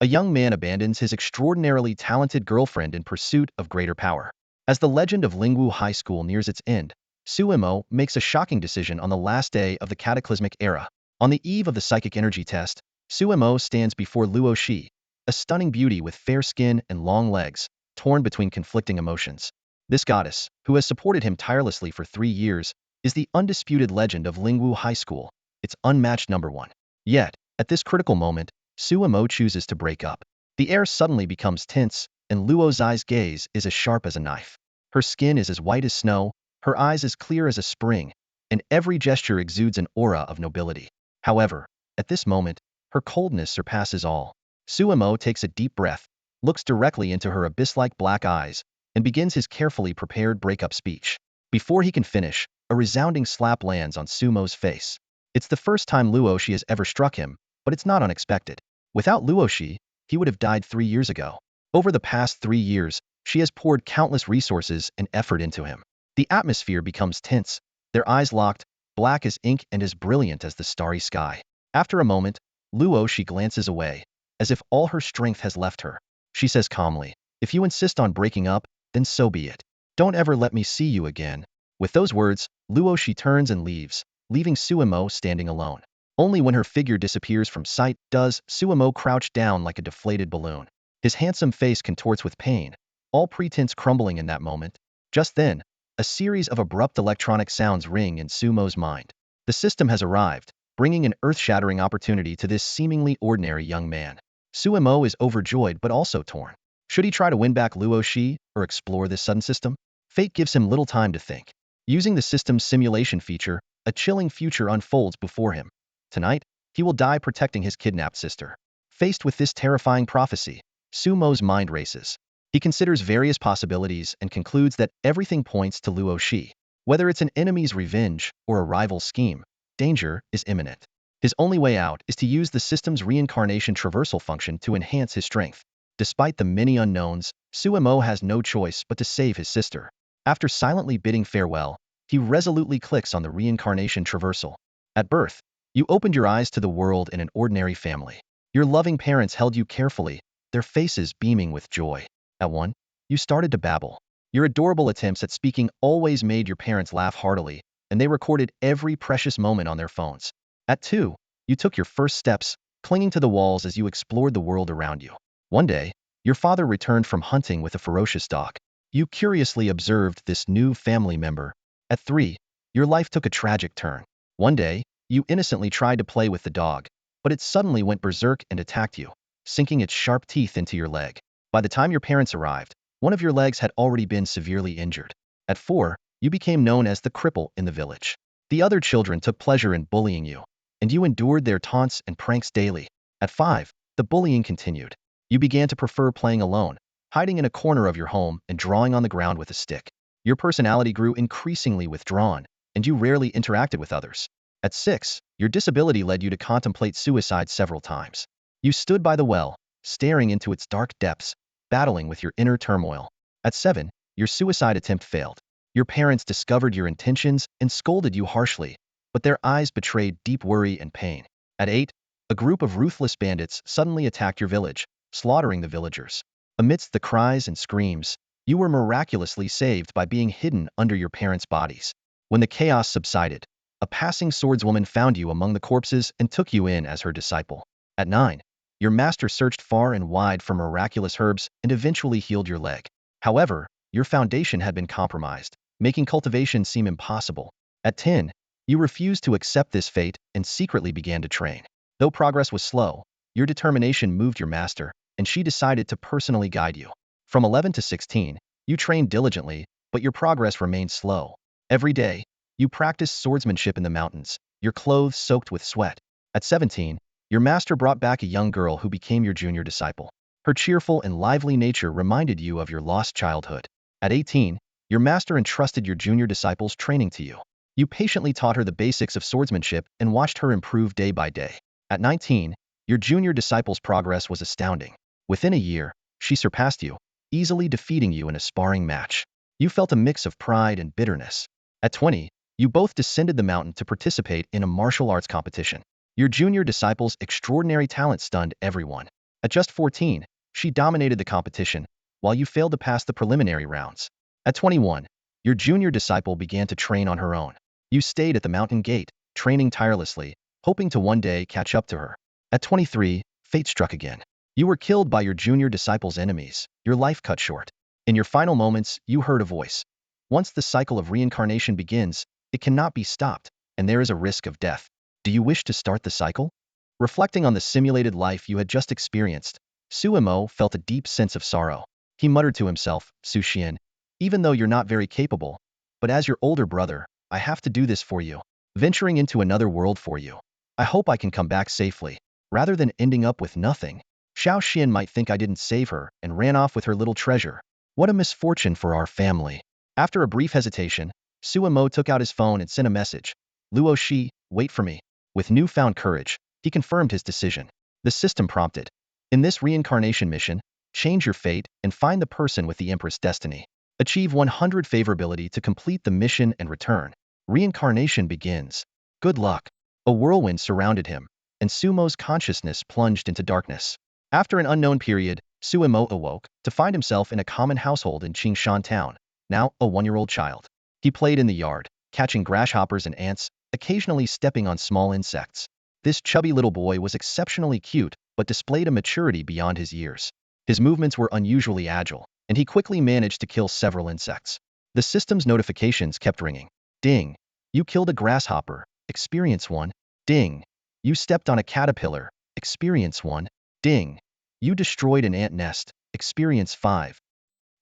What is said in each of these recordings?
A young man abandons his extraordinarily talented girlfriend in pursuit of greater power. As the legend of Lingwu High School nears its end, Suemo makes a shocking decision on the last day of the cataclysmic era. On the eve of the psychic energy test, Suemo stands before Luosi, a stunning beauty with fair skin and long legs, torn between conflicting emotions. This goddess, who has supported him tirelessly for 3 years, is the undisputed legend of Lingwu High School, its unmatched number one. Yet, at this critical moment, Suemo chooses to break up. The air suddenly becomes tense, and Luozi's gaze is as sharp as a knife. Her skin is as white as snow, her eyes as clear as a spring, and every gesture exudes an aura of nobility. However, at this moment, her coldness surpasses all. Suemo takes a deep breath, looks directly into her abyss-like black eyes, and begins his carefully prepared breakup speech. Before he can finish, a resounding slap lands on Sumo's face. It's the first time Luosi has ever struck him, but it's not unexpected. Without Luosi, he would have died 3 years ago. Over the past 3 years, she has poured countless resources and effort into him. The atmosphere becomes tense, their eyes locked, black as ink and as brilliant as the starry sky. After a moment, Luosi glances away, as if all her strength has left her. She says calmly, "If you insist on breaking up, then so be it. Don't ever let me see you again." With those words, Luosi turns and leaves, leaving Suemo standing alone. Only when her figure disappears from sight does Suemo crouch down like a deflated balloon. His handsome face contorts with pain, all pretense crumbling in that moment. Just then, a series of abrupt electronic sounds ring in Sumo's mind. The system has arrived, bringing an earth-shattering opportunity to this seemingly ordinary young man. Suemo is overjoyed but also torn. Should he try to win back Luosi or explore this sudden system? Fate gives him little time to think. Using the system's simulation feature, a chilling future unfolds before him. Tonight, he will die protecting his kidnapped sister. Faced with this terrifying prophecy, Sumo's mind races. He considers various possibilities and concludes that everything points to Luosi. Whether it's an enemy's revenge or a rival's scheme, danger is imminent. His only way out is to use the system's reincarnation traversal function to enhance his strength. Despite the many unknowns, Suemo has no choice but to save his sister. After silently bidding farewell, he resolutely clicks on the reincarnation traversal. At birth, you opened your eyes to the world in an ordinary family. Your loving parents held you carefully, their faces beaming with joy. At 1, you started to babble. Your adorable attempts at speaking always made your parents laugh heartily, and they recorded every precious moment on their phones. At 2, you took your first steps, clinging to the walls as you explored the world around you. One day, your father returned from hunting with a ferocious dog. You curiously observed this new family member. At 3, your life took a tragic turn. One day, you innocently tried to play with the dog, but it suddenly went berserk and attacked you, sinking its sharp teeth into your leg. By the time your parents arrived, one of your legs had already been severely injured. At 4, you became known as the cripple in the village. The other children took pleasure in bullying you, and you endured their taunts and pranks daily. At 5, the bullying continued. You began to prefer playing alone, hiding in a corner of your home and drawing on the ground with a stick. Your personality grew increasingly withdrawn, and you rarely interacted with others. At 6, your disability led you to contemplate suicide several times. You stood by the well, staring into its dark depths, battling with your inner turmoil. At 7, your suicide attempt failed. Your parents discovered your intentions and scolded you harshly, but their eyes betrayed deep worry and pain. At 8, a group of ruthless bandits suddenly attacked your village, slaughtering the villagers. Amidst the cries and screams, you were miraculously saved by being hidden under your parents' bodies. When the chaos subsided, a passing swordswoman found you among the corpses and took you in as her disciple. At 9, your master searched far and wide for miraculous herbs and eventually healed your leg. However, your foundation had been compromised, making cultivation seem impossible. At 10, you refused to accept this fate and secretly began to train. Though progress was slow, your determination moved your master, and she decided to personally guide you. From 11 to 16, you trained diligently, but your progress remained slow. Every day, you practiced swordsmanship in the mountains, your clothes soaked with sweat. At 17, your master brought back a young girl who became your junior disciple. Her cheerful and lively nature reminded you of your lost childhood. At 18, your master entrusted your junior disciple's training to you. You patiently taught her the basics of swordsmanship and watched her improve day by day. At 19, your junior disciple's progress was astounding. Within a year, she surpassed you, easily defeating you in a sparring match. You felt a mix of pride and bitterness. At 20, you both descended the mountain to participate in a martial arts competition. Your junior disciple's extraordinary talent stunned everyone. At just 14, she dominated the competition, while you failed to pass the preliminary rounds. At 21, your junior disciple began to train on her own. You stayed at the mountain gate, training tirelessly, hoping to one day catch up to her. At 23, fate struck again. You were killed by your junior disciple's enemies, your life cut short. In your final moments, you heard a voice. Once the cycle of reincarnation begins, it cannot be stopped, and there is a risk of death. Do you wish to start the cycle? Reflecting on the simulated life you had just experienced, Suemo felt a deep sense of sorrow. He muttered to himself, Su Xian, even though you're not very capable, but as your older brother, I have to do this for you. Venturing into another world for you. I hope I can come back safely, rather than ending up with nothing. Shao Xian might think I didn't save her and ran off with her little treasure. What a misfortune for our family. After a brief hesitation, Suemo took out his phone and sent a message. Luosi, wait for me. With newfound courage, he confirmed his decision. The system prompted. In this reincarnation mission, change your fate and find the person with the Empress destiny. Achieve 100 favorability to complete the mission and return. Reincarnation begins. Good luck. A whirlwind surrounded him, and Sumo's consciousness plunged into darkness. After an unknown period, Suemo awoke to find himself in a common household in Qingshan town, now a 1-year-old child. He played in the yard, catching grasshoppers and ants, occasionally stepping on small insects. This chubby little boy was exceptionally cute, but displayed a maturity beyond his years. His movements were unusually agile, and he quickly managed to kill several insects. The system's notifications kept ringing. Ding. You killed a grasshopper. Experience 1. Ding. You stepped on a caterpillar. Experience 1. Ding. You destroyed an ant nest. Experience 5.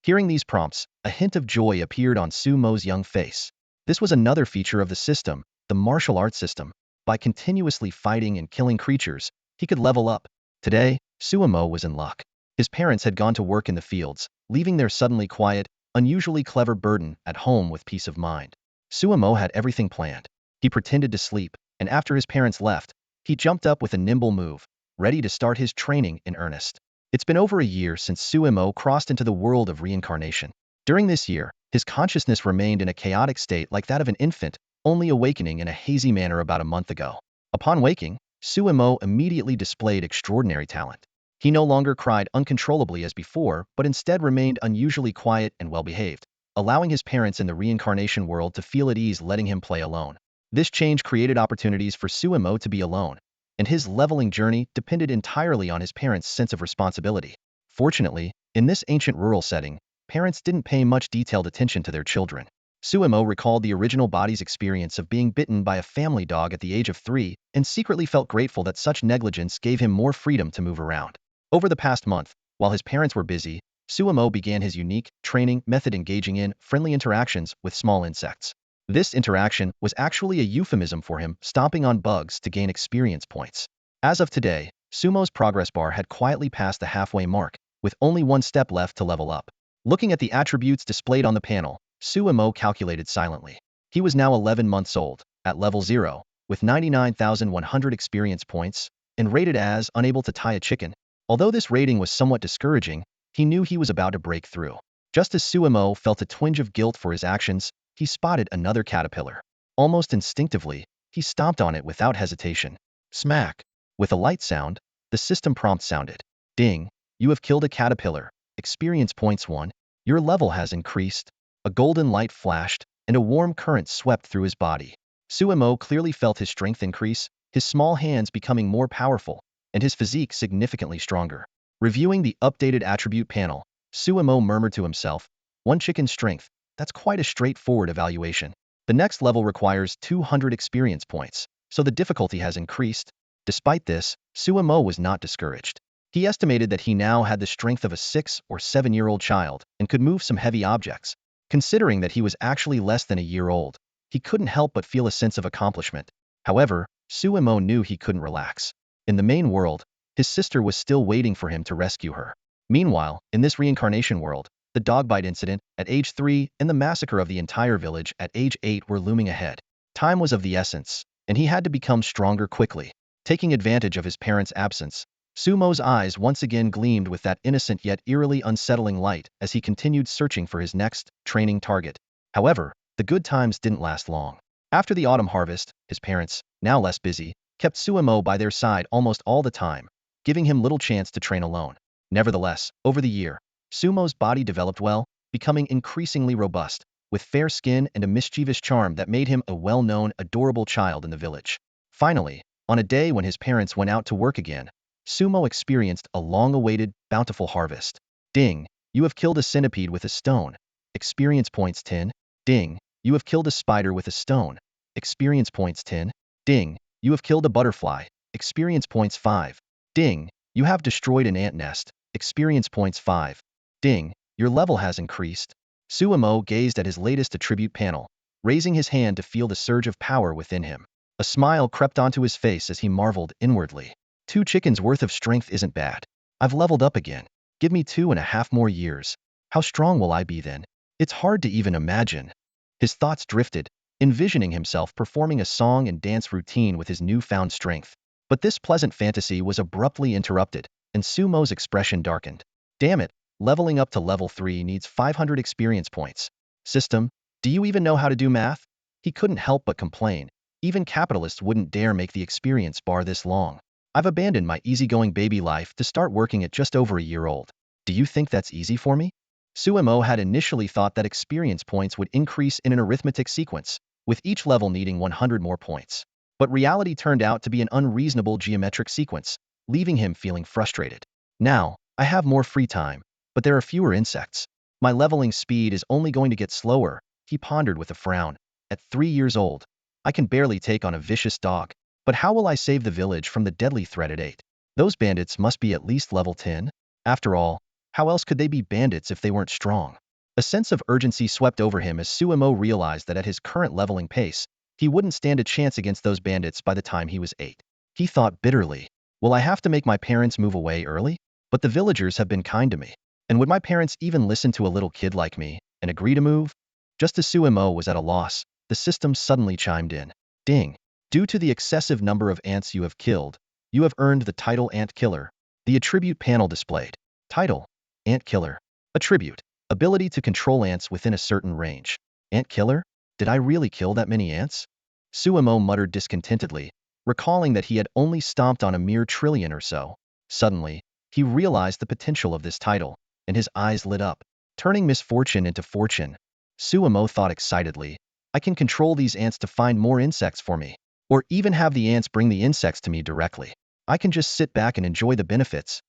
Hearing these prompts, a hint of joy appeared on Sumo's young face. This was another feature of the system, the martial arts system. By continuously fighting and killing creatures, he could level up. Today, Suemo was in luck. His parents had gone to work in the fields, leaving their suddenly quiet, unusually clever burden at home with peace of mind. Suemo had everything planned. He pretended to sleep, and after his parents left, he jumped up with a nimble move, ready to start his training in earnest. It's been over a year since Suemo crossed into the world of reincarnation. During this year, his consciousness remained in a chaotic state like that of an infant, only awakening in a hazy manner about a month ago. Upon waking, Suemo immediately displayed extraordinary talent. He no longer cried uncontrollably as before, but instead remained unusually quiet and well-behaved, allowing his parents in the reincarnation world to feel at ease letting him play alone. This change created opportunities for Suemo to be alone, and his leveling journey depended entirely on his parents' sense of responsibility. Fortunately, in this ancient rural setting, parents didn't pay much detailed attention to their children. Suemo recalled the original body's experience of being bitten by a family dog at the age of 3 and secretly felt grateful that such negligence gave him more freedom to move around. Over the past month, while his parents were busy, Suemo began his unique training method engaging in friendly interactions with small insects. This interaction was actually a euphemism for him stomping on bugs to gain experience points. As of today, Sumo's progress bar had quietly passed the halfway mark, with only one step left to level up. Looking at the attributes displayed on the panel, Suemo calculated silently. He was now 11 months old, at level 0, with 99,100 experience points, and rated as unable to tie a chicken. Although this rating was somewhat discouraging, he knew he was about to break through. Just as Suemo felt a twinge of guilt for his actions, he spotted another caterpillar. Almost instinctively, he stomped on it without hesitation. Smack! With a light sound, the system prompt sounded. Ding! You have killed a caterpillar. Experience points 1. Your level has increased. A golden light flashed, and a warm current swept through his body. Suemo clearly felt his strength increase, his small hands becoming more powerful, and his physique significantly stronger. Reviewing the updated attribute panel, Suemo murmured to himself, 1 chicken strength, that's quite a straightforward evaluation. The next level requires 200 experience points, so the difficulty has increased. Despite this, Suemo was not discouraged. He estimated that he now had the strength of a 6 or 7-year-old child and could move some heavy objects. Considering that he was actually less than a year old, he couldn't help but feel a sense of accomplishment. However, Suemo knew he couldn't relax. In the main world, his sister was still waiting for him to rescue her. Meanwhile, in this reincarnation world, the dog bite incident at age 3 and the massacre of the entire village at age 8 were looming ahead. Time was of the essence, and he had to become stronger quickly. Taking advantage of his parents' absence, Sumo's eyes once again gleamed with that innocent yet eerily unsettling light as he continued searching for his next training target. However, the good times didn't last long. After the autumn harvest, his parents, now less busy, kept Suemo by their side almost all the time, giving him little chance to train alone. Nevertheless, over the year, Sumo's body developed well, becoming increasingly robust, with fair skin and a mischievous charm that made him a well-known, adorable child in the village. Finally, on a day when his parents went out to work again, Sumo experienced a long-awaited, bountiful harvest. Ding! You have killed a centipede with a stone. Experience points 10. Ding! You have killed a spider with a stone. Experience points 10. Ding! You have killed a butterfly. Experience points 5. Ding! You have destroyed an ant nest. Experience points 5. Ding! Your level has increased. Sumo gazed at his latest attribute panel, raising his hand to feel the surge of power within him. A smile crept onto his face as he marveled inwardly. 2 chickens worth of strength isn't bad. I've leveled up again. Give me 2.5 more years. How strong will I be then? It's hard to even imagine. His thoughts drifted, envisioning himself performing a song and dance routine with his newfound strength. But this pleasant fantasy was abruptly interrupted, and Sumo's expression darkened. Damn it, leveling up to level 3 needs 500 experience points. System, do you even know how to do math? He couldn't help but complain. Even capitalists wouldn't dare make the experience bar this long. I've abandoned my easygoing baby life to start working at just over a year old. Do you think that's easy for me? Sumo had initially thought that experience points would increase in an arithmetic sequence, with each level needing 100 more points. But reality turned out to be an unreasonable geometric sequence, leaving him feeling frustrated. Now, I have more free time, but there are fewer insects. My leveling speed is only going to get slower, he pondered with a frown. At 3 years old, I can barely take on a vicious dog. But how will I save the village from the deadly threat at 8? Those bandits must be at least level 10. After all, how else could they be bandits if they weren't strong? A sense of urgency swept over him as Sumo realized that at his current leveling pace, he wouldn't stand a chance against those bandits by the time he was 8. He thought bitterly, will I have to make my parents move away early? But the villagers have been kind to me. And would my parents even listen to a little kid like me and agree to move? Just as Sumo was at a loss, the system suddenly chimed in. Ding! Due to the excessive number of ants you have killed, you have earned the title Ant Killer. The attribute panel displayed. Title: Ant Killer. Attribute: ability to control ants within a certain range. Ant Killer? Did I really kill that many ants? Sumo muttered discontentedly, recalling that he had only stomped on a mere trillion or so. Suddenly, he realized the potential of this title, and his eyes lit up, turning misfortune into fortune. Sumo thought excitedly, I can control these ants to find more insects for me. Or even have the ants bring the insects to me directly. I can just sit back and enjoy the benefits.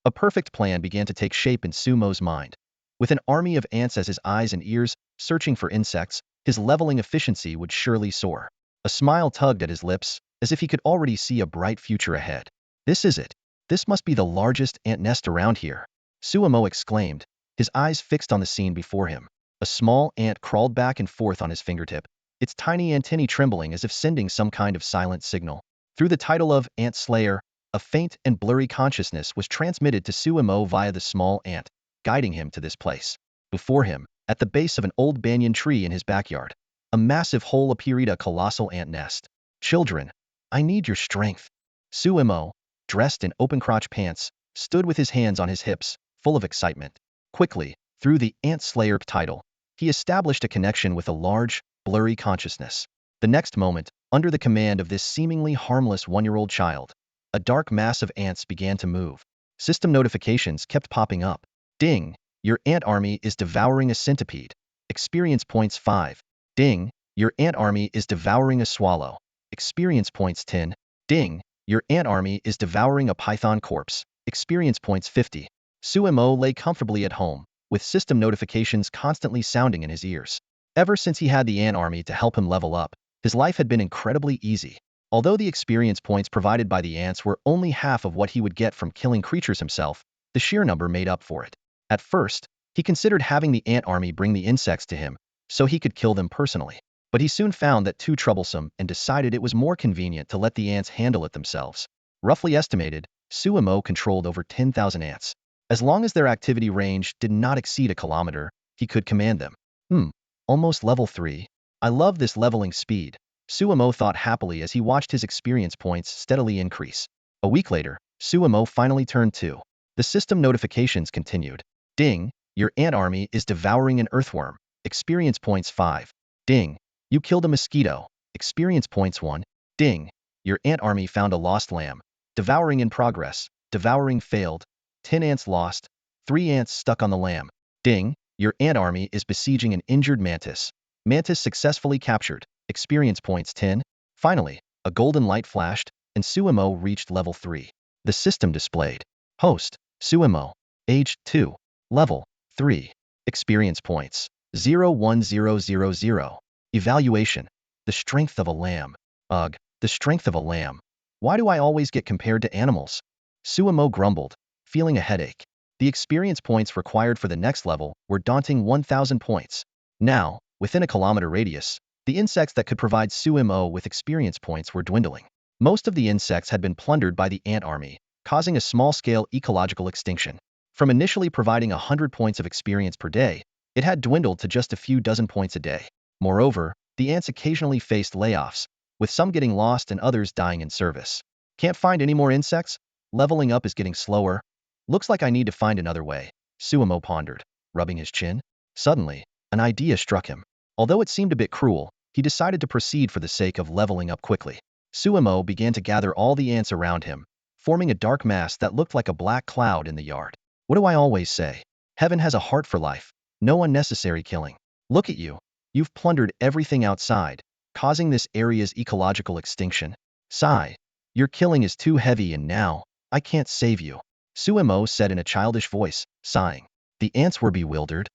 A perfect plan began to take shape in Sumo's mind. With an army of ants as his eyes and ears, searching for insects, his leveling efficiency would surely soar. A smile tugged at his lips, as if he could already see a bright future ahead. This is it. This must be the largest ant nest around here. Sumo exclaimed, his eyes fixed on the scene before him. A small ant crawled back and forth on his fingertip, its tiny antennae trembling as if sending some kind of silent signal. Through the title of Ant Slayer, a faint and blurry consciousness was transmitted to Sumo via the small ant, guiding him to this place. Before him, at the base of an old banyan tree in his backyard, a massive hole appeared, a colossal ant nest. Children, I need your strength. Sumo, dressed in open-crotch pants, stood with his hands on his hips, full of excitement. Quickly, through the Ant Slayer title, he established a connection with a large, blurry consciousness. The next moment, under the command of this seemingly harmless 1-year-old child, a dark mass of ants began to move. System notifications kept popping up. Ding! Your ant army is devouring a centipede. Experience points 5. Ding! Your ant army is devouring a swallow. Experience points 10. Ding! Your ant army is devouring a python corpse. Experience points 50. Sumo lay comfortably at home, with system notifications constantly sounding in his ears. Ever since he had the ant army to help him level up, his life had been incredibly easy. Although the experience points provided by the ants were only half of what he would get from killing creatures himself, the sheer number made up for it. At first, he considered having the ant army bring the insects to him, so he could kill them personally. But he soon found that too troublesome and decided it was more convenient to let the ants handle it themselves. Roughly estimated, Sumo controlled over 10,000 ants. As long as their activity range did not exceed a kilometer, he could command them. Almost level 3. I love this leveling speed, Sumo thought happily as he watched his experience points steadily increase. A week later, Sumo finally turned 2. The system notifications continued. Ding! Your ant army is devouring an earthworm. Experience points 5. Ding! You killed a mosquito. Experience points 1. Ding! Your ant army found a lost lamb. Devouring in progress. devouring failed, 10 ants lost, 3 ants stuck on the lamb. Ding, your ant army is besieging an injured mantis. Mantis successfully captured, experience points 10. Finally, a golden light flashed, and Suemo reached level 3. The system displayed. Host, Suemo, age 2, level 3, experience points 01000. Evaluation, the strength of a lamb. Ugh, the strength of a lamb. Why do I always get compared to animals? Suemo grumbled, feeling a headache. The experience points required for the next level were daunting 1,000 points. Now, within a kilometer radius, the insects that could provide Suemo with experience points were dwindling. Most of the insects had been plundered by the ant army, causing a small-scale ecological extinction. From initially providing 100 points of experience per day, it had dwindled to just a few dozen points a day. Moreover, the ants occasionally faced layoffs, with some getting lost and others dying in service. Can't find any more insects? Leveling up is getting slower. Looks like I need to find another way, Suemo pondered, rubbing his chin. Suddenly, an idea struck him. Although it seemed a bit cruel, he decided to proceed for the sake of leveling up quickly. Suemo began to gather all the ants around him, forming a dark mass that looked like a black cloud in the yard. What do I always say? Heaven has a heart for life. No unnecessary killing. Look at you. You've plundered everything outside, causing this area's ecological extinction. Sigh. Your killing is too heavy and now, I can't save you. Suemo said in a childish voice, sighing. The ants were bewildered.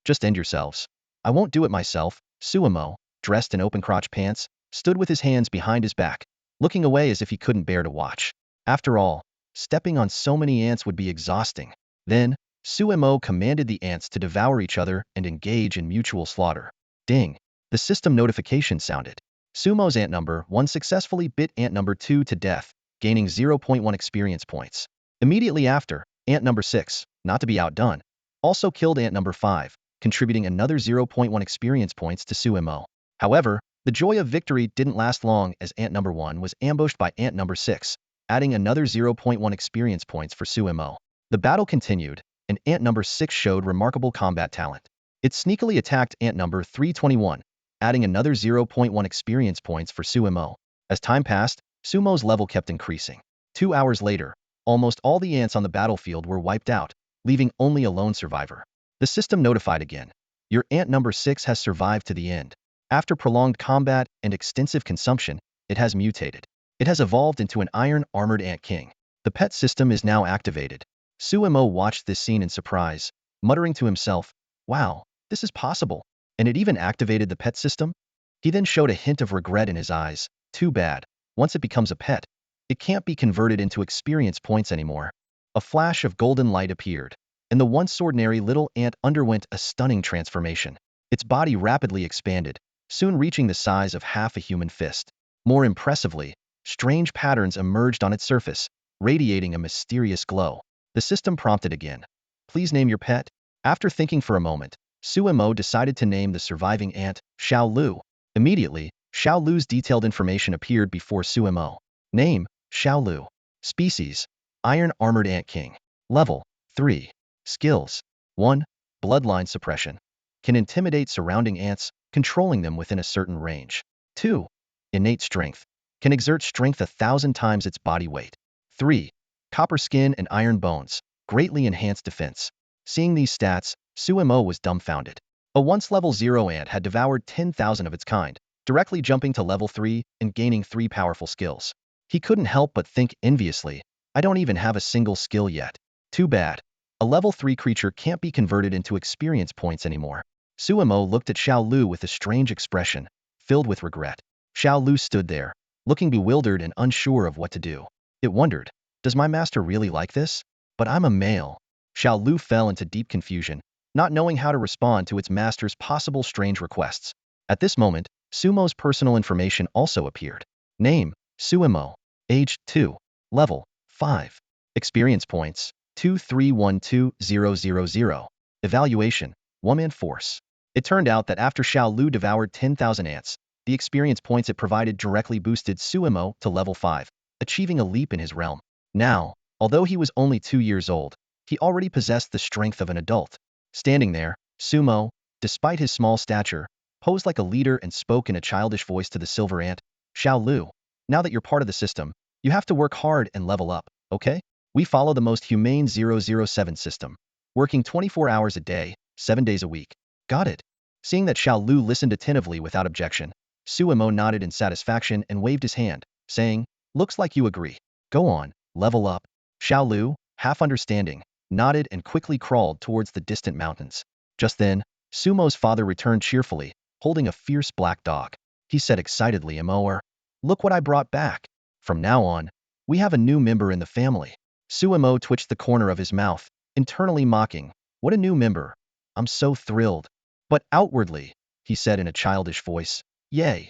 Just end yourselves. I won't do it myself. Suemo, dressed in open-crotch pants, stood with his hands behind his back, looking away as if he couldn't bear to watch. After all, stepping on so many ants would be exhausting. Then, Suemo commanded the ants to devour each other and engage in mutual slaughter. Ding! The system notification sounded. Sumo's ant number 1 successfully bit ant number 2 to death, gaining 0.1 experience points. Immediately after, ant number 6, not to be outdone, also killed ant number 5, contributing another 0.1 experience points to Suemo. However, the joy of victory didn't last long as ant number 1 was ambushed by ant number 6, adding another 0.1 experience points for Suemo. The battle continued, and ant number 6 showed remarkable combat talent. It sneakily attacked ant number 321, adding another 0.1 experience points for Suemo. As time passed, Sumo's level kept increasing. 2 hours later, almost all the ants on the battlefield were wiped out, leaving only a lone survivor. The system notified again. Your ant number 6 has survived to the end. After prolonged combat and extensive consumption, it has mutated. It has evolved into an iron-armored ant king. The pet system is now activated. Suemo watched this scene in surprise, muttering to himself, wow, this is possible. And it even activated the pet system? He then showed a hint of regret in his eyes. Too bad. Once it becomes a pet, it can't be converted into experience points anymore. A flash of golden light appeared, and the once ordinary little ant underwent a stunning transformation. Its body rapidly expanded, soon reaching the size of half a human fist. More impressively, strange patterns emerged on its surface, radiating a mysterious glow. The system prompted again. Please name your pet. After thinking for a moment, Suemo decided to name the surviving ant Shao Lu. Immediately, Shao Lu's detailed information appeared before Suemo. Name, Shao Lu. Species, Iron-Armored Ant King. Level, 3. Skills, 1. Bloodline suppression. Can intimidate surrounding ants, controlling them within a certain range. 2. Innate strength. Can exert strength 1,000 times its body weight. 3. Copper skin and iron bones. Greatly enhanced defense. Seeing these stats, Suemo was dumbfounded. A once level 0 ant had devoured 10,000 of its kind, directly jumping to level 3 and gaining 3 powerful skills. He couldn't help but think enviously, I don't even have a single skill yet. Too bad. A level 3 creature can't be converted into experience points anymore. Suemo looked at Shao Lu with a strange expression, filled with regret. Shao Lu stood there, looking bewildered and unsure of what to do. It wondered, does my master really like this? But I'm a male. Shao Lu fell into deep confusion, not knowing how to respond to its master's possible strange requests. At this moment, Sumo's personal information also appeared. Name, Suemo. Age, 2. Level, 5. Experience points, 2312000. Evaluation, one-man force. It turned out that after Shao Lu devoured 10,000 ants, the experience points it provided directly boosted Suemo to level 5, achieving a leap in his realm. Now, although he was only 2 years old, he already possessed the strength of an adult. Standing there, Sumo, despite his small stature, posed like a leader and spoke in a childish voice to the silver ant. Shao Lu, now that you're part of the system, you have to work hard and level up, okay? We follow the most humane 007 system, working 24 hours a day, 7 days a week. Got it. Seeing that Shao Lu listened attentively without objection, Suemo nodded in satisfaction and waved his hand, saying, "Looks like you agree. Go on, level up." Shao Lu, half understanding, nodded and quickly crawled towards the distant mountains. Just then, Sumo's father returned cheerfully, holding a fierce black dog. He said excitedly, "Emoer, look what I brought back. From now on, we have a new member in the family." Suemo twitched the corner of his mouth, internally mocking, "What a new member. I'm so thrilled." But outwardly, he said in a childish voice, "Yay.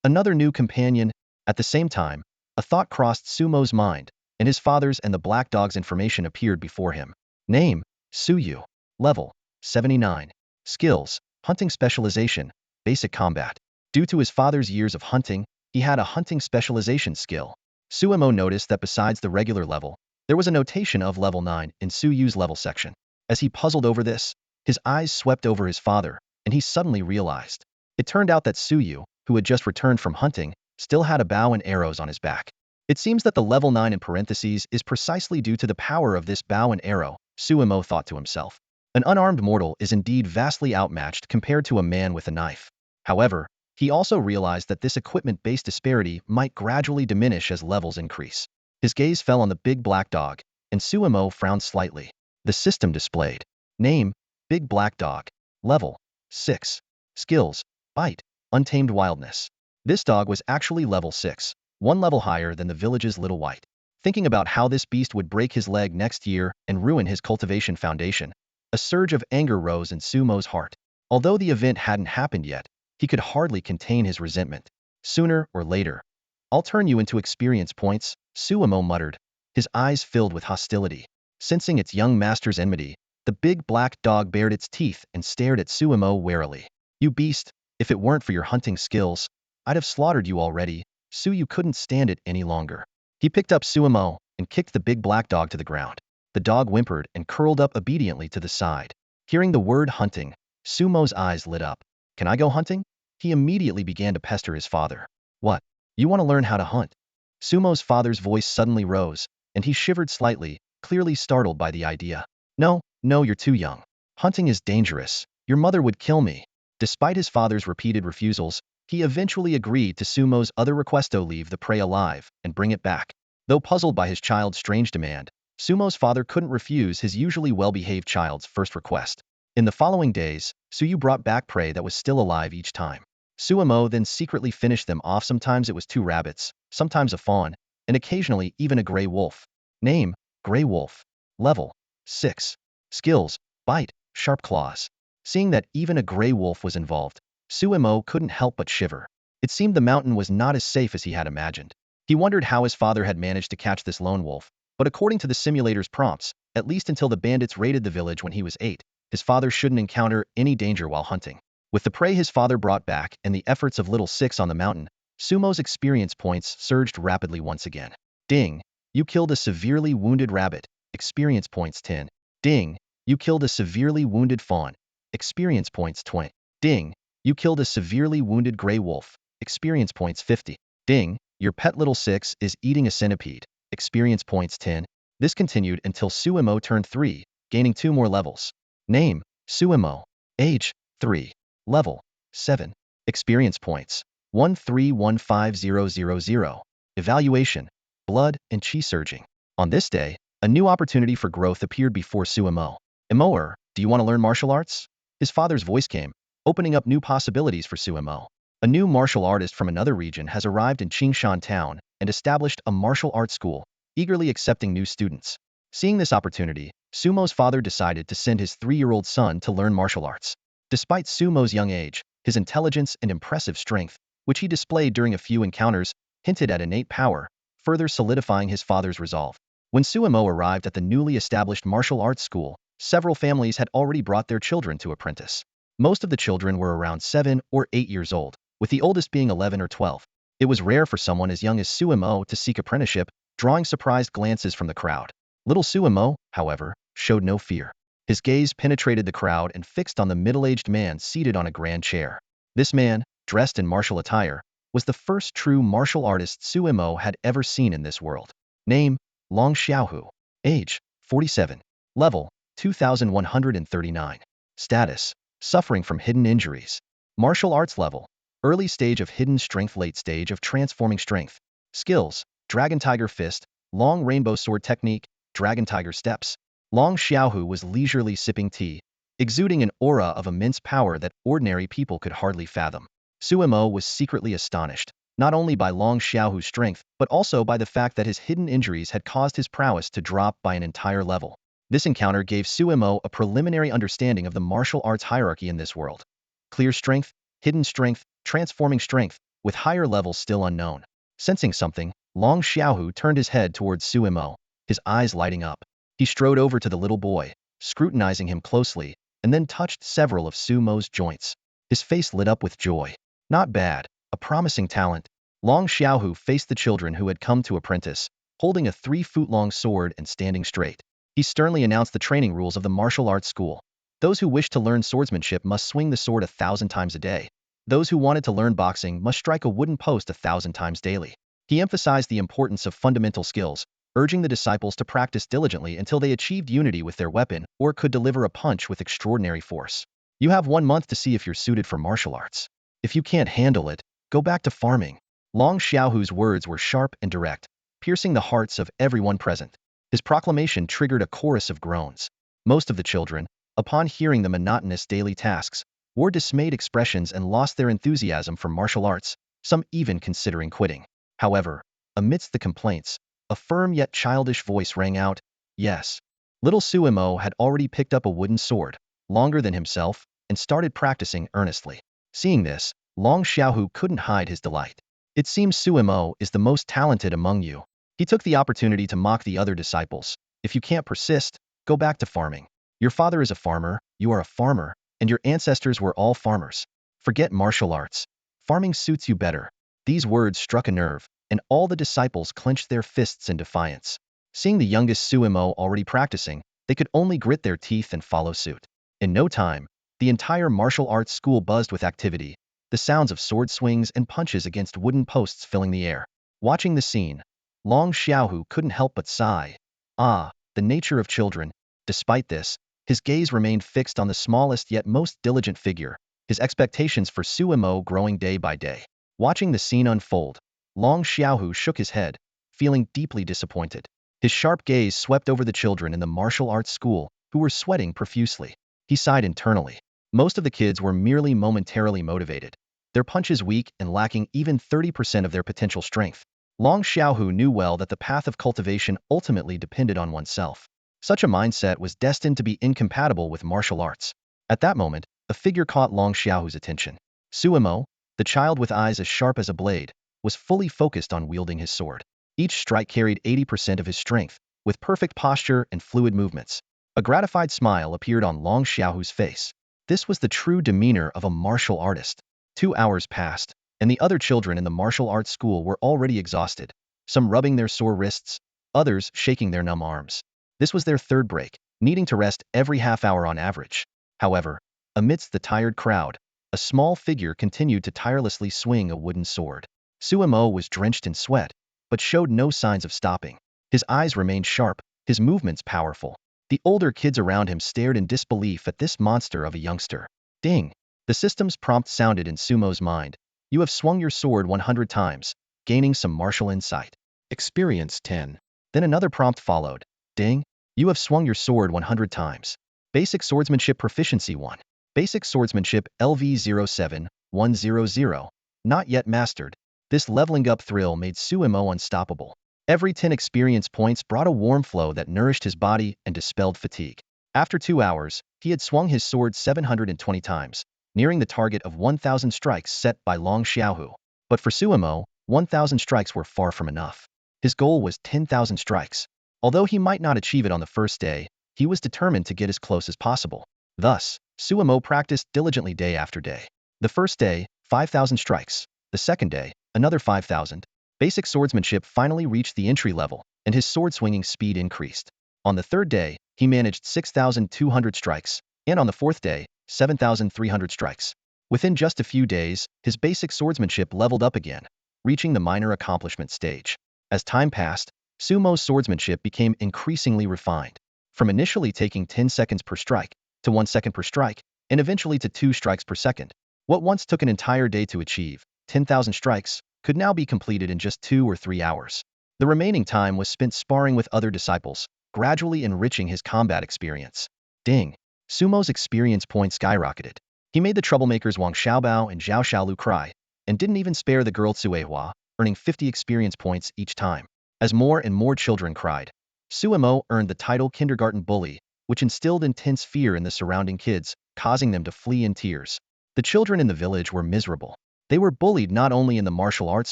Another new companion." At the same time, a thought crossed Sumo's mind, and his father's and the black dog's information appeared before him. Name, Suyu. Level, 79. Skills, hunting specialization, basic combat. Due to his father's years of hunting, he had a hunting specialization skill. Suemo noticed that besides the regular level, there was a notation of level 9 in Suyu's level section. As he puzzled over this, his eyes swept over his father, and he suddenly realized. It turned out that Suyu, who had just returned from hunting, still had a bow and arrows on his back. It seems that the level 9 in parentheses is precisely due to the power of this bow and arrow, Suemo thought to himself. An unarmed mortal is indeed vastly outmatched compared to a man with a knife. However, he also realized that this equipment-based disparity might gradually diminish as levels increase. His gaze fell on the big black dog, and Suemo frowned slightly. The system displayed. Name, Big Black Dog. Level, 6. Skills, Bite, Untamed Wildness. This dog was actually level 6, one level higher than the village's Little White. Thinking about how this beast would break his leg next year and ruin his cultivation foundation, a surge of anger rose in Sumo's heart. Although the event hadn't happened yet, he could hardly contain his resentment. "Sooner or later, I'll turn you into experience points," Suemo muttered, his eyes filled with hostility. Sensing its young master's enmity, the big black dog bared its teeth and stared at Suemo warily. "You beast, if it weren't for your hunting skills, I'd have slaughtered you already." Suyu couldn't stand it any longer. He picked up Suemo and kicked the big black dog to the ground. The dog whimpered and curled up obediently to the side. Hearing the word hunting, Sumo's eyes lit up. "Can I go hunting?" He immediately began to pester his father. "What? You want to learn how to hunt?" Sumo's father's voice suddenly rose, and he shivered slightly, clearly startled by the idea. "No, you're too young. Hunting is dangerous. Your mother would kill me." Despite his father's repeated refusals, he eventually agreed to Sumo's other request to leave the prey alive and bring it back. Though puzzled by his child's strange demand, Sumo's father couldn't refuse his usually well-behaved child's first request. In the following days, Suyu brought back prey that was still alive each time. Suemo then secretly finished them off. Sometimes it was 2 rabbits, sometimes a fawn, and occasionally even a gray wolf. Name, Gray Wolf. Level, 6. Skills, Bite, Sharp Claws. Seeing that even a gray wolf was involved, Suemo couldn't help but shiver. It seemed the mountain was not as safe as he had imagined. He wondered how his father had managed to catch this lone wolf, but according to the simulator's prompts, at least until the bandits raided the village when he was 8, his father shouldn't encounter any danger while hunting. With the prey his father brought back and the efforts of Little Six on the mountain, Sumo's experience points surged rapidly once again. Ding! You killed a severely wounded rabbit. Experience points 10. Ding! You killed a severely wounded fawn. Experience points 20. Ding! You killed a severely wounded gray wolf. Experience points 50. Ding! Your pet Little Six is eating a centipede. Experience points 10. This continued until Suemo turned 3, gaining 2 more levels. Name, Suemo. Age, 3. Level, 7. Experience points, 1315000. Evaluation, blood and chi surging. On this day, a new opportunity for growth appeared before Suemo. "Emoer, do you want to learn martial arts?" His father's voice came, opening up new possibilities for Suemo. A new martial artist from another region has arrived in Qingshan town and established a martial arts school, eagerly accepting new students. Seeing this opportunity, Sumo's father decided to send his 3-year-old son to learn martial arts. Despite Sumo's young age, his intelligence and impressive strength, which he displayed during a few encounters, hinted at innate power, further solidifying his father's resolve. When Suemo arrived at the newly established martial arts school, several families had already brought their children to apprentice. Most of the children were around 7 or 8 years old, with the oldest being 11 or 12. It was rare for someone as young as Suemo to seek apprenticeship, drawing surprised glances from the crowd. Little Suemo, however, showed no fear. His gaze penetrated the crowd and fixed on the middle-aged man seated on a grand chair. This man, dressed in martial attire, was the first true martial artist Suemo had ever seen in this world. Name, Long Xiaohu. Age, 47. Level, 2139. Status, suffering from hidden injuries. Martial arts level, early stage of hidden strength, late stage of transforming strength. Skills, Dragon Tiger Fist, Long Rainbow Sword Technique, Dragon Tiger Steps. Long Xiaohu was leisurely sipping tea, exuding an aura of immense power that ordinary people could hardly fathom. Suemo was secretly astonished, not only by Long Xiaohu's strength, but also by the fact that his hidden injuries had caused his prowess to drop by an entire level. This encounter gave Suemo a preliminary understanding of the martial arts hierarchy in this world. Clear strength, hidden strength, transforming strength, with higher levels still unknown. Sensing something, Long Xiaohu turned his head towards Suemo, his eyes lighting up. He strode over to the little boy, scrutinizing him closely, and then touched several of Sumo's joints. His face lit up with joy. Not bad, a promising talent. Long Xiaohu faced the children who had come to apprentice, holding a 3-foot-long sword and standing straight. He sternly announced the training rules of the martial arts school. Those who wished to learn swordsmanship must swing the sword 1,000 times a day. Those who wanted to learn boxing must strike a wooden post 1,000 times daily. He emphasized the importance of fundamental skills, urging the disciples to practice diligently until they achieved unity with their weapon or could deliver a punch with extraordinary force. You have 1 month to see if you're suited for martial arts. If you can't handle it, go back to farming. Long Xiaohu's words were sharp and direct, piercing the hearts of everyone present. His proclamation triggered a chorus of groans. Most of the children, upon hearing the monotonous daily tasks, wore dismayed expressions and lost their enthusiasm for martial arts, some even considering quitting. However, amidst the complaints, a firm yet childish voice rang out, "Yes." Little Suemo had already picked up a wooden sword, longer than himself, and started practicing earnestly. Seeing this, Long Xiaohu couldn't hide his delight. It seems Suemo is the most talented among you. He took the opportunity to mock the other disciples. If you can't persist, go back to farming. Your father is a farmer, you are a farmer, and your ancestors were all farmers. Forget martial arts. Farming suits you better. These words struck a nerve, and all the disciples clenched their fists in defiance. Seeing the youngest Suemo already practicing, they could only grit their teeth and follow suit. In no time, the entire martial arts school buzzed with activity, the sounds of sword swings and punches against wooden posts filling the air. Watching the scene, Long Xiaohu couldn't help but sigh. Ah, the nature of children. Despite this, his gaze remained fixed on the smallest yet most diligent figure, his expectations for Suemo growing day by day. Watching the scene unfold, Long Xiaohu shook his head, feeling deeply disappointed. His sharp gaze swept over the children in the martial arts school, who were sweating profusely. He sighed internally. Most of the kids were merely momentarily motivated, their punches weak and lacking even 30% of their potential strength. Long Xiaohu knew well that the path of cultivation ultimately depended on oneself. Such a mindset was destined to be incompatible with martial arts. At that moment, a figure caught Long Xiaohu's attention. Suemo, the child with eyes as sharp as a blade, was fully focused on wielding his sword. Each strike carried 80% of his strength, with perfect posture and fluid movements. A gratified smile appeared on Long Xiaohu's face. This was the true demeanor of a martial artist. 2 hours passed, and the other children in the martial arts school were already exhausted, some rubbing their sore wrists, others shaking their numb arms. This was their third break, needing to rest every half hour on average. However, amidst the tired crowd, a small figure continued to tirelessly swing a wooden sword. Suemo was drenched in sweat, but showed no signs of stopping. His eyes remained sharp, his movements powerful. The older kids around him stared in disbelief at this monster of a youngster. Ding! The system's prompt sounded in Sumo's mind. You have swung your sword 100 times, gaining some martial insight. Experience 10. Then another prompt followed. Ding! You have swung your sword 100 times. Basic Swordsmanship Proficiency 1. Basic Swordsmanship LV07100. Not yet mastered. This leveling up thrill made Suemo unstoppable. Every 10 experience points brought a warm flow that nourished his body and dispelled fatigue. After 2 hours, he had swung his sword 720 times, nearing the target of 1,000 strikes set by Long Xiaohu. But for Suemo, 1,000 strikes were far from enough. His goal was 10,000 strikes. Although he might not achieve it on the first day, he was determined to get as close as possible. Thus, Suemo practiced diligently day after day. The first day, 5,000 strikes. The second day, another 5,000. Basic swordsmanship finally reached the entry level, and his sword-swinging speed increased. On the third day, he managed 6,200 strikes, and on the fourth day, 7,300 strikes. Within just a few days, his basic swordsmanship leveled up again, reaching the minor accomplishment stage. As time passed, Sumo's swordsmanship became increasingly refined. From initially taking 10 seconds per strike, to 1 second per strike, and eventually to 2 strikes per second. What once took an entire day to achieve, 10,000 strikes, could now be completed in just 2 or 3 hours. The remaining time was spent sparring with other disciples, gradually enriching his combat experience. Ding! Sumo's experience points skyrocketed. He made the troublemakers Wang Xiaobao and Zhao Xiaolu cry, and didn't even spare the girl Cuehua, earning 50 experience points each time. As more and more children cried, Suemo earned the title Kindergarten Bully, which instilled intense fear in the surrounding kids, causing them to flee in tears. The children in the village were miserable. They were bullied not only in the martial arts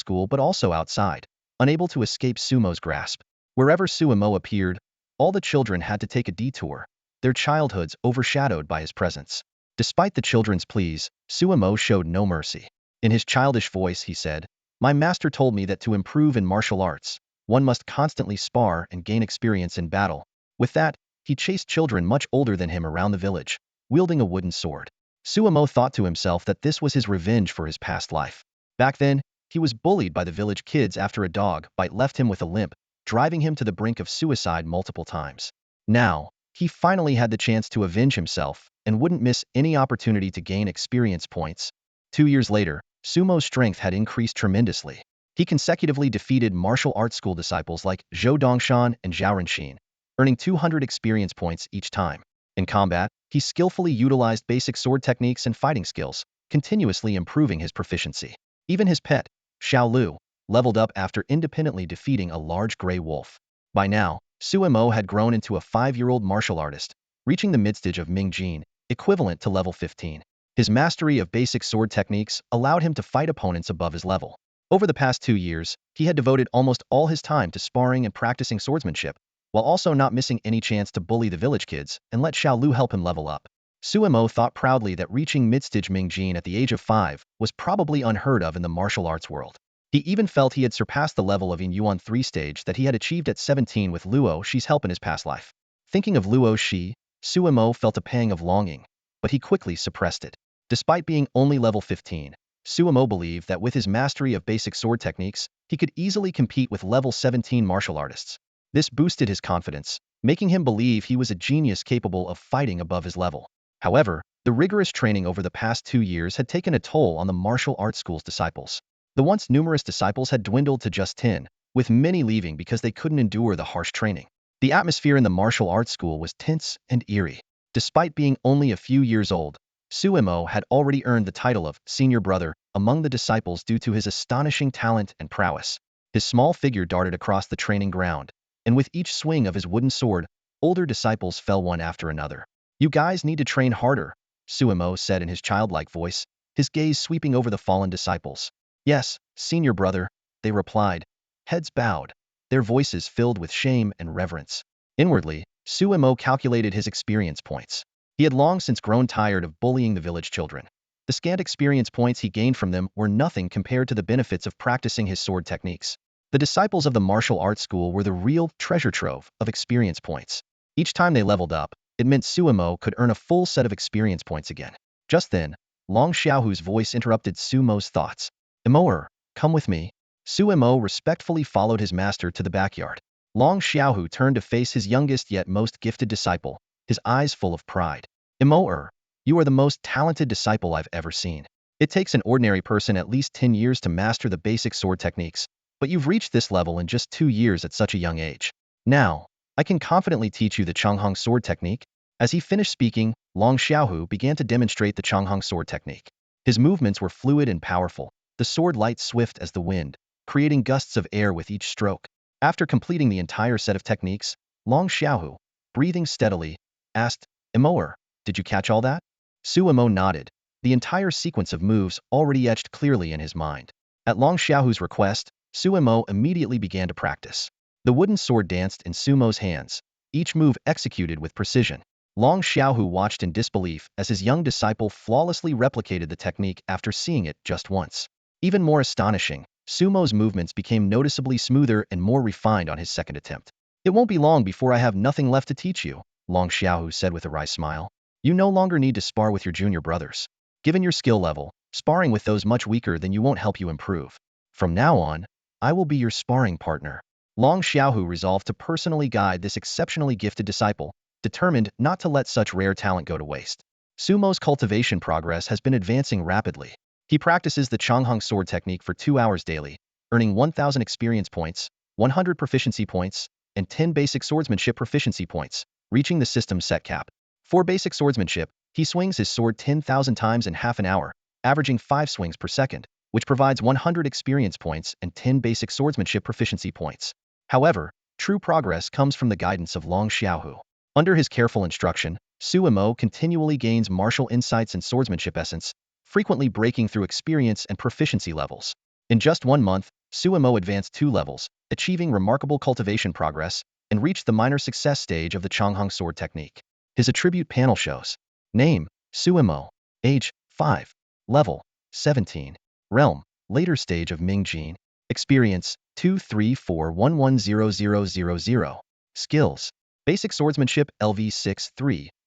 school but also outside, unable to escape Sumo's grasp. Wherever Suemo appeared, all the children had to take a detour, their childhoods overshadowed by his presence. Despite the children's pleas, Suemo showed no mercy. In his childish voice, he said, "My master told me that to improve in martial arts, one must constantly spar and gain experience in battle." With that, he chased children much older than him around the village, wielding a wooden sword. Suemo thought to himself that this was his revenge for his past life. Back then, he was bullied by the village kids after a dog bite left him with a limp, driving him to the brink of suicide multiple times. Now, he finally had the chance to avenge himself and wouldn't miss any opportunity to gain experience points. 2 years later, Sumo's strength had increased tremendously. He consecutively defeated martial arts school disciples like Zhou Dongshan and Zhao Renxin, earning 200 experience points each time. In combat, he skillfully utilized basic sword techniques and fighting skills, continuously improving his proficiency. Even his pet, Shao Lu, leveled up after independently defeating a large gray wolf. By now, Suemo had grown into a 5-year-old martial artist, reaching the midstage of Mingjin, equivalent to level 15. His mastery of basic sword techniques allowed him to fight opponents above his level. Over the past 2 years, he had devoted almost all his time to sparring and practicing swordsmanship, while also not missing any chance to bully the village kids and let Shao Lu help him level up. Suemo thought proudly that reaching midstage Mingjin at the age of 5 was probably unheard of in the martial arts world. He even felt he had surpassed the level of Yin Yuan 3 stage that he had achieved at 17 with Luosi's help in his past life. Thinking of Luosi, Suemo felt a pang of longing, but he quickly suppressed it. Despite being only level 15, Suemo believed that with his mastery of basic sword techniques, he could easily compete with level 17 martial artists. This boosted his confidence, making him believe he was a genius capable of fighting above his level. However, the rigorous training over the past 2 years had taken a toll on the martial arts school's disciples. The once numerous disciples had dwindled to just 10, with many leaving because they couldn't endure the harsh training. The atmosphere in the martial arts school was tense and eerie. Despite being only a few years old, Suemo had already earned the title of senior brother among the disciples due to his astonishing talent and prowess. His small figure darted across the training ground, and with each swing of his wooden sword, older disciples fell one after another. "You guys need to train harder," Suemo said in his childlike voice, his gaze sweeping over the fallen disciples. "Yes, senior brother," they replied, heads bowed, their voices filled with shame and reverence. Inwardly, Suemo calculated his experience points. He had long since grown tired of bullying the village children. The scant experience points he gained from them were nothing compared to the benefits of practicing his sword techniques. The disciples of the martial arts school were the real treasure trove of experience points. Each time they leveled up, it meant Suemo could earn a full set of experience points again. Just then, Long Xiaohu's voice interrupted Sumo's thoughts. "Emoer, come with me." Suemo respectfully followed his master to the backyard. Long Xiaohu turned to face his youngest yet most gifted disciple, his eyes full of pride. "Emoer, you are the most talented disciple I've ever seen. It takes an ordinary person at least 10 years to master the basic sword techniques, but you've reached this level in just 2 years at such a young age. Now, I can confidently teach you the Changhong sword technique." As he finished speaking, Long Xiaohu began to demonstrate the Changhong sword technique. His movements were fluid and powerful, the sword light swift as the wind, creating gusts of air with each stroke. After completing the entire set of techniques, Long Xiaohu, breathing steadily, asked, "Emoer, did you catch all that?" Suemo nodded, the entire sequence of moves already etched clearly in his mind. At Long Xiaohu's request, Suemo immediately began to practice. The wooden sword danced in Sumo's hands, each move executed with precision. Long Xiaohu watched in disbelief as his young disciple flawlessly replicated the technique after seeing it just once. Even more astonishing, Sumo's movements became noticeably smoother and more refined on his second attempt. "It won't be long before I have nothing left to teach you," Long Xiaohu said with a wry smile. "You no longer need to spar with your junior brothers. Given your skill level, sparring with those much weaker than you won't help you improve. From now on, I will be your sparring partner." Long Xiaohu resolved to personally guide this exceptionally gifted disciple, determined not to let such rare talent go to waste. Sumo's cultivation progress has been advancing rapidly. He practices the Changhong sword technique for 2 hours daily, earning 1,000 experience points, 100 proficiency points, and 10 basic swordsmanship proficiency points, reaching the system's set cap. For basic swordsmanship, he swings his sword 10,000 times in half an hour, averaging 5 swings per second, which provides 100 experience points and 10 basic swordsmanship proficiency points. However, true progress comes from the guidance of Long Xiaohu. Under his careful instruction, Suimo continually gains martial insights and swordsmanship essence, frequently breaking through experience and proficiency levels. In just 1 month, Suimo advanced 2 levels, achieving remarkable cultivation progress, and reached the minor success stage of the Changhong sword technique. His attribute panel shows: name, Suimo, age, 5, level, 17, realm, later stage of Mingjin, experience, 234110000, skills, basic swordsmanship LV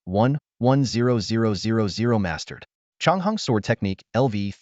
631110000 mastered, Changhong sword technique LV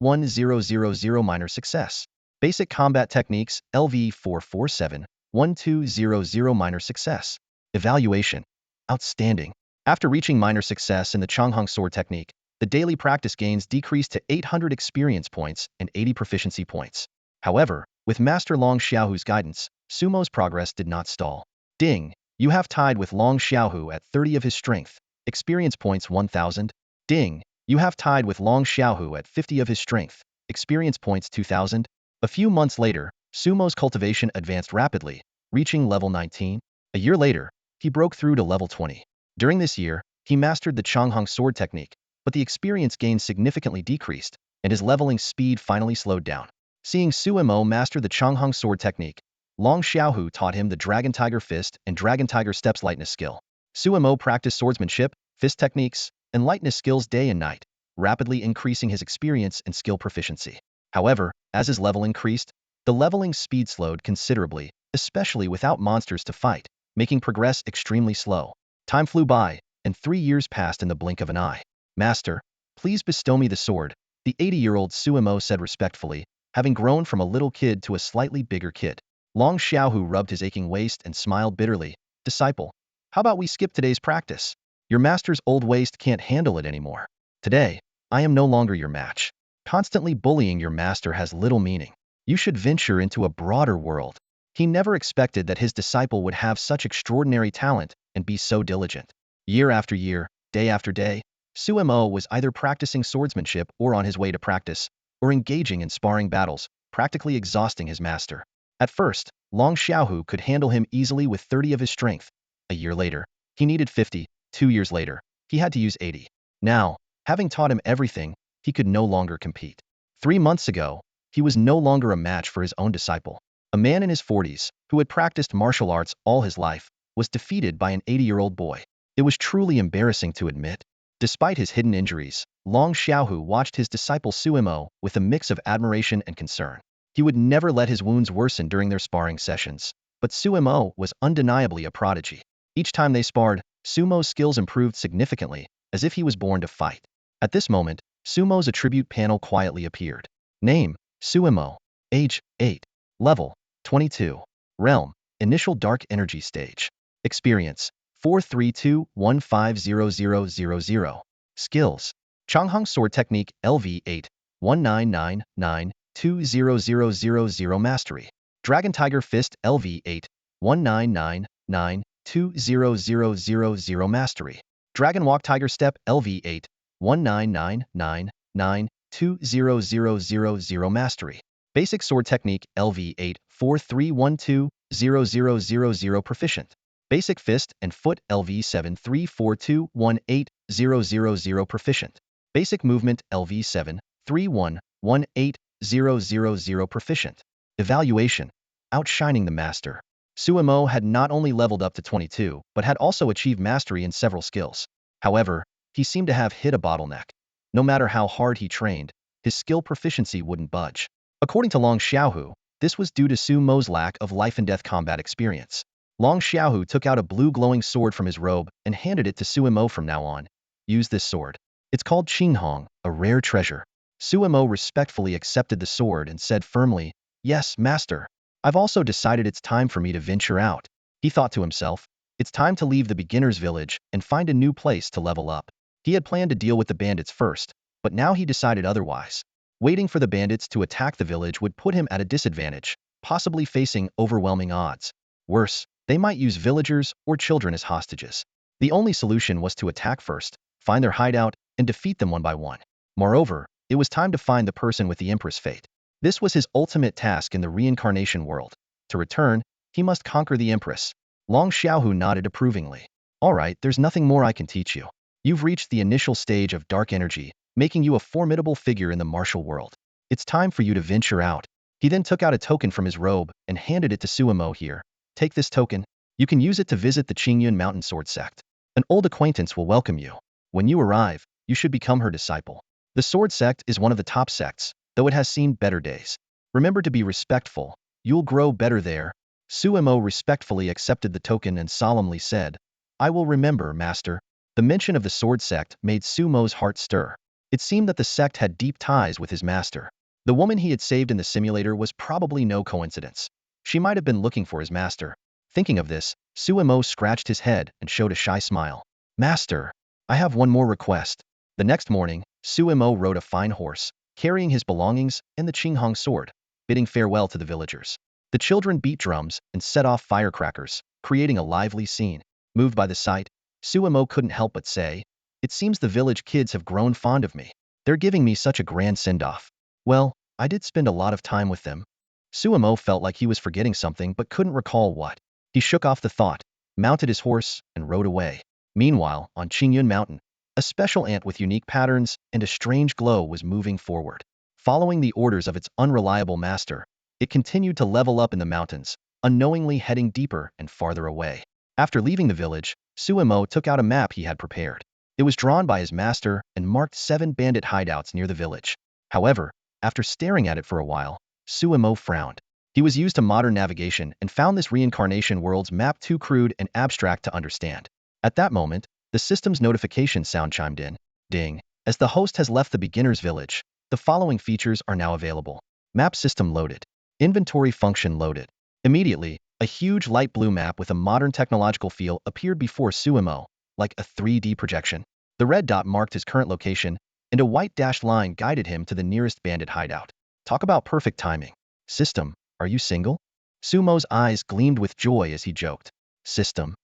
343110000 minor success, basic combat techniques LV 4471200 minor success. Evaluation: outstanding. After reaching minor success in the Changhong sword technique, the daily practice gains decreased to 800 experience points and 80 proficiency points. However, with Master Long Xiaohu's guidance, Sumo's progress did not stall. Ding! You have tied with Long Xiaohu at 30 of his strength. Experience points 1,000. Ding! You have tied with Long Xiaohu at 50 of his strength. Experience points 2,000. A few months later, Sumo's cultivation advanced rapidly, reaching level 19. A year later, he broke through to level 20. During this year, he mastered the Changhong sword technique, but the experience gain significantly decreased, and his leveling speed finally slowed down. Seeing Suimo master the Changhong sword technique, Long Xiaohu taught him the Dragon Tiger Fist and Dragon Tiger Steps lightness skill. Suimo practiced swordsmanship, fist techniques, and lightness skills day and night, rapidly increasing his experience and skill proficiency. However, as his level increased, the leveling speed slowed considerably, especially without monsters to fight, making progress extremely slow. Time flew by, and 3 years passed in the blink of an eye. Master, please bestow me the sword, the 80-year-old Suimo said respectfully, having grown from a little kid to a slightly bigger kid. Long Xiaohu rubbed his aching waist and smiled bitterly. Disciple, how about we skip today's practice? Your master's old waist can't handle it anymore. Today, I am no longer your match. Constantly bullying your master has little meaning. You should venture into a broader world. He never expected that his disciple would have such extraordinary talent and be so diligent. Year after year, day after day, Suimo was either practicing swordsmanship or on his way to practice, or engaging in sparring battles, practically exhausting his master. At first, Long Xiaohu could handle him easily with 30 of his strength. A year later, he needed 50. 2 years later, he had to use 80. Now, having taught him everything, he could no longer compete. 3 months ago, he was no longer a match for his own disciple. A man in his 40s, who had practiced martial arts all his life, was defeated by an 80-year-old boy. It was truly embarrassing to admit. Despite his hidden injuries, Long Xiaohu watched his disciple Suimo with a mix of admiration and concern. He would never let his wounds worsen during their sparring sessions, but Suimo was undeniably a prodigy. Each time they sparred, Sumo's skills improved significantly, as if he was born to fight. At this moment, Sumo's attribute panel quietly appeared. Name, Suimo. Age, 8. Level, 22. Realm, initial dark energy stage. Experience, 432150000. Skills, Changhong sword technique LV 8, 1999920000 mastery. Dragon Tiger Fist LV 8, 1999200000 mastery. Dragon Walk Tiger Step LV 8, 1999920000 mastery. Basic sword technique LV 8, 43120000 proficient. Basic fist and foot LV 7, 342180000 proficient. Basic movement LV 7, 3118000 proficient. Evaluation, outshining the master. Suimo had not only leveled up to 22, but had also achieved mastery in several skills. However, he seemed to have hit a bottleneck. No matter how hard he trained, his skill proficiency wouldn't budge. According to Long Xiaohu, this was due to Sumo's lack of life and death combat experience. Long Xiaohu took out a blue glowing sword from his robe and handed it to Suimo. From now on, use this sword. It's called Qinghong, a rare treasure. Suimo respectfully accepted the sword and said firmly, Yes, master. I've also decided it's time for me to venture out. He thought to himself, it's time to leave the beginner's village and find a new place to level up. He had planned to deal with the bandits first, but now he decided otherwise. Waiting for the bandits to attack the village would put him at a disadvantage, possibly facing overwhelming odds. Worse, they might use villagers or children as hostages. The only solution was to attack first, find their hideout, and defeat them one by one. Moreover, it was time to find the person with the Empress fate. This was his ultimate task in the reincarnation world. To return, he must conquer the Empress. Long Xiaohu nodded approvingly. All right, there's nothing more I can teach you. You've reached the initial stage of dark energy, making you a formidable figure in the martial world. It's time for you to venture out. He then took out a token from his robe and handed it to Suemo. Here, take this token. You can use it to visit the Qingyun Mountain Sword Sect. An old acquaintance will welcome you. When you arrive, you should become her disciple. The Sword Sect is one of the top sects, though it has seen better days. Remember to be respectful. You'll grow better there. Suemo respectfully accepted the token and solemnly said, I will remember, Master. The mention of the Sword Sect made Sumo's heart stir. It seemed that the sect had deep ties with his master. The woman he had saved in the simulator was probably no coincidence. She might have been looking for his master. Thinking of this, Suemo scratched his head and showed a shy smile. Master, I have one more request. The next morning, Suemo rode a fine horse, carrying his belongings and the Qinghong sword, bidding farewell to the villagers. The children beat drums and set off firecrackers, creating a lively scene. Moved by the sight, Suemo couldn't help but say, it seems the village kids have grown fond of me. They're giving me such a grand send-off. Well, I did spend a lot of time with them. Suemo felt like he was forgetting something but couldn't recall what. He shook off the thought, mounted his horse, and rode away. Meanwhile, on Qingyun Mountain, a special ant with unique patterns and a strange glow was moving forward. Following the orders of its unreliable master, it continued to level up in the mountains, unknowingly heading deeper and farther away. After leaving the village, Suemo took out a map he had prepared. It was drawn by his master and marked 7 bandit hideouts near the village. However, after staring at it for a while, Suemo frowned. He was used to modern navigation and found this reincarnation world's map too crude and abstract to understand. At that moment, the system's notification sound chimed in. Ding. As the host has left the beginner's village, the following features are now available. Map system loaded. Inventory function loaded. Immediately, a huge light blue map with a modern technological feel appeared before Suemo, like a 3D projection. The red dot marked his current location, and a white dashed line guided him to the nearest bandit hideout. Talk about perfect timing. System, are you single? Sumo's eyes gleamed with joy as he joked. System.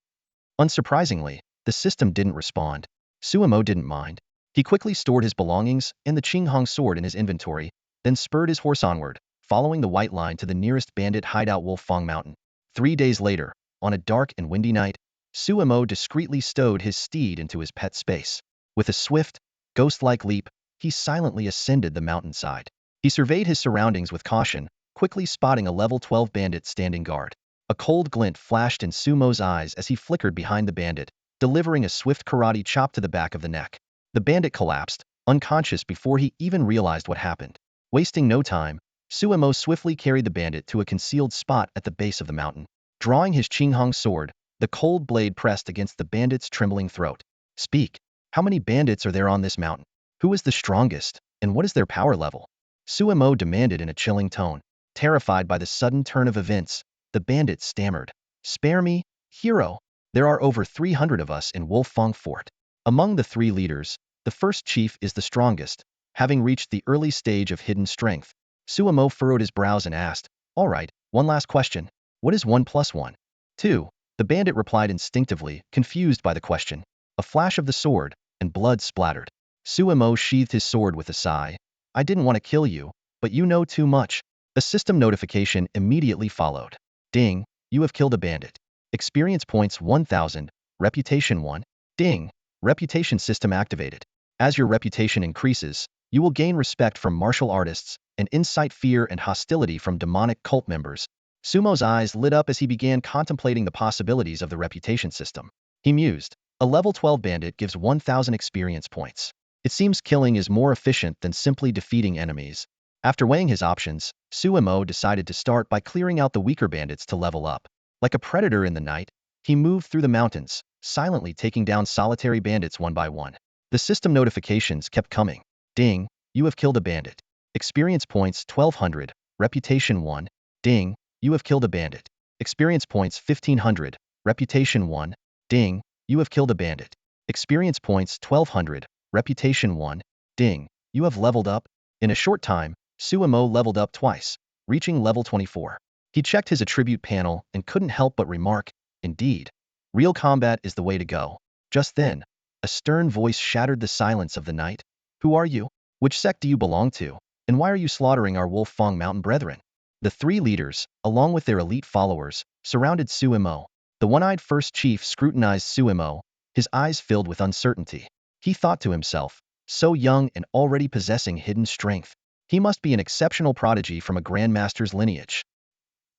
Unsurprisingly, the system didn't respond. Suemo didn't mind. He quickly stored his belongings and the Qinghong sword in his inventory, then spurred his horse onward, following the white line to the nearest bandit hideout Wolfang Mountain. 3 days later, on a dark and windy night, Suemo discreetly stowed his steed into his pet space. With a swift, ghost-like leap, he silently ascended the mountainside. He surveyed his surroundings with caution, quickly spotting a level 12 bandit standing guard. A cold glint flashed in Sumo's eyes as he flickered behind the bandit, delivering a swift karate chop to the back of the neck. The bandit collapsed, unconscious before he even realized what happened. Wasting no time, Suemo swiftly carried the bandit to a concealed spot at the base of the mountain. Drawing his Qinghong sword, the cold blade pressed against the bandit's trembling throat. Speak. How many bandits are there on this mountain? Who is the strongest, and what is their power level? Suemo demanded in a chilling tone. Terrified by the sudden turn of events, the bandit stammered. Spare me, hero. There are over 300 of us in Wolfang Fort. Among the 3 leaders, the first chief is the strongest, having reached the early stage of hidden strength. Suemo furrowed his brows and asked, all right, one last question. What is 1 plus 1? 2. The bandit replied instinctively, confused by the question. A flash of the sword, and blood splattered. Suemo sheathed his sword with a sigh. I didn't want to kill you, but you know too much. A system notification immediately followed. Ding, you have killed a bandit. Experience points 1000, reputation 1. Ding, reputation system activated. As your reputation increases, you will gain respect from martial artists and incite fear and hostility from demonic cult members. Sumo's eyes lit up as he began contemplating the possibilities of the reputation system. He mused, a level 12 bandit gives 1000 experience points. It seems killing is more efficient than simply defeating enemies. After weighing his options, Suemo decided to start by clearing out the weaker bandits to level up. Like a predator in the night, he moved through the mountains, silently taking down solitary bandits one by one. The system notifications kept coming. Ding, you have killed a bandit. Experience points 1200, reputation 1. Ding, you have killed a bandit. Experience points 1500, reputation 1, ding, you have killed a bandit. Experience points 1200, reputation 1, ding, you have leveled up. In a short time, Suemo leveled up twice, reaching level 24. He checked his attribute panel and couldn't help but remark, indeed, real combat is the way to go. Just then, a stern voice shattered the silence of the night. Who are you? Which sect do you belong to? And why are you slaughtering our Wolf Fong Mountain brethren? The three leaders, along with their elite followers, surrounded Suemo. The one-eyed first chief scrutinized Suemo, his eyes filled with uncertainty. He thought to himself, so young and already possessing hidden strength. He must be an exceptional prodigy from a Grandmaster's lineage.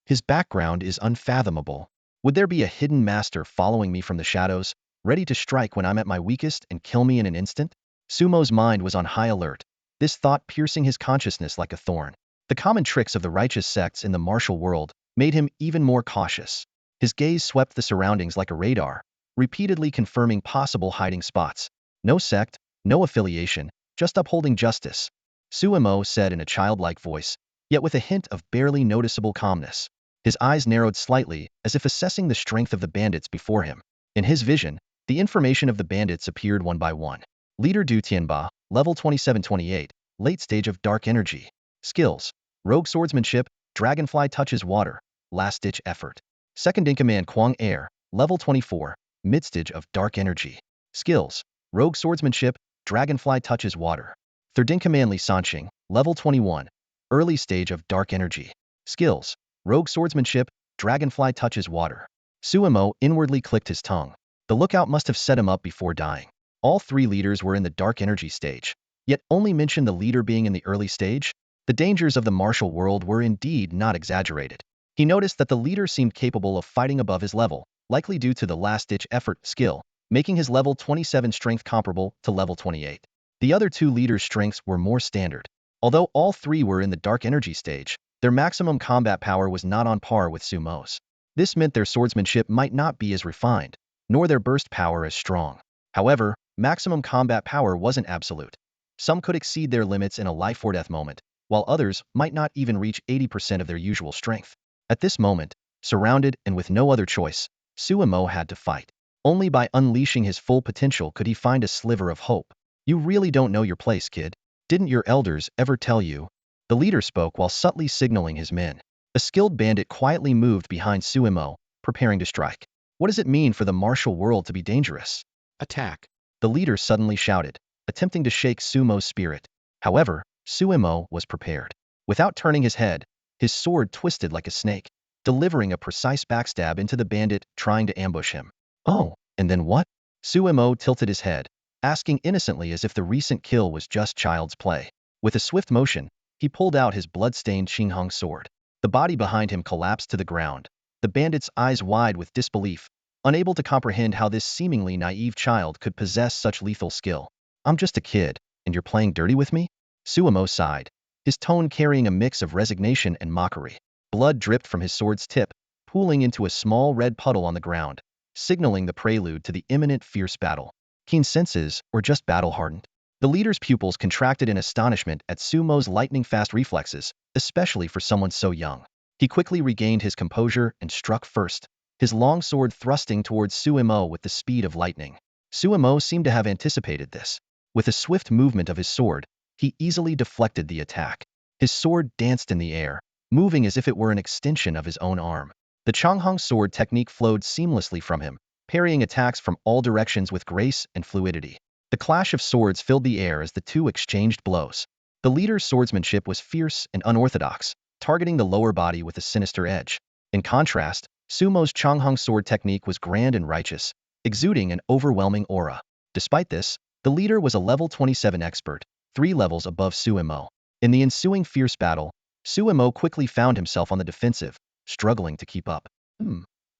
His background is unfathomable. Would there be a hidden master following me from the shadows, ready to strike when I'm at my weakest and kill me in an instant? Sumo's mind was on high alert, this thought piercing his consciousness like a thorn. The common tricks of the righteous sects in the martial world made him even more cautious. His gaze swept the surroundings like a radar, repeatedly confirming possible hiding spots. No sect, no affiliation, just upholding justice, Suemo said in a childlike voice, yet with a hint of barely noticeable calmness. His eyes narrowed slightly, as if assessing the strength of the bandits before him. In his vision, the information of the bandits appeared one by one. Leader Du Tianba, level 2728, late stage of dark energy. Skills: rogue swordsmanship, dragonfly touches water, last-ditch effort. Second-in-command Kwang Air, level 24, mid-stage of dark energy. Skills: rogue swordsmanship, dragonfly touches water. Third-in-command Li Sanqing, level 21, early stage of dark energy. Skills: rogue swordsmanship, dragonfly touches water. Suemo inwardly clicked his tongue. The lookout must have set him up before dying. All three leaders were in the dark energy stage, yet only mentioned the leader being in the early stage. The dangers of the martial world were indeed not exaggerated. He noticed that the leader seemed capable of fighting above his level, likely due to the last-ditch effort skill, making his level 27 strength comparable to level 28. The other two leaders' strengths were more standard. Although all three were in the dark energy stage, their maximum combat power was not on par with Sumo's. This meant their swordsmanship might not be as refined, nor their burst power as strong. However, maximum combat power wasn't absolute. Some could exceed their limits in a life-or-death moment, while others might not even reach 80% of their usual strength. At this moment, surrounded and with no other choice, Suemo had to fight. Only by unleashing his full potential could he find a sliver of hope. You really don't know your place, kid. Didn't your elders ever tell you? The leader spoke while subtly signaling his men. A skilled bandit quietly moved behind Suemo, preparing to strike. What does it mean for the martial world to be dangerous? Attack! The leader suddenly shouted, attempting to shake Sumo's spirit. However, Suemo was prepared. Without turning his head, his sword twisted like a snake, delivering a precise backstab into the bandit trying to ambush him. Oh, and then what? Suemo tilted his head, asking innocently as if the recent kill was just child's play. With a swift motion, he pulled out his blood-stained Xinghong sword. The body behind him collapsed to the ground, the bandit's eyes wide with disbelief, unable to comprehend how this seemingly naive child could possess such lethal skill. I'm just a kid, and you're playing dirty with me? Suemo sighed, his tone carrying a mix of resignation and mockery. Blood dripped from his sword's tip, pooling into a small red puddle on the ground, signaling the prelude to the imminent fierce battle. Keen senses, or just battle-hardened? The leader's pupils contracted in astonishment at Sumo's lightning-fast reflexes, especially for someone so young. He quickly regained his composure and struck first, his long sword thrusting towards Suemo with the speed of lightning. Suemo seemed to have anticipated this. With a swift movement of his sword, he easily deflected the attack. His sword danced in the air, moving as if it were an extension of his own arm. The Changhong sword technique flowed seamlessly from him, parrying attacks from all directions with grace and fluidity. The clash of swords filled the air as the two exchanged blows. The leader's swordsmanship was fierce and unorthodox, targeting the lower body with a sinister edge. In contrast, Sumo's Changhong sword technique was grand and righteous, exuding an overwhelming aura. Despite this, the leader was a level 27 expert, 3 levels above Suemo. In the ensuing fierce battle, Suemo quickly found himself on the defensive, struggling to keep up.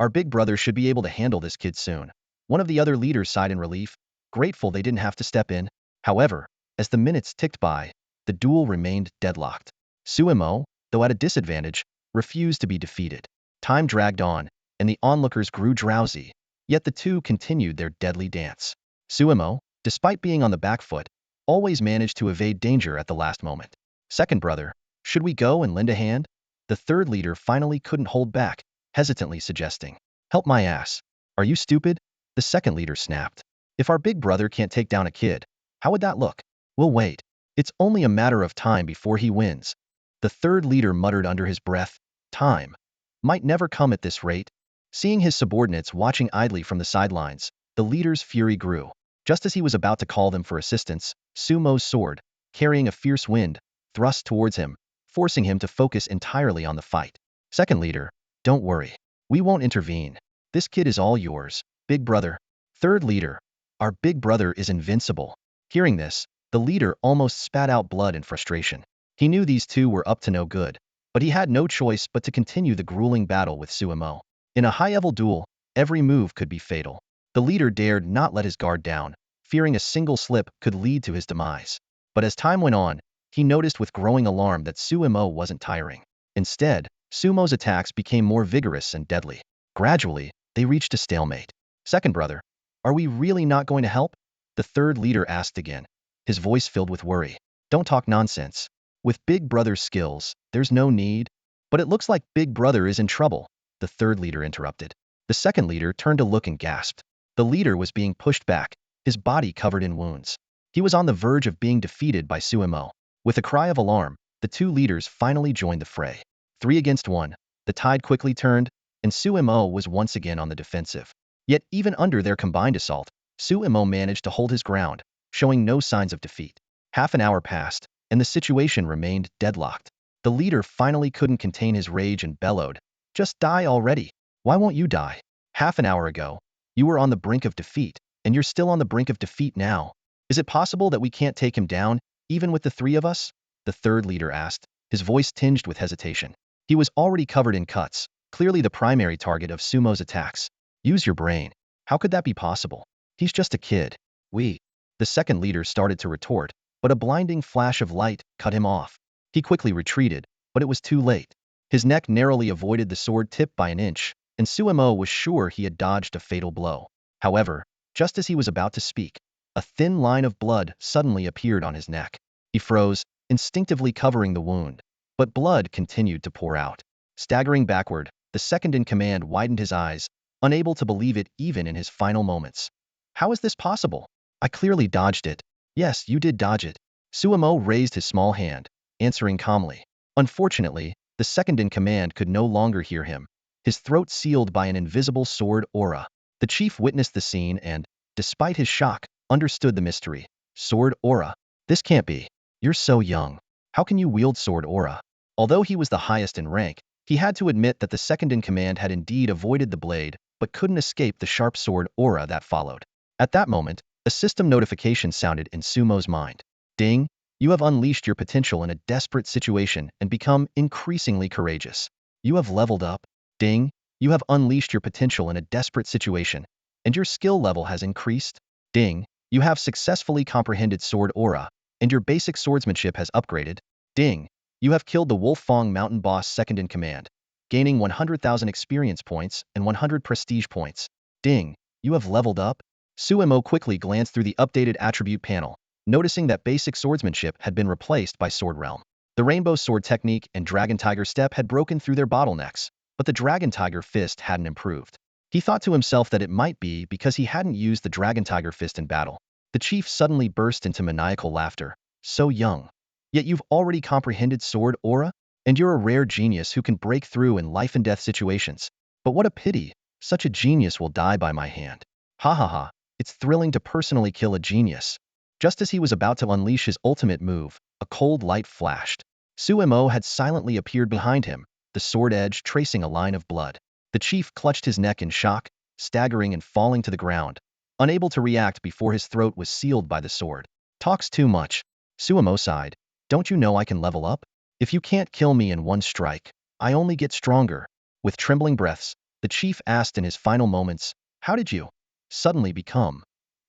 Our big brother should be able to handle this kid soon. One of the other leaders sighed in relief, grateful they didn't have to step in. However, as the minutes ticked by, the duel remained deadlocked. Suemo, though at a disadvantage, refused to be defeated. Time dragged on, and the onlookers grew drowsy, yet the two continued their deadly dance. Suemo, despite being on the back foot, always managed to evade danger at the last moment. Second brother, should we go and lend a hand? The third leader finally couldn't hold back, hesitantly suggesting, "Help my ass. Are you stupid?" The second leader snapped. "If our big brother can't take down a kid, how would that look? We'll wait. It's only a matter of time before he wins." The third leader muttered under his breath, "Time might never come at this rate." Seeing his subordinates watching idly from the sidelines, the leader's fury grew. Just as he was about to call them for assistance, Sumo's sword, carrying a fierce wind, thrust towards him, forcing him to focus entirely on the fight. "Second leader, don't worry. We won't intervene. This kid is all yours, big brother." Third leader, "Our big brother is invincible." Hearing this, the leader almost spat out blood in frustration. He knew these two were up to no good, but he had no choice but to continue the grueling battle with Sumo. In a high-level duel, every move could be fatal. The leader dared not let his guard down, fearing a single slip could lead to his demise. But as time went on, he noticed with growing alarm that Sumo wasn't tiring. Instead, Sumo's attacks became more vigorous and deadly. Gradually, they reached a stalemate. "Second brother, are we really not going to help?" The third leader asked again, his voice filled with worry. "Don't talk nonsense. With Big Brother's skills, there's no need." "But it looks like Big Brother is in trouble," the third leader interrupted. The second leader turned to look and gasped. The leader was being pushed back, his body covered in wounds. He was on the verge of being defeated by Sumo. With a cry of alarm, the two leaders finally joined the fray. 3 against 1, the tide quickly turned, and Sumo was once again on the defensive. Yet even under their combined assault, Sumo managed to hold his ground, showing no signs of defeat. Half an hour passed, and the situation remained deadlocked. The leader finally couldn't contain his rage and bellowed, "Just die already. Why won't you die? Half an hour ago, you were on the brink of defeat, and you're still on the brink of defeat now. Is it possible that we can't take him down, even with the three of us?" the third leader asked, his voice tinged with hesitation. He was already covered in cuts, clearly the primary target of Sumo's attacks. "Use your brain. How could that be possible? He's just a kid." The second leader started to retort, but a blinding flash of light cut him off. He quickly retreated, but it was too late. His neck narrowly avoided the sword tip by an inch, and Sumo was sure he had dodged a fatal blow. However, just as he was about to speak, a thin line of blood suddenly appeared on his neck. He froze, instinctively covering the wound, but blood continued to pour out. Staggering backward, the second-in-command widened his eyes, unable to believe it even in his final moments. "How is this possible? I clearly dodged it." "Yes, you did dodge it." Sumo raised his small hand, answering calmly. Unfortunately, the second-in-command could no longer hear him, his throat sealed by an invisible sword aura. The chief witnessed the scene and, despite his shock, understood the mystery. "Sword aura? This can't be. You're so young. How can you wield sword aura?" Although he was the highest in rank, he had to admit that the second-in-command had indeed avoided the blade, but couldn't escape the sharp sword aura that followed. At that moment, a system notification sounded in Sumo's mind. "Ding! You have unleashed your potential in a desperate situation and become increasingly courageous. You have leveled up." "Ding! You have unleashed your potential in a desperate situation, and your skill level has increased." "Ding! You have successfully comprehended sword aura, and your basic swordsmanship has upgraded." "Ding! You have killed the Wolfang Mountain boss second-in-command, gaining 100,000 experience points and 100 prestige points." "Ding! You have leveled up." Sumo quickly glanced through the updated attribute panel, noticing that basic swordsmanship had been replaced by sword realm. The rainbow sword technique and dragon tiger step had broken through their bottlenecks, but the dragon tiger fist hadn't improved. He thought to himself that it might be because he hadn't used the dragon tiger fist in battle. The chief suddenly burst into maniacal laughter. "So young. Yet you've already comprehended sword aura? And you're a rare genius who can break through in life and death situations. But what a pity, such a genius will die by my hand. Ha ha ha, it's thrilling to personally kill a genius." Just as he was about to unleash his ultimate move, a cold light flashed. Sumo had silently appeared behind him, the sword edge tracing a line of blood. The chief clutched his neck in shock, staggering and falling to the ground, unable to react before his throat was sealed by the sword. "Talks too much." Sumo sighed. "Don't you know I can level up? If you can't kill me in one strike, I only get stronger." With trembling breaths, the chief asked in his final moments, "How did you suddenly become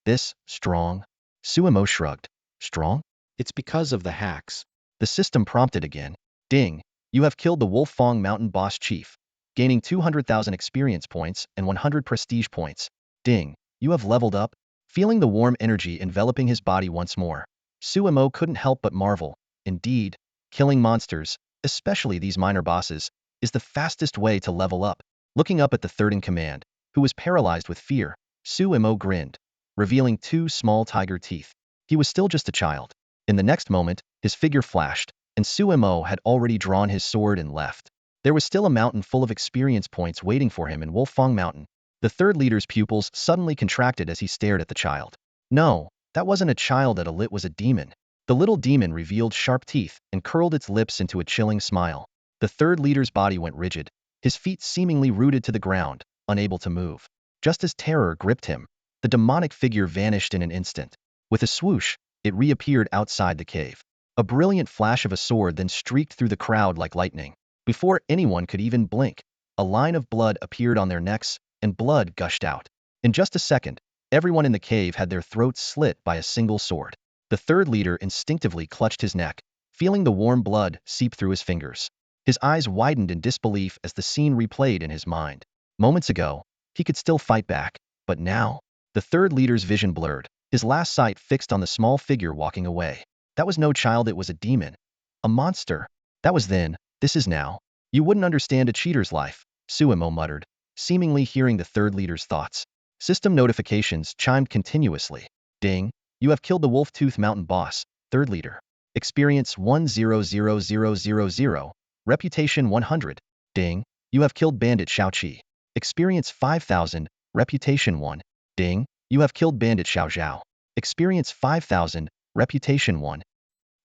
this strong?" Sumo shrugged. "Strong? It's because of the hacks." The system prompted again. "Ding! You have killed the Wolfang Mountain boss chief, gaining 200,000 experience points and 100 prestige points. Ding! You have leveled up." Feeling the warm energy enveloping his body once more, Sumo couldn't help but marvel. Indeed, killing monsters, especially these minor bosses, is the fastest way to level up. Looking up at the third in command, who was paralyzed with fear, Suemo grinned, revealing two small tiger teeth. He was still just a child. In the next moment, his figure flashed, and Suemo had already drawn his sword and left. There was still a mountain full of experience points waiting for him in Wolfang Mountain. The third leader's pupils suddenly contracted as he stared at the child. No, that wasn't a child at all, it was a demon. The little demon revealed sharp teeth and curled its lips into a chilling smile. The third leader's body went rigid, his feet seemingly rooted to the ground, unable to move. Just as terror gripped him, the demonic figure vanished in an instant. With a swoosh, it reappeared outside the cave. A brilliant flash of a sword then streaked through the crowd like lightning. Before anyone could even blink, a line of blood appeared on their necks, and blood gushed out. In just a second, everyone in the cave had their throats slit by a single sword. The third leader instinctively clutched his neck, feeling the warm blood seep through his fingers. His eyes widened in disbelief as the scene replayed in his mind. Moments ago, he could still fight back, but now, the third leader's vision blurred, his last sight fixed on the small figure walking away. That was no child, it was a demon. A monster. That was then, this is now. You wouldn't understand a cheater's life, Suemo muttered, seemingly hearing the third leader's thoughts. System notifications chimed continuously. Ding. You have killed the Wolf-Tooth Mountain boss, third leader. Experience 100000. Reputation 100. Ding. You have killed Bandit Shao. Experience 5000. Reputation 1. Ding. You have killed Bandit Shao. Experience 5000. Reputation 1.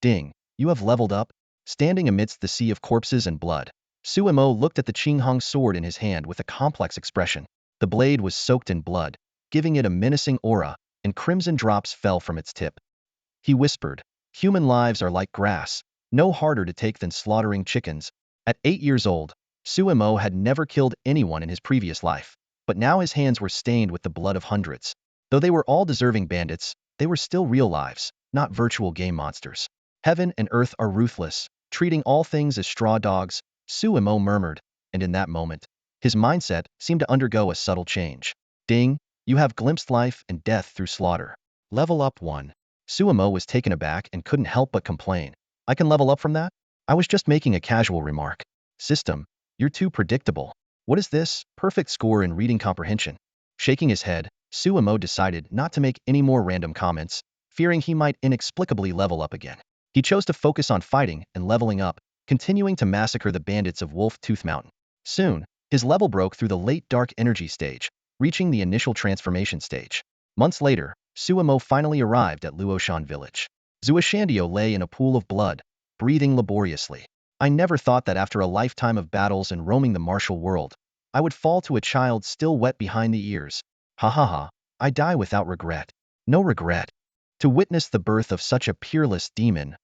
Ding. You have leveled up. Standing amidst the sea of corpses and blood, Suemo looked at the Qinghong sword in his hand with a complex expression. The blade was soaked in blood, giving it a menacing aura, and crimson drops fell from its tip. He whispered, "Human lives are like grass, no harder to take than slaughtering chickens." At 8 years old, Suemo had never killed anyone in his previous life, but now his hands were stained with the blood of hundreds. Though they were all deserving bandits, they were still real lives, not virtual game monsters. Heaven and earth are ruthless, treating all things as straw dogs, Suemo murmured, and in that moment, his mindset seemed to undergo a subtle change. Ding, you have glimpsed life and death through slaughter. Level up 1. Suemo was taken aback and couldn't help but complain. I can level up from that? I was just making a casual remark. System, you're too predictable. What is this? Perfect score in reading comprehension. Shaking his head, Suemo decided not to make any more random comments, fearing he might inexplicably level up again. He chose to focus on fighting and leveling up, continuing to massacre the bandits of Wolf-Tooth Mountain. Soon, his level broke through the late dark energy stage, reaching the initial transformation stage. Months later, Suemo finally arrived at Luoshan village. Zuoshandio lay in a pool of blood, breathing laboriously. I never thought that after a lifetime of battles and roaming the martial world, I would fall to a child still wet behind the ears. Ha ha ha, I die without regret. No regret. To witness the birth of such a peerless demon,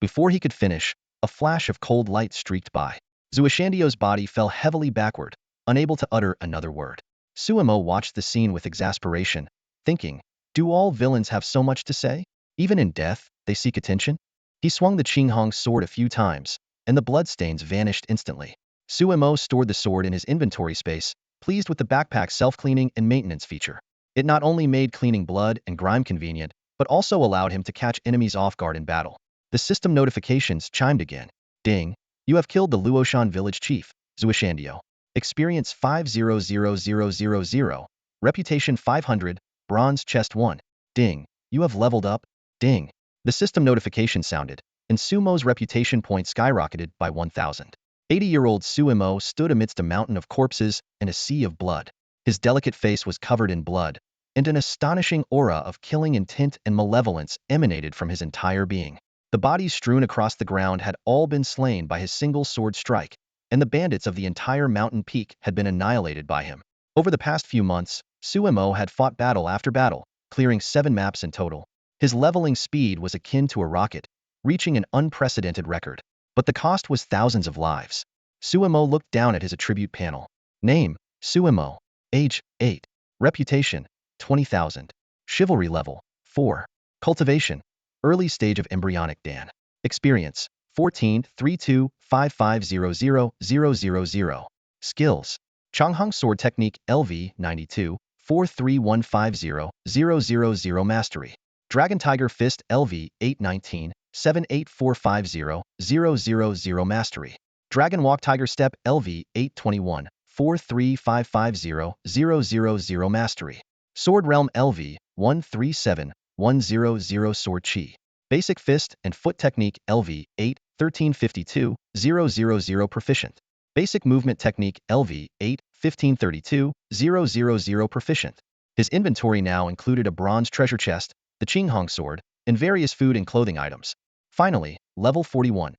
Before he could finish, a flash of cold light streaked by. Zuoshandio's body fell heavily backward, unable to utter another word. Suemo watched the scene with exasperation, thinking, do all villains have so much to say? Even in death, they seek attention? He swung the Qinghong sword a few times, and the bloodstains vanished instantly. Suemo stored the sword in his inventory space, pleased with the backpack's self-cleaning and maintenance feature. It not only made cleaning blood and grime convenient, but also allowed him to catch enemies off guard in battle. The system notifications chimed again. Ding, you have killed the Luoshan village chief, Zuoshandio. Experience 500000. Reputation 500, bronze chest 1. Ding, you have leveled up. Ding. The system notification sounded, and Sumo's reputation point skyrocketed by 1,000. 80-year-old Suemo stood amidst a mountain of corpses and a sea of blood. His delicate face was covered in blood, and an astonishing aura of killing intent and malevolence emanated from his entire being. The bodies strewn across the ground had all been slain by his single sword strike, and the bandits of the entire mountain peak had been annihilated by him. Over the past few months, Suemo had fought battle after battle, clearing 7 maps in total. His leveling speed was akin to a rocket, reaching an unprecedented record. But the cost was thousands of lives. Suemo looked down at his attribute panel. Name, Suemo. Age, 8. Reputation, 20,000. Chivalry level, 4. Cultivation, early stage of embryonic Dan. Experience, 14.32.5500.000. Skills, Changhong Sword Technique LV 92, 43150.000. Mastery, Dragon Tiger Fist LV 819, 78450-000 Mastery. Dragon Walk Tiger Step LV 821 43550-000 Mastery. Sword Realm LV 137100 Sword Chi. Basic Fist and Foot Technique LV 8 1352-000 Proficient. Basic Movement Technique LV 8 1532-000 Proficient. His inventory now included a bronze treasure chest, the Qinghong sword, and various food and clothing items. Finally, level 41.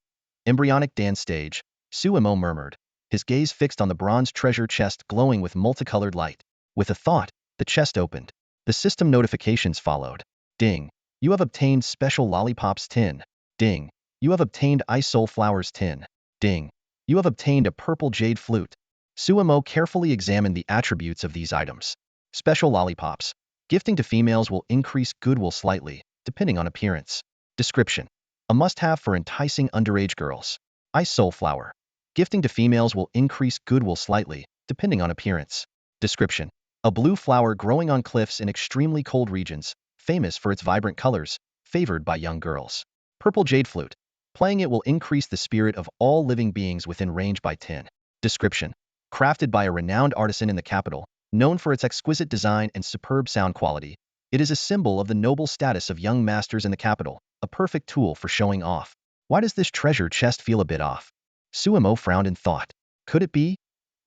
Embryonic dance stage, Suimo murmured, his gaze fixed on the bronze treasure chest glowing with multicolored light. With a thought, the chest opened. The system notifications followed. Ding. You have obtained special lollipops tin. Ding. You have obtained ice soul flowers tin. Ding. You have obtained a purple jade flute. Suimo carefully examined the attributes of these items. Special lollipops. Gifting to females will increase goodwill slightly, depending on appearance. Description. A must-have for enticing underage girls. Ice soul flower. Gifting to females will increase goodwill slightly, depending on appearance. Description. A blue flower growing on cliffs in extremely cold regions, famous for its vibrant colors, favored by young girls. Purple jade flute. Playing it will increase the spirit of all living beings within range by 10. Description. Crafted by a renowned artisan in the capital, known for its exquisite design and superb sound quality, it is a symbol of the noble status of young masters in the capital, a perfect tool for showing off. Why does this treasure chest feel a bit off? Suimo frowned in thought. Could it be?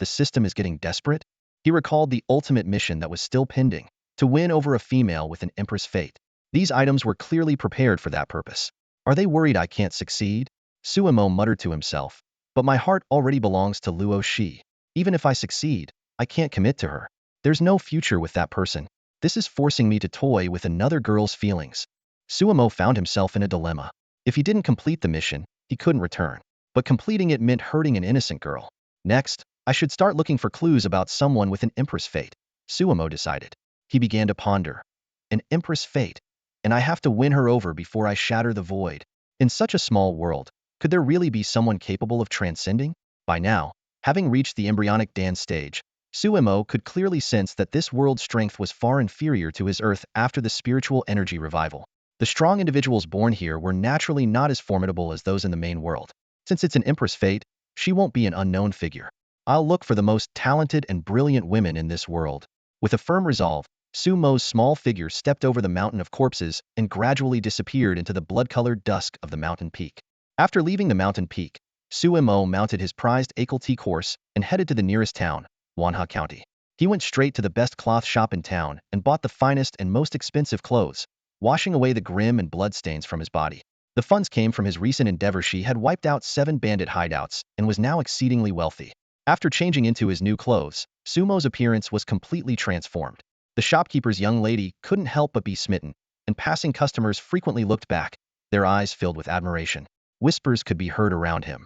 The system is getting desperate? He recalled the ultimate mission that was still pending, to win over a female with an Empress fate. These items were clearly prepared for that purpose. Are they worried I can't succeed? Suimo muttered to himself. But my heart already belongs to Luosi. Even if I succeed, I can't commit to her. There's no future with that person. This is forcing me to toy with another girl's feelings. Suimo found himself in a dilemma. If he didn't complete the mission, he couldn't return. But completing it meant hurting an innocent girl. Next, I should start looking for clues about someone with an Empress fate, Suimo decided. He began to ponder. An Empress fate. And I have to win her over before I shatter the void. In such a small world, could there really be someone capable of transcending? By now, having reached the embryonic dance stage, Suimo could clearly sense that this world's strength was far inferior to his Earth after the spiritual energy revival. The strong individuals born here were naturally not as formidable as those in the main world. Since it's an Empress fate, she won't be an unknown figure. I'll look for the most talented and brilliant women in this world. With a firm resolve, Sumo's small figure stepped over the mountain of corpses and gradually disappeared into the blood-colored dusk of the mountain peak. After leaving the mountain peak, Suimo mounted his prized Equality horse and headed to the nearest town, Wanha County. He went straight to the best cloth shop in town and bought the finest and most expensive clothes, washing away the grim and bloodstains from his body. The funds came from his recent endeavor. She had wiped out 7 bandit hideouts and was now exceedingly wealthy. After changing into his new clothes, Sumo's appearance was completely transformed. The shopkeeper's young lady couldn't help but be smitten, and passing customers frequently looked back, their eyes filled with admiration. Whispers could be heard around him.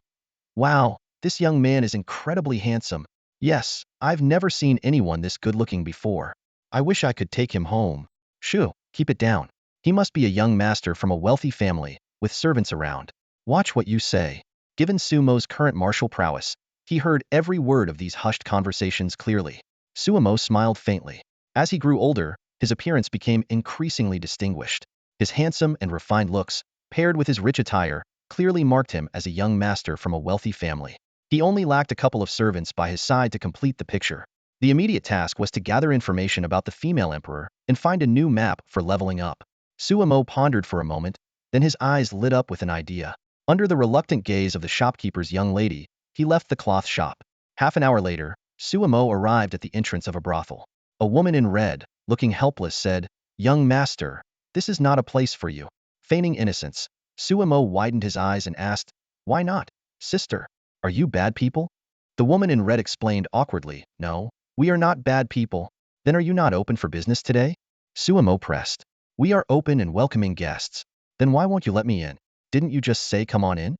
Wow, this young man is incredibly handsome. Yes, I've never seen anyone this good-looking before. I wish I could take him home. Shoo, keep it down. He must be a young master from a wealthy family, with servants around. Watch what you say. Given Sumo's current martial prowess, he heard every word of these hushed conversations clearly. Sumo smiled faintly. As he grew older, his appearance became increasingly distinguished. His handsome and refined looks, paired with his rich attire, clearly marked him as a young master from a wealthy family. He only lacked a couple of servants by his side to complete the picture. The immediate task was to gather information about the female emperor and find a new map for leveling up. Sumo pondered for a moment, then his eyes lit up with an idea. Under the reluctant gaze of the shopkeeper's young lady, he left the cloth shop. Half an hour later, Sumo arrived at the entrance of a brothel. A woman in red, looking helpless, said, "Young master, this is not a place for you." Feigning innocence, Sumo widened his eyes and asked, "Why not, sister? Are you bad people?" The woman in red explained awkwardly, "No, we are not bad people." "Then are you not open for business today?" Sumo pressed. "We are open and welcoming guests." "Then why won't you let me in? Didn't you just say come on in?"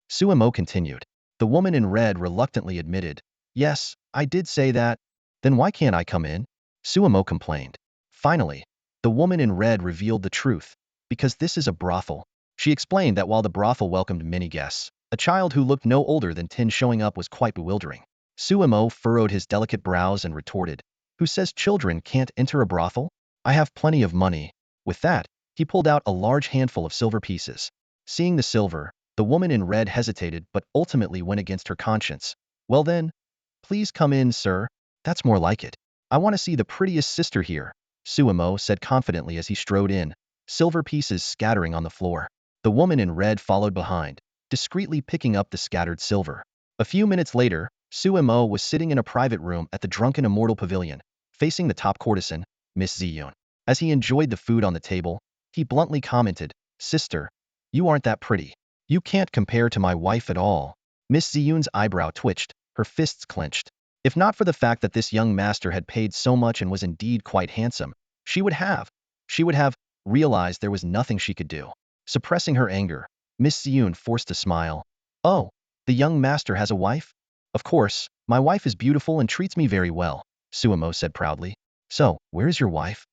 Sumo continued. The woman in red reluctantly admitted, "Yes, I did say that." "Then why can't I come in?" Sumo complained. Finally, the woman in red revealed the truth. "Because this is a brothel." She explained that while the brothel welcomed many guests, a child who looked no older than 10 showing up was quite bewildering. Sumo furrowed his delicate brows and retorted, "Who says children can't enter a brothel? I have plenty of money." With that, he pulled out a large handful of silver pieces. Seeing the silver, the woman in red hesitated but ultimately went against her conscience. Well then, please come in, sir. That's more like it. I want to see the prettiest sister here, Suemo said confidently as he strode in, silver pieces scattering on the floor. The woman in red followed behind, discreetly picking up the scattered silver. A few minutes later, Suemo was sitting in a private room at the Drunken Immortal Pavilion, facing the top courtesan, Miss Ziyun. As he enjoyed the food on the table, he bluntly commented, "Sister, you aren't that pretty. You can't compare to my wife at all." Miss Ziyun's eyebrow twitched, her fists clenched. If not for the fact that this young master had paid so much and was indeed quite handsome, she would have realized there was nothing she could do. Suppressing her anger, Miss Ziyun forced a smile. "Oh, the young master has a wife? Of course, my wife is beautiful and treats me very well," Suemo said proudly. "So, where's your wife?"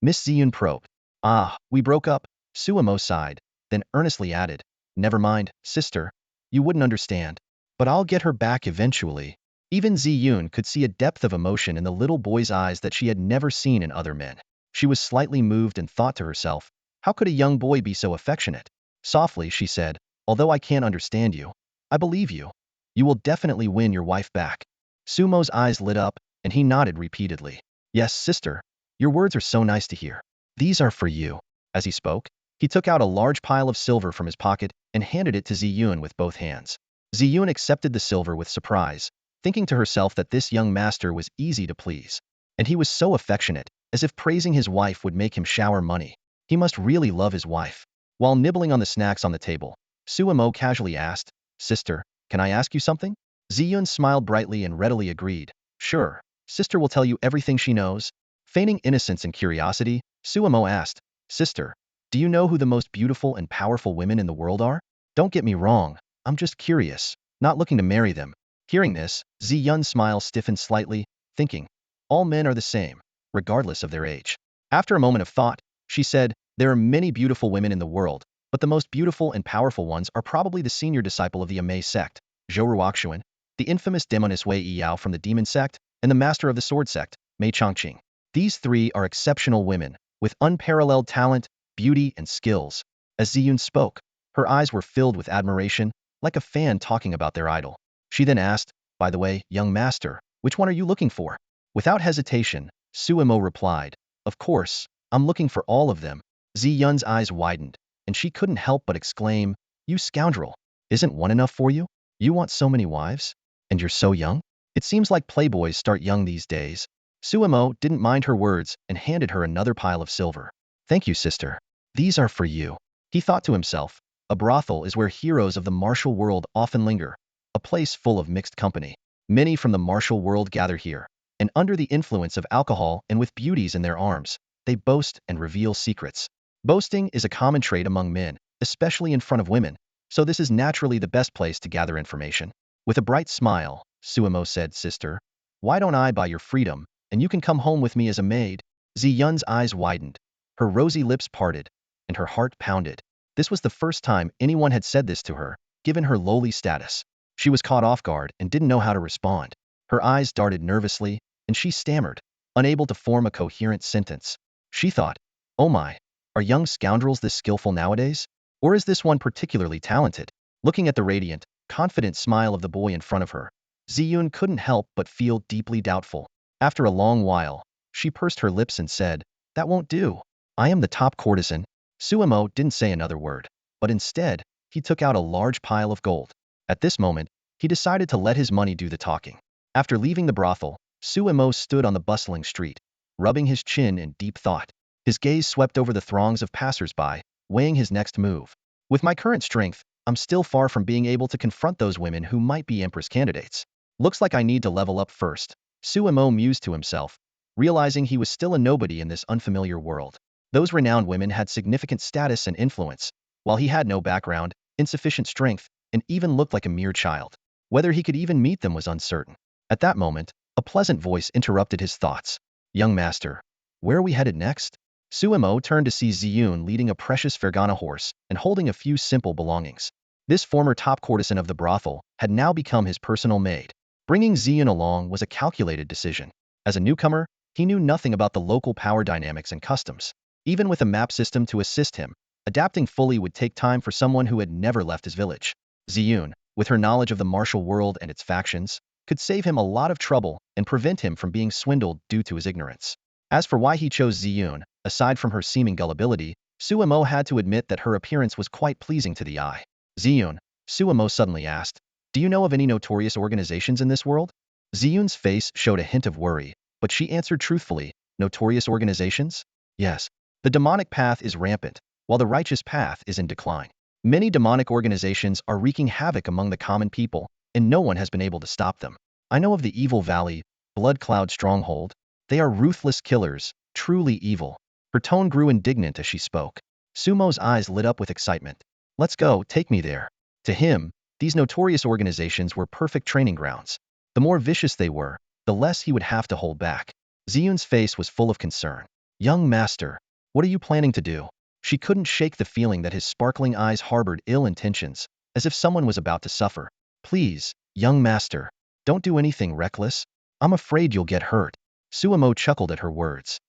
Miss Ziyun probed. "Ah, we broke up," Suemo sighed, then earnestly added, "Never mind, sister. You wouldn't understand. But I'll get her back eventually." Even Ziyun could see a depth of emotion in the little boy's eyes that she had never seen in other men. She was slightly moved and thought to herself, how could a young boy be so affectionate? Softly, she said, "Although I can't understand you, I believe you. You will definitely win your wife back." Sumo's eyes lit up, and he nodded repeatedly. "Yes, sister. Your words are so nice to hear. These are for you." As he spoke, he took out a large pile of silver from his pocket and handed it to Ziyun with both hands. Ziyun accepted the silver with surprise, thinking to herself that this young master was easy to please. And he was so affectionate, as if praising his wife would make him shower money. He must really love his wife. While nibbling on the snacks on the table, Suemo casually asked, "Sister, can I ask you something?" Ziyun smiled brightly and readily agreed. "Sure, sister will tell you everything she knows." Feigning innocence and curiosity, Suemo asked, "Sister, do you know who the most beautiful and powerful women in the world are? Don't get me wrong, I'm just curious, not looking to marry them." Hearing this, Ziyun's smile stiffened slightly, thinking, all men are the same, regardless of their age. After a moment of thought, she said, "There are many beautiful women in the world, but the most beautiful and powerful ones are probably the senior disciple of the Amei sect, Zhou Ruoxuan, the infamous demoness Wei Yao from the demon sect, and the master of the sword sect, Mei Chongqing. These three are exceptional women, with unparalleled talent, beauty, and skills." As Ziyun spoke, her eyes were filled with admiration, like a fan talking about their idol. She then asked, "By the way, young master, which one are you looking for?" Without hesitation, Suemo replied, "Of course, I'm looking for all of them." Ziyun's eyes widened, and she couldn't help but exclaim, "You scoundrel! Isn't one enough for you? You want so many wives? And you're so young? It seems like playboys start young these days." Suemo didn't mind her words and handed her another pile of silver. "Thank you, sister. These are for you." He thought to himself, a brothel is where heroes of the martial world often linger, a place full of mixed company. Many from the martial world gather here, and under the influence of alcohol and with beauties in their arms, they boast and reveal secrets. Boasting is a common trait among men, especially in front of women, so this is naturally the best place to gather information. With a bright smile, Suemo said, "Sister, why don't I buy your freedom, and you can come home with me as a maid?" Ziyun's eyes widened, her rosy lips parted, and her heart pounded. This was the first time anyone had said this to her, given her lowly status. She was caught off guard and didn't know how to respond. Her eyes darted nervously, and she stammered, unable to form a coherent sentence. She thought, oh my, are young scoundrels this skillful nowadays? Or is this one particularly talented? Looking at the radiant, confident smile of the boy in front of her, Ziyun couldn't help but feel deeply doubtful. After a long while, she pursed her lips and said, "That won't do. I am the top courtesan." Suemo didn't say another word, but instead, he took out a large pile of gold. At this moment, he decided to let his money do the talking. After leaving the brothel, Suemo stood on the bustling street, rubbing his chin in deep thought. His gaze swept over the throngs of passers-by, weighing his next move. With my current strength, I'm still far from being able to confront those women who might be Empress candidates. Looks like I need to level up first, Suemo mused to himself, realizing he was still a nobody in this unfamiliar world. Those renowned women had significant status and influence, while he had no background, insufficient strength, and even looked like a mere child. Whether he could even meet them was uncertain. At that moment, a pleasant voice interrupted his thoughts. "Young master, where are we headed next?" Suemo turned to see Ziyun leading a precious Fergana horse and holding a few simple belongings. This former top courtesan of the brothel had now become his personal maid. Bringing Ziyun along was a calculated decision. As a newcomer, he knew nothing about the local power dynamics and customs. Even with a map system to assist him, Adapting fully would take time for someone who had never left his village. Ziyun, with her knowledge of the martial world and its factions, could save him a lot of trouble and prevent him from being swindled due to his ignorance. As for why he chose Ziyun, aside from her seeming gullibility, Suemo had to admit that her appearance was quite pleasing to the eye. Ziyun, Suemo suddenly asked, do you know of any notorious organizations in this world? Ziyun's face showed a hint of worry, but she answered truthfully, notorious organizations? Yes. The demonic path is rampant, while the righteous path is in decline. Many demonic organizations are wreaking havoc among the common people, and no one has been able to stop them. I know of the Evil Valley, Blood Cloud Stronghold. They are ruthless killers, truly evil. Her tone grew indignant as she spoke. Sumo's eyes lit up with excitement. Let's go, take me there. To him, these notorious organizations were perfect training grounds. The more vicious they were, the less he would have to hold back. Ziyun's face was full of concern. Young master, what are you planning to do? She couldn't shake the feeling that his sparkling eyes harbored ill intentions, as if someone was about to suffer. Please, young master, don't do anything reckless. I'm afraid you'll get hurt. Suemo chuckled at her words.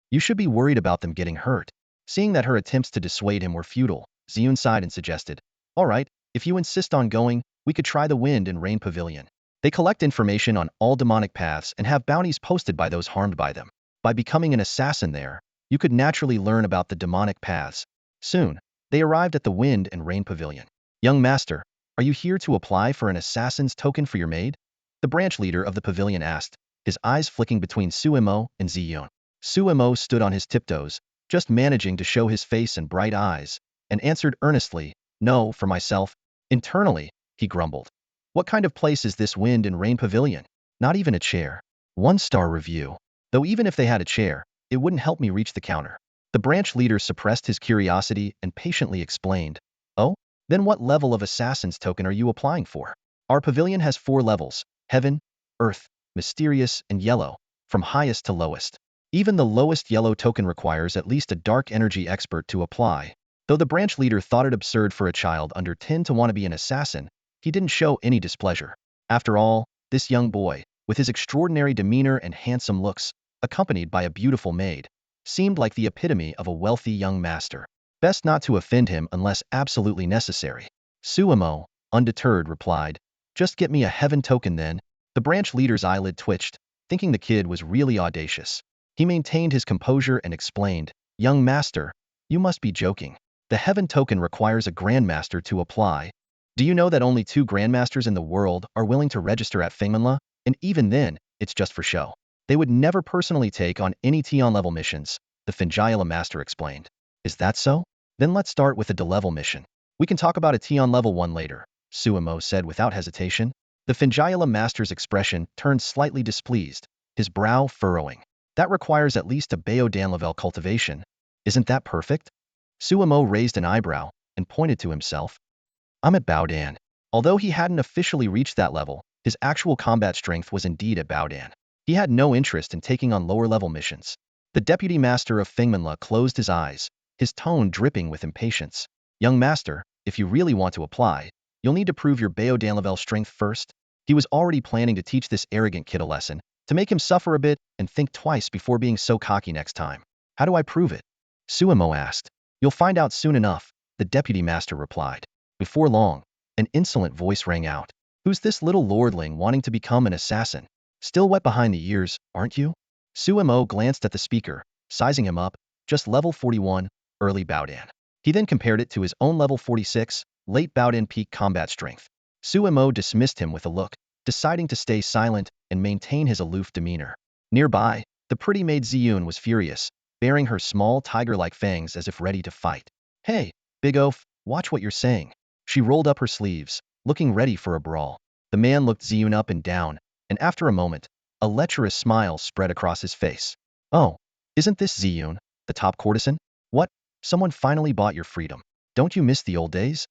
You should be worried about them getting hurt. Seeing that her attempts to dissuade him were futile, Ziyun sighed and suggested, all right, if you insist on going, we could try the Wind and Rain Pavilion. They collect information on all demonic paths and have bounties posted by those harmed by them. By becoming an assassin there, you could naturally learn about the demonic paths. Soon, they arrived at the Wind and Rain Pavilion. Young master, are you here to apply for an assassin's token for your maid? The branch leader of the pavilion asked, his eyes flicking between Suemo and Ziyun. Suemo stood on his tiptoes, just managing to show his face and bright eyes, and answered earnestly, no, for myself. Internally, he grumbled. What kind of place is this Wind and Rain Pavilion? Not even a chair. 1-star review. Though even if they had a chair, it wouldn't help me reach the counter. The branch leader suppressed his curiosity and patiently explained, oh, then what level of assassin's token are you applying for? Our pavilion has 4 levels, heaven, earth, mysterious, and yellow, from highest to lowest. Even the lowest yellow token requires at least a dark energy expert to apply. Though the branch leader thought it absurd for a child under 10 to want to be an assassin, he didn't show any displeasure. After all, this young boy, with his extraordinary demeanor and handsome looks, accompanied by a beautiful maid, seemed like the epitome of a wealthy young master. Best not to offend him unless absolutely necessary. Suemo, undeterred, replied, just get me a heaven token then. The branch leader's eyelid twitched, thinking the kid was really audacious. He maintained his composure and explained, young master, you must be joking. The heaven token requires a Grandmaster to apply. Do you know that only 2 Grandmasters in the world are willing to register at Fengmenla? And even then, it's just for show. They would never personally take on any Tion-level missions, the Fengjiala Master explained. Is that so? Then let's start with a D-level mission. We can talk about a Tion level 1 later, Suemo said without hesitation. The Fengjiala Master's expression turned slightly displeased, his brow furrowing. That requires at least a vowed cultivation. Isn't that perfect? Suemo raised an eyebrow and pointed to himself. I'm at vowed. Although he hadn't officially reached that level, his actual combat strength was indeed at vowed. He had no interest in taking on lower-level missions. The deputy master of Fengmenla closed his eyes, his tone dripping with impatience. Young master, if you really want to apply, you'll need to prove your vowed strength first. He was already planning to teach this arrogant kid a lesson, to make him suffer a bit and think twice before being so cocky next time. How do I prove it? Suemo asked. You'll find out soon enough, the deputy master replied. Before long, an insolent voice rang out. Who's this little lordling wanting to become an assassin? Still wet behind the ears, aren't you? Suemo glanced at the speaker, sizing him up, just level 41, early vowed. He then compared it to his own level 46, late vowed peak combat strength. Suemo dismissed him with a look, deciding to stay silent and maintain his aloof demeanor. Nearby, the pretty maid Ziyun was furious, baring her small tiger-like fangs as if ready to fight. Hey, big oaf, watch what you're saying. She rolled up her sleeves, looking ready for a brawl. The man looked Ziyun up and down, and after a moment, a lecherous smile spread across his face. Oh, isn't this Ziyun, the top courtesan? What? Someone finally bought your freedom. Don't you miss the old days?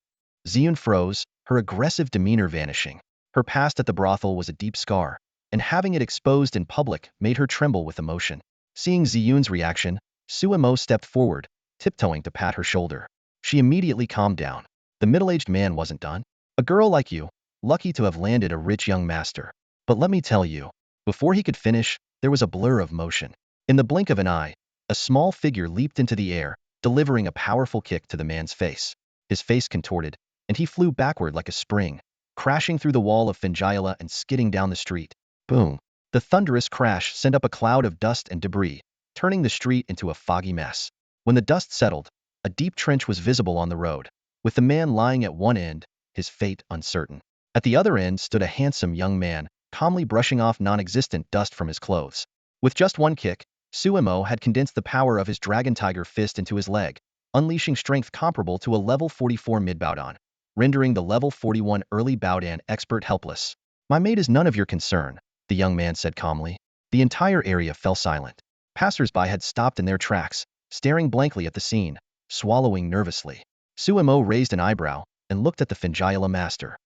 Ziyun froze, her aggressive demeanor vanishing. Her past at the brothel was a deep scar, and having it exposed in public made her tremble with emotion. Seeing Ziyun's reaction, Suemo stepped forward, tiptoeing to pat her shoulder. She immediately calmed down. The middle-aged man wasn't done. A girl like you, lucky to have landed a rich young master. But let me tell you, before he could finish, there was a blur of motion. In the blink of an eye, a small figure leaped into the air, delivering a powerful kick to the man's face. His face contorted, and he flew backward like a spring, crashing through the wall of Fingiola and skidding down the street. Boom! The thunderous crash sent up a cloud of dust and debris, turning the street into a foggy mess. When the dust settled, a deep trench was visible on the road, with the man lying at one end, his fate uncertain. At the other end stood a handsome young man, calmly brushing off non-existent dust from his clothes. With just one kick, Suemo had condensed the power of his Dragon Tiger fist into his leg, unleashing strength comparable to a level 44 mid-Bowdan, rendering the level 41 early Bowdan expert helpless. "My mate is none of your concern," the young man said calmly. The entire area fell silent. Passers-by had stopped in their tracks, staring blankly at the scene, swallowing nervously. Suemo raised an eyebrow and looked at the Fingiola master.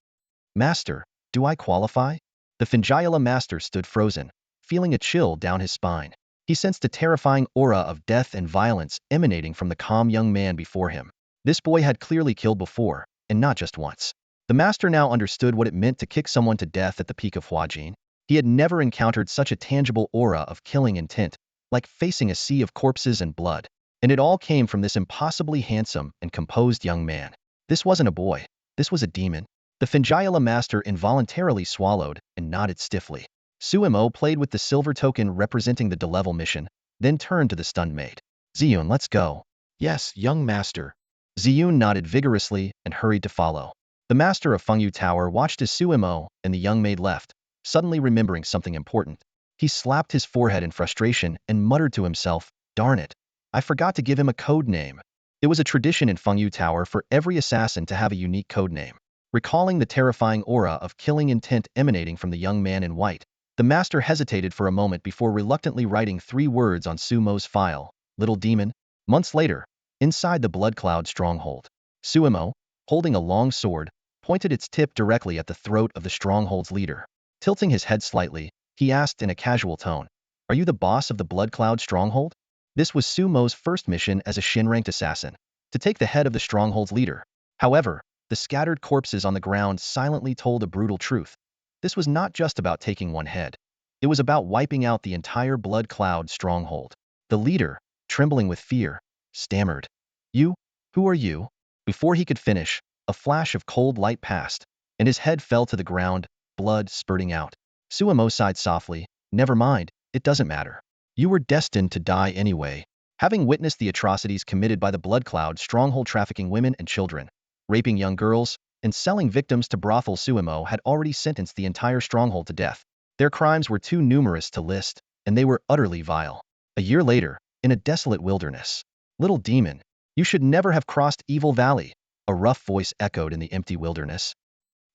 "Master, do I qualify?" The Fingiola master stood frozen, feeling a chill down his spine. He sensed a terrifying aura of death and violence emanating from the calm young man before him. This boy had clearly killed before, and not just once. The master now understood what it meant to kick someone to death at the peak of Huajin. He had never encountered such a tangible aura of killing intent, like facing a sea of corpses and blood. And it all came from this impossibly handsome and composed young man. This wasn't a boy. This was a demon. The Fingiola master involuntarily swallowed and nodded stiffly. Suemo played with the silver token representing the D-level mission, then turned to the stunned maid. "Ziyun, let's go." "Yes, young master." Ziyun nodded vigorously and hurried to follow. The master of Fengyu Tower watched as Suemo and the young maid left, suddenly remembering something important. He slapped his forehead in frustration and muttered to himself, "Darn it, I forgot to give him a code name." It was a tradition in Fengyu Tower for every assassin to have a unique code name. Recalling the terrifying aura of killing intent emanating from the young man in white, the master hesitated for a moment before reluctantly writing 3 words on Suemo's file: "Little Demon." Months later, inside the Blood Cloud stronghold, Suemo, holding a long sword, pointed its tip directly at the throat of the stronghold's leader. Tilting his head slightly, he asked in a casual tone, "Are you the boss of the Blood Cloud stronghold?" This was Suemo's first mission as a Shin-ranked assassin, to take the head of the stronghold's leader. However, the scattered corpses on the ground silently told a brutal truth. This was not just about taking one head. It was about wiping out the entire Blood Cloud stronghold. The leader, trembling with fear, stammered, "You? Who are you?" Before he could finish, a flash of cold light passed, and his head fell to the ground, blood spurting out. Suemo sighed softly, "Never mind, it doesn't matter. You were destined to die anyway." Having witnessed the atrocities committed by the Blood Cloud stronghold, trafficking women and children, raping young girls, and selling victims to brothels, Suemo had already sentenced the entire stronghold to death. Their crimes were too numerous to list, and they were utterly vile. A year later, in a desolate wilderness, "Little demon, you should never have crossed Evil Valley," a rough voice echoed in the empty wilderness.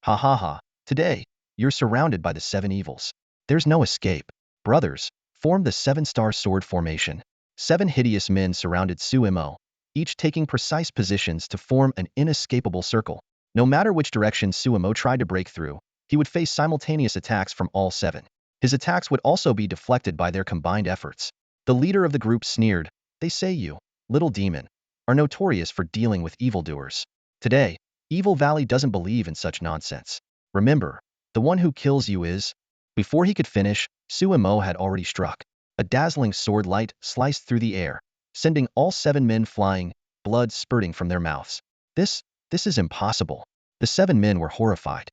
"Ha ha ha, today, you're surrounded by the 7 evils. There's no escape." Brothers, formed the 7-star sword formation. 7 hideous men surrounded Suemo, each taking precise positions to form an inescapable circle. No matter which direction Suemo tried to break through, he would face simultaneous attacks from all 7. His attacks would also be deflected by their combined efforts. The leader of the group sneered, "They say you, little demon, are notorious for dealing with evildoers. Today, Evil Valley doesn't believe in such nonsense. Remember, the one who kills you is..." Before he could finish, Suemo had already struck. A dazzling sword light sliced through the air, sending all 7 men flying, blood spurting from their mouths. This is impossible." The 7 men were horrified.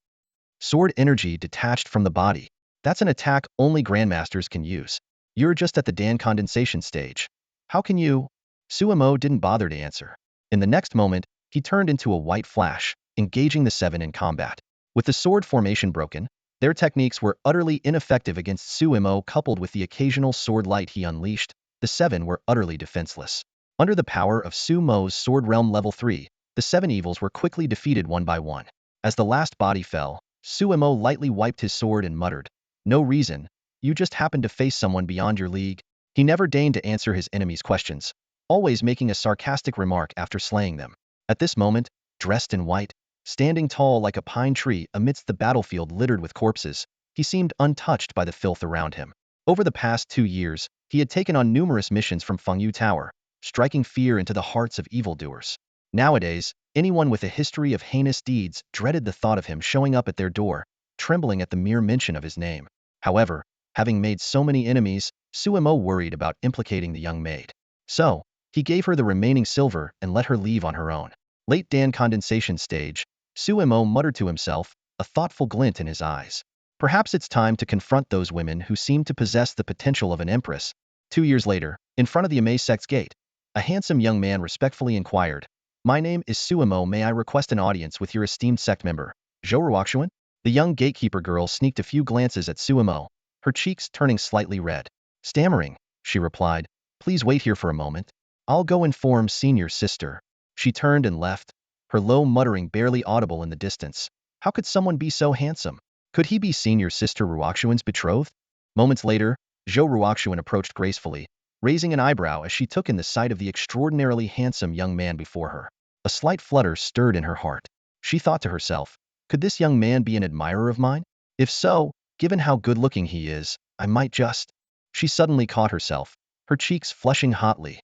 Sword energy detached from the body. That's an attack only Grandmasters can use. You're just at the Dan condensation stage. How can you? Suemo didn't bother to answer. In the next moment, he turned into a white flash, engaging the 7 in combat. With the sword formation broken, their techniques were utterly ineffective against Suemo. Coupled with the occasional sword light he unleashed, the 7 were utterly defenseless. Under the power of Suemo's sword realm level 3, the 7 evils were quickly defeated one by one. As the last body fell, Suemo lightly wiped his sword and muttered, "No reason, you just happened to face someone beyond your league." He never deigned to answer his enemies' questions, always making a sarcastic remark after slaying them. At this moment, dressed in white, standing tall like a pine tree amidst the battlefield littered with corpses, he seemed untouched by the filth around him. Over the past 2 years, he had taken on numerous missions from Fengyu Tower, striking fear into the hearts of evildoers. Nowadays, anyone with a history of heinous deeds dreaded the thought of him showing up at their door, trembling at the mere mention of his name. However, having made so many enemies, Suemo worried about implicating the young maid. So, He gave her the remaining silver and let her leave on her own. Late Dan condensation stage, Suemo muttered to himself, a thoughtful glint in his eyes. Perhaps it's time to confront those women who seem to possess the potential of an empress. 2 years later, in front of the Amay Sect's gate, a handsome young man respectfully inquired, "My name is Suemo. May I request an audience with your esteemed sect member, Zhou Ruoxuan?" The young gatekeeper girl sneaked a few glances at Suemo, her cheeks turning slightly red. Stammering, she replied, "Please wait here for a moment. I'll go inform senior sister." She turned and left, her low muttering barely audible in the distance. How could someone be so handsome? Could he be senior sister Ruoxuan's betrothed? Moments later, Zhou Ruoxuan approached gracefully, raising an eyebrow as she took in the sight of the extraordinarily handsome young man before her. A slight flutter stirred in her heart. She thought to herself, could this young man be an admirer of mine? If so, given how good-looking he is, I might just... She suddenly caught herself, her cheeks flushing hotly.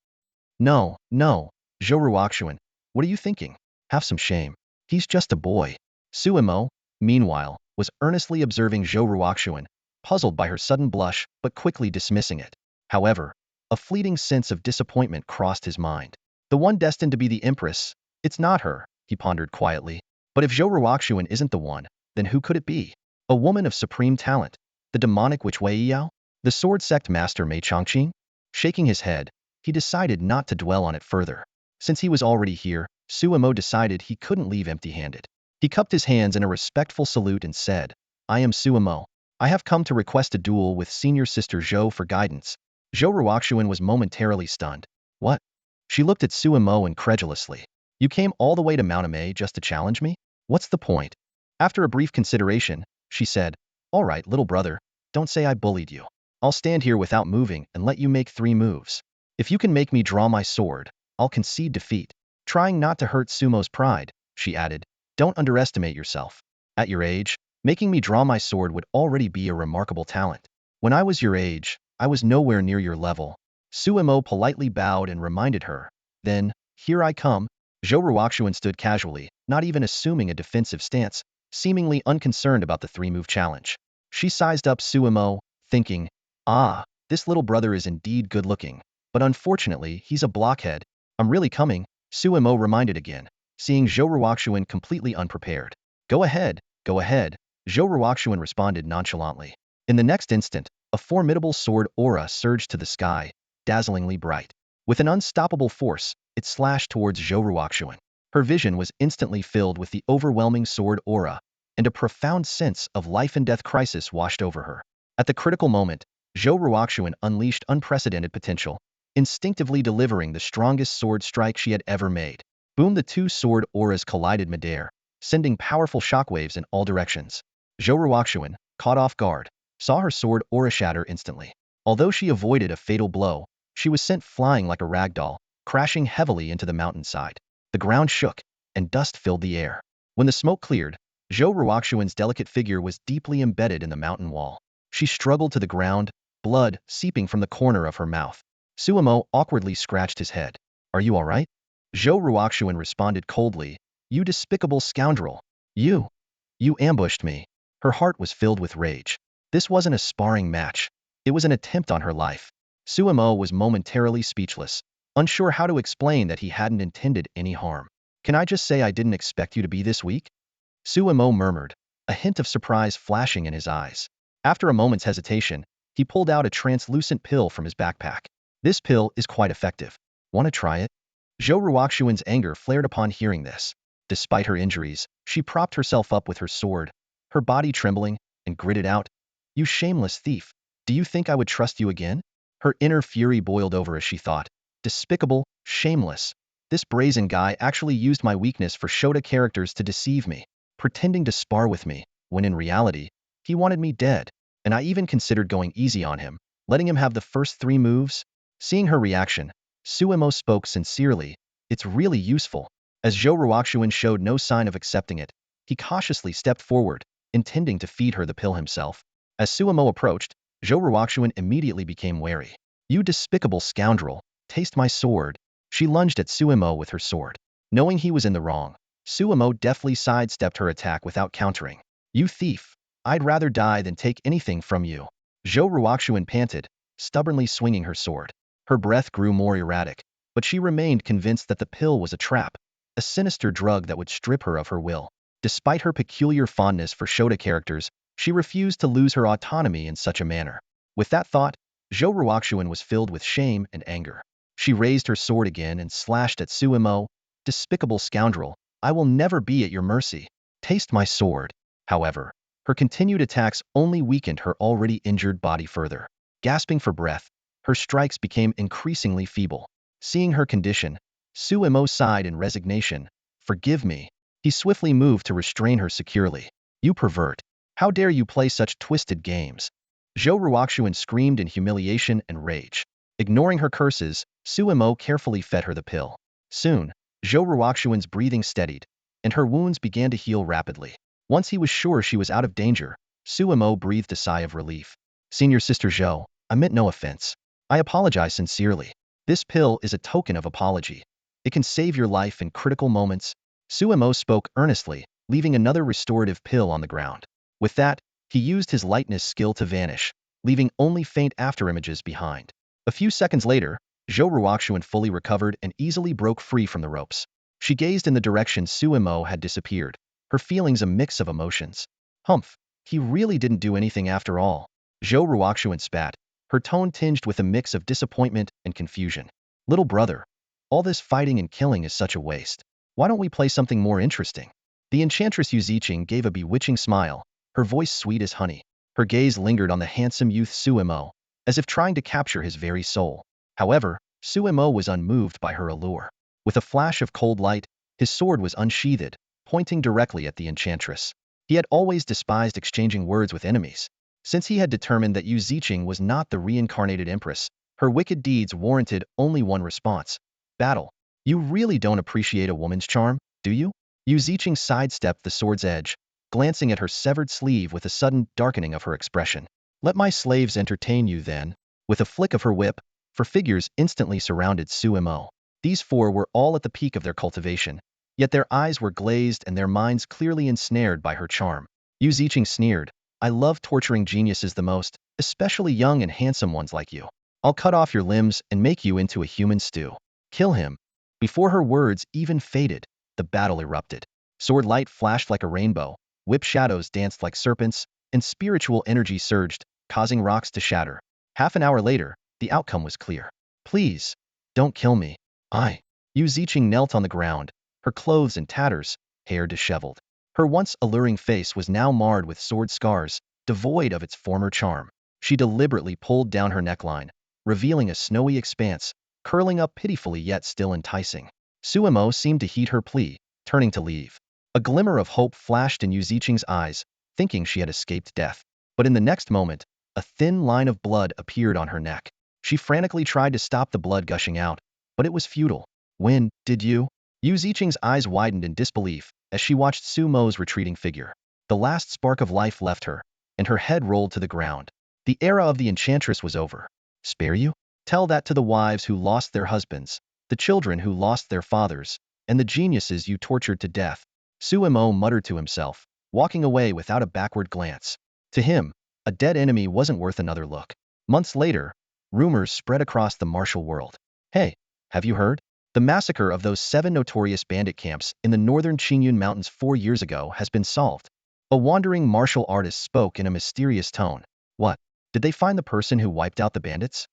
No, no, Zhou Ruoxuan, what are you thinking? Have some shame. He's just a boy. Suemo, meanwhile, was earnestly observing Zhou Ruoxuan, puzzled by her sudden blush but quickly dismissing it. However, a fleeting sense of disappointment crossed his mind. The one destined to be the Empress, it's not her, he pondered quietly. But if Zhou Ruoxuan isn't the one, then who could it be? A woman of supreme talent, the demonic witch Wei Yao? The sword sect master Mei Chongqing? Shaking his head, he decided not to dwell on it further. Since he was already here, Suemo decided he couldn't leave empty-handed. He cupped his hands in a respectful salute and said, "I am Suemo. I have come to request a duel with senior sister Zhou for guidance." Zhou Ruoxuan was momentarily stunned. What? She looked at Suemo incredulously. You came all the way to Mount Amay just to challenge me? What's the point? After a brief consideration, she said, "All right, little brother, don't say I bullied you. I'll stand here without moving and let you make 3 moves. If you can make me draw my sword, I'll concede defeat." Trying not to hurt Sumo's pride, she added, "Don't underestimate yourself. At your age, making me draw my sword would already be a remarkable talent. When I was your age, I was nowhere near your level." Suemo politely bowed and reminded her. Then, "Here I come." Zhou Ruoxuan stood casually, not even assuming a defensive stance, seemingly unconcerned about the 3-move challenge. She sized up Suemo, thinking, "Ah, this little brother is indeed good-looking. But unfortunately, he's a blockhead." "I'm really coming," Suemo reminded again, seeing Zhou Ruoxuan completely unprepared. Go ahead, Zhou Ruoxuan responded nonchalantly. In the next instant, a formidable sword aura surged to the sky, dazzlingly bright. With an unstoppable force, it slashed towards Zhou Ruoxuan. Her vision was instantly filled with the overwhelming sword aura, and a profound sense of life-and-death crisis washed over her. At the critical moment, Zhou Ruoxuan unleashed unprecedented potential, instinctively delivering the strongest sword strike she had ever made. Boom! The 2 sword auras collided midair, sending powerful shockwaves in all directions. Zhou Ruoxuan, caught off guard, saw her sword aura shatter instantly. Although she avoided a fatal blow, she was sent flying like a rag doll, crashing heavily into the mountainside. The ground shook, and dust filled the air. When the smoke cleared, Zhou Ruoxuan's delicate figure was deeply embedded in the mountain wall. She struggled to the ground, blood seeping from the corner of her mouth. Suemo awkwardly scratched his head. "Are you all right?" Zhou Ruoxuan responded coldly, "You despicable scoundrel. You ambushed me." Her heart was filled with rage. This wasn't a sparring match. It was an attempt on her life. Suemo was momentarily speechless, unsure how to explain that he hadn't intended any harm. "Can I just say I didn't expect you to be this weak?" Suemo murmured, a hint of surprise flashing in his eyes. After a moment's hesitation, he pulled out a translucent pill from his backpack. "This pill is quite effective. Want to try it?" Zhou Ruoxuan's anger flared upon hearing this. Despite her injuries, she propped herself up with her sword, her body trembling, and gritted out, "You shameless thief. Do you think I would trust you again?" Her inner fury boiled over as she thought, "Despicable, shameless. This brazen guy actually used my weakness for Shota characters to deceive me, pretending to spar with me, when in reality, he wanted me dead. And I even considered going easy on him, letting him have the first 3 moves." Seeing her reaction, Suemo spoke sincerely, "It's really useful." As Zhou Ruoxuan showed no sign of accepting it, he cautiously stepped forward, intending to feed her the pill himself. As Suemo approached, Zhou Ruoxuan immediately became wary. "You despicable scoundrel, taste my sword." She lunged at Suemo with her sword. Knowing he was in the wrong, Suemo deftly sidestepped her attack without countering. "You thief! I'd rather die than take anything from you." Zhou Ruoxuan panted, stubbornly swinging her sword. Her breath grew more erratic, but she remained convinced that the pill was a trap, a sinister drug that would strip her of her will. Despite her peculiar fondness for Shota characters, she refused to lose her autonomy in such a manner. With that thought, Zhou Ruoxuan was filled with shame and anger. She raised her sword again and slashed at Suimo. Despicable scoundrel, I will never be at your mercy. Taste my sword. However, her continued attacks only weakened her already injured body further. Gasping for breath, her strikes became increasingly feeble. Seeing her condition, Suimo sighed in resignation. Forgive me. He swiftly moved to restrain her securely. You pervert. How dare you play such twisted games? Zhou Ruoxuan screamed in humiliation and rage. Ignoring her curses, Suimo carefully fed her the pill. Soon, Zhou Ruoxuan's breathing steadied, and her wounds began to heal rapidly. Once he was sure she was out of danger, Suimo breathed a sigh of relief. Senior Sister Zhou, I meant no offense. I apologize sincerely. This pill is a token of apology. It can save your life in critical moments. Suimo spoke earnestly, leaving another restorative pill on the ground. With that, he used his lightness skill to vanish, leaving only faint afterimages behind. A few seconds later, Zhou Ruoxuan fully recovered and easily broke free from the ropes. She gazed in the direction Suimo had disappeared, her feelings a mix of emotions. Humph, he really didn't do anything after all. Zhou Ruoxuan spat, her tone tinged with a mix of disappointment and confusion. Little brother, all this fighting and killing is such a waste. Why don't we play something more interesting? The enchantress Yu Ziqing gave a bewitching smile, her voice sweet as honey. Her gaze lingered on the handsome youth Suimo, as if trying to capture his very soul. However, Suimo was unmoved by her allure. With a flash of cold light, his sword was unsheathed, pointing directly at the enchantress. He had always despised exchanging words with enemies. Since he had determined that Yu Ziqing was not the reincarnated Empress, her wicked deeds warranted only one response: battle. You really don't appreciate a woman's charm, do you? Yu Ziqing sidestepped the sword's edge, glancing at her severed sleeve with a sudden darkening of her expression. Let my slaves entertain you then. With a flick of her whip, four figures instantly surrounded Suimo. These four were all at the peak of their cultivation, yet their eyes were glazed and their minds clearly ensnared by her charm. Yu Ziqing sneered, I love torturing geniuses the most, especially young and handsome ones like you. I'll cut off your limbs and make you into a human stew. Kill him. Before her words even faded, the battle erupted. Sword light flashed like a rainbow, whip shadows danced like serpents, and spiritual energy surged, causing rocks to shatter. Half an hour later, the outcome was clear. Please, don't kill me. Yu Ziqing knelt on the ground, her clothes in tatters, hair disheveled. Her once alluring face was now marred with sword scars, devoid of its former charm. She deliberately pulled down her neckline, revealing a snowy expanse, curling up pitifully yet still enticing. Suimo seemed to heed her plea, turning to leave. A glimmer of hope flashed in Yu Ziqing's eyes, thinking she had escaped death. But in the next moment, a thin line of blood appeared on her neck. She frantically tried to stop the blood gushing out, but it was futile. When did you? Yu Ziqing's eyes widened in disbelief as she watched Sumo's retreating figure. The last spark of life left her, and her head rolled to the ground. The era of the enchantress was over. Spare you? Tell that to the wives who lost their husbands, the children who lost their fathers, and the geniuses you tortured to death. Suimo muttered to himself, walking away without a backward glance. To him, a dead enemy wasn't worth another look. Months later, rumors spread across the martial world. Hey, have you heard? The massacre of those 7 notorious bandit camps in the northern Qingyun Mountains 4 years ago has been solved. A wandering martial artist spoke in a mysterious tone. What? Did they find the person who wiped out the bandits?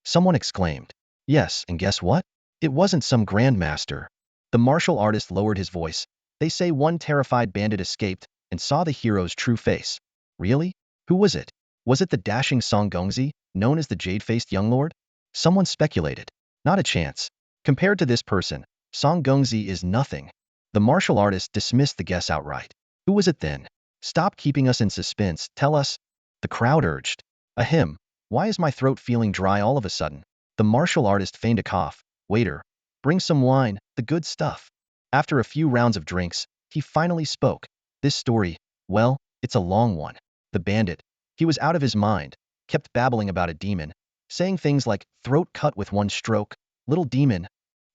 Someone exclaimed. Yes, and guess what? It wasn't some Grandmaster. The martial artist lowered his voice. They say one terrified bandit escaped and saw the hero's true face. Really? Who was it? Was it the dashing Song Gongzi, known as the Jade-Faced Young Lord? Someone speculated. Not a chance. Compared to this person, Song Gongzi is nothing. The martial artist dismissed the guess outright. Who was it then? Stop keeping us in suspense, tell us. The crowd urged. Ahem. Why is my throat feeling dry all of a sudden? The martial artist feigned a cough. Waiter, bring some wine, the good stuff. After a few rounds of drinks, he finally spoke. This story, well, it's a long one. The bandit, he was out of his mind, kept babbling about a demon, saying things like, throat cut with one stroke, little demon.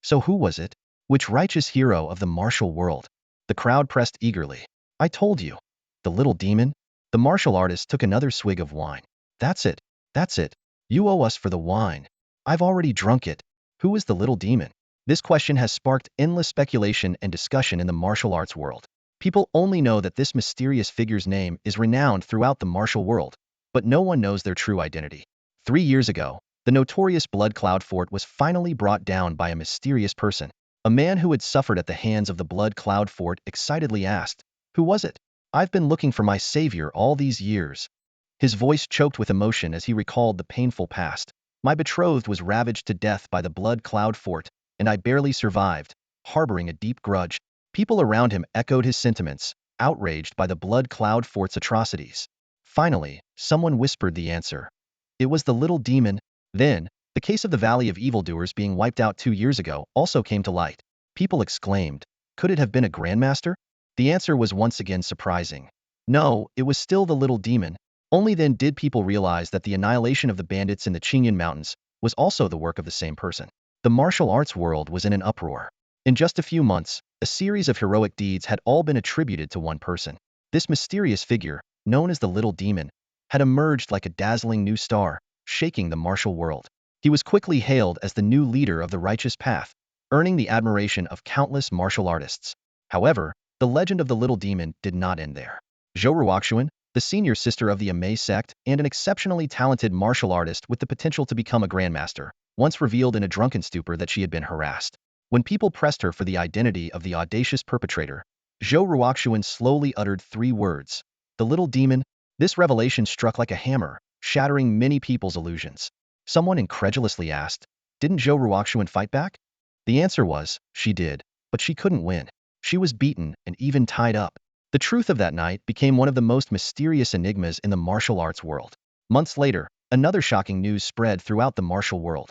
So who was it? Which righteous hero of the martial world? The crowd pressed eagerly. I told you. The little demon? The martial artist took another swig of wine. That's it. That's it. You owe us for the wine. I've already drunk it. Who is the little demon? This question has sparked endless speculation and discussion in the martial arts world. People only know that this mysterious figure's name is renowned throughout the martial world, but no one knows their true identity. 3 years ago, the notorious Blood Cloud Fort was finally brought down by a mysterious person. A man who had suffered at the hands of the Blood Cloud Fort excitedly asked, "Who was it? I've been looking for my savior all these years." His voice choked with emotion as he recalled the painful past. "My betrothed was ravaged to death by the Blood Cloud Fort, and I barely survived, harboring a deep grudge." People around him echoed his sentiments, outraged by the Blood Cloud Fort's atrocities. Finally, someone whispered the answer. It was the little demon. Then, the case of the Valley of Evildoers being wiped out 2 years ago also came to light. People exclaimed, could it have been a Grandmaster? The answer was once again surprising. No, it was still the little demon. Only then did people realize that the annihilation of the bandits in the Qingyan Mountains was also the work of the same person. The martial arts world was in an uproar. In just a few months, a series of heroic deeds had all been attributed to one person. This mysterious figure, known as the Little Demon, had emerged like a dazzling new star, shaking the martial world. He was quickly hailed as the new leader of the righteous path, earning the admiration of countless martial artists. However, the legend of the Little Demon did not end there. Zhou Ruoxuan, the senior sister of the Empress Sect and an exceptionally talented martial artist with the potential to become a Grandmaster, once revealed in a drunken stupor that she had been harassed. When people pressed her for the identity of the audacious perpetrator, Zhou Ruoxuan slowly uttered 3 words. The little demon. This revelation struck like a hammer, shattering many people's illusions. Someone incredulously asked, didn't Zhou Ruoxuan fight back? The answer was, she did, but she couldn't win. She was beaten and even tied up. The truth of that night became one of the most mysterious enigmas in the martial arts world. Months later, another shocking news spread throughout the martial world.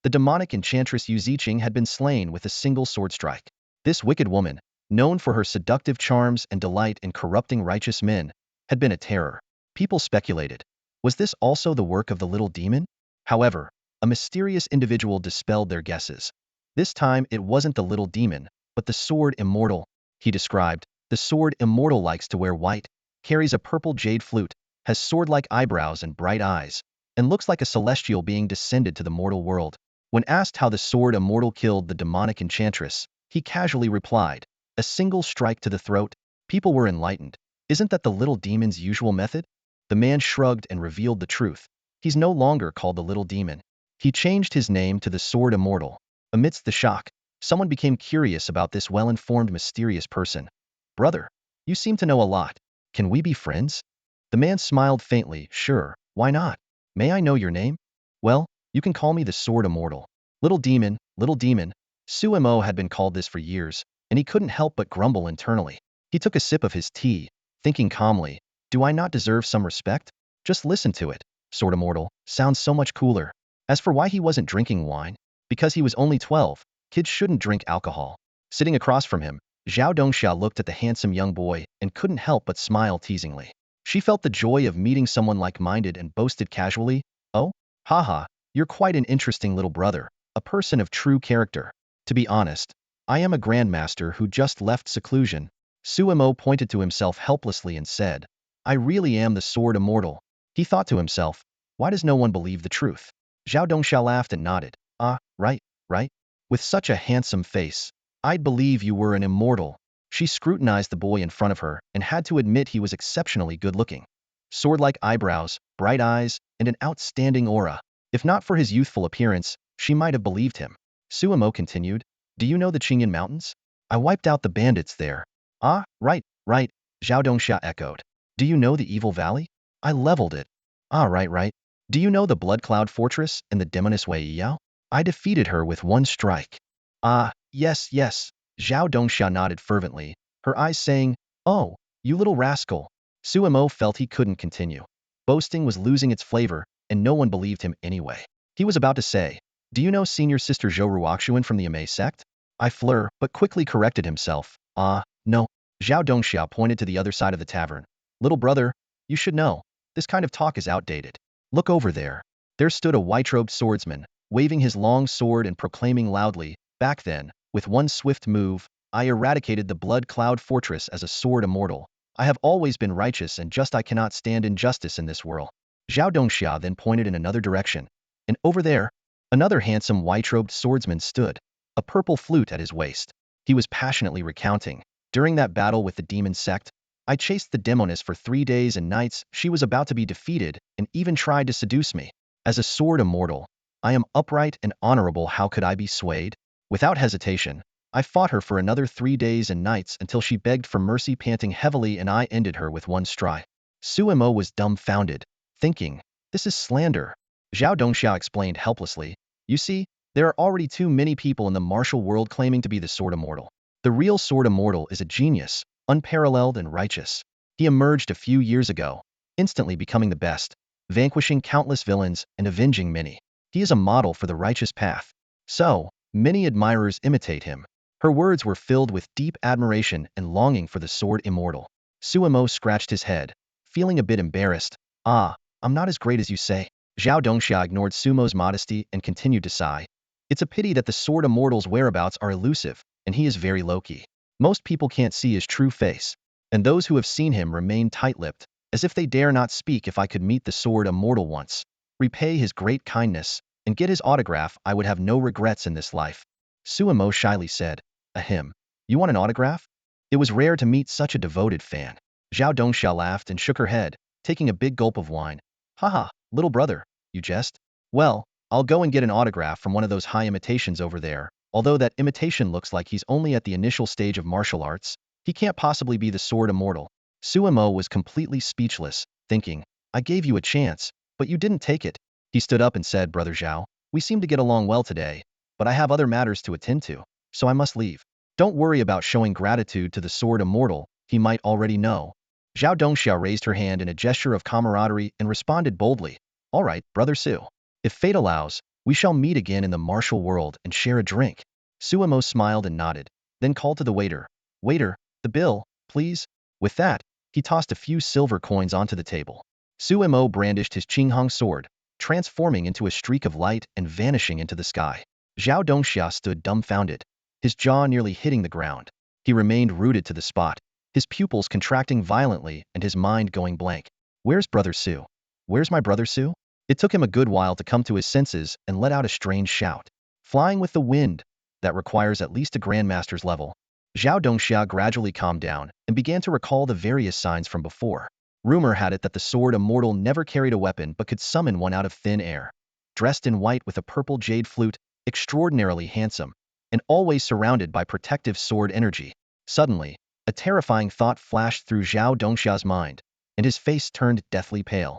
The demonic enchantress Yu Ziqing had been slain with a single sword strike. This wicked woman, known for her seductive charms and delight in corrupting righteous men, had been a terror. People speculated, was this also the work of the little demon? However, a mysterious individual dispelled their guesses. This time it wasn't the little demon, but the sword immortal. He described, the sword immortal likes to wear white, carries a purple jade flute, has sword-like eyebrows and bright eyes, and looks like a celestial being descended to the mortal world. When asked how the sword immortal killed the demonic enchantress, he casually replied, a single strike to the throat. People were enlightened. Isn't that the little demon's usual method? The man shrugged and revealed the truth. He's no longer called the little demon. He changed his name to the sword immortal. Amidst the shock, someone became curious about this well-informed mysterious person. Brother, you seem to know a lot. Can we be friends? The man smiled faintly. Sure, why not? May I know your name? Well, you can call me the sword immortal. Little demon, little demon. Sumo had been called this for years, and he couldn't help but grumble internally. He took a sip of his tea, thinking calmly, do I not deserve some respect? Just listen to it. Sword immortal sounds so much cooler. As for why he wasn't drinking wine, because he was only 12, kids shouldn't drink alcohol. Sitting across from him, Zhao Dongxia looked at the handsome young boy and couldn't help but smile teasingly. She felt the joy of meeting someone like-minded and boasted casually, oh, haha, you're quite an interesting little brother, a person of true character. To be honest, I am a Grandmaster who just left seclusion. Sumo pointed to himself helplessly and said, I really am the sword immortal. He thought to himself, why does no one believe the truth? Zhao Dongxia laughed and nodded. Ah, right, right. With such a handsome face, I'd believe you were an immortal. She scrutinized the boy in front of her and had to admit he was exceptionally good-looking. Sword-like eyebrows, bright eyes, and an outstanding aura. If not for his youthful appearance, she might have believed him. Sumo continued, do you know the Qingyan Mountains? I wiped out the bandits there. Ah, right, right, Zhao Dongxia echoed. Do you know the Evil Valley? I leveled it. Ah, right, right. Do you know the Blood Cloud Fortress and the demoness Wei Yao? I defeated her with one strike. Ah, yes, yes. Zhao Dongxia nodded fervently, her eyes saying, oh, you little rascal. Sumo felt he couldn't continue. Boasting was losing its flavor, and no one believed him anyway. He was about to say, do you know senior sister Zhou Ruoxuan from the Empress Sect? I flirted, but quickly corrected himself. Ah, no. Zhao Dongxia pointed to the other side of the tavern. Little brother, you should know, this kind of talk is outdated. Look over there. There stood a white-robed swordsman, waving his long sword and proclaiming loudly, back then, with one swift move, I eradicated the Blood Cloud Fortress as a sword immortal. I have always been righteous and just I cannot stand injustice in this world. Zhao Dongxia then pointed in another direction. And over there, Another handsome white-robed swordsman stood, a purple flute at his waist. He was passionately recounting. During that battle with the demon sect, I chased the demoness for 3 days and nights. She was about to be defeated and even tried to seduce me. As a sword immortal, I am upright and honorable. How could I be swayed? Without hesitation, I fought her for another 3 days and nights until she begged for mercy, panting heavily, and I ended her with one strike. Suemo was dumbfounded, thinking, this is slander. Zhao Dongxia explained helplessly, you see, there are already too many people in the martial world claiming to be the sword immortal. The real sword immortal is a genius, unparalleled and righteous. He emerged a few years ago, instantly becoming the best, vanquishing countless villains and avenging many. He is a model for the righteous path. So, many admirers imitate him. Her words were filled with deep admiration and longing for the sword immortal. Suemo scratched his head, feeling a bit embarrassed. Ah, I'm not as great as you say. Zhao Dongxia ignored Sumo's modesty and continued to sigh. It's a pity that the sword immortal's whereabouts are elusive, and he is very low-key. Most people can't see his true face, and those who have seen him remain tight-lipped, as if they dare not speak. If I could meet the sword immortal once, repay his great kindness, and get his autograph, I would have no regrets in this life. Suemo shyly said, ahem, you want an autograph? It was rare to meet such a devoted fan. Zhao Dongxia laughed and shook her head, taking a big gulp of wine. Haha, little brother, you jest? Well, I'll go and get an autograph from one of those high imitations over there. Although that imitation looks like he's only at the initial stage of martial arts, he can't possibly be the sword immortal. Suemo was completely speechless, thinking, I gave you a chance, but you didn't take it. He stood up and said, Brother Zhao, we seem to get along well today, but I have other matters to attend to, so I must leave. Don't worry about showing gratitude to the sword immortal, he might already know. Zhao Dongxia raised her hand in a gesture of camaraderie and responded boldly, all right, Brother Su. If fate allows, we shall meet again in the martial world and share a drink. Suemo smiled and nodded, then called to the waiter. Waiter, the bill, please. With that, he tossed a few silver coins onto the table. Suemo brandished his Qinghong sword, transforming into a streak of light and vanishing into the sky. Zhao Dongxia stood dumbfounded, his jaw nearly hitting the ground. He remained rooted to the spot, his pupils contracting violently and his mind going blank. Where's Brother Su? Where's my Brother Su? It took him a good while to come to his senses and let out a strange shout. Flying with the wind, that requires at least a Grandmaster's level. Zhao Dongxia gradually calmed down and began to recall the various signs from before. Rumor had it that the sword immortal never carried a weapon but could summon one out of thin air. Dressed in white with a purple jade flute, extraordinarily handsome, and always surrounded by protective sword energy. Suddenly, a terrifying thought flashed through Zhao Dongxia's mind, and his face turned deathly pale.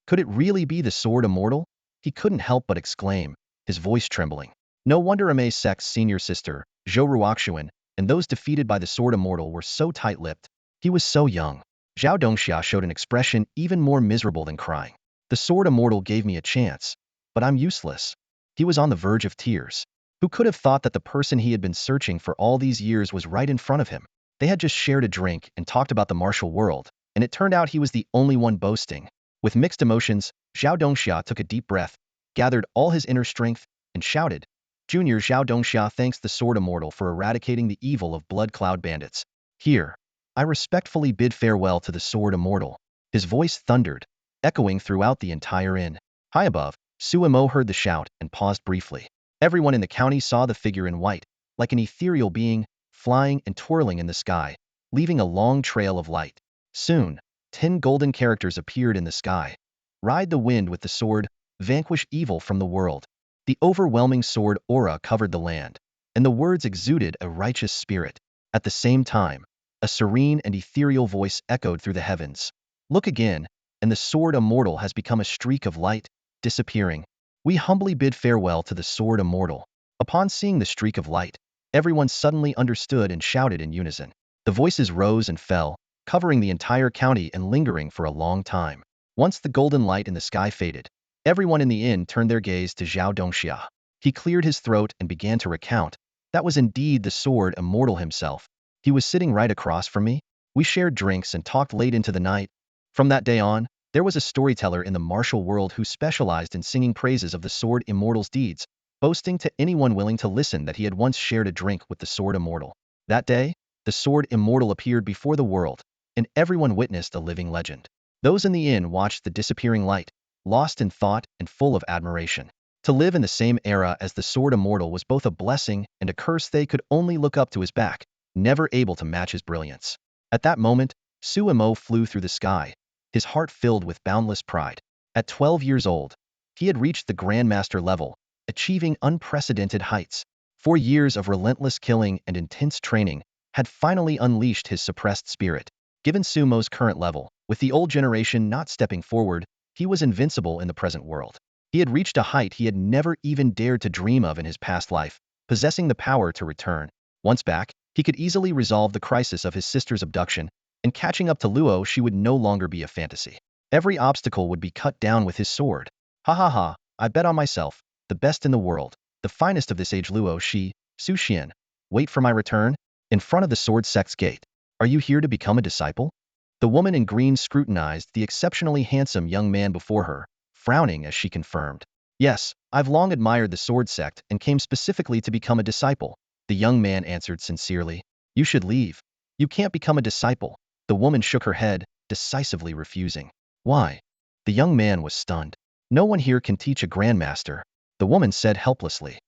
Could it really be the sword immortal? He couldn't help but exclaim, his voice trembling. No wonder Amei's Sect's senior sister, Zhou Ruoxuan, and those defeated by the sword immortal were so tight-lipped. He was so young. Zhao Dongxia showed an expression even more miserable than crying. The sword immortal gave me a chance, but I'm useless. He was on the verge of tears. Who could have thought that the person he had been searching for all these years was right in front of him? They had just shared a drink and talked about the martial world, and it turned out he was the only one boasting. With mixed emotions, Zhao Dongxia took a deep breath, gathered all his inner strength, and shouted, Junior Zhao Dongxia thanks the sword immortal for eradicating the evil of blood cloud bandits. Here, I respectfully bid farewell to the sword immortal. His voice thundered, echoing throughout the entire inn. High above, Suemo heard the shout and paused briefly. Everyone in the county saw the figure in white, like an ethereal being, flying and twirling in the sky, leaving a long trail of light. Soon, 10 golden characters appeared in the sky. Ride the wind with the sword, vanquish evil from the world. The overwhelming sword aura covered the land, and the words exuded a righteous spirit. At the same time, a serene and ethereal voice echoed through the heavens. Look again, and the sword immortal has become a streak of light, disappearing. We humbly bid farewell to the sword immortal. Upon seeing the streak of light, everyone suddenly understood and shouted in unison. The voices rose and fell, covering the entire county and lingering for a long time. Once the golden light in the sky faded, everyone in the inn turned their gaze to Zhao Dongxia. He cleared his throat and began to recount. That was indeed the sword immortal himself. He was sitting right across from me. We shared drinks and talked late into the night. From that day on, there was a storyteller in the martial world who specialized in singing praises of the sword immortal's deeds, boasting to anyone willing to listen that he had once shared a drink with the sword immortal. That day, the sword immortal appeared before the world, and everyone witnessed a living legend. Those in the inn watched the disappearing light, lost in thought and full of admiration. To live in the same era as the sword immortal was both a blessing and a curse. They could only look up to his back, never able to match his brilliance. At that moment, Suemo flew through the sky, his heart filled with boundless pride. At 12 years old, he had reached the Grandmaster level, achieving unprecedented heights. 4 years of relentless killing and intense training had finally unleashed his suppressed spirit. Given Sumo's current level, with the old generation not stepping forward, he was invincible in the present world. He had reached a height he had never even dared to dream of in his past life, possessing the power to return. Once back, he could easily resolve the crisis of his sister's abduction, and catching up to Luosi would no longer be a fantasy. Every obstacle would be cut down with his sword. Ha ha ha, I bet on myself, the best in the world, the finest of this age. Luosi, Su Xian, wait for my return? In front of the sword sect's gate. Are you here to become a disciple? The woman in green scrutinized the exceptionally handsome young man before her, frowning as she confirmed. Yes, I've long admired the sword sect and came specifically to become a disciple, the young man answered sincerely. You should leave. You can't become a disciple. The woman shook her head, decisively refusing. Why? The young man was stunned. No one here can teach a grandmaster, the woman said helplessly.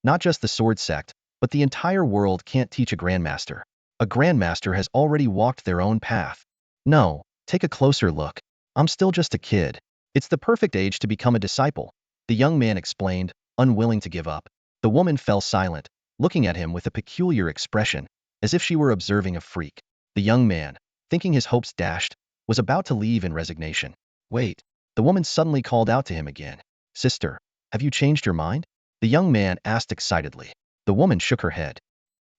Not just the sword sect, but the entire world can't teach a grandmaster. A grandmaster has already walked their own path. No, take a closer look. I'm still just a kid. It's the perfect age to become a disciple, the young man explained, unwilling to give up. The woman fell silent, looking at him with a peculiar expression, as if she were observing a freak. The young man, thinking his hopes dashed, was about to leave in resignation. Wait, the woman suddenly called out to him again. Sister, have you changed your mind? The young man asked excitedly. The woman shook her head.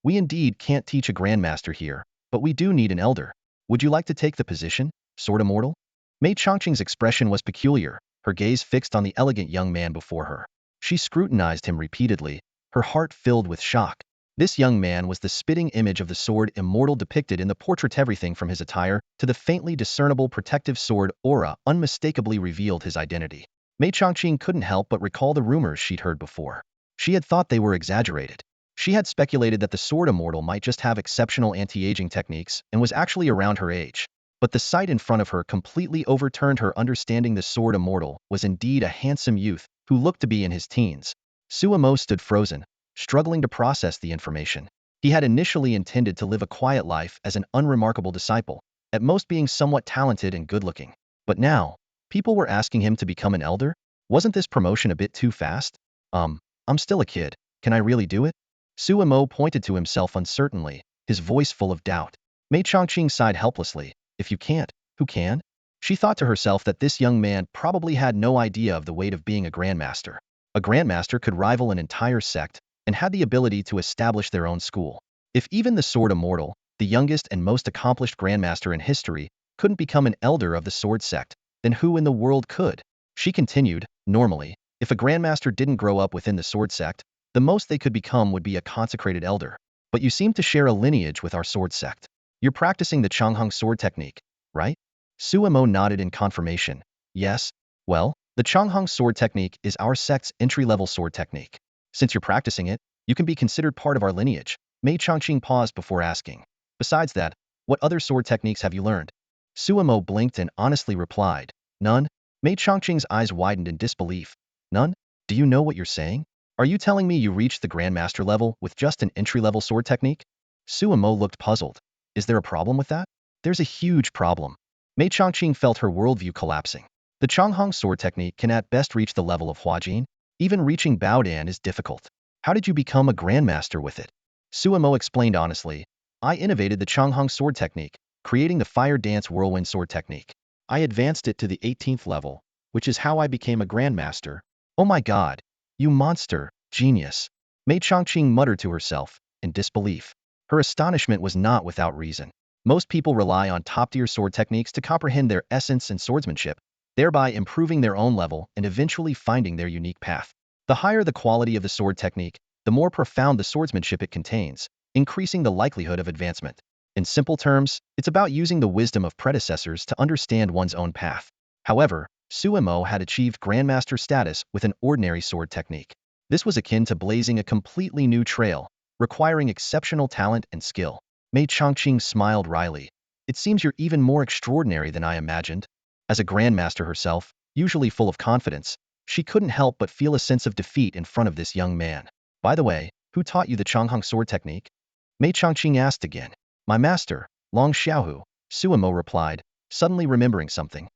We indeed can't teach a grandmaster here, but we do need an elder. Would you like to take the position, sword immortal? Mei Chongqing's expression was peculiar, her gaze fixed on the elegant young man before her. She scrutinized him repeatedly, her heart filled with shock. This young man was the spitting image of the sword immortal depicted in the portrait. Everything from his attire to the faintly discernible protective sword aura unmistakably revealed his identity. Mei Chongqing couldn't help but recall the rumors she'd heard before. She had thought they were exaggerated. She had speculated that the sword immortal might just have exceptional anti-aging techniques and was actually around her age. But the sight in front of her completely overturned her understanding. The sword immortal was indeed a handsome youth who looked to be in his teens. Suemo stood frozen, struggling to process the information. He had initially intended to live a quiet life as an unremarkable disciple, at most being somewhat talented and good-looking. But now, people were asking him to become an elder? Wasn't this promotion a bit too fast? I'm still a kid. Can I really do it? Suemo pointed to himself uncertainly, his voice full of doubt. Mei Chongqing sighed helplessly. If you can't, who can? She thought to herself that this young man probably had no idea of the weight of being a grandmaster. A grandmaster could rival an entire sect and had the ability to establish their own school. If even the sword immortal, the youngest and most accomplished grandmaster in history, couldn't become an elder of the sword sect, then who in the world could? She continued, normally, if a grandmaster didn't grow up within the sword sect, the most they could become would be a consecrated elder. But you seem to share a lineage with our sword sect. You're practicing the Changhong sword technique, right? Suemo nodded in confirmation. Yes. Well, the Changhong sword technique is our sect's entry-level sword technique. Since you're practicing it, you can be considered part of our lineage. Mei Chongqing paused before asking. Besides that, what other sword techniques have you learned? Suemo blinked and honestly replied. None. Mei Chongqing's eyes widened in disbelief. None? Do you know what you're saying? Are you telling me you reached the Grandmaster level with just an entry-level sword technique? Suemo looked puzzled. Is there a problem with that? There's a huge problem. Mei Chongqing felt her worldview collapsing. The Changhong sword technique can at best reach the level of Huajin. Even reaching Baodan is difficult. How did you become a Grandmaster with it? Suemo explained honestly. I innovated the Changhong sword technique, creating the Fire Dance Whirlwind sword technique. I advanced it to the 18th level, which is how I became a Grandmaster. Oh my god. You monster, genius. Mei Chongqing muttered to herself, in disbelief. Her astonishment was not without reason. Most people rely on top-tier sword techniques to comprehend their essence and swordsmanship, thereby improving their own level and eventually finding their unique path. The higher the quality of the sword technique, the more profound the swordsmanship it contains, increasing the likelihood of advancement. In simple terms, it's about using the wisdom of predecessors to understand one's own path. However, Suemo had achieved Grandmaster status with an ordinary sword technique. This was akin to blazing a completely new trail, requiring exceptional talent and skill. Mei Chongqing smiled wryly. It seems you're even more extraordinary than I imagined. As a Grandmaster herself, usually full of confidence, She couldn't help but feel a sense of defeat in front of this young man. By the way, who taught you the Changhong sword technique? Mei Changqing asked again. My master, Long Xiaohu, Suemo replied, suddenly remembering something.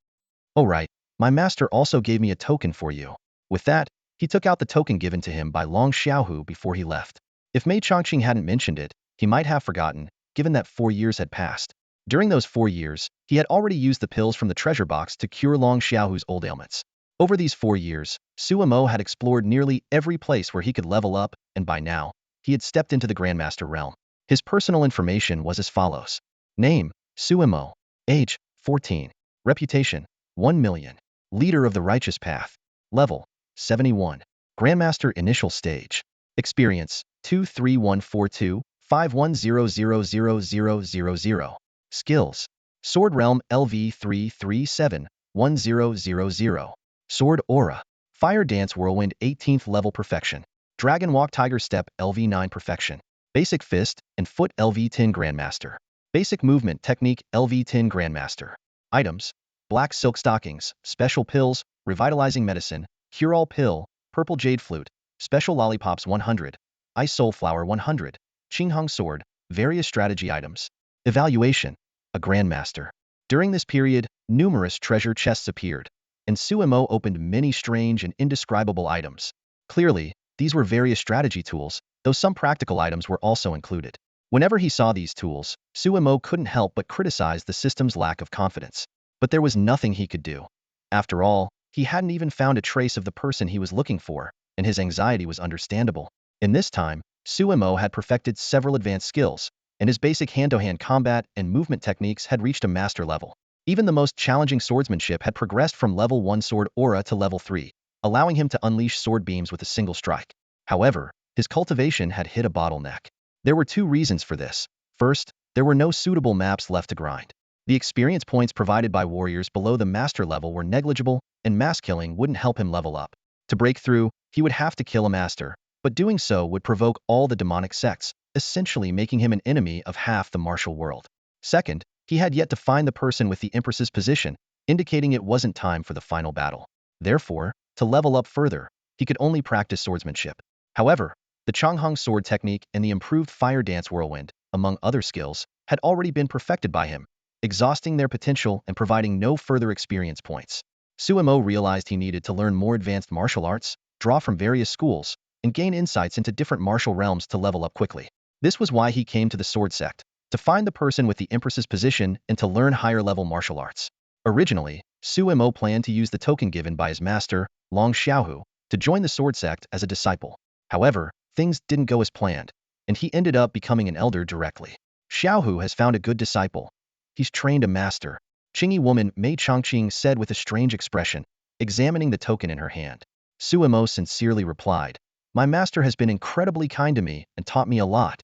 Oh right, my master also gave me a token for you. With that, he took out the token given to him by Long Xiaohu before he left. If Mei Changqing hadn't mentioned it, he might have forgotten, given that 4 years had passed. During those 4 years, he had already used the pills from the treasure box to cure Long Xiaohu's old ailments. Over these 4 years, Suemo had explored nearly every place where he could level up, and by now, he had stepped into the Grandmaster realm. His personal information was as follows. Name, Suemo. Age, 14. Reputation, 1 million. Leader of the righteous path. Level, 71. Grandmaster initial stage. Experience, 23142, 51000000. Skills. Sword Realm LV 337, 1000. Sword Aura. Fire Dance Whirlwind 18th level perfection. Dragon Walk Tiger Step LV 9 perfection. Basic Fist and Foot LV 10 Grandmaster. Basic Movement Technique LV 10 Grandmaster. Items. Black Silk Stockings, Special Pills, Revitalizing Medicine, Cure-All Pill, Purple Jade Flute, Special Lollipops 100, Ice Soul Flower 100, Qinghong Sword, various strategy items. Evaluation. A Grandmaster. During this period, numerous treasure chests appeared, and Suemo opened many strange and indescribable items. Clearly, these were various strategy tools, though some practical items were also included. Whenever he saw these tools, Suemo couldn't help but criticize the system's lack of confidence. But there was nothing he could do. After all, he hadn't even found a trace of the person he was looking for, and his anxiety was understandable. In this time, Suemo had perfected several advanced skills, and his basic hand-to-hand combat and movement techniques had reached a master level. Even the most challenging swordsmanship had progressed from level 1 sword aura to level 3, allowing him to unleash sword beams with a single strike. However, his cultivation had hit a bottleneck. There were 2 reasons for this. First, there were no suitable maps left to grind. The experience points provided by warriors below the master level were negligible, and mass killing wouldn't help him level up. To break through, he would have to kill a master, but doing so would provoke all the demonic sects, essentially making him an enemy of half the martial world. Second, he had yet to find the person with the Empress's position, indicating it wasn't time for the final battle. Therefore, to level up further, he could only practice swordsmanship. However, the Changhong sword technique and the improved fire dance whirlwind, among other skills, had already been perfected by him, exhausting their potential and providing no further experience points. Suemo realized he needed to learn more advanced martial arts, draw from various schools, and gain insights into different martial realms to level up quickly. This was why he came to the Sword Sect, to find the person with the Empress's position and to learn higher-level martial arts. Originally, Suemo planned to use the token given by his master, Long Xiaohu, to join the Sword Sect as a disciple. However, things didn't go as planned, and he ended up becoming an elder directly. Xiaohu has found a good disciple. He's trained a master, Qingyi woman Mei Changqing said with a strange expression, examining the token in her hand. Suemo sincerely replied, My master has been incredibly kind to me and taught me a lot.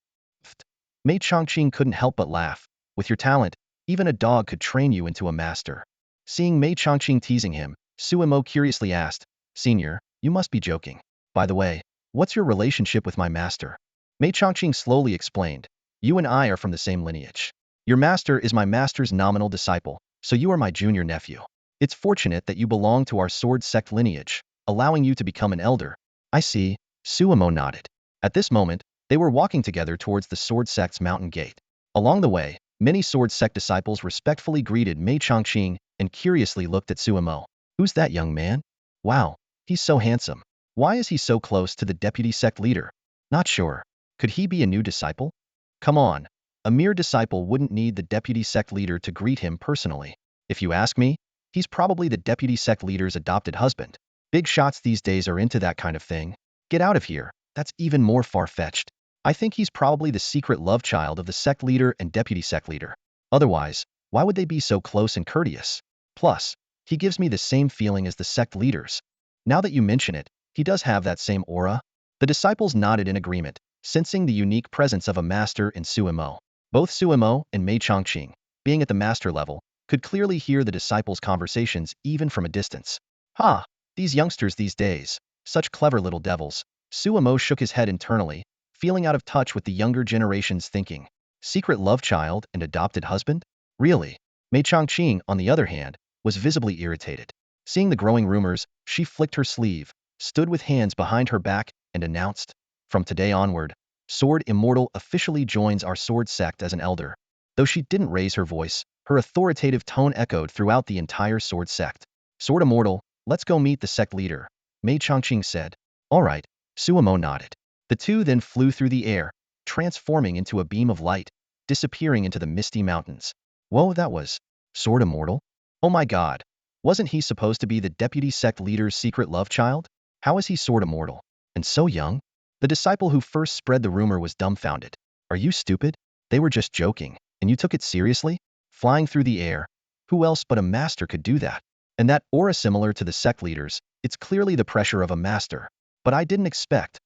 Mei Changqing couldn't help but laugh. With your talent, even a dog could train you into a master. Seeing Mei Changqing teasing him, Suemo curiously asked, Senior, you must be joking. By the way, what's your relationship with my master? Mei Changqing slowly explained, You and I are from the same lineage. Your master is my master's nominal disciple, so you are my junior nephew. It's fortunate that you belong to our sword sect lineage, allowing you to become an elder. I see, Suemo nodded. At this moment, they were walking together towards the sword sect's mountain gate. Along the way, many sword sect disciples respectfully greeted Mei Changqing and curiously looked at Suemo. Who's that young man? Wow, he's so handsome. Why is he so close to the deputy sect leader? Not sure. Could he be a new disciple? Come on. A mere disciple wouldn't need the deputy sect leader to greet him personally. If you ask me, he's probably the deputy sect leader's adopted husband. Big shots these days are into that kind of thing. Get out of here, that's even more far-fetched. I think he's probably the secret love child of the sect leader and deputy sect leader. Otherwise, why would they be so close and courteous? Plus, he gives me the same feeling as the sect leaders. Now that you mention it, he does have that same aura. The disciples nodded in agreement, sensing the unique presence of a master in Suemo. Both Suemo and Mei Changqing, being at the master level, could clearly hear the disciples' conversations even from a distance. Ha! These youngsters these days, such clever little devils. Suemo shook his head internally, feeling out of touch with the younger generation's thinking. Secret love child and adopted husband? Really? Mei Changqing, on the other hand, was visibly irritated. Seeing the growing rumors, she flicked her sleeve, stood with hands behind her back, and announced, "From today onward, Sword Immortal officially joins our sword sect as an elder." Though she didn't raise her voice, her authoritative tone echoed throughout the entire sword sect. "Sword Immortal, let's go meet the sect leader," Mei Chongqing said. "All right," Suemo nodded. The two then flew through the air, transforming into a beam of light, disappearing into the misty mountains. Whoa, that was Sword Immortal? Oh my god. Wasn't he supposed to be the deputy sect leader's secret love child? How is he Sword Immortal? And so young? The disciple who first spread the rumor was dumbfounded. Are you stupid? They were just joking, and you took it seriously? Flying through the air. Who else but a master could do that? And that aura similar to the sect leaders, it's clearly the pressure of a master. But I didn't expect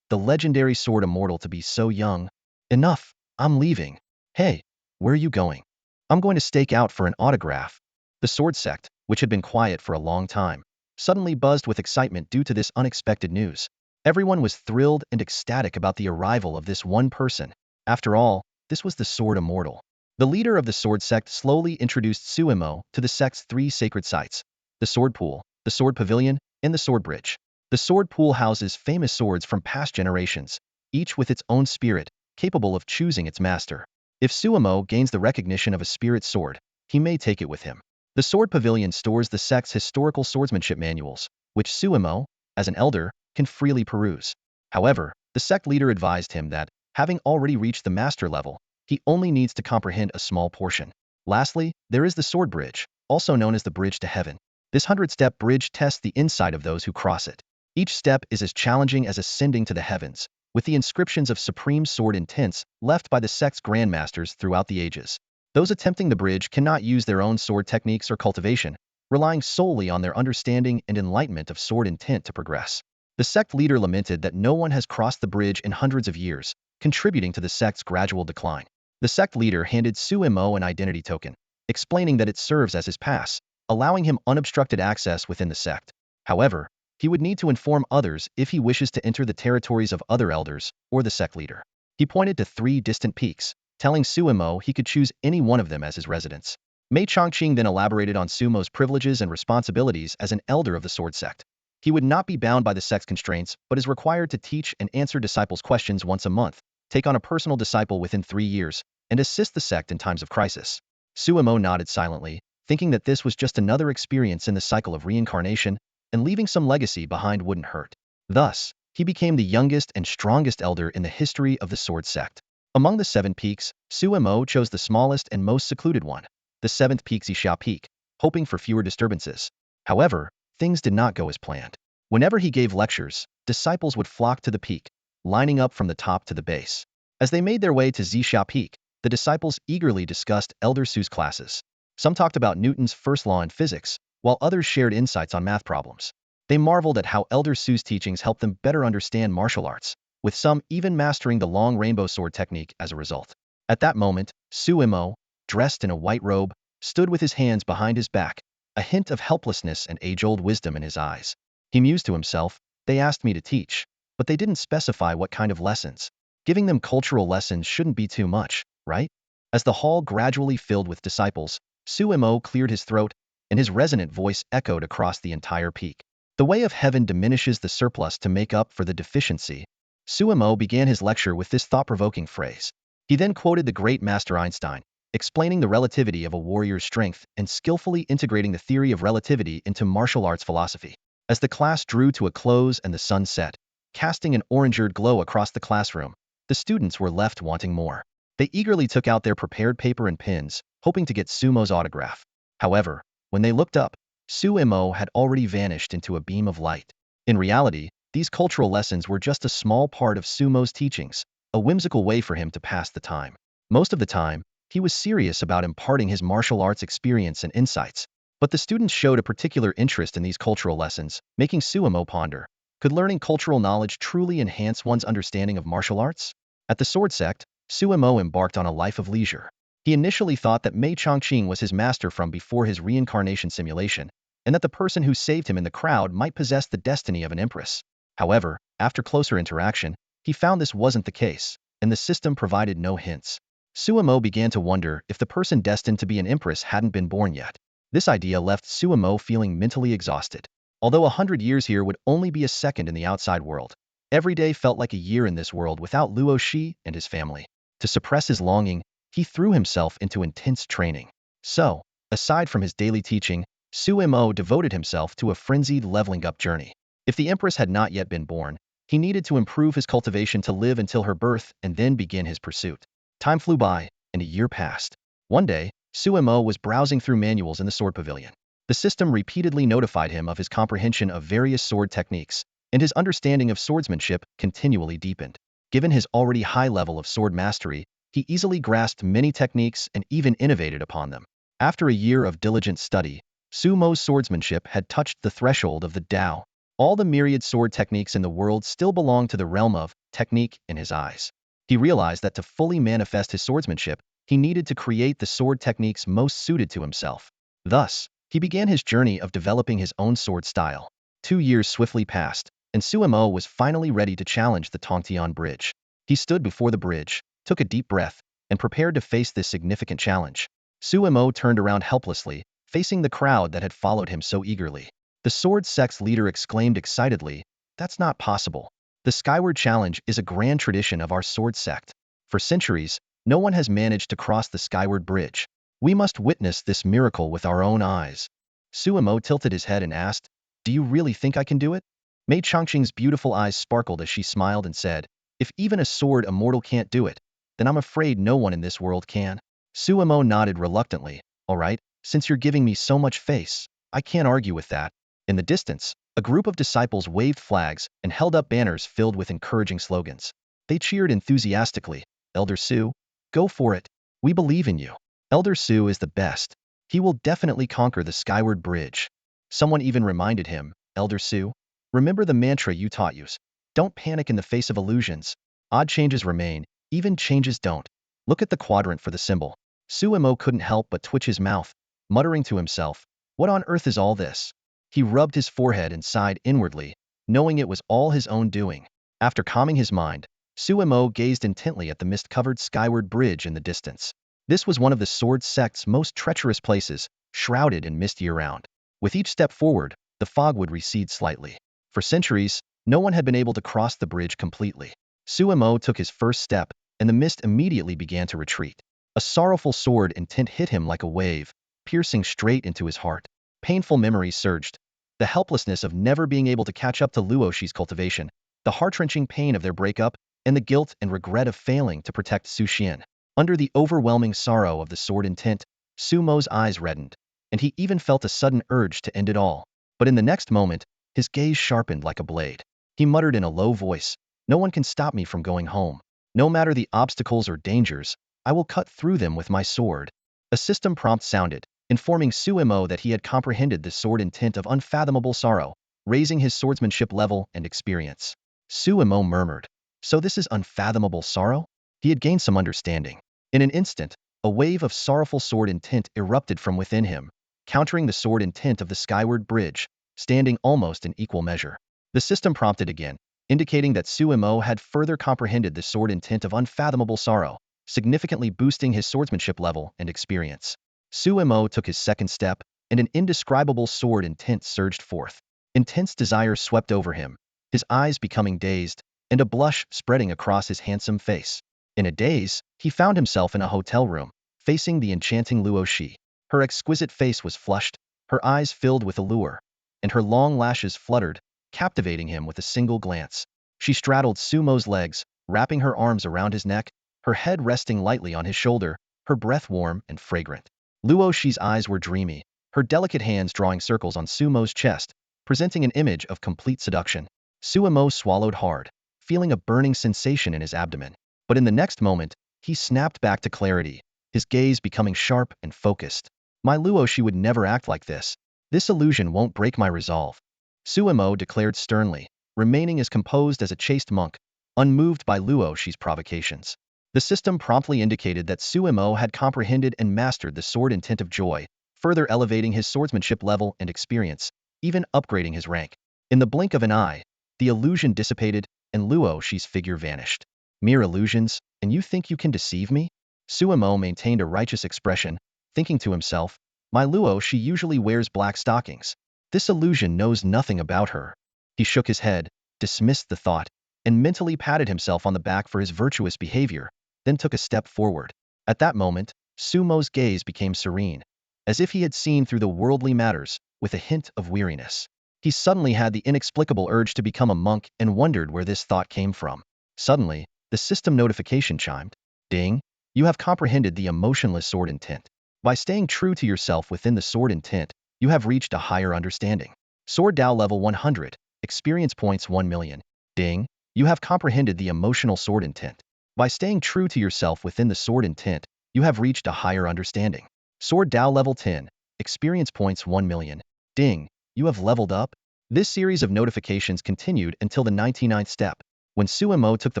the legendary Sword Immortal to be so young. Enough, I'm leaving. Hey, where are you going? I'm going to stake out for an autograph. The sword sect, which had been quiet for a long time, suddenly buzzed with excitement due to this unexpected news. Everyone was thrilled and ecstatic about the arrival of this one person. After all, this was the Sword Immortal. The leader of the sword sect slowly introduced Suemo to the sect's three sacred sites: the sword pool, the sword pavilion, and the sword bridge. The sword pool houses famous swords from past generations, each with its own spirit, capable of choosing its master. If Suemo gains the recognition of a spirit sword, he may take it with him. The sword pavilion stores the sect's historical swordsmanship manuals, which Suemo, as an elder, can freely peruse. However, the sect leader advised him that, having already reached the master level, he only needs to comprehend a small portion. Lastly, there is the sword bridge, also known as the bridge to heaven. This 100-step bridge tests the insight of those who cross it. Each step is as challenging as ascending to the heavens, with the inscriptions of supreme sword intents left by the sect's grandmasters throughout the ages. Those attempting the bridge cannot use their own sword techniques or cultivation, relying solely on their understanding and enlightenment of sword intent to progress. The sect leader lamented that no one has crossed the bridge in hundreds of years, contributing to the sect's gradual decline. The sect leader handed Suemo an identity token, explaining that it serves as his pass, allowing him unobstructed access within the sect. However, he would need to inform others if he wishes to enter the territories of other elders or the sect leader. He pointed to three distant peaks, telling Suemo he could choose any one of them as his residence. Mei Chongqing then elaborated on Sumo's privileges and responsibilities as an elder of the sword sect. He would not be bound by the sect's constraints, but is required to teach and answer disciples' questions once a month, take on a personal disciple within 3 years, and assist the sect in times of crisis. Suemo nodded silently, thinking that this was just another experience in the cycle of reincarnation, and leaving some legacy behind wouldn't hurt. Thus, he became the youngest and strongest elder in the history of the sword sect. Among the 7 peaks, Suemo chose the smallest and most secluded one, the 7th peak Zixia Peak, hoping for fewer disturbances. However, things did not go as planned. Whenever he gave lectures, disciples would flock to the peak, lining up from the top to the base. As they made their way to Zixia Peak, the disciples eagerly discussed Elder Su's classes. Some talked about Newton's first law in physics, while others shared insights on math problems. They marveled at how Elder Su's teachings helped them better understand martial arts, with some even mastering the long rainbow sword technique as a result. At that moment, Suemo, dressed in a white robe, stood with his hands behind his back, a hint of helplessness and age-old wisdom in his eyes. He mused to himself, "They asked me to teach, but they didn't specify what kind of lessons. Giving them cultural lessons shouldn't be too much, right?" As the hall gradually filled with disciples, Suemo cleared his throat, and his resonant voice echoed across the entire peak. The way of heaven diminishes the surplus to make up for the deficiency. Suemo began his lecture with this thought-provoking phrase. He then quoted the great Master Einstein, explaining the relativity of a warrior's strength and skillfully integrating the theory of relativity into martial arts philosophy. As the class drew to a close and the sun set, casting an orange-eared glow across the classroom, the students were left wanting more. They eagerly took out their prepared paper and pens, hoping to get Sumo's autograph. However, when they looked up, Suemo had already vanished into a beam of light. In reality, these cultural lessons were just a small part of Sumo's teachings, a whimsical way for him to pass the time. Most of the time, he was serious about imparting his martial arts experience and insights. But the students showed a particular interest in these cultural lessons, making Suemo ponder, could learning cultural knowledge truly enhance one's understanding of martial arts? At the sword sect, Suemo embarked on a life of leisure. He initially thought that Mei Chongqing was his master from before his reincarnation simulation, and that the person who saved him in the crowd might possess the destiny of an empress. However, after closer interaction, he found this wasn't the case, and the system provided no hints. Suemo began to wonder if the person destined to be an empress hadn't been born yet. This idea left Suemo feeling mentally exhausted. Although 100 years here would only be a second in the outside world, every day felt like a year in this world without Luosi and his family. To suppress his longing, he threw himself into intense training. So, aside from his daily teaching, Suemo devoted himself to a frenzied leveling up journey. If the Empress had not yet been born, he needed to improve his cultivation to live until her birth and then begin his pursuit. Time flew by, and a year passed. One day, Suemo was browsing through manuals in the sword pavilion. The system repeatedly notified him of his comprehension of various sword techniques, and his understanding of swordsmanship continually deepened. Given his already high level of sword mastery, he easily grasped many techniques and even innovated upon them. After a year of diligent study, Sumo's swordsmanship had touched the threshold of the Tao. All the myriad sword techniques in the world still belonged to the realm of technique in his eyes. He realized that to fully manifest his swordsmanship, he needed to create the sword techniques most suited to himself. Thus, he began his journey of developing his own sword style. 2 years swiftly passed, and Suemo was finally ready to challenge the Tongtian Bridge. He stood before the bridge, took a deep breath, and prepared to face this significant challenge. Suemo turned around helplessly, facing the crowd that had followed him so eagerly. The Sword Sect's leader exclaimed excitedly, "That's not possible. The Skyward Challenge is a grand tradition of our Sword Sect. For centuries, no one has managed to cross the Skyward Bridge. We must witness this miracle with our own eyes." Suemo tilted his head and asked, "Do you really think I can do it?" Mei Chongqing's beautiful eyes sparkled as she smiled and said, "If even a sword immortal can't do it, then I'm afraid no one in this world can." Suemo nodded reluctantly. "All right, since you're giving me so much face, I can't argue with that." In the distance, a group of disciples waved flags and held up banners filled with encouraging slogans. They cheered enthusiastically, "Elder Su, go for it. We believe in you. Elder Su is the best. He will definitely conquer the Skyward Bridge." Someone even reminded him, "Elder Su, remember the mantra you taught us. Don't panic in the face of illusions. Odd changes remain, even changes don't. Look at the quadrant for the symbol." Suemo couldn't help but twitch his mouth, muttering to himself, "What on earth is all this?" He rubbed his forehead and sighed inwardly, knowing it was all his own doing. After calming his mind, Suemo gazed intently at the mist-covered skyward bridge in the distance. This was one of the Sword Sect's most treacherous places, shrouded in mist year-round. With each step forward, the fog would recede slightly. For centuries, no one had been able to cross the bridge completely. Suemo took his first step, and the mist immediately began to retreat. A sorrowful sword intent hit him like a wave, piercing straight into his heart. Painful memories surged. The helplessness of never being able to catch up to Luosi's cultivation, the heart-wrenching pain of their breakup, and the guilt and regret of failing to protect Su Xian. Under the overwhelming sorrow of the sword intent, Sumo's eyes reddened, and he even felt a sudden urge to end it all. But in the next moment, his gaze sharpened like a blade. He muttered in a low voice, "No one can stop me from going home. No matter the obstacles or dangers, I will cut through them with my sword." A system prompt sounded, informing Suemo that he had comprehended the sword intent of unfathomable sorrow, raising his swordsmanship level and experience. Suemo murmured, "So this is unfathomable sorrow?" He had gained some understanding. In an instant, a wave of sorrowful sword intent erupted from within him, countering the sword intent of the skyward bridge, standing almost in equal measure. The system prompted again, indicating that Suemo had further comprehended the sword intent of unfathomable sorrow, significantly boosting his swordsmanship level and experience. Suemo took his second step, and an indescribable sword intent surged forth. Intense desire swept over him, his eyes becoming dazed, and a blush spreading across his handsome face. In a daze, he found himself in a hotel room, facing the enchanting Luosi. Her exquisite face was flushed, her eyes filled with allure, and her long lashes fluttered, captivating him with a single glance. She straddled Sumo's legs, wrapping her arms around his neck, her head resting lightly on his shoulder, her breath warm and fragrant. Luosi's eyes were dreamy, her delicate hands drawing circles on Sumo's chest, presenting an image of complete seduction. Suemo swallowed hard, feeling a burning sensation in his abdomen. But in the next moment, he snapped back to clarity, his gaze becoming sharp and focused. "My Luosi would never act like this. This illusion won't break my resolve," Suemo declared sternly, remaining as composed as a chaste monk, unmoved by Luosi's provocations. The system promptly indicated that Suemo had comprehended and mastered the sword intent of joy, further elevating his swordsmanship level and experience, even upgrading his rank. In the blink of an eye, the illusion dissipated, and Luosi's figure vanished. "Mere illusions, and you think you can deceive me?" Suemo maintained a righteous expression, thinking to himself, My Luo, she usually wears black stockings. This illusion knows nothing about her. He shook his head, dismissed the thought, and mentally patted himself on the back for his virtuous behavior, then took a step forward. At that moment, Sumo's gaze became serene, as if he had seen through the worldly matters, with a hint of weariness. He suddenly had the inexplicable urge to become a monk and wondered where this thought came from. Suddenly, the system notification chimed. Ding! You have comprehended the emotionless sword intent. By staying true to yourself within the sword intent, you have reached a higher understanding. Sword Tao level 100, experience points 1 million. Ding! You have comprehended the emotional sword intent. By staying true to yourself within the sword intent, you have reached a higher understanding. Sword Tao level 10, experience points 1 million. Ding! You have leveled up? This series of notifications continued until the 99th step. When Sumo took the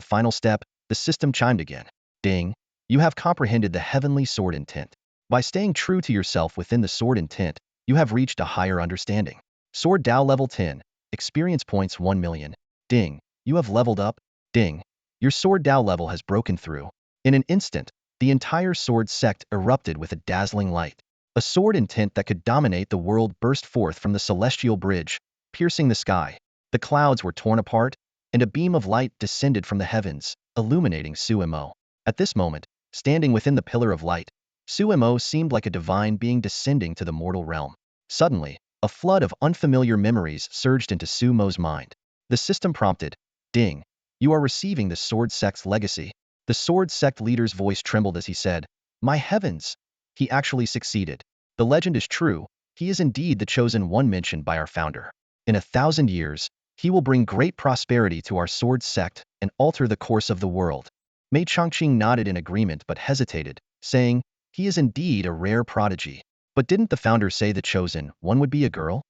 final step, the system chimed again. Ding! You have comprehended the heavenly sword intent. By staying true to yourself within the sword intent, you have reached a higher understanding. Sword Tao level 10, experience points 1 million. Ding! You have leveled up? Ding! Your Sword Tao level has broken through. In an instant, the entire sword sect erupted with a dazzling light. A sword intent that could dominate the world burst forth from the celestial bridge, piercing the sky. The clouds were torn apart, and a beam of light descended from the heavens, illuminating Sumo. At this moment, standing within the pillar of light, Sumo seemed like a divine being descending to the mortal realm. Suddenly, a flood of unfamiliar memories surged into Sumo's mind. The system prompted, Ding! You are receiving the Sword Sect's legacy. The Sword Sect leader's voice trembled as he said, My heavens! He actually succeeded. The legend is true, he is indeed the chosen one mentioned by our founder. In 1,000 years, he will bring great prosperity to our Sword Sect and alter the course of the world. Mei Chongqing nodded in agreement but hesitated, saying, He is indeed a rare prodigy. But didn't the founder say the chosen one would be a girl?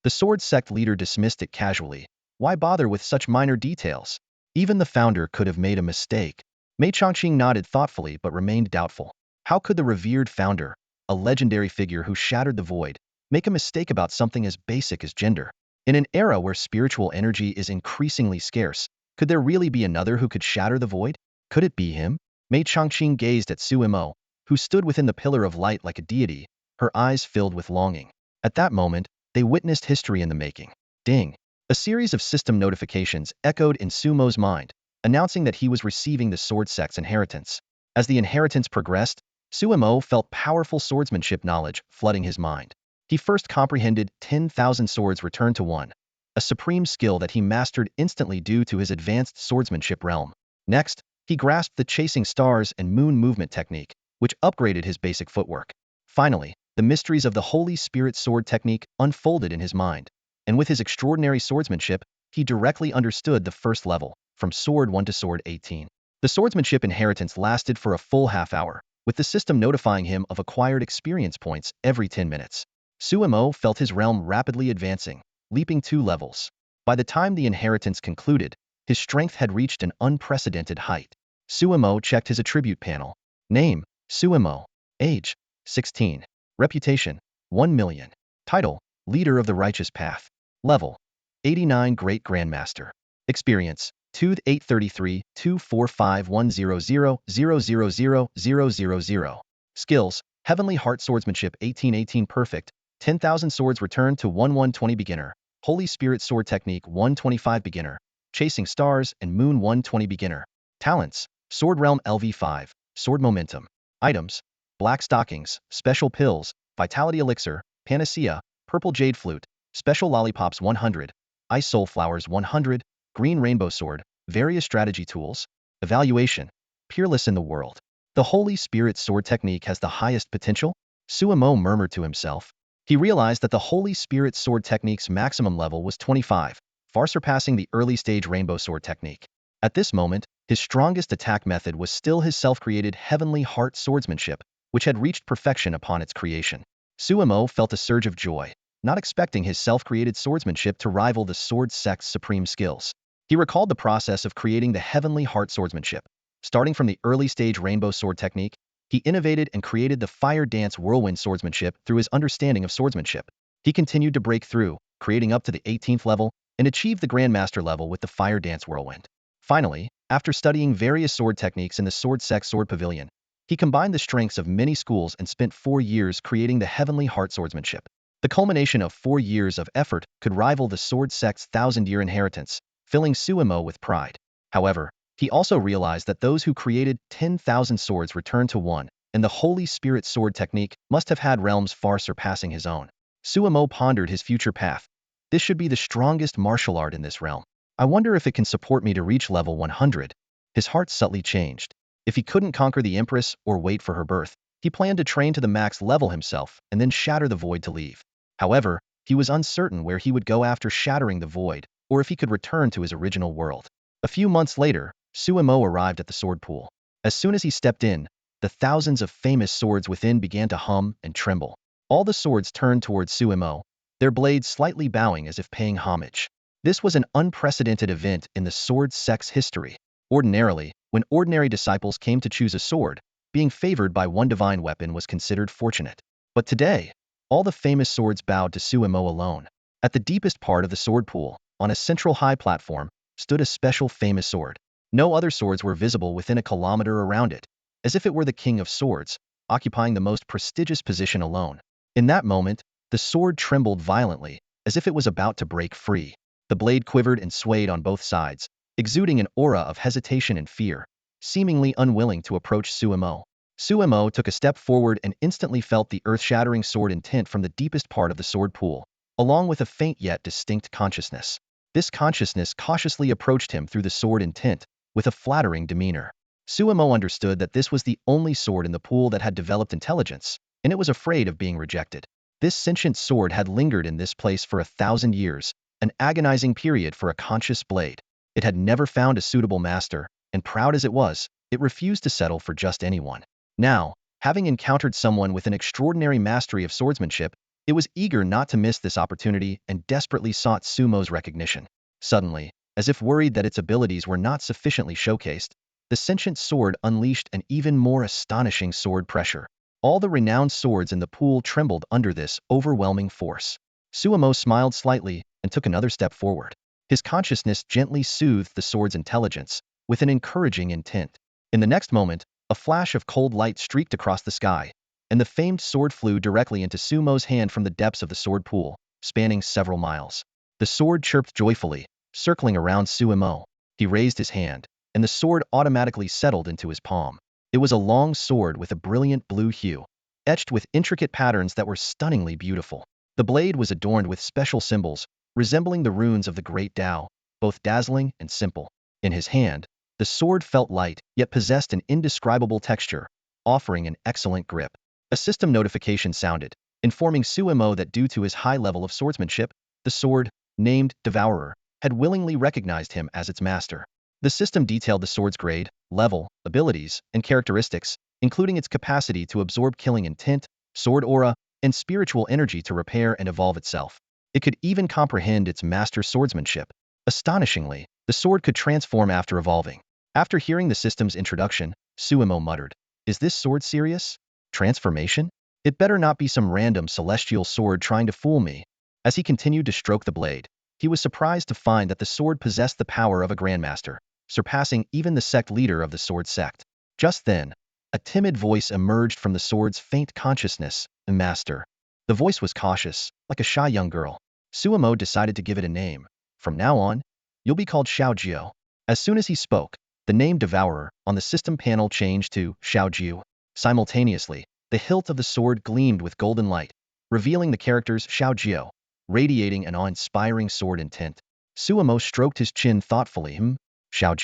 The Sword Sect leader dismissed it casually. Why bother with such minor details? Even the founder could have made a mistake. Mei Chongqing nodded thoughtfully but remained doubtful. How could the revered founder, a legendary figure who shattered the void, make a mistake about something as basic as gender? In an era where spiritual energy is increasingly scarce, could there really be another who could shatter the void? Could it be him? Mei Chongqing gazed at Sumo, who stood within the pillar of light like a deity, her eyes filled with longing. At that moment, they witnessed history in the making. Ding! A series of system notifications echoed in Sumo's mind, announcing that he was receiving the Sword Sect's inheritance. As the inheritance progressed, Sumo felt powerful swordsmanship knowledge flooding his mind. He first comprehended 10,000 swords returned to one, a supreme skill that he mastered instantly due to his advanced swordsmanship realm. Next, he grasped the chasing stars and moon movement technique, which upgraded his basic footwork. Finally, the mysteries of the Holy Spirit sword technique unfolded in his mind, and with his extraordinary swordsmanship, he directly understood the first level, from Sword 1 to Sword 18. The swordsmanship inheritance lasted for a full half-hour, with the system notifying him of acquired experience points every 10 minutes. Sumo felt his realm rapidly advancing, leaping 2 levels. By the time the inheritance concluded, his strength had reached an unprecedented height. Sumo checked his attribute panel. Name, Sumo. Age, 16. Reputation, 1 million. Title, Leader of the Righteous Path. Level, 89 Great Grandmaster. Experience, 2833 24510000000. Skills, Heavenly Heart Swordsmanship 1818 Perfect, 10,000 Swords Returned to 1120 Beginner. Holy Spirit Sword Technique 125 Beginner. Chasing Stars and Moon 120 Beginner. Talents, Sword Realm LV5, Sword Momentum. Items, Black Stockings, Special Pills, Vitality Elixir, Panacea, Purple Jade Flute, Special Lollipops 100, Ice Soul Flowers 100, Green Rainbow Sword, various strategy tools. Evaluation, Peerless in the world. The Holy Spirit Sword Technique has the highest potential? Sumo murmured to himself. He realized that the Holy Spirit Sword Technique's maximum level was 25, far surpassing the early stage Rainbow Sword Technique. At this moment, his strongest attack method was still his self-created Heavenly Heart Swordsmanship, which had reached perfection upon its creation. Sumo felt a surge of joy, not expecting his self-created swordsmanship to rival the Sword Sect's supreme skills. He recalled the process of creating the Heavenly Heart Swordsmanship. Starting from the early stage Rainbow Sword Technique, he innovated and created the Fire Dance Whirlwind Swordsmanship through his understanding of swordsmanship. He continued to break through, creating up to the 18th level, and achieved the Grandmaster level with the Fire Dance Whirlwind. Finally, after studying various sword techniques in the Sword Sect Sword Pavilion, He combined the strengths of many schools and spent 4 years creating the heavenly heart swordsmanship. The culmination of 4 years of effort could rival the sword sect's thousand-year inheritance, filling Suemo with pride. However, he also realized that those who created 10,000 swords returned to one, and the Holy Spirit sword technique must have had realms far surpassing his own. Suemo pondered his future path. This should be the strongest martial art in this realm. I wonder if it can support me to reach level 100. His heart subtly changed. If he couldn't conquer the Empress or wait for her birth, he planned to train to the max level himself and then shatter the void to leave. However, he was uncertain where he would go after shattering the void, or if he could return to his original world. A few months later, Suemo arrived at the sword pool. As soon as he stepped in, the thousands of famous swords within began to hum and tremble. All the swords turned towards Suemo, their blades slightly bowing as if paying homage. This was an unprecedented event in the sword sect's history. Ordinarily, when ordinary disciples came to choose a sword, being favored by one divine weapon was considered fortunate. But today, all the famous swords bowed to Suemo alone. At the deepest part of the sword pool, on a central high platform, stood a special famous sword. No other swords were visible within a kilometer around it, as if it were the king of swords, occupying the most prestigious position alone. In that moment, the sword trembled violently, as if it was about to break free. The blade quivered and swayed on both sides, exuding an aura of hesitation and fear, seemingly unwilling to approach Suemo. Suemo took a step forward and instantly felt the earth-shattering sword intent from the deepest part of the sword pool, along with a faint yet distinct consciousness. This consciousness cautiously approached him through the sword intent, with a flattering demeanor. Suemo understood that this was the only sword in the pool that had developed intelligence, and it was afraid of being rejected. This sentient sword had lingered in this place for 1,000 years, an agonizing period for a conscious blade. It had never found a suitable master, and proud as it was, it refused to settle for just anyone. Now, having encountered someone with an extraordinary mastery of swordsmanship, it was eager not to miss this opportunity and desperately sought Sumo's recognition. Suddenly, as if worried that its abilities were not sufficiently showcased, the sentient sword unleashed an even more astonishing sword pressure. All the renowned swords in the pool trembled under this overwhelming force. Suemo smiled slightly and took another step forward. His consciousness gently soothed the sword's intelligence, with an encouraging intent. In the next moment, a flash of cold light streaked across the sky, and the famed sword flew directly into Sumo's hand from the depths of the sword pool, spanning several miles. The sword chirped joyfully, circling around Suemo. He raised his hand, and the sword automatically settled into his palm. It was a long sword with a brilliant blue hue, etched with intricate patterns that were stunningly beautiful. The blade was adorned with special symbols, resembling the runes of the Great Tao, both dazzling and simple. In his hand, the sword felt light, yet possessed an indescribable texture, offering an excellent grip. A system notification sounded, informing Suemo that due to his high level of swordsmanship, the sword, named Devourer, had willingly recognized him as its master. The system detailed the sword's grade, level, abilities, and characteristics, including its capacity to absorb killing intent, sword aura, and spiritual energy to repair and evolve itself. It could even comprehend its master swordsmanship. Astonishingly, the sword could transform after evolving. After hearing the system's introduction, Suemo muttered, "Is this sword serious? Transformation? It better not be some random celestial sword trying to fool me." As he continued to stroke the blade, he was surprised to find that the sword possessed the power of a Grandmaster, surpassing even the sect leader of the sword sect. Just then, a timid voice emerged from the sword's faint consciousness, "Master." The voice was cautious, like a shy young girl. Suemo decided to give it a name. "From now on, you'll be called Shao." As soon as he spoke, the name Devourer on the system panel changed to Shao. Simultaneously, the hilt of the sword gleamed with golden light, revealing the characters Shao, radiating an awe-inspiring sword intent. Suemo stroked his chin thoughtfully. Shao?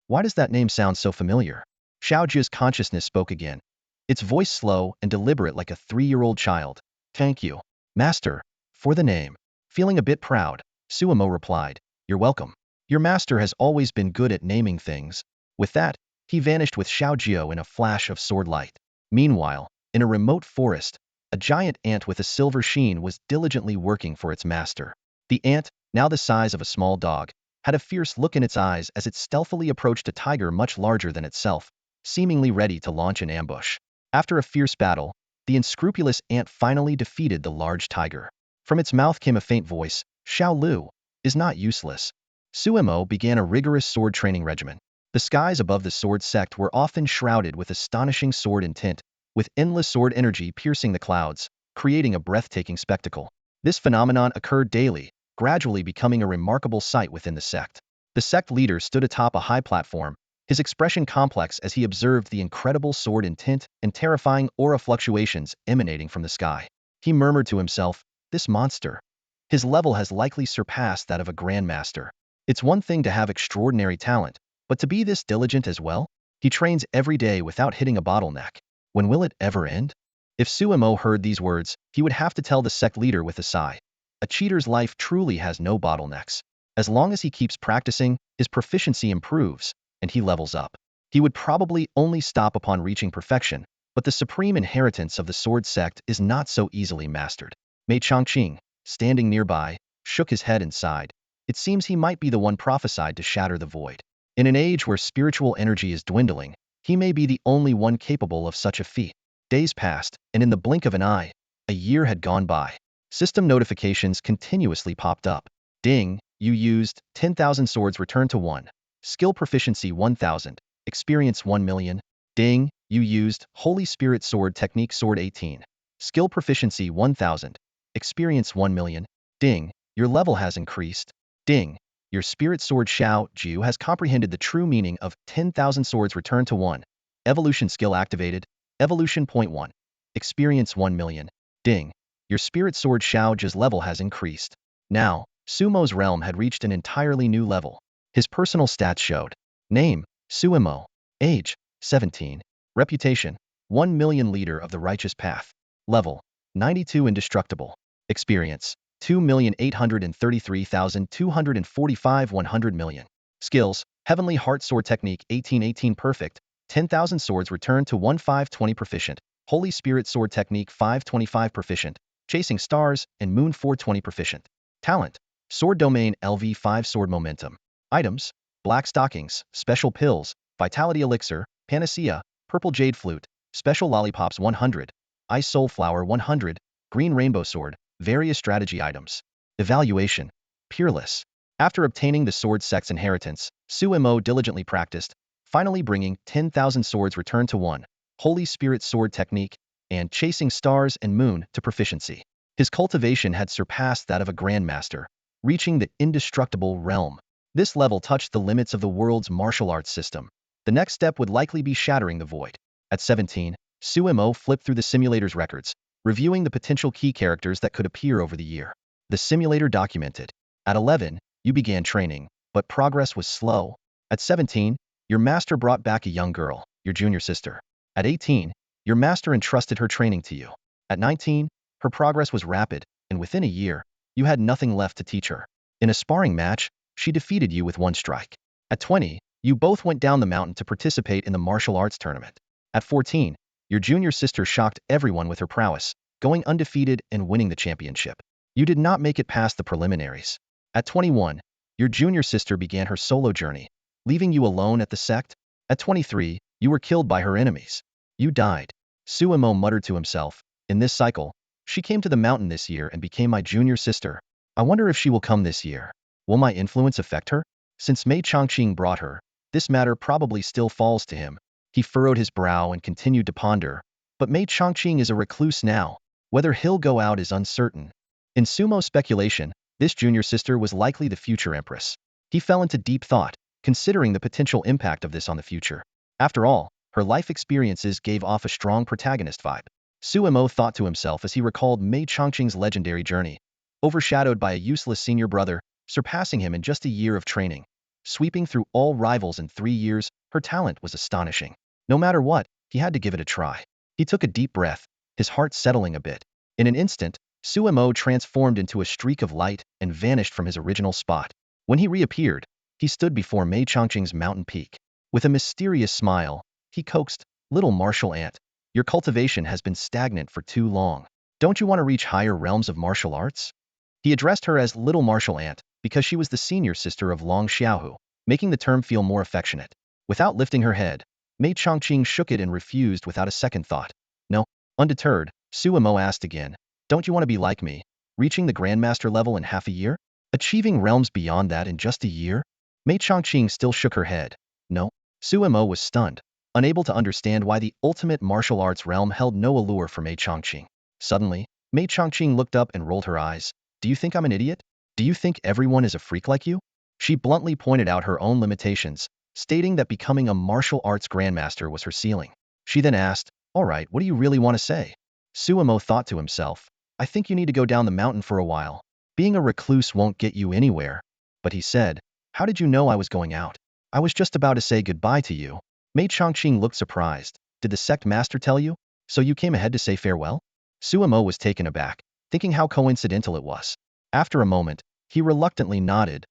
Why does that name sound so familiar? Shaoji's consciousness spoke again, its voice slow and deliberate like a 3-year-old child. "Thank you, Master, for the name." Feeling a bit proud, Suemo replied, "You're welcome. Your master has always been good at naming things." With that, he vanished with Shao in a flash of sword light. Meanwhile, in a remote forest, a giant ant with a silver sheen was diligently working for its master. The ant, now the size of a small dog, had a fierce look in its eyes as it stealthily approached a tiger much larger than itself, seemingly ready to launch an ambush. After a fierce battle, the unscrupulous ant finally defeated the large tiger. From its mouth came a faint voice, "Shao Lu is not useless." Suemo began a rigorous sword training regimen. The skies above the sword sect were often shrouded with astonishing sword intent, with endless sword energy piercing the clouds, creating a breathtaking spectacle. This phenomenon occurred daily, gradually becoming a remarkable sight within the sect. The sect leader stood atop a high platform, his expression complex as he observed the incredible sword intent and terrifying aura fluctuations emanating from the sky. He murmured to himself, "This monster. His level has likely surpassed that of a Grandmaster. It's one thing to have extraordinary talent, but to be this diligent as well? He trains every day without hitting a bottleneck. When will it ever end?" If Suemo heard these words, he would have to tell the sect leader with a sigh. A cheater's life truly has no bottlenecks. As long as he keeps practicing, his proficiency improves, and he levels up. He would probably only stop upon reaching perfection, but the supreme inheritance of the sword sect is not so easily mastered. Mei Chongqing, standing nearby, shook his head and sighed. It seems he might be the one prophesied to shatter the void. In an age where spiritual energy is dwindling, he may be the only one capable of such a feat. Days passed, and in the blink of an eye, a year had gone by. System notifications continuously popped up. Ding, you used 10,000 swords return to 1. Skill proficiency 1000. Experience 1 million. Ding, you used Holy Spirit Sword Technique Sword 18. Skill proficiency 1000. Experience 1 million. Ding, your level has increased. Ding, your Spirit Sword Shao Ju has comprehended the true meaning of 10,000 swords return to 1. Evolution skill activated. Evolution point 1. Experience 1 million. Ding, your Spirit Sword Shao Ju's level has increased. Now, Sumo's realm had reached an entirely new level. His personal stats showed. Name, Suemo. Age, 17. Reputation, 1 million leader of the righteous path. Level, 92 indestructible. Experience, 2,833,245 100 million. Skills, Heavenly Heart Sword Technique 1818 perfect. 10,000 swords return to 1520 proficient. Holy Spirit Sword Technique 525 proficient. Chasing Stars and Moon 420 proficient. Talent, Sword Domain LV5 Sword Momentum. Items, Black Stockings, Special Pills, Vitality Elixir, Panacea, Purple Jade Flute, Special Lollipops 100, Ice Soul Flower 100, Green Rainbow Sword, various strategy items. Evaluation, Peerless. After obtaining the sword sect's inheritance, Suemo diligently practiced, finally bringing 10,000 swords return to 1, Holy Spirit Sword Technique, and Chasing Stars and Moon to proficiency. His cultivation had surpassed that of a Grandmaster, reaching the indestructible realm. This level touched the limits of the world's martial arts system. The next step would likely be shattering the void. At 17, Suemo flipped through the simulator's records, reviewing the potential key characters that could appear over the year. The simulator documented. At 11, you began training, but progress was slow. At 17, your master brought back a young girl, your junior sister. At 18, your master entrusted her training to you. At 19, her progress was rapid, and within a year, you had nothing left to teach her. In a sparring match, she defeated you with 1 strike. At 20, you both went down the mountain to participate in the martial arts tournament. At 14, your junior sister shocked everyone with her prowess, going undefeated and winning the championship. You did not make it past the preliminaries. At 21, your junior sister began her solo journey, leaving you alone at the sect. At 23, you were killed by her enemies. You died. Suemo muttered to himself, in this cycle, she came to the mountain this year and became my junior sister. I wonder if she will come this year. Will my influence affect her? Since Mei Chongqing brought her, this matter probably still falls to him. He furrowed his brow and continued to ponder. But Mei Chongqing is a recluse now. Whether he'll go out is uncertain. In Sumo's speculation, this junior sister was likely the future Empress. He fell into deep thought, considering the potential impact of this on the future. After all, her life experiences gave off a strong protagonist vibe. Suemo thought to himself as he recalled Mei Chongqing's legendary journey, overshadowed by a useless senior brother, surpassing him in just a year of training. Sweeping through all rivals in 3 years, her talent was astonishing. No matter what, he had to give it a try. He took a deep breath, his heart settling a bit. In an instant, Suemo transformed into a streak of light and vanished from his original spot. When he reappeared, he stood before Mei Chongqing's mountain peak. With a mysterious smile, he coaxed, "Little martial ant, your cultivation has been stagnant for too long. Don't you want to reach higher realms of martial arts?" He addressed her as Little Martial Ant because she was the senior sister of Long Xiaohu, making the term feel more affectionate. Without lifting her head, Mei Chongqing shook it and refused without a second thought. No. Undeterred, Suemo asked again, "Don't you want to be like me, reaching the Grandmaster level in half a year? Achieving realms beyond that in just a year?" Mei Chongqing still shook her head. No. Suemo was stunned, unable to understand why the ultimate martial arts realm held no allure for Mei Chongqing. Suddenly, Mei Chongqing looked up and rolled her eyes. Do you think I'm an idiot? Do you think everyone is a freak like you? She bluntly pointed out her own limitations, stating that becoming a martial arts grandmaster was her ceiling. She then asked, all right, what do you really want to say? Suemo thought to himself, I think you need to go down the mountain for a while. Being a recluse won't get you anywhere. But he said, how did you know I was going out? I was just about to say goodbye to you. Mei Chongqing looked surprised. Did the sect master tell you? So you came ahead to say farewell? Suemo was taken aback, thinking how coincidental it was. After a moment, he reluctantly nodded.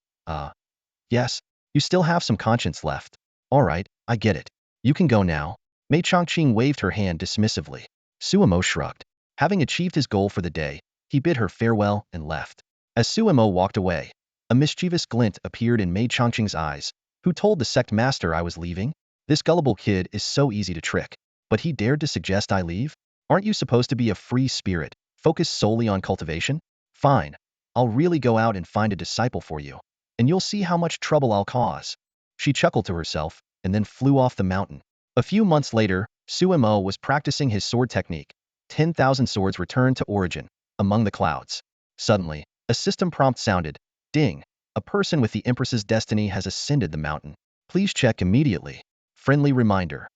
Yes, you still have some conscience left. All right, I get it. You can go now. Mei Chongqing waved her hand dismissively. Suemo shrugged. Having achieved his goal for the day, he bid her farewell and left. As Suemo walked away, a mischievous glint appeared in Mei Chongqing's eyes. Who told the sect master I was leaving? This gullible kid is so easy to trick. But he dared to suggest I leave? Aren't you supposed to be a free spirit, focused solely on cultivation? Fine. I'll really go out and find a disciple for you. And you'll see how much trouble I'll cause. She chuckled to herself, and then flew off the mountain. A few months later, Suemo was practicing his sword technique. 10,000 swords returned to origin, among the clouds. Suddenly, a system prompt sounded. Ding. A person with the Empress's destiny has ascended the mountain. Please check immediately. Friendly reminder.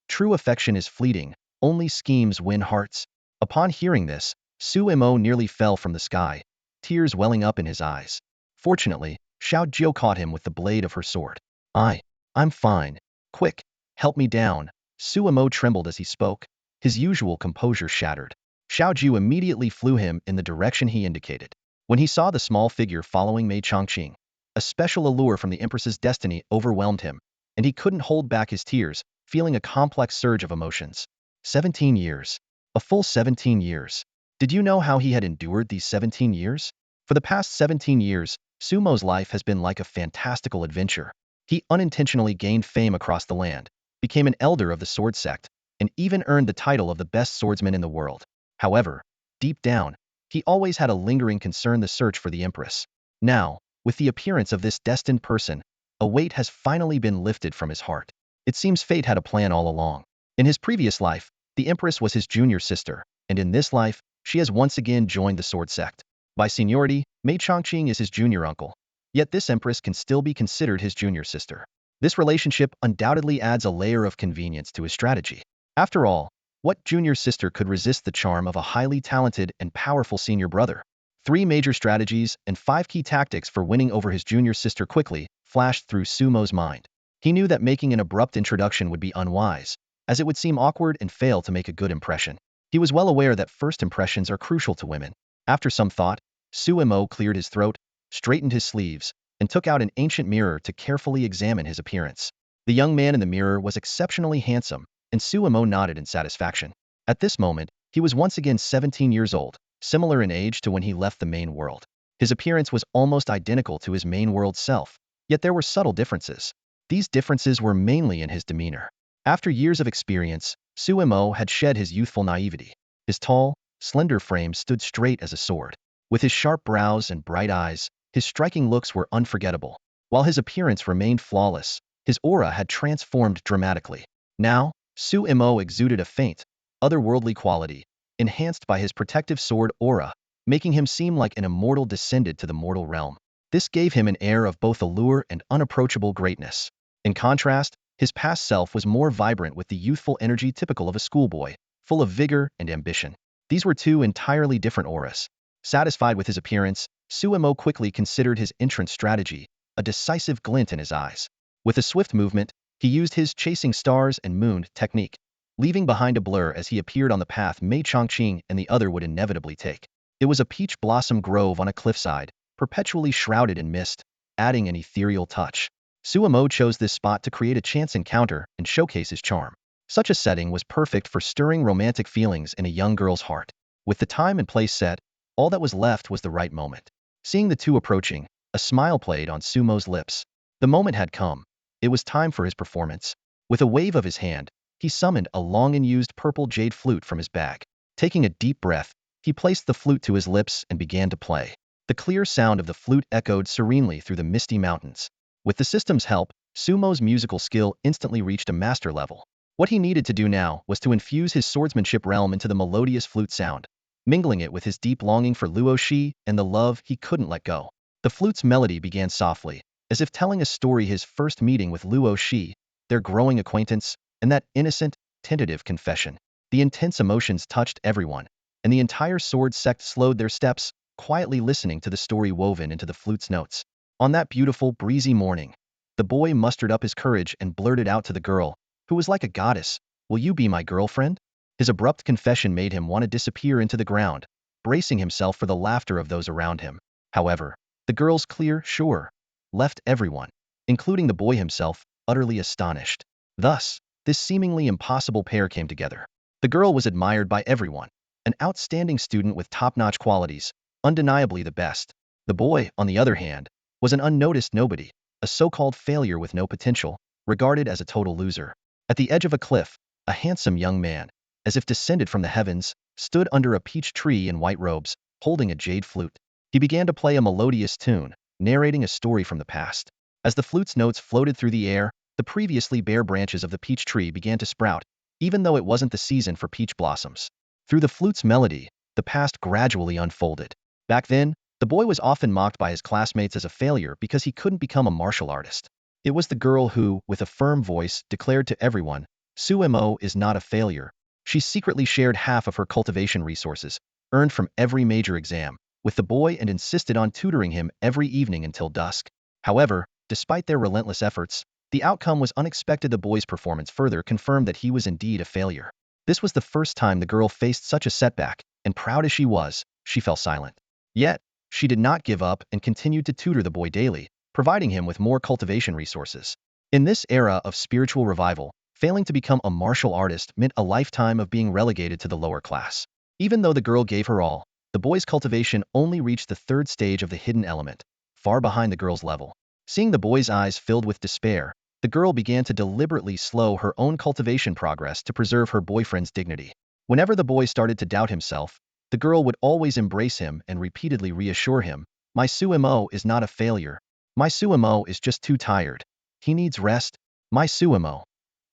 True affection is fleeting, only schemes win hearts. Upon hearing this, Suemo nearly fell from the sky, tears welling up in his eyes. Fortunately, Shao caught him with the blade of her sword. I'm fine. Quick, help me down. Suemo trembled as he spoke. His usual composure shattered. Shao immediately flew him in the direction he indicated. When he saw the small figure following Mei Chongqing, a special allure from the Empress's destiny overwhelmed him, and he couldn't hold back his tears, feeling a complex surge of emotions. 17 years. A full 17 years. Did you know how he had endured these 17 years? For the past 17 years, Sumo's life has been like a fantastical adventure. He unintentionally gained fame across the land, became an elder of the sword sect, and even earned the title of the best swordsman in the world. However, deep down, he always had a lingering concern: the search for the Empress. Now, with the appearance of this destined person, a weight has finally been lifted from his heart. It seems fate had a plan all along. In his previous life, the Empress was his junior sister, and in this life, she has once again joined the sword sect. By seniority, Mei Chongqing is his junior uncle. Yet this Empress can still be considered his junior sister. This relationship undoubtedly adds a layer of convenience to his strategy. After all, what junior sister could resist the charm of a highly talented and powerful senior brother? 3 major strategies and 5 key tactics for winning over his junior sister quickly flashed through Sumo's mind. He knew that making an abrupt introduction would be unwise, as it would seem awkward and fail to make a good impression. He was well aware that first impressions are crucial to women. After some thought, Suemo cleared his throat, straightened his sleeves, and took out an ancient mirror to carefully examine his appearance. The young man in the mirror was exceptionally handsome, and Suemo nodded in satisfaction. At this moment, he was once again 17 years old, similar in age to when he left the main world. His appearance was almost identical to his main world self, yet there were subtle differences. These differences were mainly in his demeanor. After years of experience, Suemo had shed his youthful naivety. His tall, slender frame stood straight as a sword. With his sharp brows and bright eyes, his striking looks were unforgettable. While his appearance remained flawless, his aura had transformed dramatically. Now, Suemo exuded a faint, otherworldly quality, enhanced by his protective sword aura, making him seem like an immortal descended to the mortal realm. This gave him an air of both allure and unapproachable greatness. In contrast, his past self was more vibrant with the youthful energy typical of a schoolboy, full of vigor and ambition. These were 2 entirely different auras. Satisfied with his appearance, Suemo quickly considered his entrance strategy, a decisive glint in his eyes. With a swift movement, he used his chasing stars and moon technique, leaving behind a blur as he appeared on the path Mei Chongqing and the other would inevitably take. It was a peach blossom grove on a cliffside, perpetually shrouded in mist, adding an ethereal touch. Suemo chose this spot to create a chance encounter and showcase his charm. Such a setting was perfect for stirring romantic feelings in a young girl's heart. With the time and place set, all that was left was the right moment. Seeing the 2 approaching, a smile played on Sumo's lips. The moment had come. It was time for his performance. With a wave of his hand, he summoned a long-unused purple jade flute from his bag. Taking a deep breath, he placed the flute to his lips and began to play. The clear sound of the flute echoed serenely through the misty mountains. With the system's help, Sumo's musical skill instantly reached a master level. What he needed to do now was to infuse his swordsmanship realm into the melodious flute sound, mingling it with his deep longing for Luosi and the love he couldn't let go. The flute's melody began softly, as if telling a story, his first meeting with Luosi, their growing acquaintance, and that innocent, tentative confession. The intense emotions touched everyone, and the entire sword sect slowed their steps, quietly listening to the story woven into the flute's notes. On that beautiful, breezy morning, the boy mustered up his courage and blurted out to the girl, who was like a goddess, "Will you be my girlfriend?" His abrupt confession made him want to disappear into the ground, bracing himself for the laughter of those around him. However, the girl's clear "sure" left everyone, including the boy himself, utterly astonished. Thus, this seemingly impossible pair came together. The girl was admired by everyone, an outstanding student with top-notch qualities, undeniably the best. The boy, on the other hand, was an unnoticed nobody, a so-called failure with no potential, regarded as a total loser. At the edge of a cliff, a handsome young man, as if descended from the heavens, stood under a peach tree in white robes, holding a jade flute. He began to play a melodious tune, narrating a story from the past. As the flute's notes floated through the air, the previously bare branches of the peach tree began to sprout, even though it wasn't the season for peach blossoms. Through the flute's melody, the past gradually unfolded. Back then, the boy was often mocked by his classmates as a failure because he couldn't become a martial artist. It was the girl who, with a firm voice, declared to everyone, "Sumo is not a failure." She secretly shared half of her cultivation resources, earned from every major exam, with the boy and insisted on tutoring him every evening until dusk. However, despite their relentless efforts, the outcome was unexpected. The boy's performance further confirmed that he was indeed a failure. This was the first time the girl faced such a setback, and proud as she was, she fell silent. Yet, she did not give up and continued to tutor the boy daily, providing him with more cultivation resources. In this era of spiritual revival, failing to become a martial artist meant a lifetime of being relegated to the lower class. Even though the girl gave her all, the boy's cultivation only reached the third stage of the hidden element, far behind the girl's level. Seeing the boy's eyes filled with despair, the girl began to deliberately slow her own cultivation progress to preserve her boyfriend's dignity. Whenever the boy started to doubt himself, the girl would always embrace him and repeatedly reassure him, "My Sumo is not a failure. My Sumo is just too tired. He needs rest. My Sumo.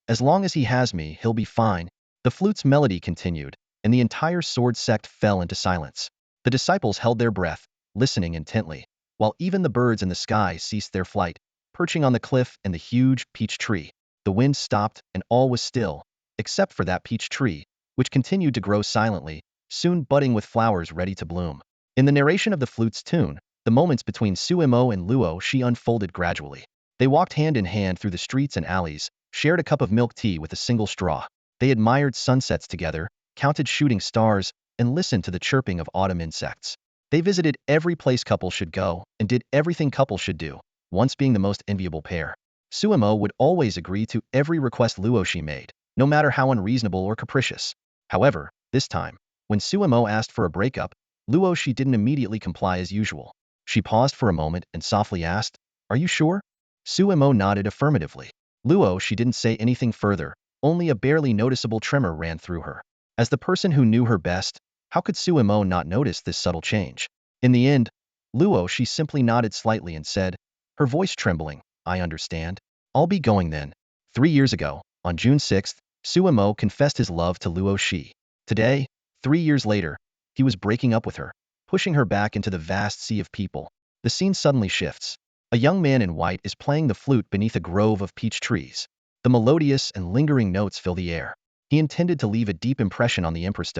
As long as he has me, he'll be fine." The flute's melody continued, and the entire sword sect fell into silence. The disciples held their breath, listening intently, while even the birds in the sky ceased their flight, perching on the cliff and the huge peach tree. The wind stopped and all was still, except for that peach tree, which continued to grow silently, soon budding with flowers ready to bloom. In the narration of the flute's tune, the moments between Sumo and Luosi unfolded gradually. They walked hand in hand through the streets and alleys, shared a cup of milk tea with a single straw. They admired sunsets together, counted shooting stars, and listened to the chirping of autumn insects. They visited every place couples should go, and did everything couples should do, once being the most enviable pair. Sumo would always agree to every request Luosi made, no matter how unreasonable or capricious. However, this time, when Sumo asked for a breakup, Luosi didn't immediately comply as usual. She paused for a moment and softly asked, "Are you sure?" Sumo nodded affirmatively. Luosi didn't say anything further, only a barely noticeable tremor ran through her. As the person who knew her best, how could Sumo not notice this subtle change? In the end, Luosi simply nodded slightly and said, her voice trembling, "I understand. I'll be going then." 3 years ago, on June 6th, Sumo confessed his love to Luosi. Today, 3 years later, he was breaking up with her, pushing her back into the vast sea of people. The scene suddenly shifts. A young man in white is playing the flute beneath a grove of peach trees. The melodious and lingering notes fill the air. He intended to leave a deep impression on the Empress,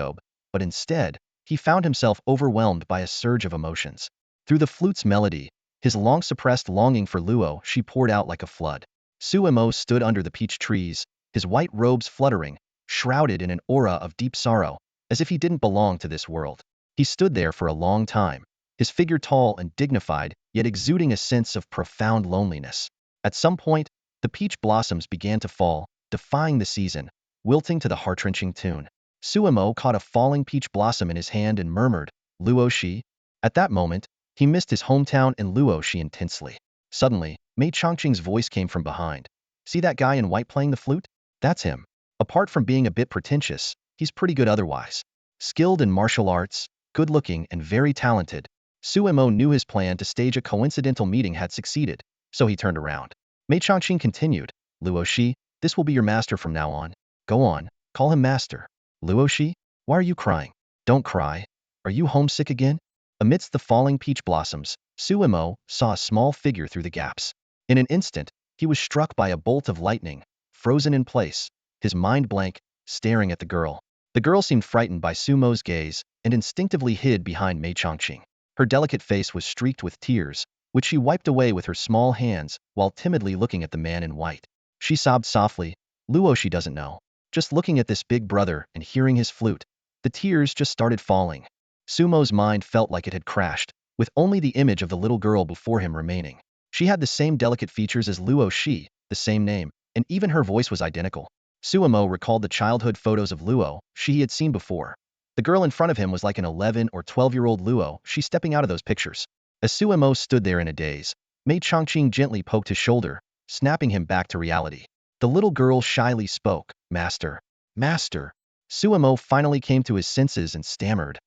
but instead, he found himself overwhelmed by a surge of emotions. Through the flute's melody, his long-suppressed longing for Luosi poured out like a flood. Sumo stood under the peach trees, his white robes fluttering, shrouded in an aura of deep sorrow, as if he didn't belong to this world. He stood there for a long time, his figure tall and dignified, yet exuding a sense of profound loneliness. At some point, the peach blossoms began to fall, defying the season, wilting to the heart-wrenching tune. Sumo caught a falling peach blossom in his hand and murmured, "Luosi?" At that moment, he missed his hometown and Luosi intensely. Suddenly, Mei Chongqing's voice came from behind. "See that guy in white playing the flute? That's him. Apart from being a bit pretentious, he's pretty good otherwise. Skilled in martial arts, good-looking and very talented." Sumo knew his plan to stage a coincidental meeting had succeeded, so he turned around. Mei Chongqing continued, Luosi, this will be your master from now on. Go on, call him master. Luosi, why are you crying? Don't cry. Are you homesick again? Amidst the falling peach blossoms, Suimo saw a small figure through the gaps. In an instant, he was struck by a bolt of lightning, frozen in place, his mind blank, staring at the girl. The girl seemed frightened by Sumo's gaze and instinctively hid behind Mei Chongqing. Her delicate face was streaked with tears, which she wiped away with her small hands while timidly looking at the man in white. She sobbed softly, Luosi doesn't know. Just looking at this big brother and hearing his flute, the tears just started falling. Sumo's mind felt like it had crashed, with only the image of the little girl before him remaining. She had the same delicate features as Luosi, the same name, and even her voice was identical. Suimo recalled the childhood photos of Luo she had seen before. The girl in front of him was like an 11 or 12-year-old Luo she stepping out of those pictures. As Suimo stood there in a daze, Mei Chongqing gently poked his shoulder, snapping him back to reality. The little girl shyly spoke, Master. Master. Suimo finally came to his senses and stammered,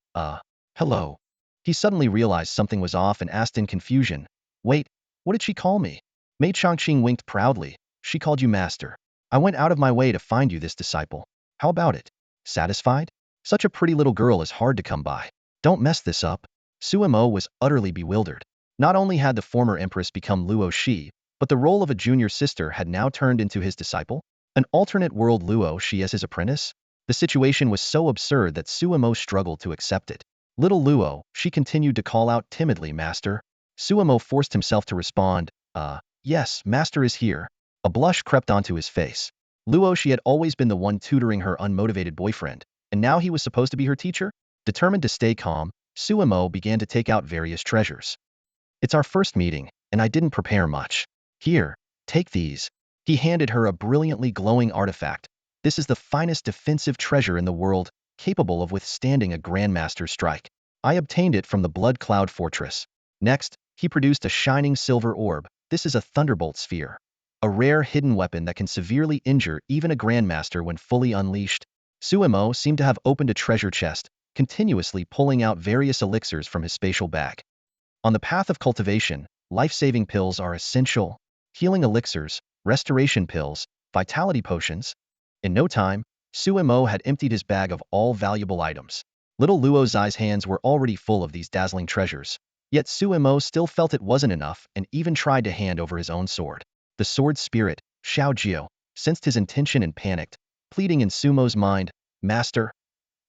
hello. He suddenly realized something was off and asked in confusion, wait, what did she call me? Mei Chongqing winked proudly, she called you master. I went out of my way to find you this disciple. How about it? Satisfied? Such a pretty little girl is hard to come by. Don't mess this up. Suimo was utterly bewildered. Not only had the former empress become Luosi, but the role of a junior sister had now turned into his disciple? An alternate world Luosi as his apprentice? The situation was so absurd that Suimo struggled to accept it. Little Luo, she continued to call out timidly, Master. Suimo forced himself to respond, yes, Master is here. A blush crept onto his face. Luosi had always been the one tutoring her unmotivated boyfriend, and now he was supposed to be her teacher? Determined to stay calm, Suimo began to take out various treasures. It's our first meeting, and I didn't prepare much. Here, take these. He handed her a brilliantly glowing artifact. This is the finest defensive treasure in the world, capable of withstanding a Grandmaster's strike. I obtained it from the Blood Cloud Fortress. Next, he produced a shining silver orb. This is a thunderbolt sphere. A rare hidden weapon that can severely injure even a Grandmaster when fully unleashed. Suimo seemed to have opened a treasure chest, continuously pulling out various elixirs from his spatial bag. On the path of cultivation, life-saving pills are essential. Healing elixirs, restoration pills, vitality potions. In no time, Suimo had emptied his bag of all valuable items. Little Luo Zai's hands were already full of these dazzling treasures. Yet Suimo still felt it wasn't enough and even tried to hand over his own sword. The sword spirit, Shao Jio, sensed his intention and panicked, pleading in Sumo's mind, Master,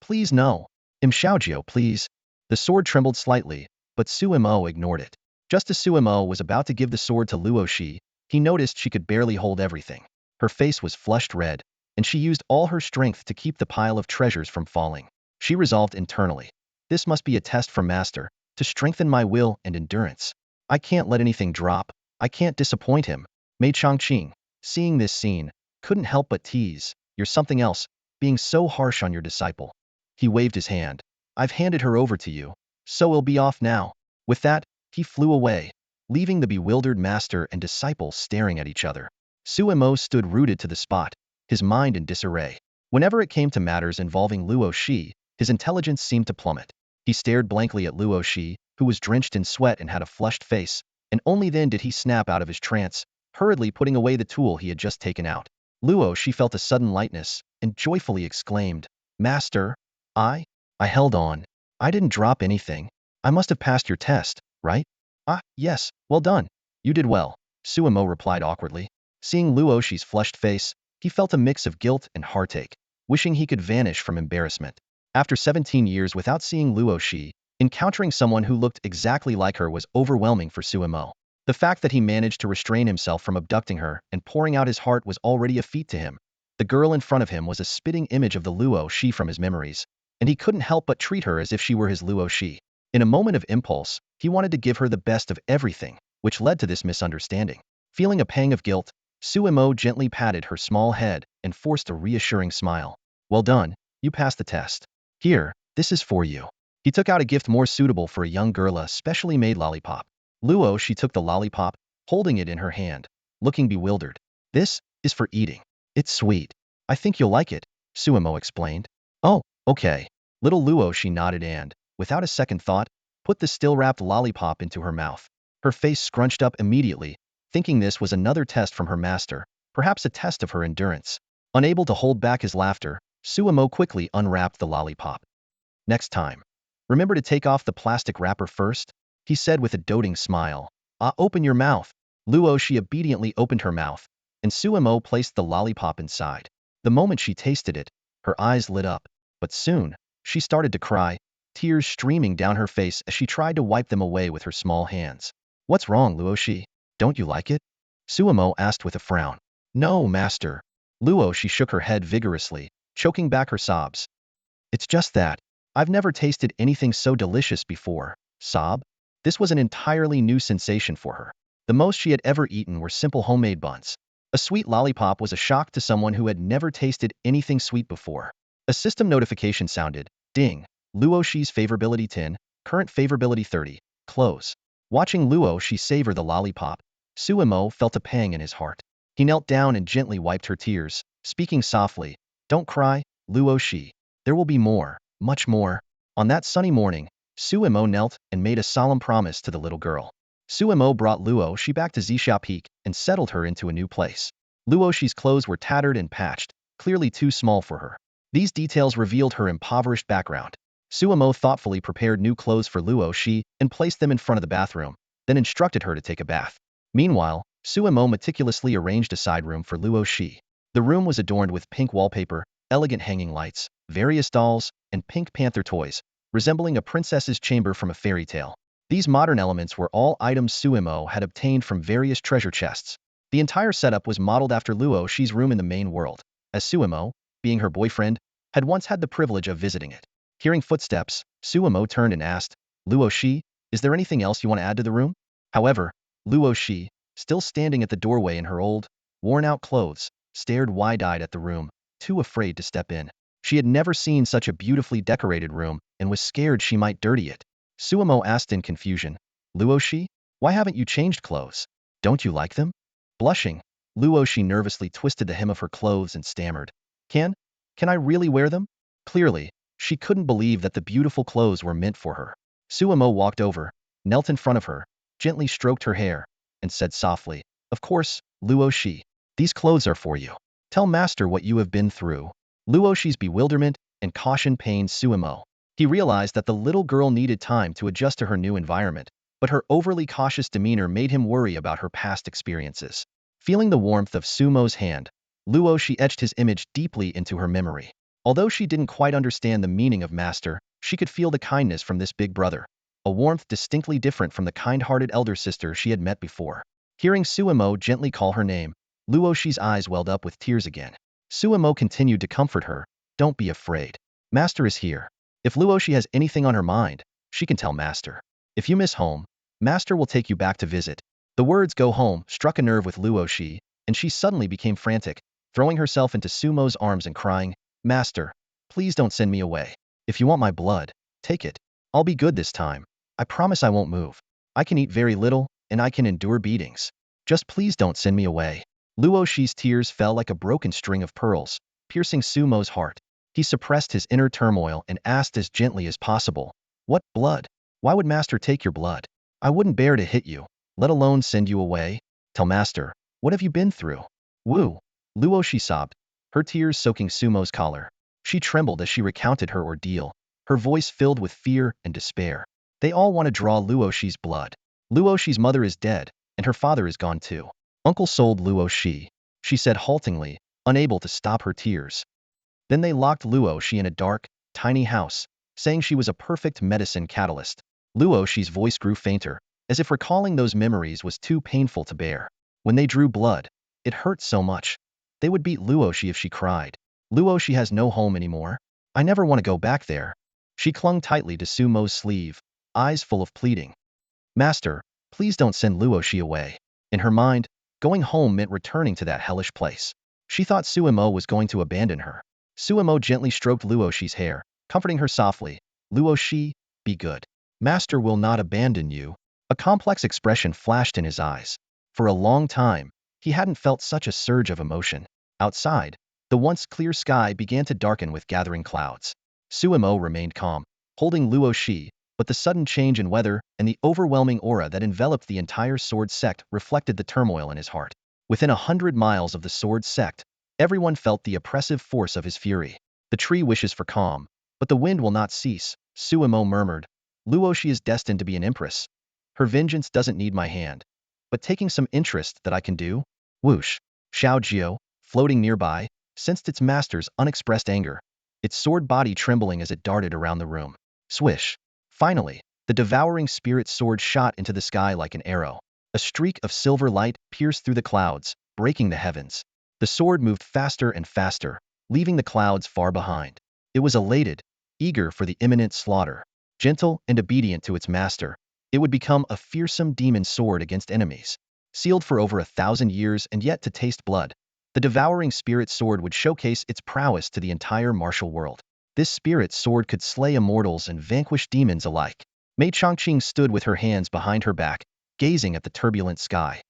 please no. Shao Jio, please. The sword trembled slightly, but Suimo ignored it. Just as Suimo was about to give the sword to Luosi, he noticed she could barely hold everything. Her face was flushed red, and she used all her strength to keep the pile of treasures from falling. She resolved internally, this must be a test from Master, to strengthen my will and endurance. I can't let anything drop. I can't disappoint him. Mei Chongqing, seeing this scene, couldn't help but tease, you're something else, being so harsh on your disciple. He waved his hand. I've handed her over to you, so we'll be off now. With that, he flew away, leaving the bewildered master and disciple staring at each other. Suimo stood rooted to the spot, his mind in disarray. Whenever it came to matters involving Luosi, his intelligence seemed to plummet. He stared blankly at Luosi, who was drenched in sweat and had a flushed face, and only then did he snap out of his trance, hurriedly putting away the tool he had just taken out. Luosi felt a sudden lightness, and joyfully exclaimed, Master, I held on. I didn't drop anything. I must have passed your test, right? Yes, well done. You did well, Suimo replied awkwardly. Seeing Luosi's flushed face, he felt a mix of guilt and heartache, wishing he could vanish from embarrassment. After 17 years without seeing Luosi, encountering someone who looked exactly like her was overwhelming for Suimo. The fact that he managed to restrain himself from abducting her and pouring out his heart was already a feat to him. The girl in front of him was a spitting image of the Luosi from his memories, and he couldn't help but treat her as if she were his Luosi. In a moment of impulse, he wanted to give her the best of everything, which led to this misunderstanding. Feeling a pang of guilt, Suimo gently patted her small head and forced a reassuring smile. Well done, you passed the test. Here, this is for you. He took out a gift more suitable for a young girl, a specially made lollipop. Luosi took the lollipop, holding it in her hand, looking bewildered. This is for eating. It's sweet. I think you'll like it, Suimo explained. Oh, okay. Little Luosi nodded and, without a second thought, put the still-wrapped lollipop into her mouth. Her face scrunched up immediately, thinking this was another test from her master, perhaps a test of her endurance. Unable to hold back his laughter, Suemo quickly unwrapped the lollipop. Next time, remember to take off the plastic wrapper first, he said with a doting smile. Open your mouth. Luosi obediently opened her mouth, and Suemo placed the lollipop inside. The moment she tasted it, her eyes lit up, but soon, she started to cry, tears streaming down her face as she tried to wipe them away with her small hands. What's wrong, Luosi? Don't you like it? Suemo asked with a frown. No, master. Luosi shook her head vigorously, choking back her sobs. It's just that I've never tasted anything so delicious before. Sob? This was an entirely new sensation for her. The most she had ever eaten were simple homemade buns. A sweet lollipop was a shock to someone who had never tasted anything sweet before. A system notification sounded. Ding. Luoshi's favorability 10, current favorability 30, close. Watching Luosi savor the lollipop, Suemo felt a pang in his heart. He knelt down and gently wiped her tears, speaking softly. Don't cry, Luosi. There will be more, much more. On that sunny morning, Suemo knelt and made a solemn promise to the little girl. Suemo brought Luosi back to Zixia Peak and settled her into a new place. Luoshi's clothes were tattered and patched, clearly too small for her. These details revealed her impoverished background. Suemo thoughtfully prepared new clothes for Luosi and placed them in front of the bathroom, then instructed her to take a bath. Meanwhile, Suemo meticulously arranged a side room for Luosi. The room was adorned with pink wallpaper, elegant hanging lights, various dolls, and Pink Panther toys, resembling a princess's chamber from a fairy tale. These modern elements were all items Suemo had obtained from various treasure chests. The entire setup was modeled after Luosi's room in the main world, as Suemo, being her boyfriend, had once had the privilege of visiting it. Hearing footsteps, Suemo turned and asked, Luosi, is there anything else you want to add to the room? However, Luosi, still standing at the doorway in her old, worn-out clothes, stared wide-eyed at the room, too afraid to step in. She had never seen such a beautifully decorated room and was scared she might dirty it. Suemo asked in confusion, Luosi, why haven't you changed clothes? Don't you like them? Blushing, Luosi nervously twisted the hem of her clothes and stammered, Can I really wear them? Clearly, she couldn't believe that the beautiful clothes were meant for her. Suemo walked over, knelt in front of her, gently stroked her hair, and said softly, Of course, Luosi, these clothes are for you. Tell master what you have been through. Luosi's bewilderment and caution pained Suemo. He realized that the little girl needed time to adjust to her new environment, but her overly cautious demeanor made him worry about her past experiences. Feeling the warmth of Sumo's hand, Luosi etched his image deeply into her memory. Although she didn't quite understand the meaning of master, she could feel the kindness from this big brother, a warmth distinctly different from the kind-hearted elder sister she had met before. Hearing Suemo gently call her name, Luosi's eyes welled up with tears again. Suemo continued to comfort her, Don't be afraid. Master is here. If Luosi has anything on her mind, she can tell master. If you miss home, master will take you back to visit. The words go home struck a nerve with Luosi, and she suddenly became frantic, throwing herself into Sumo's arms and crying, Master, please don't send me away. If you want my blood, take it. I'll be good this time. I promise I won't move. I can eat very little, and I can endure beatings. Just please don't send me away. Luosi's tears fell like a broken string of pearls, piercing Sumo's heart. He suppressed his inner turmoil and asked as gently as possible, What blood? Why would master take your blood? I wouldn't bear to hit you, let alone send you away. Tell master, what have you been through? Woo! Luosi sobbed, her tears soaking Sumo's collar. She trembled as she recounted her ordeal, her voice filled with fear and despair. They all want to draw Luosi's blood. Luosi's mother is dead, and her father is gone too. Uncle sold Luosi, she said haltingly, unable to stop her tears. Then they locked Luosi in a dark, tiny house, saying she was a perfect medicine catalyst. Luosi's voice grew fainter, as if recalling those memories was too painful to bear. When they drew blood, it hurt so much. They would beat Luosi if she cried. Luosi has no home anymore. I never want to go back there. She clung tightly to Sumo's sleeve, eyes full of pleading. Master, please don't send Luosi away. In her mind, going home meant returning to that hellish place. She thought Suemo was going to abandon her. Suemo gently stroked Luosi's hair, comforting her softly. Luosi, be good. Master will not abandon you. A complex expression flashed in his eyes. For a long time, he hadn't felt such a surge of emotion. Outside, the once clear sky began to darken with gathering clouds. Suemo remained calm, holding Luosi, but the sudden change in weather and the overwhelming aura that enveloped the entire Sword Sect reflected the turmoil in his heart. Within 100 miles of the Sword Sect, everyone felt the oppressive force of his fury. The tree wishes for calm, but the wind will not cease, Suemo murmured. Luosi is destined to be an empress. Her vengeance doesn't need my hand, but taking some interest that I can do? Whoosh. Shao Jio, floating nearby, sensed its master's unexpressed anger, its sword body trembling as it darted around the room. Swish. Finally, the devouring spirit sword shot into the sky like an arrow. A streak of silver light pierced through the clouds, breaking the heavens. The sword moved faster and faster, leaving the clouds far behind. It was elated, eager for the imminent slaughter. Gentle and obedient to its master, it would become a fearsome demon sword against enemies. Sealed for over 1,000 years and yet to taste blood, the devouring spirit sword would showcase its prowess to the entire martial world. This spirit sword could slay immortals and vanquish demons alike. Mei Chongqing stood with her hands behind her back, gazing at the turbulent sky.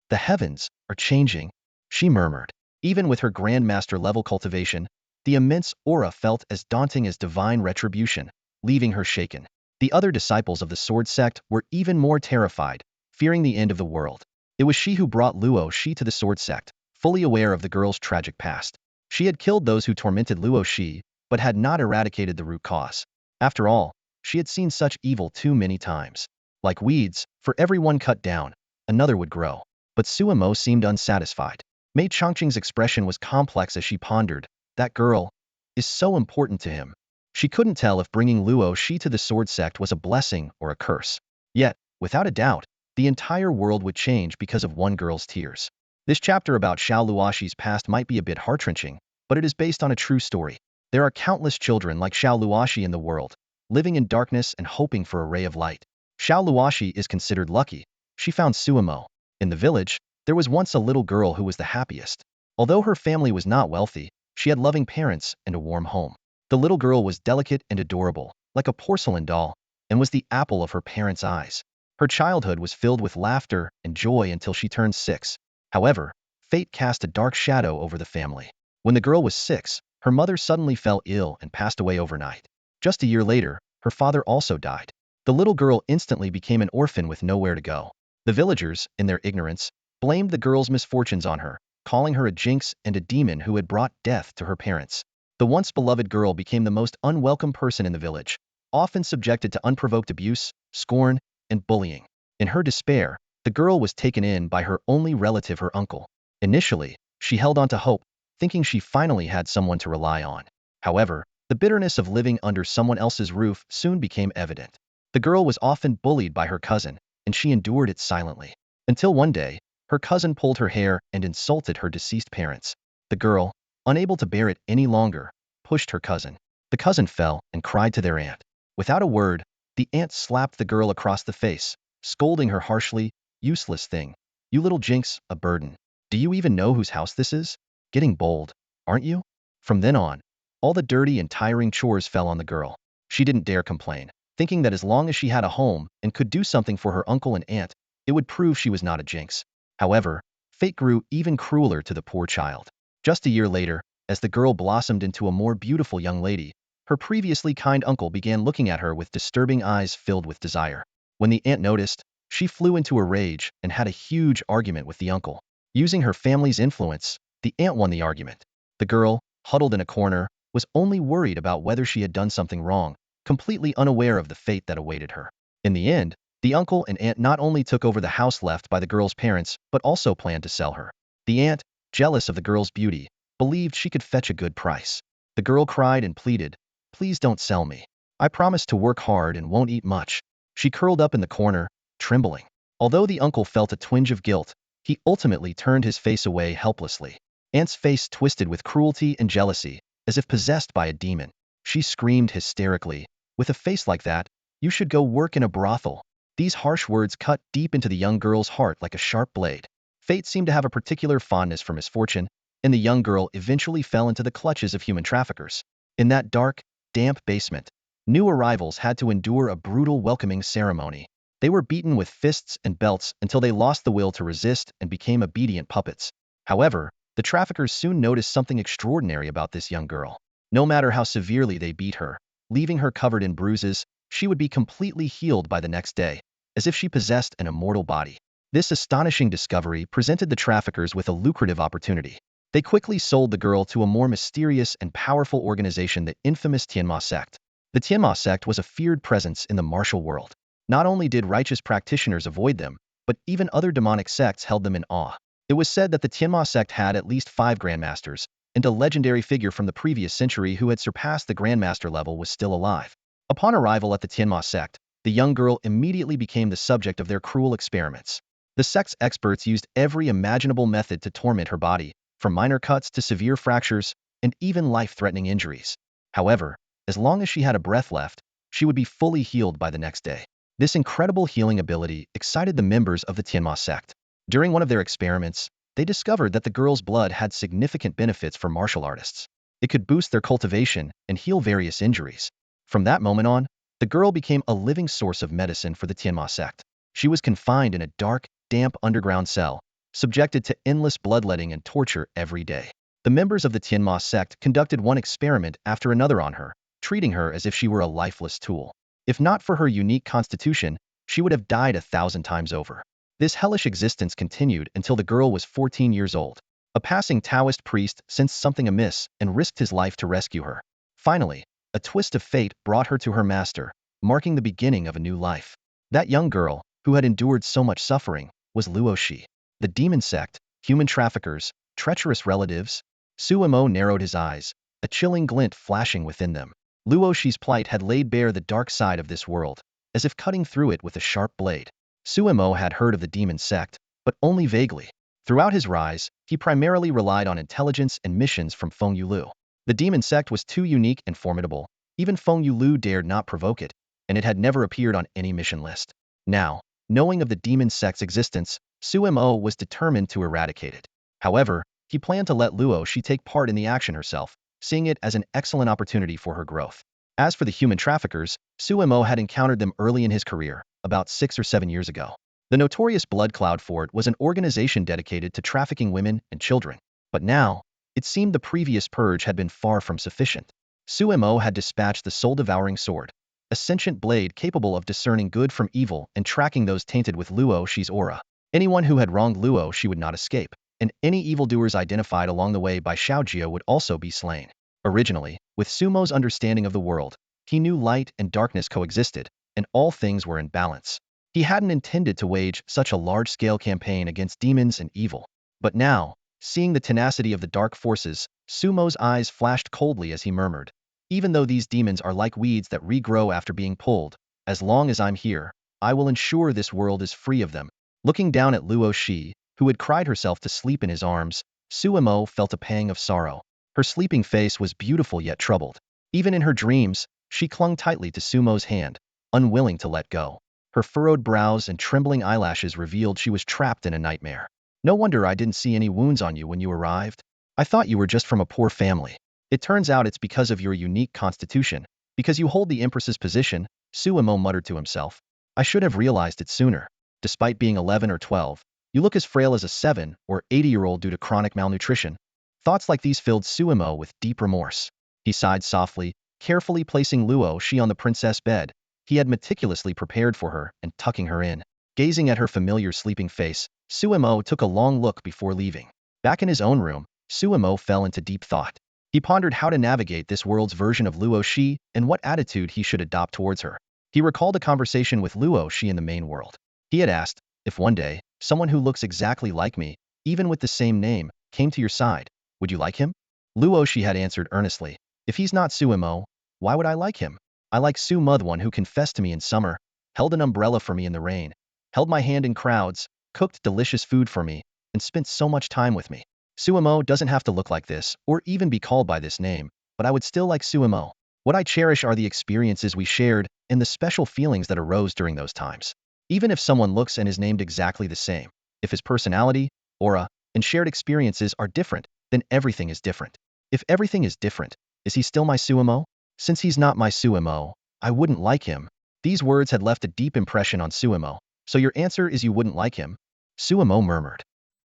The heavens are changing, she murmured. Even with her Grandmaster level cultivation, the immense aura felt as daunting as divine retribution, leaving her shaken. The other disciples of the Sword Sect were even more terrified, fearing the end of the world. It was she who brought Luosi to the Sword Sect, fully aware of the girl's tragic past. She had killed those who tormented Luosi, but had not eradicated the root cause. After all, she had seen such evil too many times. Like weeds, for every one cut down, another would grow. But Suemo seemed unsatisfied. Mei Chongqing's expression was complex as she pondered, that girl is so important to him. She couldn't tell if bringing Luosi to the Sword Sect was a blessing or a curse. Yet, without a doubt, the entire world would change because of one girl's tears. This chapter about Shao Luosi's past might be a bit heart-wrenching, but it is based on a true story. There are countless children like Shao Luosi in the world, living in darkness and hoping for a ray of light. Shao Luosi is considered lucky. She found Suemo. In the village, there was once a little girl who was the happiest. Although her family was not wealthy, she had loving parents and a warm home. The little girl was delicate and adorable, like a porcelain doll, and was the apple of her parents' eyes. Her childhood was filled with laughter and joy until she turned 6. However, fate cast a dark shadow over the family. When the girl was 6, her mother suddenly fell ill and passed away overnight. Just a year later, her father also died. The little girl instantly became an orphan with nowhere to go. The villagers, in their ignorance, blamed the girl's misfortunes on her, calling her a jinx and a demon who had brought death to her parents. The once beloved girl became the most unwelcome person in the village, often subjected to unprovoked abuse, scorn, and bullying. In her despair, the girl was taken in by her only relative, her uncle. Initially, she held on to hope, thinking she finally had someone to rely on. However, the bitterness of living under someone else's roof soon became evident. The girl was often bullied by her cousin, and she endured it silently. Until one day, her cousin pulled her hair and insulted her deceased parents. The girl, unable to bear it any longer, pushed her cousin. The cousin fell and cried to their aunt. Without a word, the aunt slapped the girl across the face, scolding her harshly, "Useless thing. You little jinx, a burden. Do you even know whose house this is? Getting bold, aren't you?" From then on, all the dirty and tiring chores fell on the girl. She didn't dare complain, thinking that as long as she had a home and could do something for her uncle and aunt, it would prove she was not a jinx. However, fate grew even crueler to the poor child. Just a year later, as the girl blossomed into a more beautiful young lady, her previously kind uncle began looking at her with disturbing eyes filled with desire. When the aunt noticed, she flew into a rage and had a huge argument with the uncle. Using her family's influence, the aunt won the argument. The girl, huddled in a corner, was only worried about whether she had done something wrong, completely unaware of the fate that awaited her. In the end, the uncle and aunt not only took over the house left by the girl's parents, but also planned to sell her. The aunt, jealous of the girl's beauty, believed she could fetch a good price. The girl cried and pleaded, "Please don't sell me. I promise to work hard and won't eat much." She curled up in the corner, trembling. Although the uncle felt a twinge of guilt, he ultimately turned his face away helplessly. Aunt's face twisted with cruelty and jealousy, as if possessed by a demon. She screamed hysterically, "With a face like that, you should go work in a brothel." These harsh words cut deep into the young girl's heart like a sharp blade. Fate seemed to have a particular fondness for misfortune, and the young girl eventually fell into the clutches of human traffickers. In that dark, damp basement, new arrivals had to endure a brutal welcoming ceremony. They were beaten with fists and belts until they lost the will to resist and became obedient puppets. However, the traffickers soon noticed something extraordinary about this young girl. No matter how severely they beat her, leaving her covered in bruises, she would be completely healed by the next day, as if she possessed an immortal body. This astonishing discovery presented the traffickers with a lucrative opportunity. They quickly sold the girl to a more mysterious and powerful organization, the infamous Tianma Sect. The Tianma Sect was a feared presence in the martial world. Not only did righteous practitioners avoid them, but even other demonic sects held them in awe. It was said that the Tianma Sect had at least 5 Grandmasters, and a legendary figure from the previous century who had surpassed the Grandmaster level was still alive. Upon arrival at the Tianma Sect, the young girl immediately became the subject of their cruel experiments. The sect's experts used every imaginable method to torment her body, from minor cuts to severe fractures, and even life-threatening injuries. However, as long as she had a breath left, she would be fully healed by the next day. This incredible healing ability excited the members of the Tianma sect. During one of their experiments, they discovered that the girl's blood had significant benefits for martial artists. It could boost their cultivation and heal various injuries. From that moment on, the girl became a living source of medicine for the Tianma sect. She was confined in a dark, damp underground cell, subjected to endless bloodletting and torture every day. The members of the Tianma sect conducted one experiment after another on her, treating her as if she were a lifeless tool. If not for her unique constitution, she would have died 1,000 times over. This hellish existence continued until the girl was 14 years old. A passing Taoist priest sensed something amiss and risked his life to rescue her. Finally, a twist of fate brought her to her master, marking the beginning of a new life. That young girl, who had endured so much suffering, was Luosi. The demon sect, human traffickers, treacherous relatives. Suemo narrowed his eyes, a chilling glint flashing within them. Luosi's plight had laid bare the dark side of this world, as if cutting through it with a sharp blade. Suemo had heard of the demon sect, but only vaguely. Throughout his rise, he primarily relied on intelligence and missions from Feng Yulu. The demon sect was too unique and formidable, even Feng Yulu dared not provoke it, and it had never appeared on any mission list. Now, knowing of the demon sect's existence, Suemo was determined to eradicate it. However, he planned to let Luosi take part in the action herself, seeing it as an excellent opportunity for her growth. As for the human traffickers, Suemo had encountered them early in his career, about 6 or 7 years ago. The notorious Blood Cloud Fort was an organization dedicated to trafficking women and children. But now, it seemed the previous purge had been far from sufficient. Suemo had dispatched the soul-devouring sword, a sentient blade capable of discerning good from evil and tracking those tainted with Luosi's aura. Anyone who had wronged Luosi would not escape, and any evildoers identified along the way by Shao would also be slain. Originally, with Sumo's understanding of the world, he knew light and darkness coexisted, and all things were in balance. He hadn't intended to wage such a large-scale campaign against demons and evil. But now, seeing the tenacity of the dark forces, Sumo's eyes flashed coldly as he murmured, "Even though these demons are like weeds that regrow after being pulled, as long as I'm here, I will ensure this world is free of them." Looking down at Luosi, who had cried herself to sleep in his arms, Suemo felt a pang of sorrow. Her sleeping face was beautiful yet troubled. Even in her dreams, she clung tightly to Sumo's hand, unwilling to let go. Her furrowed brows and trembling eyelashes revealed she was trapped in a nightmare. "No wonder I didn't see any wounds on you when you arrived. I thought you were just from a poor family. It turns out it's because of your unique constitution, because you hold the Empress's position," Suemo muttered to himself. "I should have realized it sooner. Despite being 11 or 12, you look as frail as a 7 or 80-year-old due to chronic malnutrition." Thoughts like these filled Suemo with deep remorse. He sighed softly, carefully placing Luosi on the princess bed he had meticulously prepared for her and tucking her in. Gazing at her familiar sleeping face, Suemo took a long look before leaving. Back in his own room, Suemo fell into deep thought. He pondered how to navigate this world's version of Luosi and what attitude he should adopt towards her. He recalled a conversation with Luosi in the main world. He had asked, "If one day, someone who looks exactly like me, even with the same name, came to your side, would you like him?" Luosi had answered earnestly, "If he's not Suemo, why would I like him? I like Su-Mu, the one who confessed to me in summer, held an umbrella for me in the rain, held my hand in crowds, cooked delicious food for me, and spent so much time with me. Suemo doesn't have to look like this, or even be called by this name, but I would still like Suemo. What I cherish are the experiences we shared and the special feelings that arose during those times. Even if someone looks and is named exactly the same, if his personality, aura, and shared experiences are different, then everything is different. If everything is different, is he still my Suemo? Since he's not my Suemo, I wouldn't like him." These words had left a deep impression on Suemo. "So your answer is you wouldn't like him?" Suemo murmured.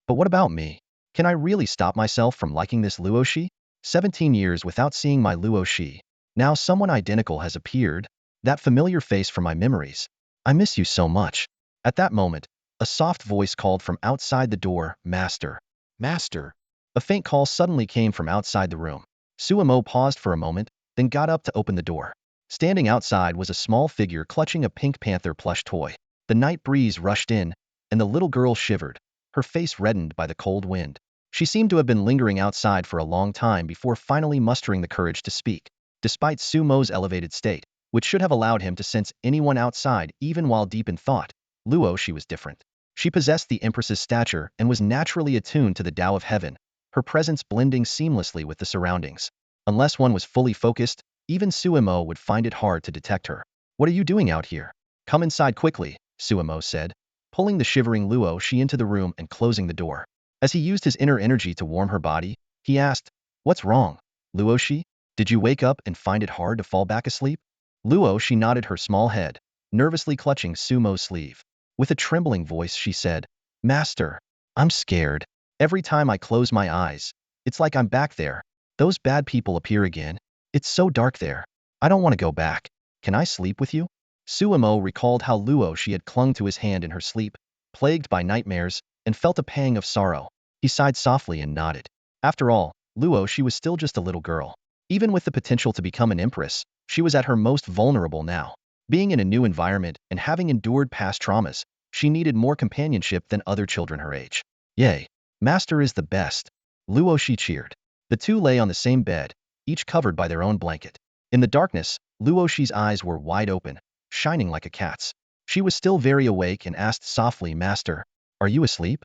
"But what about me? Can I really stop myself from liking this Luosi? 17 years without seeing my Luosi. Now someone identical has appeared." That familiar face from my memories. I miss you so much. At that moment, a soft voice called from outside the door, Master. Master. A faint call suddenly came from outside the room. Suemo paused for a moment, then got up to open the door. Standing outside was a small figure clutching a Pink Panther plush toy. The night breeze rushed in, and the little girl shivered, her face reddened by the cold wind. She seemed to have been lingering outside for a long time before finally mustering the courage to speak. Despite Sumo's elevated state, which should have allowed him to sense anyone outside even while deep in thought, Luosi was different. She possessed the Empress's stature and was naturally attuned to the Tao of heaven, her presence blending seamlessly with the surroundings. Unless one was fully focused, even Suemo would find it hard to detect her. What are you doing out here? Come inside quickly, Suemo said, pulling the shivering Luosi into the room and closing the door. As he used his inner energy to warm her body, he asked, "What's wrong, Luosi? Did you wake up and find it hard to fall back asleep?" Luosi nodded her small head, nervously clutching Sumo's sleeve. With a trembling voice she said, "Master, I'm scared. Every time I close my eyes, it's like I'm back there. Those bad people appear again. It's so dark there. I don't want to go back. Can I sleep with you?" Suemo recalled how Luosi had clung to his hand in her sleep, plagued by nightmares, and felt a pang of sorrow. He sighed softly and nodded. After all, Luosi was still just a little girl. Even with the potential to become an empress, she was at her most vulnerable now. Being in a new environment and having endured past traumas, she needed more companionship than other children her age. "Yay, Master is the best," Luosi cheered. The two lay on the same bed, each covered by their own blanket. In the darkness, Luosi's eyes were wide open, shining like a cat's. She was still very awake and asked softly, "Master, are you asleep?"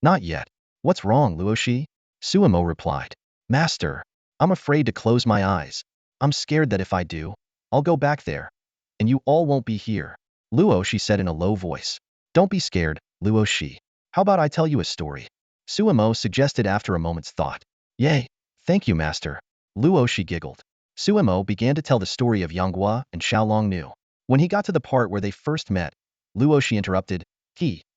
"Not yet." "What's wrong, Luosi?" Suemo replied. "Master, I'm afraid to close my eyes. I'm scared that if I do, I'll go back there, and you all won't be here." Luosi said in a low voice. "Don't be scared, Luosi. How about I tell you a story?" Suemo suggested after a moment's thought. "Yay, thank you, Master." Luosi giggled. Suemo began to tell the story of Yanghua and Xiaolongnu. When he got to the part where they first met, Luosi interrupted,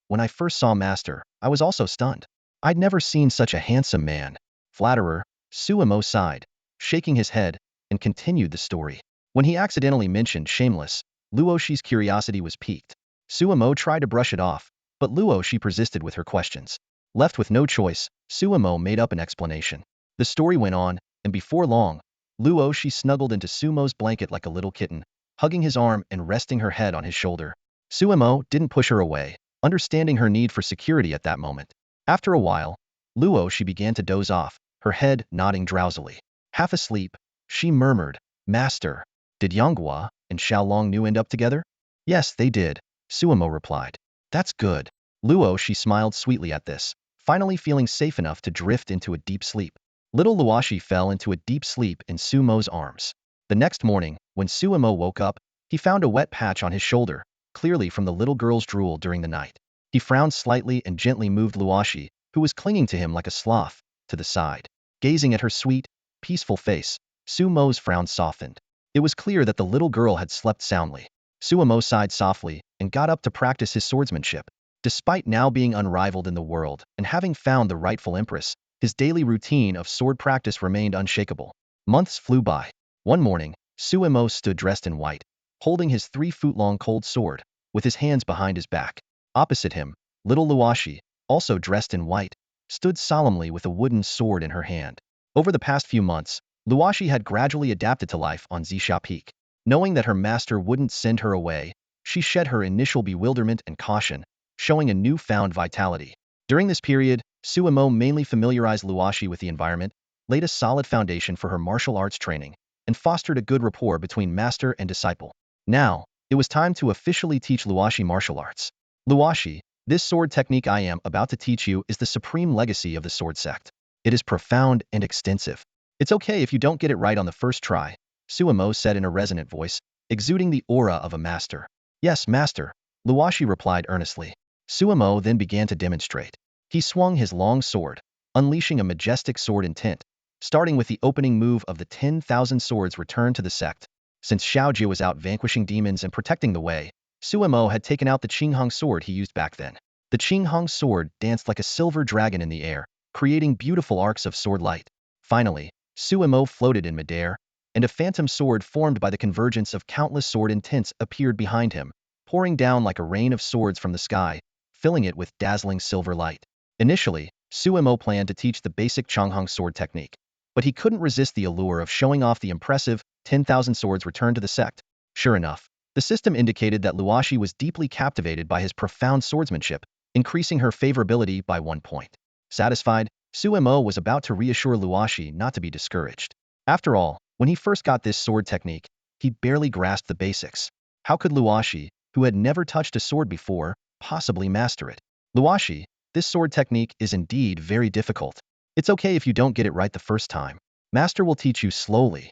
"When I first saw Master, I was also stunned. I'd never seen such a handsome man." "Flatterer," Suemo sighed, shaking his head, and continued the story. When he accidentally mentioned shameless, Luosi's curiosity was piqued. Suemo tried to brush it off, but Luosi persisted with her questions. Left with no choice, Suemo made up an explanation. The story went on, and before long, Luosi snuggled into Sumo's blanket like a little kitten, hugging his arm and resting her head on his shoulder. Suemo didn't push her away, understanding her need for security at that moment. After a while, Luosi began to doze off, her head nodding drowsily. Half asleep, she murmured, "Master, did Yanghua and Xiaolongnu end up together?" "Yes, they did," Suemo replied. "That's good." Luosi smiled sweetly at this, finally feeling safe enough to drift into a deep sleep. Little Luosi fell into a deep sleep in Sumo's arms. The next morning, when Suemo woke up, he found a wet patch on his shoulder, clearly from the little girl's drool during the night. He frowned slightly and gently moved Luosi, who was clinging to him like a sloth, to the side. Gazing at her sweet, peaceful face, Sumo's frown softened. It was clear that the little girl had slept soundly. Suemo sighed softly and got up to practice his swordsmanship. Despite now being unrivaled in the world and having found the rightful empress, his daily routine of sword practice remained unshakable. Months flew by. One morning, Suemo stood dressed in white, holding his 3-foot-long cold sword, with his hands behind his back. Opposite him, little Luosi, also dressed in white, stood solemnly with a wooden sword in her hand. Over the past few months, Luosi had gradually adapted to life on Zixia Peak. Knowing that her master wouldn't send her away, she shed her initial bewilderment and caution, showing a newfound vitality. During this period, Suemo mainly familiarized Luosi with the environment, laid a solid foundation for her martial arts training, and fostered a good rapport between master and disciple. Now, it was time to officially teach Luosi martial arts. "Luosi, this sword technique I am about to teach you is the supreme legacy of the sword sect. It is profound and extensive. It's okay if you don't get it right on the first try," Suemo said in a resonant voice, exuding the aura of a master. "Yes, master," Luosi replied earnestly. Suemo then began to demonstrate. He swung his long sword, unleashing a majestic sword intent, starting with the opening move of the 10,000 swords returned to the sect. Since Xiaojie was out vanquishing demons and protecting the way, Suemo had taken out the Qinghong sword he used back then. The Qinghong sword danced like a silver dragon in the air, creating beautiful arcs of sword light. Finally, Suemo floated in midair, and a phantom sword formed by the convergence of countless sword intents appeared behind him, pouring down like a rain of swords from the sky, filling it with dazzling silver light. Initially, Suemo planned to teach the basic Changhong sword technique, but he couldn't resist the allure of showing off the impressive 10,000 swords returned to the sect. Sure enough, the system indicated that Luosi was deeply captivated by his profound swordsmanship, increasing her favorability by 1 point. Satisfied, Suemo was about to reassure Luosi not to be discouraged. After all, when he first got this sword technique, he barely grasped the basics. How could Luosi, who had never touched a sword before, possibly master it? Luosi, this sword technique is indeed very difficult. It's okay if you don't get it right the first time. Master will teach you slowly.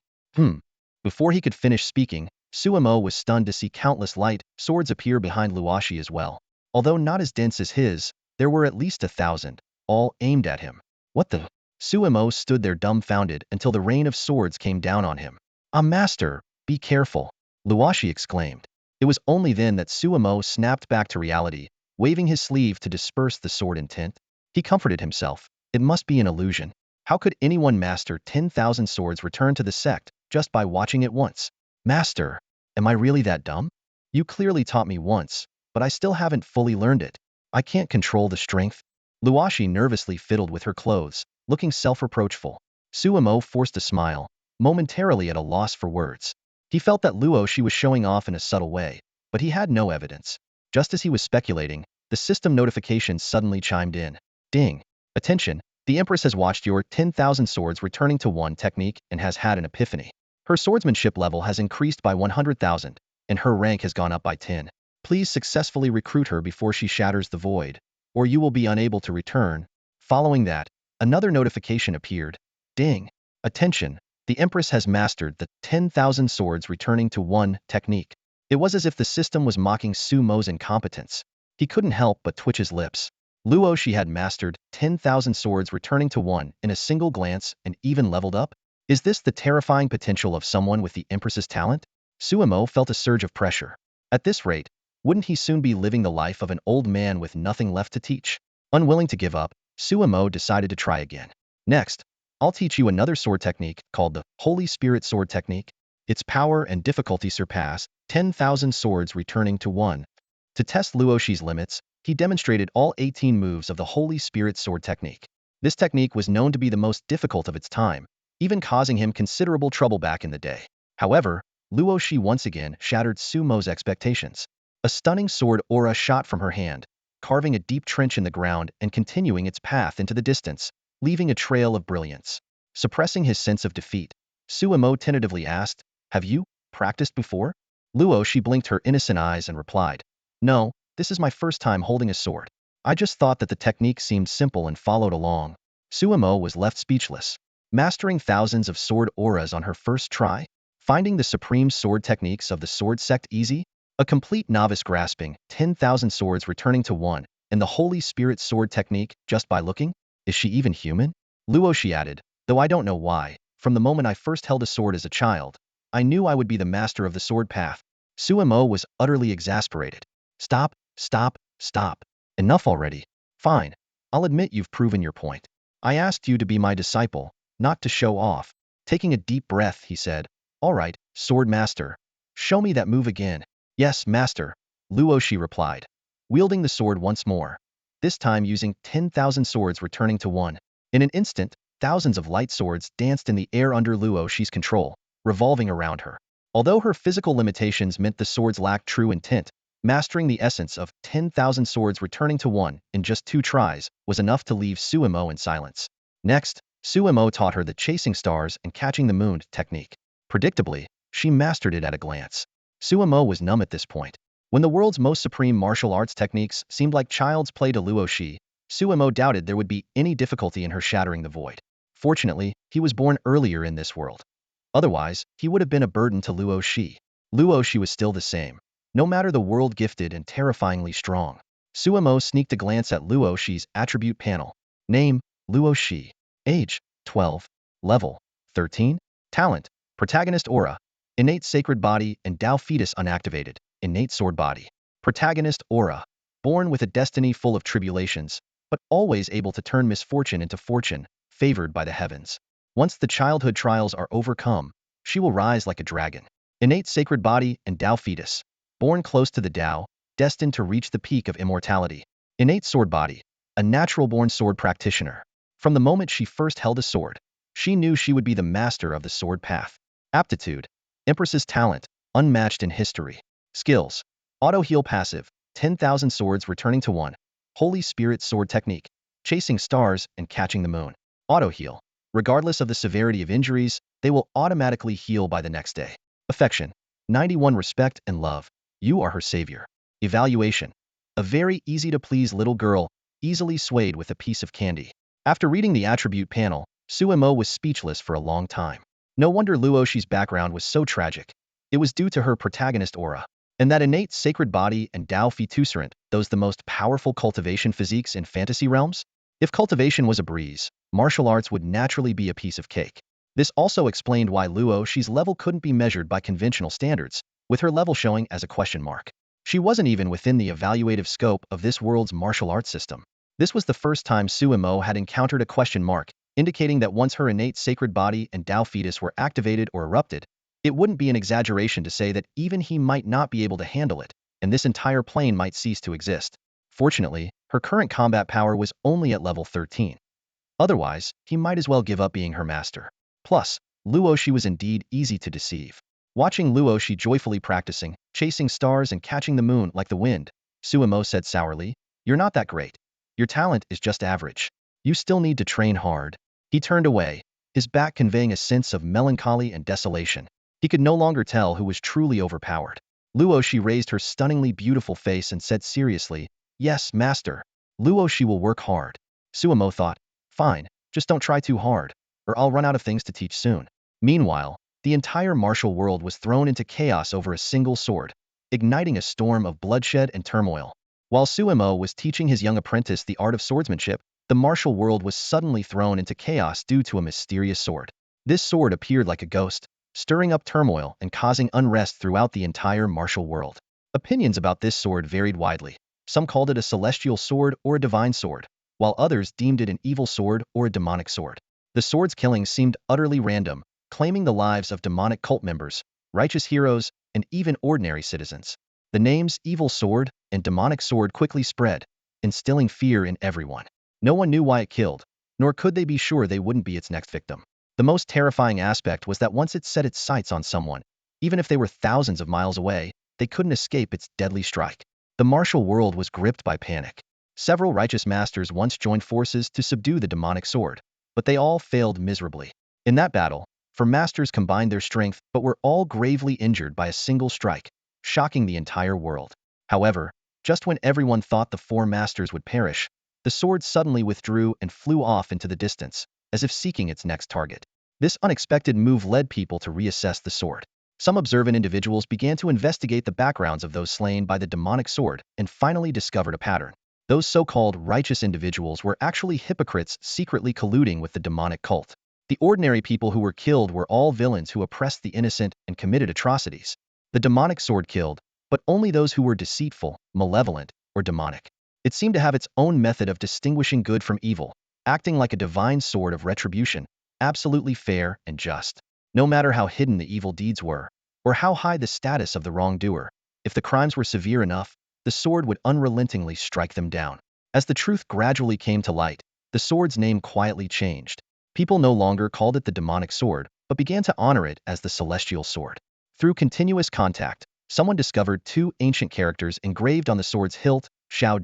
Before he could finish speaking, Suemo was stunned to see countless light swords appear behind Luosi as well. Although not as dense as his, there were at least 1,000, all aimed at him. What the? Suemo stood there dumbfounded until the rain of swords came down on him. "Ah, master, be careful," Luosi exclaimed. It was only then that Suemo snapped back to reality, waving his sleeve to disperse the sword intent. He comforted himself. It must be an illusion. How could anyone master 10,000 swords return to the sect just by watching it once? Master, am I really that dumb? You clearly taught me once, but I still haven't fully learned it. I can't control the strength. Luosi nervously fiddled with her clothes, looking self-reproachful. Suemo forced a smile, momentarily at a loss for words. He felt that Luosi was showing off in a subtle way, but he had no evidence. Just as he was speculating, the system notification suddenly chimed in. Ding! Attention! The Empress has watched your 10,000 swords returning to 1 technique and has had an epiphany. Her swordsmanship level has increased by 100,000, and her rank has gone up by 10. Please successfully recruit her before she shatters the void, or you will be unable to return. Following that, another notification appeared. Ding! Attention! The Empress has mastered the 10,000 swords returning to 1 technique. It was as if the system was mocking Suemo's incompetence. He couldn't help but twitch his lips. Luosi had mastered 10,000 swords returning to 1 in a single glance and even leveled up? Is this the terrifying potential of someone with the Empress's talent? Suemo felt a surge of pressure. At this rate, wouldn't he soon be living the life of an old man with nothing left to teach? Unwilling to give up, Suemo decided to try again. Next, I'll teach you another sword technique called the Holy Spirit Sword Technique. Its power and difficulty surpass 10,000 swords returning to 1. To test Luosi's limits, he demonstrated all 18 moves of the Holy Spirit Sword Technique. This technique was known to be the most difficult of its time, even causing him considerable trouble back in the day. However, Luosi once again shattered Suemo's expectations. A stunning sword aura shot from her hand, carving a deep trench in the ground and continuing its path into the distance, leaving a trail of brilliance. Suppressing his sense of defeat, Suemo tentatively asked, "Have you practiced before?" Luosi blinked her innocent eyes and replied, "No, this is my first time holding a sword. I just thought that the technique seemed simple and followed along." Suemo was left speechless. Mastering thousands of sword auras on her first try? Finding the supreme sword techniques of the sword sect easy? A complete novice grasping 10,000 swords returning to 1, and the Holy Spirit sword technique just by looking? Is she even human? Luosi added, though I don't know why, from the moment I first held a sword as a child, I knew I would be the master of the sword path. Suemo was utterly exasperated. Stop, stop, stop. Enough already. Fine. I'll admit you've proven your point. I asked you to be my disciple, not to show off. Taking a deep breath, he said, "All right, sword master. Show me that move again." "Yes, master," Luosi replied, wielding the sword once more, this time using 10,000 swords returning to 1. In an instant, thousands of light swords danced in the air under Luosi's control, revolving around her. Although her physical limitations meant the swords lacked true intent, mastering the essence of 10,000 swords returning to 1 in just 2 tries was enough to leave Suemo in silence. Next, Suemo taught her the chasing stars and catching the moon technique. Predictably, she mastered it at a glance. Suemo was numb at this point. When the world's most supreme martial arts techniques seemed like child's play to Luosi, Suemo doubted there would be any difficulty in her shattering the void. Fortunately, he was born earlier in this world. Otherwise, he would have been a burden to Luosi. Luosi was still the same, no matter the world gifted and terrifyingly strong. Suemo sneaked a glance at Luosi's attribute panel. Name, Luosi. Age, 12. Level, 13. Talent, protagonist aura. Innate sacred body and Tao fetus unactivated. Innate sword body. Protagonist aura. Born with a destiny full of tribulations, but always able to turn misfortune into fortune, favored by the heavens. Once the childhood trials are overcome, she will rise like a dragon. Innate sacred body and Tao fetus, born close to the Tao, destined to reach the peak of immortality. Innate sword body, a natural-born sword practitioner. From the moment she first held a sword, she knew she would be the master of the sword path. Aptitude, Empress's talent, unmatched in history. Skills, auto-heal passive, 10,000 swords returning to one. Holy Spirit sword technique, chasing stars and catching the moon. Auto-heal, regardless of the severity of injuries, they will automatically heal by the next day. Affection, 91 respect and love, you are her savior. Evaluation, a very easy-to-please little girl, easily swayed with a piece of candy. After reading the attribute panel, Suemo was speechless for a long time. No wonder Luosi's background was so tragic. It was due to her protagonist aura. And that innate sacred body and Tao fetusrent, those the most powerful cultivation physiques in fantasy realms? If cultivation was a breeze, martial arts would naturally be a piece of cake. This also explained why Luosi's level couldn't be measured by conventional standards, with her level showing as a question mark. She wasn't even within the evaluative scope of this world's martial arts system. This was the first time Suemo had encountered a question mark, indicating that once her innate sacred body and Tao fetus were activated or erupted, it wouldn't be an exaggeration to say that even he might not be able to handle it, and this entire plane might cease to exist. Fortunately, her current combat power was only at level 13. Otherwise, he might as well give up being her master. Plus, Luosi was indeed easy to deceive. Watching Luosi joyfully practicing, chasing stars and catching the moon like the wind, Suemo said sourly, "You're not that great. Your talent is just average. You still need to train hard." He turned away, his back conveying a sense of melancholy and desolation. He could no longer tell who was truly overpowered. Luosi raised her stunningly beautiful face and said seriously, "Yes, master. Luosi will work hard." Suemo thought, "Fine, just don't try too hard, or I'll run out of things to teach soon." Meanwhile, the entire martial world was thrown into chaos over a single sword, igniting a storm of bloodshed and turmoil. While Suemo was teaching his young apprentice the art of swordsmanship, the martial world was suddenly thrown into chaos due to a mysterious sword. This sword appeared like a ghost, stirring up turmoil and causing unrest throughout the entire martial world. Opinions about this sword varied widely. Some called it a celestial sword or a divine sword, while others deemed it an evil sword or a demonic sword. The sword's killing seemed utterly random, claiming the lives of demonic cult members, righteous heroes, and even ordinary citizens. The names Evil Sword and Demonic Sword quickly spread, instilling fear in everyone. No one knew why it killed, nor could they be sure they wouldn't be its next victim. The most terrifying aspect was that once it set its sights on someone, even if they were thousands of miles away, they couldn't escape its deadly strike. The martial world was gripped by panic. Several righteous masters once joined forces to subdue the demonic sword, but they all failed miserably. In that battle, four masters combined their strength but were all gravely injured by a single strike, shocking the entire world. However, just when everyone thought the four masters would perish, the sword suddenly withdrew and flew off into the distance, as if seeking its next target. This unexpected move led people to reassess the sword. Some observant individuals began to investigate the backgrounds of those slain by the demonic sword and finally discovered a pattern. Those so-called righteous individuals were actually hypocrites secretly colluding with the demonic cult. The ordinary people who were killed were all villains who oppressed the innocent and committed atrocities. The demonic sword killed, but only those who were deceitful, malevolent, or demonic. It seemed to have its own method of distinguishing good from evil, acting like a divine sword of retribution, absolutely fair and just. No matter how hidden the evil deeds were, or how high the status of the wrongdoer, if the crimes were severe enough, the sword would unrelentingly strike them down. As the truth gradually came to light, the sword's name quietly changed. People no longer called it the demonic sword, but began to honor it as the celestial sword. Through continuous contact, someone discovered two ancient characters engraved on the sword's hilt, Shao.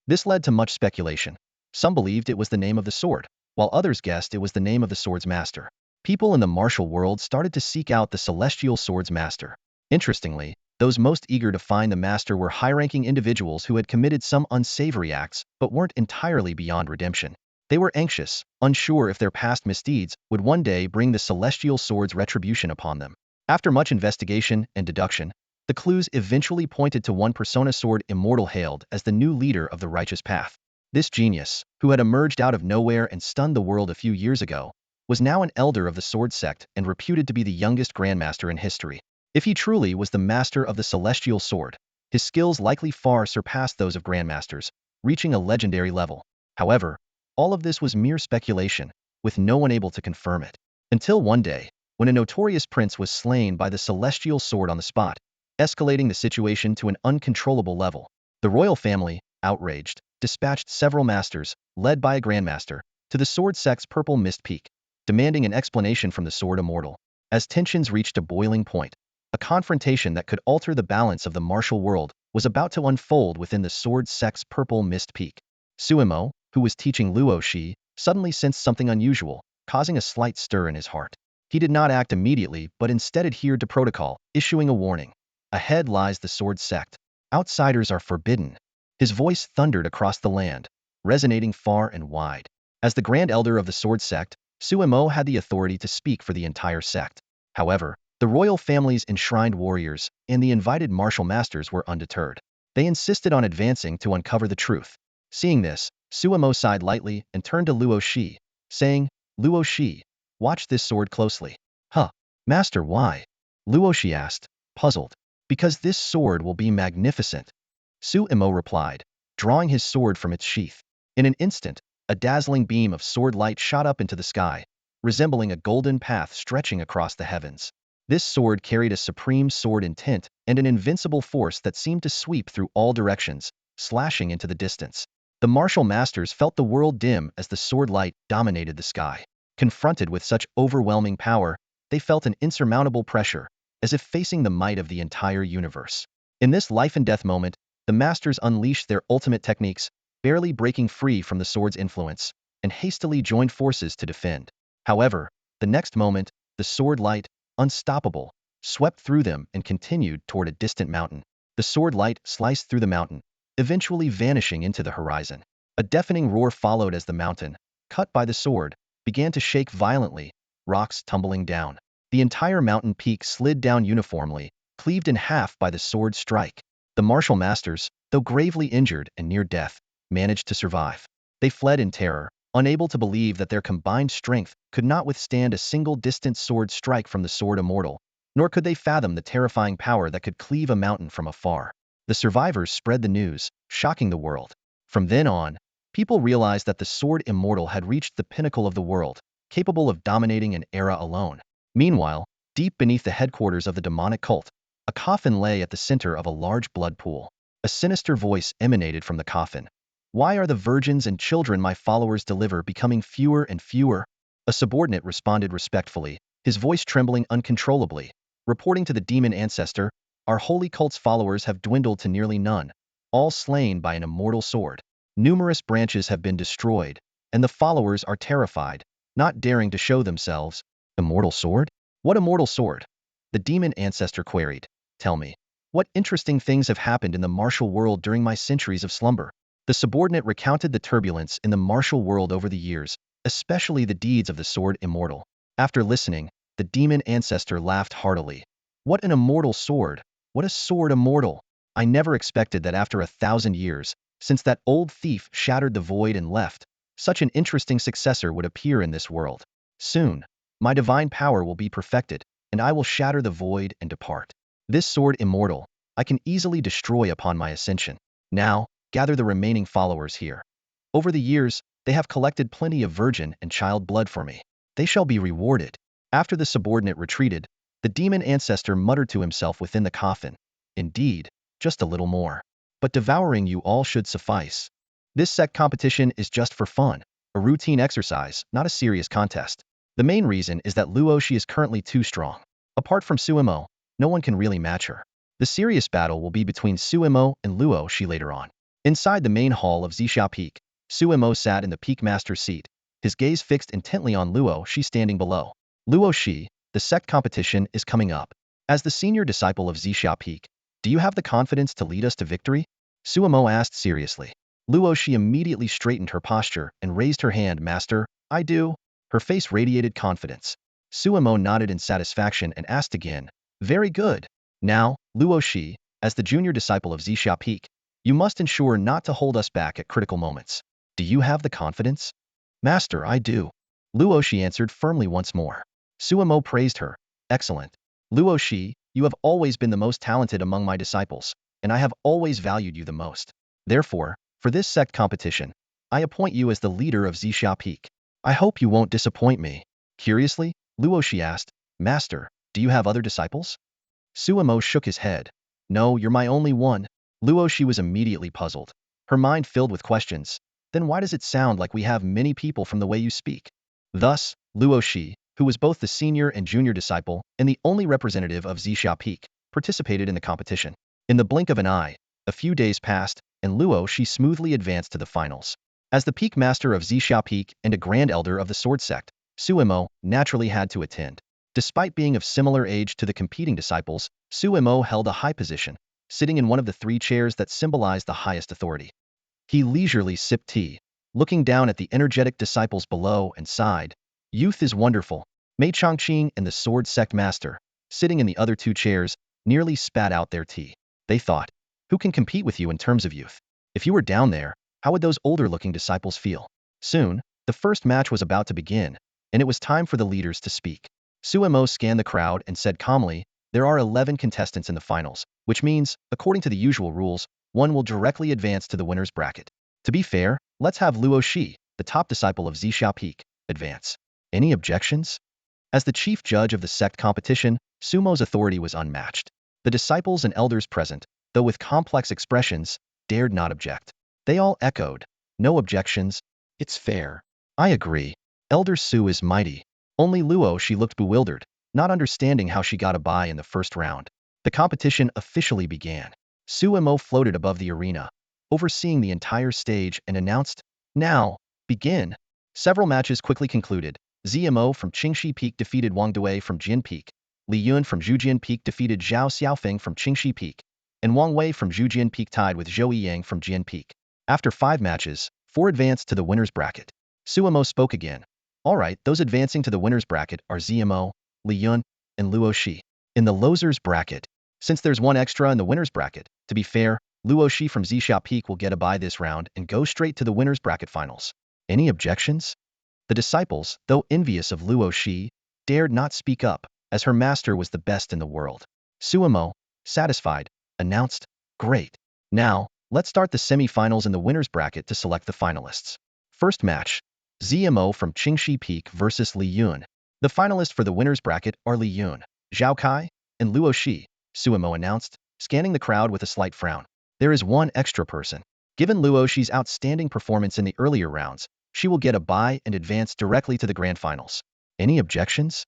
This led to much speculation. Some believed it was the name of the sword, while others guessed it was the name of the sword's master. People in the martial world started to seek out the celestial sword's master. Interestingly, those most eager to find the master were high-ranking individuals who had committed some unsavory acts but weren't entirely beyond redemption. They were anxious, unsure if their past misdeeds would one day bring the celestial sword's retribution upon them. After much investigation and deduction, the clues eventually pointed to one persona sword immortal hailed as the new leader of the righteous path. This genius, who had emerged out of nowhere and stunned the world a few years ago, was now an elder of the sword sect and reputed to be the youngest Grandmaster in history. If he truly was the master of the celestial sword, his skills likely far surpassed those of Grandmasters, reaching a legendary level. However, all of this was mere speculation, with no one able to confirm it. Until one day, when a notorious prince was slain by the celestial sword on the spot, escalating the situation to an uncontrollable level. The royal family, outraged, dispatched several masters, led by a Grandmaster, to the sword sect's purple mist peak, demanding an explanation from the sword immortal. As tensions reached a boiling point, a confrontation that could alter the balance of the martial world was about to unfold within the sword sect's purple mist peak. Suimo, who was teaching Luosi, suddenly sensed something unusual, causing a slight stir in his heart. He did not act immediately but instead adhered to protocol, issuing a warning. Ahead lies the sword sect. Outsiders are forbidden. His voice thundered across the land, resonating far and wide. As the Grand Elder of the sword sect, Suimo had the authority to speak for the entire sect. However, the royal family's enshrined warriors and the invited martial masters were undeterred. They insisted on advancing to uncover the truth. Seeing this, Suimo sighed lightly and turned to Luosi, saying, "Luosi, watch this sword closely." "Huh, Master, why?" Luosi asked, puzzled. "Because this sword will be magnificent," Suimo replied, drawing his sword from its sheath. In an instant, a dazzling beam of sword light shot up into the sky, resembling a golden path stretching across the heavens. This sword carried a supreme sword intent and an invincible force that seemed to sweep through all directions, slashing into the distance. The martial masters felt the world dim as the sword light dominated the sky. Confronted with such overwhelming power, they felt an insurmountable pressure, as if facing the might of the entire universe. In this life-and-death moment, the masters unleashed their ultimate techniques, barely breaking free from the sword's influence, and hastily joined forces to defend. However, the next moment, the sword light, unstoppable, swept through them and continued toward a distant mountain. The sword light sliced through the mountain, eventually vanishing into the horizon. A deafening roar followed as the mountain, cut by the sword, began to shake violently, rocks tumbling down. The entire mountain peak slid down uniformly, cleaved in half by the sword strike. The martial masters, though gravely injured and near death, managed to survive. They fled in terror, unable to believe that their combined strength could not withstand a single distant sword strike from the sword immortal, nor could they fathom the terrifying power that could cleave a mountain from afar. The survivors spread the news, shocking the world. From then on, people realized that the sword immortal had reached the pinnacle of the world, capable of dominating an era alone. Meanwhile, deep beneath the headquarters of the demonic cult, a coffin lay at the center of a large blood pool. A sinister voice emanated from the coffin. "Why are the virgins and children my followers deliver becoming fewer and fewer?" A subordinate responded respectfully, his voice trembling uncontrollably, reporting to the demon ancestor, "Our holy cult's followers have dwindled to nearly none, all slain by an immortal sword. Numerous branches have been destroyed, and the followers are terrified, not daring to show themselves." "Immortal sword? What immortal sword?" the demon ancestor queried. "Tell me, what interesting things have happened in the martial world during my centuries of slumber?" The subordinate recounted the turbulence in the martial world over the years, especially the deeds of the sword immortal. After listening, the demon ancestor laughed heartily. "What an immortal sword! What a sword immortal! I never expected that after 1,000 years, since that old thief shattered the void and left, such an interesting successor would appear in this world. Soon, my divine power will be perfected, and I will shatter the void and depart. This sword immortal, I can easily destroy upon my ascension. Now, gather the remaining followers here. Over the years, they have collected plenty of virgin and child blood for me. They shall be rewarded." After the subordinate retreated, the demon ancestor muttered to himself within the coffin, "Indeed, just a little more. But devouring you all should suffice. This sect competition is just for fun, a routine exercise, not a serious contest. The main reason is that Luosi is currently too strong. Apart from Suimo, no one can really match her. The serious battle will be between Suimo and Luosi later on." Inside the main hall of Zixia Peak, Suimo sat in the Peak Master's seat, his gaze fixed intently on Luosi standing below. "Luosi, the sect competition is coming up. As the senior disciple of Zixia Peak, do you have the confidence to lead us to victory?" Suimo asked seriously. Luosi immediately straightened her posture and raised her hand. "Master, I do." Her face radiated confidence. Suimo nodded in satisfaction and asked again, "Very good. Now, Luosi, as the junior disciple of Zixia Peak, you must ensure not to hold us back at critical moments. Do you have the confidence?" "Master, I do." Luosi answered firmly once more. Suimo praised her. "Excellent. Luosi, you have always been the most talented among my disciples, and I have always valued you the most. Therefore, for this sect competition, I appoint you as the leader of Zixia Peak. I hope you won't disappoint me." Curiously, Luosi asked, Master, do you have other disciples? Suemo shook his head. No, you're my only one. Luosi was immediately puzzled, her mind filled with questions. Then why does it sound like we have many people from the way you speak? Thus, Luosi, who was both the senior and junior disciple and the only representative of Zixia Peak, participated in the competition. In the blink of an eye, a few days passed, and Luosi smoothly advanced to the finals. As the peak master of Zixia Peak and a grand elder of the Sword Sect, Suemo naturally had to attend. Despite being of similar age to the competing disciples, Suemo held a high position, sitting in one of the three chairs that symbolized the highest authority. He leisurely sipped tea, looking down at the energetic disciples below and sighed. Youth is wonderful. Mei Chongqing and the Sword Sect Master, sitting in the other two chairs, nearly spat out their tea. They thought, who can compete with you in terms of youth? If you were down there, how would those older-looking disciples feel? Soon, the first match was about to begin, and it was time for the leaders to speak. Suemo scanned the crowd and said calmly, there are 11 contestants in the finals, which means, according to the usual rules, one will directly advance to the winner's bracket. To be fair, let's have Luosi, the top disciple of Zixia Peak, advance. Any objections? As the chief judge of the sect competition, Sumo's authority was unmatched. The disciples and elders present, though with complex expressions, dared not object. They all echoed, no objections. It's fair. I agree. Elder Su is mighty. Only Luosi looked bewildered, not understanding how she got a bye in the first round. The competition officially began. Suemo floated above the arena, overseeing the entire stage and announced, now, begin. Several matches quickly concluded. ZMO from Qingxi Peak defeated Wang Dui from Jin Peak. Li Yun from Zhujian Peak defeated Zhao Xiaofeng from Qingxi Peak. And Wang Wei from Zhujian Peak tied with Zhou Yiyang from Jian Peak. After 5 matches, 4 advanced to the winner's bracket. Suemo spoke again. Alright, those advancing to the winner's bracket are ZMO, Li Yun, and Luosi. In the loser's bracket, since there's one extra in the winner's bracket, to be fair, Luosi from Zixia Peak will get a bye this round and go straight to the winner's bracket finals. Any objections? The disciples, though envious of Luosi, dared not speak up, as her master was the best in the world. Suemo, satisfied, announced, great. Now, let's start the semi-finals in the winner's bracket to select the finalists. First match, ZMO from Qingxi Peak versus Li Yun. The finalists for the winner's bracket are Li Yun, Zhao Kai, and Luosi, Suemo announced, scanning the crowd with a slight frown. There is one extra person. Given Luosi's outstanding performance in the earlier rounds, she will get a bye and advance directly to the grand finals. Any objections?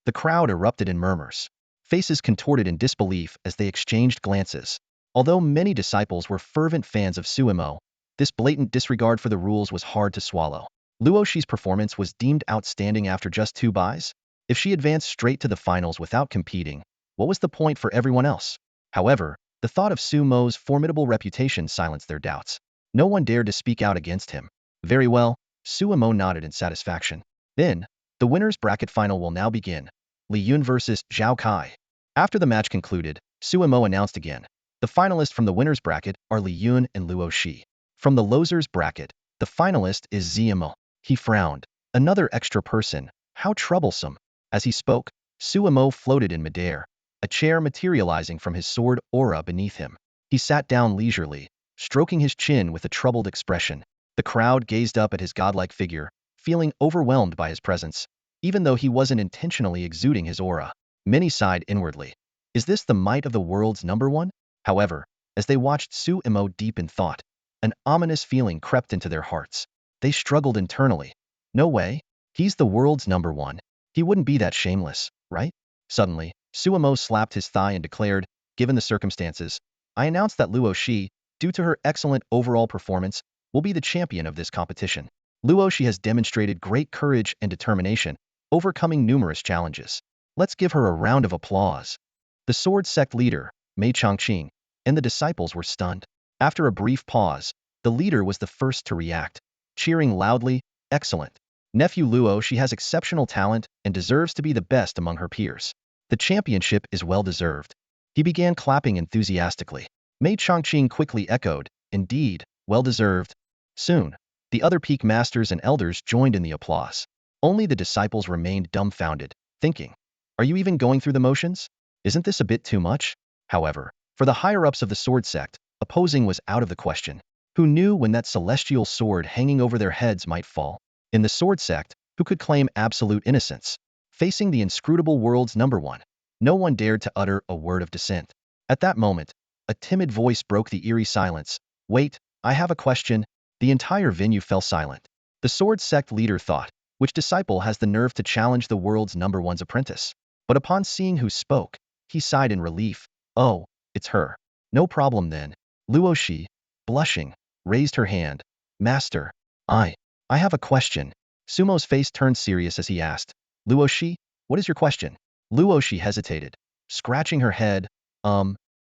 The crowd erupted in murmurs. Faces contorted in disbelief as they exchanged glances. Although many disciples were fervent fans of Suemo, this blatant disregard for the rules was hard to swallow. Luosi's performance was deemed outstanding after just 2 byes. If she advanced straight to the finals without competing, what was the point for everyone else? However, the thought of Sumo's formidable reputation silenced their doubts. No one dared to speak out against him. Very well, Suemo nodded in satisfaction. Then, the winner's bracket final will now begin. Li Yun versus Zhao Kai. After the match concluded, Suemo announced again. The finalists from the winner's bracket are Li Yun and Luosi. From the loser's bracket, the finalist is ZMO. He frowned. Another extra person. How troublesome. As he spoke, Suemo floated in midair, a chair materializing from his sword aura beneath him. He sat down leisurely, stroking his chin with a troubled expression. The crowd gazed up at his godlike figure, feeling overwhelmed by his presence, even though he wasn't intentionally exuding his aura. Many sighed inwardly. Is this the might of the world's number one? However, as they watched Suemo deep in thought, an ominous feeling crept into their hearts. They struggled internally. No way. He's the world's number one. He wouldn't be that shameless, right? Suddenly, Suemo slapped his thigh and declared, given the circumstances, I announce that Luosi, due to her excellent overall performance, will be the champion of this competition. Luosi has demonstrated great courage and determination, overcoming numerous challenges. Let's give her a round of applause. The Sword Sect leader, Mei Chongqing, and the disciples were stunned. After a brief pause, the leader was the first to react, cheering loudly, excellent. Nephew Luosi has exceptional talent and deserves to be the best among her peers. The championship is well-deserved. He began clapping enthusiastically. Mei Chongqing quickly echoed, indeed, well-deserved. Soon, the other peak masters and elders joined in the applause. Only the disciples remained dumbfounded, thinking, are you even going through the motions? Isn't this a bit too much? However, for the higher-ups of the Sword Sect, opposing was out of the question. Who knew when that celestial sword hanging over their heads might fall? In the Sword Sect, who could claim absolute innocence? facing the inscrutable world's #1. No one dared to utter a word of dissent. At that moment, a timid voice broke the eerie silence. Wait, I have a question. The entire venue fell silent. The sword sect leader thought, which disciple has the nerve to challenge the world's #1's apprentice? But upon seeing who spoke, he sighed in relief. Oh, it's her. No problem then. Luosi, blushing, raised her hand. Master, I have a question. Sumo's face turned serious as he asked. Luosi, what is your question? Luosi hesitated, scratching her head.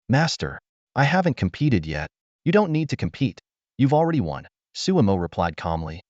Master, I haven't competed yet. You don't need to compete. You've already won. Sumo replied calmly.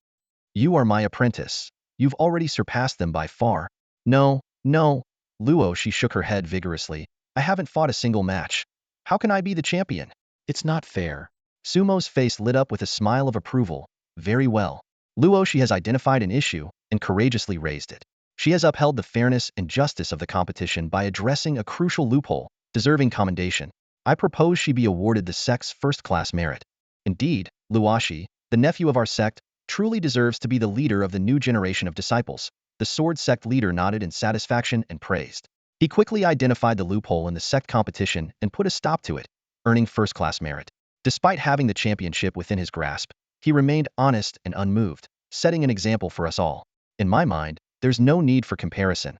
You are my apprentice. You've already surpassed them by far. No, no. Luosi shook her head vigorously. I haven't fought a single match. How can I be the champion? It's not fair. Sumo's face lit up with a smile of approval. Very well. Luosi has identified an issue and courageously raised it. She has upheld the fairness and justice of the competition by addressing a crucial loophole, deserving commendation. I propose she be awarded the sect's first-class merit. Indeed, Luosi, the nephew of our sect, truly deserves to be the leader of the new generation of disciples. The sword sect leader nodded in satisfaction and praised. He quickly identified the loophole in the sect competition and put a stop to it, earning first-class merit. Despite having the championship within his grasp, he remained honest and unmoved, setting an example for us all. In my mind, there's no need for comparison.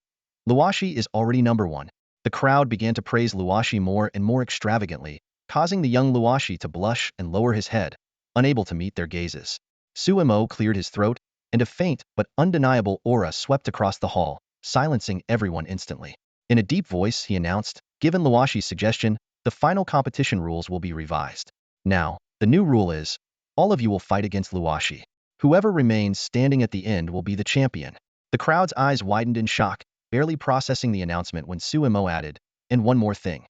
Luosi is already #1. The crowd began to praise Luosi more and more extravagantly, causing the young Luosi to blush and lower his head, unable to meet their gazes. Sumo cleared his throat, and a faint but undeniable aura swept across the hall, silencing everyone instantly. In a deep voice, he announced, given Luosi's suggestion, the final competition rules will be revised. Now, the new rule is, all of you will fight against Luosi. Whoever remains standing at the end will be the champion. The crowd's eyes widened in shock, barely processing the announcement when Sumo added, and one more thing.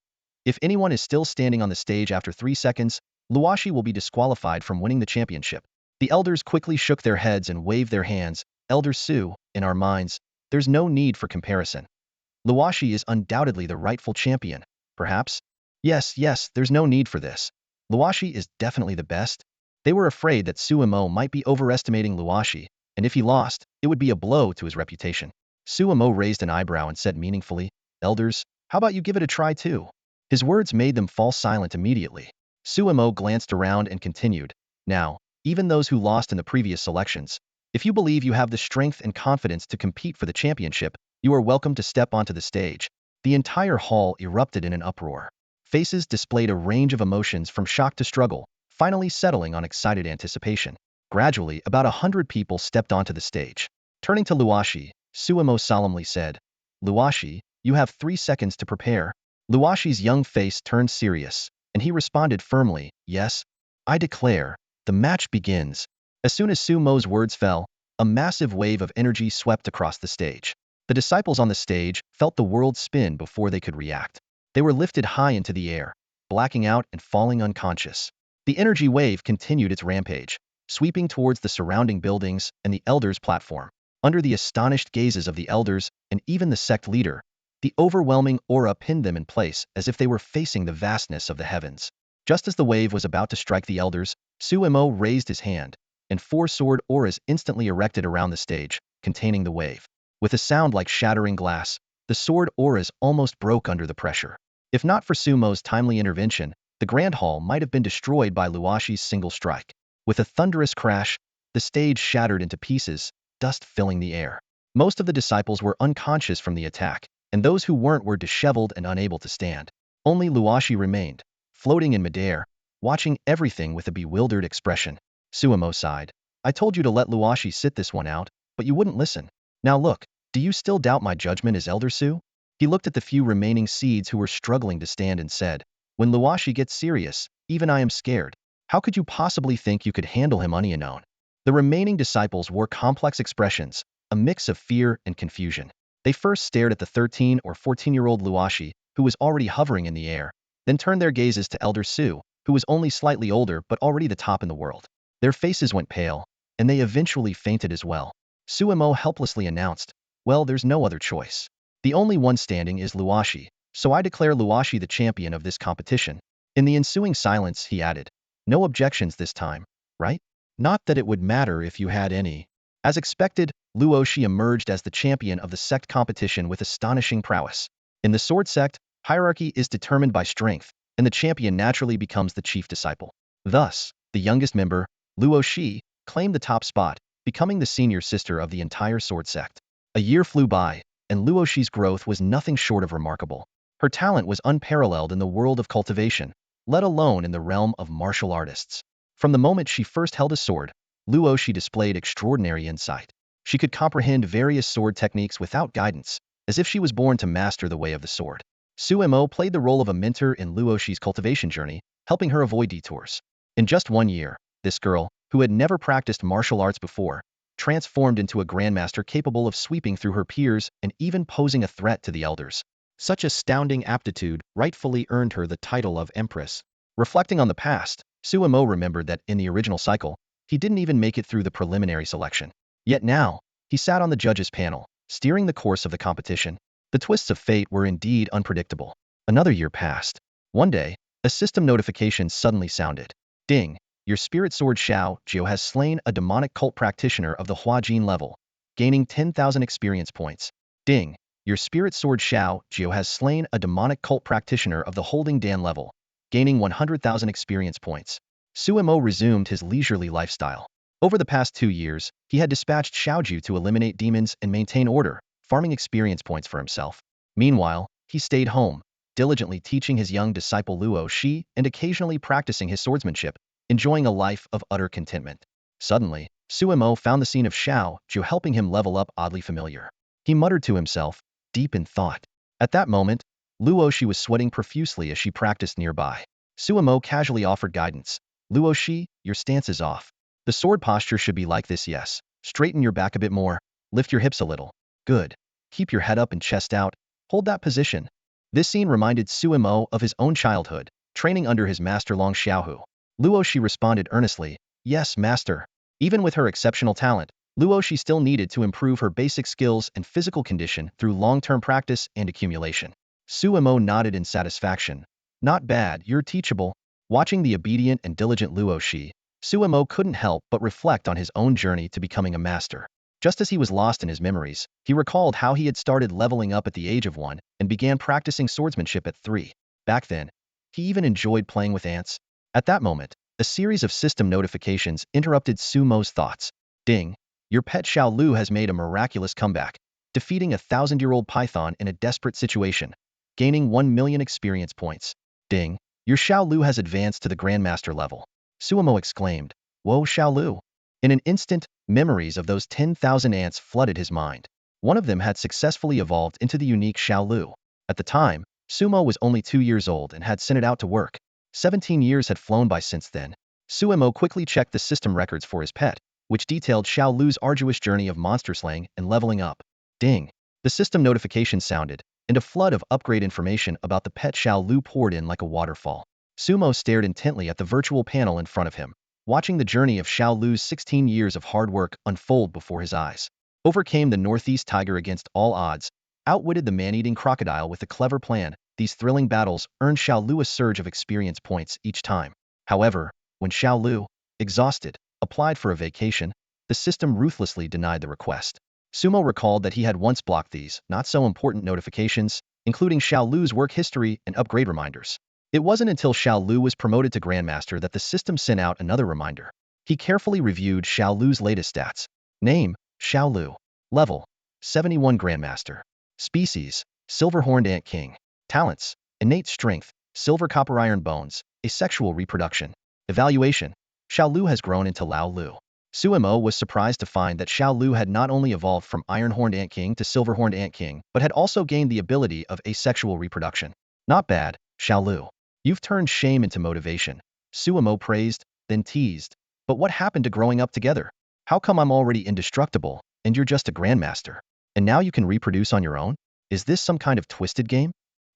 If anyone is still standing on the stage after 3 seconds, Luosi will be disqualified from winning the championship. The elders quickly shook their heads and waved their hands. Elder Su, in our minds, there's no need for comparison. Luosi is undoubtedly the rightful champion. Perhaps? Yes, there's no need for this. Luosi is definitely the best. They were afraid that Sumo might be overestimating Luosi, and if he lost, it would be a blow to his reputation. Sumo raised an eyebrow and said meaningfully, Elders, how about you give it a try too? His words made them fall silent immediately. Sumo glanced around and continued, now, even those who lost in the previous selections, if you believe you have the strength and confidence to compete for the championship, you are welcome to step onto the stage. The entire hall erupted in an uproar. Faces displayed a range of emotions from shock to struggle, finally settling on excited anticipation. Gradually, about 100 people stepped onto the stage. Turning to Luosi, Sumo solemnly said, Luosi, you have 3 seconds to prepare. Luosi's young face turned serious, and he responded firmly, yes, I declare, the match begins. As soon as Sumo's words fell, a massive wave of energy swept across the stage. The disciples on the stage felt the world spin before they could react. They were lifted high into the air, blacking out and falling unconscious. The energy wave continued its rampage, sweeping towards the surrounding buildings and the elders' platform. Under the astonished gazes of the elders and even the sect leader, the overwhelming aura pinned them in place as if they were facing the vastness of the heavens. Just as the wave was about to strike the elders, Sumo raised his hand, and 4 sword auras instantly erected around the stage, containing the wave. With a sound like shattering glass, the sword auras almost broke under the pressure. If not for Sumo's timely intervention, the Grand Hall might have been destroyed by Luosi's single strike. With a thunderous crash, the stage shattered into pieces, dust filling the air. Most of the disciples were unconscious from the attack, and those who weren't were disheveled and unable to stand. Only Luosi remained, floating in midair, watching everything with a bewildered expression. Sumo sighed. I told you to let Luosi sit this one out, but you wouldn't listen. Now look, do you still doubt my judgment as Elder Su? He looked at the few remaining seeds who were struggling to stand and said, when Luosi gets serious, even I am scared. How could you possibly think you could handle him unknown? The remaining disciples wore complex expressions, a mix of fear and confusion. They first stared at the 13 or 14-year-old Luosi, who was already hovering in the air, then turned their gazes to Elder Su, who was only slightly older but already the top in the world. Their faces went pale, and they eventually fainted as well. Sumo helplessly announced, well, there's no other choice. The only one standing is Luosi, so I declare Luosi the champion of this competition. In the ensuing silence, he added, no objections this time, right? Not that it would matter if you had any. As expected, Luosi emerged as the champion of the Sect competition with astonishing prowess. In the Sword Sect, hierarchy is determined by strength, and the champion naturally becomes the chief disciple. Thus, the youngest member, Luosi, claimed the top spot, becoming the senior sister of the entire Sword Sect. A year flew by, and Luosi's growth was nothing short of remarkable. Her talent was unparalleled in the world of cultivation, let alone in the realm of martial artists. From the moment she first held a sword, Luosi displayed extraordinary insight. She could comprehend various sword techniques without guidance, as if she was born to master the way of the sword. Sumo played the role of a mentor in Luosi's cultivation journey, helping her avoid detours. In just 1 year, this girl, who had never practiced martial arts before, transformed into a grandmaster capable of sweeping through her peers and even posing a threat to the elders. Such astounding aptitude rightfully earned her the title of Empress. Reflecting on the past, Sumo remembered that in the original cycle, he didn't even make it through the preliminary selection. Yet now, he sat on the judges' panel, steering the course of the competition. The twists of fate were indeed unpredictable. Another year passed. One day, a system notification suddenly sounded. Ding! Your spirit sword Shao has slain a demonic cult practitioner of the Huajin level, gaining 10,000 experience points. Ding! Your spirit sword Shao has slain a demonic cult practitioner of the Holding Dan level, gaining 100,000 experience points. Sumo resumed his leisurely lifestyle. Over the past 2 years, he had dispatched Xiaoju to eliminate demons and maintain order, farming experience points for himself. Meanwhile, he stayed home, diligently teaching his young disciple Luosi and occasionally practicing his swordsmanship, enjoying a life of utter contentment. Suddenly, Sumo found the scene of Xiaoju helping him level up oddly familiar. He muttered to himself, deep in thought. At that moment, Luosi was sweating profusely as she practiced nearby. Sumo casually offered guidance. Luosi, your stance is off. The sword posture should be like this, yes. Straighten your back a bit more, lift your hips a little. Good. Keep your head up and chest out. Hold that position. This scene reminded Sumo of his own childhood, training under his master Long Xiaohu. Luosi responded earnestly, yes, master. Even with her exceptional talent, Luosi still needed to improve her basic skills and physical condition through long-term practice and accumulation. Sumo nodded in satisfaction. Not bad, you're teachable. Watching the obedient and diligent Luosi, Sumo couldn't help but reflect on his own journey to becoming a master. Just as he was lost in his memories, he recalled how he had started leveling up at the age of 1 and began practicing swordsmanship at 3. Back then, he even enjoyed playing with ants. At that moment, a series of system notifications interrupted Sumo's thoughts. Ding! Your pet Shao Lu has made a miraculous comeback, defeating a 1,000-year-old python in a desperate situation, gaining 1 million experience points. Ding! Your Shao Lu has advanced to the Grandmaster level. Sumo exclaimed, Whoa, Shao Lu! In an instant, memories of those 10,000 ants flooded his mind. One of them had successfully evolved into the unique Shao Lu. At the time, Sumo was only 2 years old and had sent it out to work. 17 years had flown by since then. Sumo quickly checked the system records for his pet, which detailed Shao Lu's arduous journey of monster slaying and leveling up. Ding! The system notification sounded, and a flood of upgrade information about the pet Shao Lu poured in like a waterfall. Sumo stared intently at the virtual panel in front of him, watching the journey of Shao Lu's 16 years of hard work unfold before his eyes. Overcame the northeast tiger against all odds, outwitted the man-eating crocodile with a clever plan. These thrilling battles earned Shao Lu a surge of experience points each time. However, when Shao Lu, exhausted, applied for a vacation, the system ruthlessly denied the request. Sumo recalled that he had once blocked these not-so-important notifications, including Shao Lu's work history and upgrade reminders. It wasn't until Shao Lu was promoted to Grandmaster that the system sent out another reminder. He carefully reviewed Shao Lu's latest stats. Name, Shao Lu. Level, 71 Grandmaster. Species, Silver-Horned Ant King. Talents, innate strength, silver copper iron bones, asexual reproduction. Evaluation, Shao Lu has grown into Lao Lu. Sumo was surprised to find that Shao Lu had not only evolved from Iron-Horned Ant King to Silver-Horned Ant King, but had also gained the ability of asexual reproduction. Not bad, Shao Lu. You've turned shame into motivation. Sumo praised, then teased. But what happened to growing up together? How come I'm already indestructible, and you're just a grandmaster? And now you can reproduce on your own? Is this some kind of twisted game?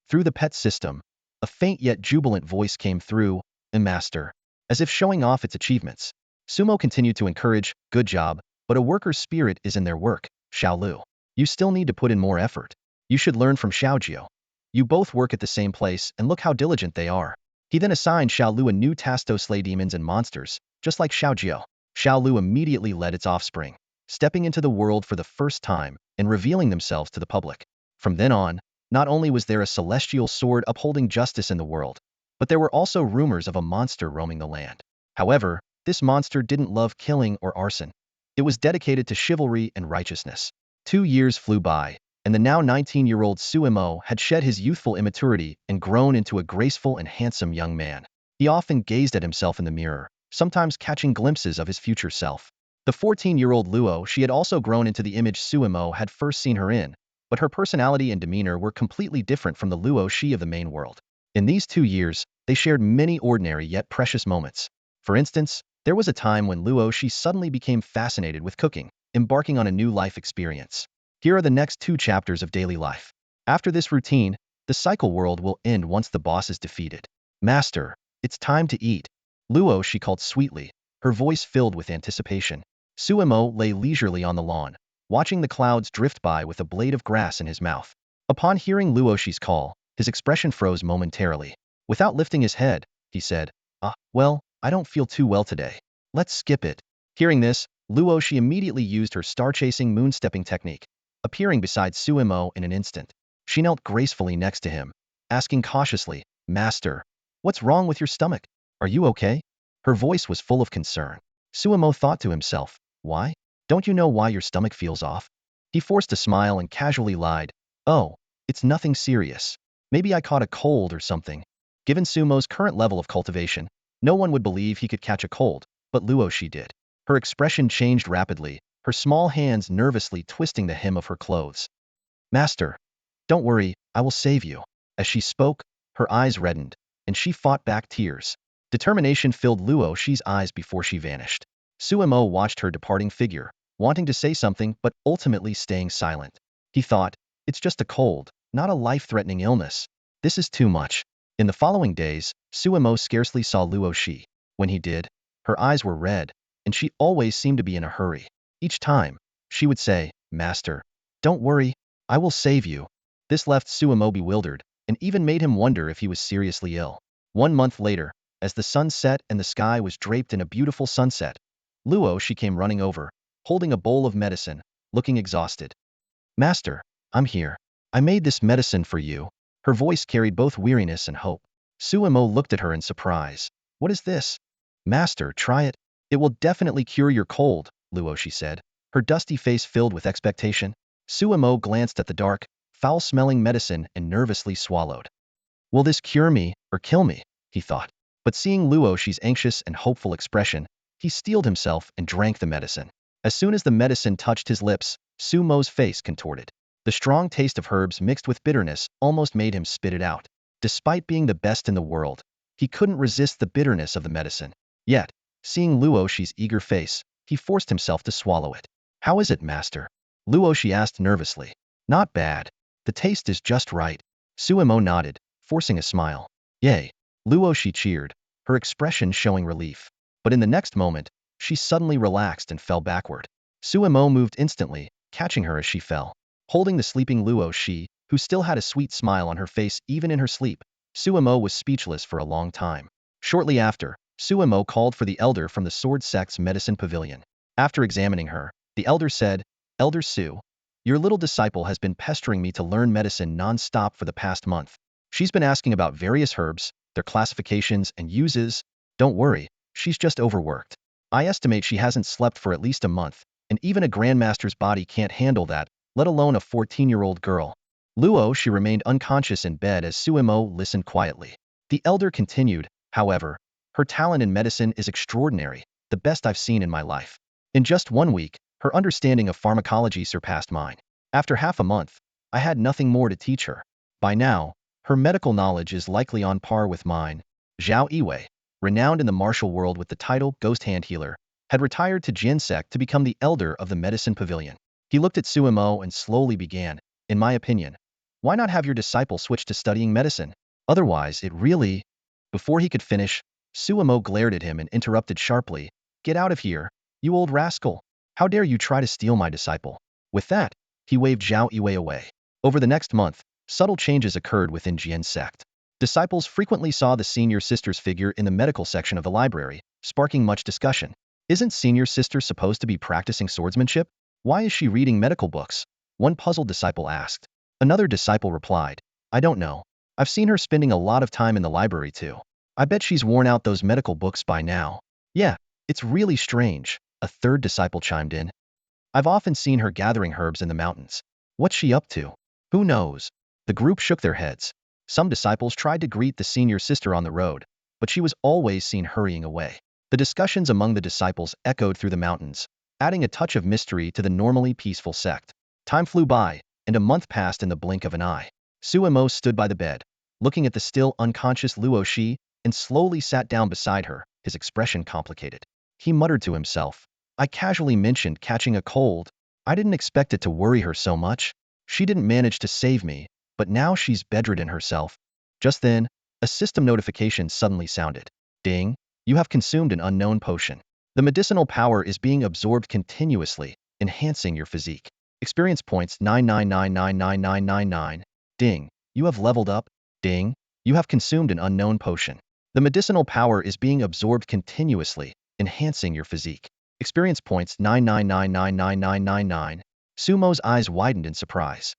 Through the pet system, a faint yet jubilant voice came through, Master, as if showing off its achievements. Sumo continued to encourage, good job, but a worker's spirit is in their work, Shao Lu. You still need to put in more effort. You should learn from Xiaojio. You both work at the same place and look how diligent they are. He then assigned Shao Lu a new task to slay demons and monsters, just like Xiaojio. Shao Lu immediately led its offspring. stepping into the world for the first time and revealing themselves to the public. From then on, not only was there a celestial sword upholding justice in the world, but there were also rumors of a monster roaming the land. However, this monster didn't love killing or arson. It was dedicated to chivalry and righteousness. 2 years flew by, and the now 19-year-old Suemo had shed his youthful immaturity and grown into a graceful and handsome young man. He often gazed at himself in the mirror, sometimes catching glimpses of his future self. The 14-year-old Luosi had also grown into the image Suemo had first seen her in, but her personality and demeanor were completely different from the Luosi of the main world. In these 2 years, they shared many ordinary yet precious moments. For instance, there was a time when Luosi suddenly became fascinated with cooking, embarking on a new life experience. Here are the next 2 chapters of daily life. After this routine, the cycle world will end once the boss is defeated. Master, it's time to eat. Luosi called sweetly, her voice filled with anticipation. Suemo lay leisurely on the lawn, watching the clouds drift by with a blade of grass in his mouth. Upon hearing Luosi's call, his expression froze momentarily. Without lifting his head, he said, well, I don't feel too well today. Let's skip it. Hearing this, Luosi immediately used her star-chasing moon-stepping technique, appearing beside Suemo in an instant. She knelt gracefully next to him, asking cautiously, Master, what's wrong with your stomach? Are you okay? Her voice was full of concern. Suemo thought to himself, why? Don't you know why your stomach feels off? He forced a smile and casually lied, oh, it's nothing serious. Maybe I caught a cold or something. Given Sumo's current level of cultivation, no one would believe he could catch a cold, but Luosi did. Her expression changed rapidly, her small hands nervously twisting the hem of her clothes. Master, don't worry, I will save you. As she spoke, her eyes reddened, and she fought back tears. Determination filled Luosi's eyes before she vanished. Suemo watched her departing figure, wanting to say something but ultimately staying silent. He thought, it's just a cold, not a life-threatening illness. This is too much. In the following days, Suemo scarcely saw Luosi. When he did, her eyes were red, and she always seemed to be in a hurry. Each time, she would say, Master, don't worry, I will save you. This left Suemo bewildered, and even made him wonder if he was seriously ill. 1 month later, as the sun set and the sky was draped in a beautiful sunset, Luosi came running over, holding a bowl of medicine, looking exhausted. Master, I'm here. I made this medicine for you. Her voice carried both weariness and hope. Suemo looked at her in surprise. What is this? Master, try it. It will definitely cure your cold, Luosi said, her dusty face filled with expectation. Suemo glanced at the dark, foul-smelling medicine and nervously swallowed. Will this cure me or kill me? He thought. But seeing Luosi's anxious and hopeful expression, he steeled himself and drank the medicine. As soon as the medicine touched his lips, Sumo's face contorted. The strong taste of herbs mixed with bitterness almost made him spit it out. Despite being the best in the world, he couldn't resist the bitterness of the medicine. Yet, seeing Luosi's eager face, he forced himself to swallow it. How is it, Master? Luosi asked nervously. Not bad. The taste is just right. Suemo nodded, forcing a smile. Yay. Luosi cheered, her expression showing relief. But in the next moment, she suddenly relaxed and fell backward. Suemo moved instantly, catching her as she fell. Holding the sleeping Luosi, who still had a sweet smile on her face even in her sleep, Suemo was speechless for a long time. Shortly after, Suemo called for the elder from the Sword Sect's medicine pavilion. After examining her, the elder said, Elder Su, your little disciple has been pestering me to learn medicine non-stop for the past month. She's been asking about various herbs, their classifications and uses. Don't worry, she's just overworked. I estimate she hasn't slept for at least a month, and even a Grandmaster's body can't handle that, let alone a 14-year-old girl. Luosi remained unconscious in bed as Suemo listened quietly. The elder continued, however, her talent in medicine is extraordinary, the best I've seen in my life. In just 1 week, her understanding of pharmacology surpassed mine. After half a month, I had nothing more to teach her. By now, her medical knowledge is likely on par with mine. Zhao Yiwei, renowned in the martial world with the title Ghost Hand Healer, had retired to Sect to become the elder of the medicine pavilion. He looked at Suemo and slowly began, in my opinion, why not have your disciple switch to studying medicine? Otherwise, it really... Before he could finish, Suemo glared at him and interrupted sharply, Get out of here, you old rascal! How dare you try to steal my disciple? With that, he waved Zhao Yiwei away. Over the next month, subtle changes occurred within Sect. Disciples frequently saw the senior sister's figure in the medical section of the library, sparking much discussion. Isn't senior sister supposed to be practicing swordsmanship? Why is she reading medical books? One puzzled disciple asked. Another disciple replied, I don't know. I've seen her spending a lot of time in the library too. I bet she's worn out those medical books by now. Yeah, it's really strange, a third disciple chimed in. I've often seen her gathering herbs in the mountains. What's she up to? Who knows? The group shook their heads. Some disciples tried to greet the senior sister on the road, but she was always seen hurrying away. The discussions among the disciples echoed through the mountains, adding a touch of mystery to the normally peaceful sect. Time flew by, and a month passed in the blink of an eye. Suemo stood by the bed, looking at the still unconscious Luosi, and slowly sat down beside her, his expression complicated. He muttered to himself, I casually mentioned catching a cold. I didn't expect it to worry her so much. She didn't manage to save me, but now she's bedridden herself. Just then, a system notification suddenly sounded. Ding, you have consumed an unknown potion. The medicinal power is being absorbed continuously, enhancing your physique. Experience points 999999999. Ding, you have leveled up. Ding, you have consumed an unknown potion. The medicinal power is being absorbed continuously, enhancing your physique. Experience points 9999999. Sumo's eyes widened in surprise.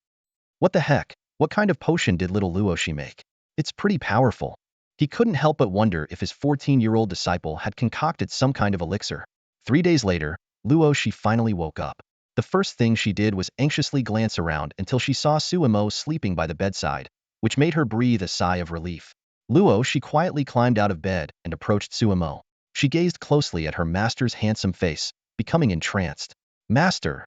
What the heck? What kind of potion did little Luosi make? It's pretty powerful. He couldn't help but wonder if his 14-year-old disciple had concocted some kind of elixir. 3 days later, Luosi finally woke up. The first thing she did was anxiously glance around until she saw Suemo sleeping by the bedside, which made her breathe a sigh of relief. Luosi quietly climbed out of bed and approached Suemo. She gazed closely at her master's handsome face, becoming entranced. Master,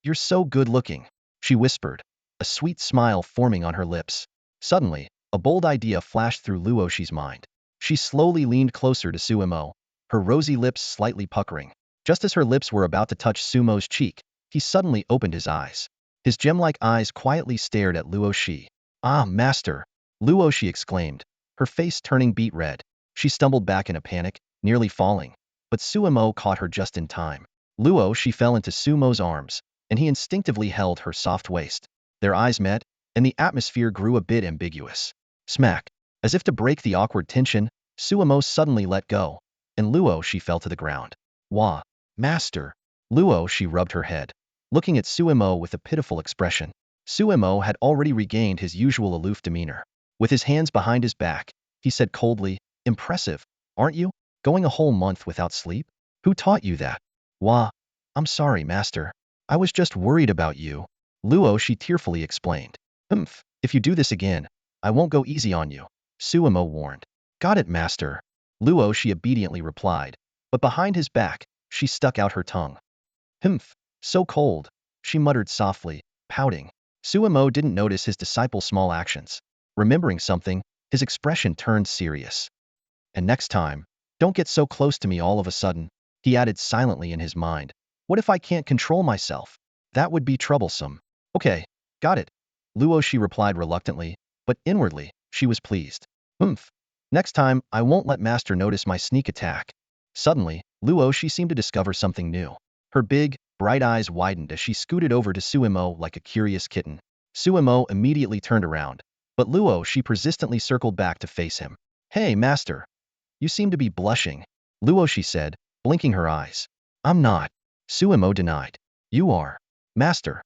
you're so good-looking, she whispered, a sweet smile forming on her lips. Suddenly, a bold idea flashed through Luosi's mind. She slowly leaned closer to Suemo, her rosy lips slightly puckering. Just as her lips were about to touch Sumo's cheek, he suddenly opened his eyes. His gem-like eyes quietly stared at Luosi. Ah, master, Luosi exclaimed, her face turning beet red. She stumbled back in a panic, nearly falling, but Suemo caught her just in time. Luosi fell into Sumo's arms, and he instinctively held her soft waist. Their eyes met, and the atmosphere grew a bit ambiguous. Smack! As if to break the awkward tension, Suemo suddenly let go, and Luosi fell to the ground. Wah! Master! Luosi rubbed her head, looking at Suemo with a pitiful expression. Suemo had already regained his usual aloof demeanor. With his hands behind his back, he said coldly, Impressive, aren't you? Going a whole month without sleep? Who taught you that? Wah! I'm sorry, master. I was just worried about you. Luosi tearfully explained. If you do this again, I won't go easy on you, Suemo warned. Got it, master. Luosi obediently replied, but behind his back, she stuck out her tongue. So cold, she muttered softly, pouting. Suemo didn't notice his disciple's small actions. Remembering something, his expression turned serious. And next time, don't get so close to me all of a sudden, he added silently in his mind. What if I can't control myself? That would be troublesome. Okay, got it, Luosi replied reluctantly, but inwardly, she was pleased. Next time, I won't let master notice my sneak attack. Suddenly, Luosi seemed to discover something new. Her big, bright eyes widened as she scooted over to Suemo like a curious kitten. Suemo immediately turned around, but Luosi persistently circled back to face him. Hey, master. You seem to be blushing, Luosi said, blinking her eyes. I'm not, Suemo denied. You are. Master.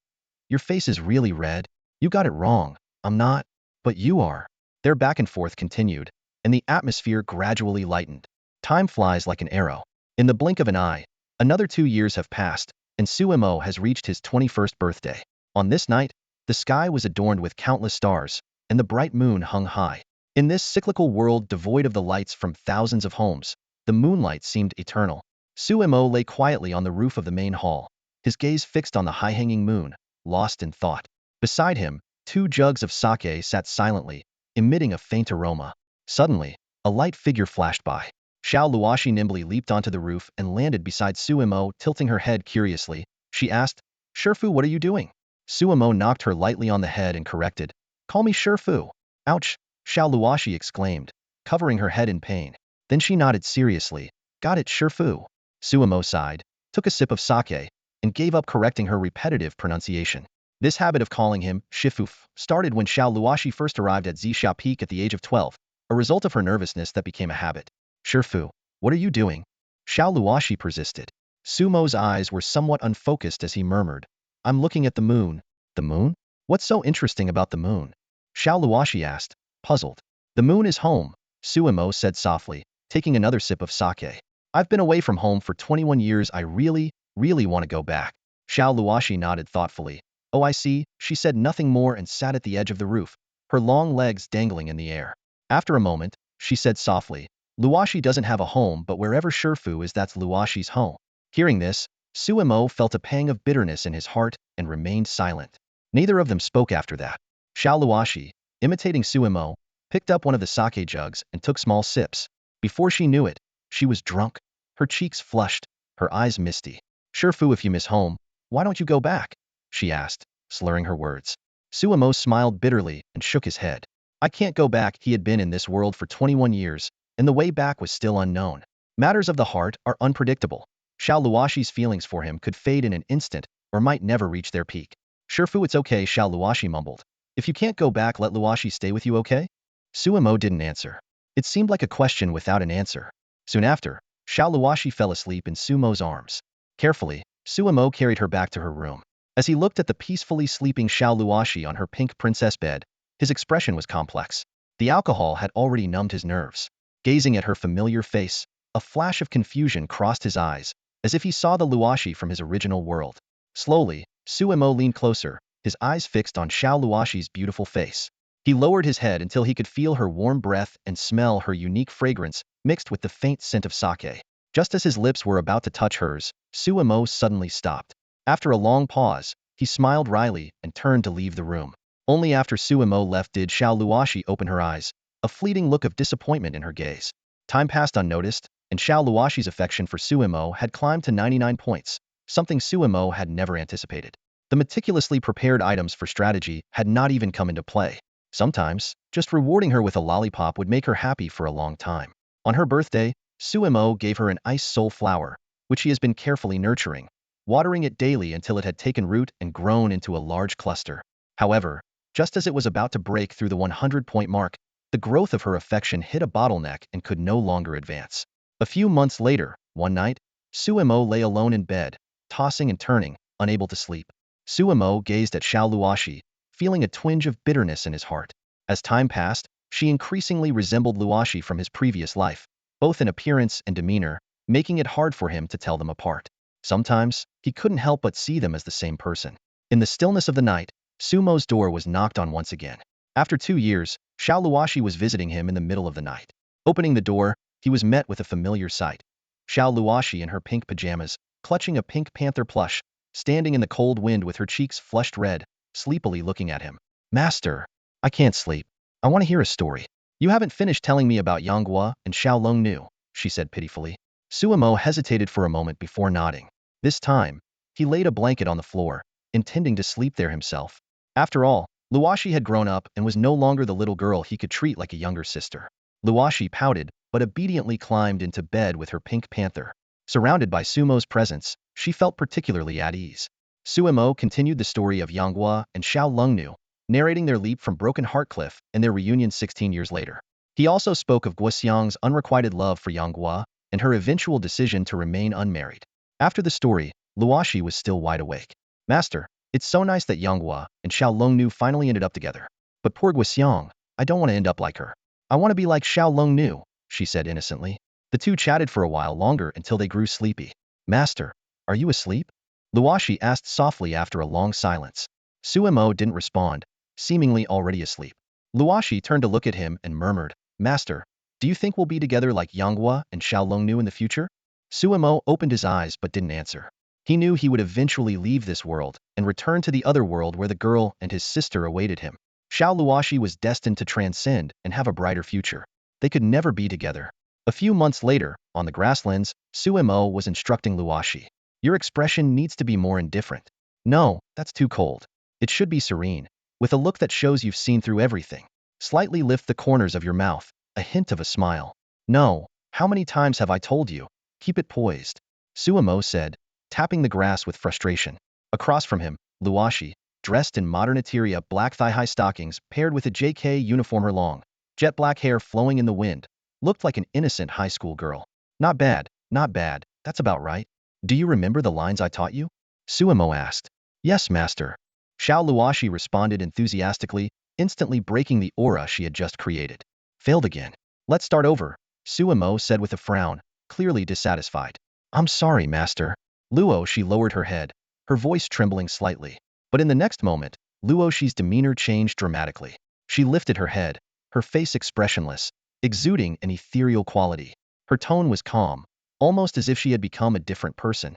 Your face is really red. You got it wrong. I'm not. But you are. Their back and forth continued, and the atmosphere gradually lightened. Time flies like an arrow. In the blink of an eye, another 2 years have passed, and Suemo has reached his 21st birthday. On this night, the sky was adorned with countless stars, and the bright moon hung high. In this cyclical world devoid of the lights from thousands of homes, the moonlight seemed eternal. Suemo lay quietly on the roof of the main hall, his gaze fixed on the high-hanging moon, lost in thought. Beside him, 2 jugs of sake sat silently, emitting a faint aroma. Suddenly, a light figure flashed by. Shao Luosi nimbly leaped onto the roof and landed beside Suemo, tilting her head curiously. She asked, Shifu, what are you doing? Suemo knocked her lightly on the head and corrected, Call me Shifu. Ouch, Shao Luosi exclaimed, covering her head in pain. Then she nodded seriously. Got it, Shifu. Suemo sighed, took a sip of sake, and gave up correcting her repetitive pronunciation. This habit of calling him Shifu started when Shao Luosi first arrived at Zixia Peak at the age of 12, a result of her nervousness that became a habit. Shifu, what are you doing? Shao Luosi persisted. Sumo's eyes were somewhat unfocused as he murmured, I'm looking at the moon. The moon? What's so interesting about the moon? Shao Luosi asked, puzzled. The moon is home, Sumo said softly, taking another sip of sake. I've been away from home for 21 years. I really want to go back. Shao Luosi nodded thoughtfully. Oh, I see, she said nothing more and sat at the edge of the roof, her long legs dangling in the air. After a moment, she said softly, Luosi doesn't have a home, but wherever Shifu is, that's Luosi's home. Hearing this, Sumo felt a pang of bitterness in his heart and remained silent. Neither of them spoke after that. Shao Luosi, imitating Sumo, picked up one of the sake jugs and took small sips. Before she knew it, she was drunk, her cheeks flushed, her eyes misty. Shifu, if you miss home, why don't you go back? She asked, slurring her words. Sumo smiled bitterly and shook his head. I can't go back. He had been in this world for 21 years, and the way back was still unknown. Matters of the heart are unpredictable. Shao Luosi's feelings for him could fade in an instant or might never reach their peak. Shifu, it's okay, Shao Luosi mumbled. If you can't go back, let Luosi stay with you, okay? Sumo didn't answer. It seemed like a question without an answer. Soon after, Shao Luosi fell asleep in Sumo's arms. Carefully, Sumo carried her back to her room. As he looked at the peacefully sleeping Shao Luosi on her pink princess bed, his expression was complex. The alcohol had already numbed his nerves. Gazing at her familiar face, a flash of confusion crossed his eyes, as if he saw the Luosi from his original world. Slowly, Sumo leaned closer, his eyes fixed on Shao Luosi's beautiful face. He lowered his head until he could feel her warm breath and smell her unique fragrance mixed with the faint scent of sake. Just as his lips were about to touch hers, Sumo suddenly stopped. After a long pause, he smiled wryly and turned to leave the room. Only after Sumo left did Shao Luosi open her eyes, a fleeting look of disappointment in her gaze. Time passed unnoticed, and Shao Luosi's affection for Sumo had climbed to 99 points, something Sumo had never anticipated. The meticulously prepared items for strategy had not even come into play. Sometimes, just rewarding her with a lollipop would make her happy for a long time. On her birthday, Sumo gave her an ice soul flower, which he has been carefully nurturing, watering it daily until it had taken root and grown into a large cluster. However, just as it was about to break through the 100-point mark, the growth of her affection hit a bottleneck and could no longer advance. A few months later, one night, Sumo lay alone in bed, tossing and turning, unable to sleep. Sumo gazed at Shao Luosi, feeling a twinge of bitterness in his heart. As time passed, she increasingly resembled Luosi from his previous life, both in appearance and demeanor, making it hard for him to tell them apart. Sometimes, he couldn't help but see them as the same person. In the stillness of the night, Sumo's door was knocked on once again. After 2 years, Shao Luosi was visiting him in the middle of the night. Opening the door, he was met with a familiar sight. Shao Luosi in her pink pajamas, clutching a pink panther plush, standing in the cold wind with her cheeks flushed red, sleepily looking at him. Master, I can't sleep. I want to hear a story. You haven't finished telling me about Yanghua and Shao Longnu, she said pitifully. Sumo hesitated for a moment before nodding. This time, he laid a blanket on the floor, intending to sleep there himself. After all, Luosi had grown up and was no longer the little girl he could treat like a younger sister. Luosi pouted, but obediently climbed into bed with her pink panther. Surrounded by Sumo's presence, she felt particularly at ease. Sumo continued the story of Yanghua and Shao Longnu, narrating their leap from Broken Heart Cliff and their reunion 16 years later. He also spoke of Guoxiang's unrequited love for Yanghua and her eventual decision to remain unmarried. After the story, Luosi was still wide awake. Master, it's so nice that Yanghua and Shao Longnu finally ended up together. But poor Guoxiang, I don't want to end up like her. I want to be like Shao Longnu, she said innocently. The two chatted for a while longer until they grew sleepy. Master, are you asleep? Luosi asked softly after a long silence. Sumo didn't respond, seemingly already asleep. Luosi turned to look at him and murmured, Master, do you think we'll be together like Yanghua and Shao Longnu in the future? Sumo opened his eyes but didn't answer. He knew he would eventually leave this world and return to the other world where the girl and his sister awaited him. Shao Luosi was destined to transcend and have a brighter future. They could never be together. A few months later, on the grasslands, Sumo was instructing Luosi. Your expression needs to be more indifferent. No, that's too cold. It should be serene, with a look that shows you've seen through everything. Slightly lift the corners of your mouth, a hint of a smile. No, how many times have I told you? Keep it poised. Sumo said, tapping the grass with frustration. Across from him, Luosi, dressed in modern Eteria black thigh-high stockings paired with a JK uniform, her long, jet black hair flowing in the wind, looked like an innocent high school girl. Not bad, Not bad, that's about right. Do you remember the lines I taught you? Suemo asked. Yes, master. Shao Luosi responded enthusiastically, instantly breaking the aura she had just created. Failed again. Let's start over, Suemo said with a frown, clearly dissatisfied. I'm sorry, master. Luosi lowered her head, her voice trembling slightly. But in the next moment, Luoshi's demeanor changed dramatically. She lifted her head, her face expressionless, exuding an ethereal quality. Her tone was calm, almost as if she had become a different person.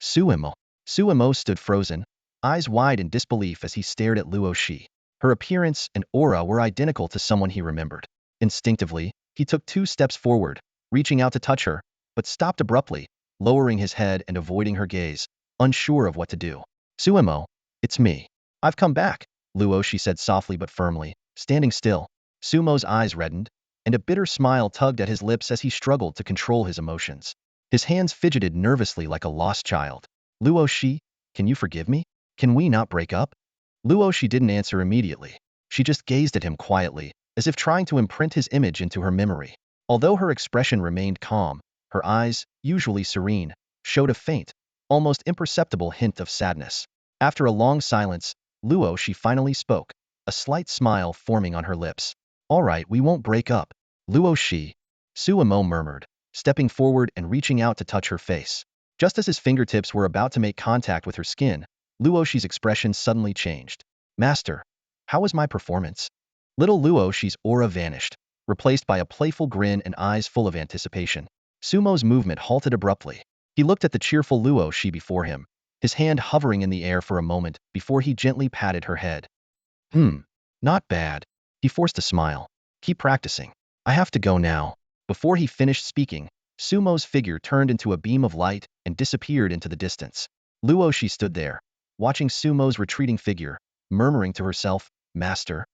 Suemo. Suemo stood frozen, eyes wide in disbelief as he stared at Luoshi. Her appearance and aura were identical to someone he remembered. Instinctively, he took 2 steps forward, reaching out to touch her, but stopped abruptly, lowering his head and avoiding her gaze, unsure of what to do. Suemo, it's me. I've come back, Luoshi said softly but firmly, standing still. Sumo's eyes reddened, and a bitter smile tugged at his lips as he struggled to control his emotions. His hands fidgeted nervously like a lost child. Luoshi, can you forgive me? Can we not break up? Luoshi didn't answer immediately. She just gazed at him quietly, as if trying to imprint his image into her memory. Although her expression remained calm, her eyes, usually serene, showed a faint, almost imperceptible hint of sadness. After a long silence, Luoshi finally spoke, a slight smile forming on her lips. All right, we won't break up. Luoshi, Suemo murmured, stepping forward and reaching out to touch her face. Just as his fingertips were about to make contact with her skin, Luoshi's expression suddenly changed. Master, how was my performance? Little Luoshi's aura vanished, replaced by a playful grin and eyes full of anticipation. Sumo's movement halted abruptly. He looked at the cheerful Luoshi before him, his hand hovering in the air for a moment before he gently patted her head. Not bad. He forced a smile. Keep practicing. I have to go now. Before he finished speaking, Sumo's figure turned into a beam of light and disappeared into the distance. Luoshi stood there, watching Sumo's retreating figure, murmuring to herself, Master,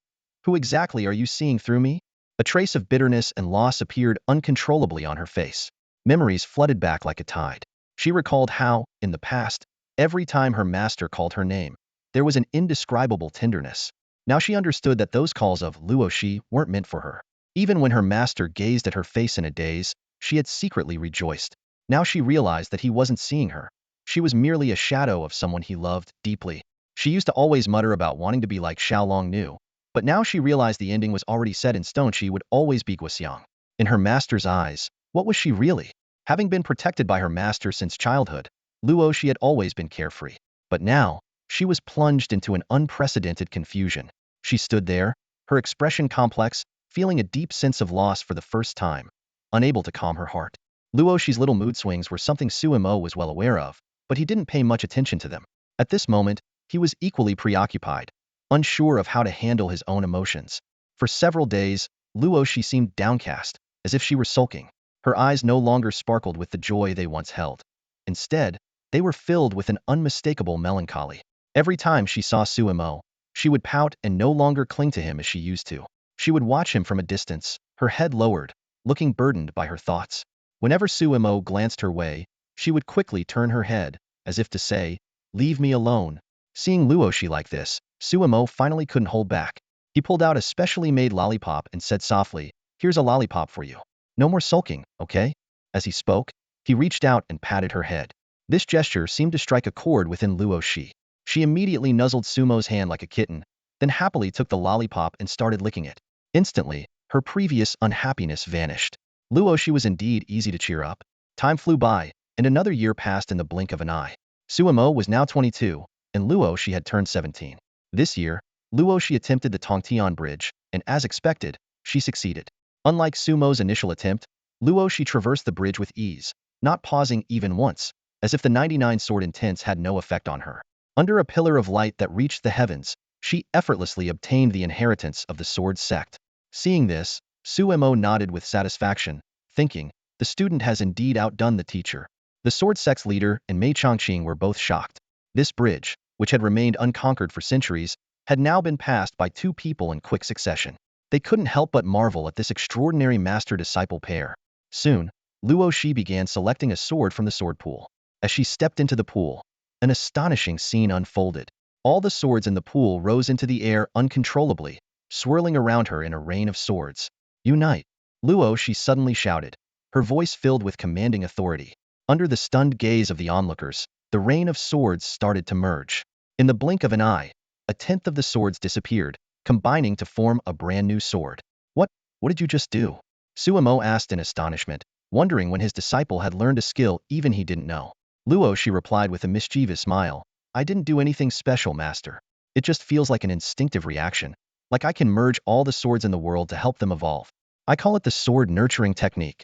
who exactly are you seeing through me? A trace of bitterness and loss appeared uncontrollably on her face. Memories flooded back like a tide. She recalled how, in the past, every time her master called her name, there was an indescribable tenderness. Now she understood that those calls of Luoshi weren't meant for her. Even when her master gazed at her face in a daze, she had secretly rejoiced. Now she realized that he wasn't seeing her. She was merely a shadow of someone he loved deeply. She used to always mutter about wanting to be like Shao Long Nu, but now she realized the ending was already set in stone. She would always be Guoxiang. In her master's eyes, what was she really? Having been protected by her master since childhood, Luoshi had always been carefree. But now, she was plunged into an unprecedented confusion. She stood there, her expression complex, feeling a deep sense of loss for the first time, unable to calm her heart. Luoshi's little mood swings were something Suemo was well aware of, but he didn't pay much attention to them. At this moment, he was equally preoccupied, unsure of how to handle his own emotions. For several days, Luoshi seemed downcast, as if she were sulking. Her eyes no longer sparkled with the joy they once held. Instead, they were filled with an unmistakable melancholy. Every time she saw Suemo, she would pout and no longer cling to him as she used to. She would watch him from a distance, her head lowered, looking burdened by her thoughts. Whenever Suemo glanced her way, she would quickly turn her head, as if to say, "Leave me alone." Seeing Luoshi like this, Suemo finally couldn't hold back. He pulled out a specially made lollipop and said softly, "Here's a lollipop for you. No more sulking, okay?" As he spoke, he reached out and patted her head. This gesture seemed to strike a chord within Luoshi. She immediately nuzzled Sumo's hand like a kitten, then happily took the lollipop and started licking it. Instantly, her previous unhappiness vanished. Luoshi was indeed easy to cheer up. Time flew by, and another year passed in the blink of an eye. Suemo was now 22, and Luoshi had turned 17. This year, Luoshi attempted the Tongtian Bridge, and as expected, she succeeded. Unlike Sumo's initial attempt, Luoshi traversed the bridge with ease, not pausing even once, as if the 99 sword intents had no effect on her. Under a pillar of light that reached the heavens, she effortlessly obtained the inheritance of the sword sect. Seeing this, Suemo nodded with satisfaction, thinking, the student has indeed outdone the teacher. The sword sect's leader and Mei Chongqing were both shocked. This bridge, which had remained unconquered for centuries, had now been passed by 2 people in quick succession. They couldn't help but marvel at this extraordinary master-disciple pair. Soon, Luoshi began selecting a sword from the sword pool. As she stepped into the pool, an astonishing scene unfolded. All the swords in the pool rose into the air uncontrollably, swirling around her in a rain of swords. Unite! Luoshi suddenly shouted. her voice filled with commanding authority. Under the stunned gaze of the onlookers, the rain of swords started to merge. In the blink of an eye, a tenth of the swords disappeared, combining to form a brand new sword. What did you just do? Suemo asked in astonishment, wondering when his disciple had learned a skill even he didn't know. Luosi replied with a mischievous smile, I didn't do anything special, master. It just feels like an instinctive reaction, like I can merge all the swords in the world to help them evolve. I call it the sword nurturing technique.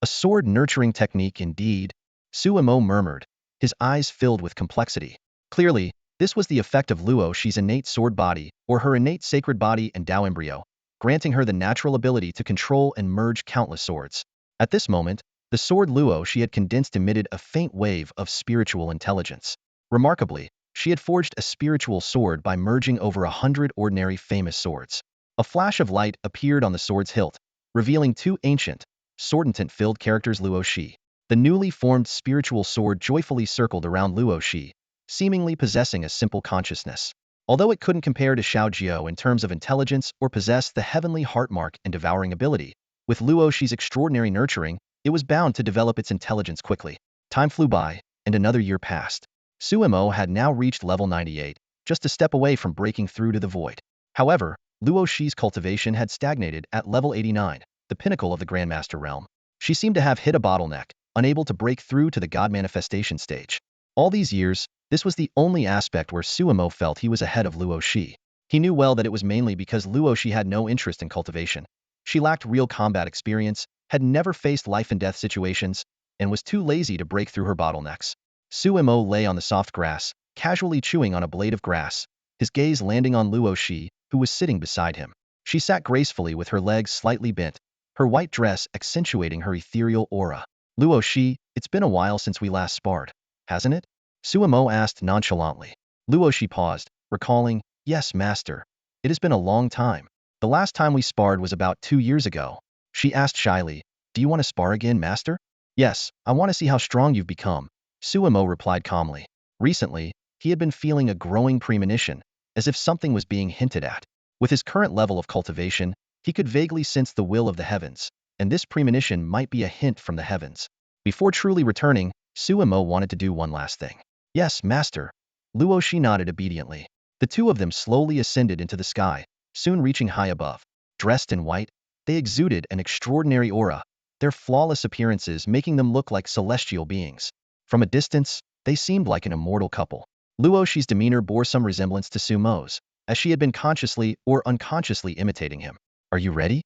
A sword nurturing technique indeed, Suemo murmured, his eyes filled with complexity. Clearly, this was the effect of Luosi's innate sword body, or her innate sacred body and Tao embryo, granting her the natural ability to control and merge countless swords. At this moment, the sword Luosi had condensed emitted a faint wave of spiritual intelligence. Remarkably, she had forged a spiritual sword by merging over 100 ordinary famous swords. A flash of light appeared on the sword's hilt, revealing two ancient, sword-intent-filled characters Luosi. The newly formed spiritual sword joyfully circled around Luosi, seemingly possessing a simple consciousness. Although it couldn't compare to Shao in terms of intelligence or possess the heavenly heartmark and devouring ability, with Luosi's extraordinary nurturing, it was bound to develop its intelligence quickly. Time flew by, and another year passed. Suemo had now reached level 98, just a step away from breaking through to the void. However, Luosi's cultivation had stagnated at level 89, the pinnacle of the Grandmaster realm. She seemed to have hit a bottleneck, unable to break through to the god manifestation stage. All these years, this was the only aspect where Suemo felt he was ahead of Luosi. He knew well that it was mainly because Luosi had no interest in cultivation. She lacked real combat experience, had never faced life-and-death situations, and was too lazy to break through her bottlenecks. Suemo lay on the soft grass, casually chewing on a blade of grass, his gaze landing on Luosi, who was sitting beside him. She sat gracefully with her legs slightly bent, her white dress accentuating her ethereal aura. Luosi, it's been a while since we last sparred, hasn't it? Suemo asked nonchalantly. Luosi paused, recalling, yes, master. It has been a long time. The last time we sparred was about 2 years ago. She asked shyly, do you want to spar again, master? Yes, I want to see how strong you've become, Suemo replied calmly. Recently, he had been feeling a growing premonition, as if something was being hinted at. With his current level of cultivation, he could vaguely sense the will of the heavens, and this premonition might be a hint from the heavens. Before truly returning, Suemo wanted to do one last thing. Yes, master. Luosi nodded obediently. The two of them slowly ascended into the sky, soon reaching high above. Dressed in white, they exuded an extraordinary aura, their flawless appearances making them look like celestial beings. From a distance, they seemed like an immortal couple. Luosi's demeanor bore some resemblance to Suemo's, as she had been consciously or unconsciously imitating him. Are you ready?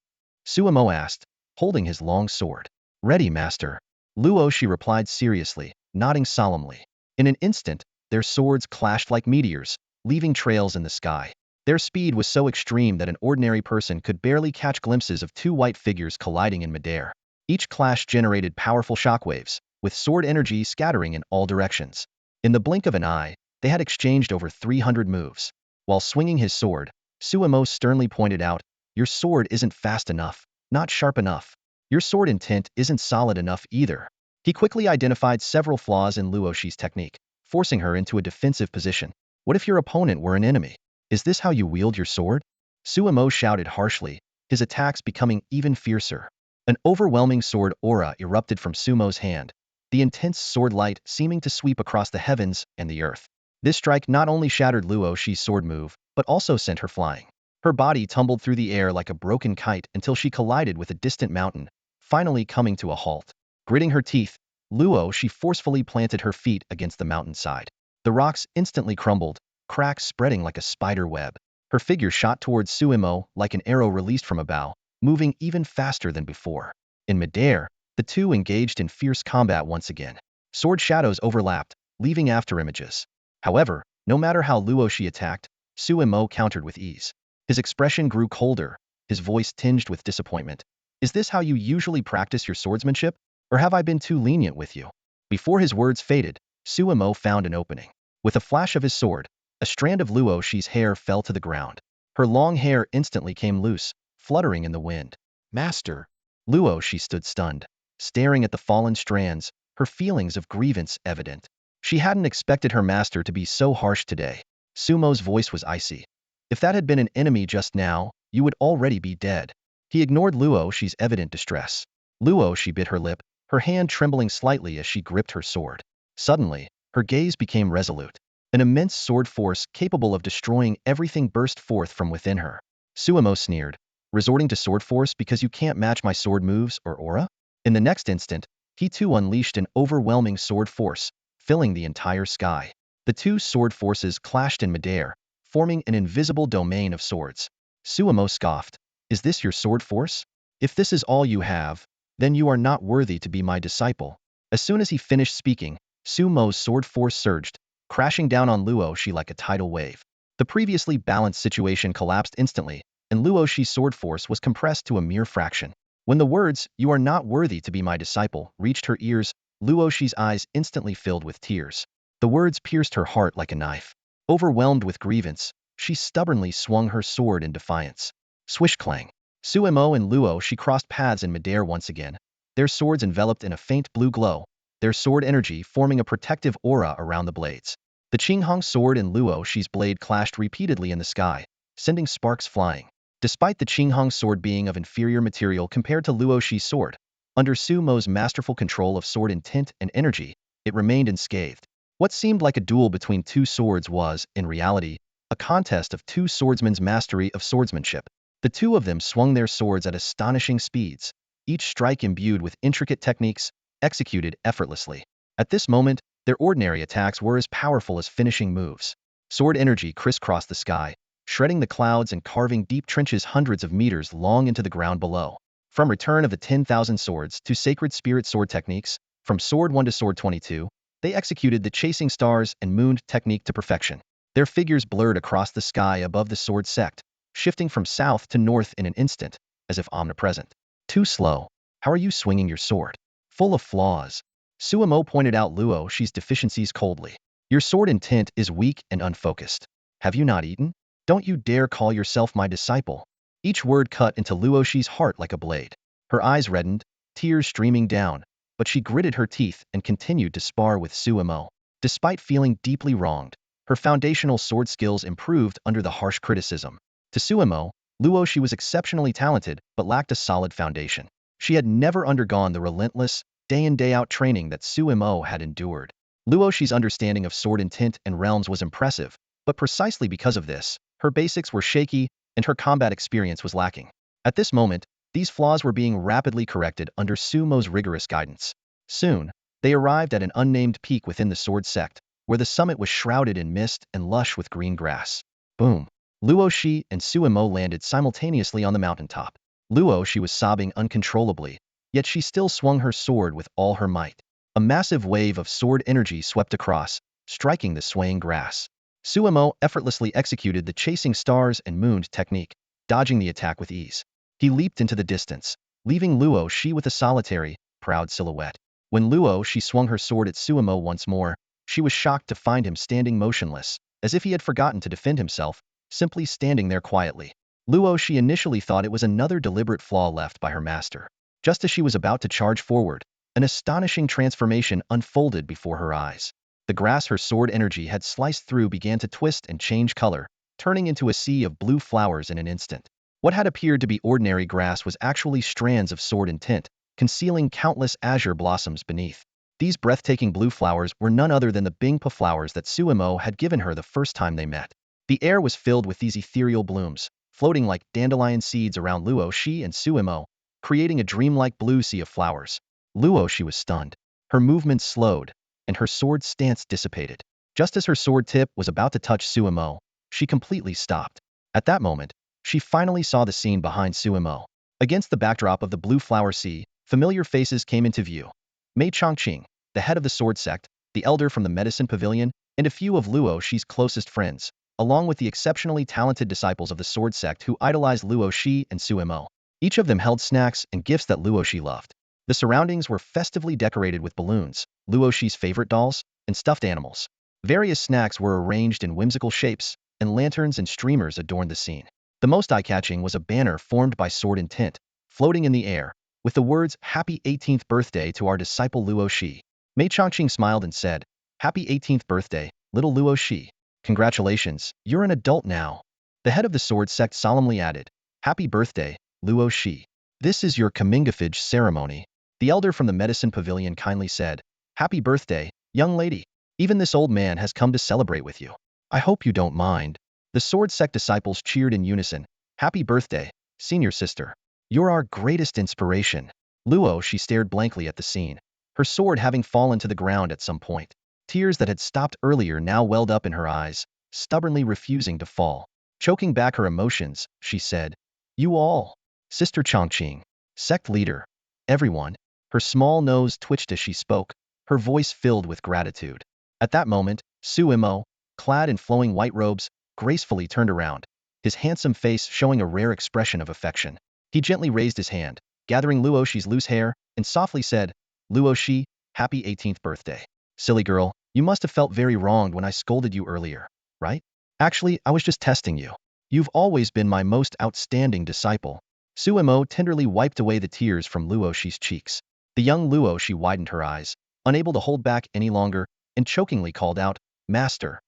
Suemo asked, holding his long sword. Ready, master. Luosi replied seriously, nodding solemnly. In an instant, their swords clashed like meteors, leaving trails in the sky. Their speed was so extreme that an ordinary person could barely catch glimpses of two white figures colliding in midair. Each clash generated powerful shockwaves, with sword energy scattering in all directions. In the blink of an eye, they had exchanged over 300 moves. While swinging his sword, Suemo sternly pointed out, your sword isn't fast enough, not sharp enough. Your sword intent isn't solid enough either. He quickly identified several flaws in Luosi's technique, forcing her into a defensive position. What if your opponent were an enemy? Is this how you wield your sword? Suemo shouted harshly, his attacks becoming even fiercer. An overwhelming sword aura erupted from Sumo's hand, the intense sword light seeming to sweep across the heavens and the earth. This strike not only shattered Luosi's sword move, but also sent her flying. Her body tumbled through the air like a broken kite until she collided with a distant mountain, finally coming to a halt. Gritting her teeth, Luosi forcefully planted her feet against the mountainside. The rocks instantly crumbled, cracks spreading like a spider web. Her figure shot towards Suemo like an arrow released from a bow, moving even faster than before. In midair, the two engaged in fierce combat once again. Sword shadows overlapped, leaving afterimages. However, no matter how Luosi attacked, Suemo countered with ease. His expression grew colder, his voice tinged with disappointment. Is this how you usually practice your swordsmanship? Or have I been too lenient with you? Before his words faded, Suemo found an opening. With a flash of his sword, a strand of Luosi's hair fell to the ground. Her long hair instantly came loose, fluttering in the wind. Master! Luosi stood stunned, staring at the fallen strands, her feelings of grievance evident. She hadn't expected her master to be so harsh today. Sumo's voice was icy. If that had been an enemy just now, you would already be dead. He ignored Luosi's evident distress. Luosi bit her lip, her hand trembling slightly as she gripped her sword. Suddenly, her gaze became resolute. An immense sword force capable of destroying everything burst forth from within her. Suemo sneered, resorting to sword force because you can't match my sword moves or aura? In the next instant, he too unleashed an overwhelming sword force, filling the entire sky. The two sword forces clashed in midair, forming an invisible domain of swords. Suemo scoffed, "Is this your sword force? If this is all you have, then you are not worthy to be my disciple." As soon as he finished speaking, Suemo's sword force surged, crashing down on Luosi like a tidal wave. The previously balanced situation collapsed instantly, and Luoshi's sword force was compressed to a mere fraction. When the words, "You are not worthy to be my disciple," reached her ears, Luoshi's eyes instantly filled with tears. The words pierced her heart like a knife. Overwhelmed with grievance, she stubbornly swung her sword in defiance. Swish clang. Suemo and Luosi crossed paths in midair once again, their swords enveloped in a faint blue glow, their sword energy forming a protective aura around the blades. The Qinghong sword and Luoshi's blade clashed repeatedly in the sky, sending sparks flying. Despite the Qinghong sword being of inferior material compared to Luoshi's sword, under Suemo's masterful control of sword intent and energy, it remained unscathed. What seemed like a duel between two swords was, in reality, a contest of two swordsmen's mastery of swordsmanship. The two of them swung their swords at astonishing speeds, each strike imbued with intricate techniques, executed effortlessly. At this moment, their ordinary attacks were as powerful as finishing moves. Sword energy crisscrossed the sky, shredding the clouds and carving deep trenches hundreds of meters long into the ground below. From Return of the 10,000 Swords to Sacred Spirit sword techniques, from Sword 1 to Sword 22, they executed the Chasing Stars and Mooned technique to perfection. Their figures blurred across the sky above the sword sect, shifting from south to north in an instant, as if omnipresent. Too slow. How are you swinging your sword? Full of flaws. Suemo pointed out Luoshi's deficiencies coldly. Your sword intent is weak and unfocused. Have you not eaten? Don't you dare call yourself my disciple. Each word cut into Luoshi's heart like a blade. Her eyes reddened, tears streaming down, but she gritted her teeth and continued to spar with Suemo. Despite feeling deeply wronged, her foundational sword skills improved under the harsh criticism. To Suemo, Luosi was exceptionally talented but lacked a solid foundation. She had never undergone the relentless, day-in day-out training that Suemo had endured. Luoshi's understanding of sword intent and realms was impressive, but precisely because of this, her basics were shaky and her combat experience was lacking. At this moment, these flaws were being rapidly corrected under Suemo's rigorous guidance. Soon, they arrived at an unnamed peak within the sword sect, where the summit was shrouded in mist and lush with green grass. Boom! Luosi and Suemo landed simultaneously on the mountaintop. Luosi was sobbing uncontrollably, yet she still swung her sword with all her might. A massive wave of sword energy swept across, striking the swaying grass. Suemo effortlessly executed the Chasing Stars and Mooned technique, dodging the attack with ease. He leaped into the distance, leaving Luosi with a solitary, proud silhouette. When Luosi swung her sword at Suemo once more, she was shocked to find him standing motionless, as if he had forgotten to defend himself, simply standing there quietly. Luosi initially thought it was another deliberate flaw left by her master. Just as she was about to charge forward, an astonishing transformation unfolded before her eyes. The grass her sword energy had sliced through began to twist and change color, turning into a sea of blue flowers in an instant. What had appeared to be ordinary grass was actually strands of sword intent, concealing countless azure blossoms beneath. These breathtaking blue flowers were none other than the Bingpa flowers that Suemo had given her the first time they met. The air was filled with these ethereal blooms, floating like dandelion seeds around Luosi and Suemo, creating a dreamlike blue sea of flowers. Luosi was stunned. Her movements slowed, and her sword stance dissipated. Just as her sword tip was about to touch Suemo, she completely stopped. At that moment, she finally saw the scene behind Suemo. Against the backdrop of the blue flower sea, familiar faces came into view. Mei Chongqing, the head of the sword sect, the elder from the medicine pavilion, and a few of Luoshi's closest friends, along with the exceptionally talented disciples of the sword sect who idolized Luosi and Suemo. Each of them held snacks and gifts that Luosi loved. The surroundings were festively decorated with balloons, Luoshi's favorite dolls, and stuffed animals. Various snacks were arranged in whimsical shapes, and lanterns and streamers adorned the scene. The most eye-catching was a banner formed by sword intent, floating in the air, with the words, "Happy 18th birthday to our disciple Luosi." Mei Chongqing smiled and said, "Happy 18th birthday, little Luosi. Congratulations, you're an adult now." The head of the sword sect solemnly added, "Happy birthday, Luosi. This is your comingafage ceremony." The elder from the medicine pavilion kindly said, "Happy birthday, young lady. Even this old man has come to celebrate with you. I hope you don't mind." The sword sect disciples cheered in unison. "Happy birthday, senior sister. You're our greatest inspiration." Luosi stared blankly at the scene, her sword having fallen to the ground at some point. Tears that had stopped earlier now welled up in her eyes, stubbornly refusing to fall. Choking back her emotions, she said, "You all, Sister Chongqing, sect leader, everyone." Her small nose twitched as she spoke, her voice filled with gratitude. At that moment, Su Imo, clad in flowing white robes, gracefully turned around, his handsome face showing a rare expression of affection. He gently raised his hand, gathering Luoshi's loose hair, and softly said, "Luoshi, happy 18th birthday. Silly girl, you must have felt very wronged when I scolded you earlier, right? Actually, I was just testing you. You've always been my most outstanding disciple." Su Imo tenderly wiped away the tears from Luoshi's cheeks. The young Luoshi widened her eyes, unable to hold back any longer, and chokingly called out, "Master,"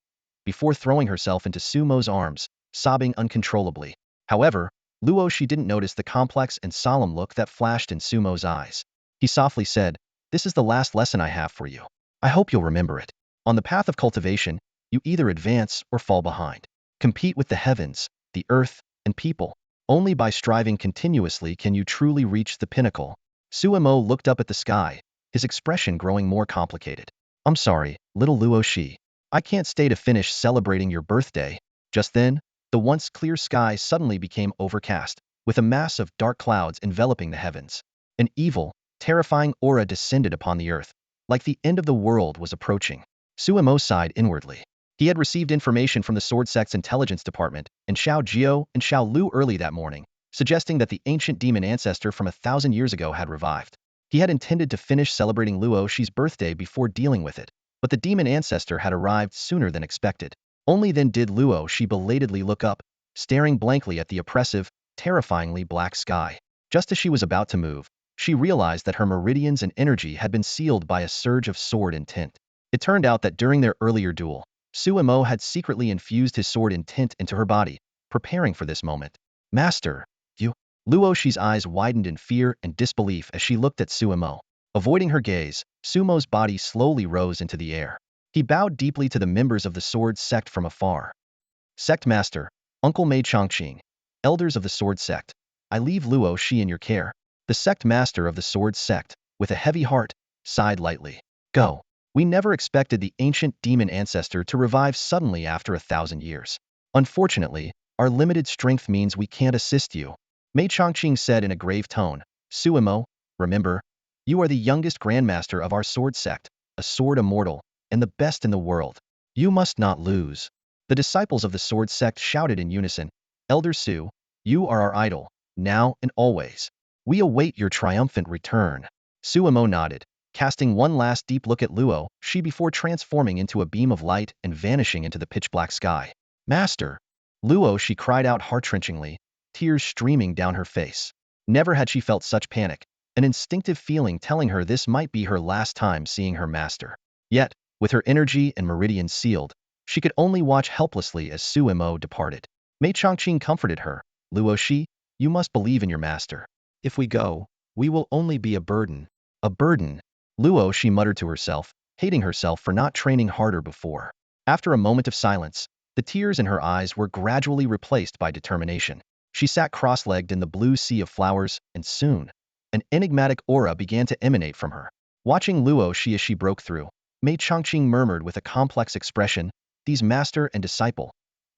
before throwing herself into Sumo's arms, sobbing uncontrollably. However, Luoshi didn't notice the complex and solemn look that flashed in Sumo's eyes. He softly said, "This is the last lesson I have for you. I hope you'll remember it. On the path of cultivation, you either advance or fall behind. Compete with the heavens, the earth, and people. Only by striving continuously can you truly reach the pinnacle." Suemo looked up at the sky, his expression growing more complicated. "I'm sorry, little Luoshi. I can't stay to finish celebrating your birthday." Just then, the once clear sky suddenly became overcast, with a mass of dark clouds enveloping the heavens. An evil, terrifying aura descended upon the earth, like the end of the world was approaching. Suemo sighed inwardly. He had received information from the Sword Sect's intelligence department and Shao Jiao and Shao Lu early that morning, suggesting that the ancient demon ancestor from 1,000 years ago had revived. He had intended to finish celebrating Luoshi's birthday before dealing with it, but the demon ancestor had arrived sooner than expected. Only then did Luoshi belatedly look up, staring blankly at the oppressive, terrifyingly black sky. Just as she was about to move, she realized that her meridians and energy had been sealed by a surge of sword intent. It turned out that during their earlier duel, Suemo had secretly infused his sword intent into her body, preparing for this moment. "Master, you..." Luoshi's eyes widened in fear and disbelief as she looked at Suemo. Avoiding her gaze, Sumo's body slowly rose into the air. He bowed deeply to the members of the Sword Sect from afar. "Sect Master, Uncle Mei Chongqing, elders of the Sword Sect, I leave Luoshi in your care." The Sect Master of the Sword Sect, with a heavy heart, sighed lightly. "Go. We never expected the ancient demon ancestor to revive suddenly after 1,000 years. Unfortunately, our limited strength means we can't assist you." Mei Chongqing said in a grave tone. "Suemo, remember, you are the youngest Grandmaster of our Sword Sect, a sword immortal, and the best in the world. You must not lose." The disciples of the Sword Sect shouted in unison, "Elder Su, you are our idol, now and always. We await your triumphant return." Suemo nodded, casting one last deep look at Luoshi before transforming into a beam of light and vanishing into the pitch-black sky. "Master!" Luoshi cried out heart-wrenchingly, tears streaming down her face. Never had she felt such panic, an instinctive feeling telling her this might be her last time seeing her master. Yet, with her energy and meridians sealed, she could only watch helplessly as Suemo departed. Mei Chongqing comforted her. "Luoshi, you must believe in your master. If we go, we will only be a burden." "A burden?" Luoshi muttered to herself, hating herself for not training harder before. After a moment of silence, the tears in her eyes were gradually replaced by determination. She sat cross-legged in the blue sea of flowers, and soon, an enigmatic aura began to emanate from her. Watching Luoshi as she broke through, Mei Chongqing murmured with a complex expression, "These master and disciple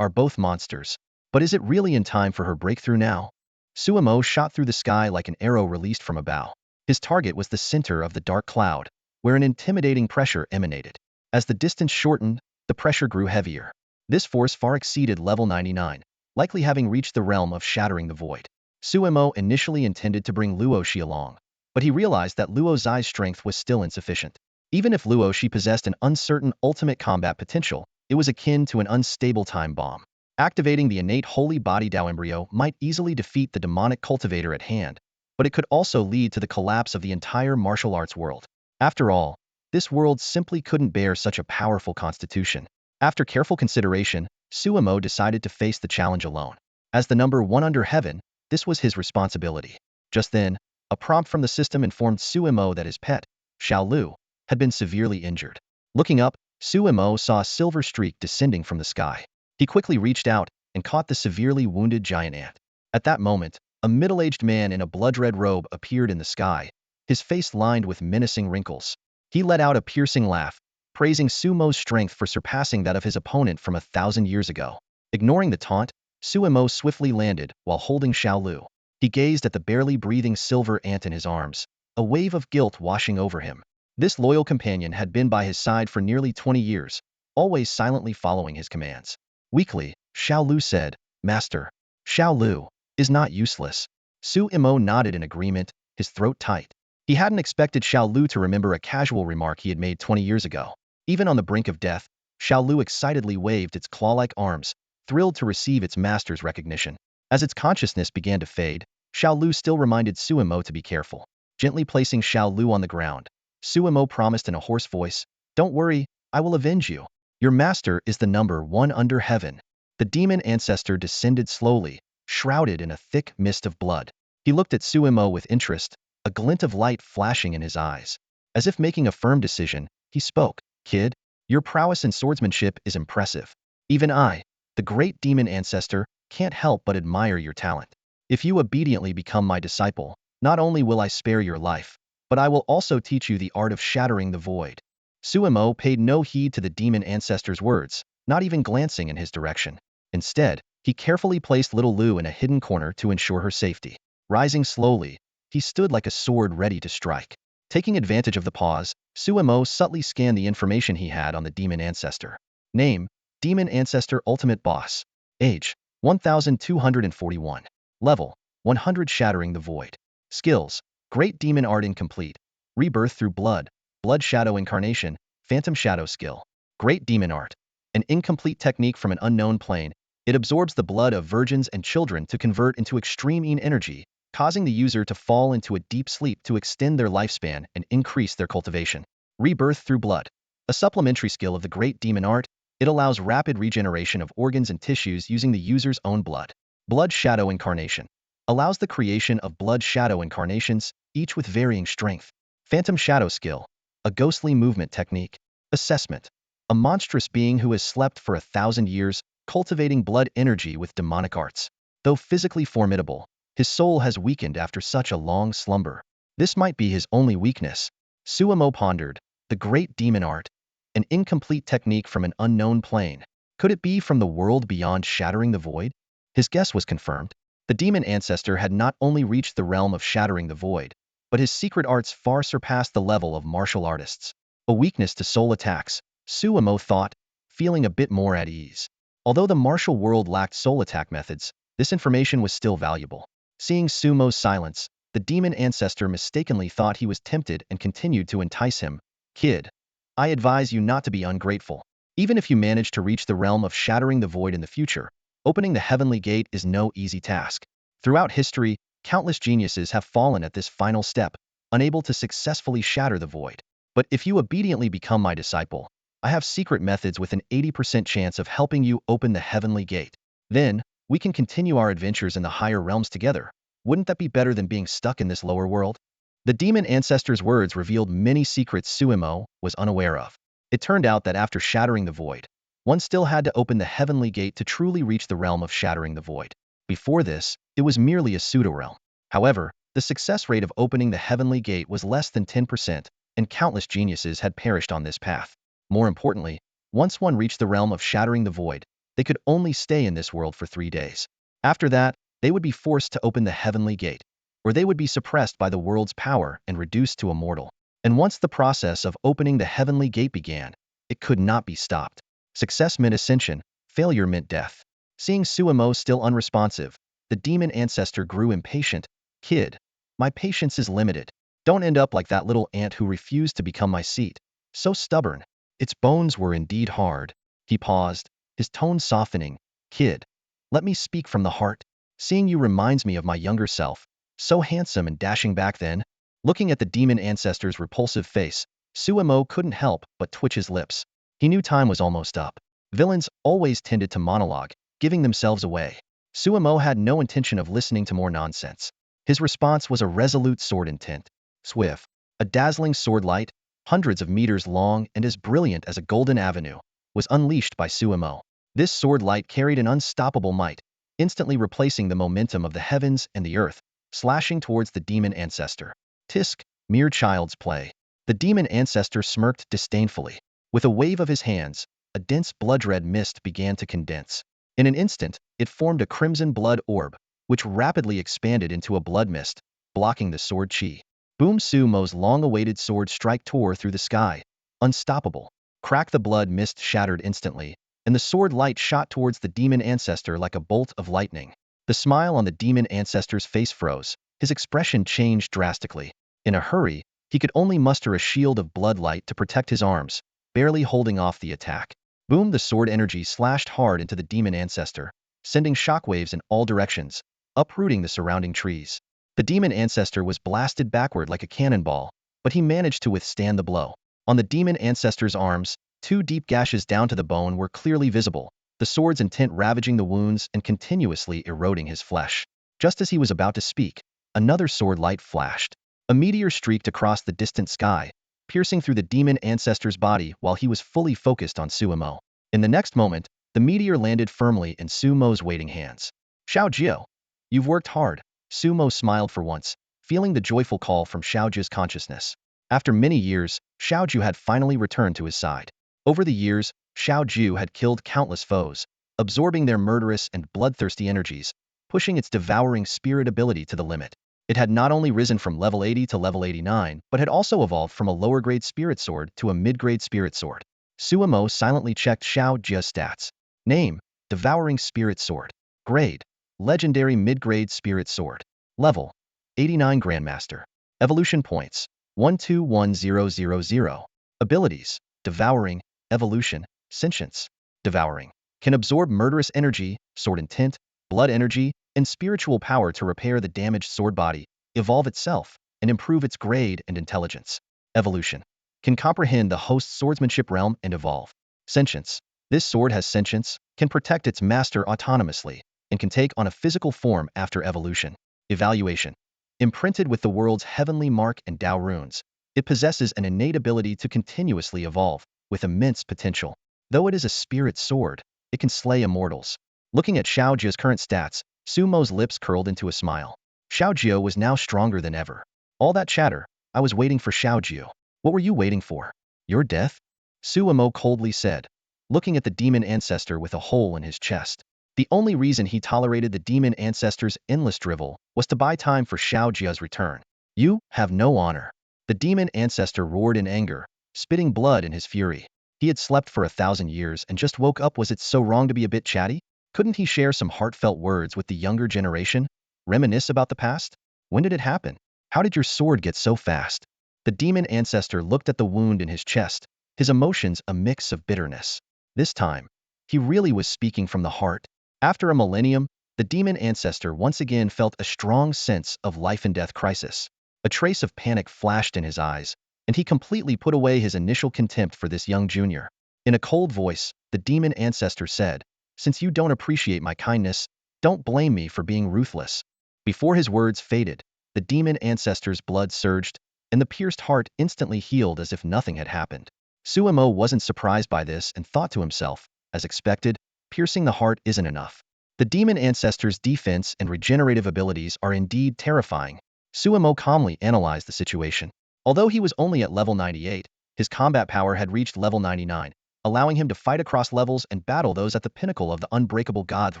are both monsters. But is it really in time for her breakthrough now?" Suemo shot through the sky like an arrow released from a bow. His target was the center of the dark cloud, where an intimidating pressure emanated. As the distance shortened, the pressure grew heavier. This force far exceeded level 99, likely having reached the realm of shattering the void. Suemo initially intended to bring Luoshi along, but he realized that Luoxi's strength was still insufficient. Even if Luoshi possessed an uncertain ultimate combat potential, it was akin to an unstable time bomb. Activating the innate holy body Tao embryo might easily defeat the demonic cultivator at hand, but it could also lead to the collapse of the entire martial arts world. After all, this world simply couldn't bear such a powerful constitution. After careful consideration, Suemo decided to face the challenge alone. As the number one under heaven, this was his responsibility. Just then, A prompt from the system informed Suimo that his pet, Shao Lu, had been severely injured. Looking up, Suimo saw a silver streak descending from the sky. He quickly reached out and caught the severely wounded giant ant. At that moment, a middle-aged man in a blood-red robe appeared in the sky, his face lined with menacing wrinkles. He let out a piercing laugh, praising Sumo's strength for surpassing that of his opponent from 1,000 years ago. Ignoring the taunt, Suimo swiftly landed while holding Shao Lu. He gazed at the barely breathing silver ant in his arms, a wave of guilt washing over him. This loyal companion had been by his side for nearly 20 years, always silently following his commands. Weakly, Shao Lu said, "Master, Shao Lu is not useless." Suimo nodded in agreement, his throat tight. He hadn't expected Shao Lu to remember a casual remark he had made 20 years ago. Even on the brink of death, Shao Lu excitedly waved its claw-like arms, thrilled to receive its master's recognition. As its consciousness began to fade, Shao Lu still reminded Suimo to be careful. Gently placing Shao Lu on the ground, Suimo promised in a hoarse voice, "Don't worry, I will avenge you. Your master is the number one under heaven." The demon ancestor descended slowly, shrouded in a thick mist of blood. He looked at Suimo with interest, a glint of light flashing in his eyes. As if making a firm decision, he spoke, "Kid, your prowess in swordsmanship is impressive. Even I, the great demon ancestor, can't help but admire your talent. If you obediently become my disciple, not only will I spare your life, but I will also teach you the art of shattering the void." Suimo paid no heed to the demon ancestor's words, not even glancing in his direction. Instead, he carefully placed little Lu in a hidden corner to ensure her safety. Rising slowly, he stood like a sword ready to strike. Taking advantage of the pause, Suimo subtly scanned the information he had on the demon ancestor. Name: Demon Ancestor Ultimate Boss. Age: 1241. Level: 100. Shattering the Void. Skills: Great Demon Art Incomplete. Rebirth through Blood. Blood Shadow Incarnation. Phantom Shadow Skill. Great Demon Art. An incomplete technique from an unknown plane. It absorbs the blood of virgins and children to convert into extreme energy, causing the user to fall into a deep sleep to extend their lifespan and increase their cultivation. Rebirth through Blood. A supplementary skill of the Great Demon Art, it allows rapid regeneration of organs and tissues using the user's own blood. Blood Shadow Incarnation. Allows the creation of blood shadow incarnations, each with varying strength. Phantom Shadow Skill. A ghostly movement technique. Assessment. A monstrous being who has slept for 1,000 years, cultivating blood energy with demonic arts. Though physically formidable, his soul has weakened after such a long slumber. This might be his only weakness. Suimo pondered, the Great Demon Art. An incomplete technique from an unknown plane. Could it be from the world beyond shattering the void? His guess was confirmed. The demon ancestor had not only reached the realm of shattering the void, but his secret arts far surpassed the level of martial artists. A weakness to soul attacks, Suimo thought, feeling a bit more at ease. Although the martial world lacked soul attack methods, this information was still valuable. Seeing Sumo's silence, the demon ancestor mistakenly thought he was tempted and continued to entice him. "Kid, I advise you not to be ungrateful. Even if you manage to reach the realm of shattering the void in the future, opening the heavenly gate is no easy task. Throughout history, countless geniuses have fallen at this final step, unable to successfully shatter the void. But if you obediently become my disciple, I have secret methods with an 80% chance of helping you open the heavenly gate. Then, we can continue our adventures in the higher realms together. Wouldn't that be better than being stuck in this lower world?" The demon ancestor's words revealed many secrets Suimo was unaware of. It turned out that after shattering the void, one still had to open the heavenly gate to truly reach the realm of shattering the void. Before this, it was merely a pseudo-realm. However, the success rate of opening the heavenly gate was less than 10%, and countless geniuses had perished on this path. More importantly, once one reached the realm of shattering the void, they could only stay in this world for 3 days. After that, they would be forced to open the heavenly gate, or they would be suppressed by the world's power and reduced to a mortal. And once the process of opening the heavenly gate began, it could not be stopped. Success meant ascension, failure meant death. Seeing Suimo still unresponsive, the demon ancestor grew impatient. "Kid, my patience is limited. Don't end up like that little ant who refused to become my seat. So stubborn." Its bones were indeed hard. He paused, his tone softening. "Kid, let me speak from the heart. Seeing you reminds me of my younger self, so handsome and dashing back then." Looking at the demon ancestor's repulsive face, Suimo couldn't help but twitch his lips. He knew time was almost up. Villains always tended to monologue, giving themselves away. Suimo had no intention of listening to more nonsense. His response was a resolute sword intent. Swift. A dazzling sword light, hundreds of meters long and as brilliant as a golden avenue, was unleashed by Suemo. This sword light carried an unstoppable might, instantly replacing the momentum of the heavens and the earth, slashing towards the demon ancestor. Tisk, mere child's play. The demon ancestor smirked disdainfully. With a wave of his hands, a dense blood-red mist began to condense. In an instant, it formed a crimson blood orb, which rapidly expanded into a blood mist, blocking the sword chi. Boom Sumo's long-awaited sword strike tore through the sky. Unstoppable. Crack, the blood mist shattered instantly, and the sword light shot towards the demon ancestor like a bolt of lightning. The smile on the demon ancestor's face froze. His expression changed drastically. In a hurry, he could only muster a shield of blood light to protect his arms, barely holding off the attack. Boom, the sword energy slashed hard into the demon ancestor, sending shockwaves in all directions, uprooting the surrounding trees. The demon ancestor was blasted backward like a cannonball, but he managed to withstand the blow. On the demon ancestor's arms, 2 deep gashes down to the bone were clearly visible, the sword's intent ravaging the wounds and continuously eroding his flesh. Just as he was about to speak, another sword light flashed. A meteor streaked across the distant sky, piercing through the demon ancestor's body while he was fully focused on Suemo. In the next moment, the meteor landed firmly in Sumo's waiting hands. Shao Jio, you've worked hard. Sumo smiled for once, feeling the joyful call from Shao Ji's consciousness. After many years, Shao Ju had finally returned to his side. Over the years, Shao Ju had killed countless foes, absorbing their murderous and bloodthirsty energies, pushing its devouring spirit ability to the limit. It had not only risen from level 80 to level 89, but had also evolved from a lower-grade spirit sword to a mid-grade spirit sword. Suemo silently checked Shao Ji's stats. Name: Devouring Spirit Sword. Grade: Legendary mid-grade spirit sword. Level: 89 Grandmaster. Evolution points: 121000. Abilities: Devouring, Evolution, Sentience. Devouring. Can absorb murderous energy, sword intent, blood energy, and spiritual power to repair the damaged sword body, evolve itself, and improve its grade and intelligence. Evolution. Can comprehend the host's swordsmanship realm and evolve. Sentience. This sword has sentience, can protect its master autonomously, and can take on a physical form after evolution. Evaluation. Imprinted with the world's heavenly mark and Tao runes, it possesses an innate ability to continuously evolve, with immense potential. Though it is a spirit sword, it can slay immortals. Looking at Shao Ji's current stats, Sumo's lips curled into a smile. Shao Jio was now stronger than ever. All that chatter, I was waiting for Shao Jio. What were you waiting for? Your death? Suemo coldly said, looking at the demon ancestor with a hole in his chest. The only reason he tolerated the demon ancestor's endless drivel was to buy time for Shao Jia's return. You have no honor. The demon ancestor roared in anger, spitting blood in his fury. He had slept for 1,000 years and just woke up. Was it so wrong to be a bit chatty? Couldn't he share some heartfelt words with the younger generation? Reminisce about the past? When did it happen? How did your sword get so fast? The demon ancestor looked at the wound in his chest, his emotions a mix of bitterness. This time, he really was speaking from the heart. After a millennium, the demon ancestor once again felt a strong sense of life and death crisis. A trace of panic flashed in his eyes, and he completely put away his initial contempt for this young junior. In a cold voice, the demon ancestor said, "Since you don't appreciate my kindness, don't blame me for being ruthless." Before his words faded, the demon ancestor's blood surged, and the pierced heart instantly healed as if nothing had happened. Suemo wasn't surprised by this and thought to himself, as expected, piercing the heart isn't enough. The demon ancestor's defense and regenerative abilities are indeed terrifying. Suemo calmly analyzed the situation. Although he was only at level 98, his combat power had reached level 99, allowing him to fight across levels and battle those at the pinnacle of the unbreakable god's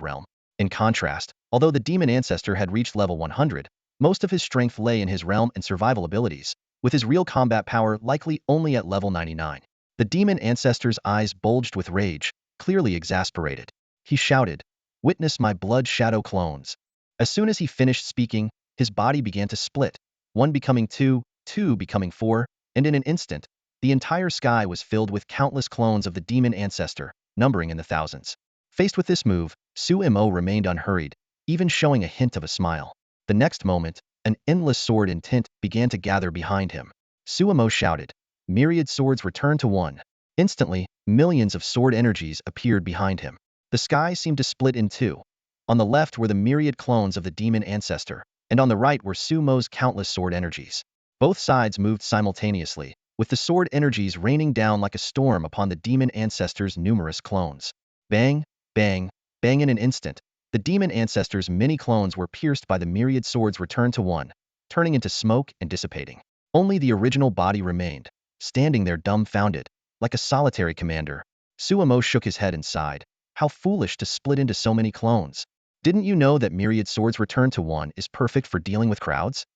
realm. In contrast, although the demon ancestor had reached level 100, most of his strength lay in his realm and survival abilities, with his real combat power likely only at level 99. The demon ancestor's eyes bulged with rage, clearly exasperated. He shouted, "Witness my blood shadow clones." As soon as he finished speaking, his body began to split, one becoming two, two becoming four, and in an instant, the entire sky was filled with countless clones of the demon ancestor, numbering in the thousands. Faced with this move, Suemo remained unhurried, even showing a hint of a smile. The next moment, an endless sword intent began to gather behind him. Suemo shouted, "Myriad swords return to one." Instantly, millions of sword energies appeared behind him. The sky seemed to split in two. On the left were the myriad clones of the demon ancestor, and on the right were Sumo's countless sword energies. Both sides moved simultaneously, with the sword energies raining down like a storm upon the demon ancestor's numerous clones. Bang, bang, bang in an instant. The demon ancestor's many clones were pierced by the myriad swords returned to one, turning into smoke and dissipating. Only the original body remained, standing there dumbfounded, like a solitary commander. Sumo shook his head and sighed. How foolish to split into so many clones. Didn't you know that myriad swords returned to one is perfect for dealing with crowds?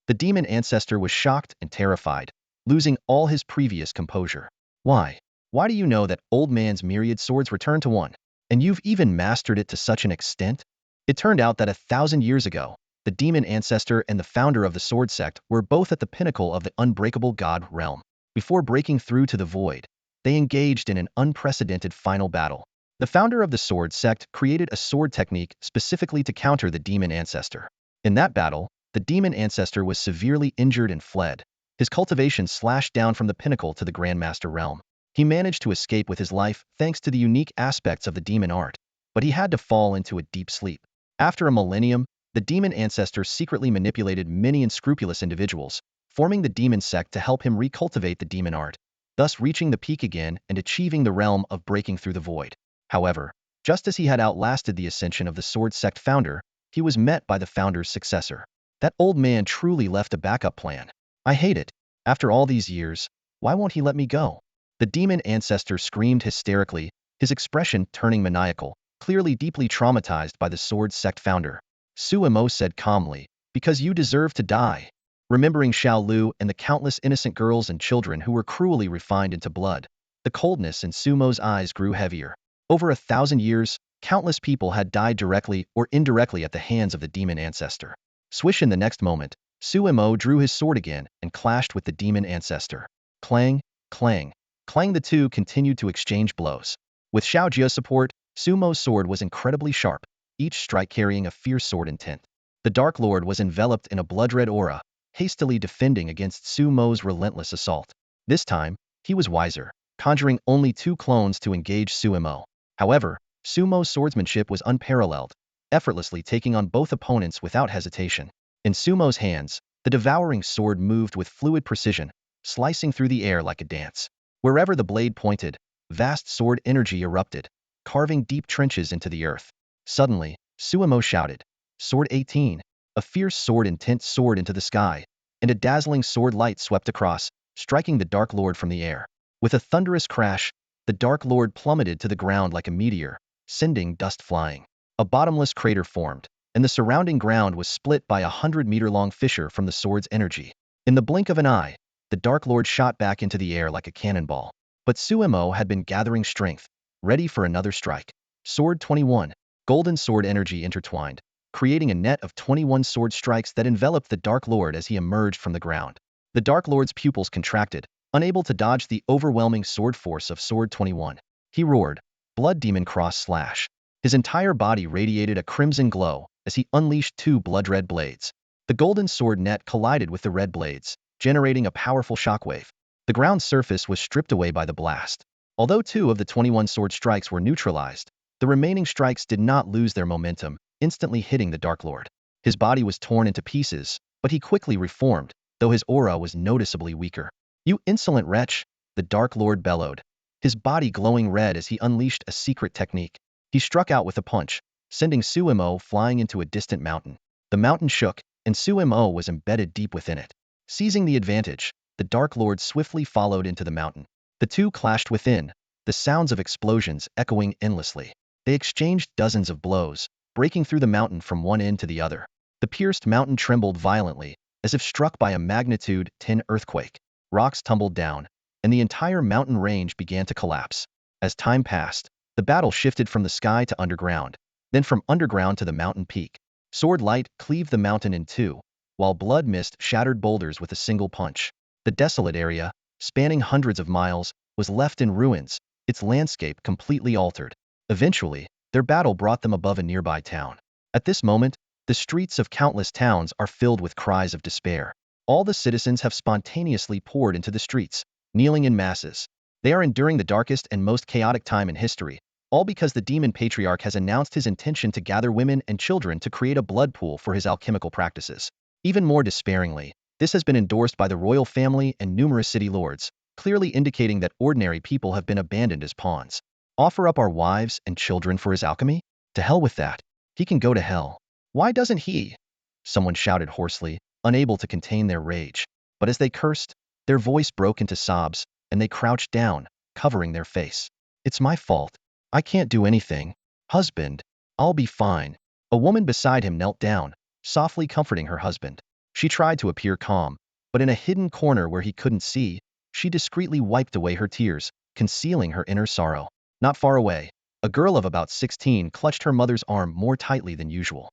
The demon ancestor was shocked and terrified, losing all his previous composure. Why? Why do you know that old man's myriad swords return to one? And you've even mastered it to such an extent? It turned out that 1,000 years ago, the demon ancestor and the founder of the sword sect were both at the pinnacle of the unbreakable god realm. Before breaking through to the void, they engaged in an unprecedented final battle. The founder of the sword sect created a sword technique specifically to counter the demon ancestor. In that battle, the demon ancestor was severely injured and fled. His cultivation slashed down from the pinnacle to the Grandmaster realm. He managed to escape with his life thanks to the unique aspects of the demon art, but he had to fall into a deep sleep. After a millennium, the demon ancestor secretly manipulated many unscrupulous individuals, forming the demon sect to help him recultivate the demon art, thus reaching the peak again and achieving the realm of breaking through the void. However, just as he had outlasted the ascension of the sword sect founder, he was met by the founder's successor. That old man truly left a backup plan. I hate it. After all these years, why won't he let me go? The demon ancestor screamed hysterically, his expression turning maniacal, clearly deeply traumatized by the sword sect founder. Sumo said calmly, because you deserve to die. Remembering Shao Lu and the countless innocent girls and children who were cruelly refined into blood, the coldness in Sumo's eyes grew heavier. Over 1,000 years, countless people had died directly or indirectly at the hands of the demon ancestor. Swish in the next moment, Sumo drew his sword again and clashed with the demon ancestor. Clang, clang, clang. The two continued to exchange blows. With Shao Jia's support, Sumo's sword was incredibly sharp, each strike carrying a fierce sword intent. The Dark Lord was enveloped in a blood-red aura, hastily defending against Sumo's relentless assault. This time, he was wiser, conjuring only 2 clones to engage Sumo. However, Sumo's swordsmanship was unparalleled, effortlessly taking on both opponents without hesitation. In Sumo's hands, the devouring sword moved with fluid precision, slicing through the air like a dance. Wherever the blade pointed, vast sword energy erupted, carving deep trenches into the earth. Suddenly, Sumo shouted, "Sword 18!" A fierce sword intent soared into the sky, and a dazzling sword light swept across, striking the Dark Lord from the air. With a thunderous crash, the Dark Lord plummeted to the ground like a meteor, sending dust flying. A bottomless crater formed, and the surrounding ground was split by a 100-meter-long fissure from the sword's energy. In the blink of an eye, the Dark Lord shot back into the air like a cannonball. But Sumo had been gathering strength, ready for another strike. Sword 21. Golden sword energy intertwined, creating a net of 21 sword strikes that enveloped the Dark Lord as he emerged from the ground. The Dark Lord's pupils contracted, unable to dodge the overwhelming sword force of Sword 21. He roared, "Blood Demon Cross Slash." His entire body radiated a crimson glow as he unleashed 2 blood-red blades. The golden sword net collided with the red blades, generating a powerful shockwave. The ground's surface was stripped away by the blast. Although 2 of the 21 sword strikes were neutralized, the remaining strikes did not lose their momentum, instantly hitting the Dark Lord. His body was torn into pieces, but he quickly reformed, though his aura was noticeably weaker. "You insolent wretch!" the Dark Lord bellowed, his body glowing red as he unleashed a secret technique. He struck out with a punch, sending Sumo flying into a distant mountain. The mountain shook, and Sumo was embedded deep within it. Seizing the advantage, the Dark Lord swiftly followed into the mountain. The two clashed within, the sounds of explosions echoing endlessly. They exchanged dozens of blows, breaking through the mountain from one end to the other. The pierced mountain trembled violently, as if struck by a magnitude 10 earthquake. Rocks tumbled down, and the entire mountain range began to collapse. As time passed, the battle shifted from the sky to underground, then from underground to the mountain peak. Sword light cleaved the mountain in 2, while blood mist shattered boulders with a single punch. The desolate area, spanning hundreds of miles, was left in ruins, its landscape completely altered. Eventually, their battle brought them above a nearby town. At this moment, the streets of countless towns are filled with cries of despair. All the citizens have spontaneously poured into the streets, kneeling in masses. They are enduring the darkest and most chaotic time in history, All because the demon patriarch has announced his intention to gather women and children to create a blood pool for his alchemical practices. Even more despairingly, this has been endorsed by the royal family and numerous city lords, clearly indicating that ordinary people have been abandoned as pawns. Offer up our wives and children for his alchemy? To hell with that. He can go to hell. Why doesn't he? Someone shouted hoarsely, unable to contain their rage. But as they cursed, their voice broke into sobs, and they crouched down, covering their face. It's my fault. I can't do anything. Husband, I'll be fine. A woman beside him knelt down, softly comforting her husband. She tried to appear calm, but in a hidden corner where he couldn't see, she discreetly wiped away her tears, concealing her inner sorrow. Not far away, a girl of about 16 clutched her mother's arm more tightly than usual.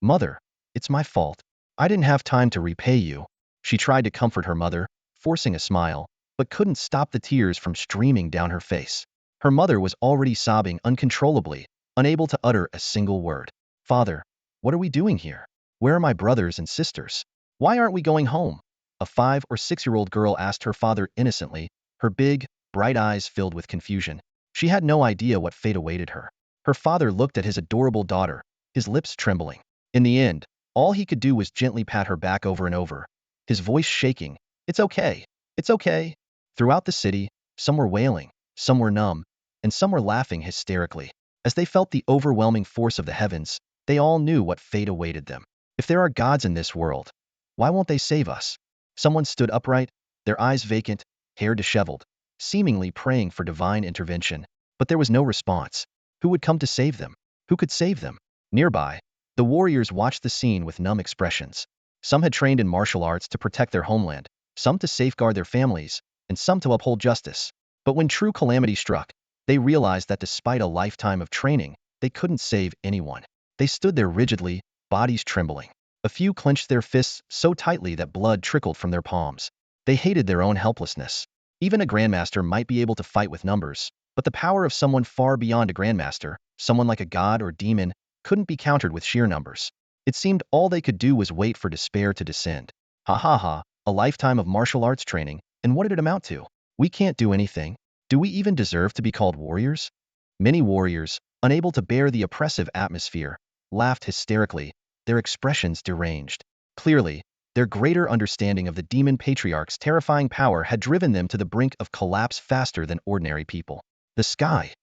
Mother, it's my fault. I didn't have time to repay you. She tried to comfort her mother, forcing a smile, but couldn't stop the tears from streaming down her face. Her mother was already sobbing uncontrollably, unable to utter a single word. Father, what are we doing here? Where are my brothers and sisters? Why aren't we going home? A 5 or 6-year-old girl asked her father innocently, her big, bright eyes filled with confusion. She had no idea what fate awaited her. Her father looked at his adorable daughter, his lips trembling. In the end, all he could do was gently pat her back over and over, his voice shaking. It's okay. It's okay. Throughout the city, some were wailing, some were numb, and some were laughing hysterically. As they felt the overwhelming force of the heavens, they all knew what fate awaited them. If there are gods in this world, why won't they save us? Someone stood upright, their eyes vacant, hair disheveled, seemingly praying for divine intervention. But there was no response. Who would come to save them? Who could save them? Nearby, the warriors watched the scene with numb expressions. Some had trained in martial arts to protect their homeland, some to safeguard their families, and some to uphold justice. But when true calamity struck, they realized that despite a lifetime of training, they couldn't save anyone. They stood there rigidly, bodies trembling. A few clenched their fists so tightly that blood trickled from their palms. They hated their own helplessness. Even a Grandmaster might be able to fight with numbers, but the power of someone far beyond a Grandmaster, someone like a god or demon, couldn't be countered with sheer numbers. It seemed all they could do was wait for despair to descend. Ha ha ha, a lifetime of martial arts training, and what did it amount to? We can't do anything. Do we even deserve to be called warriors? Many warriors, unable to bear the oppressive atmosphere, laughed hysterically, their expressions deranged. Clearly, their greater understanding of the demon patriarch's terrifying power had driven them to the brink of collapse faster than ordinary people. The sky.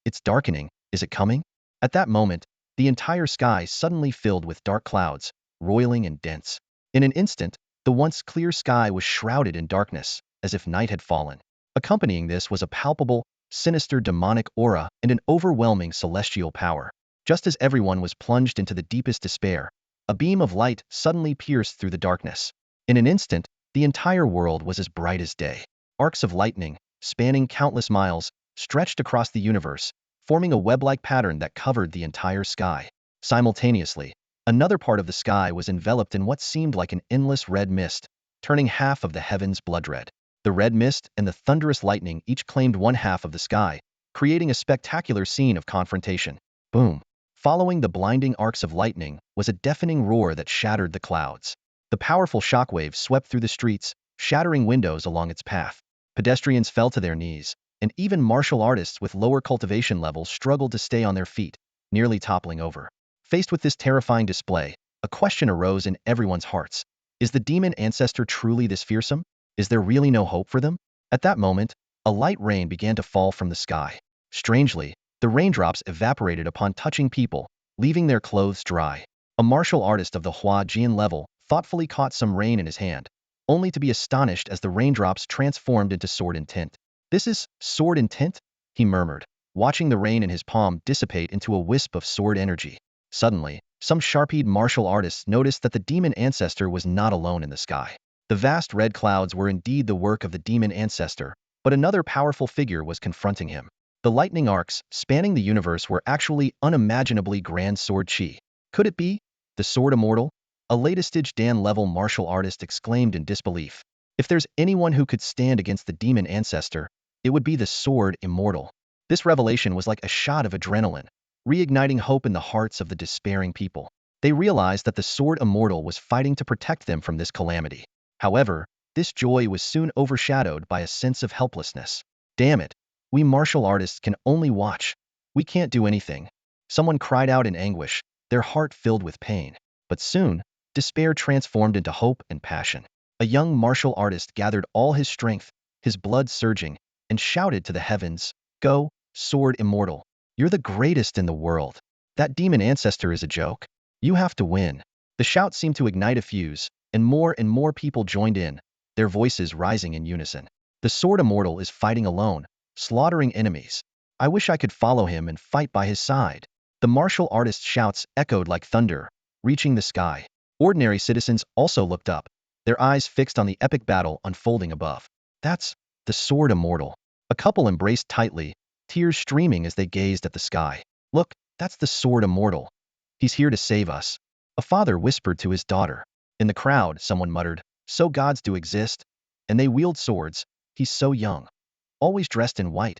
It's darkening. Is it coming? At that moment, the entire sky suddenly filled with dark clouds, roiling and dense. In an instant, the once clear sky was shrouded in darkness, as if night had fallen. Accompanying this was a palpable, sinister demonic aura and an overwhelming celestial power. Just as everyone was plunged into the deepest despair, a beam of light suddenly pierced through the darkness. In an instant, the entire world was as bright as day. Arcs of lightning, spanning countless miles, stretched across the universe, forming a web-like pattern that covered the entire sky. Simultaneously, another part of the sky was enveloped in what seemed like an endless red mist, turning half of the heavens blood red. The red mist and the thunderous lightning each claimed one half of the sky, creating a spectacular scene of confrontation. Boom! Following the blinding arcs of lightning was a deafening roar that shattered the clouds. The powerful shockwave swept through the streets, shattering windows along its path. Pedestrians fell to their knees, and even martial artists with lower cultivation levels struggled to stay on their feet, nearly toppling over. Faced with this terrifying display, a question arose in everyone's hearts. Is the demon ancestor truly this fearsome? Is there really no hope for them? At that moment, a light rain began to fall from the sky. Strangely, the raindrops evaporated upon touching people, leaving their clothes dry. A martial artist of the Hua Jian level thoughtfully caught some rain in his hand, only to be astonished as the raindrops transformed into sword intent. This is sword intent? He murmured, watching the rain in his palm dissipate into a wisp of sword energy. Suddenly, some sharp-eyed martial artists noticed that the demon ancestor was not alone in the sky. The vast red clouds were indeed the work of the demon ancestor, but another powerful figure was confronting him. The lightning arcs spanning the universe were actually unimaginably grand sword chi. Could it be? The sword immortal? A latest-stage Dan-level martial artist exclaimed in disbelief. If there's anyone who could stand against the demon ancestor, it would be the sword immortal. This revelation was like a shot of adrenaline, reigniting hope in the hearts of the despairing people. They realized that the sword immortal was fighting to protect them from this calamity. However, this joy was soon overshadowed by a sense of helplessness. Damn it! We martial artists can only watch. We can't do anything. Someone cried out in anguish, their heart filled with pain. But soon, despair transformed into hope and passion. A young martial artist gathered all his strength, his blood surging, and shouted to the heavens, "Go, sword immortal. You're the greatest in the world. That demon ancestor is a joke. You have to win." The shout seemed to ignite a fuse, and more people joined in, their voices rising in unison. The sword immortal is fighting alone, slaughtering enemies. I wish I could follow him and fight by his side. The martial artist's shouts echoed like thunder, reaching the sky. Ordinary citizens also looked up, their eyes fixed on the epic battle unfolding above. That's the sword immortal. A couple embraced tightly, tears streaming as they gazed at the sky. Look, that's the sword immortal. He's here to save us. A father whispered to his daughter. In the crowd, someone muttered, so gods do exist, and they wield swords. He's so young, always dressed in white.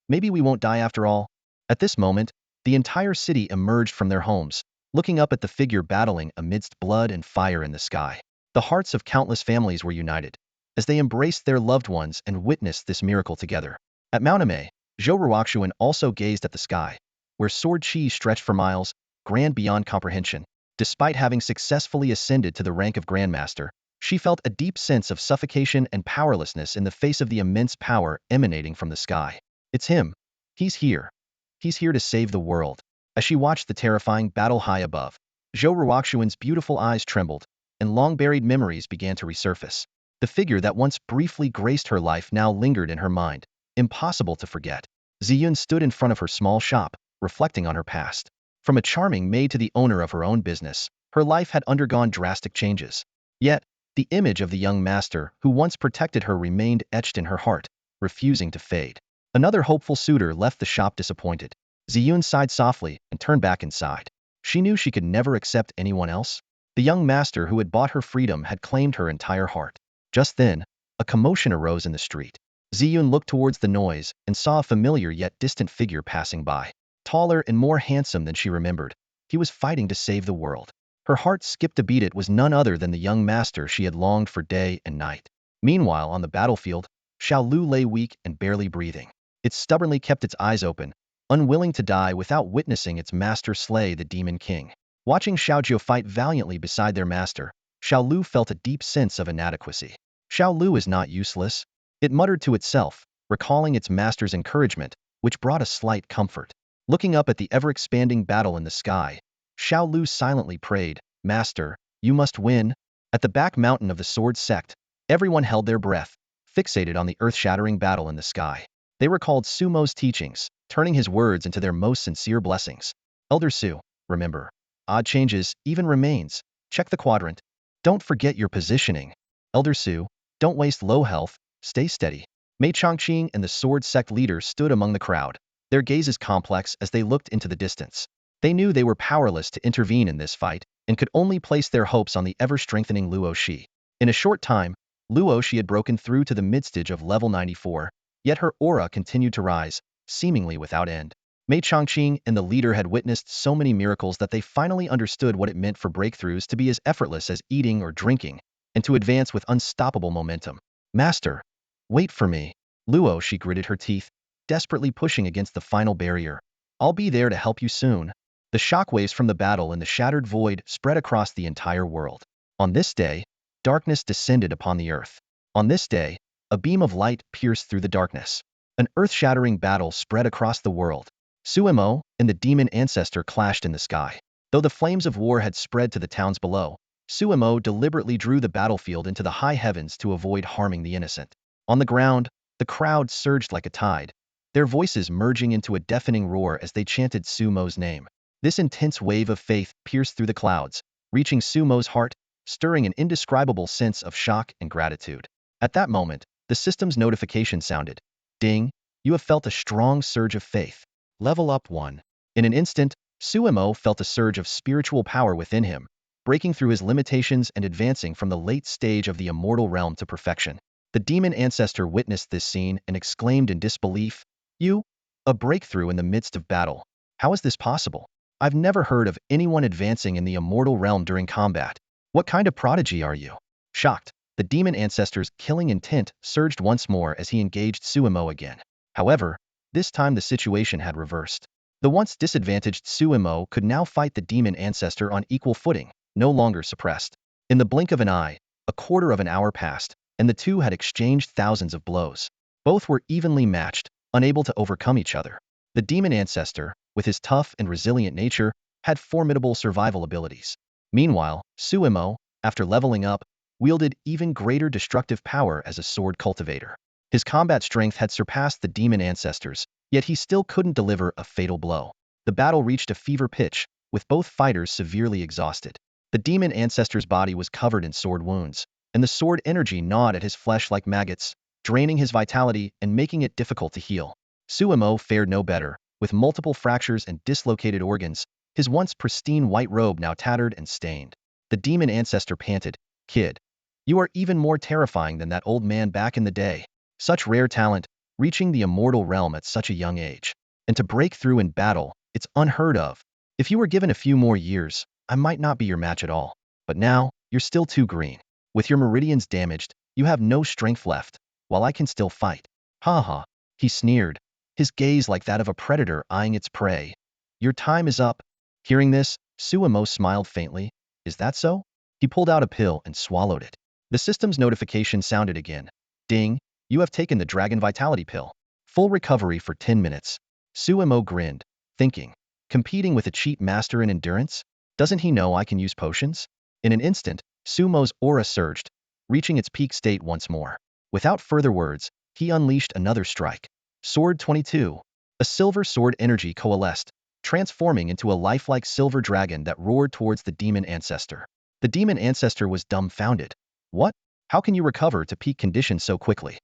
Maybe we won't die after all. At this moment, the entire city emerged from their homes, looking up at the figure battling amidst blood and fire in the sky. The hearts of countless families were united, as they embraced their loved ones and witnessed this miracle together. At Mount Ame, Zhou Ruoxuan also gazed at the sky, where sword chi stretched for miles, grand beyond comprehension. Despite having successfully ascended to the rank of Grandmaster, she felt a deep sense of suffocation and powerlessness in the face of the immense power emanating from the sky. It's him. He's here. He's here to save the world. As she watched the terrifying battle high above, Zhou Ruoxuan's beautiful eyes trembled, and long-buried memories began to resurface. The figure that once briefly graced her life now lingered in her mind, impossible to forget. Ziyun stood in front of her small shop, reflecting on her past. From a charming maid to the owner of her own business, her life had undergone drastic changes. Yet, the image of the young master who once protected her remained etched in her heart, refusing to fade. Another hopeful suitor left the shop disappointed. Ziyun sighed softly and turned back inside. She knew she could never accept anyone else. The young master who had bought her freedom had claimed her entire heart. Just then, a commotion arose in the street. Ziyun looked towards the noise and saw a familiar yet distant figure passing by. Taller and more handsome than she remembered, he was fighting to save the world. Her heart skipped a beat. It was none other than the young master she had longed for day and night. Meanwhile, on the battlefield, Shao lay weak and barely breathing. It stubbornly kept its eyes open, unwilling to die without witnessing its master slay the demon king. Watching Shao fight valiantly beside their master, Shao felt a deep sense of inadequacy. Shao is not useless, it muttered to itself, recalling its master's encouragement, which brought a slight comfort. Looking up at the ever-expanding battle in the sky, Shao silently prayed, "Master, you must win." At the back mountain of the Sword Sect, everyone held their breath, fixated on the earth-shattering battle in the sky. They recalled Sumo's teachings, turning his words into their most sincere blessings. Elder Su, remember, odd changes, even remains. Check the quadrant. Don't forget your positioning. Elder Su, don't waste low health, stay steady. Mei Chongqing and the Sword Sect leader stood among the crowd, their gazes complex as they looked into the distance. They knew they were powerless to intervene in this fight, and could only place their hopes on the ever-strengthening Luosi. In a short time, Luosi had broken through to the midstage of level 94, yet her aura continued to rise, seemingly without end. Mei Chongqing and the leader had witnessed so many miracles that they finally understood what it meant for breakthroughs to be as effortless as eating or drinking, and to advance with unstoppable momentum. "Master, wait for me." Luosi gritted her teeth, desperately pushing against the final barrier. "I'll be there to help you soon." The shockwaves from the battle in the shattered void spread across the entire world. On this day, darkness descended upon the earth. On this day, a beam of light pierced through the darkness. An earth-shattering battle spread across the world. Sumo and the demon ancestor clashed in the sky. Though the flames of war had spread to the towns below, Sumo deliberately drew the battlefield into the high heavens to avoid harming the innocent. On the ground, the crowd surged like a tide, their voices merging into a deafening roar as they chanted Sumo's name. This intense wave of faith pierced through the clouds, reaching Sumo's heart, stirring an indescribable sense of shock and gratitude. At that moment, the system's notification sounded. "Ding, you have felt a strong surge of faith. Level up 1. In an instant, Sumo felt a surge of spiritual power within him, breaking through his limitations and advancing from the late stage of the immortal realm to perfection. The demon ancestor witnessed this scene and exclaimed in disbelief, "You? A breakthrough in the midst of battle. How is this possible? I've never heard of anyone advancing in the immortal realm during combat. What kind of prodigy are you?" Shocked, the demon ancestor's killing intent surged once more as he engaged Sumo again. However, this time the situation had reversed. The once disadvantaged Suimo could now fight the demon ancestor on equal footing, no longer suppressed. In the blink of an eye, a quarter of an hour passed, and the two had exchanged thousands of blows. Both were evenly matched, unable to overcome each other. The demon ancestor, with his tough and resilient nature, had formidable survival abilities. Meanwhile, Suimo, after leveling up, wielded even greater destructive power as a sword cultivator. His combat strength had surpassed the demon ancestor's, yet he still couldn't deliver a fatal blow. The battle reached a fever pitch, with both fighters severely exhausted. The demon ancestor's body was covered in sword wounds, and the sword energy gnawed at his flesh like maggots, draining his vitality and making it difficult to heal. Suimo fared no better, with multiple fractures and dislocated organs, his once pristine white robe now tattered and stained. The demon ancestor panted, "Kid, you are even more terrifying than that old man back in the day. Such rare talent, reaching the immortal realm at such a young age. And to break through in battle, it's unheard of. If you were given a few more years, I might not be your match at all. But now, you're still too green. With your meridians damaged, you have no strength left, while I can still fight." "Ha ha," he sneered, his gaze like that of a predator eyeing its prey. "Your time is up." Hearing this, Suimo smiled faintly. "Is that so?" He pulled out a pill and swallowed it. The system's notification sounded again. "Ding, you have taken the Dragon Vitality Pill. Full recovery for 10 minutes. Suimo grinned, thinking, competing with a cheap master in endurance? Doesn't he know I can use potions? In an instant, Sumo's aura surged, reaching its peak state once more. Without further words, he unleashed another strike. Sword 22. A silver sword energy coalesced, transforming into a lifelike silver dragon that roared towards the demon ancestor. The demon ancestor was dumbfounded. "What? How can you recover to peak condition so quickly?"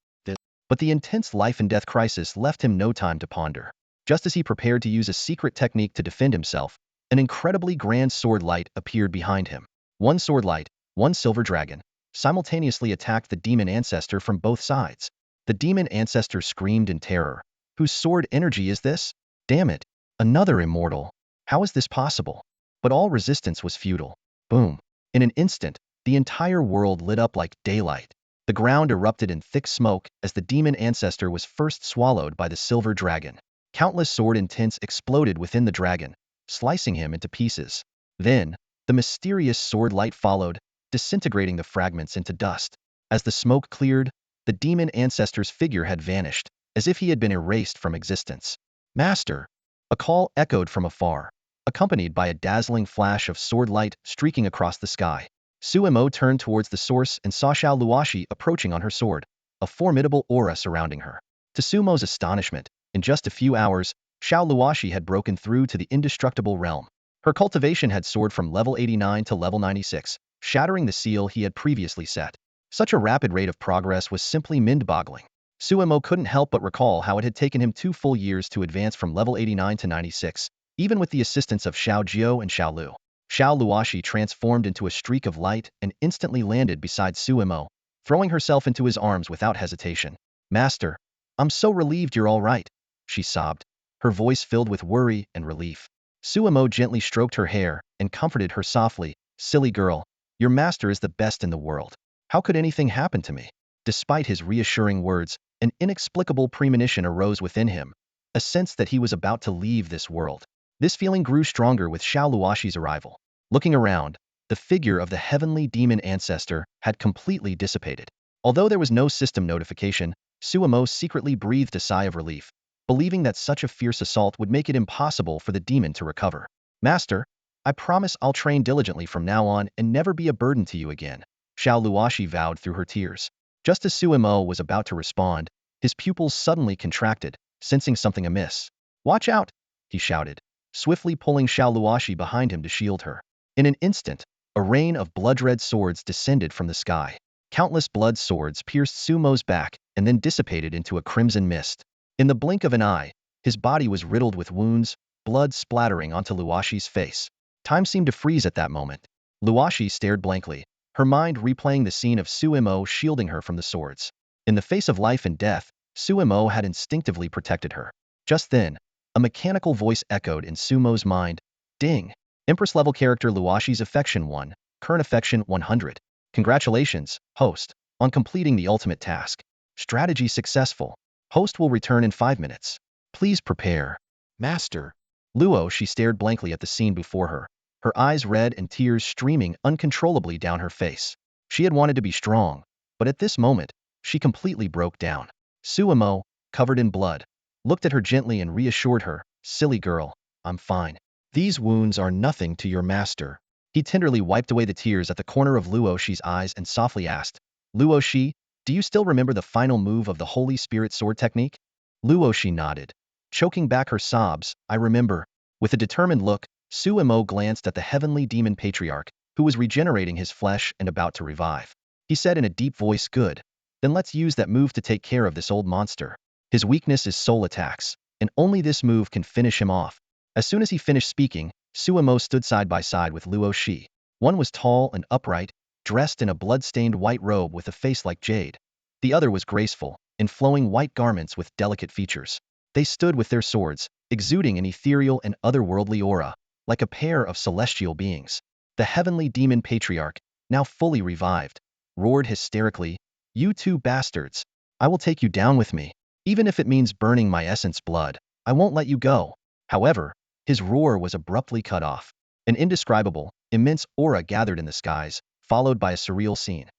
But the intense life-and-death crisis left him no time to ponder. Just as he prepared to use a secret technique to defend himself, an incredibly grand sword light appeared behind him. One sword light, one silver dragon, simultaneously attacked the demon ancestor from both sides. The demon ancestor screamed in terror. "Whose sword energy is this? Damn it! Another immortal! How is this possible?" But all resistance was futile. Boom! In an instant, the entire world lit up like daylight. The ground erupted in thick smoke as the demon ancestor was first swallowed by the silver dragon. Countless sword intents exploded within the dragon, slicing him into pieces. Then, the mysterious sword light followed, disintegrating the fragments into dust. As the smoke cleared, the demon ancestor's figure had vanished, as if he had been erased from existence. "Master!" A call echoed from afar, accompanied by a dazzling flash of sword light streaking across the sky. Suimo turned towards the source and saw Shao Luosi approaching on her sword, a formidable aura surrounding her. To Sumo's astonishment, in just a few hours, Shao Luosi had broken through to the indestructible realm. Her cultivation had soared from level 89 to level 96, shattering the seal he had previously set. Such a rapid rate of progress was simply mind-boggling. Suimo couldn't help but recall how it had taken him 2 full years to advance from level 89 to 96, even with the assistance of Shao Jiao and Shao Lu. Shao Luosi transformed into a streak of light and instantly landed beside Suimo, throwing herself into his arms without hesitation. "Master, I'm so relieved you're all right," she sobbed, her voice filled with worry and relief. Suimo gently stroked her hair and comforted her softly. "Silly girl, your master is the best in the world. How could anything happen to me?" Despite his reassuring words, an inexplicable premonition arose within him, a sense that he was about to leave this world. This feeling grew stronger with Shao Luoshi's arrival. Looking around, the figure of the heavenly demon ancestor had completely dissipated. Although there was no system notification, Suimo secretly breathed a sigh of relief, believing that such a fierce assault would make it impossible for the demon to recover. "Master, I promise I'll train diligently from now on and never be a burden to you again," Shao Luosi vowed through her tears. Just as Suimo was about to respond, his pupils suddenly contracted, sensing something amiss. "Watch out!" he shouted, swiftly pulling Shao Luosi behind him to shield her. In an instant, a rain of blood-red swords descended from the sky. Countless blood swords pierced Sumo's back and then dissipated into a crimson mist. In the blink of an eye, his body was riddled with wounds, blood splattering onto Luoshi's face. Time seemed to freeze at that moment. Luosi stared blankly, her mind replaying the scene of Suimo shielding her from the swords. In the face of life and death, Suimo had instinctively protected her. Just then, a mechanical voice echoed in Sumo's mind. "Ding! Empress level character Luoshi's affection 1, current affection 100. Congratulations, host, on completing the ultimate task. Strategy successful. Host will return in 5 minutes. Please prepare." "Master." Luo, she stared blankly at the scene before her, her eyes red and tears streaming uncontrollably down her face. She had wanted to be strong, but at this moment, she completely broke down. Suemo, covered in blood, looked at her gently and reassured her, "Silly girl, I'm fine. These wounds are nothing to your master." He tenderly wiped away the tears at the corner of Luoshi's eyes and softly asked, "Luoshi, do you still remember the final move of the Holy Spirit sword technique?" Luoshi nodded, choking back her sobs. "I remember." With a determined look, Suemo glanced at the heavenly demon patriarch, who was regenerating his flesh and about to revive. He said in a deep voice, "Good. Then let's use that move to take care of this old monster. His weakness is soul attacks, and only this move can finish him off." As soon as he finished speaking, Suemo stood side by side with Luoshi. One was tall and upright, dressed in a blood-stained white robe with a face like jade. The other was graceful, in flowing white garments with delicate features. They stood with their swords, exuding an ethereal and otherworldly aura, like a pair of celestial beings. The heavenly demon patriarch, now fully revived, roared hysterically, "You two bastards! I will take you down with me. Even if it means burning my essence blood, I won't let you go." However, his roar was abruptly cut off. An indescribable, immense aura gathered in the skies, followed by a surreal scene.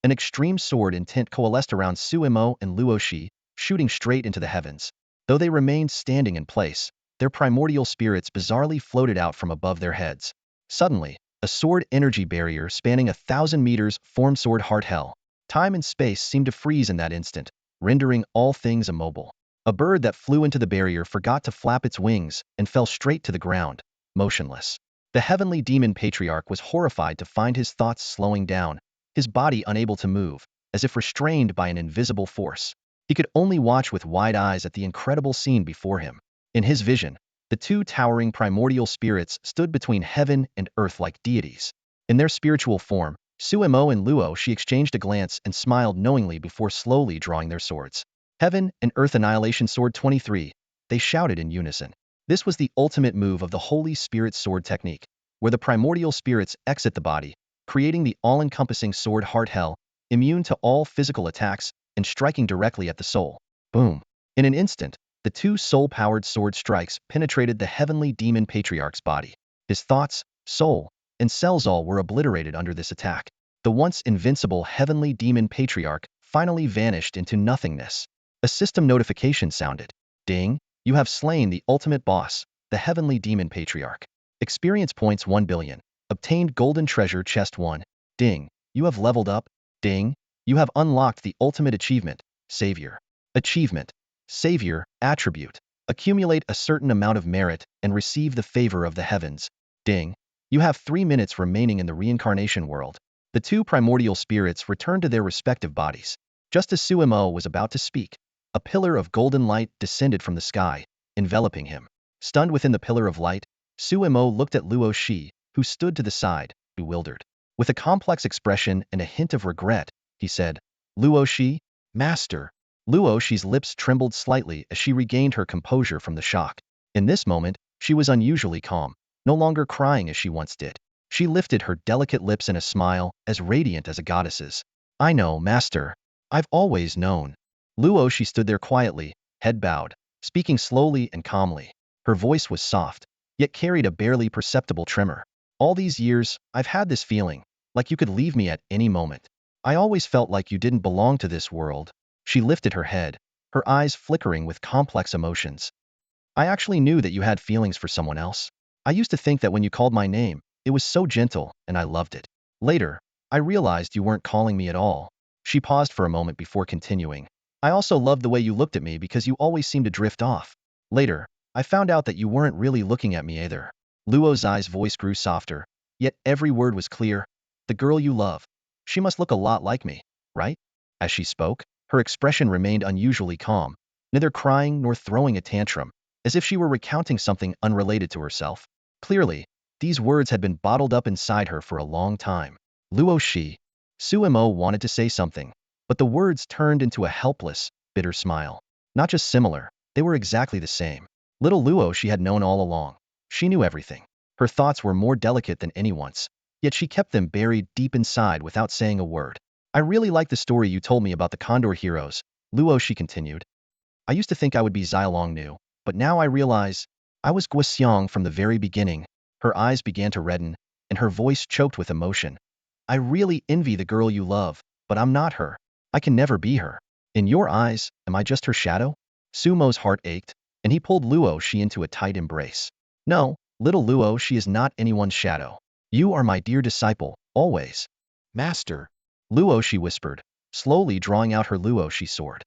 An extreme sword intent coalesced around Suemo and Luoshi, shooting straight into the heavens. Though they remained standing in place, their primordial spirits bizarrely floated out from above their heads. Suddenly, a sword energy barrier spanning 1,000 meters formed sword heart hell. Time and space seemed to freeze in that instant, rendering all things immobile. A bird that flew into the barrier forgot to flap its wings and fell straight to the ground, motionless. The heavenly demon patriarch was horrified to find his thoughts slowing down, his body unable to move, as if restrained by an invisible force. He could only watch with wide eyes at the incredible scene before him. In his vision, the two towering primordial spirits stood between heaven and earth like deities. In their spiritual form, Suemo and Luo, she exchanged a glance and smiled knowingly before slowly drawing their swords. "Heaven and Earth Annihilation Sword 23, they shouted in unison. This was the ultimate move of the Holy Spirit sword technique, where the primordial spirits exit the body, creating the all-encompassing sword heart hell, immune to all physical attacks and striking directly at the soul. Boom! In an instant, the two soul-powered sword strikes penetrated the heavenly demon patriarch's body. His thoughts, soul, and cells all were obliterated under this attack. The once invincible heavenly demon patriarch finally vanished into nothingness. A system notification sounded. "Ding, you have slain the ultimate boss, the heavenly demon patriarch. Experience points 1 billion. Obtained golden treasure chest 1. Ding, you have leveled up. Ding, you have unlocked the ultimate achievement, Savior." Achievement. Savior, attribute. Accumulate a certain amount of merit and receive the favor of the heavens. Ding, you have 3 minutes remaining in the reincarnation world. The two primordial spirits returned to their respective bodies. Just as Suemo was about to speak, a pillar of golden light descended from the sky, enveloping him. Stunned within the pillar of light, Suemo looked at Luoshi, who stood to the side, bewildered. With a complex expression and a hint of regret, he said, "Luoshi, master." Luoshi's lips trembled slightly as she regained her composure from the shock. In this moment, she was unusually calm, no longer crying as she once did. She lifted her delicate lips in a smile as radiant as a goddess's. "I know, master. I've always known." Luoshi stood there quietly, head bowed, speaking slowly and calmly. Her voice was soft, yet carried a barely perceptible tremor. "All these years, I've had this feeling, like you could leave me at any moment. I always felt like you didn't belong to this world." She lifted her head, her eyes flickering with complex emotions. "I actually knew that you had feelings for someone else. I used to think that when you called my name, it was so gentle, and I loved it. Later, I realized you weren't calling me at all." She paused for a moment before continuing. "I also loved the way you looked at me because you always seemed to drift off. Later, I found out that you weren't really looking at me either." Luo's eyes voice grew softer, yet every word was clear. "The girl you love. She must look a lot like me, right?" As she spoke, her expression remained unusually calm, neither crying nor throwing a tantrum, as if she were recounting something unrelated to herself. Clearly, these words had been bottled up inside her for a long time. Luoshi. Suemo wanted to say something, but the words turned into a helpless, bitter smile. Not just similar, they were exactly the same. Little Luo she had known all along. She knew everything. Her thoughts were more delicate than anyone's, yet she kept them buried deep inside without saying a word. "I really like the story you told me about the Condor heroes," Luo she continued. "I used to think I would be Xylong Nu, but now I realize I was Guoxiang from the very beginning. Her eyes began to redden, and her voice choked with emotion. I really envy the girl you love, but I'm not her. I can never be her. In your eyes, am I just her shadow? Sumo's heart ached, and he pulled Luosi into a tight embrace. No, little Luosi is not anyone's shadow. You are my dear disciple, always. Master. Luosi whispered, slowly drawing out her Luosi sword.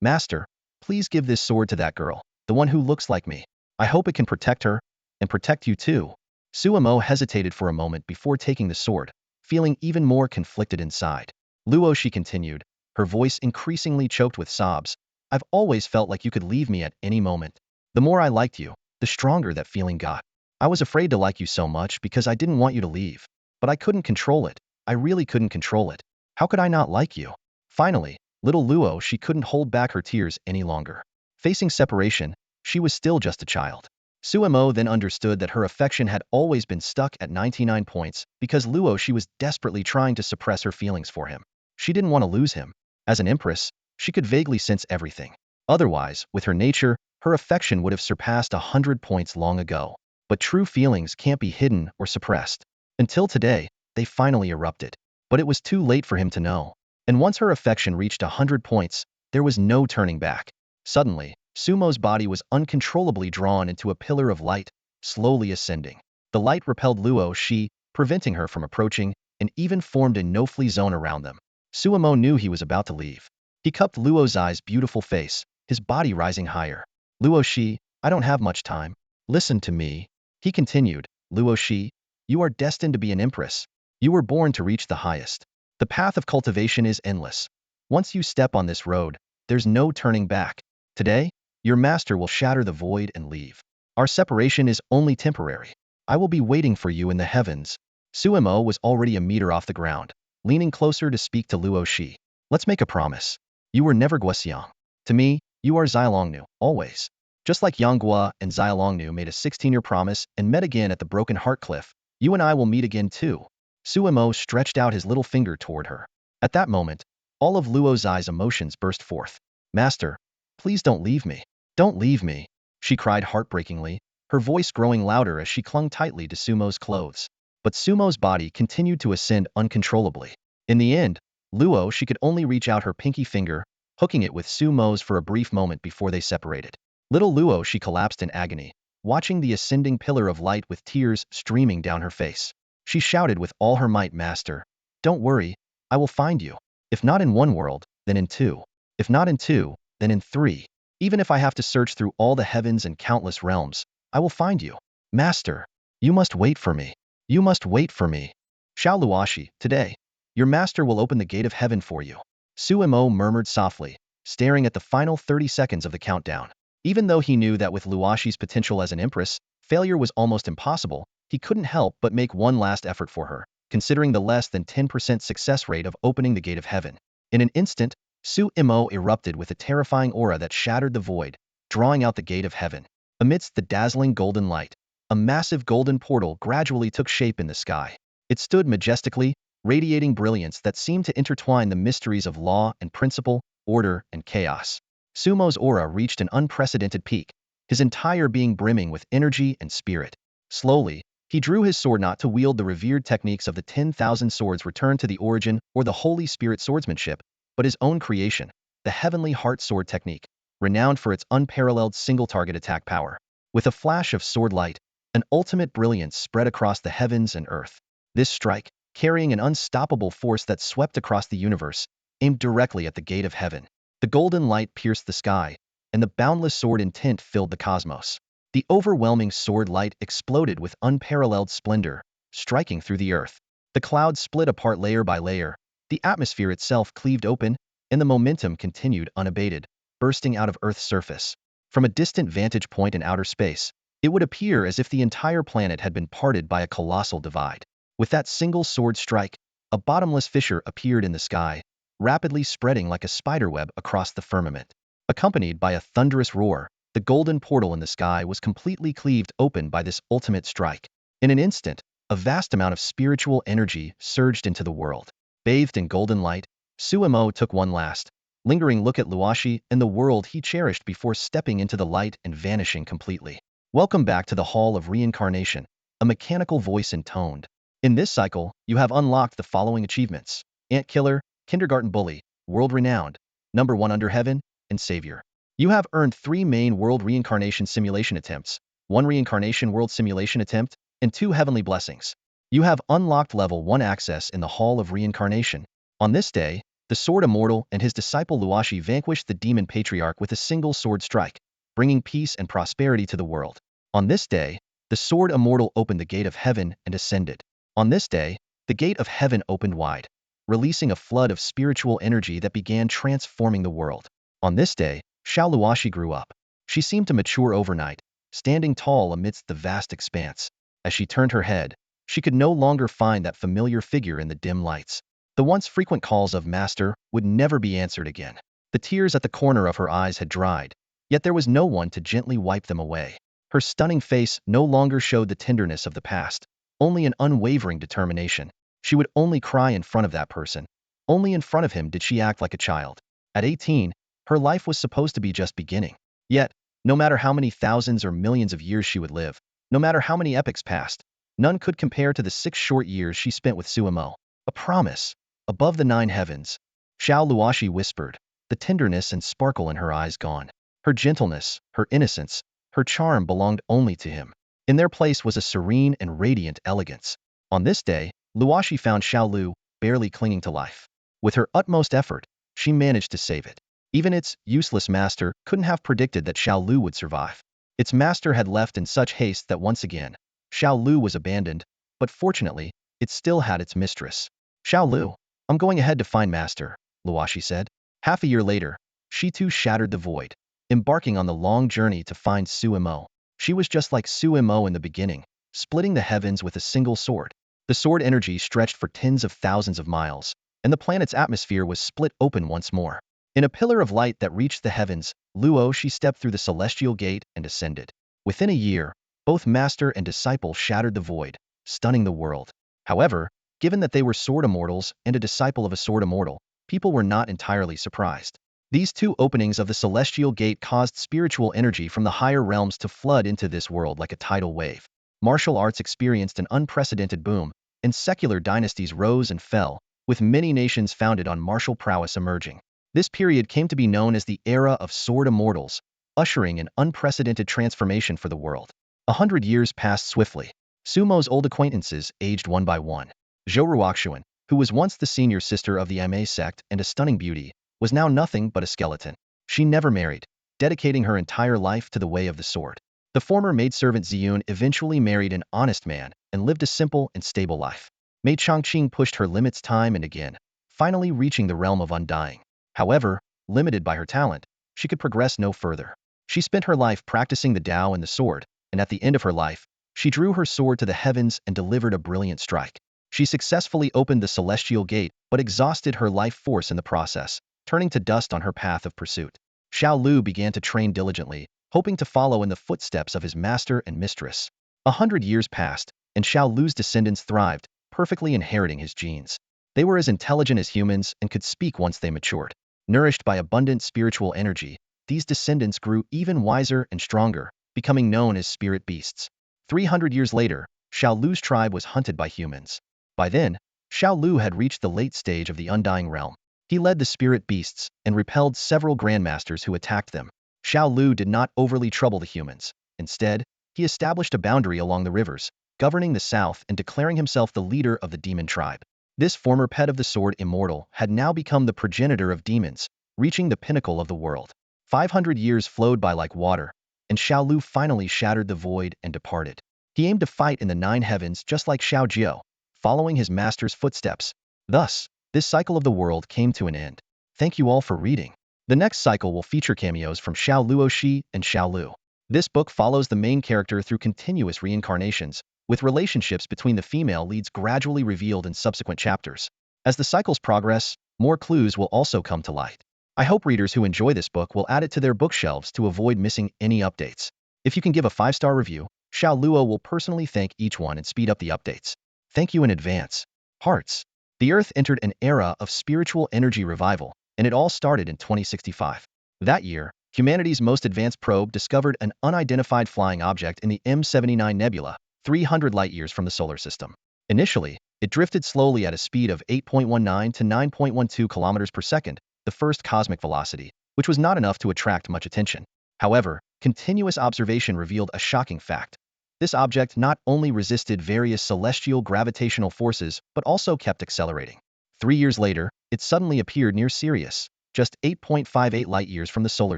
Master, please give this sword to that girl, the one who looks like me. I hope it can protect her, and protect you too. Sumo hesitated for a moment before taking the sword, feeling even more conflicted inside. Luosi continued, her voice increasingly choked with sobs. I've always felt like you could leave me at any moment. The more I liked you, the stronger that feeling got. I was afraid to like you so much because I didn't want you to leave. But I couldn't control it. I really couldn't control it. How could I not like you? Finally, little Luosi couldn't hold back her tears any longer. Facing separation, she was still just a child. Sumo then understood that her affection had always been stuck at 99 points because Luosi was desperately trying to suppress her feelings for him. She didn't want to lose him. As an empress, she could vaguely sense everything. Otherwise, with her nature, her affection would have surpassed 100 points long ago. But true feelings can't be hidden or suppressed. Until today, they finally erupted. But it was too late for him to know. And once her affection reached 100 points, there was no turning back. Suddenly, Sumo's body was uncontrollably drawn into a pillar of light, slowly ascending. The light repelled Luosi, preventing her from approaching, and even formed a no-flee zone around them. Sumo knew he was about to leave. He cupped Luosi's beautiful face, his body rising higher. Luosi, I don't have much time. Listen to me. He continued, Luosi, you are destined to be an empress. You were born to reach the highest. The path of cultivation is endless. Once you step on this road, there's no turning back. Today, your master will shatter the void and leave. Our separation is only temporary. I will be waiting for you in the heavens. Sumo was already a meter off the ground, leaning closer to speak to Luosi. Let's make a promise. You were never Guoxiang. To me, you are Zilongnu, always. Just like Yanghua and Zilongnu made a 16-year promise and met again at the Broken Heart Cliff, you and I will meet again too. Sumo stretched out his little finger toward her. At that moment, all of Luosi's emotions burst forth. Master, please don't leave me. Don't leave me, she cried heartbreakingly, her voice growing louder as she clung tightly to Sumo's clothes. But Sumo's body continued to ascend uncontrollably. In the end, Luosi could only reach out her pinky finger, hooking it with Sumo's for a brief moment before they separated. Little Luosi collapsed in agony, watching the ascending pillar of light with tears streaming down her face. She shouted with all her might, Master, don't worry, I will find you. If not in one world, then in two. If not in two, then in three. Even if I have to search through all the heavens and countless realms, I will find you. Master, you must wait for me. You must wait for me. Shao Luosi, today, your master will open the gate of heaven for you. Sumo murmured softly, staring at the final 30 seconds of the countdown. Even though he knew that with Luosi's potential as an empress, failure was almost impossible, he couldn't help but make one last effort for her, considering the less than 10% success rate of opening the gate of heaven. In an instant, Sumo erupted with a terrifying aura that shattered the void, drawing out the gate of heaven. Amidst the dazzling golden light, a massive golden portal gradually took shape in the sky. It stood majestically, radiating brilliance that seemed to intertwine the mysteries of law and principle, order and chaos. Sumo's aura reached an unprecedented peak, his entire being brimming with energy and spirit. Slowly, he drew his sword not to wield the revered techniques of the 10,000 swords returned to the origin or the Holy Spirit swordsmanship, but his own creation, the Heavenly Heart Sword technique, renowned for its unparalleled single-target attack power. With a flash of sword light, an ultimate brilliance spread across the heavens and earth. This strike, carrying an unstoppable force that swept across the universe, aimed directly at the gate of heaven. The golden light pierced the sky, and the boundless sword intent filled the cosmos. The overwhelming sword light exploded with unparalleled splendor, striking through the earth. The clouds split apart layer by layer, the atmosphere itself cleaved open, and the momentum continued unabated, bursting out of Earth's surface. From a distant vantage point in outer space, it would appear as if the entire planet had been parted by a colossal divide. With that single sword strike, a bottomless fissure appeared in the sky, rapidly spreading like a spiderweb across the firmament. Accompanied by a thunderous roar, the golden portal in the sky was completely cleaved open by this ultimate strike. In an instant, a vast amount of spiritual energy surged into the world. Bathed in golden light, Sumo took one last, lingering look at Luosi and the world he cherished before stepping into the light and vanishing completely. Welcome back to the Hall of Reincarnation, a mechanical voice intoned. In this cycle, you have unlocked the following achievements: Ant Killer, Kindergarten Bully, World Renowned, Number 1 Under Heaven, and Savior. You have earned 3 main World Reincarnation Simulation attempts, 1 Reincarnation World Simulation attempt, and 2 Heavenly Blessings. You have unlocked Level 1 access in the Hall of Reincarnation. On this day, the Sword Immortal and his disciple Luosi vanquished the Demon Patriarch with a single sword strike, bringing peace and prosperity to the world. On this day, the Sword Immortal opened the gate of heaven and ascended. On this day, the gate of heaven opened wide, releasing a flood of spiritual energy that began transforming the world. On this day, Shao Luosi grew up. She seemed to mature overnight, standing tall amidst the vast expanse. As she turned her head, she could no longer find that familiar figure in the dim lights. The once frequent calls of Master would never be answered again. The tears at the corner of her eyes had dried, yet there was no one to gently wipe them away. Her stunning face no longer showed the tenderness of the past, only an unwavering determination. She would only cry in front of that person. Only in front of him did she act like a child. At 18, her life was supposed to be just beginning. Yet, no matter how many thousands or millions of years she would live, no matter how many epochs passed, none could compare to the 6 short years she spent with Suimo. A promise. Above the 9 heavens. Shao Luosi whispered, the tenderness and sparkle in her eyes gone. Her gentleness, her innocence, her charm belonged only to him. In their place was a serene and radiant elegance. On this day, Luosi found Shao Lu, barely clinging to life. With her utmost effort, she managed to save it. Even its useless master couldn't have predicted that Shao Lu would survive. Its master had left in such haste that once again, Shao Lu was abandoned, but fortunately, it still had its mistress. Shao Lu, I'm going ahead to find Master, Luosi said. Half a year later, she too shattered the void, embarking on the long journey to find Suimo. She was just like Suimo in the beginning, splitting the heavens with a single sword. The sword energy stretched for tens of thousands of miles, and the planet's atmosphere was split open once more. In a pillar of light that reached the heavens, Luosi stepped through the celestial gate and ascended. Within a year, both master and disciple shattered the void, stunning the world. However, given that they were sword immortals and a disciple of a sword immortal, people were not entirely surprised. These 2 openings of the celestial gate caused spiritual energy from the higher realms to flood into this world like a tidal wave. Martial arts experienced an unprecedented boom, and secular dynasties rose and fell, with many nations founded on martial prowess emerging. This period came to be known as the Era of Sword Immortals, ushering an unprecedented transformation for the world. 100 years passed swiftly. Sumo's old acquaintances aged one by one. Zhou Ruoxuan, who was once the senior sister of the Ma sect and a stunning beauty, was now nothing but a skeleton. She never married, dedicating her entire life to the way of the sword. The former maidservant Ziyun eventually married an honest man and lived a simple and stable life. Mei Chongqing pushed her limits time and again, finally reaching the realm of undying. However, limited by her talent, she could progress no further. She spent her life practicing the Tao and the sword, and at the end of her life, she drew her sword to the heavens and delivered a brilliant strike. She successfully opened the celestial gate, but exhausted her life force in the process, turning to dust on her path of pursuit. Shao Lu began to train diligently, hoping to follow in the footsteps of his master and mistress. 100 years passed, and Shao Lu's descendants thrived, perfectly inheriting his genes. They were as intelligent as humans and could speak once they matured. Nourished by abundant spiritual energy, these descendants grew even wiser and stronger, becoming known as spirit beasts. 300 years later, Shao Lu's tribe was hunted by humans. By then, Shao Lu had reached the late stage of the undying realm. He led the spirit beasts and repelled several grandmasters who attacked them. Shao Lu did not overly trouble the humans. Instead, he established a boundary along the rivers, governing the south and declaring himself the leader of the demon tribe. This former pet of the sword immortal had now become the progenitor of demons, reaching the pinnacle of the world. 500 years flowed by like water, and Shao Lu finally shattered the void and departed. He aimed to fight in the 9 heavens just like Shao Jiao, following his master's footsteps. Thus, this cycle of the world came to an end. Thank you all for reading. The next cycle will feature cameos from Shao Luosi and Shao Lu. This book follows the main character through continuous reincarnations, with relationships between the female leads gradually revealed in subsequent chapters. As the cycles progress, more clues will also come to light. I hope readers who enjoy this book will add it to their bookshelves to avoid missing any updates. If you can give a 5-star review, Shao Luo will personally thank each one and speed up the updates. Thank you in advance. Hearts. The Earth entered an era of spiritual energy revival, and it all started in 2065. That year, humanity's most advanced probe discovered an unidentified flying object in the M79 nebula, 300 light-years from the solar system. Initially, it drifted slowly at a speed of 8.19 to 9.12 kilometers per second, the first cosmic velocity, which was not enough to attract much attention. However, continuous observation revealed a shocking fact. This object not only resisted various celestial gravitational forces but also kept accelerating. 3 years later, it suddenly appeared near Sirius, just 8.58 light-years from the solar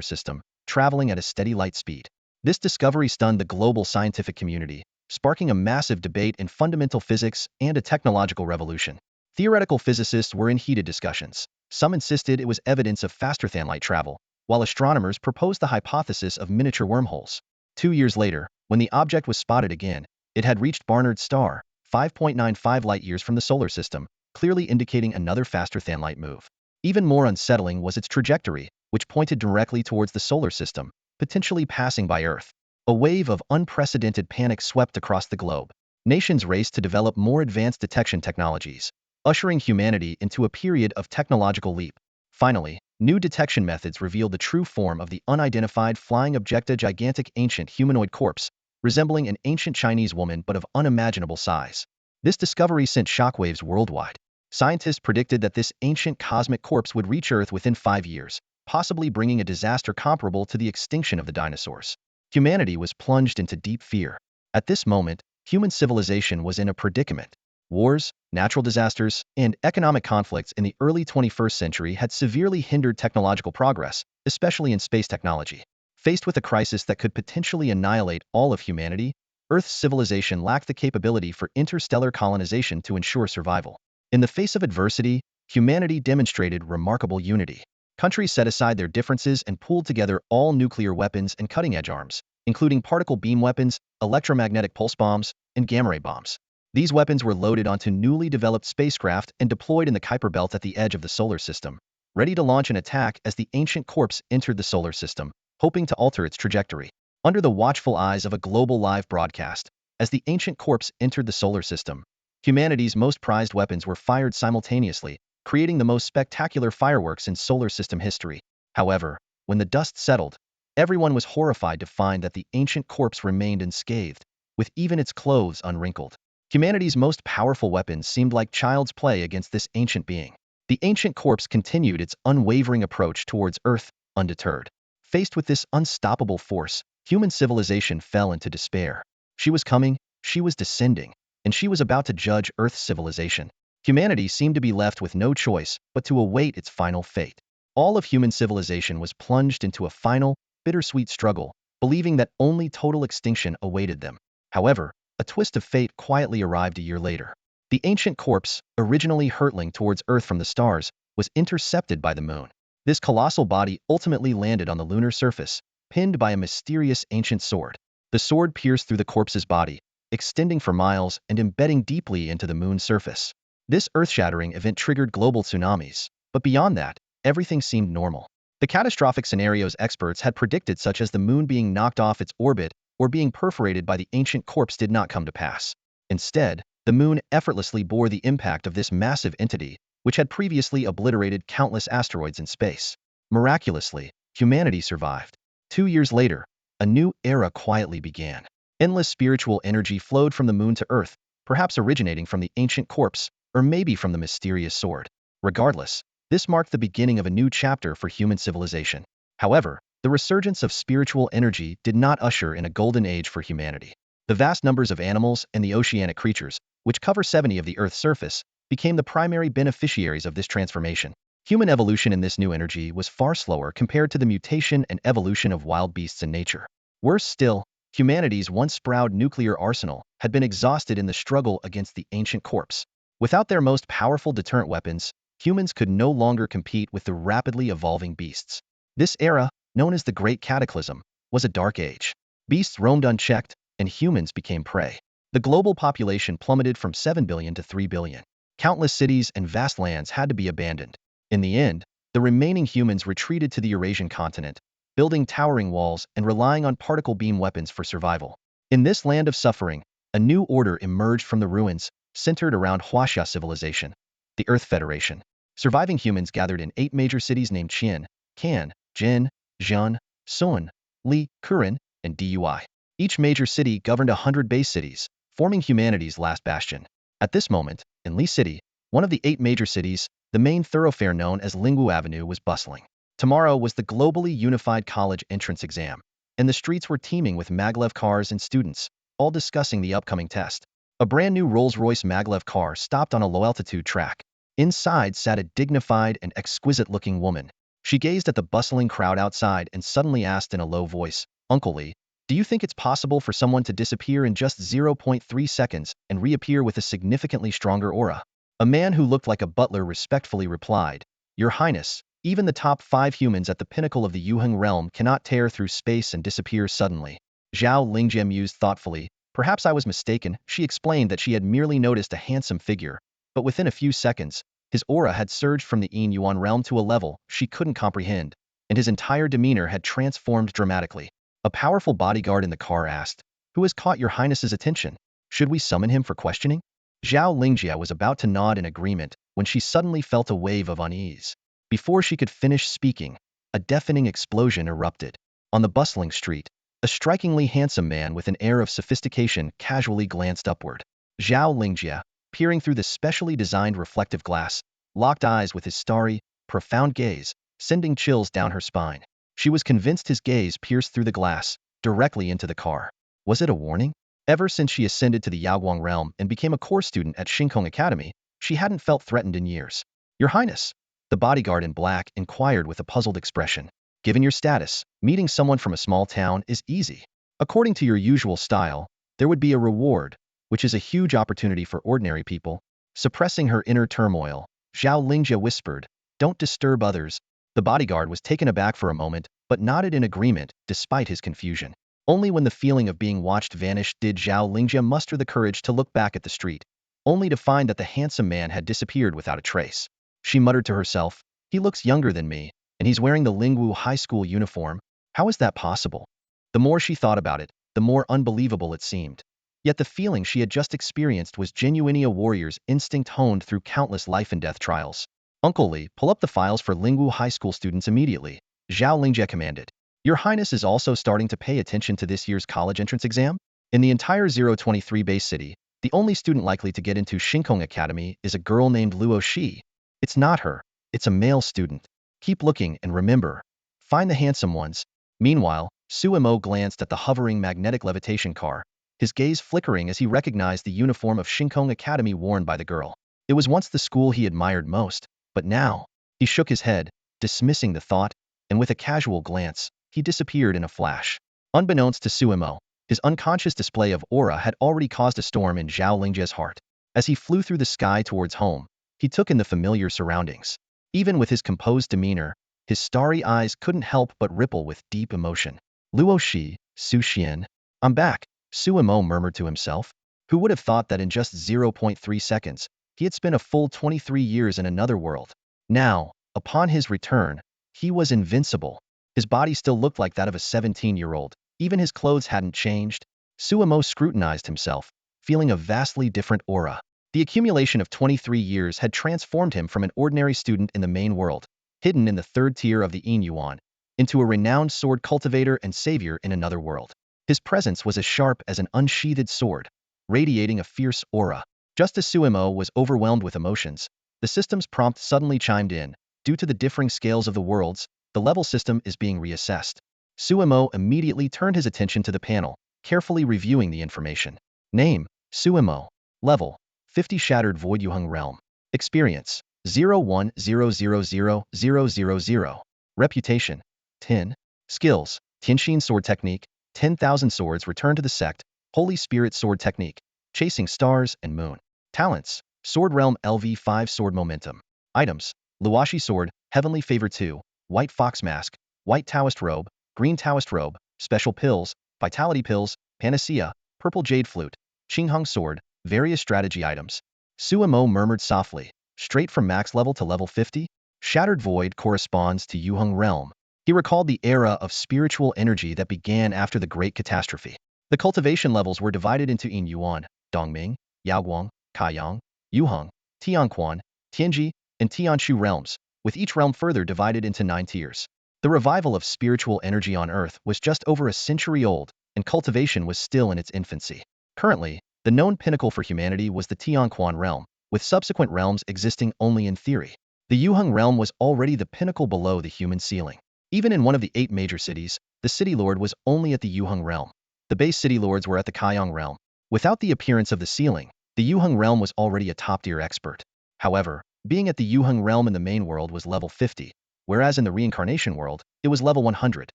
system, traveling at a steady light speed. This discovery stunned the global scientific community, sparking a massive debate in fundamental physics and a technological revolution. Theoretical physicists were in heated discussions. Some insisted it was evidence of faster-than-light travel, while astronomers proposed the hypothesis of miniature wormholes. 2 years later, when the object was spotted again, it had reached Barnard's star, 5.95 light-years from the solar system, clearly indicating another faster-than-light move. Even more unsettling was its trajectory, which pointed directly towards the solar system, potentially passing by Earth. A wave of unprecedented panic swept across the globe. Nations raced to develop more advanced detection technologies, ushering humanity into a period of technological leap. Finally, new detection methods revealed the true form of the unidentified flying object, a gigantic ancient humanoid corpse, resembling an ancient Chinese woman but of unimaginable size. This discovery sent shockwaves worldwide. Scientists predicted that this ancient cosmic corpse would reach Earth within 5 years, possibly bringing a disaster comparable to the extinction of the dinosaurs. Humanity was plunged into deep fear. At this moment, human civilization was in a predicament. Wars, natural disasters, and economic conflicts in the early 21st century had severely hindered technological progress, especially in space technology. Faced with a crisis that could potentially annihilate all of humanity, Earth's civilization lacked the capability for interstellar colonization to ensure survival. In the face of adversity, humanity demonstrated remarkable unity. Countries set aside their differences and pooled together all nuclear weapons and cutting-edge arms, including particle beam weapons, electromagnetic pulse bombs, and gamma ray bombs. These weapons were loaded onto newly developed spacecraft and deployed in the Kuiper Belt at the edge of the solar system, ready to launch an attack as the ancient corpse entered the solar system, hoping to alter its trajectory. Under the watchful eyes of a global live broadcast, as the ancient corpse entered the solar system, humanity's most prized weapons were fired simultaneously, creating the most spectacular fireworks in solar system history. However, when the dust settled, everyone was horrified to find that the ancient corpse remained unscathed, with even its clothes unwrinkled. Humanity's most powerful weapons seemed like child's play against this ancient being. The ancient corpse continued its unwavering approach towards Earth, undeterred. Faced with this unstoppable force, human civilization fell into despair. She was coming, she was descending, and she was about to judge Earth's civilization. Humanity seemed to be left with no choice but to await its final fate. All of human civilization was plunged into a final, bittersweet struggle, believing that only total extinction awaited them. However, a twist of fate quietly arrived a year later. The ancient corpse, originally hurtling towards Earth from the stars, was intercepted by the moon. This colossal body ultimately landed on the lunar surface, pinned by a mysterious ancient sword. The sword pierced through the corpse's body, extending for miles and embedding deeply into the moon's surface. This earth-shattering event triggered global tsunamis, but beyond that, everything seemed normal. The catastrophic scenarios experts had predicted, such as the moon being knocked off its orbit or being perforated by the ancient corpse, did not come to pass. Instead, the moon effortlessly bore the impact of this massive entity, which had previously obliterated countless asteroids in space. Miraculously, humanity survived. 2 years later, a new era quietly began. Endless spiritual energy flowed from the moon to Earth, perhaps originating from the ancient corpse, or maybe from the mysterious sword. Regardless, this marked the beginning of a new chapter for human civilization. However, the resurgence of spiritual energy did not usher in a golden age for humanity. The vast numbers of animals and the oceanic creatures, which cover 70% of the Earth's surface, became the primary beneficiaries of this transformation. Human evolution in this new energy was far slower compared to the mutation and evolution of wild beasts in nature. Worse still, humanity's once proud nuclear arsenal had been exhausted in the struggle against the ancient corpse. Without their most powerful deterrent weapons, humans could no longer compete with the rapidly evolving beasts. This era, known as the Great Cataclysm, was a dark age. Beasts roamed unchecked, and humans became prey. The global population plummeted from 7 billion to 3 billion. Countless cities and vast lands had to be abandoned. In the end, the remaining humans retreated to the Eurasian continent, building towering walls and relying on particle beam weapons for survival. In this land of suffering, a new order emerged from the ruins, centered around Huaxia civilization, the Earth Federation. Surviving humans gathered in 8 major cities named Qian, Can, Jin, Zhen, Sun, Li, Kurin, and Dui. Each major city governed 100 base cities, forming humanity's last bastion. At this moment, in Li City, one of the 8 major cities, the main thoroughfare known as Lingwu Avenue was bustling. Tomorrow was the globally unified college entrance exam, and the streets were teeming with maglev cars and students, all discussing the upcoming test. A brand new Rolls-Royce maglev car stopped on a low-altitude track. Inside sat a dignified and exquisite-looking woman. She gazed at the bustling crowd outside and suddenly asked in a low voice, "Uncle Lee, do you think it's possible for someone to disappear in just 0.3 seconds and reappear with a significantly stronger aura?" A man who looked like a butler respectfully replied, "Your Highness, even the top 5 humans at the pinnacle of the Yuheng realm cannot tear through space and disappear suddenly." Zhao Lingjie mused thoughtfully. "Perhaps I was mistaken." She explained that she had merely noticed a handsome figure, but within a few seconds, his aura had surged from the Yin Yuan realm to a level she couldn't comprehend, and his entire demeanor had transformed dramatically. A powerful bodyguard in the car asked, "Who has caught your Highness's attention? Should we summon him for questioning?" Zhao Lingjie was about to nod in agreement when she suddenly felt a wave of unease. Before she could finish speaking, a deafening explosion erupted. On the bustling street, a strikingly handsome man with an air of sophistication casually glanced upward. Zhao Lingjie, peering through the specially designed reflective glass, locked eyes with his starry, profound gaze, sending chills down her spine. She was convinced his gaze pierced through the glass, directly into the car. Was it a warning? Ever since she ascended to the Yaoguang realm and became a core student at Xingkong Academy, she hadn't felt threatened in years. "Your Highness," the bodyguard in black inquired with a puzzled expression. "Given your status, meeting someone from a small town is easy. According to your usual style, there would be a reward, which is a huge opportunity for ordinary people." Suppressing her inner turmoil, Zhao Lingjie whispered, "Don't disturb others." The bodyguard was taken aback for a moment, but nodded in agreement, despite his confusion. Only when the feeling of being watched vanished did Zhao Lingjie muster the courage to look back at the street, only to find that the handsome man had disappeared without a trace. She muttered to herself, "He looks younger than me, and he's wearing the Lingwu High School uniform. How is that possible?" The more she thought about it, the more unbelievable it seemed. Yet the feeling she had just experienced was genuinely a warrior's instinct honed through countless life and death trials. "Uncle Lee, pull up the files for Lingwu High School students immediately," Zhao Lingjie commanded. "Your Highness is also starting to pay attention to this year's college entrance exam?" In the entire 023 base city, the only student likely to get into Xingkong Academy is a girl named Luosi. It's not her, it's a male student. Keep looking and remember, find the handsome ones. Meanwhile, Suemo glanced at the hovering magnetic levitation car, his gaze flickering as he recognized the uniform of Xingkong Academy worn by the girl. It was once the school he admired most, but now, he shook his head, dismissing the thought, and with a casual glance, he disappeared in a flash. Unbeknownst to Suemo, his unconscious display of aura had already caused a storm in Zhao Lingjie's heart. As he flew through the sky towards home, he took in the familiar surroundings. Even with his composed demeanor, his starry eyes couldn't help but ripple with deep emotion. "Luosi, Su Xian, I'm back," Suemo murmured to himself. Who would have thought that in just 0.3 seconds, he had spent a full 23 years in another world? Now, upon his return, he was invincible. His body still looked like that of a 17-year-old. Even his clothes hadn't changed. Suemo scrutinized himself, feeling a vastly different aura. The accumulation of 23 years had transformed him from an ordinary student in the main world, hidden in the 3rd tier of the Yin Yuan, into a renowned sword cultivator and savior in another world. His presence was as sharp as an unsheathed sword, radiating a fierce aura. Just as Suemo was overwhelmed with emotions, the system's prompt suddenly chimed in. "Due to the differing scales of the worlds, the level system is being reassessed." Suemo immediately turned his attention to the panel, carefully reviewing the information. Name, Suemo. Level, 50 Shattered Void Yuheng Realm. Experience, 010000000. Reputation, 10. Skills, Tianxin Sword Technique, 10,000 Swords Return to the Sect, Holy Spirit Sword Technique, Chasing Stars and Moon. Talents, Sword Realm LV5 Sword Momentum. Items, Luosi Sword, Heavenly Favor 2, White Fox Mask, White Taoist Robe, Green Taoist Robe, Special Pills, Vitality Pills, Panacea, Purple Jade Flute, Qinghong Sword, various strategy items. Suemo murmured softly, straight from max level to level 50? Shattered Void corresponds to Yuheng Realm. He recalled the era of spiritual energy that began after the Great Catastrophe. The cultivation levels were divided into Yin Yuan, Dongming, Yaoguang, Kaiyang, Yuheng, Tianquan, Tianji, and Tianshu realms, with each realm further divided into 9 tiers. The revival of spiritual energy on Earth was just over a century old, and cultivation was still in its infancy. Currently, the known pinnacle for humanity was the Tianquan realm, with subsequent realms existing only in theory. The Yuheng realm was already the pinnacle below the human ceiling. Even in one of the 8 major cities, the city lord was only at the Yuheng realm. The base city lords were at the Kaiyang realm. Without the appearance of the ceiling, the Yuheng realm was already a top-tier expert. However, being at the Yuheng realm in the main world was level 50, whereas in the Reincarnation world, it was level 100.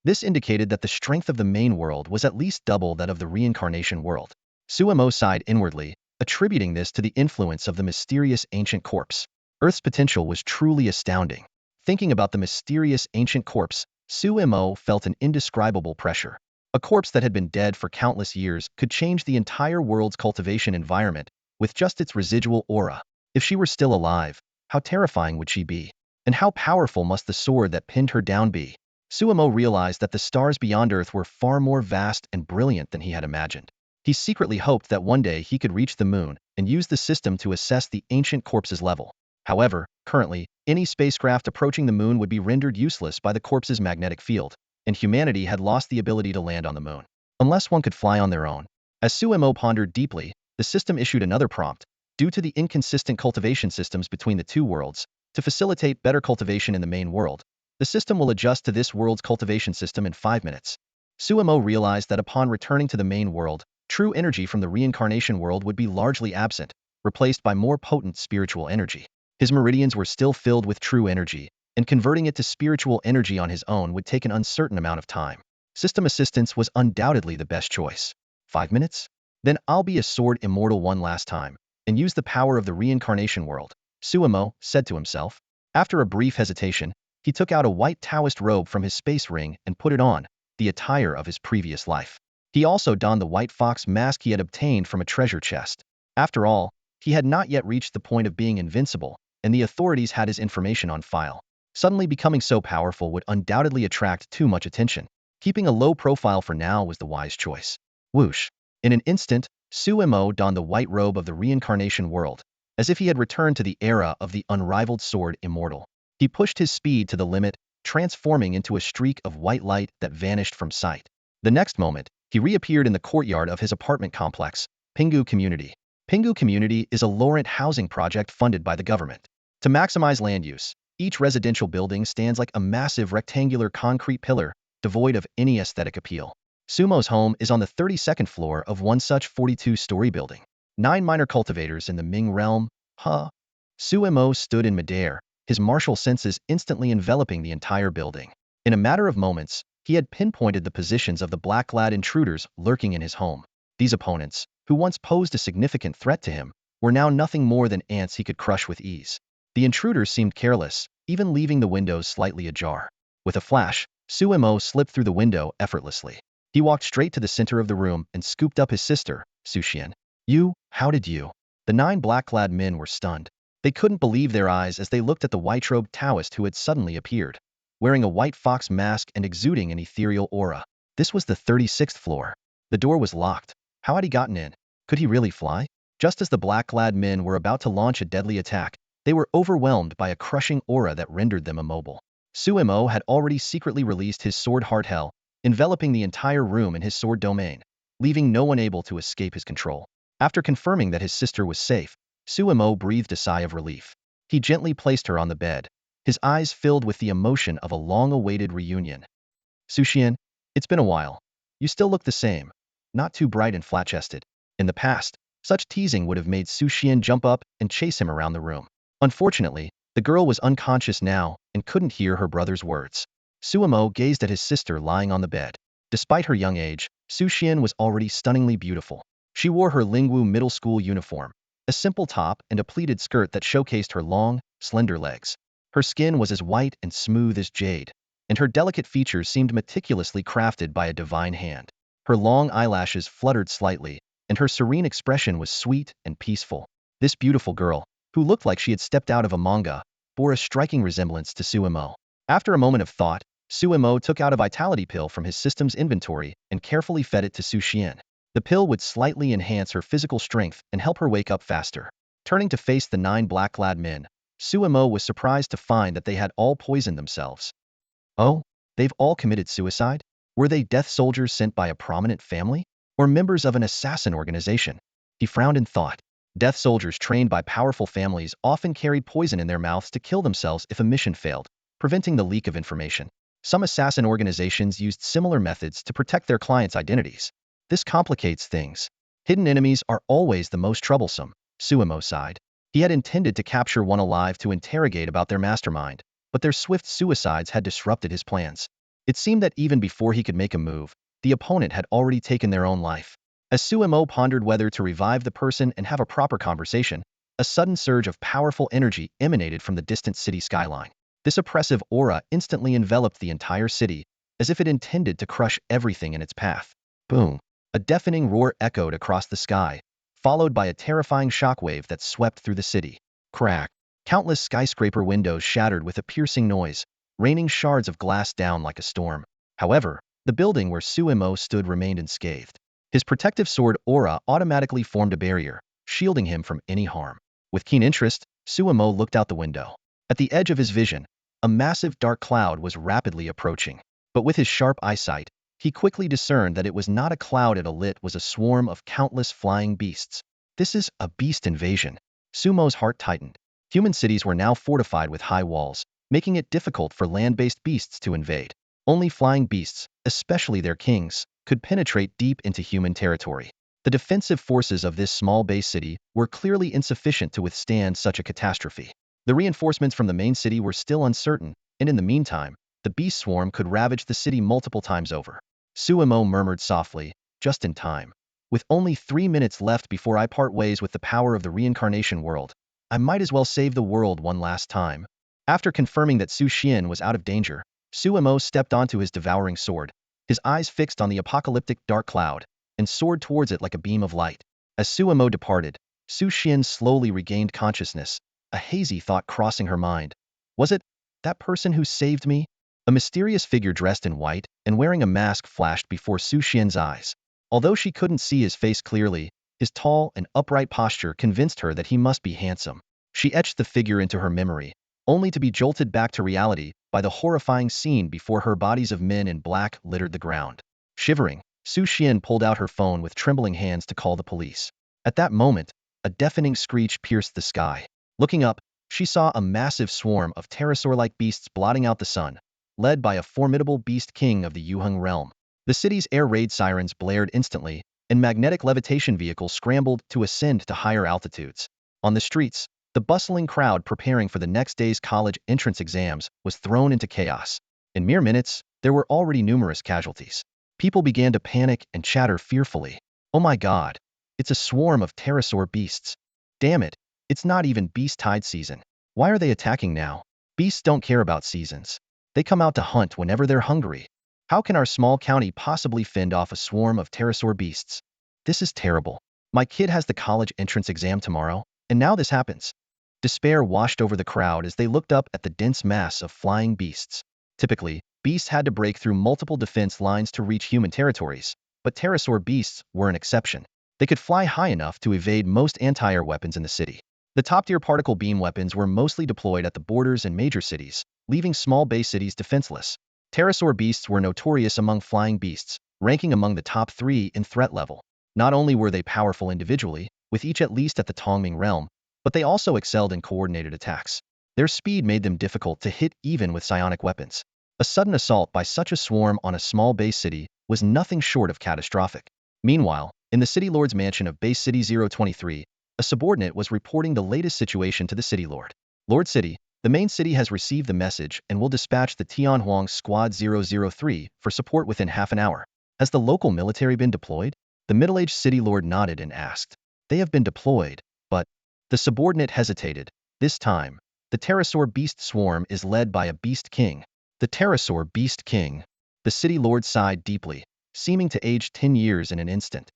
This indicated that the strength of the main world was at least double that of the Reincarnation world. Suemo sighed inwardly, attributing this to the influence of the mysterious ancient corpse. Earth's potential was truly astounding. Thinking about the mysterious ancient corpse, Suemo felt an indescribable pressure. A corpse that had been dead for countless years could change the entire world's cultivation environment with just its residual aura. If she were still alive, how terrifying would she be? And how powerful must the sword that pinned her down be? Suemo realized that the stars beyond Earth were far more vast and brilliant than he had imagined. He secretly hoped that one day he could reach the moon and use the system to assess the ancient corpse's level. However, currently, any spacecraft approaching the moon would be rendered useless by the corpse's magnetic field, and humanity had lost the ability to land on the moon, unless one could fly on their own. As Suemo pondered deeply, the system issued another prompt. Due to the inconsistent cultivation systems between the two worlds, to facilitate better cultivation in the main world, the system will adjust to this world's cultivation system in 5 minutes. Suemo realized that upon returning to the main world, true energy from the Reincarnation world would be largely absent, replaced by more potent spiritual energy. His meridians were still filled with true energy, and converting it to spiritual energy on his own would take an uncertain amount of time. System assistance was undoubtedly the best choice. 5 minutes? Then I'll be a sword immortal one last time, and use the power of the Reincarnation world, Suemo said to himself. After a brief hesitation, he took out a white Taoist robe from his space ring and put it on, the attire of his previous life. He also donned the white fox mask he had obtained from a treasure chest. After all, he had not yet reached the point of being invincible, and the authorities had his information on file. Suddenly becoming so powerful would undoubtedly attract too much attention. Keeping a low profile for now was the wise choice. Whoosh! In an instant, Suemo donned the white robe of the Reincarnation world, as if he had returned to the era of the unrivaled sword immortal. He pushed his speed to the limit, transforming into a streak of white light that vanished from sight. The next moment, he reappeared in the courtyard of his apartment complex, Pingu Community. Pingu Community is a low-rent housing project funded by the government. To maximize land use, each residential building stands like a massive rectangular concrete pillar, devoid of any aesthetic appeal. Sumo's home is on the 32nd floor of one such 42-story building. 9 minor cultivators in the Ming realm, huh? Suemo stood in midair, his martial senses instantly enveloping the entire building. In a matter of moments, he had pinpointed the positions of the black-clad intruders lurking in his home. These opponents, who once posed a significant threat to him, were now nothing more than ants he could crush with ease. The intruders seemed careless, even leaving the windows slightly ajar. With a flash, Suemo slipped through the window effortlessly. He walked straight to the center of the room and scooped up his sister, Suxian. You, how did you? The 9 black-clad men were stunned. They couldn't believe their eyes as they looked at the white-robed Taoist who had suddenly appeared, wearing a white fox mask and exuding an ethereal aura. This was the 36th floor. The door was locked. How had he gotten in? Could he really fly? Just as the black-clad men were about to launch a deadly attack, they were overwhelmed by a crushing aura that rendered them immobile. Suemo had already secretly released his sword Heart Hell, enveloping the entire room in his sword domain, leaving no one able to escape his control. After confirming that his sister was safe, Suemo breathed a sigh of relief. He gently placed her on the bed, his eyes filled with the emotion of a long-awaited reunion. Suxian, it's been a while. You still look the same, not too bright and flat-chested. In the past, such teasing would have made Suxian jump up and chase him around the room. Unfortunately, the girl was unconscious now and couldn't hear her brother's words. Suemo gazed at his sister lying on the bed. Despite her young age, Suxian was already stunningly beautiful. She wore her Lingwu middle school uniform, a simple top and a pleated skirt that showcased her long, slender legs. Her skin was as white and smooth as jade, and her delicate features seemed meticulously crafted by a divine hand. Her long eyelashes fluttered slightly, and her serene expression was sweet and peaceful. This beautiful girl, who looked like she had stepped out of a manga, bore a striking resemblance to Suemo. After a moment of thought, Suemo took out a vitality pill from his system's inventory and carefully fed it to Suxian. The pill would slightly enhance her physical strength and help her wake up faster. Turning to face the 9 black-clad men, Suemo was surprised to find that they had all poisoned themselves. Oh? They've all committed suicide? Were they death soldiers sent by a prominent family? Or members of an assassin organization? He frowned in thought. Death soldiers trained by powerful families often carried poison in their mouths to kill themselves if a mission failed, preventing the leak of information. Some assassin organizations used similar methods to protect their clients' identities. This complicates things. Hidden enemies are always the most troublesome, Suemo sighed. He had intended to capture one alive to interrogate about their mastermind, but their swift suicides had disrupted his plans. It seemed that even before he could make a move, the opponent had already taken their own life. As Suemo pondered whether to revive the person and have a proper conversation, a sudden surge of powerful energy emanated from the distant city skyline. This oppressive aura instantly enveloped the entire city, as if it intended to crush everything in its path. Boom! A deafening roar echoed across the sky, followed by a terrifying shockwave that swept through the city. Crack! Countless skyscraper windows shattered with a piercing noise, raining shards of glass down like a storm. However, the building where Suemo stood remained unscathed. His protective sword aura automatically formed a barrier, shielding him from any harm. With keen interest, Suemo looked out the window. At the edge of his vision, a massive dark cloud was rapidly approaching. But with his sharp eyesight, he quickly discerned that it was not a cloud it lit was a swarm of countless flying beasts. This is a beast invasion. Sumo's heart tightened. Human cities were now fortified with high walls, making it difficult for land-based beasts to invade. Only flying beasts, especially their kings, could penetrate deep into human territory. The defensive forces of this small base city were clearly insufficient to withstand such a catastrophe. The reinforcements from the main city were still uncertain, and in the meantime, the beast swarm could ravage the city multiple times over. Suemo murmured softly, just in time. With only 3 minutes left before I part ways with the power of the reincarnation world, I might as well save the world one last time. After confirming that Su Xian was out of danger, Suemo stepped onto his devouring sword, his eyes fixed on the apocalyptic dark cloud, and soared towards it like a beam of light. As Suemo departed, Su Xian slowly regained consciousness, a hazy thought crossing her mind. Was it that person who saved me? A mysterious figure dressed in white and wearing a mask flashed before Su Xian's eyes. Although she couldn't see his face clearly, his tall and upright posture convinced her that he must be handsome. She etched the figure into her memory, only to be jolted back to reality by the horrifying scene before her. Bodies of men in black littered the ground. Shivering, Su Xian pulled out her phone with trembling hands to call the police. At that moment, a deafening screech pierced the sky. Looking up, she saw a massive swarm of pterosaur-like beasts blotting out the sun, led by a formidable beast king of the Yuheng realm. The city's air raid sirens blared instantly, and magnetic levitation vehicles scrambled to ascend to higher altitudes. On the streets, the bustling crowd preparing for the next day's college entrance exams was thrown into chaos. In mere minutes, there were already numerous casualties. People began to panic and chatter fearfully. Oh my god, it's a swarm of pterosaur beasts. Damn it, it's not even beast tide season. Why are they attacking now? Beasts don't care about seasons. They come out to hunt whenever they're hungry. How can our small county possibly fend off a swarm of pterosaur beasts? This is terrible. My kid has the college entrance exam tomorrow, and now this happens. Despair washed over the crowd as they looked up at the dense mass of flying beasts. Typically, beasts had to break through multiple defense lines to reach human territories, but pterosaur beasts were an exception. They could fly high enough to evade most anti-air weapons in the city. The top-tier particle beam weapons were mostly deployed at the borders and major cities, leaving small base cities defenseless. Pterosaur beasts were notorious among flying beasts, ranking among the top 3 in threat level. Not only were they powerful individually, with each at least at the Tongming realm, but they also excelled in coordinated attacks. Their speed made them difficult to hit even with psionic weapons. A sudden assault by such a swarm on a small base city was nothing short of catastrophic. Meanwhile, in the City Lord's mansion of Base City 023, a subordinate was reporting the latest situation to the City Lord. Lord City, the main city has received the message and will dispatch the Tianhuang Squad 003 for support within half an hour. Has the local military been deployed? The middle-aged City Lord nodded and asked. They have been deployed, but... The subordinate hesitated. This time, the pterosaur beast swarm is led by a beast king. The pterosaur beast king. The City Lord sighed deeply, seeming to age 10 years in an instant.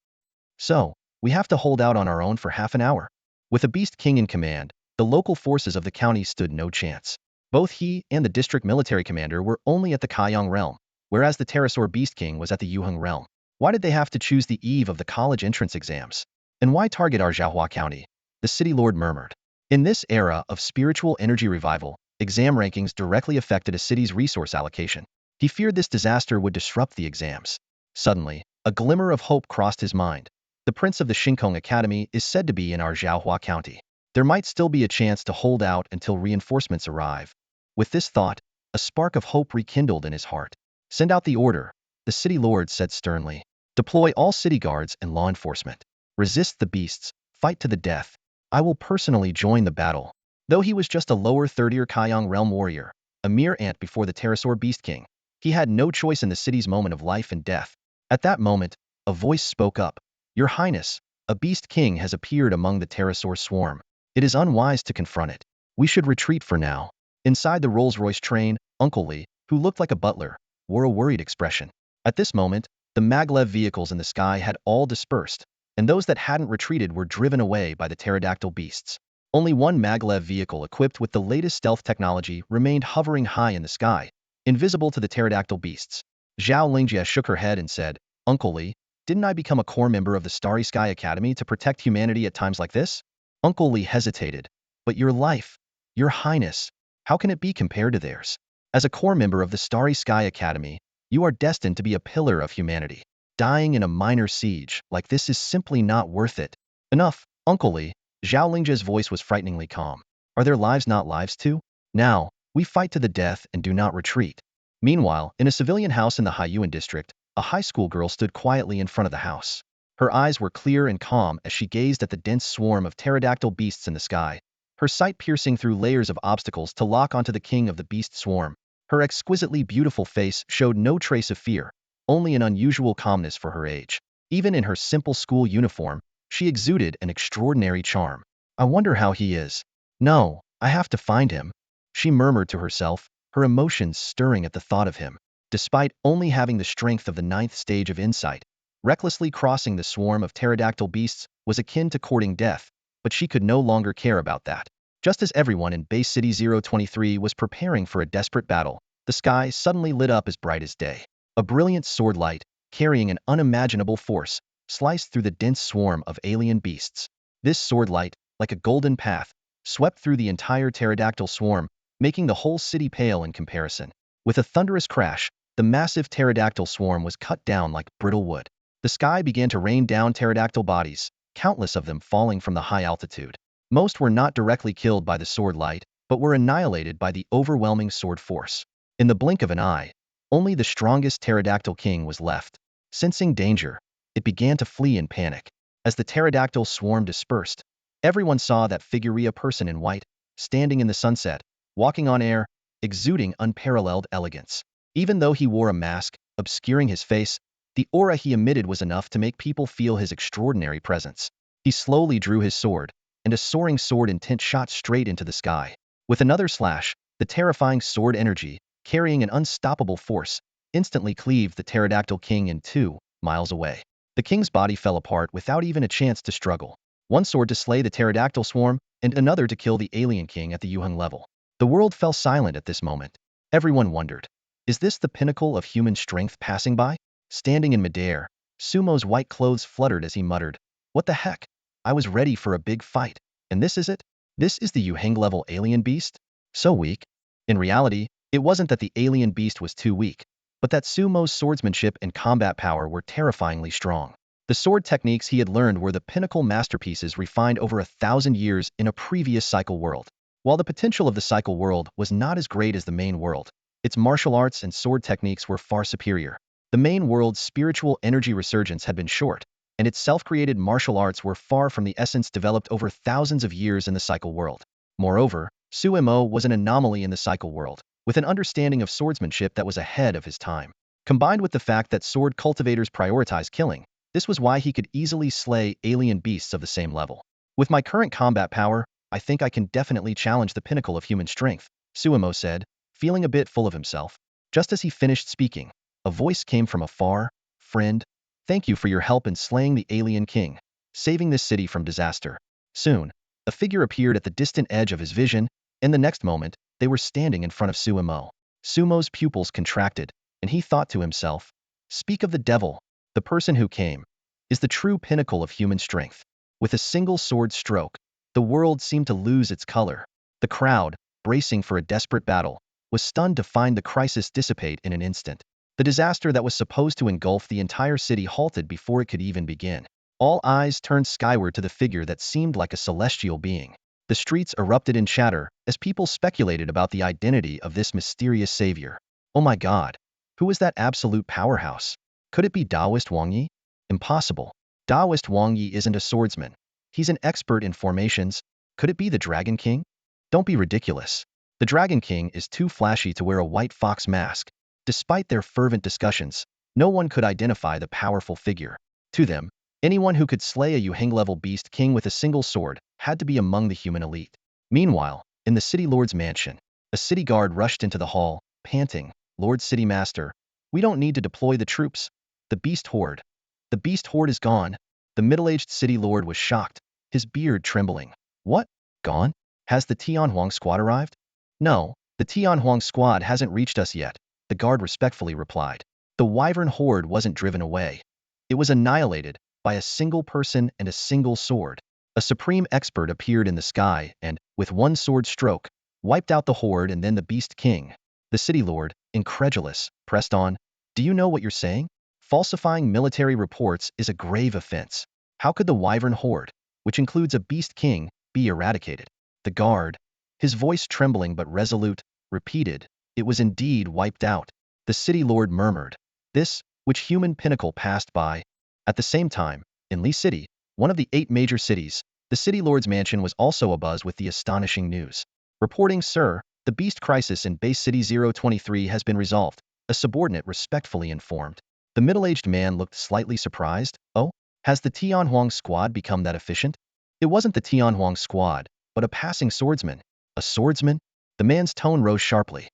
So, we have to hold out on our own for half an hour. With a beast king in command, the local forces of the county stood no chance. Both he and the district military commander were only at the Kaiyang realm, whereas the pterosaur beast king was at the Yuheng realm. Why did they have to choose the eve of the college entrance exams? And why target our Zhaohua county? The City Lord murmured. In this era of spiritual energy revival, exam rankings directly affected a city's resource allocation. He feared this disaster would disrupt the exams. Suddenly, a glimmer of hope crossed his mind. The prince of the Shinkong Academy is said to be in our Zhaohua County. There might still be a chance to hold out until reinforcements arrive. With this thought, a spark of hope rekindled in his heart. Send out the order, the city lord said sternly. Deploy all city guards and law enforcement. Resist the beasts, fight to the death. I will personally join the battle. Though he was just a lower third-tier Kaiyang realm warrior, a mere ant before the pterosaur beast king, he had no choice in the city's moment of life and death. At that moment, a voice spoke up. Your Highness, a beast king has appeared among the pterosaur swarm. It is unwise to confront it. We should retreat for now. Inside the Rolls-Royce train, Uncle Lee, who looked like a butler, wore a worried expression. At this moment, the maglev vehicles in the sky had all dispersed, and those that hadn't retreated were driven away by the pterodactyl beasts. Only one maglev vehicle equipped with the latest stealth technology remained hovering high in the sky, invisible to the pterodactyl beasts. Zhao Lingjie shook her head and said, Uncle Lee, didn't I become a core member of the Starry Sky Academy to protect humanity at times like this? Uncle Lee hesitated. But your life, your Highness, how can it be compared to theirs? As a core member of the Starry Sky Academy, you are destined to be a pillar of humanity. Dying in a minor siege like this is simply not worth it. Enough, Uncle Lee. Zhao Lingjie's voice was frighteningly calm. Are their lives not lives too? Now, we fight to the death and do not retreat. Meanwhile, in a civilian house in the Haiyuan district, a high school girl stood quietly in front of the house. Her eyes were clear and calm as she gazed at the dense swarm of pterodactyl beasts in the sky, her sight piercing through layers of obstacles to lock onto the king of the beast swarm. Her exquisitely beautiful face showed no trace of fear, only an unusual calmness for her age. Even in her simple school uniform, she exuded an extraordinary charm. I wonder how he is. No, I have to find him, she murmured to herself, her emotions stirring at the thought of him. Despite only having the strength of the 9th stage of insight, recklessly crossing the swarm of pterodactyl beasts was akin to courting death, but she could no longer care about that. Just as everyone in Base City 023 was preparing for a desperate battle, the sky suddenly lit up as bright as day. A brilliant sword light, carrying an unimaginable force, sliced through the dense swarm of alien beasts. This sword light, like a golden path, swept through the entire pterodactyl swarm, making the whole city pale in comparison. With a thunderous crash, the massive pterodactyl swarm was cut down like brittle wood. The sky began to rain down pterodactyl bodies, countless of them falling from the high altitude. Most were not directly killed by the sword light, but were annihilated by the overwhelming sword force. In the blink of an eye, only the strongest pterodactyl king was left. Sensing danger, it began to flee in panic. As the pterodactyl swarm dispersed, everyone saw that figureea person in white, standing in the sunset, walking on air, exuding unparalleled elegance. Even though he wore a mask, obscuring his face, the aura he emitted was enough to make people feel his extraordinary presence. He slowly drew his sword, and a soaring sword intent shot straight into the sky. With another slash, the terrifying sword energy, carrying an unstoppable force, instantly cleaved the pterodactyl king in 2 miles away. The king's body fell apart without even a chance to struggle. One sword to slay the pterodactyl swarm, and another to kill the alien king at the Yuheng level. The world fell silent at this moment. Everyone wondered, is this the pinnacle of human strength passing by? Standing in midair, Sumo's white clothes fluttered as he muttered, what the heck? I was ready for a big fight, and this is it? This is the Yuheng level alien beast? So weak? In reality, it wasn't that the alien beast was too weak, but that Sumo's swordsmanship and combat power were terrifyingly strong. The sword techniques he had learned were the pinnacle masterpieces refined over 1,000 years in a previous cycle world. While the potential of the cycle world was not as great as the main world, its martial arts and sword techniques were far superior. The main world's spiritual energy resurgence had been short, and its self-created martial arts were far from the essence developed over thousands of years in the cycle world. Moreover, Sumo was an anomaly in the cycle world, with an understanding of swordsmanship that was ahead of his time. Combined with the fact that sword cultivators prioritize killing, this was why he could easily slay alien beasts of the same level. With my current combat power, I think I can definitely challenge the pinnacle of human strength, Sumo said, feeling a bit full of himself. Just as he finished speaking, a voice came from afar, friend, thank you for your help in slaying the alien king, saving this city from disaster. Soon, a figure appeared at the distant edge of his vision, and the next moment, they were standing in front of Sumo. Sumo's pupils contracted, and he thought to himself, speak of the devil, the person who came, is the true pinnacle of human strength. With a single sword stroke, the world seemed to lose its color. The crowd, bracing for a desperate battle, was stunned to find the crisis dissipate in an instant. The disaster that was supposed to engulf the entire city halted before it could even begin. All eyes turned skyward to the figure that seemed like a celestial being. The streets erupted in chatter as people speculated about the identity of this mysterious savior. Oh my god, who was that absolute powerhouse? Could it be Taoist Wang Yi? Impossible. Taoist Wang Yi isn't a swordsman. He's an expert in formations. Could it be the Dragon King? Don't be ridiculous. The Dragon King is too flashy to wear a white fox mask. Despite their fervent discussions, no one could identify the powerful figure. To them, anyone who could slay a Yuheng-level beast king with a single sword had to be among the human elite. Meanwhile, in the city lord's mansion, a city guard rushed into the hall, panting, "Lord City Master, we don't need to deploy the troops. The beast horde. The beast horde is gone." The middle-aged city lord was shocked, his beard trembling. "What? Gone? Has the Tianhuang squad arrived?" "No, the Tianhuang squad hasn't reached us yet," the guard respectfully replied. The wyvern horde wasn't driven away. It was annihilated by a single person and a single sword. A supreme expert appeared in the sky and, with one sword stroke, wiped out the horde and then the beast king. The city lord, incredulous, pressed on, "Do you know what you're saying? Falsifying military reports is a grave offense. How could the wyvern horde, which includes a beast king, be eradicated?" The guard, his voice trembling but resolute, repeated, "It was indeed wiped out." The city lord murmured, "This, which human pinnacle passed by?" At the same time, in Li City, one of the 8 major cities, the city lord's mansion was also abuzz with the astonishing news. "Reporting, sir, the beast crisis in base city 023 has been resolved," a subordinate respectfully informed. The middle-aged man looked slightly surprised. "Oh? Has the Tianhuang squad become that efficient?" It wasn't the Tianhuang squad, but a passing swordsman. A swordsman? The man's tone rose sharply.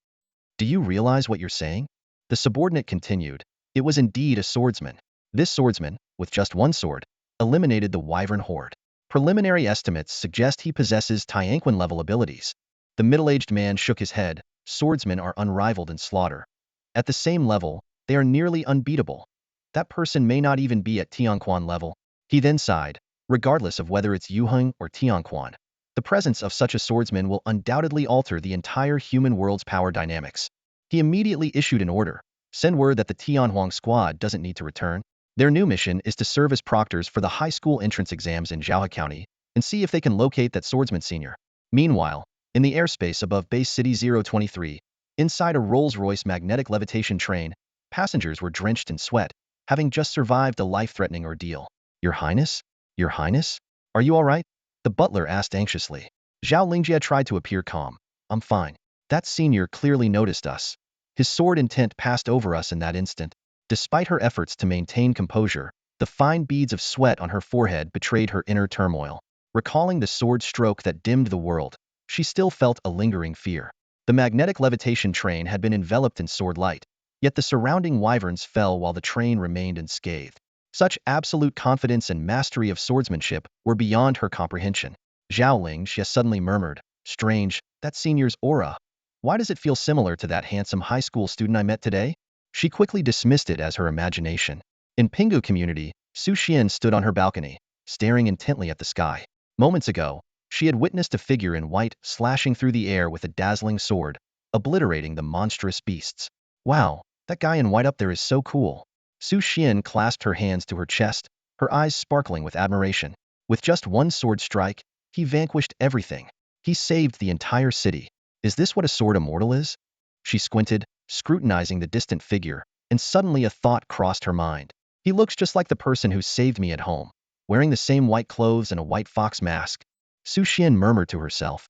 "Do you realize what you're saying?" The subordinate continued, "It was indeed a swordsman. This swordsman, with just one sword, eliminated the wyvern horde. Preliminary estimates suggest he possesses Tianquan-level abilities." The middle-aged man shook his head. "Swordsmen are unrivaled in slaughter. At the same level, they are nearly unbeatable. That person may not even be at Tianquan level." He then sighed, "Regardless of whether it's Yuheng or Tianquan, the presence of such a swordsman will undoubtedly alter the entire human world's power dynamics." He immediately issued an order, "Send word that the Tianhuang squad doesn't need to return. Their new mission is to serve as proctors for the high school entrance exams in Zhao County and see if they can locate that swordsman senior." Meanwhile, in the airspace above base city 023, inside a Rolls-Royce magnetic levitation train, passengers were drenched in sweat, having just survived a life-threatening ordeal. "Your Highness? Your Highness? Are you all right?" the butler asked anxiously. Zhao Lingjie tried to appear calm. "I'm fine. That senior clearly noticed us. His sword intent passed over us in that instant." Despite her efforts to maintain composure, the fine beads of sweat on her forehead betrayed her inner turmoil. Recalling the sword stroke that dimmed the world, she still felt a lingering fear. The magnetic levitation train had been enveloped in sword light, yet the surrounding wyverns fell while the train remained unscathed. Such absolute confidence and mastery of swordsmanship were beyond her comprehension. Zhao Lingjie suddenly murmured, "Strange, that senior's aura. Why does it feel similar to that handsome high school student I met today?" She quickly dismissed it as her imagination. In Pingu community, Su Xian stood on her balcony, staring intently at the sky. Moments ago, she had witnessed a figure in white slashing through the air with a dazzling sword, obliterating the monstrous beasts. "Wow, that guy in white up there is so cool." Su Xian clasped her hands to her chest, her eyes sparkling with admiration. With just one sword strike, he vanquished everything. He saved the entire city. Is this what a sword immortal is? She squinted, scrutinizing the distant figure, and suddenly a thought crossed her mind. "He looks just like the person who saved me at home, wearing the same white clothes and a white fox mask." Su Xian murmured to herself.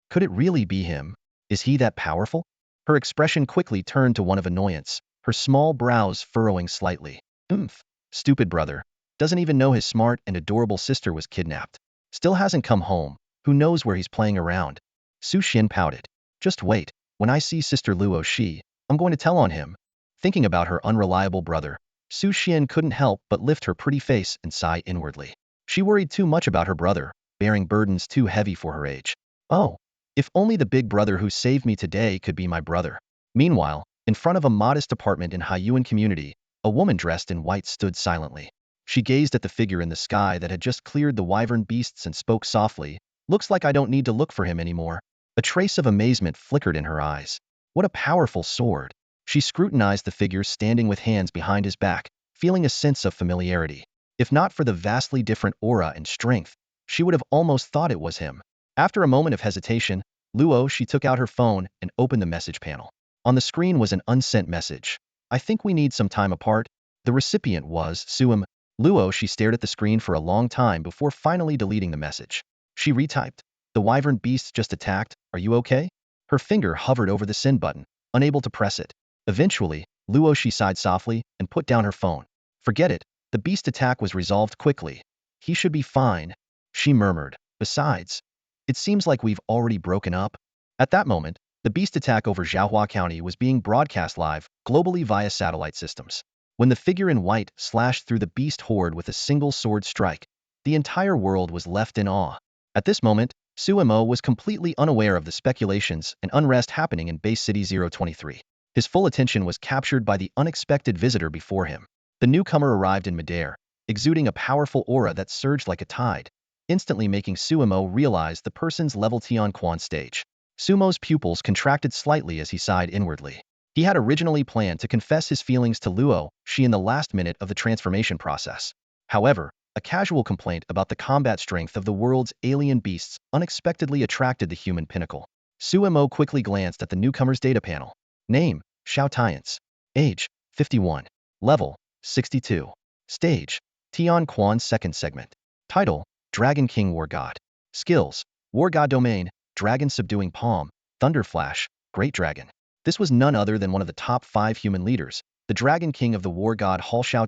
Could it really be him? Is he that powerful? Her expression quickly turned to one of annoyance, her small brows furrowing slightly. Stupid brother. Doesn't even know his smart and adorable sister was kidnapped. Still hasn't come home. Who knows where he's playing around?" Su Xian pouted. "Just wait. When I see Sister Luosi, I'm going to tell on him." Thinking about her unreliable brother, Su Xian couldn't help but lift her pretty face and sigh inwardly. She worried too much about her brother, bearing burdens too heavy for her age. Oh, if only the big brother who saved me today could be my brother. Meanwhile, in front of a modest apartment in Haiyuan community, a woman dressed in white stood silently. She gazed at the figure in the sky that had just cleared the wyvern beasts and spoke softly, "Looks like I don't need to look for him anymore." A trace of amazement flickered in her eyes. What a powerful sword. She scrutinized the figure standing with hands behind his back, feeling a sense of familiarity. If not for the vastly different aura and strength, she would have almost thought it was him. After a moment of hesitation, Luosi took out her phone and opened the message panel. On the screen was an unsent message. I think we need some time apart. The recipient was Suim. Luosi stared at the screen for a long time before finally deleting the message. She retyped, "The wyvern beasts just attacked, are you okay?" Her finger hovered over the send button, unable to press it. Eventually, Luosi sighed softly and put down her phone. "Forget it, the beast attack was resolved quickly. He should be fine," she murmured. "Besides, it seems like we've already broken up." At that moment, the beast attack over Zhaohua County was being broadcast live, globally via satellite systems. When the figure in white slashed through the beast horde with a single sword strike, the entire world was left in awe. At this moment, Suimo was completely unaware of the speculations and unrest happening in Base City 023. His full attention was captured by the unexpected visitor before him. The newcomer arrived in midair, exuding a powerful aura that surged like a tide, instantly making Suimo realize the person's level Tianquan stage. Sumo's pupils contracted slightly as he sighed inwardly. He had originally planned to confess his feelings to Luosi in the last minute of the transformation process. However, a casual complaint about the combat strength of the world's alien beasts unexpectedly attracted the human pinnacle. Suimo quickly glanced at the newcomer's data panel. Name, Shao. Age, 51. Level, 62. Stage, Tianquan second segment. Title, Dragon King War God. Skills, War God Domain, Dragon Subduing Palm, Thunder Flash, Great Dragon. This was none other than one of the top 5 human leaders, the Dragon King of the War God Hall Shao.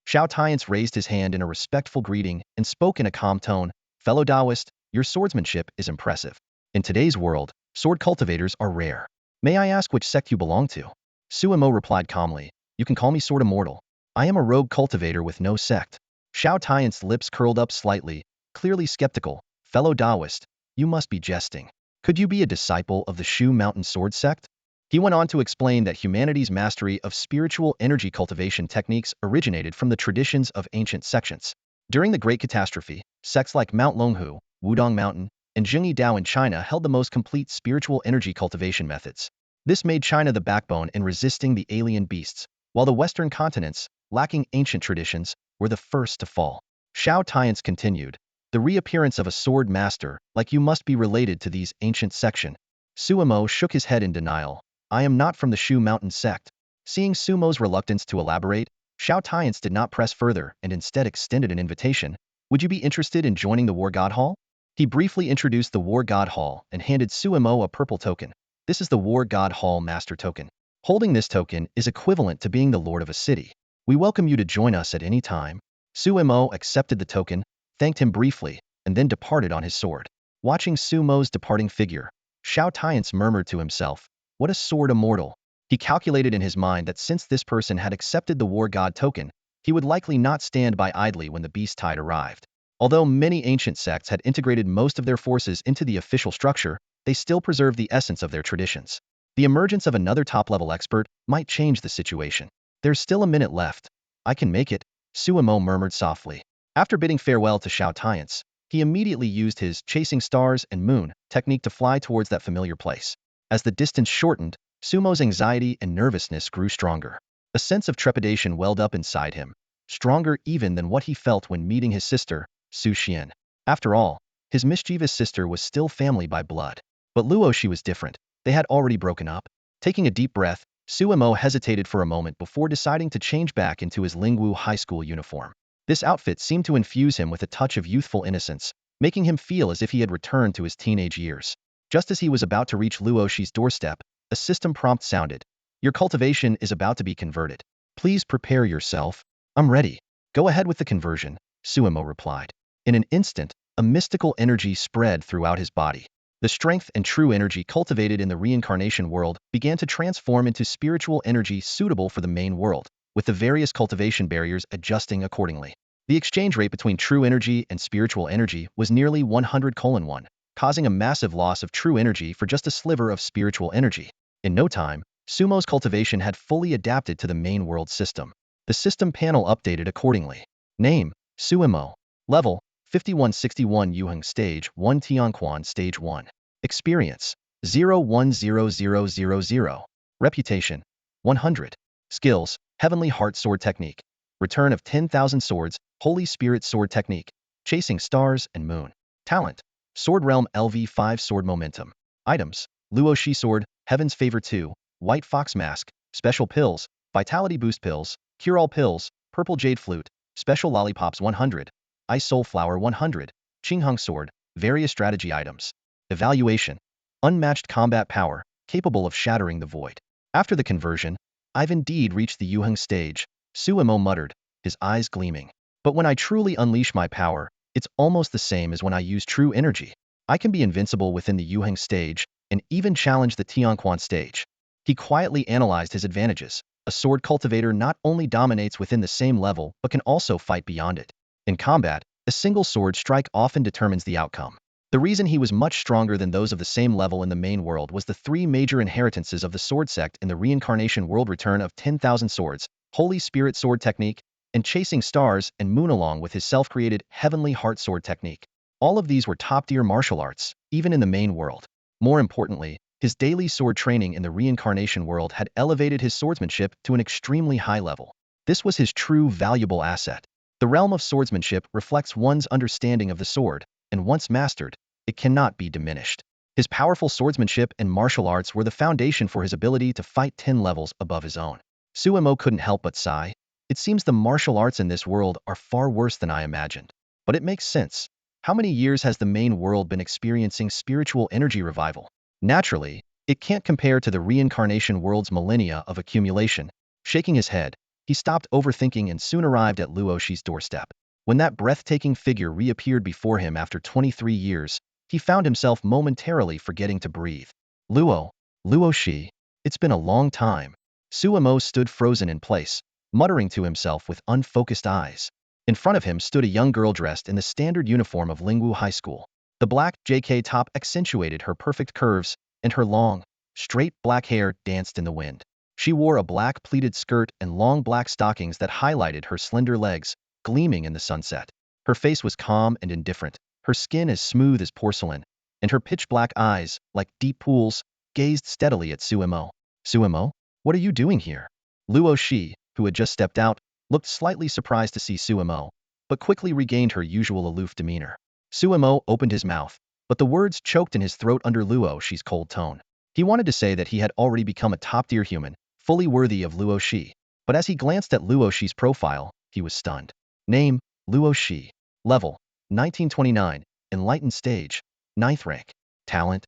Shao raised his hand in a respectful greeting and spoke in a calm tone, "Fellow Taoist, your swordsmanship is impressive. In today's world, sword cultivators are rare. May I ask which sect you belong to?" Suimo replied calmly, "You can call me Sword Immortal. I am a rogue cultivator with no sect." Shao Tian's lips curled up slightly, clearly skeptical. "Fellow Taoist, you must be jesting. Could you be a disciple of the Shu Mountain Sword Sect?" He went on to explain that humanity's mastery of spiritual energy cultivation techniques originated from the traditions of ancient sections. During the Great Catastrophe, sects like Mount Longhu, Wudong Mountain, and Jingyi Dao in China held the most complete spiritual energy cultivation methods. This made China the backbone in resisting the alien beasts, while the Western continents, lacking ancient traditions, were the first to fall. Shao Tian's continued, "The reappearance of a sword master, like you, must be related to these ancient section." Suimo shook his head in denial. "I am not from the Shu Mountain sect." Seeing Sumo's reluctance to elaborate, Shao Tian's did not press further and instead extended an invitation. "Would you be interested in joining the War God Hall?" He briefly introduced the War God Hall and handed Suimo a purple token. "This is the War God Hall Master Token. Holding this token is equivalent to being the lord of a city. We welcome you to join us at any time." Suimo accepted the token, thanked him briefly, and then departed on his sword. Watching Sumo's departing figure, Shao Tian's murmured to himself, "What a sword immortal." He calculated in his mind that since this person had accepted the War God token, he would likely not stand by idly when the beast tide arrived. Although many ancient sects had integrated most of their forces into the official structure, they still preserved the essence of their traditions. The emergence of another top-level expert might change the situation. "There's still a minute left. I can make it," Suimo murmured softly. After bidding farewell to Shao Tian's, he immediately used his chasing stars and moon technique to fly towards that familiar place. As the distance shortened, Sumo's anxiety and nervousness grew stronger. A sense of trepidation welled up inside him, stronger even than what he felt when meeting his sister, Su Xian. After all, his mischievous sister was still family by blood. But Luosi was different. They had already broken up. Taking a deep breath, Suimo hesitated for a moment before deciding to change back into his Lingwu high school uniform. This outfit seemed to infuse him with a touch of youthful innocence, making him feel as if he had returned to his teenage years. Just as he was about to reach Luosi's doorstep, a system prompt sounded. "Your cultivation is about to be converted. Please prepare yourself." "I'm ready. Go ahead with the conversion," Suimo replied. In an instant, a mystical energy spread throughout his body. The strength and true energy cultivated in the reincarnation world began to transform into spiritual energy suitable for the main world, with the various cultivation barriers adjusting accordingly. The exchange rate between true energy and spiritual energy was nearly 100:1, causing a massive loss of true energy for just a sliver of spiritual energy. In no time, Sumo's cultivation had fully adapted to the main world system. The system panel updated accordingly. Name, Suimo. Level, 5161 Yuheng Stage 1 Tianquan Stage 1. Experience, 01000. Reputation 100. Skills: Heavenly Heart Sword Technique. Return of 10,000 Swords, Holy Spirit Sword Technique. Chasing Stars and Moon. Talent: Sword Realm LV5 Sword Momentum. Items: Luosi Sword, Heaven's Favor 2, White Fox Mask, Special Pills, Vitality Boost Pills, Cure-All Pills, Purple Jade Flute, Special Lollipops 100, Ice Soul Flower 100, Qingheng Sword, various strategy items. Evaluation: Unmatched combat power, capable of shattering the void. After the conversion, I've indeed reached the Yuheng stage, Suemo muttered, his eyes gleaming. But when I truly unleash my power, it's almost the same as when I use true energy. I can be invincible within the Yuheng stage, and even challenge the Tianquan stage. He quietly analyzed his advantages. A sword cultivator not only dominates within the same level, but can also fight beyond it. In combat, a single sword strike often determines the outcome. The reason he was much stronger than those of the same level in the main world was the three major inheritances of the sword sect in the Reincarnation world: return of 10,000 swords, Holy Spirit Sword Technique, and Chasing Stars and Moon, along with his self-created Heavenly Heart Sword Technique. All of these were top-tier martial arts, even in the main world. More importantly, his daily sword training in the Reincarnation world had elevated his swordsmanship to an extremely high level. This was his true valuable asset. The realm of swordsmanship reflects one's understanding of the sword, and once mastered, it cannot be diminished. His powerful swordsmanship and martial arts were the foundation for his ability to fight 10 levels above his own. Suemo couldn't help but sigh. It seems the martial arts in this world are far worse than I imagined. But it makes sense. How many years has the main world been experiencing spiritual energy revival? Naturally, it can't compare to the Reincarnation world's millennia of accumulation. Shaking his head, he stopped overthinking and soon arrived at Luosi's doorstep. When that breathtaking figure reappeared before him after 23 years, he found himself momentarily forgetting to breathe. Luosi, it's been a long time. Suemo stood frozen in place, muttering to himself with unfocused eyes. In front of him stood a young girl dressed in the standard uniform of Lingwu High School. The black JK top accentuated her perfect curves, and her long, straight black hair danced in the wind. She wore a black pleated skirt and long black stockings that highlighted her slender legs, gleaming in the sunset. Her face was calm and indifferent, her skin as smooth as porcelain, and her pitch-black eyes, like deep pools, gazed steadily at Suemo. Suemo, what are you doing here? Luosi, who had just stepped out, looked slightly surprised to see Suemo, but quickly regained her usual aloof demeanor. Suemo opened his mouth, but the words choked in his throat under Luosi's cold tone. He wanted to say that he had already become a top-tier human, fully worthy of Luosi, but as he glanced at Luosi's profile, he was stunned. Name: Luosi. Level: 1929, Enlightened Stage, 9th rank. Talent: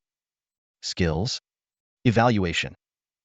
Skills. Evaluation: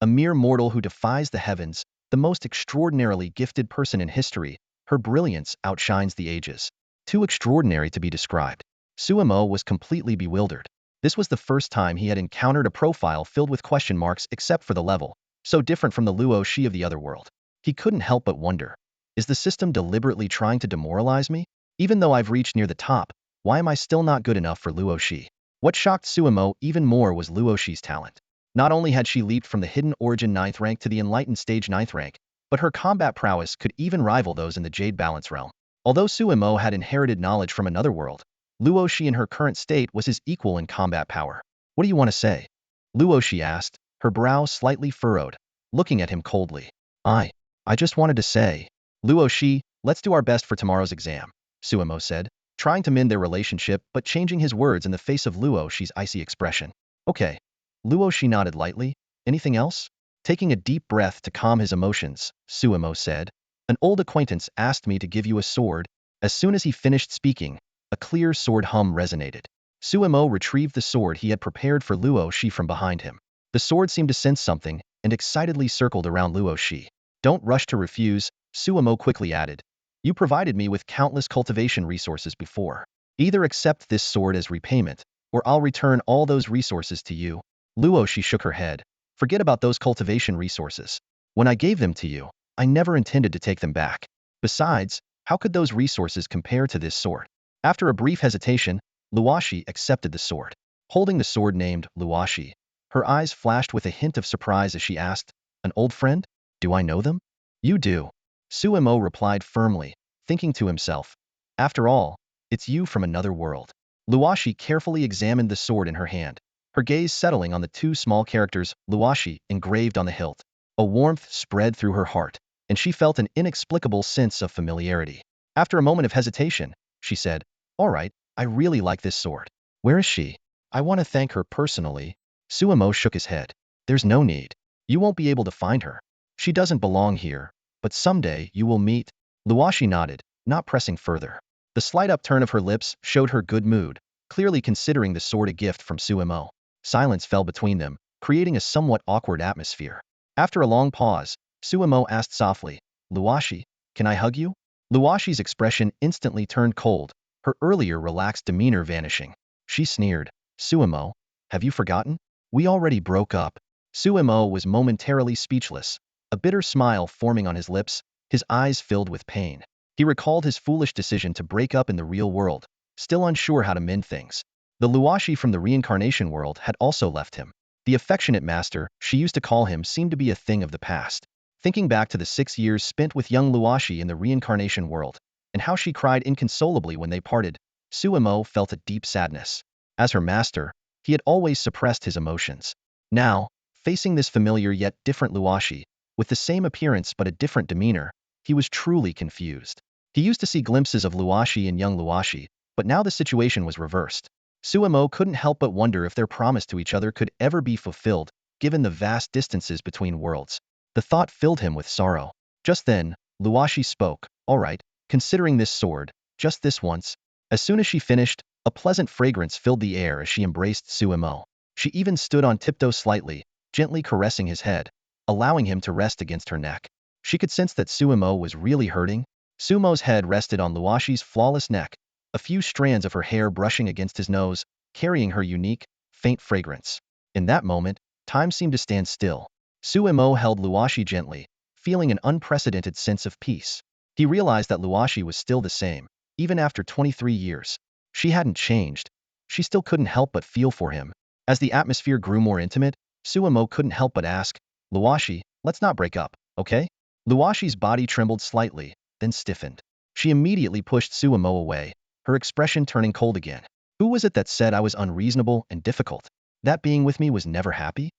A mere mortal who defies the heavens, the most extraordinarily gifted person in history, her brilliance outshines the ages. Too extraordinary to be described. Suemo was completely bewildered. This was the first time he had encountered a profile filled with question marks except for the level, so different from the Luosi of the other world. He couldn't help but wonder, is the system deliberately trying to demoralize me? Even though I've reached near the top, why am I still not good enough for Luosi? What shocked Suemo even more was Luosi's talent. Not only had she leaped from the hidden origin 9th rank to the enlightened stage 9th rank, but her combat prowess could even rival those in the Jade Balance realm. Although Suemo had inherited knowledge from another world, Luosi in her current state was his equal in combat power. What do you want to say? Luosi asked, her brow slightly furrowed, looking at him coldly. I just wanted to say. Luosi, let's do our best for tomorrow's exam, Suemo said, trying to mend their relationship but changing his words in the face of Luosi's icy expression. Okay. Luosi nodded lightly. Anything else? Taking a deep breath to calm his emotions, Suemo said, an old acquaintance asked me to give you a sword. As soon as he finished speaking, a clear sword hum resonated. Suemo retrieved the sword he had prepared for Luosi from behind him. The sword seemed to sense something and excitedly circled around Luosi. Don't rush to refuse, Suemo quickly added. You provided me with countless cultivation resources before. Either accept this sword as repayment, or I'll return all those resources to you. Luosi shook her head. Forget about those cultivation resources. When I gave them to you, I never intended to take them back. Besides, how could those resources compare to this sword? After a brief hesitation, Luosi accepted the sword. Holding the sword named Luosi, her eyes flashed with a hint of surprise as she asked, an old friend? Do I know them? You do. Suemo replied firmly, thinking to himself. After all, it's you from another world. Luosi carefully examined the sword in her hand. her gaze settling on the two small characters, Luosi, engraved on the hilt. A warmth spread through her heart, and she felt an inexplicable sense of familiarity. After a moment of hesitation, she said, "All right, I really like this sword. Where is she? I want to thank her personally." Suemo shook his head. "There's no need. You won't be able to find her. She doesn't belong here, but someday you will meet." Luosi nodded, not pressing further. The slight upturn of her lips showed her good mood, clearly considering the sword a gift from Suemo. Silence fell between them, creating a somewhat awkward atmosphere. After a long pause, Suemo asked softly, "Luosi, can I hug you?" Luoshi's expression instantly turned cold, her earlier relaxed demeanor vanishing. She sneered, "Suemo, have you forgotten? We already broke up." Suemo was momentarily speechless, a bitter smile forming on his lips, his eyes filled with pain. He recalled his foolish decision to break up in the real world, still unsure how to mend things. The Luosi from the Reincarnation world had also left him. The affectionate master she used to call him seemed to be a thing of the past. Thinking back to the 6 years spent with young Luosi in the Reincarnation world, and how she cried inconsolably when they parted, Suemo felt a deep sadness. As her master, he had always suppressed his emotions. Now, facing this familiar yet different Luosi, with the same appearance but a different demeanor, he was truly confused. He used to see glimpses of Luosi and young Luosi, but now the situation was reversed. Suemo couldn't help but wonder if their promise to each other could ever be fulfilled, given the vast distances between worlds. The thought filled him with sorrow. Just then, Luosi spoke, "All right, considering this sword, just this once." As soon as she finished, a pleasant fragrance filled the air as she embraced Suemo. She even stood on tiptoe slightly, gently caressing his head, allowing him to rest against her neck. She could sense that Suemo was really hurting. Sumo's head rested on Luoshi's flawless neck, a few strands of her hair brushing against his nose, carrying her unique, faint fragrance. In that moment, time seemed to stand still. Suemo held Luosi gently, feeling an unprecedented sense of peace. He realized that Luosi was still the same, even after 23 years. She hadn't changed. She still couldn't help but feel for him. As the atmosphere grew more intimate, Suemo couldn't help but ask, "Luosi, let's not break up, okay?" Luoshi's body trembled slightly, then stiffened. She immediately pushed Suemo away, her expression turning cold again. "Who was it that said I was unreasonable and difficult? That being with me was never happy?"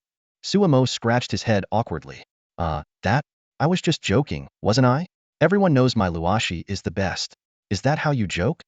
Suemo scratched his head awkwardly. That? I was just joking, wasn't I? Everyone knows my Luosi is the best. Is that how you joke?"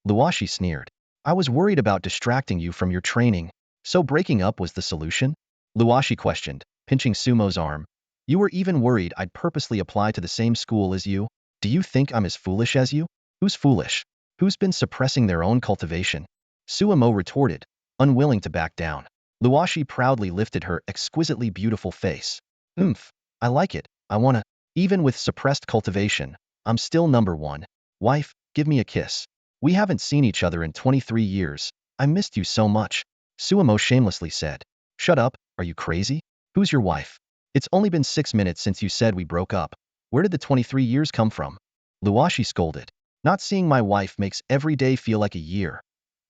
Luosi sneered. "I was worried about distracting you from your training. So breaking up was the solution?" Luosi questioned, pinching Sumo's arm. "You were even worried I'd purposely apply to the same school as you? Do you think I'm as foolish as you?" "Who's foolish? Who's been suppressing their own cultivation?" Suemo retorted, unwilling to back down. Luosi proudly lifted her exquisitely beautiful face. "Oomph, I like it. I wanna. Even with suppressed cultivation, I'm still number one. Wife, give me a kiss. We haven't seen each other in 23 years. I missed you so much." Suemo shamelessly said. "Shut up, are you crazy? Who's your wife? It's only been 6 minutes since you said we broke up. Where did the 23 years come from?" Luosi scolded. "Not seeing my wife makes every day feel like a year.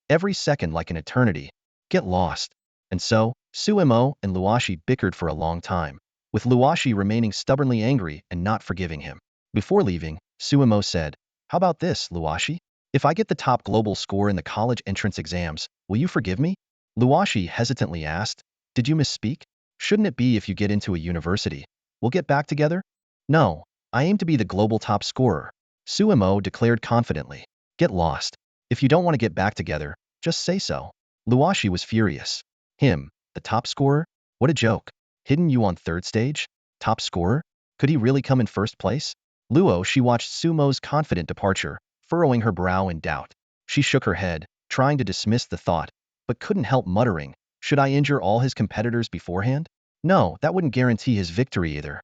Every second like an eternity. Get lost." And so, Suemo and Luosi bickered for a long time, with Luosi remaining stubbornly angry and not forgiving him. Before leaving, Suemo said, "How about this, Luosi? If I get the top global score in the college entrance exams, will you forgive me?" Luosi hesitantly asked, "Did you misspeak? Shouldn't it be if you get into a university? We'll get back together?" "No, I aim to be the global top scorer," Suemo declared confidently. "Get lost. If you don't want to get back together, just say so." Luosi was furious. Him, the top scorer? What a joke. Hidden you on third stage? Top scorer? Could he really come in first place? She watched Sumo's confident departure, furrowing her brow in doubt. She shook her head, trying to dismiss the thought, but couldn't help muttering, "Should I injure all his competitors beforehand? No, that wouldn't guarantee his victory either."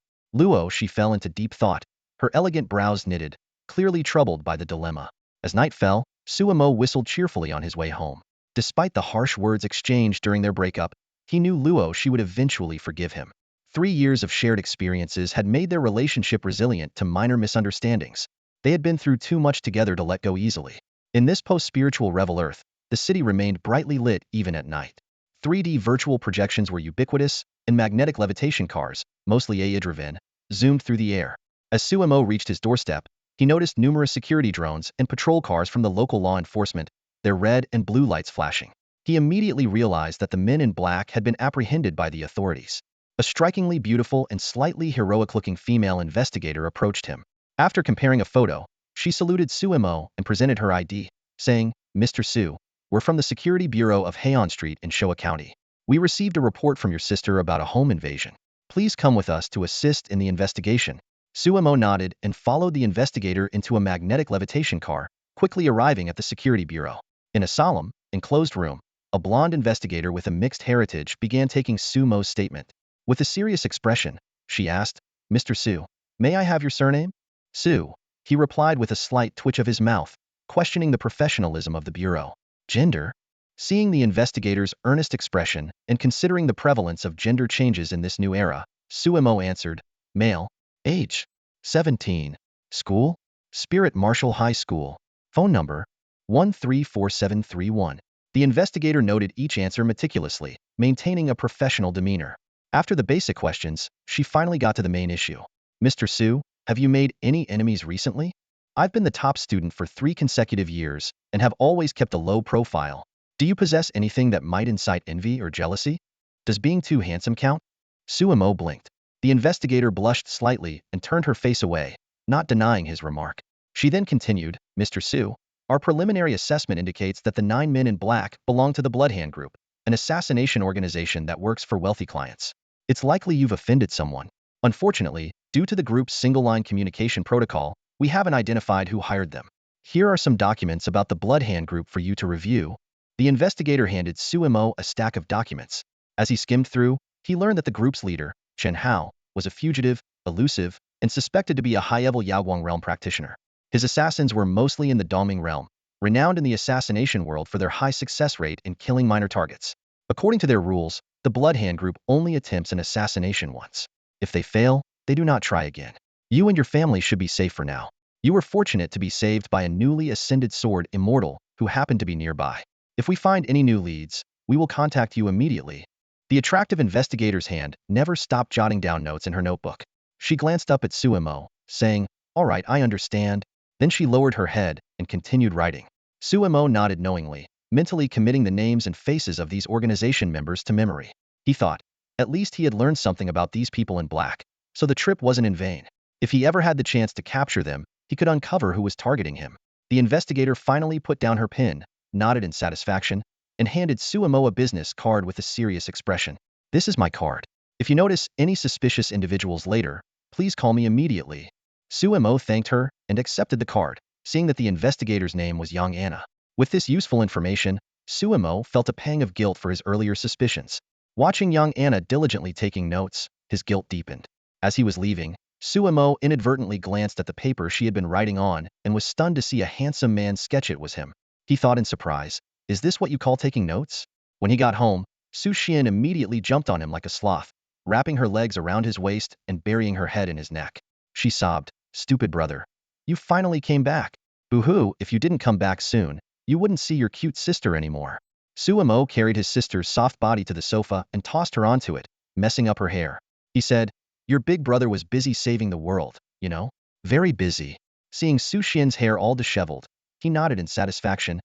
She fell into deep thought, her elegant brows knitted, clearly troubled by the dilemma. As night fell, Suemo whistled cheerfully on his way home. Despite the harsh words exchanged during their breakup, he knew she would eventually forgive him. 3 years of shared experiences had made their relationship resilient to minor misunderstandings. They had been through too much together to let go easily. In this post-spiritual Revel Earth, the city remained brightly lit even at night. 3D virtual projections were ubiquitous, and magnetic levitation cars, mostly AI-driven, zoomed through the air. As Suemo reached his doorstep, he noticed numerous security drones and patrol cars from the local law enforcement, their red and blue lights flashing. He immediately realized that the men in black had been apprehended by the authorities. A strikingly beautiful and slightly heroic-looking female investigator approached him. After comparing a photo, she saluted Suemo and presented her ID, saying, "Mr. Su, we're from the Security Bureau of Heian Street in Showa County. We received a report from your sister about a home invasion. Please come with us to assist in the investigation." Suemo nodded and followed the investigator into a magnetic levitation car, quickly arriving at the Security Bureau. In a solemn, enclosed room, a blonde investigator with a mixed heritage began taking Sumo's statement. With a serious expression, she asked, "Mr. Su, may I have your surname?" "Su," he replied with a slight twitch of his mouth, questioning the professionalism of the bureau. "Gender?" Seeing the investigator's earnest expression and considering the prevalence of gender changes in this new era, Suemo answered, "Male. Age? 17. School? Spirit Marshall High School. Phone number? 134731. The investigator noted each answer meticulously, maintaining a professional demeanor. After the basic questions, she finally got to the main issue. "Mr. Su, have you made any enemies recently?" "I've been the top student for 3 consecutive years and have always kept a low profile. Do you possess anything that might incite envy or jealousy? Does being too handsome count?" Suemo blinked. The investigator blushed slightly and turned her face away, not denying his remark. She then continued, "Mr. Su, our preliminary assessment indicates that the 9 men in black belong to the Blood Hand Group, an assassination organization that works for wealthy clients. It's likely you've offended someone. Unfortunately, due to the group's single-line communication protocol, we haven't identified who hired them. Here are some documents about the Blood Hand Group for you to review." The investigator handed Suemo a stack of documents. As he skimmed through, he learned that the group's leader, Chen Hao, was a fugitive, elusive, and suspected to be a high-level Yaoguang realm practitioner. His assassins were mostly in the Dongming realm, renowned in the assassination world for their high success rate in killing minor targets. According to their rules, the Blood Hand Group only attempts an assassination once. If they fail, they do not try again. You and your family should be safe for now. You were fortunate to be saved by a newly ascended sword immortal who happened to be nearby. If we find any new leads, we will contact you immediately." The attractive investigator's hand never stopped jotting down notes in her notebook. She glanced up at Suemo, saying, "All right, I understand." Then she lowered her head and continued writing. Suemo nodded knowingly, mentally committing the names and faces of these organization members to memory. He thought, at least he had learned something about these people in black, so the trip wasn't in vain. If he ever had the chance to capture them, he could uncover who was targeting him. The investigator finally put down her pen, nodded in satisfaction, and handed Suemo a business card with a serious expression. "This is my card. If you notice any suspicious individuals later, please call me immediately." Suemo thanked her and accepted the card, seeing that the investigator's name was Young Anna. With this useful information, Suemo felt a pang of guilt for his earlier suspicions. Watching Young Anna diligently taking notes, his guilt deepened. As he was leaving, Suemo inadvertently glanced at the paper she had been writing on and was stunned to see a handsome man sketch it was him. He thought in surprise, "Is this what you call taking notes?" When he got home, Su Xian immediately jumped on him like a sloth, wrapping her legs around his waist and burying her head in his neck. She sobbed, "Stupid brother. You finally came back. Boo-hoo, if you didn't come back soon, you wouldn't see your cute sister anymore." Suemo carried his sister's soft body to the sofa and tossed her onto it, messing up her hair. He said, "Your big brother was busy saving the world, you know? Very busy." Seeing Su Xian's hair all disheveled, he nodded in satisfaction.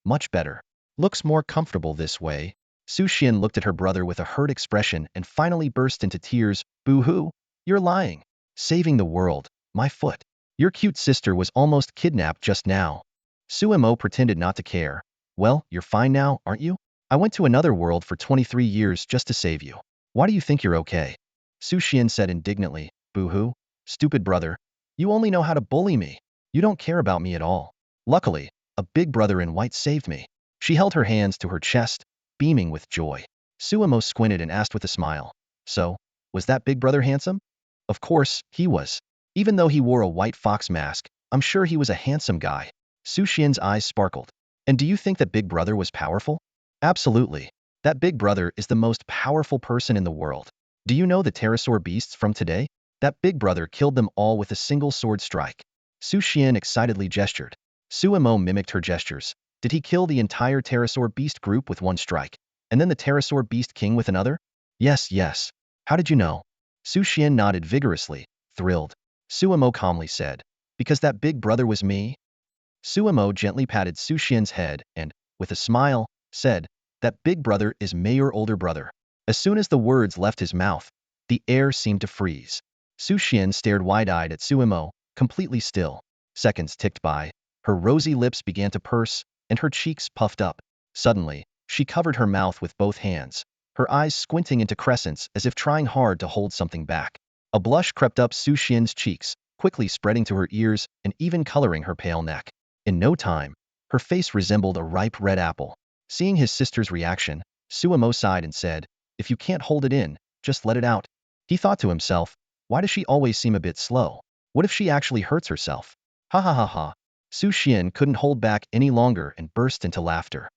Much better. Looks more comfortable this way." Su Xian looked at her brother with a hurt expression and finally burst into tears. "Boo-hoo, you're lying. Saving the world, my foot. Your cute sister was almost kidnapped just now." Suemo pretended not to care. "Well, you're fine now, aren't you? I went to another world for 23 years just to save you. Why do you think you're okay?" Su Xian said indignantly, "Boo-hoo, stupid brother. You only know how to bully me. You don't care about me at all. Luckily, a big brother in white saved me." She held her hands to her chest, beaming with joy. Suemo squinted and asked with a smile, "So, was that big brother handsome?" "Of course, he was. Even though he wore a white fox mask, I'm sure he was a handsome guy." Su Xian's eyes sparkled. "And do you think that big brother was powerful?" "Absolutely. That big brother is the most powerful person in the world. Do you know the pterosaur beasts from today? That big brother killed them all with a single sword strike." Su Xian excitedly gestured. Suemo mimicked her gestures. "Did he kill the entire pterosaur beast group with one strike, and then the pterosaur beast king with another?" Yes, yes. How did you know?" Su Xian nodded vigorously, thrilled. Suemo calmly said, "Because that big brother was me." Suemo gently patted Su Xian's head and, with a smile, said, that big brother is your older brother. As soon as the words left his mouth, the air seemed to freeze. Su Xian stared wide-eyed at Suimo, completely still. Seconds ticked by. Her rosy lips began to purse, and her cheeks puffed up. Suddenly, she covered her mouth with both hands, her eyes squinting into crescents as if trying hard to hold something back. A blush crept up Su Xian's cheeks, quickly spreading to her ears and even coloring her pale neck. In no time, her face resembled a ripe red apple. Seeing his sister's reaction, Suimo sighed and said, "If you can't hold it in, just let it out." He thought to himself, why does she always seem a bit slow? What if she actually hurts herself? Ha ha ha ha. Su Xian couldn't hold back any longer and burst into laughter.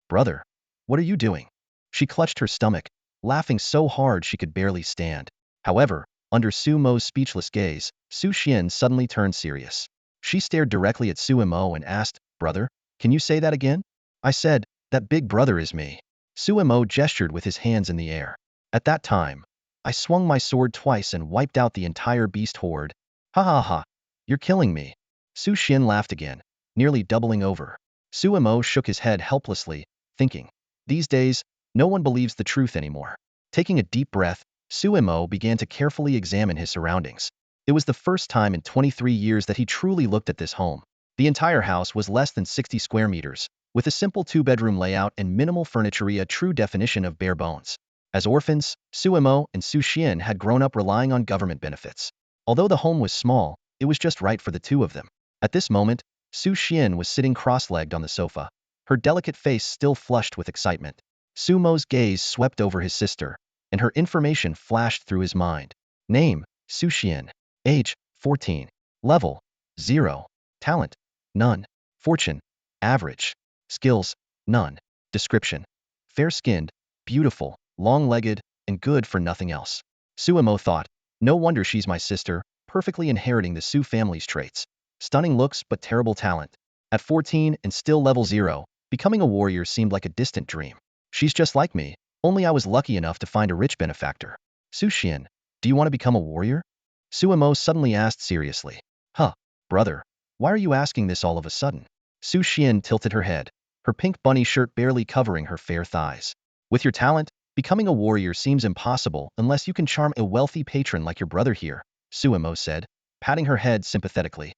Brother, what are you doing? She clutched her stomach, laughing so hard she could barely stand. However, under Sumo's speechless gaze, Su Xian suddenly turned serious. She stared directly at Suimo and asked, "Brother, can you say that again?" "I said, that big brother is me." Suimo gestured with his hands in the air. At that time, I swung my sword twice and wiped out the entire beast horde. Ha ha ha, you're killing me. Su Xian laughed again, nearly doubling over. Suimo shook his head helplessly, thinking, these days, no one believes the truth anymore. Taking a deep breath, Suimo began to carefully examine his surroundings. It was the first time in 23 years that he truly looked at this home. The entire house was less than 60 square meters, with a simple two-bedroom layout and minimal furniture, a true definition of bare bones. As orphans, Suimo and Su Xian had grown up relying on government benefits. Although the home was small, it was just right for the two of them. At this moment, Su Xian was sitting cross-legged on the sofa, her delicate face still flushed with excitement. Sumo's gaze swept over his sister, and her information flashed through his mind. Name, Su Xian. Age, 14. Level, 0. Talent, none. Fortune, average. Skills, none. Description, fair-skinned, beautiful, long-legged, and good for nothing else. Suimo thought, no wonder she's my sister, perfectly inheriting the Su family's traits. Stunning looks but terrible talent. At 14 and still level 0, becoming a warrior seemed like a distant dream. She's just like me, only I was lucky enough to find a rich benefactor. Su Xian, do you want to become a warrior? Suimo suddenly asked seriously. Huh, brother, why are you asking this all of a sudden? Su Xian tilted her head, her pink bunny shirt barely covering her fair thighs. With your talent, becoming a warrior seems impossible unless you can charm a wealthy patron like your brother here, Suimo said, patting her head sympathetically.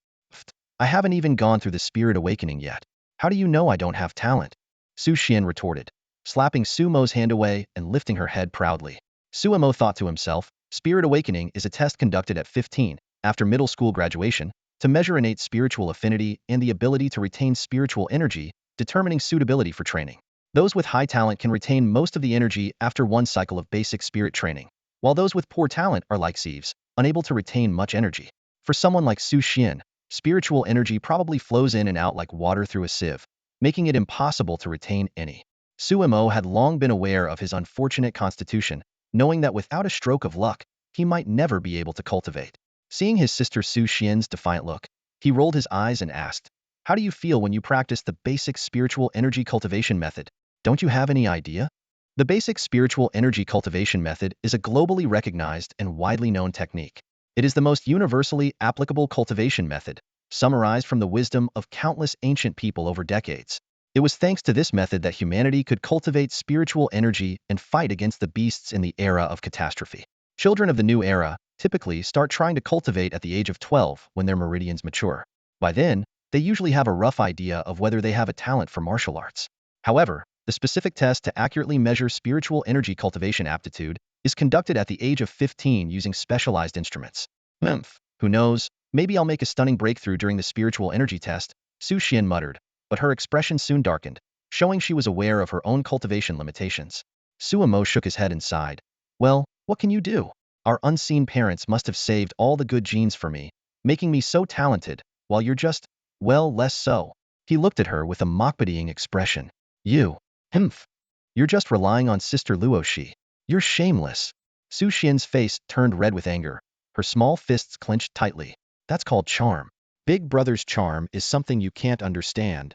I haven't even gone through the spirit awakening yet. How do you know I don't have talent? Su Xian retorted, slapping Sumo's hand away and lifting her head proudly. Suimo thought to himself, spirit awakening is a test conducted at 15, after middle school graduation, to measure innate spiritual affinity and the ability to retain spiritual energy, determining suitability for training. Those with high talent can retain most of the energy after one cycle of basic spirit training, while those with poor talent are like sieves, unable to retain much energy. For someone like Su Xian, spiritual energy probably flows in and out like water through a sieve, making it impossible to retain any. Suimo had long been aware of his unfortunate constitution, knowing that without a stroke of luck, he might never be able to cultivate. Seeing his sister Su Xian's defiant look, he rolled his eyes and asked, how do you feel when you practice the basic spiritual energy cultivation method? Don't you have any idea? The basic spiritual energy cultivation method is a globally recognized and widely known technique. It is the most universally applicable cultivation method, summarized from the wisdom of countless ancient people over decades. It was thanks to this method that humanity could cultivate spiritual energy and fight against the beasts in the era of catastrophe. Children of the new era typically start trying to cultivate at the age of 12 when their meridians mature. By then, they usually have a rough idea of whether they have a talent for martial arts. However, the specific test to accurately measure spiritual energy cultivation aptitude is conducted at the age of 15 using specialized instruments. Who knows, maybe I'll make a stunning breakthrough during the spiritual energy test, Su Xian muttered, but her expression soon darkened, showing she was aware of her own cultivation limitations. Suimo shook his head and sighed. Well, what can you do? Our unseen parents must have saved all the good genes for me, making me so talented, while you're just, well, less so. He looked at her with a mock-pitying expression. You're just relying on Sister Luosi. You're shameless. Su Xian's face turned red with anger, her small fists clenched tightly. That's called charm. Big brother's charm is something you can't understand.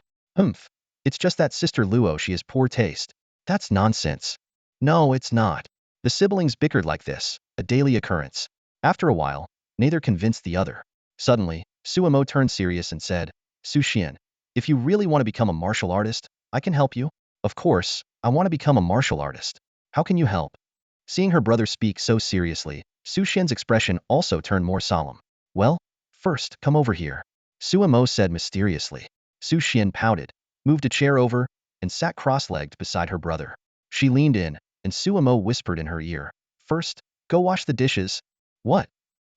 It's just that Sister Luosi has poor taste. That's nonsense. No, it's not. The siblings bickered like this, a daily occurrence. After a while, neither convinced the other. Suddenly, Suimo turned serious and said, Su Xian, if you really want to become a martial artist, I can help you. Of course, I want to become a martial artist. How can you help? Seeing her brother speak so seriously, Su Xian's expression also turned more solemn. Well, first, come over here. Suemo said mysteriously. Su Xian pouted, moved a chair over, and sat cross-legged beside her brother. She leaned in, and Suemo whispered in her ear. First, go wash the dishes. What?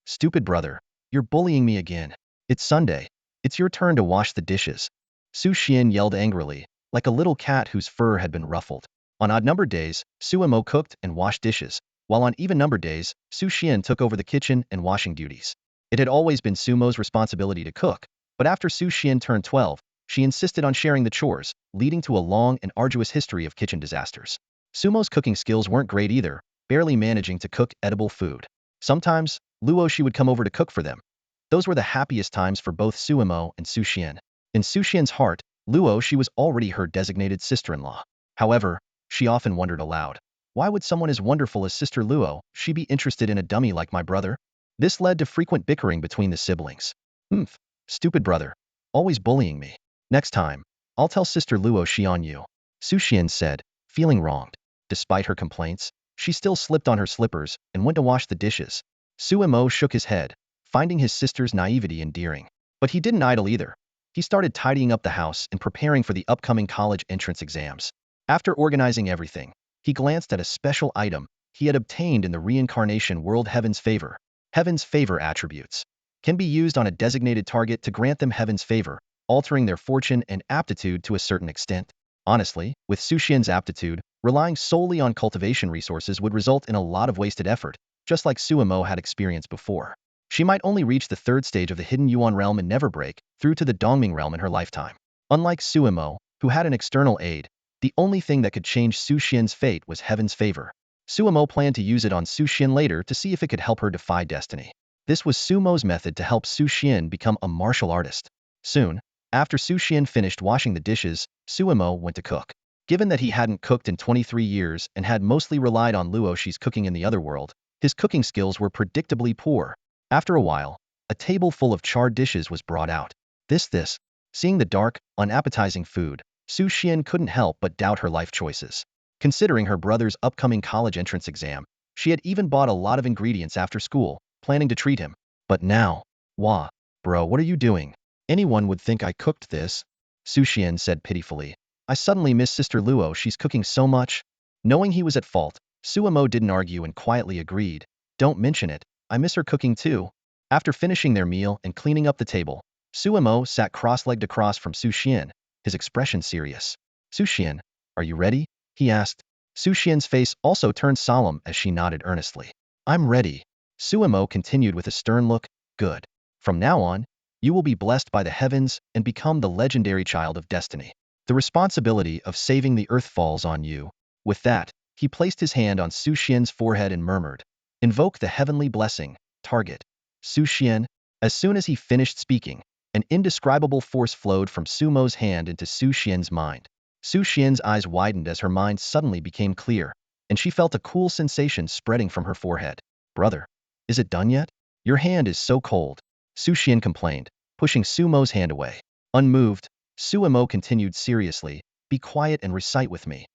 Stupid brother, you're bullying me again. It's Sunday. It's your turn to wash the dishes. Su Xian yelled angrily, like a little cat whose fur had been ruffled. On odd-numbered days, Suemo cooked and washed dishes, while on even-numbered days, Su Xian took over the kitchen and washing duties. It had always been Sumo's responsibility to cook, but after Su Xian turned 12, she insisted on sharing the chores, leading to a long and arduous history of kitchen disasters. Sumo's cooking skills weren't great either, barely managing to cook edible food. Sometimes, Luosi would come over to cook for them. Those were the happiest times for both Suemo and Su Xian. In Su Xian's heart, Luosi was already her designated sister-in-law. However, she often wondered aloud, why would someone as wonderful as Sister Luosi be interested in a dummy like my brother? This led to frequent bickering between the siblings. Stupid brother. Always bullying me. Next time, I'll tell Sister Luosi on you. Su Xian said, feeling wronged. Despite her complaints, she still slipped on her slippers and went to wash the dishes. Suemo shook his head, finding his sister's naivety endearing. But he didn't idle either. He started tidying up the house and preparing for the upcoming college entrance exams. After organizing everything, he glanced at a special item he had obtained in the Reincarnation world. Heaven's favor. Heaven's favor attributes can be used on a designated target to grant them heaven's favor, altering their fortune and aptitude to a certain extent. Honestly, with Su Xian's aptitude, relying solely on cultivation resources would result in a lot of wasted effort, just like Suemo had experienced before. She might only reach the third stage of the hidden Yuan realm and never break through to the Dongming realm in her lifetime. Unlike Suemo, who had an external aid, the only thing that could change Su Xian's fate was heaven's favor. Suemo planned to use it on Su Xian later to see if it could help her defy destiny. This was Sumo's method to help Su Xian become a martial artist. Soon, after Su Xian finished washing the dishes, Suemo went to cook. Given that he hadn't cooked in 23 years and had mostly relied on Luosi's cooking in the other world, his cooking skills were predictably poor. After a while, a table full of charred dishes was brought out. This. Seeing the dark, unappetizing food, Su Xian couldn't help but doubt her life choices. Considering her brother's upcoming college entrance exam, she had even bought a lot of ingredients after school, planning to treat him. But now, wah, bro, what are you doing? Anyone would think I cooked this. Su Xian said pitifully. I suddenly miss Sister Luo, she's cooking so much. Knowing he was at fault, Suemo didn't argue and quietly agreed. Don't mention it, I miss her cooking too. After finishing their meal and cleaning up the table, Suemo sat cross-legged across from Su Xian, his expression serious. Su Xian, are you ready? He asked. Su Xian's face also turned solemn as she nodded earnestly. I'm ready. Suemo continued with a stern look. Good. From now on, you will be blessed by the heavens and become the legendary child of destiny. The responsibility of saving the earth falls on you. With that, he placed his hand on Su Xian's forehead and murmured, invoke the heavenly blessing, target. Su Xian. As soon as he finished speaking, an indescribable force flowed from Sumo's hand into Su Xian's mind. Su Xian's eyes widened as her mind suddenly became clear, and she felt a cool sensation spreading from her forehead. Brother, is it done yet? Your hand is so cold. Su Xian complained, pushing Sumo's hand away. Unmoved, Suemo continued seriously, be quiet and recite with me.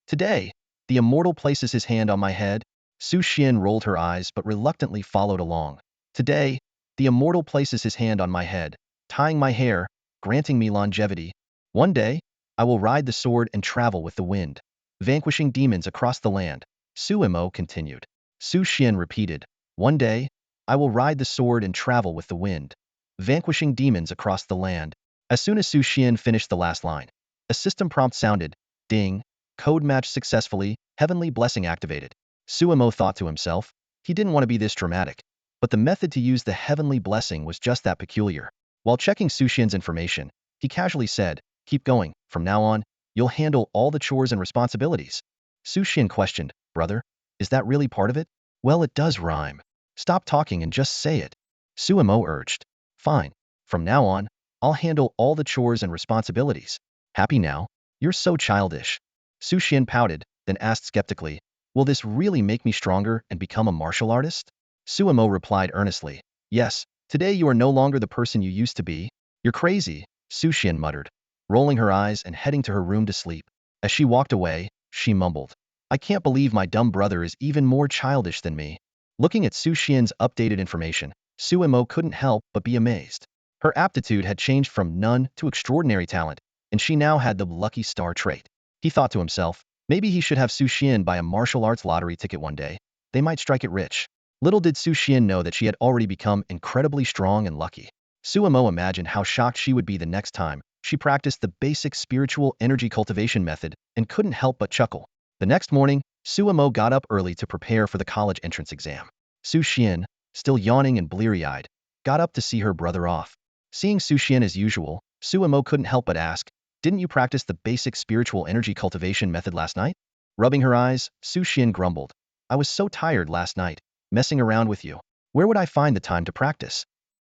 Today, the immortal places his hand on my head. Su Xian rolled her eyes but reluctantly followed along. Today, the immortal places his hand on my head, tying my hair, granting me longevity. One day, I will ride the sword and travel with the wind, vanquishing demons across the land. Suemo continued. Su Xian repeated, one day, I will ride the sword and travel with the wind, vanquishing demons across the land. As soon as Su Xian finished the last line, a system prompt sounded. Ding, code match successfully, heavenly blessing activated. Suemo thought to himself, he didn't want to be this dramatic, but the method to use the heavenly blessing was just that peculiar. While checking Su Xian's information, he casually said, keep going, from now on, you'll handle all the chores and responsibilities. Su Xian questioned, brother, is that really part of it? Well, it does rhyme. Stop talking and just say it. Suemo urged. Fine. From now on, I'll handle all the chores and responsibilities. Happy now? You're so childish. Su Xian pouted, then asked skeptically, will this really make me stronger and become a martial artist? Suemo replied earnestly, yes, today you are no longer the person you used to be. You're crazy, Su Xian muttered, rolling her eyes and heading to her room to sleep. As she walked away, she mumbled, I can't believe my dumb brother is even more childish than me. Looking at Su Xian's updated information, Suemo couldn't help but be amazed. Her aptitude had changed from none to extraordinary talent, and she now had the lucky star trait. He thought to himself, maybe he should have Su Xian buy a martial arts lottery ticket one day. They might strike it rich. Little did Su Xian know that she had already become incredibly strong and lucky. Suemo imagined how shocked she would be the next time she practiced the basic spiritual energy cultivation method and couldn't help but chuckle. The next morning, Suemo got up early to prepare for the college entrance exam. Su Xian, still yawning and bleary-eyed, got up to see her brother off. Seeing Su Xian as usual, Suemo couldn't help but ask, didn't you practice the basic spiritual energy cultivation method last night? Rubbing her eyes, Su Xian grumbled, I was so tired last night, messing around with you. Where would I find the time to practice?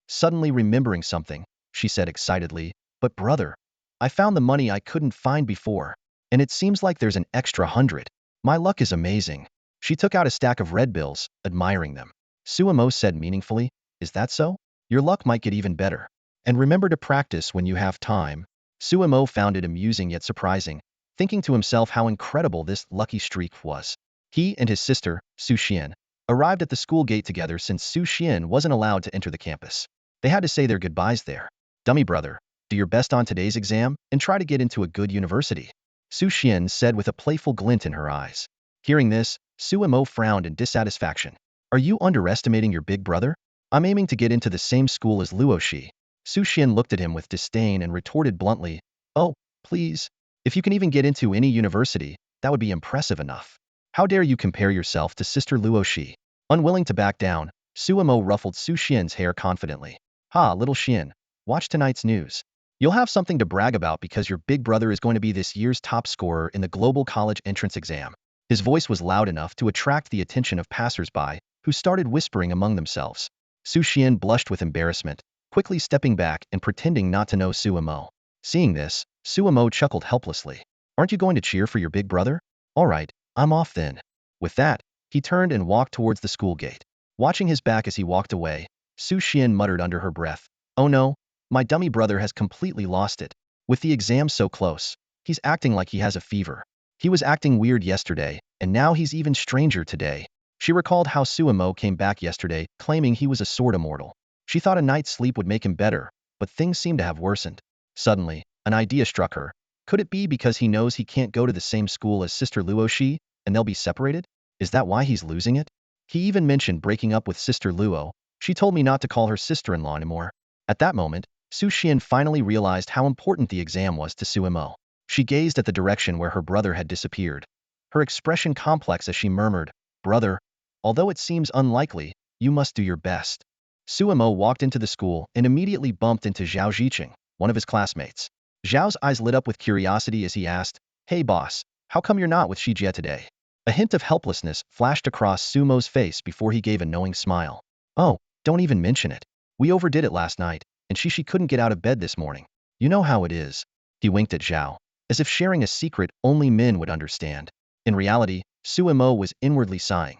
Suddenly remembering something, she said excitedly, but brother, I found the money I couldn't find before, and it seems like there's an extra 100. My luck is amazing. She took out a stack of red bills, admiring them. Suemo said meaningfully, is that so? Your luck might get even better. And remember to practice when you have time. Suemo found it amusing yet surprising, thinking to himself how incredible this lucky streak was. He and his sister, Su Xian, arrived at the school gate together since Su Xian wasn't allowed to enter the campus. They had to say their goodbyes there. Dummy brother, do your best on today's exam and try to get into a good university, Su Xian said with a playful glint in her eyes. Hearing this, Suemo frowned in dissatisfaction. Are you underestimating your big brother? I'm aiming to get into the same school as Luosi. Su Xian looked at him with disdain and retorted bluntly, oh, please. If you can even get into any university, that would be impressive enough. How dare you compare yourself to Sister Luosi? Unwilling to back down, Suemo ruffled Su Xian's hair confidently. Ha, little Xian, watch tonight's news. You'll have something to brag about because your big brother is going to be this year's top scorer in the global college entrance exam. His voice was loud enough to attract the attention of passers-by, who started whispering among themselves. Su Xian blushed with embarrassment, quickly stepping back and pretending not to know Suemo. Seeing this, Suemo chuckled helplessly. Aren't you going to cheer for your big brother? All right, I'm off then. With that, he turned and walked towards the school gate. Watching his back as he walked away, Su Xian muttered under her breath, oh no, my dummy brother has completely lost it. With the exam so close, he's acting like he has a fever. He was acting weird yesterday, and now he's even stranger today. She recalled how Suemo came back yesterday, claiming he was a sword immortal. She thought a night's sleep would make him better, but things seemed to have worsened. Suddenly, an idea struck her. Could it be because he knows he can't go to the same school as Sister Luosi, and they'll be separated? Is that why he's losing it? He even mentioned breaking up with Sister Luo. She told me not to call her sister-in-law anymore. At that moment, Su Xian finally realized how important the exam was to Suemo. She gazed at the direction where her brother had disappeared. Her expression complex as she murmured, brother, although it seems unlikely, you must do your best. Suemo walked into the school and immediately bumped into Zhao Ziqing, one of his classmates. Zhao's eyes lit up with curiosity as he asked, hey boss, how come you're not with Shijie today? A hint of helplessness flashed across Sumo's face before he gave a knowing smile. Oh, don't even mention it. We overdid it last night, and Shishi couldn't get out of bed this morning. You know how it is. He winked at Zhao, as if sharing a secret only men would understand. In reality, Suemo was inwardly sighing.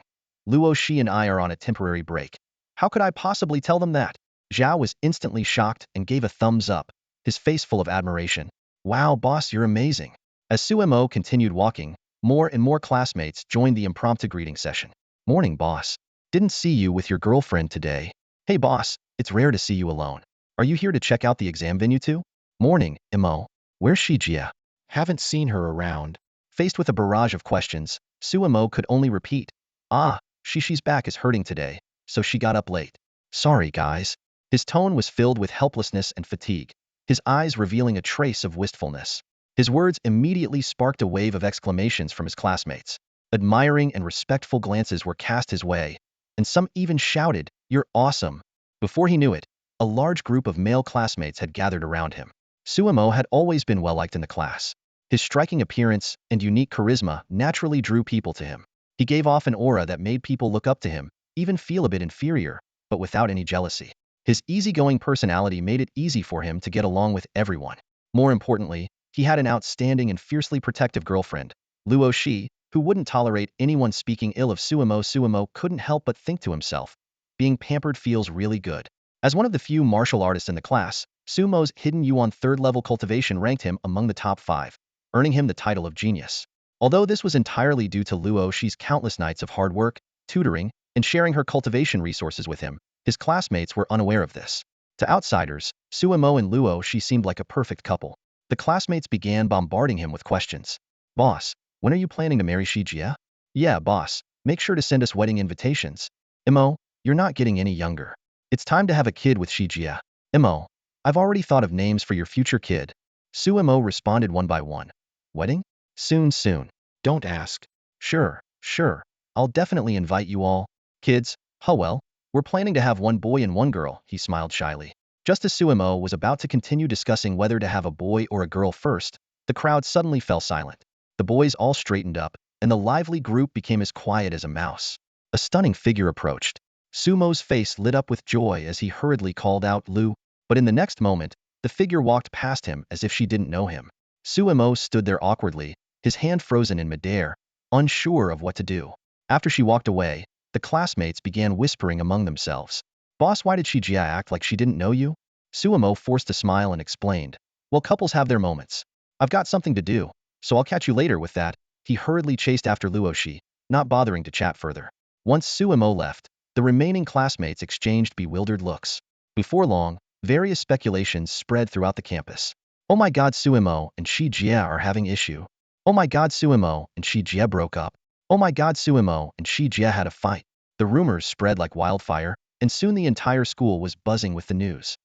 Luo Shi and I are on a temporary break. How could I possibly tell them that? Zhao was instantly shocked and gave a thumbs up, his face full of admiration. Wow, boss, you're amazing. As Suemo continued walking, more and more classmates joined the impromptu greeting session. Morning, boss. Didn't see you with your girlfriend today. Hey, boss, it's rare to see you alone. Are you here to check out the exam venue too? Morning, Imo. Where's Shijie? Haven't seen her around. Faced with a barrage of questions, Suemo could only repeat. Ah, Shishi's back is hurting today, so she got up late. Sorry, guys. His tone was filled with helplessness and fatigue, his eyes revealing a trace of wistfulness. His words immediately sparked a wave of exclamations from his classmates. Admiring and respectful glances were cast his way, and some even shouted, you're awesome. Before he knew it, a large group of male classmates had gathered around him. Suemo had always been well-liked in the class. His striking appearance and unique charisma naturally drew people to him. He gave off an aura that made people look up to him, even feel a bit inferior, but without any jealousy. His easygoing personality made it easy for him to get along with everyone. More importantly, he had an outstanding and fiercely protective girlfriend, Luo Shi, who wouldn't tolerate anyone speaking ill of Suemo. Suemo couldn't help but think to himself, being pampered feels really good. As one of the few martial artists in the class, Sumo's hidden yuan third-level cultivation ranked him among the top 5. earning him the title of genius. Although this was entirely due to Luosi's countless nights of hard work, tutoring, and sharing her cultivation resources with him, his classmates were unaware of this. To outsiders, Suemo and Luosi seemed like a perfect couple. The classmates began bombarding him with questions. Boss, when are you planning to marry Shijie? Yeah, boss, make sure to send us wedding invitations. Imo, you're not getting any younger. It's time to have a kid with Shijie. Imo, I've already thought of names for your future kid. Suemo responded one by one. Wedding? Soon, soon. Don't ask. Sure, sure. I'll definitely invite you all. Kids, well, we're planning to have one boy and one girl, he smiled shyly. Just as Suemo was about to continue discussing whether to have a boy or a girl first, the crowd suddenly fell silent. The boys all straightened up, and the lively group became as quiet as a mouse. A stunning figure approached. Sumo's face lit up with joy as he hurriedly called out Lu, but in the next moment, the figure walked past him as if she didn't know him. Suemo stood there awkwardly, his hand frozen in midair, unsure of what to do. After she walked away, the classmates began whispering among themselves. Boss, why did Shijie act like she didn't know you? Suemo forced a smile and explained. Well, couples have their moments. I've got something to do, so I'll catch you later with that. He hurriedly chased after Luosi, not bothering to chat further. Once Suemo left, the remaining classmates exchanged bewildered looks. Before long, various speculations spread throughout the campus. Oh my god, Suemo and Shijie are having issue. Oh my god, Suemo and Shijie broke up. Oh my god, Suemo and Shijie had a fight. The rumors spread like wildfire, and soon the entire school was buzzing with the news.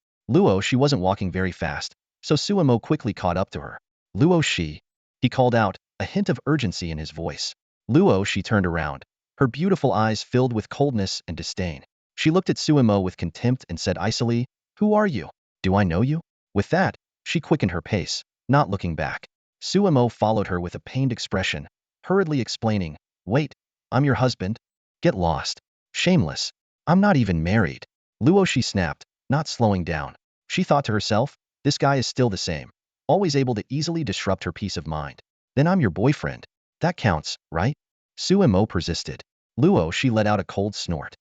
She wasn't walking very fast, so Suemo quickly caught up to her. Luosi, he called out, a hint of urgency in his voice. She turned around, her beautiful eyes filled with coldness and disdain. She looked at Suemo with contempt and said icily, Who are you? Do I know you? With that, she quickened her pace, not looking back. Suemo followed her with a pained expression, hurriedly explaining, Wait, I'm your husband? Get lost. Shameless. I'm not even married. Luosi snapped, not slowing down. She thought to herself, this guy is still the same, always able to easily disrupt her peace of mind. Then I'm your boyfriend. That counts, right? Suemo persisted. Luosi let out a cold snort.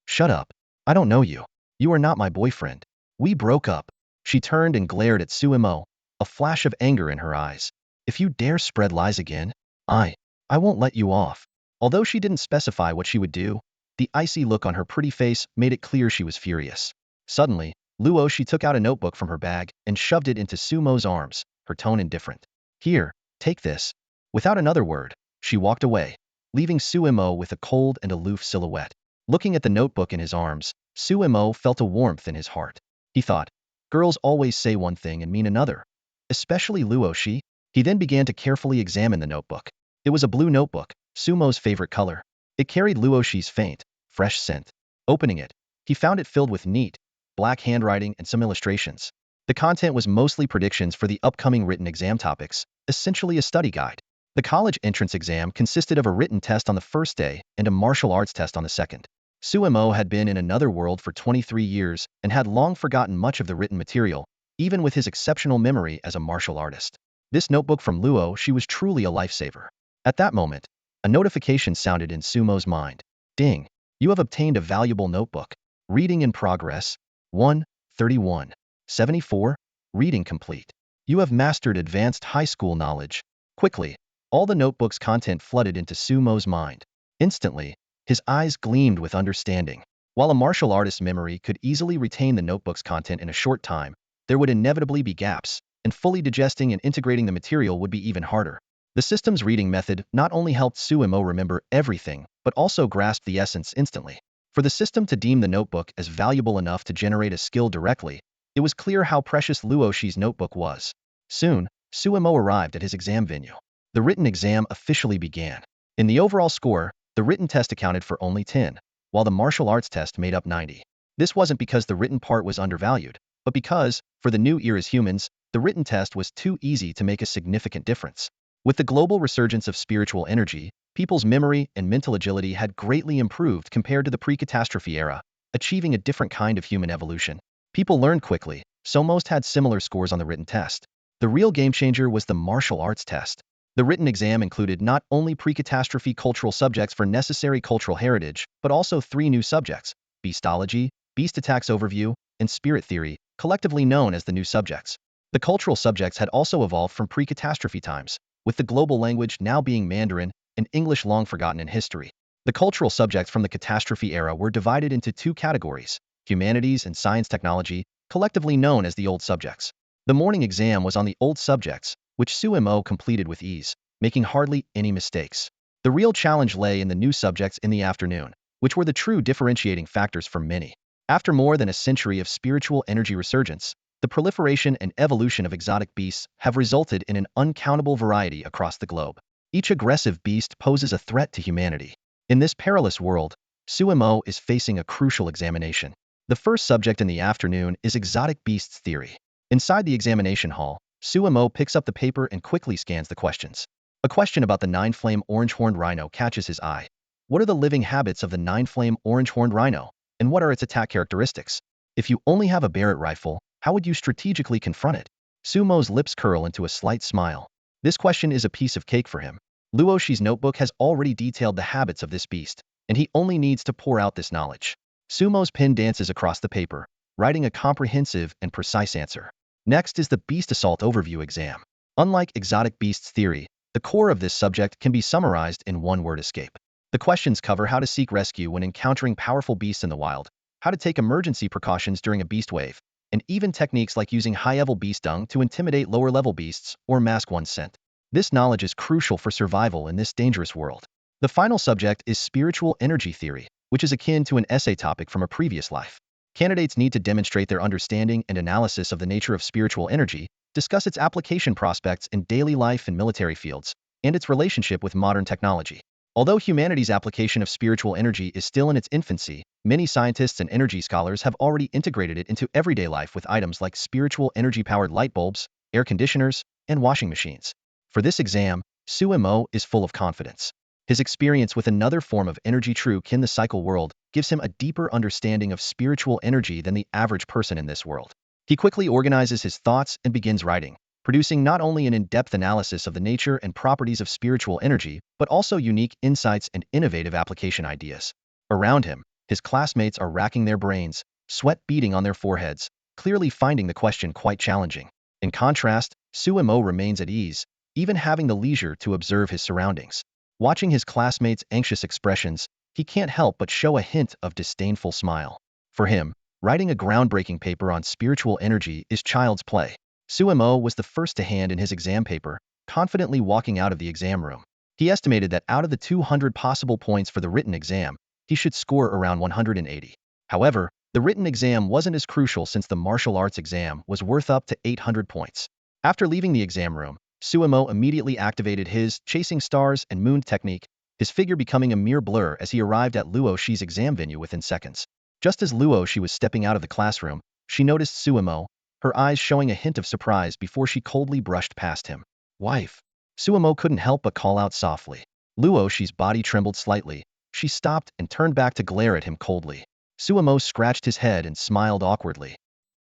Shut up. I don't know you. You are not my boyfriend. We broke up. She turned and glared at Suemo, a flash of anger in her eyes. If you dare spread lies again, I won't let you off. Although she didn't specify what she would do, the icy look on her pretty face made it clear she was furious. Suddenly, Luosi took out a notebook from her bag and shoved it into Sumo's arms, her tone indifferent. Here, take this. Without another word, she walked away, leaving Suemo with a cold and aloof silhouette. Looking at the notebook in his arms, Suemo felt a warmth in his heart. He thought, girls always say one thing and mean another. Especially Luosi. He then began to carefully examine the notebook. It was a blue notebook, Sumo's favorite color. It carried Luosi's faint, fresh scent. Opening it, he found it filled with neat, black handwriting and some illustrations. The content was mostly predictions for the upcoming written exam topics, essentially a study guide. The college entrance exam consisted of a written test on the first day and a martial arts test on the second. Suemo had been in another world for 23 years and had long forgotten much of the written material, even with his exceptional memory as a martial artist. This notebook from Luosi was truly a lifesaver. At that moment, a notification sounded in Sumo's mind. Ding! You have obtained a valuable notebook. Reading in progress. 1:31. 74. Reading complete. You have mastered advanced high school knowledge. Quickly, all the notebook's content flooded into Sumo's mind. Instantly, his eyes gleamed with understanding. While a martial artist's memory could easily retain the notebook's content in a short time, there would inevitably be gaps, and fully digesting and integrating the material would be even harder. The system's reading method not only helped Suemo remember everything, but also grasp the essence instantly. For the system to deem the notebook as valuable enough to generate a skill directly, it was clear how precious Luosi's notebook was. Soon, Suemo arrived at his exam venue. The written exam officially began. In the overall score, the written test accounted for only 10, while the martial arts test made up 90. This wasn't because the written part was undervalued, but because, for the new era's humans, the written test was too easy to make a significant difference. With the global resurgence of spiritual energy, people's memory and mental agility had greatly improved compared to the pre-catastrophe era, achieving a different kind of human evolution. People learned quickly, so most had similar scores on the written test. The real game-changer was the martial arts test. The written exam included not only pre-catastrophe cultural subjects for necessary cultural heritage, but also 3 new subjects: beastology, beast attacks overview, and spirit theory, collectively known as the new subjects. The cultural subjects had also evolved from pre-catastrophe times, with the global language now being Mandarin and English long forgotten in history. The cultural subjects from the catastrophe era were divided into two categories: humanities and science technology, collectively known as the old subjects. The morning exam was on the old subjects, which Sumo completed with ease, making hardly any mistakes. The real challenge lay in the new subjects in the afternoon, which were the true differentiating factors for many. After more than a century of spiritual energy resurgence, the proliferation and evolution of exotic beasts have resulted in an uncountable variety across the globe. Each aggressive beast poses a threat to humanity. In this perilous world, Sumo is facing a crucial examination. The first subject in the afternoon is exotic beasts theory. Inside the examination hall, Sumo picks up the paper and quickly scans the questions. A question about the nine-flame orange-horned rhino catches his eye. What are the living habits of the nine-flame orange-horned rhino, and what are its attack characteristics? If you only have a Barrett rifle, how would you strategically confront it? Sumo's lips curl into a slight smile. This question is a piece of cake for him. Luosi's notebook has already detailed the habits of this beast, and he only needs to pour out this knowledge. Sumo's pen dances across the paper, writing a comprehensive and precise answer. Next is the Beast Assault Overview exam. Unlike exotic beasts theory, the core of this subject can be summarized in one word: escape. The questions cover how to seek rescue when encountering powerful beasts in the wild, how to take emergency precautions during a beast wave, and even techniques like using high-level beast dung to intimidate lower-level beasts or mask one's scent. This knowledge is crucial for survival in this dangerous world. The final subject is spiritual energy theory, which is akin to an essay topic from a previous life. Candidates need to demonstrate their understanding and analysis of the nature of spiritual energy, discuss its application prospects in daily life and military fields, and its relationship with modern technology. Although humanity's application of spiritual energy is still in its infancy, many scientists and energy scholars have already integrated it into everyday life with items like spiritual energy-powered light bulbs, air conditioners, and washing machines. For this exam, Sumo is full of confidence. His experience with another form of energy true kin the cycle world gives him a deeper understanding of spiritual energy than the average person in this world. He quickly organizes his thoughts and begins writing, producing not only an in-depth analysis of the nature and properties of spiritual energy, but also unique insights and innovative application ideas. Around him, his classmates are racking their brains, sweat beading on their foreheads, clearly finding the question quite challenging. In contrast, Sumo remains at ease, even having the leisure to observe his surroundings. Watching his classmates' anxious expressions, he can't help but show a hint of disdainful smile. For him, writing a groundbreaking paper on spiritual energy is child's play. Sumo was the first to hand in his exam paper, confidently walking out of the exam room. He estimated that out of the 200 possible points for the written exam, he should score around 180. However, the written exam wasn't as crucial since the martial arts exam was worth up to 800 points. After leaving the exam room, Sumo immediately activated his chasing stars and moon technique, his figure becoming a mere blur as he arrived at Luosi's exam venue within seconds. Just as Luosi was stepping out of the classroom, she noticed Sumo, her eyes showing a hint of surprise before she coldly brushed past him. "Wife." Sumo couldn't help but call out softly. Luosi's body trembled slightly. She stopped and turned back to glare at him coldly. Sumo scratched his head and smiled awkwardly.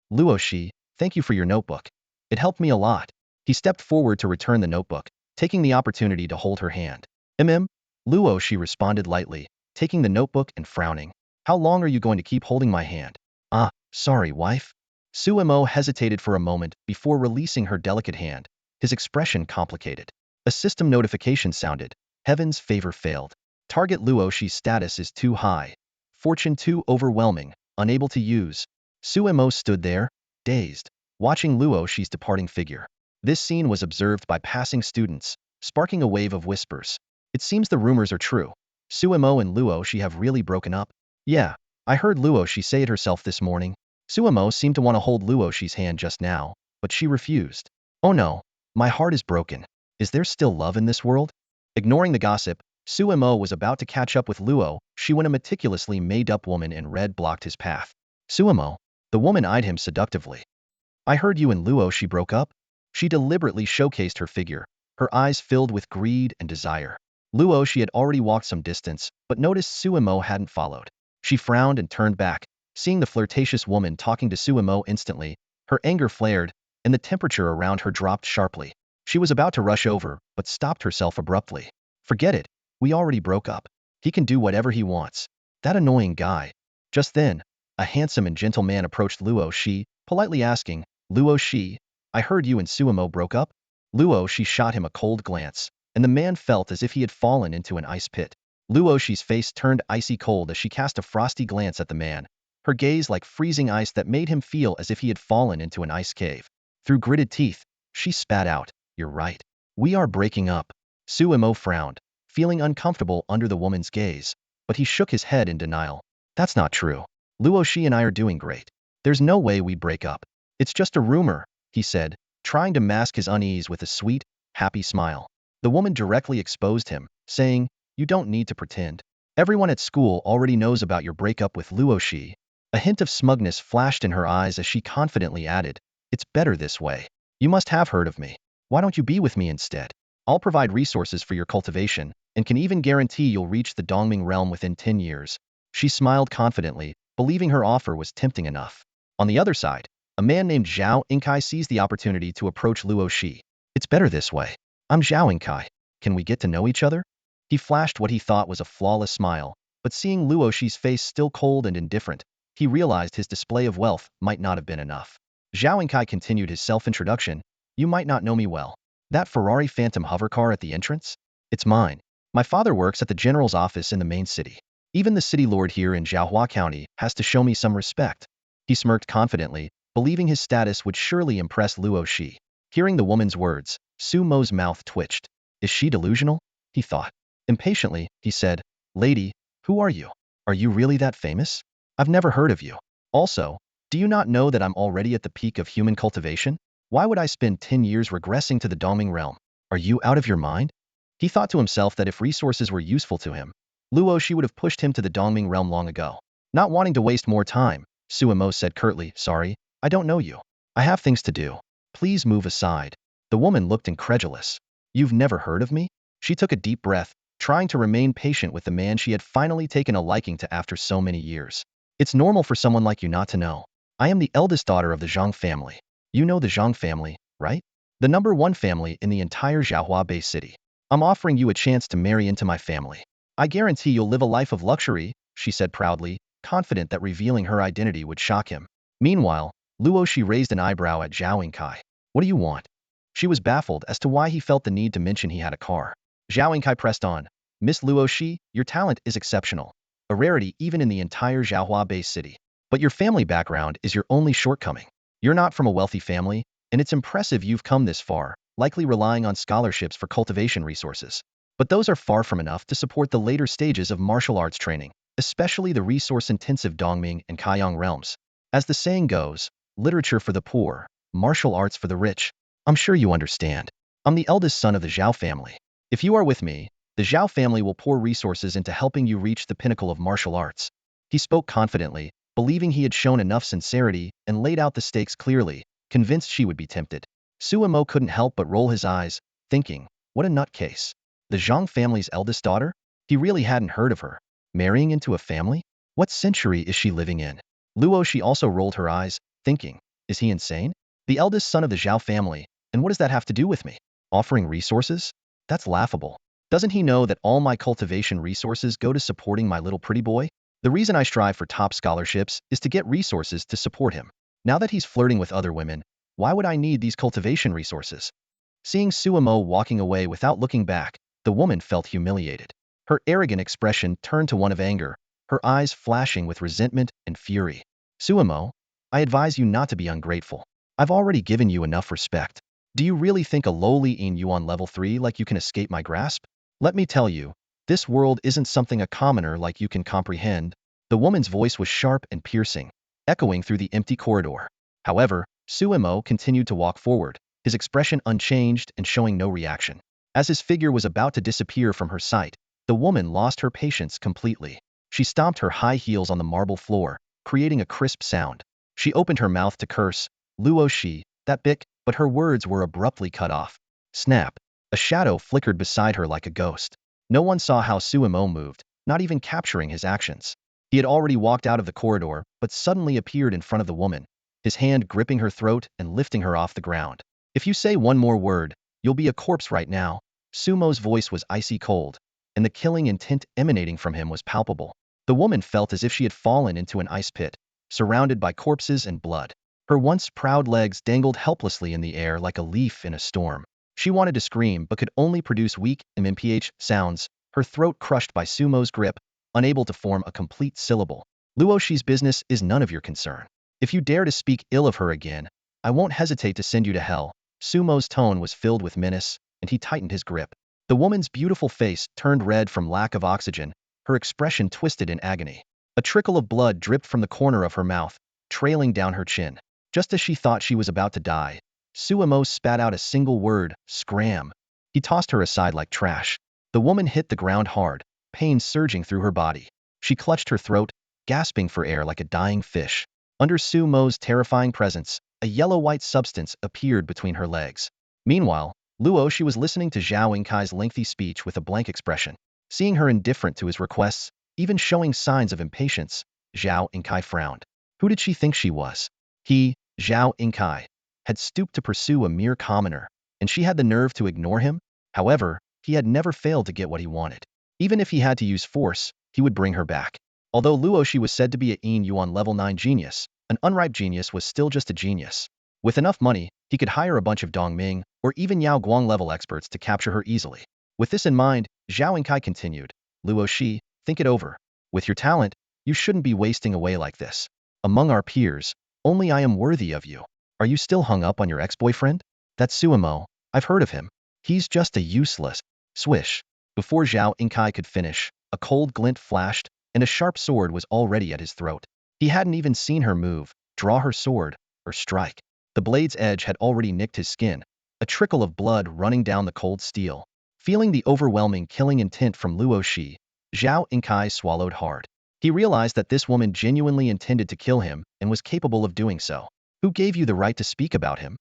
"Luosi, thank you for your notebook. It helped me a lot." He stepped forward to return the notebook, taking the opportunity to hold her hand. Luosi responded lightly, taking the notebook and frowning. "How long are you going to keep holding my hand?" "Ah, sorry, wife." Sumo hesitated for a moment before releasing her delicate hand, his expression complicated. A system notification sounded. Heaven's favor failed. Target Luosi's status is too high. Fortune too overwhelming, unable to use. Sumo stood there, dazed, watching Luosi's departing figure. This scene was observed by passing students, sparking a wave of whispers. "It seems the rumors are true. Sumo and Luosi have really broken up." "Yeah, I heard Luosi say it herself this morning." Sumo seemed to want to hold Luosi's hand just now, but she refused. "Oh no, my heart is broken. Is there still love in this world?" Ignoring the gossip, Sumo was about to catch up with Luosi when a meticulously made-up woman in red blocked his path. "Sumo." The woman eyed him seductively. "I heard you and Luosi broke up." She deliberately showcased her figure, her eyes filled with greed and desire. Luosi had already walked some distance, but noticed Sumo hadn't followed. She frowned and turned back, seeing the flirtatious woman talking to Sumo instantly. Her anger flared, and the temperature around her dropped sharply. She was about to rush over, but stopped herself abruptly. "Forget it. We already broke up. He can do whatever he wants. That annoying guy." Just then, a handsome and gentle man approached Luosi, politely asking, "Luosi, I heard you and Suemo broke up? Luosi shot him a cold glance, and the man felt as if he had fallen into an ice pit. Luosi's face turned icy cold as she cast a frosty glance at the man, her gaze like freezing ice that made him feel as if he had fallen into an ice cave. Through gritted teeth, she spat out, "You're right. We are breaking up." Suemo frowned, feeling uncomfortable under the woman's gaze, but he shook his head in denial. "That's not true. Luosi and I are doing great. There's no way we break up. It's just a rumor," he said, trying to mask his unease with a sweet, happy smile. The woman directly exposed him, saying, "You don't need to pretend. Everyone at school already knows about your breakup with Luosi." A hint of smugness flashed in her eyes as she confidently added, "It's better this way. You must have heard of me. Why don't you be with me instead? I'll provide resources for your cultivation, and can even guarantee you'll reach the Dongming realm within 10 years. She smiled confidently, believing her offer was tempting enough. On the other side, a man named Zhao Inkai seized the opportunity to approach Luosi. "It's better this way. I'm Zhao Inkai. Can we get to know each other?" He flashed what he thought was a flawless smile, but seeing Luosi's face still cold and indifferent, he realized his display of wealth might not have been enough. Zhao Inkai continued his self-introduction. "You might not know me well. That Ferrari Phantom hovercar at the entrance? It's mine. My father works at the general's office in the main city. Even the city lord here in Zhaohua County has to show me some respect." He smirked confidently, believing his status would surely impress Luosi. Hearing the woman's words, Su Mo's mouth twitched. "Is she delusional?" he thought. Impatiently, he said, "Lady, who are you? Are you really that famous? I've never heard of you. Also, do you not know that I'm already at the peak of human cultivation? Why would I spend 10 years regressing to the Dongming realm? Are you out of your mind?" He thought to himself that if resources were useful to him, Luosi would have pushed him to the Dongming realm long ago. Not wanting to waste more time, Suemo said curtly, "Sorry, I don't know you. I have things to do. Please move aside." The woman looked incredulous. "You've never heard of me?" She took a deep breath, trying to remain patient with the man she had finally taken a liking to after so many years. "It's normal for someone like you not to know. I am the eldest daughter of the Zhang family. You know the Zhang family, right? The #1 family in the entire Zhaohua Bay City. I'm offering you a chance to marry into my family. I guarantee you'll live a life of luxury," she said proudly, confident that revealing her identity would shock him. Meanwhile, Luosi raised an eyebrow at Zhao Inkai. "What do you want?" She was baffled as to why he felt the need to mention he had a car. Zhao Inkai pressed on, "Miss Luosi, your talent is exceptional, a rarity even in the entire Zhaohua Bay City. But your family background is your only shortcoming. You're not from a wealthy family, and it's impressive you've come this far, likely relying on scholarships for cultivation resources. But those are far from enough to support the later stages of martial arts training, especially the resource-intensive Dongming and Kaiyang realms. As the saying goes, literature for the poor, martial arts for the rich. I'm sure you understand. I'm the eldest son of the Zhao family. If you are with me, the Zhao family will pour resources into helping you reach the pinnacle of martial arts." He spoke confidently, believing he had shown enough sincerity and laid out the stakes clearly, convinced she would be tempted. Suemo couldn't help but roll his eyes, thinking, what a nutcase. The Zhang family's eldest daughter? He really hadn't heard of her. Marrying into a family? What century is she living in? Luosi also rolled her eyes, thinking, is he insane? The eldest son of the Zhao family, and what does that have to do with me? Offering resources? That's laughable. Doesn't he know that all my cultivation resources go to supporting my little pretty boy? The reason I strive for top scholarships is to get resources to support him. Now that he's flirting with other women, why would I need these cultivation resources? Seeing Suemo walking away without looking back, the woman felt humiliated. Her arrogant expression turned to one of anger, her eyes flashing with resentment and fury. "Suemo, I advise you not to be ungrateful. I've already given you enough respect. Do you really think a lowly Yin on level 3 like you can escape my grasp? Let me tell you, this world isn't something a commoner like you can comprehend." The woman's voice was sharp and piercing, echoing through the empty corridor. However, Suemo continued to walk forward, his expression unchanged and showing no reaction. As his figure was about to disappear from her sight, the woman lost her patience completely. She stomped her high heels on the marble floor, creating a crisp sound. She opened her mouth to curse, "Luosi, that bitch," but her words were abruptly cut off. Snap! A shadow flickered beside her like a ghost. No one saw how Suemo moved, not even capturing his actions. He had already walked out of the corridor, but suddenly appeared in front of the woman, his hand gripping her throat and lifting her off the ground. "If you say one more word, you'll be a corpse right now." Sumo's voice was icy cold, and the killing intent emanating from him was palpable. The woman felt as if she had fallen into an ice pit, surrounded by corpses and blood. Her once proud legs dangled helplessly in the air like a leaf in a storm. She wanted to scream but could only produce weak MMPH sounds, her throat crushed by Sumo's grip, unable to form a complete syllable. Luosi's business is none of your concern. If you dare to speak ill of her again, I won't hesitate to send you to hell. Sumo's tone was filled with menace, and he tightened his grip. The woman's beautiful face turned red from lack of oxygen, her expression twisted in agony. A trickle of blood dripped from the corner of her mouth, trailing down her chin. Just as she thought she was about to die, Sumo spat out a single word, scram. He tossed her aside like trash. The woman hit the ground hard, pain surging through her body. She clutched her throat, gasping for air like a dying fish. Under Sumo's terrifying presence, a yellow-white substance appeared between her legs. Meanwhile, Luosi was listening to Zhao Yinkai's lengthy speech with a blank expression. Seeing her indifferent to his requests, even showing signs of impatience, Zhao Yinkai frowned. Who did she think she was? He, Zhao Yinkai, had stooped to pursue a mere commoner, and she had the nerve to ignore him? However, he had never failed to get what he wanted. Even if he had to use force, he would bring her back. Although Luosi was said to be a Yin Yuan level 9 genius, an unripe genius was still just a genius. With enough money, he could hire a bunch of Dongming or even Yao Guang level experts to capture her easily. With this in mind, Zhao Yinkai continued, Luosi, think it over. With your talent, you shouldn't be wasting away like this. Among our peers, only I am worthy of you. Are you still hung up on your ex-boyfriend? That's Sumo. I've heard of him. He's just a useless. Swish. Before Zhao Yinkai could finish, a cold glint flashed, and a sharp sword was already at his throat. He hadn't even seen her move, draw her sword, or strike. The blade's edge had already nicked his skin, a trickle of blood running down the cold steel. Feeling the overwhelming killing intent from Luosi, Zhao Yinkai swallowed hard. He realized that this woman genuinely intended to kill him and was capable of doing so. Who gave you the right to speak about him?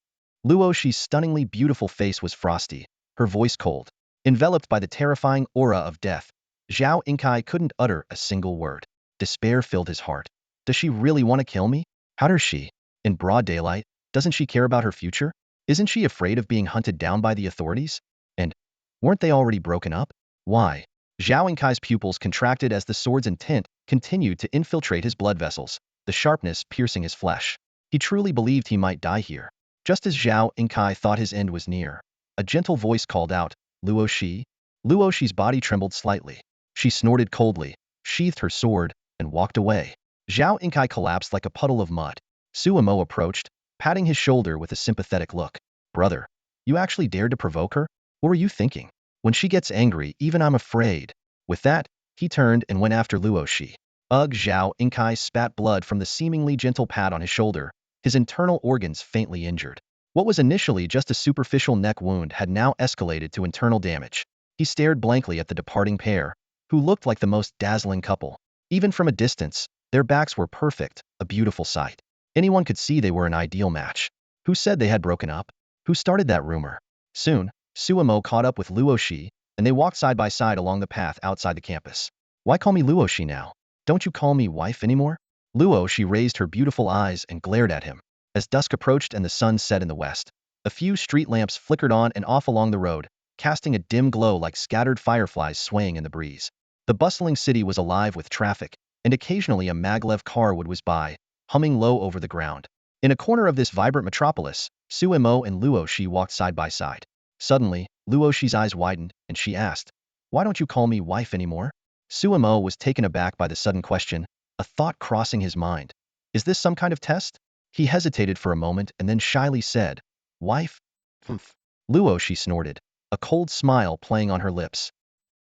Luosi's stunningly beautiful face was frosty, her voice cold. Enveloped by the terrifying aura of death, Zhao Yinkai couldn't utter a single word. Despair filled his heart. Does she really want to kill me? How does she? In broad daylight, doesn't she care about her future? Isn't she afraid of being hunted down by the authorities? And weren't they already broken up? Why? Zhao Yinkai's pupils contracted as the sword's intent continued to infiltrate his blood vessels, the sharpness piercing his flesh. He truly believed he might die here. Just as Zhao Yinkai thought his end was near, a gentle voice called out, Luosi? Luosi's body trembled slightly. She snorted coldly, sheathed her sword, and walked away. Zhao Yinkai collapsed like a puddle of mud. Sumo approached, patting his shoulder with a sympathetic look. Brother, you actually dared to provoke her? What were you thinking? When she gets angry, even I'm afraid. With that, he turned and went after Luosi. Ugh! Zhao Yinkai spat blood from the seemingly gentle pat on his shoulder, his internal organs faintly injured. What was initially just a superficial neck wound had now escalated to internal damage. He stared blankly at the departing pair, who looked like the most dazzling couple. Even from a distance, their backs were perfect, a beautiful sight. Anyone could see they were an ideal match. Who said they had broken up? Who started that rumor? Soon, Sumo caught up with Luosi, and they walked side by side along the path outside the campus. Why call me Luosi now? Don't you call me wife anymore? Luosi raised her beautiful eyes and glared at him. As dusk approached and the sun set in the west, a few street lamps flickered on and off along the road, casting a dim glow like scattered fireflies swaying in the breeze. The bustling city was alive with traffic, and occasionally a maglev car would whiz by, humming low over the ground. In a corner of this vibrant metropolis, Sumo and Luosi walked side by side. Suddenly, Luosi's eyes widened, and she asked, Why don't you call me wife anymore? Sumo was taken aback by the sudden question, a thought crossing his mind. Is this some kind of test? He hesitated for a moment and then shyly said, Wife? Humph. Luosi snorted, a cold smile playing on her lips.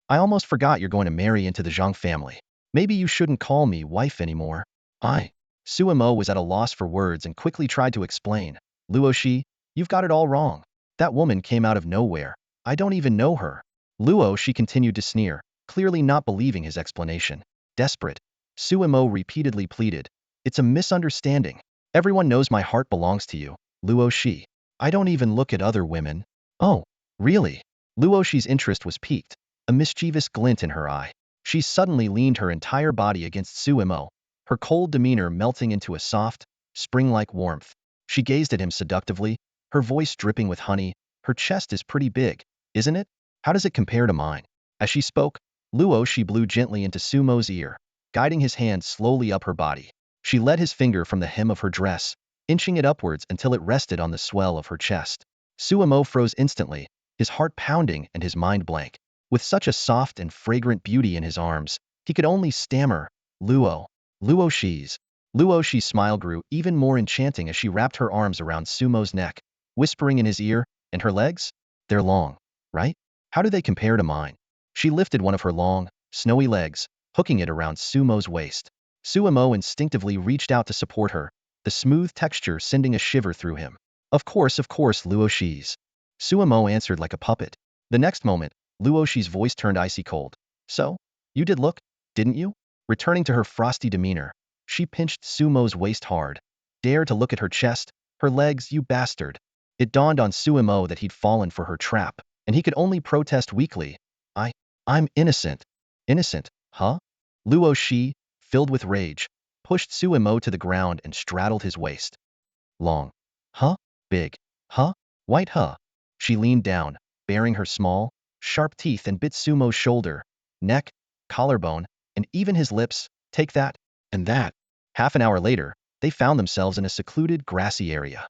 I almost forgot you're going to marry into the Zhang family. Maybe you shouldn't call me wife anymore. Sumo was at a loss for words and quickly tried to explain. Luosi, you've got it all wrong. That woman came out of nowhere. I don't even know her. Luosi continued to sneer, clearly not believing his explanation. Desperate, Sumo repeatedly pleaded. It's a misunderstanding. Everyone knows my heart belongs to you, Luosi. I don't even look at other women. Oh, really? Luosi's interest was piqued, a mischievous glint in her eye. She suddenly leaned her entire body against Sumo, her cold demeanor melting into a soft, spring-like warmth. She gazed at him seductively, her voice dripping with honey. Her chest is pretty big, isn't it? How does it compare to mine? As she spoke, Luosi blew gently into Sumo's ear, guiding his hand slowly up her body. She led his finger from the hem of her dress, inching it upwards until it rested on the swell of her chest. Suemo froze instantly, his heart pounding and his mind blank. With such a soft and fragrant beauty in his arms, he could only stammer, Luo. Luoshi's. Luoshi's smile grew even more enchanting as she wrapped her arms around Sumo's neck, whispering in his ear, and her legs? They're long, right? How do they compare to mine? She lifted one of her long, snowy legs, hooking it around Sumo's waist. Suemo instinctively reached out to support her, the smooth texture sending a shiver through him. Of course, Luoshi's. Suemo answered like a puppet. The next moment, Luoshi's voice turned icy cold. So? You did look, didn't you? Returning to her frosty demeanor, she pinched Sumo's waist hard. Dare to look at her chest, her legs, you bastard. It dawned on Suemo that he'd fallen for her trap, and he could only protest weakly. I'm innocent. Innocent, huh? Luoshi, filled with rage, pushed Suemo to the ground and straddled his waist. Long. Huh? Big. Huh? White huh? She leaned down, baring her small, sharp teeth and bit Sumo's shoulder, neck, collarbone, and even his lips. Take that, and that. Half an hour later, they found themselves in a secluded, grassy area.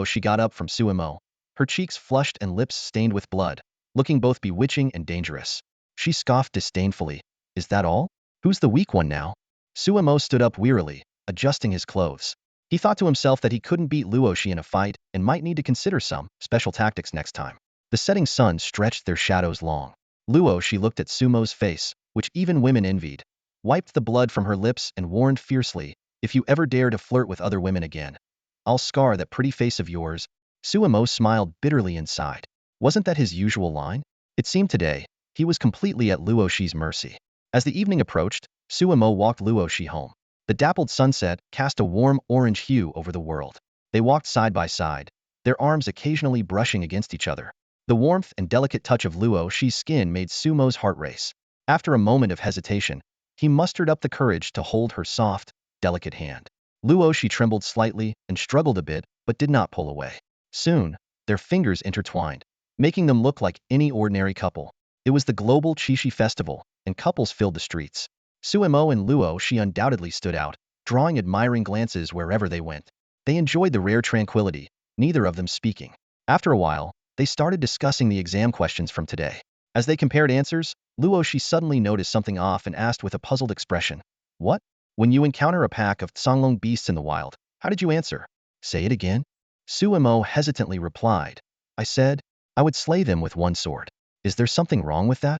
She got up from Suemo, her cheeks flushed and lips stained with blood, looking both bewitching and dangerous. She scoffed disdainfully. Is that all? Who's the weak one now? Suemo stood up wearily, adjusting his clothes. He thought to himself that he couldn't beat Luoshi in a fight and might need to consider some special tactics next time. The setting sun stretched their shadows long. Luoshi looked at Sumo's face, which even women envied, wiped the blood from her lips and warned fiercely, if you ever dare to flirt with other women again, I'll scar that pretty face of yours. Suemo smiled bitterly inside. Wasn't that his usual line? It seemed today, he was completely at Luoshi's mercy. As the evening approached, Suemo walked Luoshi home. The dappled sunset cast a warm orange hue over the world. They walked side by side, their arms occasionally brushing against each other. The warmth and delicate touch of Luoshi's skin made Sumo's heart race. After a moment of hesitation, he mustered up the courage to hold her soft, delicate hand. Luoshi trembled slightly and struggled a bit, but did not pull away. Soon, their fingers intertwined, making them look like any ordinary couple. It was the global Qixi festival, and couples filled the streets. Suemo and Luoshi undoubtedly stood out, drawing admiring glances wherever they went. They enjoyed the rare tranquility, neither of them speaking. After a while, they started discussing the exam questions from today. As they compared answers, Luoshi suddenly noticed something off and asked with a puzzled expression. What? When you encounter a pack of Songlong beasts in the wild, how did you answer? Say it again? Suemo hesitantly replied. I said, I would slay them with one sword. Is there something wrong with that?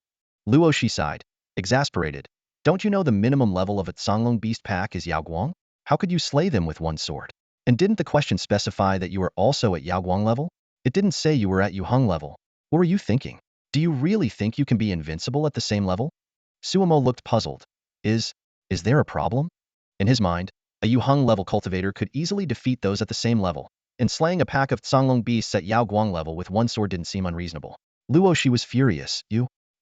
Luoshi sighed, exasperated. Don't you know the minimum level of a Songlong beast pack is Yaoguang? How could you slay them with one sword? And didn't the question specify that you were also at Yaoguang level? It didn't say you were at Yuheng level. What were you thinking? Do you really think you can be invincible at the same level? Suemo looked puzzled. Is there a problem? In his mind, a Yuheng level cultivator could easily defeat those at the same level, and slaying a pack of Songlong beasts at Yaoguang level with one sword didn't seem unreasonable. Luoshi was furious.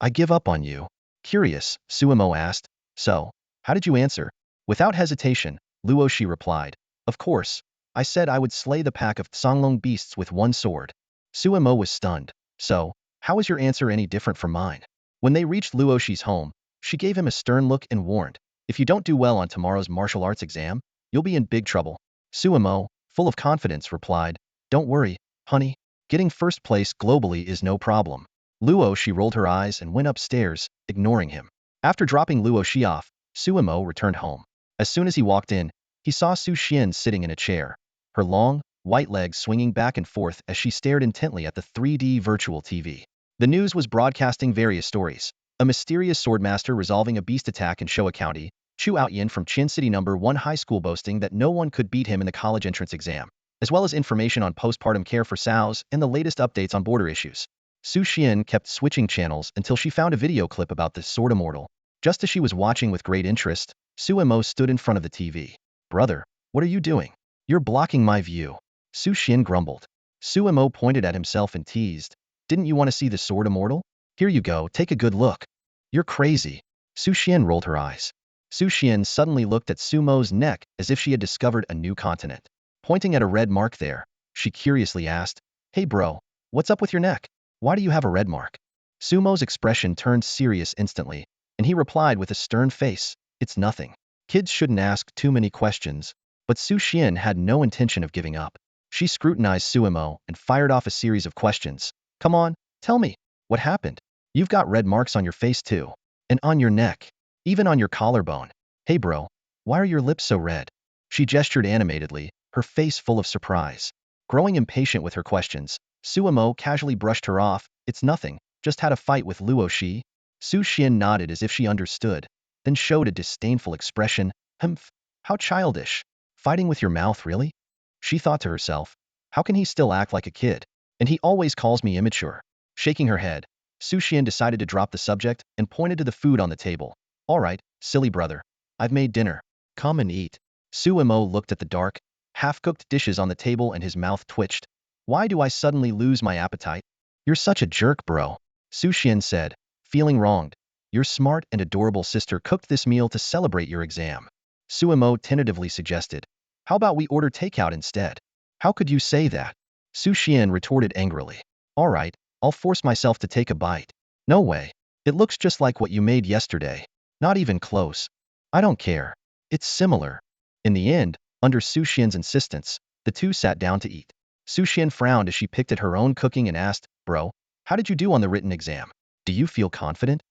I give up on you. Curious, Suemo asked. So, how did you answer? Without hesitation, Luoshi replied. Of course, I said I would slay the pack of Songlong beasts with one sword. Suemo was stunned. So, how is your answer any different from mine? When they reached Luoshi's home, she gave him a stern look and warned. If you don't do well on tomorrow's martial arts exam, you'll be in big trouble. Suemo, full of confidence, replied, Don't worry, honey. Getting first place globally is no problem. Luoshi rolled her eyes and went upstairs, ignoring him. After dropping Luoshi off, Suemo returned home. As soon as he walked in, he saw Su Xian sitting in a chair, her long, white legs swinging back and forth as she stared intently at the 3D virtual TV. The news was broadcasting various stories. A mysterious swordmaster resolving a beast attack in Shao County, Chu Outyin from Qin City No. 1 High School boasting that no one could beat him in the college entrance exam, as well as information on postpartum care for sows and the latest updates on border issues. Su Xian kept switching channels until she found a video clip about this sword immortal. Just as she was watching with great interest, Suemo stood in front of the TV. Brother, what are you doing? You're blocking my view. Su Xian grumbled. Suemo pointed at himself and teased. Didn't you want to see the sword immortal? Here you go, take a good look. You're crazy. Su Xian rolled her eyes. Su Xian suddenly looked at Sumo's neck as if she had discovered a new continent. Pointing at a red mark there, she curiously asked, Hey bro, what's up with your neck? Why do you have a red mark? Sumo's expression turned serious instantly, and he replied with a stern face, It's nothing. Kids shouldn't ask too many questions. But Su Xian had no intention of giving up. She scrutinized Suimo and fired off a series of questions. Come on, tell me, what happened? You've got red marks on your face too. And on your neck. Even on your collarbone. Hey bro, why are your lips so red? She gestured animatedly, her face full of surprise. Growing impatient with her questions, Suimo casually brushed her off. It's nothing, just had a fight with Luosi. Su Xian nodded as if she understood, then showed a disdainful expression. Humph, how childish. Fighting with your mouth, really? She thought to herself, how can he still act like a kid? And he always calls me immature. Shaking her head, Su Xian decided to drop the subject and pointed to the food on the table. All right, silly brother. I've made dinner. Come and eat. Suimo looked at the dark, half-cooked dishes on the table and his mouth twitched. Why do I suddenly lose my appetite? You're such a jerk, bro. Su Xian said, feeling wronged. Your smart and adorable sister cooked this meal to celebrate your exam. Suimo tentatively suggested. How about we order takeout instead? How could you say that? Su Xian retorted angrily. All right, I'll force myself to take a bite. No way. It looks just like what you made yesterday. Not even close. I don't care. It's similar. In the end, under Su Xian's insistence, the two sat down to eat. Su Xian frowned as she picked at her own cooking and asked, Bro, how did you do on the written exam? Do you feel confident?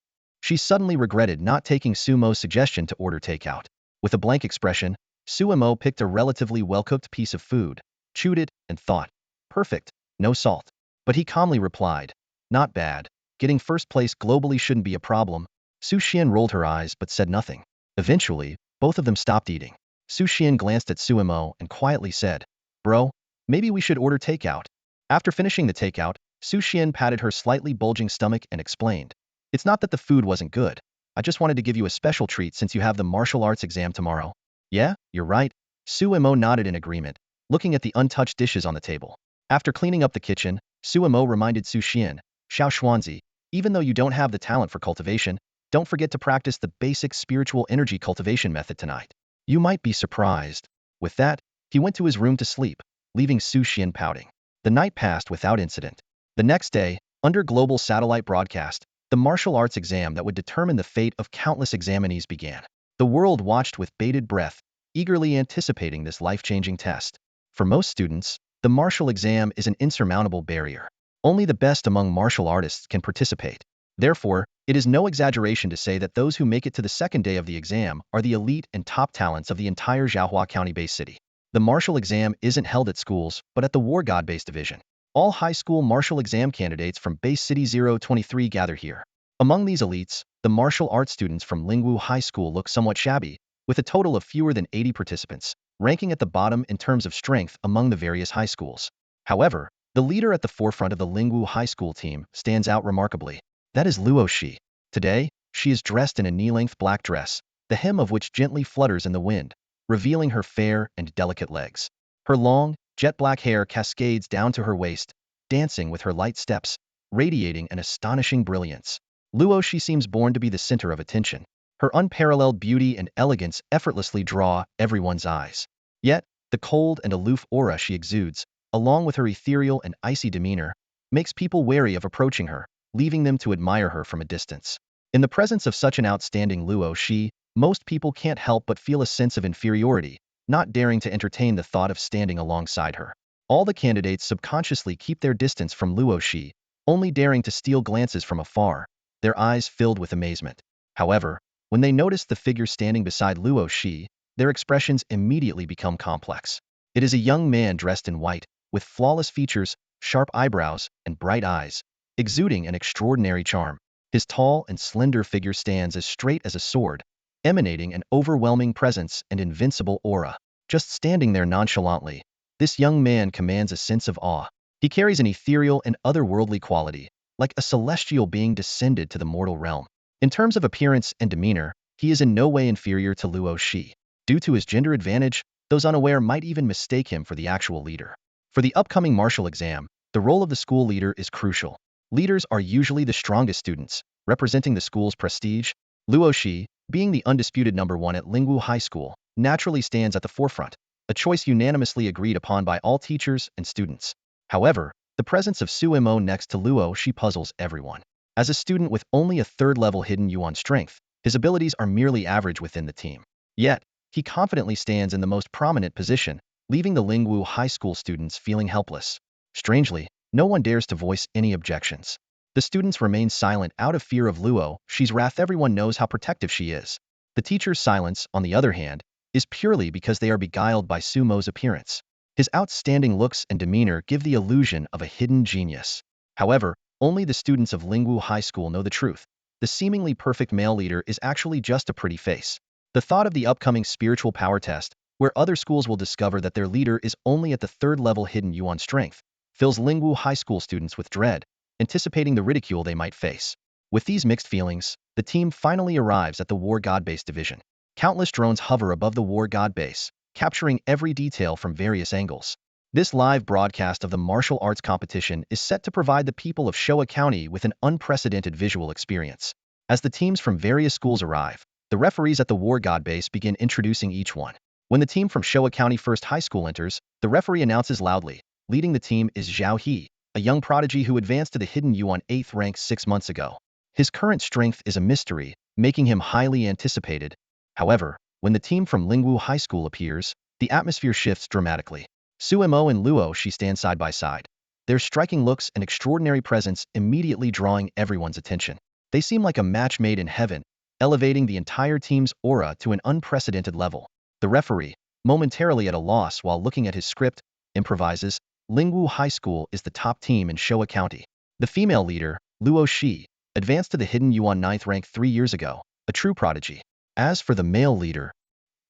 She suddenly regretted not taking Sumo's suggestion to order takeout. With a blank expression, Suimo picked a relatively well-cooked piece of food, chewed it, and thought, perfect, no salt. But he calmly replied, not bad. Getting first place globally shouldn't be a problem. Su Xian rolled her eyes but said nothing. Eventually, both of them stopped eating. Su Xian glanced at Suimo and quietly said, Bro, maybe we should order takeout. After finishing the takeout, Su Xian patted her slightly bulging stomach and explained, it's not that the food wasn't good. I just wanted to give you a special treat since you have the martial arts exam tomorrow. Yeah, you're right. Suimo nodded in agreement, looking at the untouched dishes on the table. After cleaning up the kitchen, Suimo reminded Su Xian, Shao Xuanzi, even though you don't have the talent for cultivation, don't forget to practice the basic spiritual energy cultivation method tonight. You might be surprised. With that, he went to his room to sleep, leaving Su Xian pouting. The night passed without incident. The next day, under global satellite broadcast, the martial arts exam that would determine the fate of countless examinees began. The world watched with bated breath, eagerly anticipating this life-changing test. For most students, the martial exam is an insurmountable barrier. Only the best among martial artists can participate. Therefore, it is no exaggeration to say that those who make it to the second day of the exam are the elite and top talents of the entire Zhaohua County-based city. The martial exam isn't held at schools, but at the War God-based division. All high school martial exam candidates from Base City 023 gather here. Among these elites, the martial arts students from Lingwu High School look somewhat shabby, with a total of fewer than 80 participants, ranking at the bottom in terms of strength among the various high schools. However, the leader at the forefront of the Lingwu High School team stands out remarkably. That is Luosi. Today, she is dressed in a knee-length black dress, the hem of which gently flutters in the wind, revealing her fair and delicate legs. Her long, jet-black hair cascades down to her waist, dancing with her light steps, radiating an astonishing brilliance. Luosi seems born to be the center of attention. Her unparalleled beauty and elegance effortlessly draw everyone's eyes. Yet, the cold and aloof aura she exudes, along with her ethereal and icy demeanor, makes people wary of approaching her, leaving them to admire her from a distance. In the presence of such an outstanding Luosi, most people can't help but feel a sense of inferiority, not daring to entertain the thought of standing alongside her. All the candidates subconsciously keep their distance from Luosi, only daring to steal glances from afar, their eyes filled with amazement. However, when they notice the figure standing beside Luosi, their expressions immediately become complex. It is a young man dressed in white, with flawless features, sharp eyebrows, and bright eyes, exuding an extraordinary charm. His tall and slender figure stands as straight as a sword, emanating an overwhelming presence and invincible aura. Just standing there nonchalantly, this young man commands a sense of awe. He carries an ethereal and otherworldly quality, like a celestial being descended to the mortal realm. In terms of appearance and demeanor, he is in no way inferior to Luosi. Due to his gender advantage, those unaware might even mistake him for the actual leader. For the upcoming martial exam, the role of the school leader is crucial. Leaders are usually the strongest students, representing the school's prestige. Luosi, being the undisputed number one at Lingwu High School, naturally stands at the forefront, a choice unanimously agreed upon by all teachers and students. However, the presence of Suimo next to Luosi puzzles everyone. As a student with only a third-level hidden yuan strength, his abilities are merely average within the team. Yet, He confidently stands in the most prominent position, leaving the Lingwu High School students feeling helpless. Strangely, no one dares to voice any objections. The students remain silent out of fear of Luosi's wrath. Everyone knows how protective she is. The teacher's silence, on the other hand, is purely because they are beguiled by Sumo's appearance. His outstanding looks and demeanor give the illusion of a hidden genius. However, only the students of Lingwu High School know the truth. The seemingly perfect male leader is actually just a pretty face. The thought of the upcoming spiritual power test, where other schools will discover that their leader is only at the third-level hidden yuan strength, fills Lingwu High School students with dread, anticipating the ridicule they might face. With these mixed feelings, the team finally arrives at the War God Base division. Countless drones hover above the War God Base, capturing every detail from various angles. This live broadcast of the martial arts competition is set to provide the people of Showa County with an unprecedented visual experience. As the teams from various schools arrive, the referees at the War God Base begin introducing each one. When the team from Showa County First High School enters, the referee announces loudly, leading the team is Zhao He, a young prodigy who advanced to the hidden yuan 8th rank 6 months ago. His current strength is a mystery, making him highly anticipated. However, when the team from Lingwu High School appears, the atmosphere shifts dramatically. Sumo and Luosi stand side by side, their striking looks and extraordinary presence immediately drawing everyone's attention. They seem like a match made in heaven, elevating the entire team's aura to an unprecedented level. The referee, momentarily at a loss while looking at his script, improvises, Lingwu High School is the top team in Showa County. The female leader, Luosi, advanced to the hidden yuan 9th rank 3 years ago, a true prodigy. As for the male leader,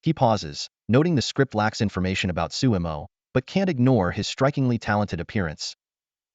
he pauses, noting the script lacks information about Sumo, but can't ignore his strikingly talented appearance.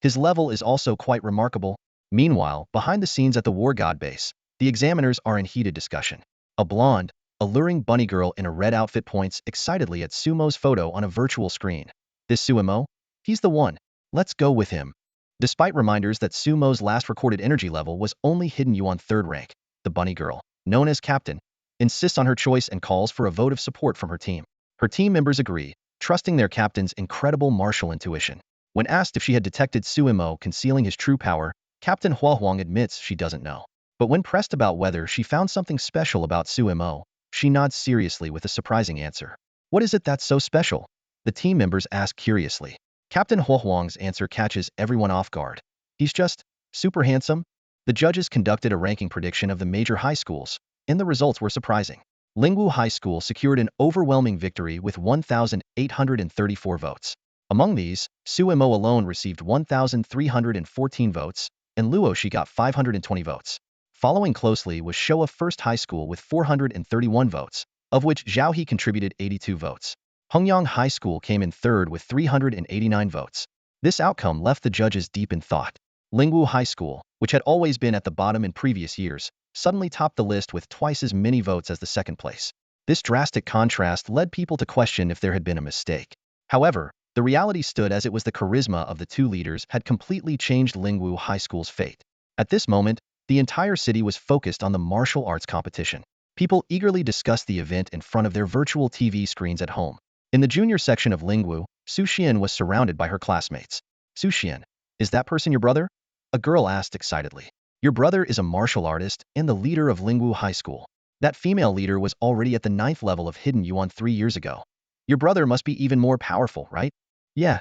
His level is also quite remarkable. Meanwhile, behind the scenes at the War God Base, the examiners are in heated discussion. A blonde, alluring bunny girl in a red outfit points excitedly at Sumo's photo on a virtual screen. This Sumo? He's the one. Let's go with him. Despite reminders that Sumo's last recorded energy level was only hidden yuan 3rd rank, the bunny girl, known as Captain, insists on her choice and calls for a vote of support from her team. Her team members agree, trusting their captain's incredible martial intuition. When asked if she had detected Sumo concealing his true power, Captain Huang admits she doesn't know. But when pressed about whether she found something special about Sumo, she nods seriously with a surprising answer. What is it that's so special? The team members ask curiously. Captain Huang's answer catches everyone off guard. He's just super handsome. The judges conducted a ranking prediction of the major high schools, and the results were surprising. Lingwu High School secured an overwhelming victory with 1,834 votes. Among these, Sumo alone received 1,314 votes, and Luosi got 520 votes. Following closely was Showa First High School with 431 votes, of which Zhao He contributed 82 votes. Hongyang High School came in third with 389 votes. This outcome left the judges deep in thought. Lingwu High School, which had always been at the bottom in previous years, suddenly topped the list with twice as many votes as the second place. This drastic contrast led people to question if there had been a mistake. However, the reality stood as it was the charisma of the two leaders had completely changed Lingwu High School's fate. At this moment, the entire city was focused on the martial arts competition. People eagerly discussed the event in front of their virtual TV screens at home. In the junior section of Lingwu, Su Xian was surrounded by her classmates. Su Xian, is that person your brother? A girl asked excitedly. Your brother is a martial artist and the leader of Lingwu High School. That female leader was already at the 9th level of hidden yuan 3 years ago. Your brother must be even more powerful, right? Yeah,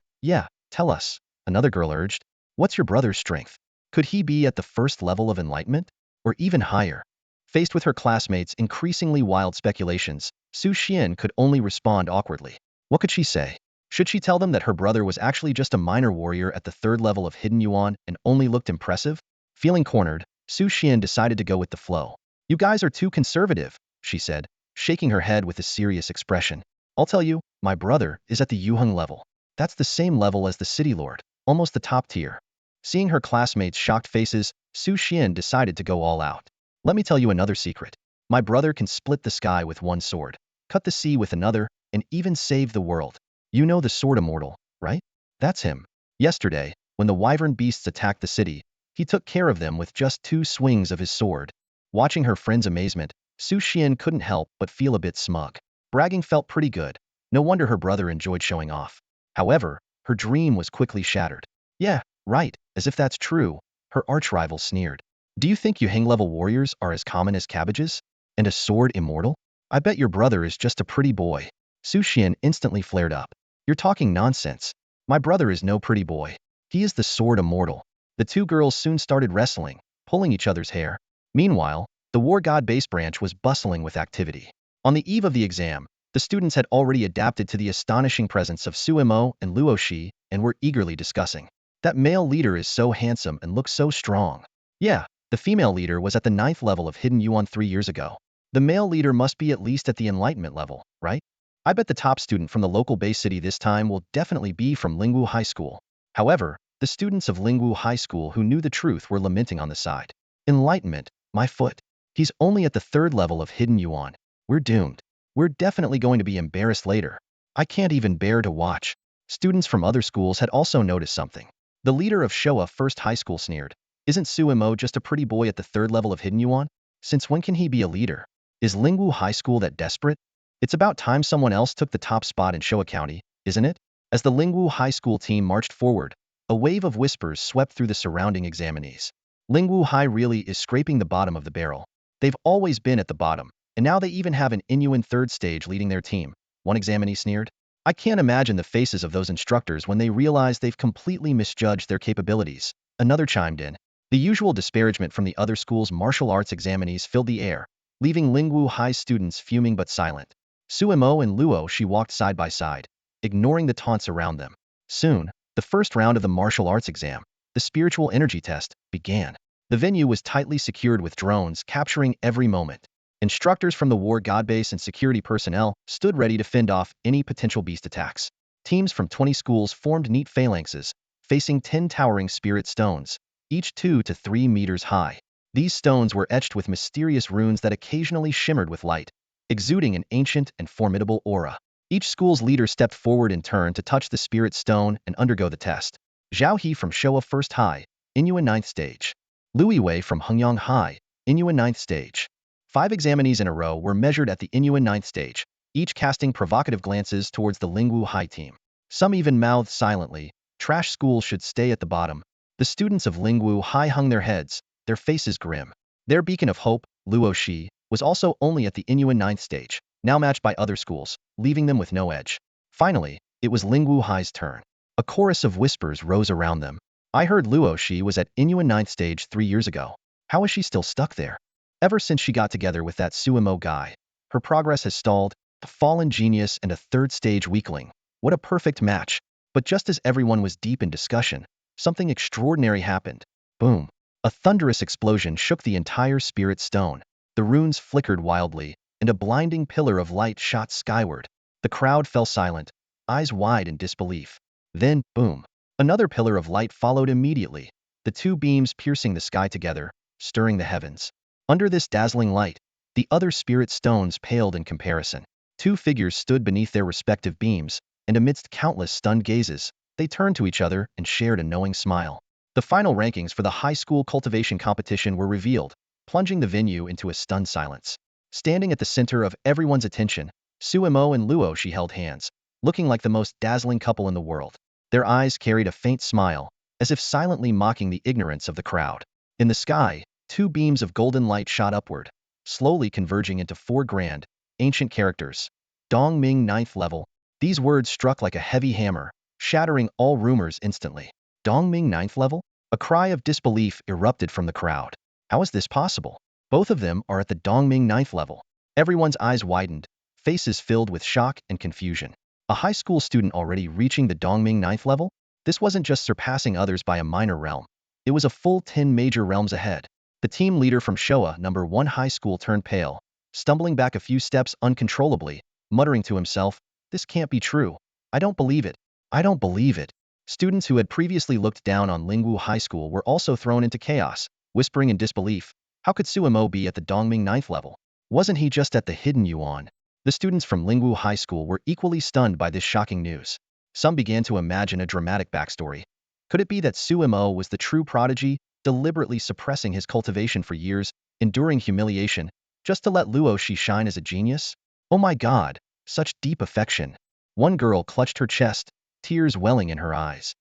tell us, another girl urged. What's your brother's strength? Could he be at the first level of enlightenment? Or even higher? Faced with her classmates' increasingly wild speculations, Su Xian could only respond awkwardly. What could she say? Should she tell them that her brother was actually just a minor warrior at the 3rd level of hidden yuan and only looked impressive? Feeling cornered, Su Xian decided to go with the flow. You guys are too conservative, she said, shaking her head with a serious expression. I'll tell you, my brother is at the Yuheng level. That's the same level as the city lord, almost the top tier. Seeing her classmates' shocked faces, Su Xian decided to go all out. Let me tell you another secret. My brother can split the sky with one sword, cut the sea with another, and even save the world. You know the sword immortal, right? That's him. Yesterday, when the wyvern beasts attacked the city, he took care of them with just 2 swings of his sword. Watching her friend's amazement, Su Xian couldn't help but feel a bit smug. Bragging felt pretty good. No wonder her brother enjoyed showing off. However, her dream was quickly shattered. Yeah, right, as if that's true, her arch-rival sneered. Do you think Yuheng level warriors are as common as cabbages? And a sword immortal? I bet your brother is just a pretty boy. Su Xian instantly flared up. You're talking nonsense. My brother is no pretty boy. He is the sword immortal. The two girls soon started wrestling, pulling each other's hair. Meanwhile, the war god base branch was bustling with activity. On the eve of the exam, the students had already adapted to the astonishing presence of Su Mo and Luosi and were eagerly discussing. That male leader is so handsome and looks so strong. Yeah, the female leader was at the 9th level of Hidden Yuan 3 years ago. The male leader must be at least at the Enlightenment level, right? I bet the top student from the local base city this time will definitely be from Lingwu High School. However, the students of Lingwu High School who knew the truth were lamenting on the side. Enlightenment, my foot. He's only at the 3rd level of Hidden Yuan. We're doomed. We're definitely going to be embarrassed later. I can't even bear to watch. Students from other schools had also noticed something. The leader of Showa First High School sneered. Isn't Su Mo just a pretty boy at the 3rd level of Hidden Yuan? Since when can he be a leader? Is Lingwu High School that desperate? It's about time someone else took the top spot in Showa County, isn't it? As the Lingwu High School team marched forward, a wave of whispers swept through the surrounding examinees. Lingwu High really is scraping the bottom of the barrel. They've always been at the bottom, and now they even have an Inuan 3rd stage leading their team, one examinee sneered. I can't imagine the faces of those instructors when they realize they've completely misjudged their capabilities. Another chimed in. The usual disparagement from the other school's martial arts examinees filled the air, leaving Lingwu High students fuming but silent. Su Mo and Luosi walked side by side, ignoring the taunts around them. Soon, the first round of the martial arts exam, the spiritual energy test, began. The venue was tightly secured with drones capturing every moment. Instructors from the war god base and security personnel stood ready to fend off any potential beast attacks. Teams from 20 schools formed neat phalanxes, facing 10 towering spirit stones, each 2 to 3 meters high. These stones were etched with mysterious runes that occasionally shimmered with light, exuding an ancient and formidable aura. Each school's leader stepped forward in turn to touch the spirit stone and undergo the test. Zhao He from Showa First High, Inuan 9th stage. Lui Wei from Hengyang High, Inuan 9th stage. 5 examinees in a row were measured at the Inuan 9th stage, each casting provocative glances towards the Lingwu High team. Some even mouthed silently, trash schools should stay at the bottom. The students of Lingwu High hung their heads, their faces grim. Their beacon of hope, Luosi, was also only at the Inuan 9th stage, now matched by other schools, leaving them with no edge. Finally, it was Lingwu High's turn. A chorus of whispers rose around them. I heard Luosi was at Inuan 9th stage 3 years ago. How is she still stuck there? Ever since she got together with that Su Mo guy, her progress has stalled, a fallen genius and a 3rd stage weakling. What a perfect match. But just as everyone was deep in discussion, something extraordinary happened. Boom. A thunderous explosion shook the entire spirit stone. The runes flickered wildly, and a blinding pillar of light shot skyward. The crowd fell silent, eyes wide in disbelief. Then, boom. Another pillar of light followed immediately, the 2 beams piercing the sky together, stirring the heavens. Under this dazzling light, the other spirit stones paled in comparison. 2 figures stood beneath their respective beams, and amidst countless stunned gazes, they turned to each other and shared a knowing smile. The final rankings for the high school cultivation competition were revealed, plunging the venue into a stunned silence. Standing at the center of everyone's attention, Su Mo and Luosi held hands, looking like the most dazzling couple in the world. Their eyes carried a faint smile, as if silently mocking the ignorance of the crowd. In the sky, 2 beams of golden light shot upward, slowly converging into 4 grand, ancient characters. Dong Ming 9th level. These words struck like a heavy hammer, shattering all rumors instantly. Dong Ming 9th level? A cry of disbelief erupted from the crowd. How is this possible? Both of them are at the Dong Ming 9th level. Everyone's eyes widened, faces filled with shock and confusion. A high school student already reaching the Dong Ming 9th level? This wasn't just surpassing others by a minor realm. It was a full 10 major realms ahead. The team leader from Showa number 1 high school turned pale, stumbling back a few steps uncontrollably, muttering to himself, this can't be true. I don't believe it. I don't believe it. Students who had previously looked down on Lingwu High School were also thrown into chaos, whispering in disbelief. How could Su Mo be at the Dongming 9th level? Wasn't he just at the Hidden Yuan? The students from Lingwu High School were equally stunned by this shocking news. Some began to imagine a dramatic backstory. Could it be that Su Mo was the true prodigy, deliberately suppressing his cultivation for years, enduring humiliation, just to let Luosi shine as a genius? Oh my god, such deep affection. One girl clutched her chest, tears welling in her eyes.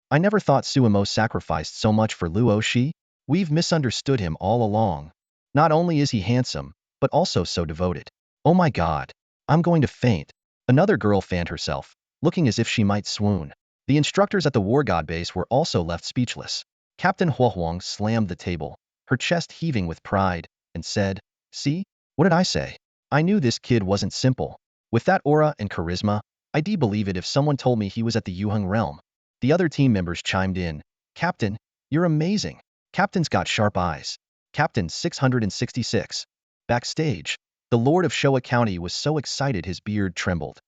I never thought Su Mo sacrificed so much for Luosi. We've misunderstood him all along. Not only is he handsome, but also so devoted. Oh my god. I'm going to faint. Another girl fanned herself, looking as if she might swoon. The instructors at the War God base were also left speechless. Captain Huang slammed the table, her chest heaving with pride, and said, "See? What did I say? I knew this kid wasn't simple. With that aura and charisma, I'd believe it if someone told me he was at the Yuheng realm." The other team members chimed in. "Captain, you're amazing." Captain's got sharp eyes. Captain 666. Backstage, the Lord of Showa County was so excited his beard trembled.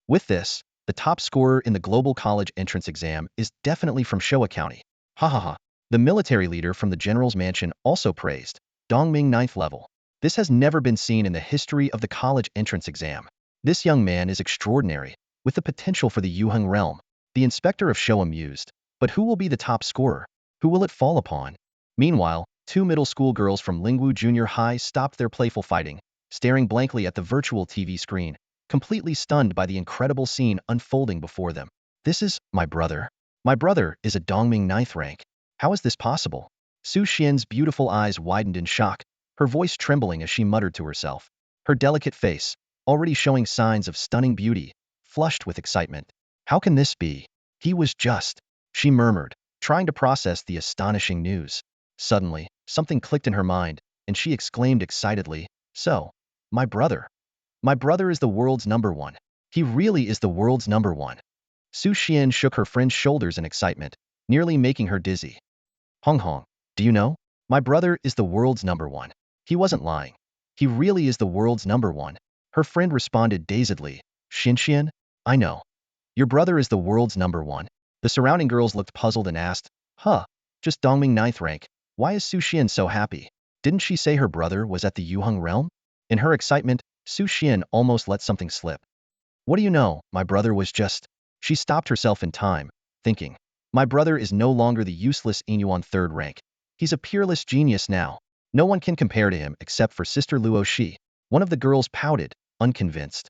With this, the top scorer in the Global College Entrance Exam is definitely from Showa County. Ha ha ha. The military leader from the General's Mansion also praised. Dongming 9th level. This has never been seen in the history of the college entrance exam. This young man is extraordinary, with the potential for the Yuheng realm. The inspector of Showa mused. But who will be the top scorer? Who will it fall upon? Meanwhile, two middle school girls from Lingwu Junior High stopped their playful fighting, staring blankly at the virtual TV screen, completely stunned by the incredible scene unfolding before them. This is my brother. My brother is a Dongming 9th rank. How is this possible? Su Xian's beautiful eyes widened in shock, her voice trembling as she muttered to herself. Her delicate face, already showing signs of stunning beauty, flushed with excitement. How can this be? He was just, she murmured, trying to process the astonishing news. Suddenly, something clicked in her mind, and she exclaimed excitedly, "So, my brother. My brother is the world's number one. He really is the world's number one." Su Xian shook her friend's shoulders in excitement, nearly making her dizzy. "Hong Hong, do you know? My brother is the world's number one." He wasn't lying. He really is the world's number one. Her friend responded dazedly. "Xian, I know. Your brother is the world's number one." The surrounding girls looked puzzled and asked, just Dongming 9th rank. Why is Su Xian so happy? Didn't she say her brother was at the Yuheng realm?" In her excitement, Su Xian almost let something slip. "What do you know? My brother was just..." She stopped herself in time, thinking, "My brother is no longer the useless Inuan 3rd rank. He's a peerless genius now. No one can compare to him except for Sister Luosi." One of the girls pouted, unconvinced.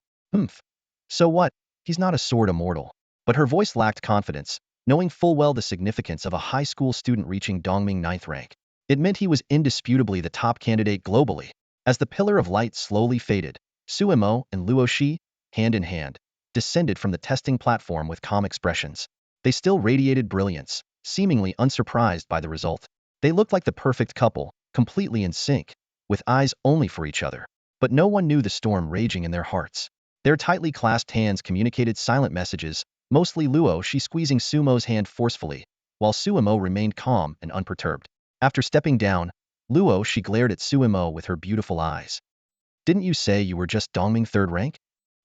So what? He's not a sword immortal." But her voice lacked confidence, knowing full well the significance of a high school student reaching Dongming 9th rank. It meant he was indisputably the top candidate globally. As the pillar of light slowly faded, Suemo and Luosi, hand in hand, descended from the testing platform with calm expressions. They still radiated brilliance, seemingly unsurprised by the result. They looked like the perfect couple, completely in sync, with eyes only for each other. But no one knew the storm raging in their hearts. Their tightly clasped hands communicated silent messages, mostly Luosi squeezing Sumo's hand forcefully, while Suemo remained calm and unperturbed. After stepping down, Luosi glared at Suemo with her beautiful eyes. "Didn't you say you were just Dongming 3rd rank?"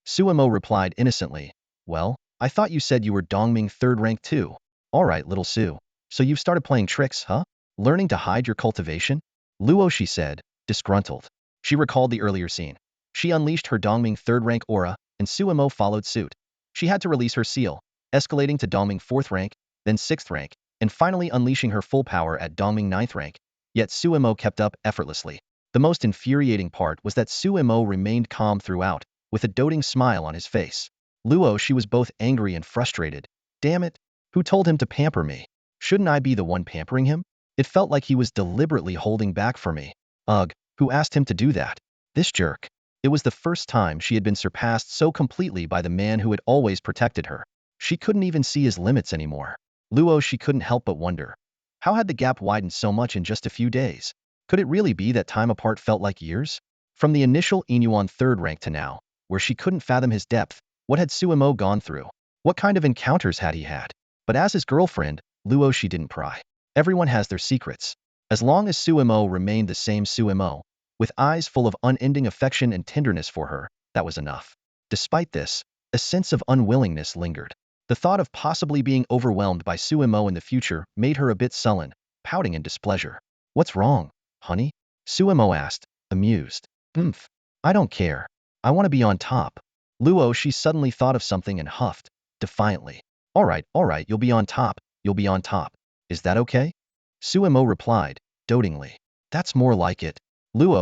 Suemo replied innocently, "Well, I thought you said you were Dongming 3rd rank too." "Alright, little Su. So you've started playing tricks, huh? Learning to hide your cultivation?" Luosi said, disgruntled. She recalled the earlier scene. She unleashed her Dongming 3rd rank aura, and Suemo followed suit. She had to release her seal, escalating to Dongming 4th rank, then 6th rank, and finally unleashing her full power at Dongming 9th rank. Yet Suemo kept up effortlessly. The most infuriating part was that Suemo remained calm throughout, with a doting smile on his face. She was both angry and frustrated. Damn it! Who told him to pamper me? Shouldn't I be the one pampering him? It felt like he was deliberately holding back for me. Ugh, who asked him to do that? This jerk. It was the first time she had been surpassed so completely by the man who had always protected her. She couldn't even see his limits anymore. She couldn't help but wonder. How had the gap widened so much in just a few days? Could it really be that time apart felt like years? From the initial Inuan 3rd rank to now, where she couldn't fathom his depth, what had Suemo gone through? What kind of encounters had he had? But as his girlfriend, she didn't pry. Everyone has their secrets. As long as Suemo remained the same Suemo, with eyes full of unending affection and tenderness for her, that was enough. Despite this, a sense of unwillingness lingered. The thought of possibly being overwhelmed by Suemo in the future made her a bit sullen, pouting in displeasure. "What's wrong, honey?" Suemo asked, amused. I don't care. I want to be on top." She suddenly thought of something and huffed, defiantly. Alright, you'll be on top, you'll be on top. Is that okay?" Suemo replied, dotingly. "That's more like it."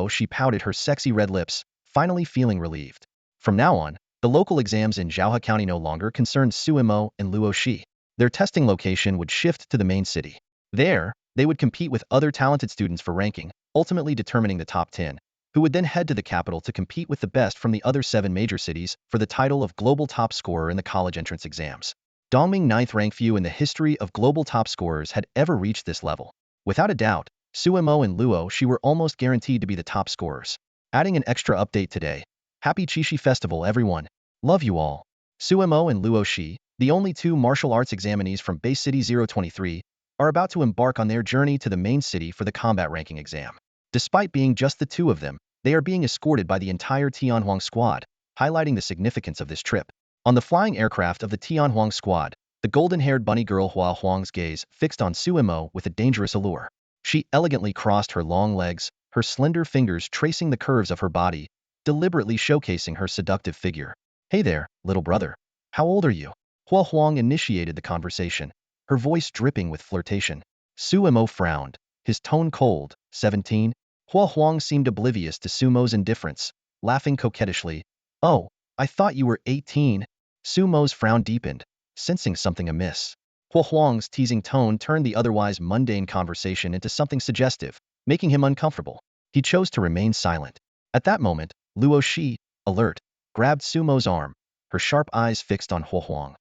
She pouted her sexy red lips, finally feeling relieved. From now on, the local exams in Zhaohe County no longer concerned Suemo and Luosi. Their testing location would shift to the main city. There, they would compete with other talented students for ranking, ultimately determining the top 10, who would then head to the capital to compete with the best from the other 7 major cities for the title of global top scorer in the college entrance exams. Dongming 9th rank, few in the history of global top scorers had ever reached this level. Without a doubt, Suemo and Luosi were almost guaranteed to be the top scorers. Adding an extra update today. Happy Qixi Festival, everyone. Love you all. Suemo and Luosi, the only 2 martial arts examinees from Base City 023, are about to embark on their journey to the main city for the combat ranking exam. Despite being just the 2 of them, they are being escorted by the entire Tianhuang squad, highlighting the significance of this trip. On the flying aircraft of the Tianhuang squad, the golden-haired bunny girl Hua Huang's gaze fixed on Suemo with a dangerous allure. She elegantly crossed her long legs, her slender fingers tracing the curves of her body, deliberately showcasing her seductive figure. Hey there, little brother. How old are you? Hua Huang initiated the conversation, her voice dripping with flirtation. Suemo frowned, his tone cold. 17? Hua Huang seemed oblivious to Sumo's indifference, laughing coquettishly. Oh, I thought you were 18. Sumo's frown deepened, sensing something amiss. Hua Huang's teasing tone turned the otherwise mundane conversation into something suggestive, making him uncomfortable. He chose to remain silent. At that moment, Luosi, alert, grabbed Sumo's arm, her sharp eyes fixed on Hua Huang.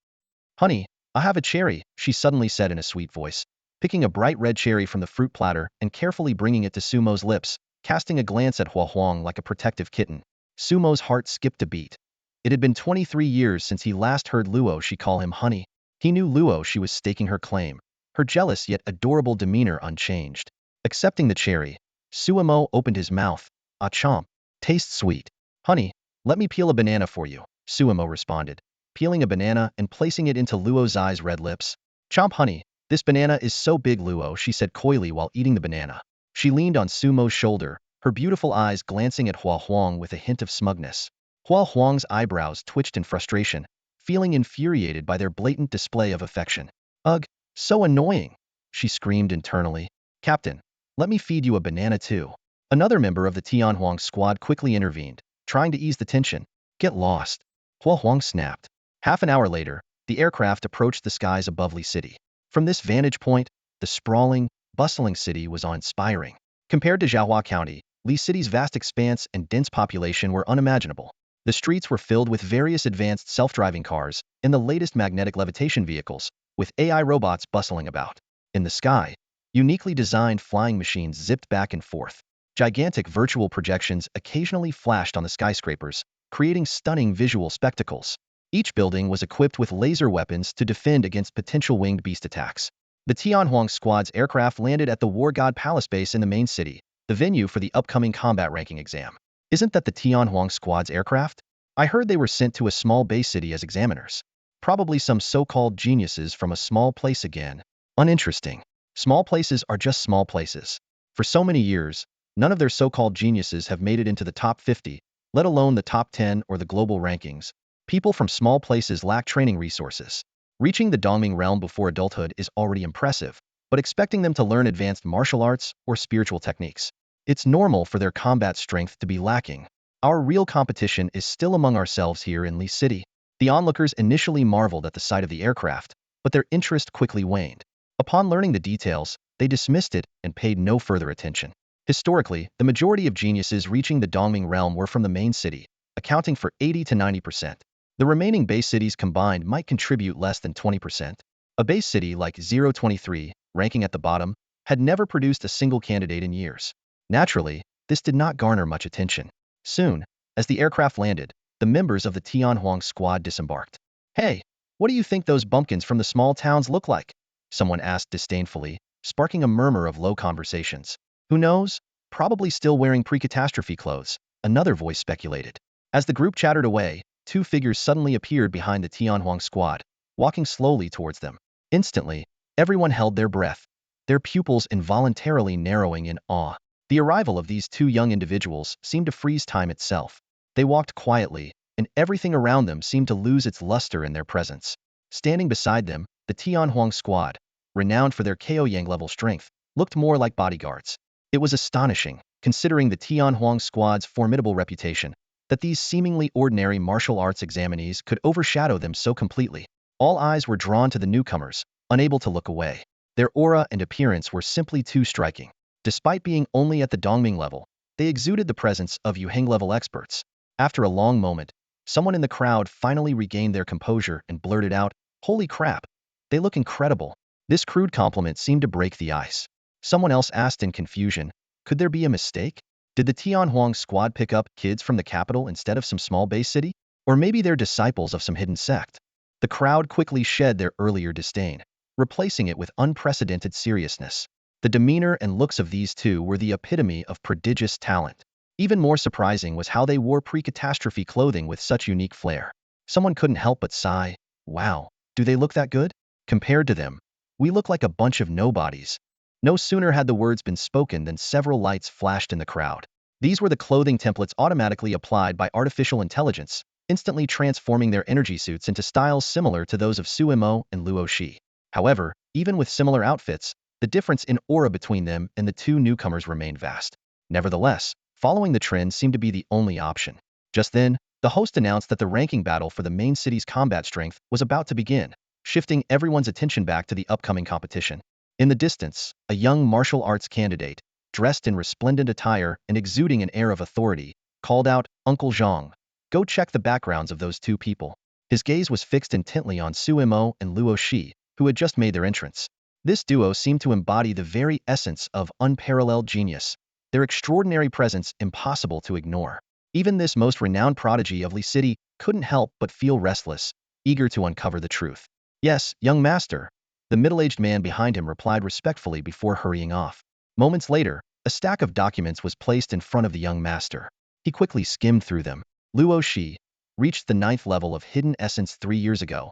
Honey, I have a cherry, she suddenly said in a sweet voice, picking a bright red cherry from the fruit platter and carefully bringing it to Sumo's lips, casting a glance at Hua Huang like a protective kitten. Sumo's heart skipped a beat. It had been 23 years since he last heard Luosi call him honey. He knew Luosi was staking her claim, her jealous yet adorable demeanor unchanged. Accepting the cherry, Suemo opened his mouth. Ah, chomp. Tastes sweet. Honey, let me peel a banana for you, Suemo responded, peeling a banana and placing it into Luozi's red lips. Chomp, honey. This banana is so big, Luo, she said coyly while eating the banana. She leaned on Sumo's shoulder, her beautiful eyes glancing at Hua Huang with a hint of smugness. Hua Huang's eyebrows twitched in frustration, feeling infuriated by their blatant display of affection. Ugh, so annoying, she screamed internally. Captain, let me feed you a banana too. Another member of the Tianhuang squad quickly intervened, trying to ease the tension. Get lost. Hua Huang snapped. Half an hour later, the aircraft approached the skies above Li City. From this vantage point, the sprawling, bustling city was awe-inspiring. Compared to Zhaohua County, Li City's vast expanse and dense population were unimaginable. The streets were filled with various advanced self-driving cars and the latest magnetic levitation vehicles, with AI robots bustling about. In the sky, uniquely designed flying machines zipped back and forth. Gigantic virtual projections occasionally flashed on the skyscrapers, creating stunning visual spectacles. Each building was equipped with laser weapons to defend against potential winged beast attacks. The Tianhuang squad's aircraft landed at the War God Palace base in the main city, the venue for the upcoming combat ranking exam. Isn't that the Tianhuang squad's aircraft? I heard they were sent to a small base city as examiners. Probably some so-called geniuses from a small place again. Uninteresting. Small places are just small places. For so many years, none of their so-called geniuses have made it into the top 50, let alone the top 10 or the global rankings. People from small places lack training resources. Reaching the Dongming realm before adulthood is already impressive, but expecting them to learn advanced martial arts or spiritual techniques. It's normal for their combat strength to be lacking. Our real competition is still among ourselves here in Li City. The onlookers initially marveled at the sight of the aircraft, but their interest quickly waned. Upon learning the details, they dismissed it and paid no further attention. Historically, the majority of geniuses reaching the Dongming realm were from the main city, accounting for 80 to 90%. The remaining base cities combined might contribute less than 20%. A base city like 023, ranking at the bottom, had never produced a single candidate in years. Naturally, this did not garner much attention. Soon, as the aircraft landed, the members of the Tianhuang squad disembarked. Hey, what do you think those bumpkins from the small towns look like? Someone asked disdainfully, sparking a murmur of low conversations. Who knows? Probably still wearing pre-catastrophe clothes, another voice speculated. As the group chattered away, 2 figures suddenly appeared behind the Tianhuang squad, walking slowly towards them. Instantly, everyone held their breath, their pupils involuntarily narrowing in awe. The arrival of these 2 young individuals seemed to freeze time itself. They walked quietly, and everything around them seemed to lose its luster in their presence. Standing beside them, the Tianhuang squad, renowned for their Kaoyang level strength, looked more like bodyguards. It was astonishing, considering the Tianhuang squad's formidable reputation, that these seemingly ordinary martial arts examinees could overshadow them so completely. All eyes were drawn to the newcomers, unable to look away. Their aura and appearance were simply too striking. Despite being only at the Dongming level, They exuded the presence of Yuheng-level experts. After a long moment, someone in the crowd finally regained their composure and blurted out, "Holy crap! They look incredible." This crude compliment seemed to break the ice. Someone else asked in confusion, "Could there be a mistake? Did the Tianhuang squad pick up kids from the capital instead of some small base city? Or maybe they're disciples of some hidden sect?" The crowd quickly shed their earlier disdain, replacing it with unprecedented seriousness. The demeanor and looks of these two were the epitome of prodigious talent. Even more surprising was how they wore pre-catastrophe clothing with such unique flair. Someone couldn't help but sigh, "Wow, do they look that good? Compared to them, we look like a bunch of nobodies." No sooner had the words been spoken than several lights flashed in the crowd. These were the clothing templates automatically applied by artificial intelligence, instantly transforming their energy suits into styles similar to those of Suimo and Luosi. However, even with similar outfits, the difference in aura between them and the two newcomers remained vast. Nevertheless, following the trend seemed to be the only option. Just then, the host announced that the ranking battle for the main city's combat strength was about to begin, shifting everyone's attention back to the upcoming competition. In the distance, a young martial arts candidate, dressed in resplendent attire and exuding an air of authority, called out, "Uncle Zhang, go check the backgrounds of those two people." His gaze was fixed intently on Suimo and Luosi, who had just made their entrance. This duo seemed to embody the very essence of unparalleled genius, their extraordinary presence impossible to ignore. Even this most renowned prodigy of Li City couldn't help but feel restless, eager to uncover the truth. "Yes, young master," the middle-aged man behind him replied respectfully before hurrying off. Moments later, a stack of documents was placed in front of the young master. He quickly skimmed through them. Luosi reached the 9th level of Hidden Essence 3 years ago,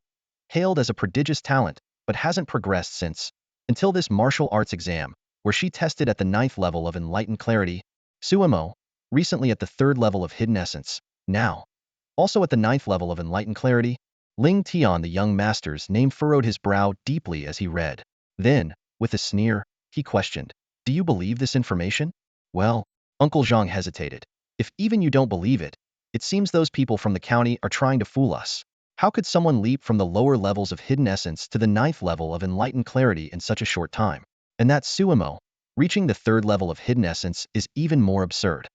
hailed as a prodigious talent, but hasn't progressed since, until this martial arts exam, where she tested at the 9th level of Enlightened Clarity. Suimo, recently at the 3rd level of Hidden Essence, now also at the 9th level of Enlightened Clarity. Ling Tian, the young master's name, furrowed his brow deeply as he read. Then, with a sneer, he questioned, "Do you believe this information?" "Well," Uncle Zhang hesitated. "If even you don't believe it, it seems those people from the county are trying to fool us. How could someone leap from the lower levels of Hidden Essence to the 9th level of Enlightened Clarity in such a short time? And that Suimo, reaching the 3rd level of Hidden Essence, is even more absurd.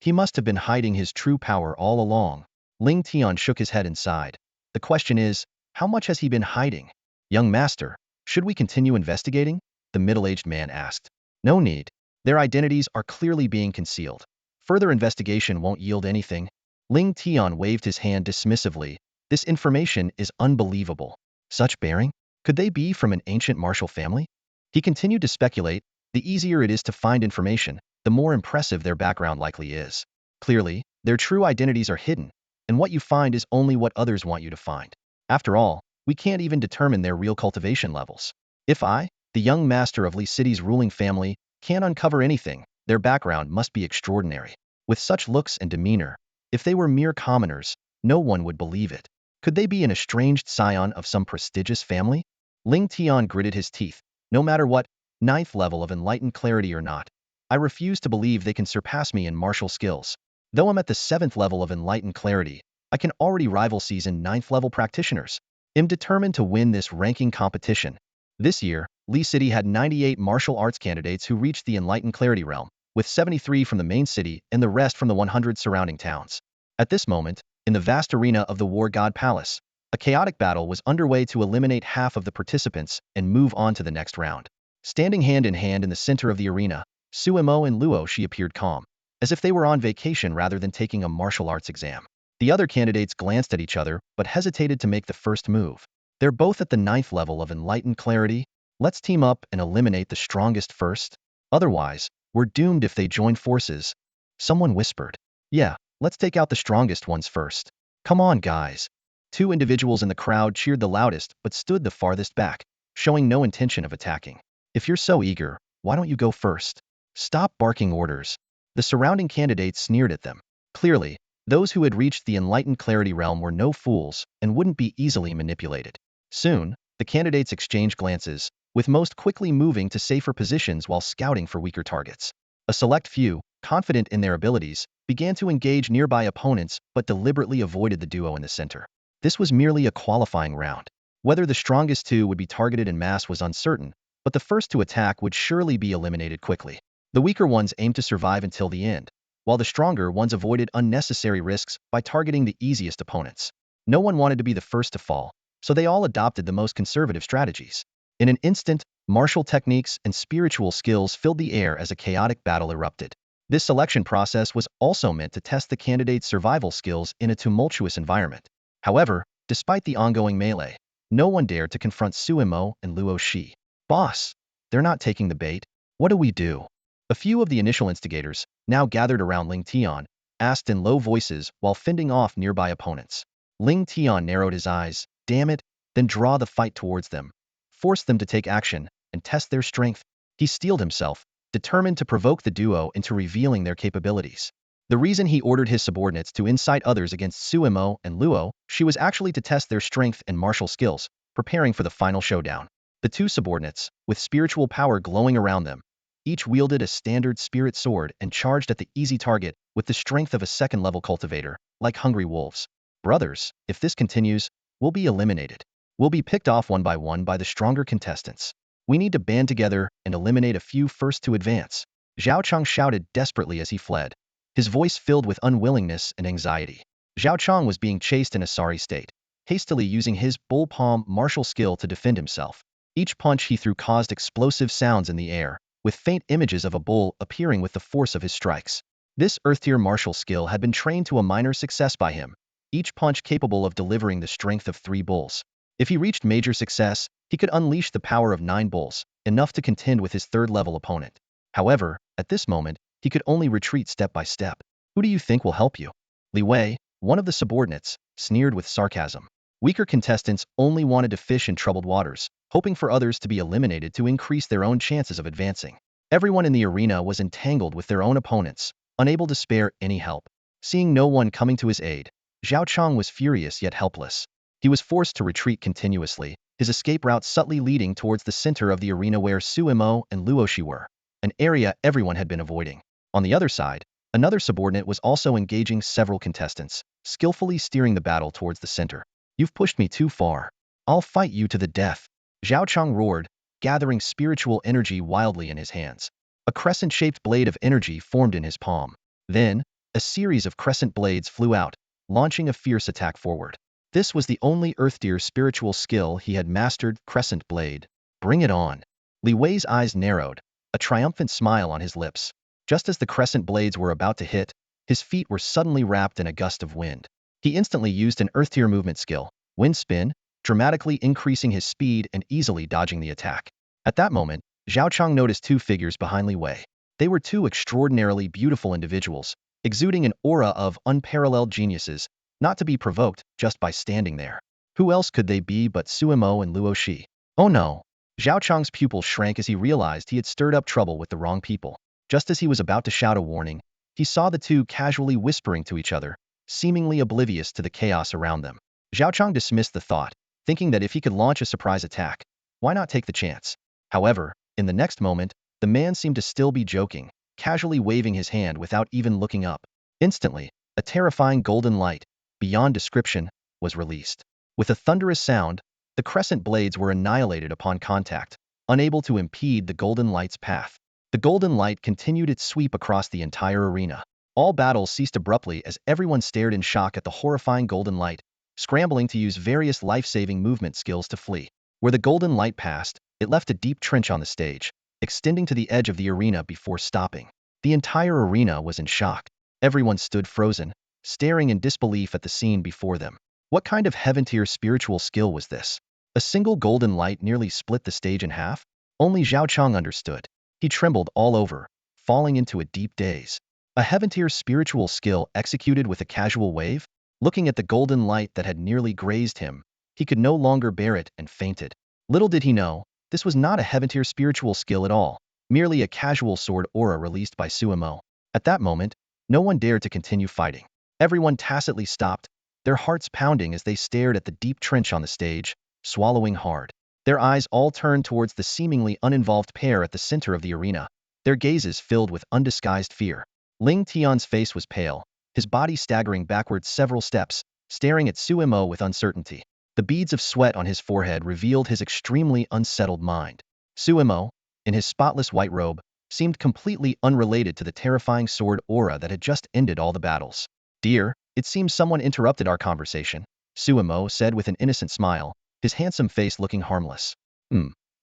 He must have been hiding his true power all along." Ling Tian shook his head and sighed. "The question is, how much has he been hiding?" "Young master, should we continue investigating?" the middle-aged man asked. "No need. Their identities are clearly being concealed. Further investigation won't yield anything." Ling Tian waved his hand dismissively. "This information is unbelievable. Such bearing? Could they be from an ancient martial family?" He continued to speculate. The easier it is to find information, the more impressive their background likely is. Clearly, their true identities are hidden, and what you find is only what others want you to find. After all, we can't even determine their real cultivation levels. If I, the young master of Li City's ruling family, can't uncover anything, their background must be extraordinary. With such looks and demeanor, if they were mere commoners, no one would believe it. Could they be an estranged scion of some prestigious family? Ling Tian gritted his teeth. "No matter what, 9th level of Enlightened Clarity or not, I refuse to believe they can surpass me in martial skills. Though I'm at the 7th level of Enlightened Clarity, I can already rival seasoned 9th level practitioners. I'm determined to win this ranking competition." This year, Li City had 98 martial arts candidates who reached the Enlightened Clarity realm, with 73 from the main city and the rest from the 100 surrounding towns. At this moment, in the vast arena of the War God Palace, a chaotic battle was underway to eliminate half of the participants and move on to the next round. Standing hand in hand in the center of the arena, Suimo and Luosi appeared calm, as if they were on vacation rather than taking a martial arts exam. The other candidates glanced at each other, but hesitated to make the first move. "They're both at the 9th level of Enlightened Clarity. Let's team up and eliminate the strongest first. Otherwise, we're doomed if they join forces." Someone whispered. "Yeah, let's take out the strongest ones first. Come on, guys." Two individuals in the crowd cheered the loudest but stood the farthest back, showing no intention of attacking. "If you're so eager, why don't you go first? Stop barking orders." The surrounding candidates sneered at them. Clearly, those who had reached the Enlightened Clarity realm were no fools and wouldn't be easily manipulated. Soon, the candidates exchanged glances, with most quickly moving to safer positions while scouting for weaker targets. A select few, confident in their abilities, began to engage nearby opponents but deliberately avoided the duo in the center. This was merely a qualifying round. Whether the strongest two would be targeted en masse was uncertain, but the first to attack would surely be eliminated quickly. The weaker ones aimed to survive until the end, while the stronger ones avoided unnecessary risks by targeting the easiest opponents. No one wanted to be the first to fall, so they all adopted the most conservative strategies. In an instant, martial techniques and spiritual skills filled the air as a chaotic battle erupted. This selection process was also meant to test the candidate's survival skills in a tumultuous environment. However, despite the ongoing melee, no one dared to confront Suemo and Luosi. Boss, they're not taking the bait. What do we do? A few of the initial instigators, now gathered around Ling Tian, asked in low voices while fending off nearby opponents. Ling Tian narrowed his eyes. Damn it, then draw the fight towards them. Force them to take action and test their strength. He steeled himself, determined to provoke the duo into revealing their capabilities. The reason he ordered his subordinates to incite others against Suemo and Luo, she was actually to test their strength and martial skills, preparing for the final showdown. The two subordinates, with spiritual power glowing around them, each wielded a standard spirit sword and charged at the easy target with the strength of a second-level cultivator, like hungry wolves. Brothers, if this continues, we'll be eliminated. We'll be picked off one by the stronger contestants. We need to band together and eliminate a few first to advance. Zhao Chang shouted desperately as he fled, his voice filled with unwillingness and anxiety. Zhao Chang was being chased in a sorry state, hastily using his bull palm martial skill to defend himself. Each punch he threw caused explosive sounds in the air, with faint images of a bull appearing with the force of his strikes. This earth-tier martial skill had been trained to a minor success by him, each punch capable of delivering the strength of 3 bulls. If he reached major success, he could unleash the power of 9 bulls, enough to contend with his third-level opponent. However, at this moment, he could only retreat step by step. Who do you think will help you? Li Wei, one of the subordinates, sneered with sarcasm. Weaker contestants only wanted to fish in troubled waters, hoping for others to be eliminated to increase their own chances of advancing. Everyone in the arena was entangled with their own opponents, unable to spare any help. Seeing no one coming to his aid, Zhao Chang was furious yet helpless. He was forced to retreat continuously, his escape route subtly leading towards the center of the arena where Suemo and Luosi were, an area everyone had been avoiding. On the other side, another subordinate was also engaging several contestants, skillfully steering the battle towards the center. You've pushed me too far. I'll fight you to the death. Zhao Chang roared, gathering spiritual energy wildly in his hands. A crescent-shaped blade of energy formed in his palm. Then, a series of crescent blades flew out, launching a fierce attack forward. This was the only earth-tier spiritual skill he had mastered, crescent blade. Bring it on. Li Wei's eyes narrowed, a triumphant smile on his lips. Just as the crescent blades were about to hit, his feet were suddenly wrapped in a gust of wind. He instantly used an earth-tier movement skill, wind spin, dramatically increasing his speed and easily dodging the attack. At that moment, Zhao Chang noticed 2 figures behind Li Wei. They were 2 extraordinarily beautiful individuals, exuding an aura of unparalleled geniuses, not to be provoked just by standing there. Who else could they be but Suemo and Luosi? Oh no! Zhao Chang's pupil shrank as he realized he had stirred up trouble with the wrong people. Just as he was about to shout a warning, he saw the 2 casually whispering to each other, seemingly oblivious to the chaos around them. Zhao Chang dismissed the thought, thinking that if he could launch a surprise attack, why not take the chance? However, in the next moment, the man seemed to still be joking, casually waving his hand without even looking up. Instantly, a terrifying golden light, beyond description, was released. With a thunderous sound, the crescent blades were annihilated upon contact, unable to impede the golden light's path. The golden light continued its sweep across the entire arena. All battles ceased abruptly as everyone stared in shock at the horrifying golden light, scrambling to use various life-saving movement skills to flee. Where the golden light passed, it left a deep trench on the stage, extending to the edge of the arena before stopping. The entire arena was in shock. Everyone stood frozen, staring in disbelief at the scene before them. What kind of heaven-tier spiritual skill was this? A single golden light nearly split the stage in half? Only Zhao Chang understood. He trembled all over, falling into a deep daze. A heaven-tier spiritual skill executed with a casual wave? Looking at the golden light that had nearly grazed him, he could no longer bear it and fainted. Little did he know, this was not a heaven-tier spiritual skill at all, merely a casual sword aura released by Suemo. At that moment, no one dared to continue fighting. Everyone tacitly stopped, their hearts pounding as they stared at the deep trench on the stage, swallowing hard. Their eyes all turned towards the seemingly uninvolved pair at the center of the arena, their gazes filled with undisguised fear. Ling Tian's face was pale, his body staggering backwards several steps, staring at Suemo with uncertainty. The beads of sweat on his forehead revealed his extremely unsettled mind. Suemo, in his spotless white robe, seemed completely unrelated to the terrifying sword aura that had just ended all the battles. "Dear, it seems someone interrupted our conversation," Suemo said with an innocent smile, his handsome face looking harmless.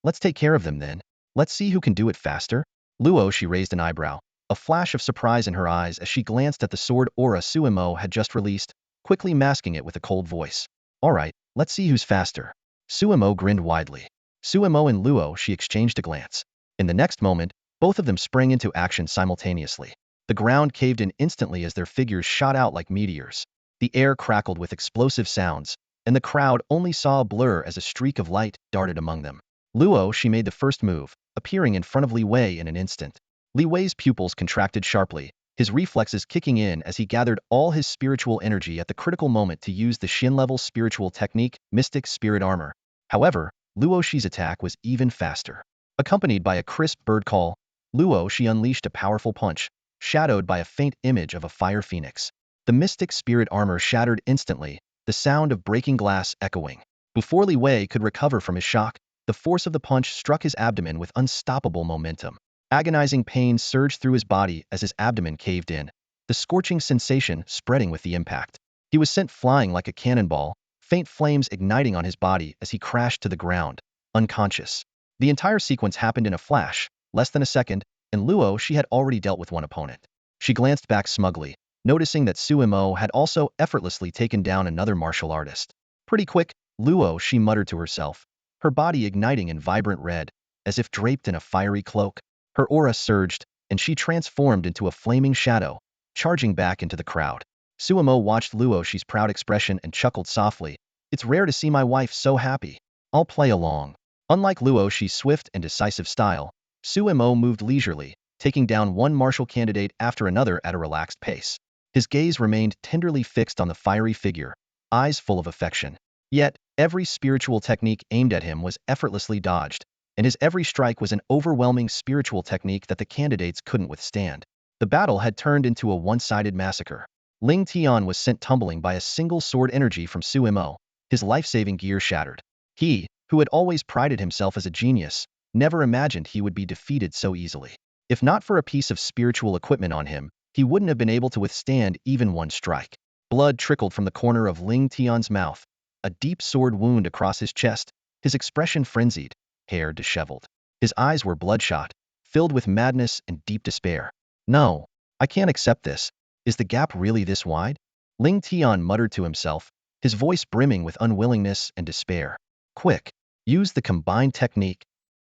Let's take care of them then. Let's see who can do it faster." Luosi raised an eyebrow, a flash of surprise in her eyes as she glanced at the sword aura Suemo had just released, quickly masking it with a cold voice. "All right, let's see who's faster." Suemo grinned widely. Suemo and Luosi exchanged a glance. In the next moment, both of them sprang into action simultaneously. The ground caved in instantly as their figures shot out like meteors. The air crackled with explosive sounds, and the crowd only saw a blur as a streak of light darted among them. Luosi made the first move, appearing in front of Li Wei in an instant. Li Wei's pupils contracted sharply, his reflexes kicking in as he gathered all his spiritual energy at the critical moment to use the Shin-level spiritual technique, Mystic Spirit Armor. However, Luosi's attack was even faster. Accompanied by a crisp bird call, Luosi unleashed a powerful punch, shadowed by a faint image of a fire phoenix. The Mystic Spirit Armor shattered instantly, the sound of breaking glass echoing. Before Li Wei could recover from his shock, the force of the punch struck his abdomen with unstoppable momentum. Agonizing pain surged through his body as his abdomen caved in, the scorching sensation spreading with the impact. He was sent flying like a cannonball, faint flames igniting on his body as he crashed to the ground, unconscious. The entire sequence happened in a flash, less than a second, and Luosi had already dealt with one opponent. She glanced back smugly, noticing that Suemo had also effortlessly taken down another martial artist. "Pretty quick," Luosi muttered to herself, her body igniting in vibrant red, as if draped in a fiery cloak. Her aura surged, and she transformed into a flaming shadow, charging back into the crowd. Suemo watched Luosi's proud expression and chuckled softly. "It's rare to see my wife so happy. I'll play along." Unlike Luosi's swift and decisive style, Suemo moved leisurely, taking down one martial candidate after another at a relaxed pace. His gaze remained tenderly fixed on the fiery figure, eyes full of affection. Yet, every spiritual technique aimed at him was effortlessly dodged, and his every strike was an overwhelming spiritual technique that the candidates couldn't withstand. The battle had turned into a one-sided massacre. Ling Tian was sent tumbling by a single sword energy from Suemo, his life-saving gear shattered. He, who had always prided himself as a genius, never imagined he would be defeated so easily. If not for a piece of spiritual equipment on him, he wouldn't have been able to withstand even one strike. Blood trickled from the corner of Ling Tian's mouth, a deep sword wound across his chest, his expression frenzied, hair disheveled. His eyes were bloodshot, filled with madness and deep despair. "No, I can't accept this. Is the gap really this wide?" Ling Tian muttered to himself, his voice brimming with unwillingness and despair. "Quick, use the combined technique."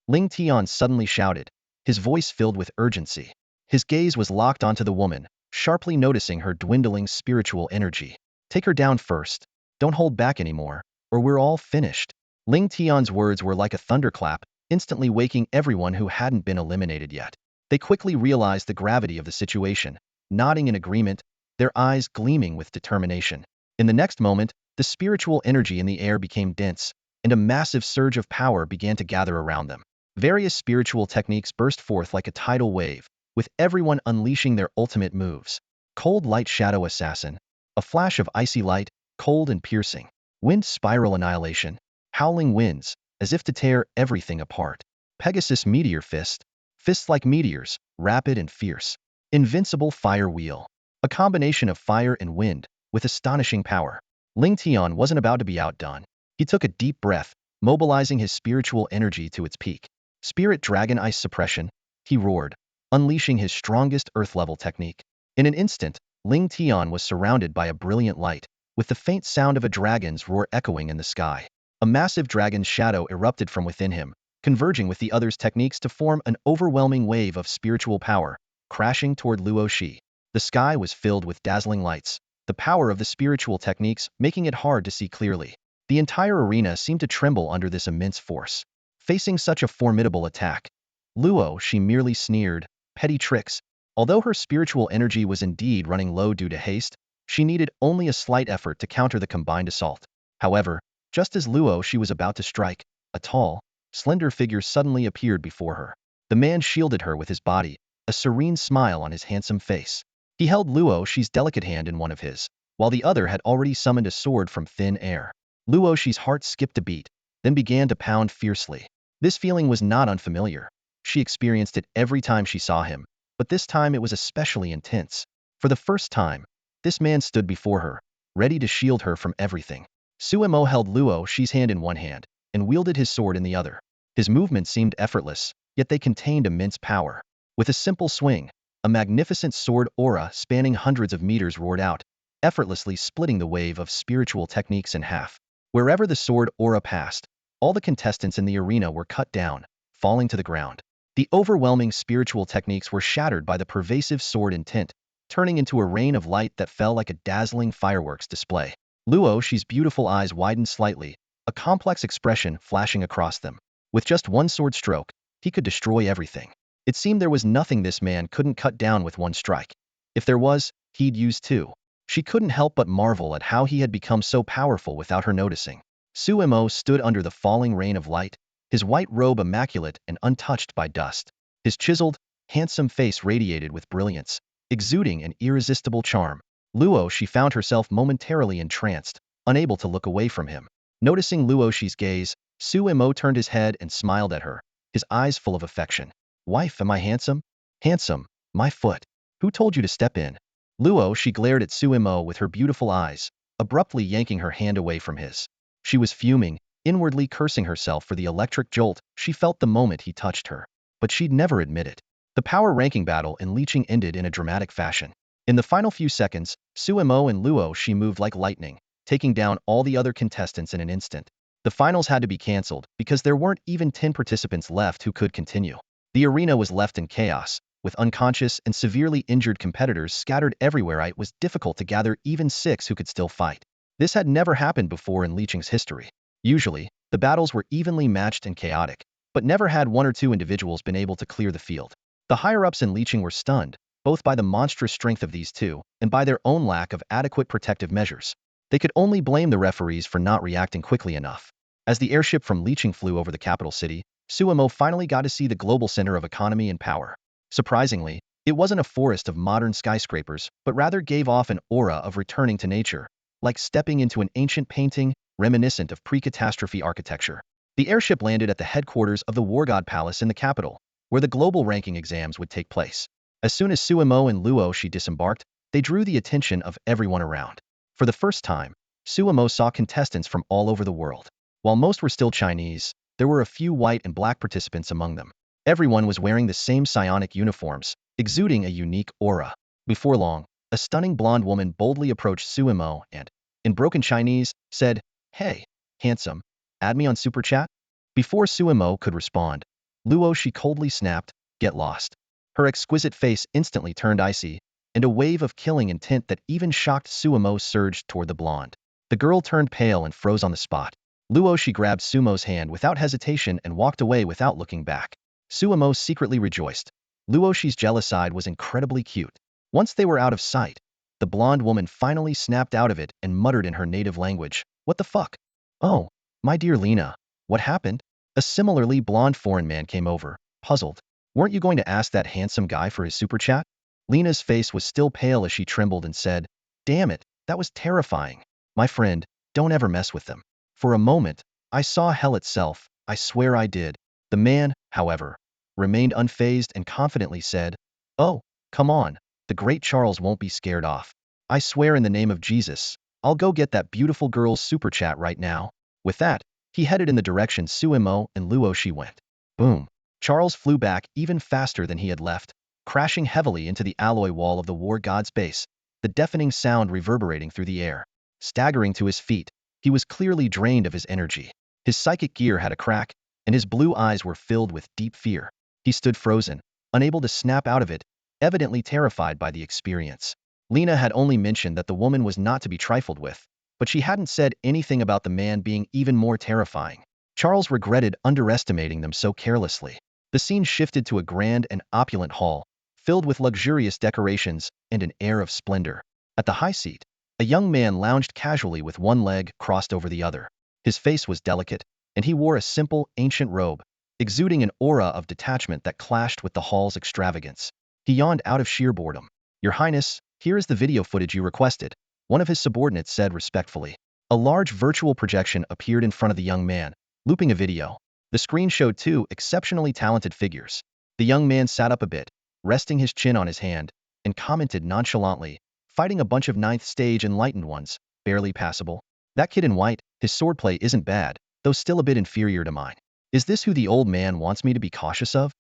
Ling Tian suddenly shouted, his voice filled with urgency. His gaze was locked onto the woman, sharply noticing her dwindling spiritual energy. "Take her down first. Don't hold back anymore, or we're all finished." Ling Tian's words were like a thunderclap, instantly waking everyone who hadn't been eliminated yet. They quickly realized the gravity of the situation, nodding in agreement, their eyes gleaming with determination. In the next moment, the spiritual energy in the air became dense, and a massive surge of power began to gather around them. Various spiritual techniques burst forth like a tidal wave, with everyone unleashing their ultimate moves. Cold light shadow assassin, a flash of icy light, cold and piercing. Wind spiral annihilation, howling winds, as if to tear everything apart. Pegasus meteor fist, fists like meteors, rapid and fierce. Invincible fire wheel, a combination of fire and wind, with astonishing power. Ling Tian wasn't about to be outdone. He took a deep breath, mobilizing his spiritual energy to its peak. Spirit Dragon Ice Suppression, he roared, unleashing his strongest earth-level technique. In an instant, Ling Tian was surrounded by a brilliant light, with the faint sound of a dragon's roar echoing in the sky. A massive dragon's shadow erupted from within him, converging with the others' techniques to form an overwhelming wave of spiritual power, crashing toward Luosi. The sky was filled with dazzling lights, the power of the spiritual techniques making it hard to see clearly. The entire arena seemed to tremble under this immense force. Facing such a formidable attack, Luosi merely sneered, petty tricks. Although her spiritual energy was indeed running low due to haste, she needed only a slight effort to counter the combined assault. However, just as Luosi was about to strike, a tall, slender figure suddenly appeared before her. The man shielded her with his body, a serene smile on his handsome face. He held Luosi's delicate hand in one of his, while the other had already summoned a sword from thin air. Luosi's heart skipped a beat, then began to pound fiercely. This feeling was not unfamiliar. She experienced it every time she saw him, but this time it was especially intense. For the first time, this man stood before her, ready to shield her from everything. Suemo held Luosi's hand in one hand and wielded his sword in the other. His movements seemed effortless, yet they contained immense power. With a simple swing, a magnificent sword aura spanning hundreds of meters roared out, effortlessly splitting the wave of spiritual techniques in half. Wherever the sword aura passed, all the contestants in the arena were cut down, falling to the ground. The overwhelming spiritual techniques were shattered by the pervasive sword intent, turning into a rain of light that fell like a dazzling fireworks display. Luosi's beautiful eyes widened slightly, a complex expression flashing across them. With just one sword stroke, he could destroy everything. It seemed there was nothing this man couldn't cut down with one strike. If there was, he'd use two. She couldn't help but marvel at how he had become so powerful without her noticing. Suemo stood under the falling rain of light, his white robe immaculate and untouched by dust. His chiseled, handsome face radiated with brilliance, exuding an irresistible charm. Luosi found herself momentarily entranced, unable to look away from him. Noticing Luosi's gaze, Suemo turned his head and smiled at her, his eyes full of affection. Wife, am I handsome? Handsome, my foot. Who told you to step in? Luosi glared at Suemo with her beautiful eyes, abruptly yanking her hand away from his. She was fuming, inwardly cursing herself for the electric jolt she felt the moment he touched her. But she'd never admit it. The power ranking battle in leeching ended in a dramatic fashion. In the final few seconds, Suemo and Luosi moved like lightning, taking down all the other contestants in an instant. The finals had to be cancelled because there weren't even 10 participants left who could continue. The arena was left in chaos, with unconscious and severely injured competitors scattered everywhere. It was difficult to gather even 6 who could still fight. This had never happened before in leeching's history. Usually, the battles were evenly matched and chaotic, but never had 1 or 2 individuals been able to clear the field. The higher-ups in leeching were stunned, both by the monstrous strength of these two and by their own lack of adequate protective measures. They could only blame the referees for not reacting quickly enough. As the airship from leeching flew over the capital city, Suemo finally got to see the global center of economy and power. Surprisingly, it wasn't a forest of modern skyscrapers, but rather gave off an aura of returning to nature, like stepping into an ancient painting reminiscent of pre-catastrophe architecture. The airship landed at the headquarters of the War God Palace in the capital, where the global ranking exams would take place. As soon as Suemo and Luosi disembarked, they drew the attention of everyone around. For the first time, Suemo saw contestants from all over the world. While most were still Chinese, there were a few white and black participants among them. Everyone was wearing the same psionic uniforms, exuding a unique aura. Before long, a stunning blonde woman boldly approached Suemo and, in broken Chinese, said, "Hey, handsome, add me on Super Chat?" Before Suemo could respond, Luosi coldly snapped, "Get lost." Her exquisite face instantly turned icy, and a wave of killing intent that even shocked Suemo surged toward the blonde. The girl turned pale and froze on the spot. Luosi grabbed Sumo's hand without hesitation and walked away without looking back. Suemo secretly rejoiced. Luosi's jealous side was incredibly cute. Once they were out of sight, the blonde woman finally snapped out of it and muttered in her native language, "What the fuck?" "Oh, my dear Lena, what happened?" A similarly blonde foreign man came over, puzzled. "Weren't you going to ask that handsome guy for his super chat?" Lena's face was still pale as she trembled and said, "Damn it, that was terrifying. My friend, don't ever mess with them." For a moment, I saw hell itself, I swear I did. The man, however, remained unfazed and confidently said, "Oh, come on, the great Charles won't be scared off. I swear in the name of Jesus, I'll go get that beautiful girl's super chat right now." With that, he headed in the direction Suemo and Luosi went. Boom. Charles flew back even faster than he had left, crashing heavily into the alloy wall of the war god's base, the deafening sound reverberating through the air. Staggering to his feet, he was clearly drained of his energy. His psychic gear had a crack, and his blue eyes were filled with deep fear. He stood frozen, unable to snap out of it, evidently terrified by the experience. Lena had only mentioned that the woman was not to be trifled with, but she hadn't said anything about the man being even more terrifying. Charles regretted underestimating them so carelessly. The scene shifted to a grand and opulent hall, filled with luxurious decorations and an air of splendor. At the high seat, a young man lounged casually with one leg crossed over the other. His face was delicate, and he wore a simple, ancient robe, exuding an aura of detachment that clashed with the hall's extravagance. He yawned out of sheer boredom. "Your Highness, here is the video footage you requested," one of his subordinates said respectfully. A large virtual projection appeared in front of the young man, looping a video. The screen showed 2 exceptionally talented figures, The young man sat up a bit, resting his chin on his hand, and commented nonchalantly, fighting a bunch of ninth stage enlightened ones, barely passable. That kid in white, his swordplay isn't bad, though still a bit inferior to mine. Is this who the old man wants me to be cautious of?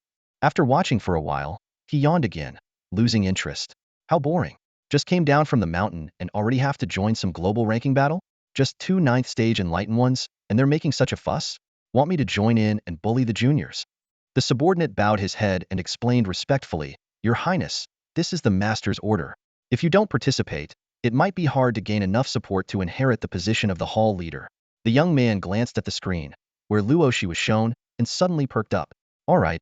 After watching for a while, he yawned again, losing interest. How boring. Just came down from the mountain and already have to join some global ranking battle? Just two ninth stage enlightened ones, and they're making such a fuss? Want me to join in and bully the juniors? The subordinate bowed his head and explained respectfully, Your Highness, this is the Master's order. If you don't participate, it might be hard to gain enough support to inherit the position of the hall leader. The young man glanced at the screen, where Luosi was shown, and suddenly perked up. All right,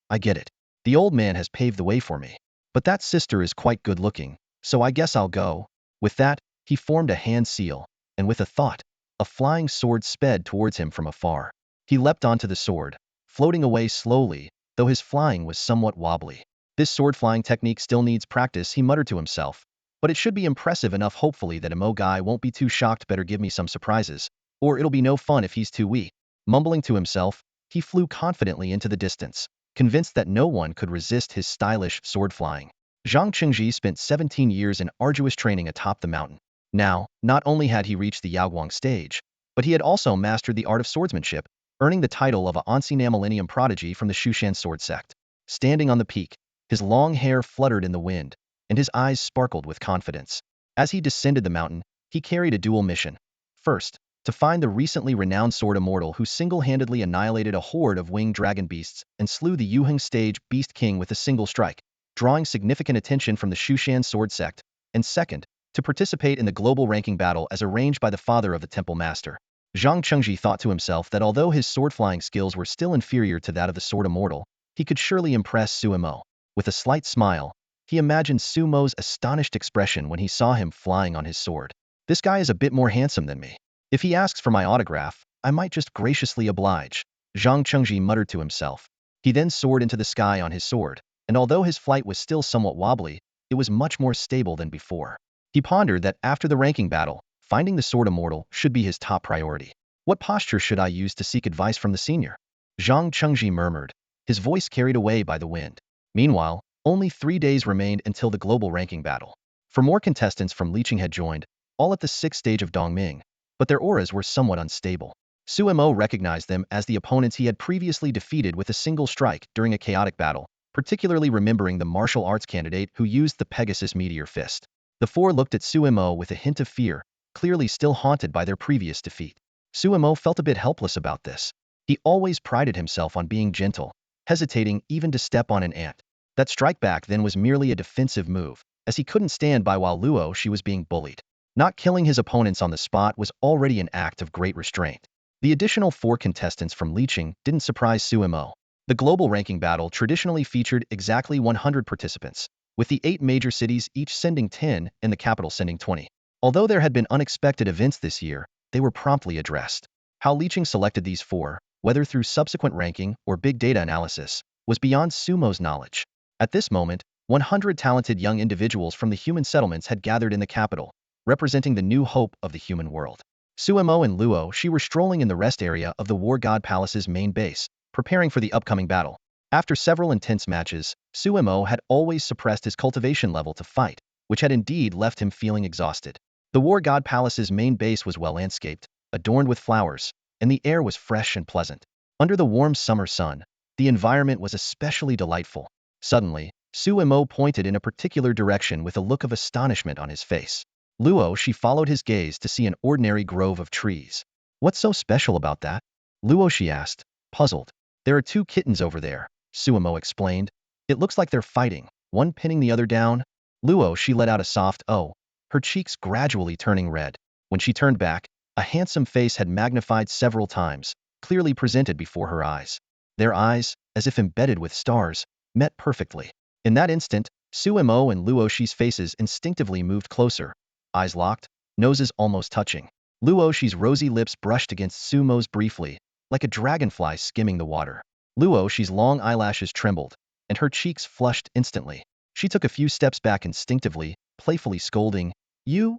I get it. The old man has paved the way for me. But that sister is quite good looking, so I guess I'll go. With that, he formed a hand seal, and with a thought, a flying sword sped towards him from afar. He leapt onto the sword, floating away slowly, though his flying was somewhat wobbly. This sword flying technique still needs practice, he muttered to himself, but it should be impressive enough hopefully that Emo guy won't be too shocked. Better give me some surprises, or it'll be no fun if he's too weak. Mumbling to himself, he flew confidently into the distance, convinced that no one could resist his stylish sword flying. Zhang Qingji spent 17 years in arduous training atop the mountain. Now, not only had he reached the Yaoguang stage, but he had also mastered the art of swordsmanship, earning the title of a Ancient Millennium Prodigy from the Shushan sword sect. Standing on the peak, his long hair fluttered in the wind, and his eyes sparkled with confidence. As he descended the mountain, he carried a dual mission. First, to find the recently renowned sword immortal who single-handedly annihilated a horde of winged dragon beasts and slew the Yuheng stage beast king with a single strike, drawing significant attention from the Shushan sword sect, and second, to participate in the global ranking battle as arranged by the father of the temple master. Zhang Chengji thought to himself that although his sword-flying skills were still inferior to that of the sword immortal, he could surely impress Suemo. With a slight smile, he imagined Sumo's astonished expression when he saw him flying on his sword. This guy is a bit more handsome than me. If he asks for my autograph, I might just graciously oblige, Zhang Chengji muttered to himself. He then soared into the sky on his sword, and although his flight was still somewhat wobbly, it was much more stable than before. He pondered that after the ranking battle, finding the sword immortal should be his top priority. What posture should I use to seek advice from the senior? Zhang Chengji murmured, his voice carried away by the wind. Meanwhile, only 3 days remained until the global ranking battle. For more contestants from Liqing had joined, all at the 6th stage of Dongming, but their auras were somewhat unstable. Suemo recognized them as the opponents he had previously defeated with a single strike during a chaotic battle, particularly remembering the martial arts candidate who used the Pegasus Meteor Fist. The four looked at Suemo with a hint of fear, clearly still haunted by their previous defeat. Suemo felt a bit helpless about this. He always prided himself on being gentle, hesitating even to step on an ant. That strike back then was merely a defensive move, as he couldn't stand by while Luosi was being bullied. Not killing his opponents on the spot was already an act of great restraint. The additional 4 contestants from Liqing didn't surprise Suemo. The global ranking battle traditionally featured exactly 100 participants, with the 8 major cities each sending 10 and the capital sending 20. Although there had been unexpected events this year, they were promptly addressed. How Liqing selected these 4, whether through subsequent ranking or big data analysis, was beyond Sumo's knowledge. At this moment, 100 talented young individuals from the human settlements had gathered in the capital, representing the new hope of the human world. Suemo and Luosi were strolling in the rest area of the War God Palace's main base, preparing for the upcoming battle. After several intense matches, Suemo had always suppressed his cultivation level to fight, which had indeed left him feeling exhausted. The War God Palace's main base was well landscaped, adorned with flowers, and the air was fresh and pleasant. Under the warm summer sun, the environment was especially delightful. Suddenly, Suemo pointed in a particular direction with a look of astonishment on his face. Luosi followed his gaze to see an ordinary grove of trees. What's so special about that? Luosi asked, puzzled. There are 2 kittens over there, Suemo explained. It looks like they're fighting, one pinning the other down. Luosi let out a soft "oh," her cheeks gradually turning red. When she turned back, a handsome face had magnified several times, clearly presented before her eyes. Their eyes, as if embedded with stars, met perfectly. In that instant, Suemo and Luosi's faces instinctively moved closer, eyes locked, noses almost touching. Luosi's rosy lips brushed against Sumo's briefly, like a dragonfly skimming the water. Luosi's long eyelashes trembled, and her cheeks flushed instantly. She took a few steps back instinctively, playfully scolding, You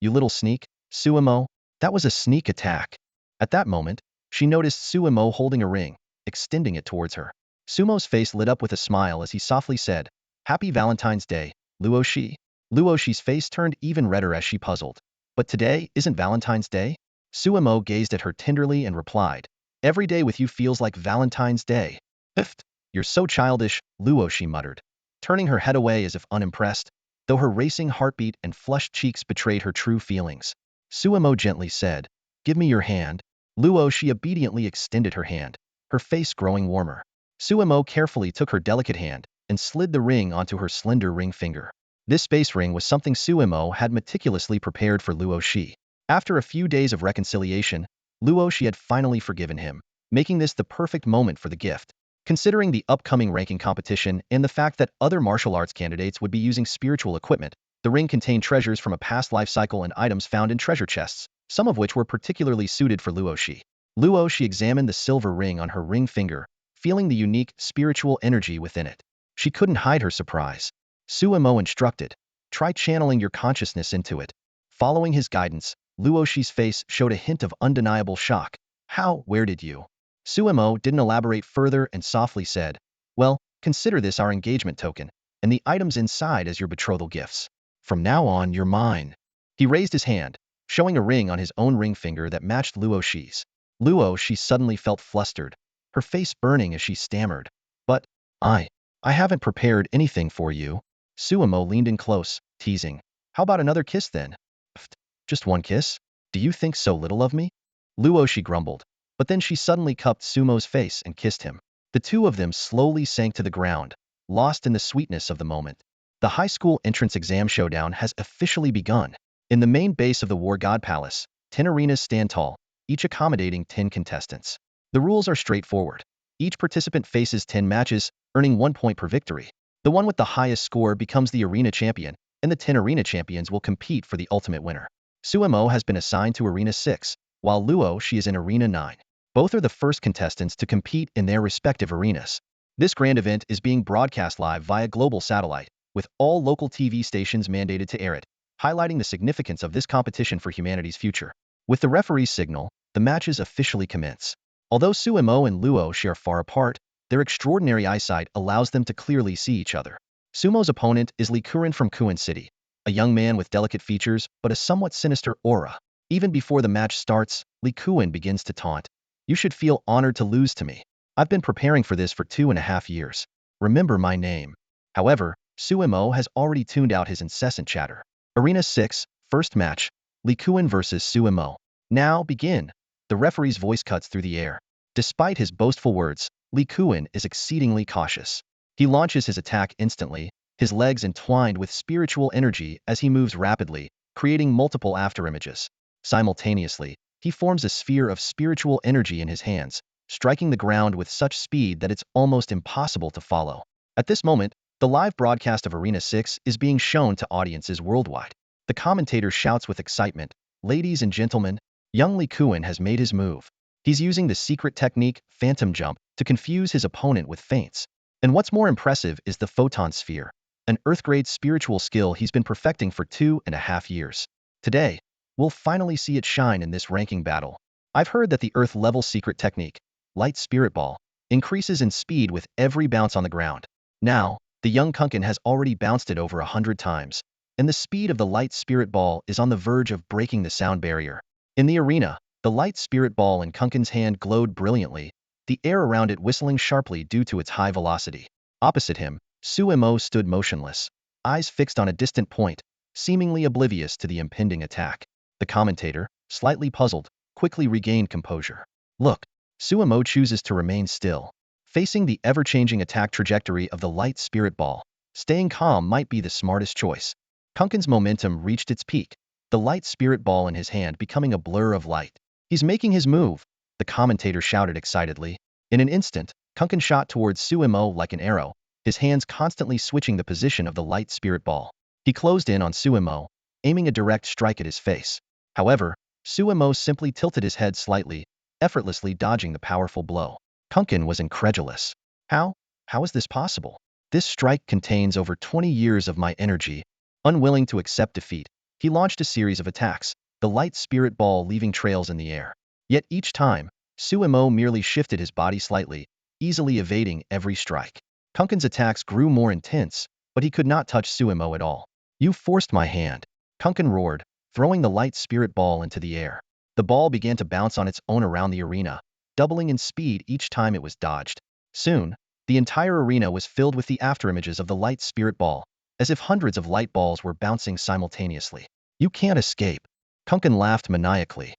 little sneak, Suemo." That was a sneak attack. At that moment, she noticed Suemo holding a ring, extending it towards her. Sumo's face lit up with a smile as he softly said, "Happy Valentine's Day, Luosi." Luoshi's face turned even redder as she puzzled. "But today isn't Valentine's Day?" Sumo gazed at her tenderly and replied, "Every day with you feels like Valentine's Day." "Pfft, you're so childish," Luoshi muttered, turning her head away as if unimpressed, though her racing heartbeat and flushed cheeks betrayed her true feelings. Sumo gently said, "Give me your hand." Luoshi obediently extended her hand, her face growing warmer. Sumo carefully took her delicate hand and slid the ring onto her slender ring finger. This space ring was something Sumo had meticulously prepared for Luoshi. After a few days of reconciliation, Luoshi had finally forgiven him, making this the perfect moment for the gift. Considering the upcoming ranking competition and the fact that other martial arts candidates would be using spiritual equipment, the ring contained treasures from a past life cycle and items found in treasure chests, some of which were particularly suited for Luoshi. Luoshi examined the silver ring on her ring finger, feeling the unique spiritual energy within it. She couldn't hide her surprise. Sumo instructed, "Try channeling your consciousness into it." Following his guidance, Luoshi's face showed a hint of undeniable shock. "How? Where did you?" Sumo didn't elaborate further and softly said, "Well, consider this our engagement token, and the items inside as your betrothal gifts. From now on, you're mine." He raised his hand, showing a ring on his own ring finger that matched Luoshi's. Luoshi suddenly felt flustered, her face burning as she stammered, "But, I haven't prepared anything for you." Sumo leaned in close, teasing, "How about another kiss then?" "Pfft, just one kiss? Do you think so little of me?" Luoshi grumbled, but then she suddenly cupped Sumo's face and kissed him. The two of them slowly sank to the ground, lost in the sweetness of the moment. The high school entrance exam showdown has officially begun. In the main base of the War God Palace, 10 arenas stand tall, each accommodating 10 contestants. The rules are straightforward. Each participant faces 10 matches, earning 1 point per victory. The one with the highest score becomes the arena champion, and the 10 arena champions will compete for the ultimate winner. Sumo has been assigned to Arena 6, while Luoshi is in Arena 9. Both are the first contestants to compete in their respective arenas. This grand event is being broadcast live via global satellite, with all local TV stations mandated to air it, highlighting the significance of this competition for humanity's future. With the referee's signal, the matches officially commence. Although Sumo and Luoshi are far apart, their extraordinary eyesight allows them to clearly see each other. Sumo's opponent is Likuren from Kuan City, a young man with delicate features but a somewhat sinister aura. Even before the match starts, Likuren begins to taunt, "You should feel honored to lose to me. I've been preparing for this for 2.5 years. Remember my name." However, Sumo has already tuned out his incessant chatter. Arena 6, first match, Likuren vs. Sumo. "Now, begin." The referee's voice cuts through the air. Despite his boastful words, Likuren is exceedingly cautious. He launches his attack instantly, his legs entwined with spiritual energy as he moves rapidly, creating multiple afterimages. Simultaneously, he forms a sphere of spiritual energy in his hands, striking the ground with such speed that it's almost impossible to follow. At this moment, the live broadcast of Arena 6 is being shown to audiences worldwide. The commentator shouts with excitement, "Ladies and gentlemen, young Likuren has made his move. He's using the secret technique, Phantom Jump, to confuse his opponent with feints. And what's more impressive is the Photon Sphere, an Earth-grade spiritual skill he's been perfecting for 2.5 years. Today, we'll finally see it shine in this ranking battle. I've heard that the Earth-level secret technique, Light Spirit Ball, increases in speed with every bounce on the ground. Now, the young Kunkin has already bounced it over 100 times, and the speed of the Light Spirit Ball is on the verge of breaking the sound barrier." In the arena, the Light Spirit Ball in Kunkin's hand glowed brilliantly, the air around it whistling sharply due to its high velocity. Opposite him, Sumo stood motionless, eyes fixed on a distant point, seemingly oblivious to the impending attack. The commentator, slightly puzzled, quickly regained composure. "Look." Sumo chooses to remain still, facing the ever-changing attack trajectory of the Light Spirit Ball. Staying calm might be the smartest choice. Kunkin's momentum reached its peak, the Light Spirit Ball in his hand becoming a blur of light. "He's making his move," the commentator shouted excitedly. In an instant, Kunkin shot towards Sumo like an arrow, his hands constantly switching the position of the Light Spirit Ball. He closed in on Sumo, aiming a direct strike at his face. However, Sumo simply tilted his head slightly, effortlessly dodging the powerful blow. Kunkin was incredulous. How? How is this possible? This strike contains over 20 years of my energy." Unwilling to accept defeat, he launched a series of attacks, the Light Spirit Ball leaving trails in the air. Yet each time, Sumo merely shifted his body slightly, easily evading every strike. Kunken's attacks grew more intense, but he could not touch Suemo at all. You forced my hand. Kunken roared, throwing the light spirit ball into the air. The ball began to bounce on its own around the arena, doubling in speed each time it was dodged. Soon, the entire arena was filled with the afterimages of the light spirit ball, as if hundreds of light balls were bouncing simultaneously. You can't escape. Kunken laughed maniacally.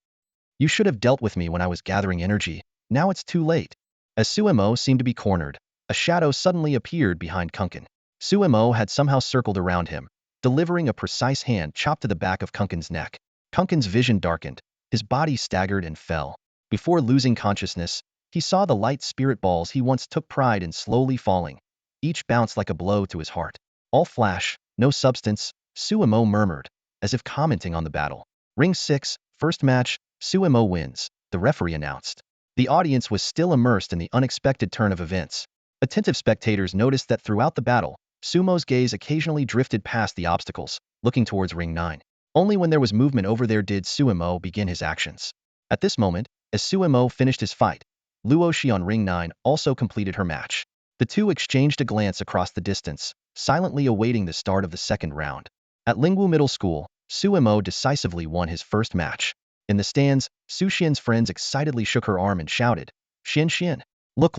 You should have dealt with me when I was gathering energy. Now it's too late. As Suemo seemed to be cornered, a shadow suddenly appeared behind Kunken. Suemo had somehow circled around him, delivering a precise hand chop to the back of Kunken's neck. Kunken's vision darkened, his body staggered and fell. Before losing consciousness, he saw the light spirit balls he once took pride in slowly falling. Each bounced like a blow to his heart. All flash, no substance, Suemo murmured, as if commenting on the battle. Ring 6, first match, Suemo wins, the referee announced. The audience was still immersed in the unexpected turn of events. Attentive spectators noticed that throughout the battle, Sumo's gaze occasionally drifted past the obstacles, looking towards Ring 9. Only when there was movement over there did Suemo begin his actions. At this moment, as Suemo finished his fight, Luosi on Ring 9 also completed her match. The two exchanged a glance across the distance, silently awaiting the start of the second round. At Lingwu Middle School, Suemo decisively won his first match. In the stands, Su Xian's friends excitedly shook her arm and shouted, Xian, look,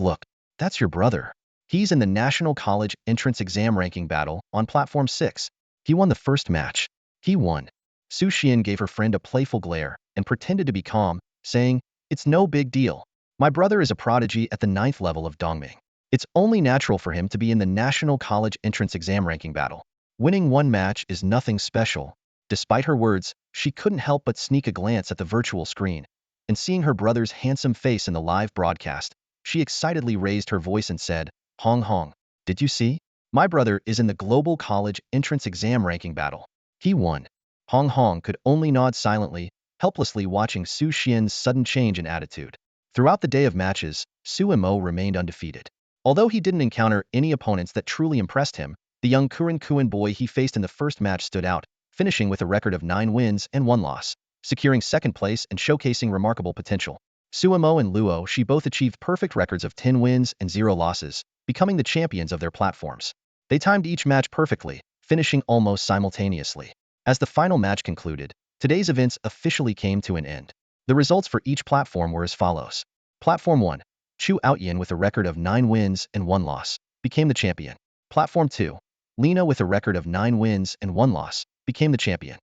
that's your brother. He's in the National College Entrance Exam ranking battle on Platform 6. He won the first match. He won. Su Xian gave her friend a playful glare and pretended to be calm, saying, It's no big deal. My brother is a prodigy at the 9th level of Dongming. It's only natural for him to be in the National College Entrance Exam ranking battle. Winning one match is nothing special. Despite her words, she couldn't help but sneak a glance at the virtual screen, and seeing her brother's handsome face in the live broadcast, she excitedly raised her voice and said, Hong, did you see? My brother is in the Global College Entrance Exam ranking battle. He won. Hong could only nod silently, helplessly watching Su Xian's sudden change in attitude. Throughout the day of matches, Suemo remained undefeated. Although he didn't encounter any opponents that truly impressed him, the young Kuren boy he faced in the first match stood out, finishing with a record of 9 wins and 1 loss, securing second place and showcasing remarkable potential. Suemo and Luosi both achieved perfect records of 10 wins and 0 losses, becoming the champions of their platforms. They timed each match perfectly, finishing almost simultaneously. As the final match concluded, today's events officially came to an end. The results for each platform were as follows. Platform 1, Chu Outyin with a record of 9 wins and 1 loss, became the champion. Platform 2, Lina with a record of 9 wins and 1 loss, became the champion.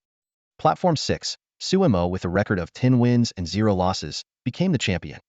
Platform 6, Suemo with a record of 10 wins and 0 losses, became the champion.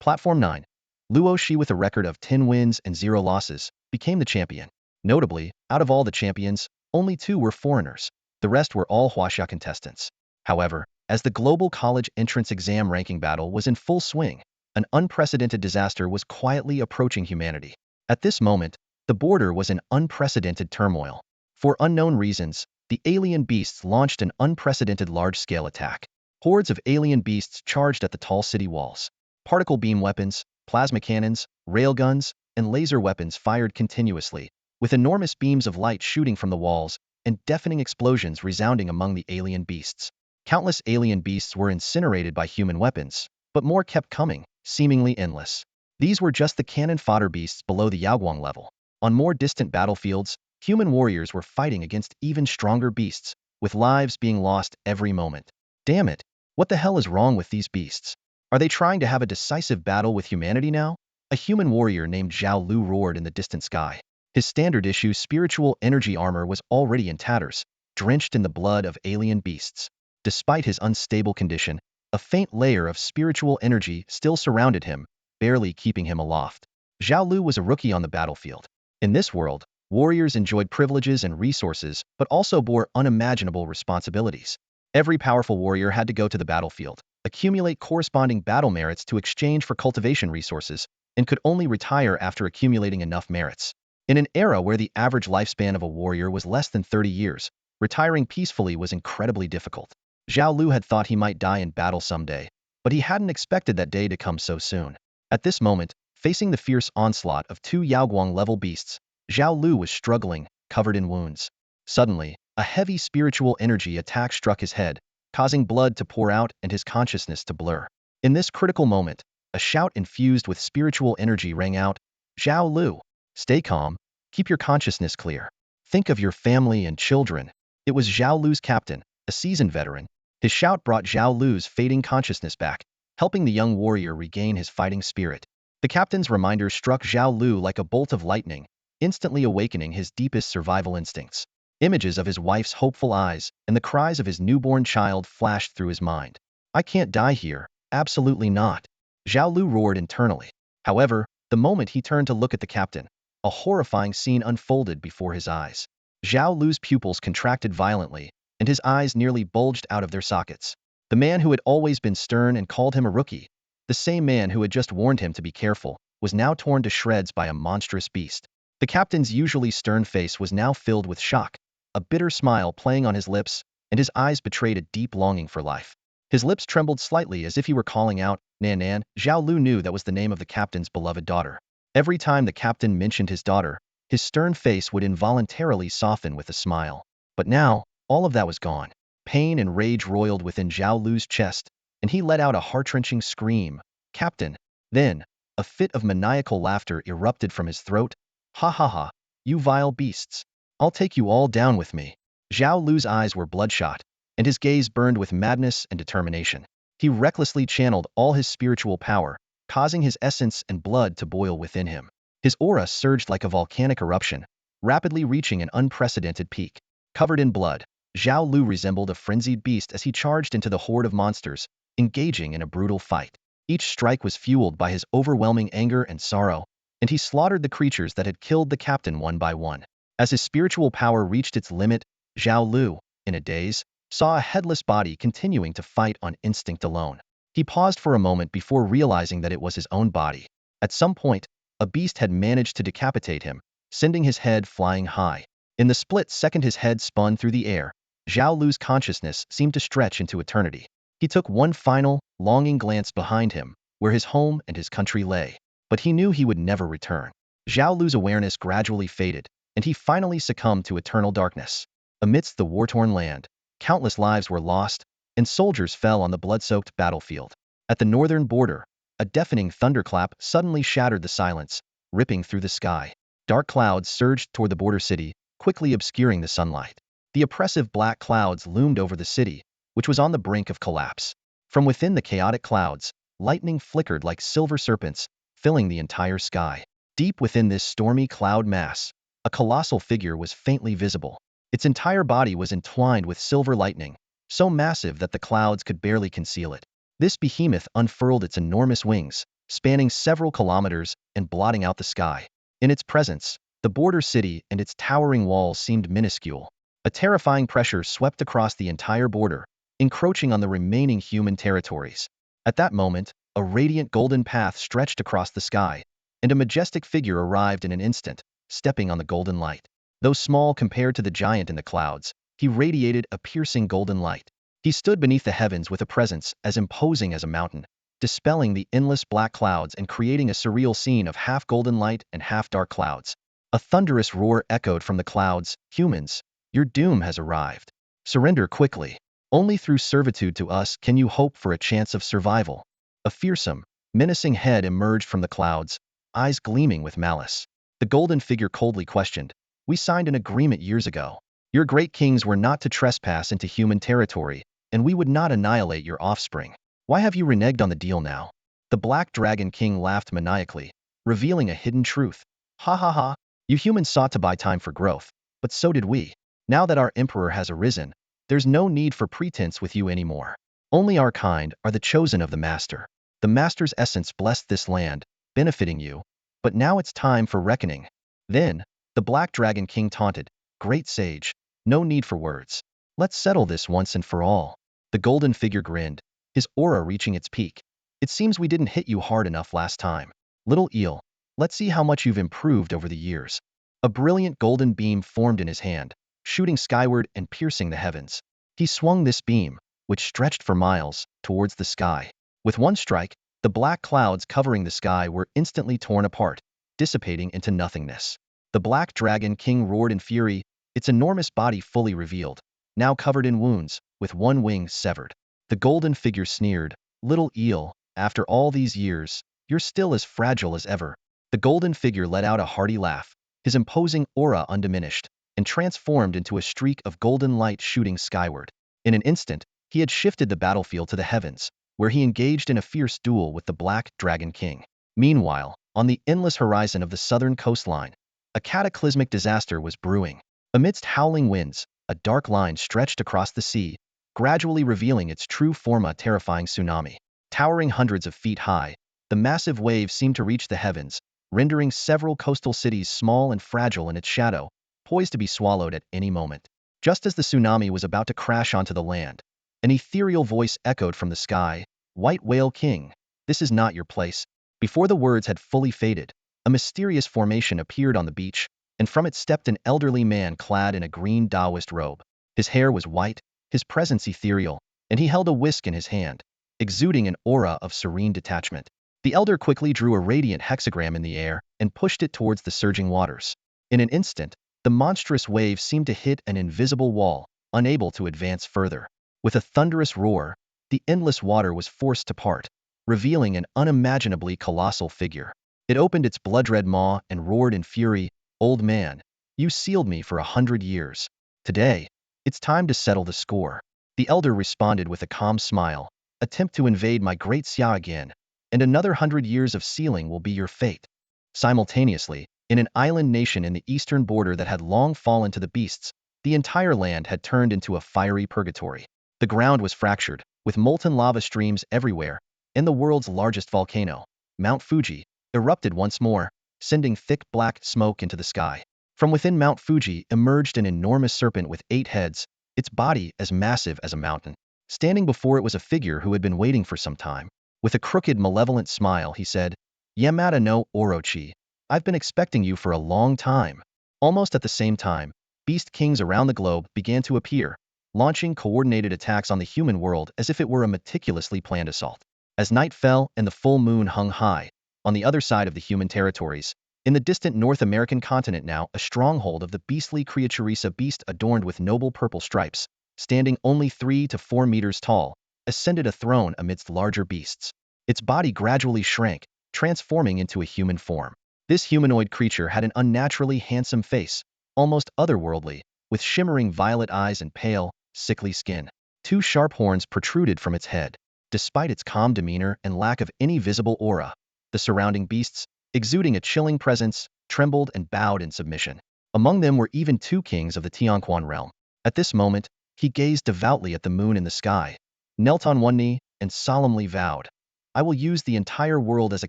Platform 9, Luosi with a record of 10 wins and 0 losses, became the champion. Notably, out of all the champions, only 2 were foreigners. The rest were all Huaxia contestants. However, as the Global College Entrance Exam ranking battle was in full swing, an unprecedented disaster was quietly approaching humanity. At this moment, the border was in unprecedented turmoil. For unknown reasons, the alien beasts launched an unprecedented large-scale attack. Hordes of alien beasts charged at the tall city walls. Particle beam weapons, plasma cannons, railguns, and laser weapons fired continuously, with enormous beams of light shooting from the walls and deafening explosions resounding among the alien beasts. Countless alien beasts were incinerated by human weapons, but more kept coming, seemingly endless. These were just the cannon fodder beasts below the Yaoguang level. On more distant battlefields, human warriors were fighting against even stronger beasts, with lives being lost every moment. Damn it! What the hell is wrong with these beasts? Are they trying to have a decisive battle with humanity now? A human warrior named Zhao Lu roared in the distant sky. His standard issue spiritual energy armor was already in tatters, drenched in the blood of alien beasts. Despite his unstable condition, a faint layer of spiritual energy still surrounded him, barely keeping him aloft. Zhao Lu was a rookie on the battlefield. In this world, warriors enjoyed privileges and resources, but also bore unimaginable responsibilities. Every powerful warrior had to go to the battlefield, accumulate corresponding battle merits to exchange for cultivation resources, and could only retire after accumulating enough merits. In an era where the average lifespan of a warrior was less than 30 years, retiring peacefully was incredibly difficult. Zhao Lu had thought he might die in battle someday, but he hadn't expected that day to come so soon. At this moment, facing the fierce onslaught of 2 Yaoguang-level beasts, Zhao Lu was struggling, covered in wounds. Suddenly, a heavy spiritual energy attack struck his head, causing blood to pour out and his consciousness to blur. In this critical moment, a shout infused with spiritual energy rang out, Zhao Lu, stay calm, keep your consciousness clear. Think of your family and children. It was Zhao Lu's captain, a seasoned veteran. His shout brought Zhao Lu's fading consciousness back, helping the young warrior regain his fighting spirit. The captain's reminder struck Zhao Lu like a bolt of lightning, instantly awakening his deepest survival instincts. Images of his wife's hopeful eyes and the cries of his newborn child flashed through his mind. I can't die here, absolutely not. Zhao Lu roared internally. However, the moment he turned to look at the captain, a horrifying scene unfolded before his eyes. Zhao Lu's pupils contracted violently, and his eyes nearly bulged out of their sockets. The man who had always been stern and called him a rookie, the same man who had just warned him to be careful, was now torn to shreds by a monstrous beast. The captain's usually stern face was now filled with shock, a bitter smile playing on his lips, and his eyes betrayed a deep longing for life. His lips trembled slightly as if he were calling out, Nan Nan. Zhao Lu knew that was the name of the captain's beloved daughter. Every time the captain mentioned his daughter, his stern face would involuntarily soften with a smile. But now, all of that was gone. Pain and rage roiled within Zhao Lu's chest, and he let out a heart-wrenching scream. Captain! Then, a fit of maniacal laughter erupted from his throat. Ha ha ha, you vile beasts. I'll take you all down with me. Zhao Lu's eyes were bloodshot, and his gaze burned with madness and determination. He recklessly channeled all his spiritual power, causing his essence and blood to boil within him. His aura surged like a volcanic eruption, rapidly reaching an unprecedented peak. Covered in blood, Zhao Lu resembled a frenzied beast as he charged into the horde of monsters, engaging in a brutal fight. Each strike was fueled by his overwhelming anger and sorrow, and he slaughtered the creatures that had killed the captain one by one. As his spiritual power reached its limit, Zhao Lu, in a daze, saw a headless body continuing to fight on instinct alone. He paused for a moment before realizing that it was his own body. At some point, a beast had managed to decapitate him, sending his head flying high. In the split second his head spun through the air, Zhao Lu's consciousness seemed to stretch into eternity. He took one final, longing glance behind him, where his home and his country lay. But he knew he would never return. Zhao Lu's awareness gradually faded, and he finally succumbed to eternal darkness. Amidst the war-torn land, countless lives were lost, and soldiers fell on the blood-soaked battlefield. At the northern border, a deafening thunderclap suddenly shattered the silence, ripping through the sky. Dark clouds surged toward the border city, quickly obscuring the sunlight. The oppressive black clouds loomed over the city, which was on the brink of collapse. From within the chaotic clouds, lightning flickered like silver serpents, filling the entire sky. Deep within this stormy cloud mass, a colossal figure was faintly visible. Its entire body was entwined with silver lightning, so massive that the clouds could barely conceal it. This behemoth unfurled its enormous wings, spanning several kilometers and blotting out the sky. In its presence, the border city and its towering walls seemed minuscule. A terrifying pressure swept across the entire border, encroaching on the remaining human territories. At that moment, a radiant golden path stretched across the sky, and a majestic figure arrived in an instant, stepping on the golden light. Though small compared to the giant in the clouds, he radiated a piercing golden light. He stood beneath the heavens with a presence as imposing as a mountain, dispelling the endless black clouds and creating a surreal scene of half golden light and half dark clouds. A thunderous roar echoed from the clouds. Humans, your doom has arrived. Surrender quickly. Only through servitude to us can you hope for a chance of survival. A fearsome, menacing head emerged from the clouds, eyes gleaming with malice. The golden figure coldly questioned, "We signed an agreement years ago. Your great kings were not to trespass into human territory, and we would not annihilate your offspring. Why have you reneged on the deal now?" The Black Dragon King laughed maniacally, revealing a hidden truth. Ha ha ha, you humans sought to buy time for growth, but so did we. Now that our emperor has arisen, there's no need for pretense with you anymore. Only our kind are the chosen of the master. The master's essence blessed this land, benefiting you, but now it's time for reckoning. Then, the Black Dragon King taunted, "Great sage, no need for words. Let's settle this once and for all." The golden figure grinned, his aura reaching its peak. "It seems we didn't hit you hard enough last time. Little eel, let's see how much you've improved over the years." A brilliant golden beam formed in his hand, shooting skyward and piercing the heavens. He swung this beam, which stretched for miles, towards the sky. With one strike, the black clouds covering the sky were instantly torn apart, dissipating into nothingness. The Black Dragon King roared in fury, its enormous body fully revealed, now covered in wounds, with one wing severed. The golden figure sneered, "Little eel, after all these years, you're still as fragile as ever. The golden figure let out a hearty laugh, his imposing aura undiminished, and transformed into a streak of golden light shooting skyward. In an instant, he had shifted the battlefield to the heavens, where he engaged in a fierce duel with the Black Dragon King. Meanwhile, on the endless horizon of the southern coastline, a cataclysmic disaster was brewing. Amidst howling winds, a dark line stretched across the sea, gradually revealing its true form, a terrifying tsunami. Towering hundreds of feet high, the massive wave seemed to reach the heavens, rendering several coastal cities small and fragile in its shadow, poised to be swallowed at any moment. Just as the tsunami was about to crash onto the land, an ethereal voice echoed from the sky, "White Whale King, this is not your place." Before the words had fully faded, a mysterious formation appeared on the beach, and from it stepped an elderly man clad in a green Taoist robe. His hair was white, his presence ethereal, and he held a whisk in his hand, exuding an aura of serene detachment. The elder quickly drew a radiant hexagram in the air and pushed it towards the surging waters. In an instant, the monstrous wave seemed to hit an invisible wall, unable to advance further. With a thunderous roar, the endless water was forced to part, revealing an unimaginably colossal figure. It opened its blood-red maw and roared in fury, "Old man, you sealed me for 100 years. Today, it's time to settle the score." The elder responded with a calm smile, "Attempt to invade my great Xiao again, and another 100 years of sealing will be your fate." Simultaneously, in an island nation in the eastern border that had long fallen to the beasts, the entire land had turned into a fiery purgatory. The ground was fractured, with molten lava streams everywhere, and the world's largest volcano, Mount Fuji, erupted once more, sending thick black smoke into the sky. From within Mount Fuji emerged an enormous serpent with 8 heads, its body as massive as a mountain. Standing before it was a figure who had been waiting for some time. With a crooked, malevolent smile, he said, "Yamada no Orochi, I've been expecting you for a long time." Almost at the same time, beast kings around the globe began to appear, launching coordinated attacks on the human world as if it were a meticulously planned assault. As night fell and the full moon hung high, on the other side of the human territories, in the distant North American continent, now a stronghold of the beastly creatures, a beast adorned with noble purple stripes, standing only 3 to 4 meters tall, ascended a throne amidst larger beasts. Its body gradually shrank, transforming into a human form. This humanoid creature had an unnaturally handsome face, almost otherworldly, with shimmering violet eyes and pale, sickly skin. 2 sharp horns protruded from its head. Despite its calm demeanor and lack of any visible aura, the surrounding beasts, exuding a chilling presence, trembled and bowed in submission. Among them were even 2 kings of the Tianquan realm. At this moment, he gazed devoutly at the moon in the sky, knelt on one knee, and solemnly vowed, "I will use the entire world as a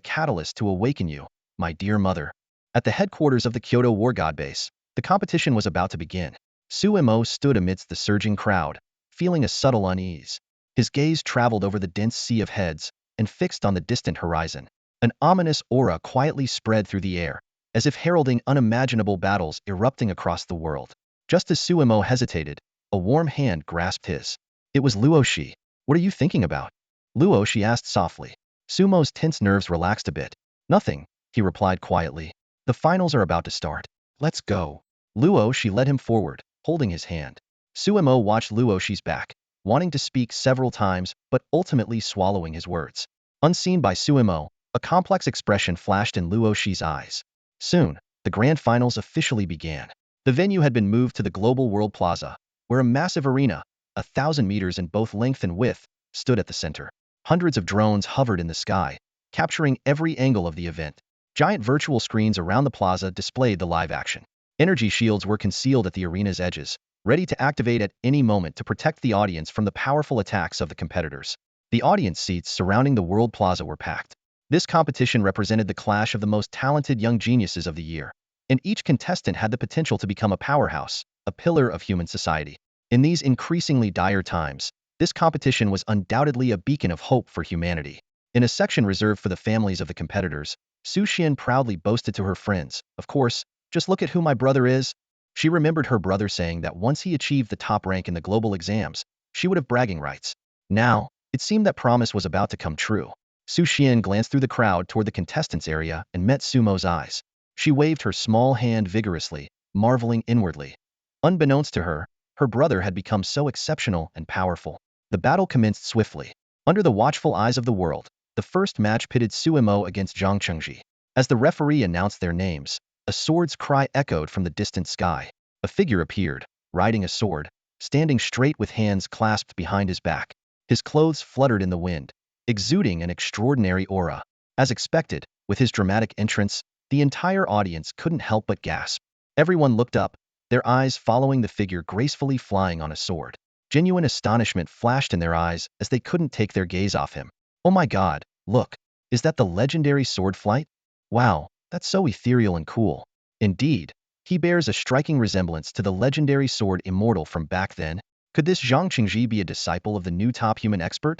catalyst to awaken you, my dear mother." At the headquarters of the Kyoto War God Base, the competition was about to begin. Suemo stood amidst the surging crowd, feeling a subtle unease. His gaze traveled over the dense sea of heads and fixed on the distant horizon. An ominous aura quietly spread through the air, as if heralding unimaginable battles erupting across the world. Just as Suemo hesitated, a warm hand grasped his. It was Luosi. "What are you thinking about?" Luosi asked softly. Sumo's tense nerves relaxed a bit. "Nothing," he replied quietly. "The finals are about to start. Let's go." Luosi led him forward, holding his hand. Suemo watched Luosi's back, wanting to speak several times but ultimately swallowing his words. Unseen by Suemo, a complex expression flashed in Luosi's eyes. Soon, the grand finals officially began. The venue had been moved to the Global World Plaza, where a massive arena, 1,000 meters in both length and width, stood at the center. Hundreds of drones hovered in the sky, capturing every angle of the event. Giant virtual screens around the plaza displayed the live action. Energy shields were concealed at the arena's edges, ready to activate at any moment to protect the audience from the powerful attacks of the competitors. The audience seats surrounding the World Plaza were packed. This competition represented the clash of the most talented young geniuses of the year, and each contestant had the potential to become a powerhouse, a pillar of human society. In these increasingly dire times, this competition was undoubtedly a beacon of hope for humanity. In a section reserved for the families of the competitors, Su Xian proudly boasted to her friends, "Of course, just look at who my brother is." She remembered her brother saying that once he achieved the top rank in the global exams, she would have bragging rights. Now, it seemed that promise was about to come true. Su Xian glanced through the crowd toward the contestants area and met Sumo's eyes. She waved her small hand vigorously, marveling inwardly. Unbeknownst to her, her brother had become so exceptional and powerful. The battle commenced swiftly. Under the watchful eyes of the world, the first match pitted Suemo against Zhang Chengji. As the referee announced their names, a sword's cry echoed from the distant sky. A figure appeared, riding a sword, standing straight with hands clasped behind his back. His clothes fluttered in the wind, exuding an extraordinary aura. As expected, with his dramatic entrance, the entire audience couldn't help but gasp. Everyone looked up, their eyes following the figure gracefully flying on a sword. Genuine astonishment flashed in their eyes as they couldn't take their gaze off him. Oh my god, look! Is that the legendary sword flight? Wow, that's so ethereal and cool. Indeed, he bears a striking resemblance to the legendary sword immortal from back then. Could this Zhang Qingji be a disciple of the new top human expert?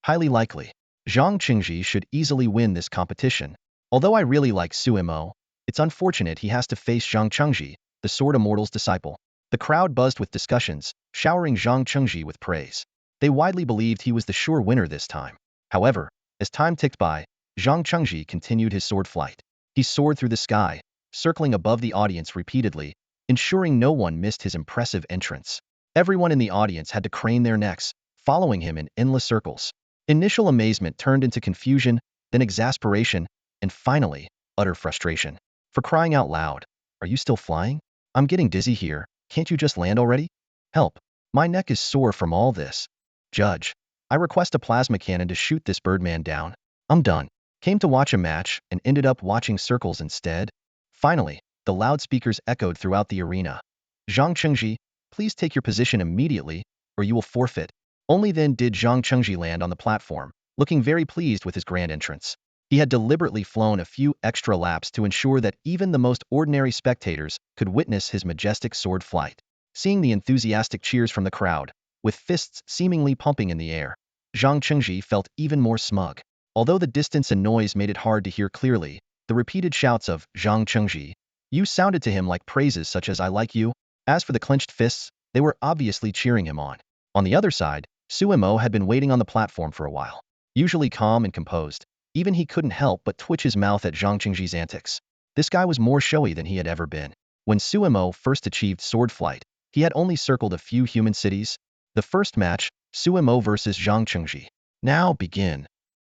Highly likely. Zhang Qingji should easily win this competition. Although I really like Suimo, it's unfortunate he has to face Zhang Qingji, the sword immortal's disciple. The crowd buzzed with discussions, showering Zhang Qingji with praise. They widely believed he was the sure winner this time. However, as time ticked by, Zhang Qingji continued his sword flight. He soared through the sky, circling above the audience repeatedly, ensuring no one missed his impressive entrance. Everyone in the audience had to crane their necks, following him in endless circles. Initial amazement turned into confusion, then exasperation, and finally, utter frustration. For crying out loud, are you still flying? I'm getting dizzy here, can't you just land already? Help! My neck is sore from all this. Judge, I request a plasma cannon to shoot this birdman down. I'm done. Came to watch a match and ended up watching circles instead. Finally, the loudspeakers echoed throughout the arena. Zhang Qingji, please take your position immediately, or you will forfeit. Only then did Zhang Qingji land on the platform, looking very pleased with his grand entrance. He had deliberately flown a few extra laps to ensure that even the most ordinary spectators could witness his majestic sword flight. Seeing the enthusiastic cheers from the crowd, with fists seemingly pumping in the air, Zhang Qingji felt even more smug. Although the distance and noise made it hard to hear clearly, the repeated shouts of Zhang Qingji, you sounded to him like praises such as I like you. As for the clenched fists, they were obviously cheering him on. On the other side, Suimo had been waiting on the platform for a while. Usually calm and composed, even he couldn't help but twitch his mouth at Zhang Qingji's antics. This guy was more showy than he had ever been. When Suimo first achieved sword flight, he had only circled a few human cities. The first match, Suimo versus Zhang Qingji. Now begin.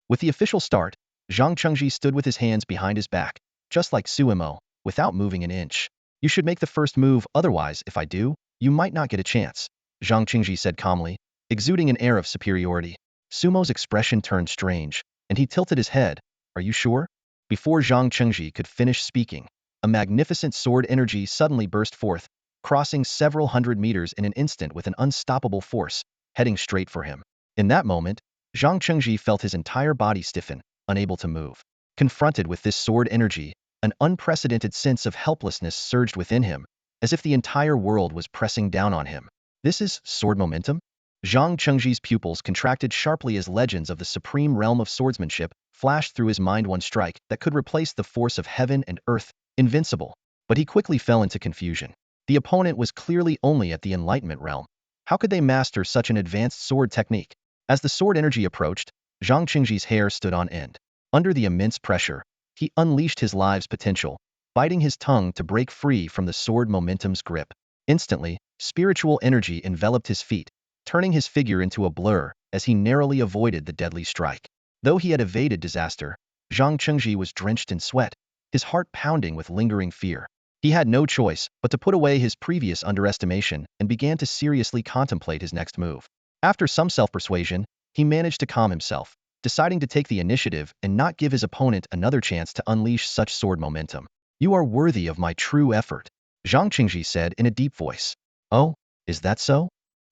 With the official start, Zhang Qingji stood with his hands behind his back, just like Suimo, without moving an inch. You should make the first move, otherwise, if I do, you might not get a chance, Zhang Qingji said calmly, exuding an air of superiority. Sumo's expression turned strange, and he tilted his head. Are you sure? Before Zhang Qingji could finish speaking, a magnificent sword energy suddenly burst forth, crossing several hundred meters in an instant with an unstoppable force, heading straight for him. In that moment, Zhang Qingji felt his entire body stiffen, unable to move. Confronted with this sword energy, an unprecedented sense of helplessness surged within him, as if the entire world was pressing down on him. This is sword momentum? Zhang Qingji's pupils contracted sharply as legends of the supreme realm of swordsmanship flashed through his mind. One strike that could replace the force of heaven and earth, invincible. But he quickly fell into confusion. The opponent was clearly only at the enlightenment realm. How could they master such an advanced sword technique? As the sword energy approached, Zhang Qingji's hair stood on end. Under the immense pressure, he unleashed his life's potential, biting his tongue to break free from the sword momentum's grip. Instantly, spiritual energy enveloped his feet, turning his figure into a blur as he narrowly avoided the deadly strike. Though he had evaded disaster, Zhang Qingji was drenched in sweat, his heart pounding with lingering fear. He had no choice but to put away his previous underestimation and began to seriously contemplate his next move. After some self-persuasion, he managed to calm himself, deciding to take the initiative and not give his opponent another chance to unleash such sword momentum. You are worthy of my true effort, Zhang Qingji said in a deep voice. Oh, is that so?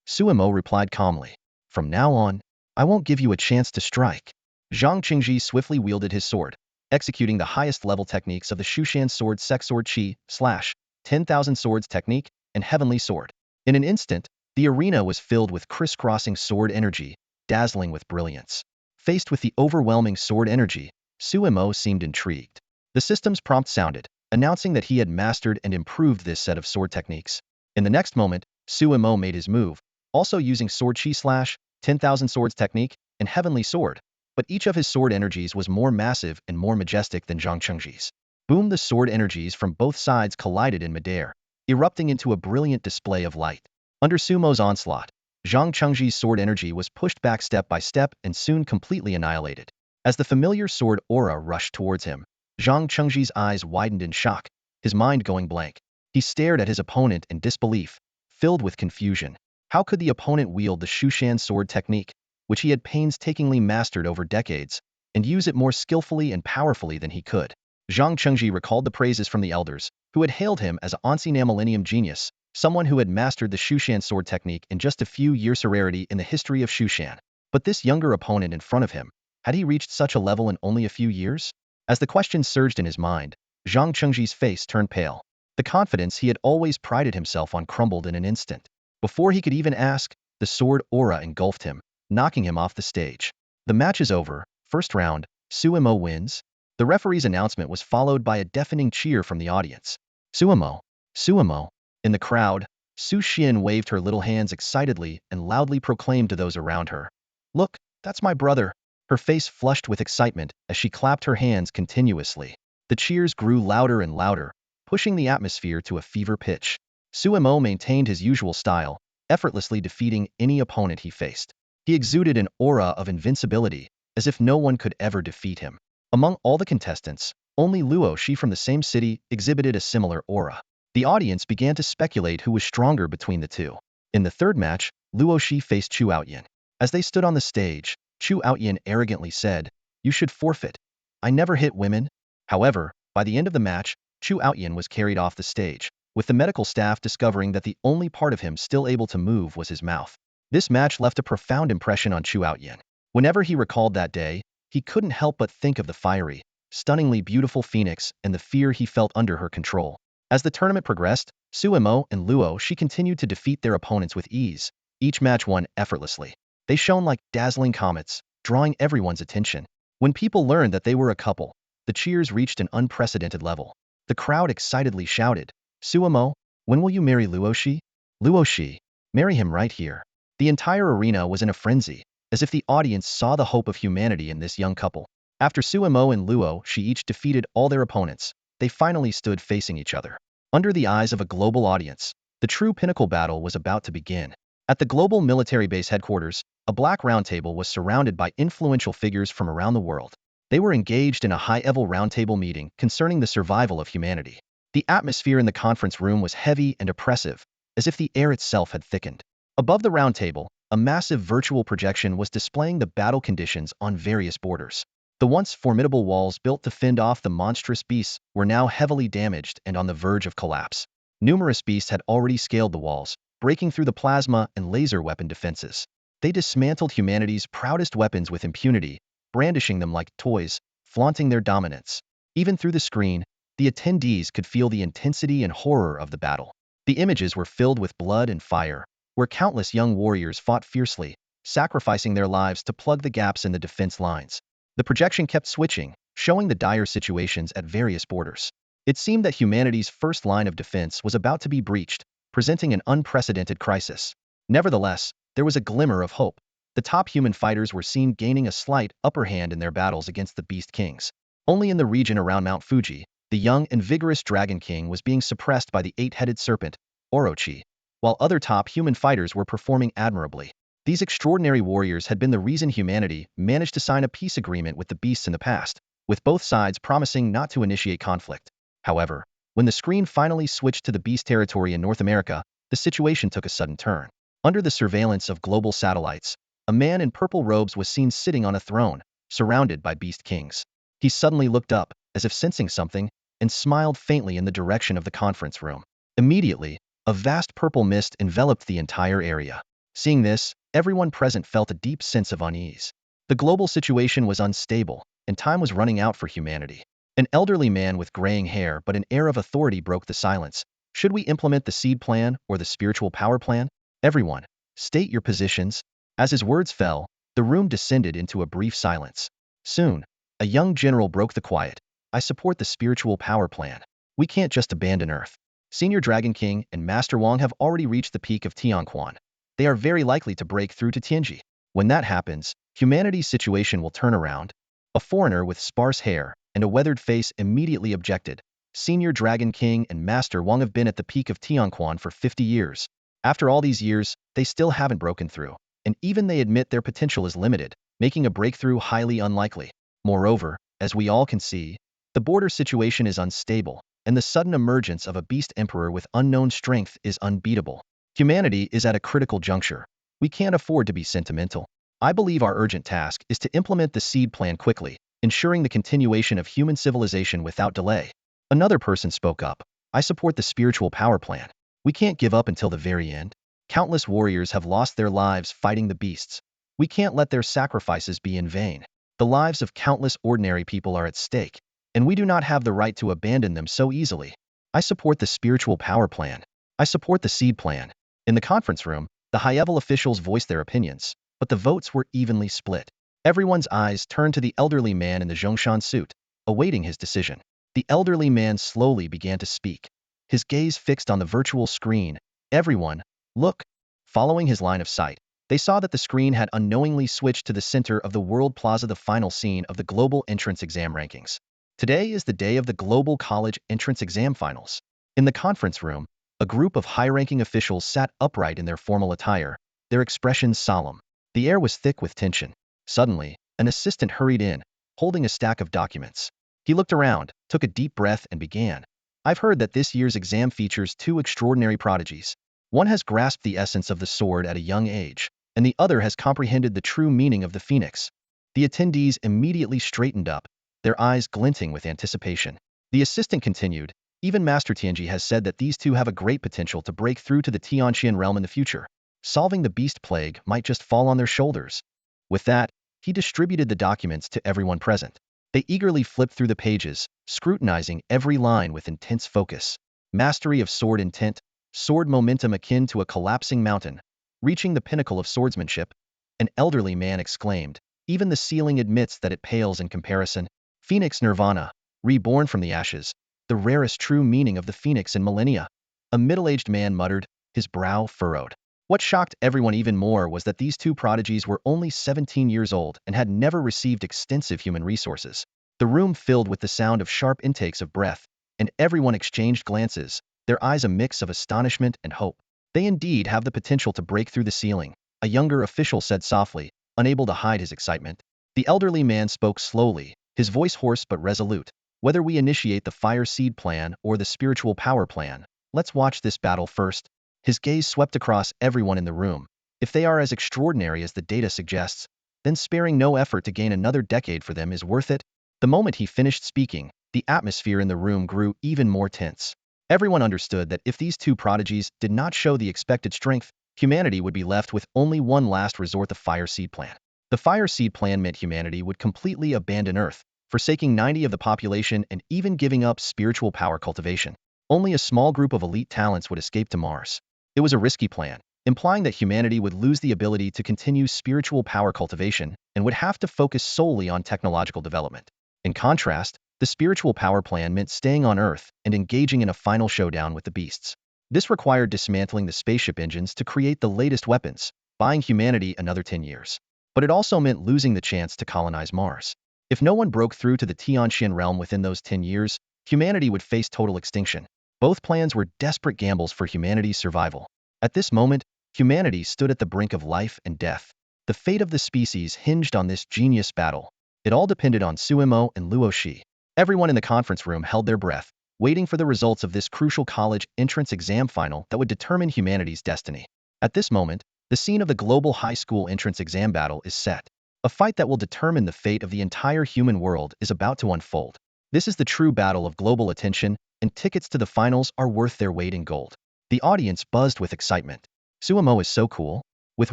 Suimo replied calmly. From now on, I won't give you a chance to strike. Zhang Qingji swiftly wielded his sword, executing the highest level techniques of the Shushan sword Sect sword Qi, / 10,000 swords technique, and heavenly sword. In an instant, the arena was filled with crisscrossing sword energy, dazzling with brilliance. Faced with the overwhelming sword energy, Suimo seemed intrigued. The system's prompt sounded, announcing that he had mastered and improved this set of sword techniques. In the next moment, Suimo made his move, also using sword Qi / 10,000 swords technique and heavenly sword, but each of his sword energies was more massive and more majestic than Zhang Qingji's. Boom! The sword energies from both sides collided in midair, erupting into a brilliant display of light. Under Sumo's onslaught, Zhang Qingji's sword energy was pushed back step by step and soon completely annihilated. As the familiar sword aura rushed towards him, Zhang Chengji's eyes widened in shock, his mind going blank. He stared at his opponent in disbelief, filled with confusion. How could the opponent wield the Shushan sword technique, which he had painstakingly mastered over decades, and use it more skillfully and powerfully than he could? Zhang Chengji recalled the praises from the elders, who had hailed him as an ancien millennium genius, someone who had mastered the Shushan sword technique in just a few years' rarity in the history of Shushan. But this younger opponent in front of him, had he reached such a level in only a few years? As the question surged in his mind, Zhang Chengji's face turned pale. The confidence he had always prided himself on crumbled in an instant. Before he could even ask, the sword aura engulfed him, knocking him off the stage. The match is over. First round, Suemo wins. The referee's announcement was followed by a deafening cheer from the audience. Suemo! Suemo! In the crowd, Su Xian waved her little hands excitedly and loudly proclaimed to those around her, "Look, that's my brother." Her face flushed with excitement as she clapped her hands continuously. The cheers grew louder and louder, pushing the atmosphere to a fever pitch. Suemo maintained his usual style, effortlessly defeating any opponent he faced. He exuded an aura of invincibility, as if no one could ever defeat him. Among all the contestants, only Luosi from the same city exhibited a similar aura. The audience began to speculate who was stronger between the two. In the third match, Luosi faced Chu Outyin. As they stood on the stage, Chu Outyin arrogantly said, "You should forfeit. I never hit women." However, by the end of the match, Chu Outyin was carried off the stage, with the medical staff discovering that the only part of him still able to move was his mouth. This match left a profound impression on Chu Outyin. Whenever he recalled that day, he couldn't help but think of the fiery, stunningly beautiful Phoenix and the fear he felt under her control. As the tournament progressed, Suemo and Luosi continued to defeat their opponents with ease, each match won effortlessly. They shone like dazzling comets, drawing everyone's attention. When people learned that they were a couple, the cheers reached an unprecedented level. The crowd excitedly shouted, "Suemo, when will you marry Luosi? Luosi, marry him right here." The entire arena was in a frenzy, as if the audience saw the hope of humanity in this young couple. After Suemo and Luosi each defeated all their opponents, they finally stood facing each other. Under the eyes of a global audience, the true pinnacle battle was about to begin. At the global military base headquarters, a black roundtable was surrounded by influential figures from around the world. They were engaged in a high-level roundtable meeting concerning the survival of humanity. The atmosphere in the conference room was heavy and oppressive, as if the air itself had thickened. Above the roundtable, a massive virtual projection was displaying the battle conditions on various borders. The once formidable walls built to fend off the monstrous beasts were now heavily damaged and on the verge of collapse. Numerous beasts had already scaled the walls, breaking through the plasma and laser weapon defenses. They dismantled humanity's proudest weapons with impunity, brandishing them like toys, flaunting their dominance. Even through the screen, the attendees could feel the intensity and horror of the battle. The images were filled with blood and fire, where countless young warriors fought fiercely, sacrificing their lives to plug the gaps in the defense lines. The projection kept switching, showing the dire situations at various borders. It seemed that humanity's first line of defense was about to be breached, presenting an unprecedented crisis. Nevertheless, there was a glimmer of hope. The top human fighters were seen gaining a slight upper hand in their battles against the Beast Kings. Only in the region around Mount Fuji, the young and vigorous Dragon King was being suppressed by the eight-headed serpent, Orochi, while other top human fighters were performing admirably. These extraordinary warriors had been the reason humanity managed to sign a peace agreement with the beasts in the past, with both sides promising not to initiate conflict. However, when the screen finally switched to the beast territory in North America, the situation took a sudden turn. Under the surveillance of global satellites, a man in purple robes was seen sitting on a throne, surrounded by beast kings. He suddenly looked up, as if sensing something, and smiled faintly in the direction of the conference room. Immediately, a vast purple mist enveloped the entire area. Seeing this, everyone present felt a deep sense of unease. The global situation was unstable, and time was running out for humanity. An elderly man with graying hair but an air of authority broke the silence. Should we implement the seed plan or the spiritual power plan? Everyone, state your positions. As his words fell, the room descended into a brief silence. Soon, a young general broke the quiet. I support the spiritual power plan. We can't just abandon Earth. Senior Dragon King and Master Wang have already reached the peak of Tianquan. They are very likely to break through to Tianji. When that happens, humanity's situation will turn around. A foreigner with sparse hair and a weathered face immediately objected. Senior Dragon King and Master Wang have been at the peak of Tianquan for 50 years. After all these years, they still haven't broken through, and even they admit their potential is limited, making a breakthrough highly unlikely. Moreover, as we all can see, The border situation is unstable, and the sudden emergence of a beast emperor with unknown strength is unbeatable. Humanity is at a critical juncture. We can't afford to be sentimental. I believe our urgent task is to implement the seed plan quickly, ensuring the continuation of human civilization without delay. Another person spoke up. I support the spiritual power plan. We can't give up until the very end. Countless warriors have lost their lives fighting the beasts. We can't let their sacrifices be in vain. The lives of countless ordinary people are at stake, and we do not have the right to abandon them so easily. I support the spiritual power plan. I support the seed plan. In the conference room, the high-level officials voiced their opinions, but the votes were evenly split. Everyone's eyes turned to the elderly man in the Zhongshan suit, awaiting his decision. The elderly man slowly began to speak, his gaze fixed on the virtual screen. Everyone, look. Following his line of sight, they saw that the screen had unknowingly switched to the center of the World Plaza, the final scene of the global entrance exam rankings. Today is the day of the global college entrance exam finals. In the conference room, a group of high-ranking officials sat upright in their formal attire, their expressions solemn. The air was thick with tension. Suddenly, an assistant hurried in, holding a stack of documents. He looked around, took a deep breath, and began. I've heard that this year's exam features two extraordinary prodigies. One has grasped the essence of the sword at a young age, and the other has comprehended the true meaning of the phoenix. The attendees immediately straightened up, their eyes glinting with anticipation. The assistant continued, even Master Tianji has said that these two have a great potential to break through to the Tianqian realm in the future. Solving the beast plague might just fall on their shoulders. With that, he distributed the documents to everyone present. They eagerly flipped through the pages, scrutinizing every line with intense focus. Mastery of sword intent, sword momentum akin to a collapsing mountain, reaching the pinnacle of swordsmanship. An elderly man exclaimed, even the ceiling admits that it pales in comparison. Phoenix Nirvana, reborn from the ashes, the rarest true meaning of the phoenix in millennia. A middle-aged man muttered, his brow furrowed. What shocked everyone even more was that these two prodigies were only 17 years old and had never received extensive human resources. The room filled with the sound of sharp intakes of breath, and everyone exchanged glances, their eyes a mix of astonishment and hope. They indeed have the potential to break through the ceiling, a younger official said softly, unable to hide his excitement. The elderly man spoke slowly, his voice hoarse but resolute. Whether we initiate the fire seed plan or the spiritual power plan, let's watch this battle first. His gaze swept across everyone in the room. If they are as extraordinary as the data suggests, then sparing no effort to gain another decade for them is worth it. The moment he finished speaking, the atmosphere in the room grew even more tense. Everyone understood that if these two prodigies did not show the expected strength, humanity would be left with only one last resort: the fire seed plan. The fire seed plan meant humanity would completely abandon Earth, forsaking 90% of the population and even giving up spiritual power cultivation. Only a small group of elite talents would escape to Mars. It was a risky plan, implying that humanity would lose the ability to continue spiritual power cultivation and would have to focus solely on technological development. In contrast, the spiritual power plan meant staying on Earth and engaging in a final showdown with the beasts. This required dismantling the spaceship engines to create the latest weapons, buying humanity another 10 years. But it also meant losing the chance to colonize Mars. If no one broke through to the Tianqian realm within those 10 years, humanity would face total extinction. Both plans were desperate gambles for humanity's survival. At this moment, humanity stood at the brink of life and death. The fate of the species hinged on this genius battle. It all depended on Suimo and Luosi. Everyone in the conference room held their breath, waiting for the results of this crucial college entrance exam final that would determine humanity's destiny. At this moment, the scene of the global high school entrance exam battle is set. A fight that will determine the fate of the entire human world is about to unfold. This is the true battle of global attention, and tickets to the finals are worth their weight in gold. The audience buzzed with excitement. Suimo is so cool. With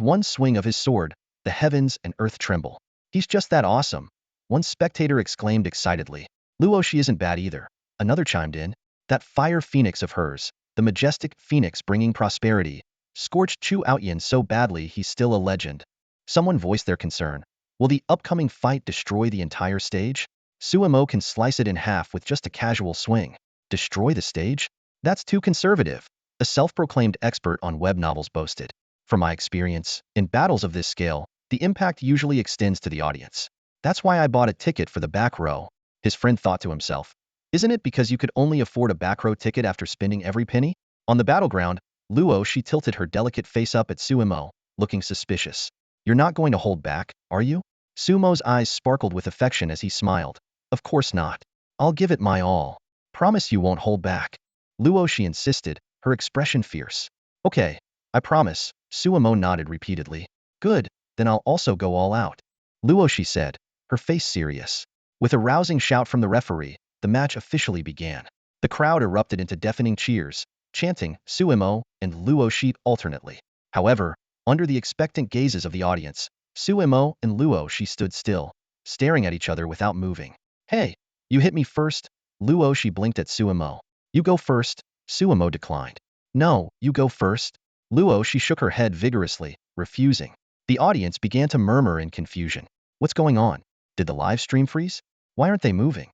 one swing of his sword, the heavens and earth tremble. He's just that awesome. One spectator exclaimed excitedly. Luosi isn't bad either. Another chimed in. That fire phoenix of hers, the majestic phoenix bringing prosperity, scorched Chu Outyin so badly he's still a legend. Someone voiced their concern. Will the upcoming fight destroy the entire stage? Suimo can slice it in half with just a casual swing. Destroy the stage? That's too conservative, a self-proclaimed expert on web novels boasted. From my experience, in battles of this scale, the impact usually extends to the audience. That's why I bought a ticket for the back row, his friend thought to himself. Isn't it because you could only afford a back row ticket after spending every penny? On the battleground, Luosi tilted her delicate face up at Suimo, looking suspicious. You're not going to hold back, are you? Sumo's eyes sparkled with affection as he smiled. Of course not. I'll give it my all. Promise you won't hold back. Luosi insisted, her expression fierce. Okay, I promise, Suemo nodded repeatedly. Good, then I'll also go all out. Luosi said, her face serious. With a rousing shout from the referee, the match officially began. The crowd erupted into deafening cheers, chanting Suemo and Luosi alternately. However, under the expectant gazes of the audience, Suemo and Luosi stood still, staring at each other without moving. Hey, you hit me first. Luosi blinked at Suemo. You go first. Suemo declined. No, you go first. Luosi shook her head vigorously, refusing. The audience began to murmur in confusion. What's going on? Did the live stream freeze? Why aren't they moving?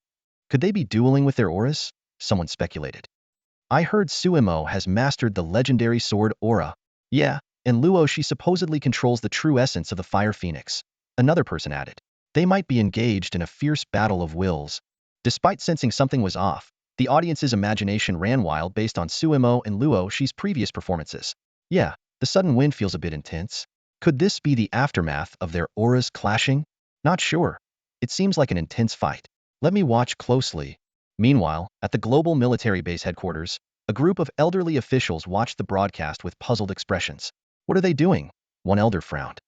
Could they be dueling with their auras? Someone speculated. I heard Suemo has mastered the legendary sword aura. Yeah, and Luosi supposedly controls the true essence of the fire phoenix. Another person added. They might be engaged in a fierce battle of wills. Despite sensing something was off, the audience's imagination ran wild based on Suemo and Luosi's previous performances. Yeah, the sudden wind feels a bit intense. Could this be the aftermath of their auras clashing? Not sure. It seems like an intense fight. Let me watch closely. Meanwhile, at the global military base headquarters, a group of elderly officials watched the broadcast with puzzled expressions. What are they doing? One elder frowned.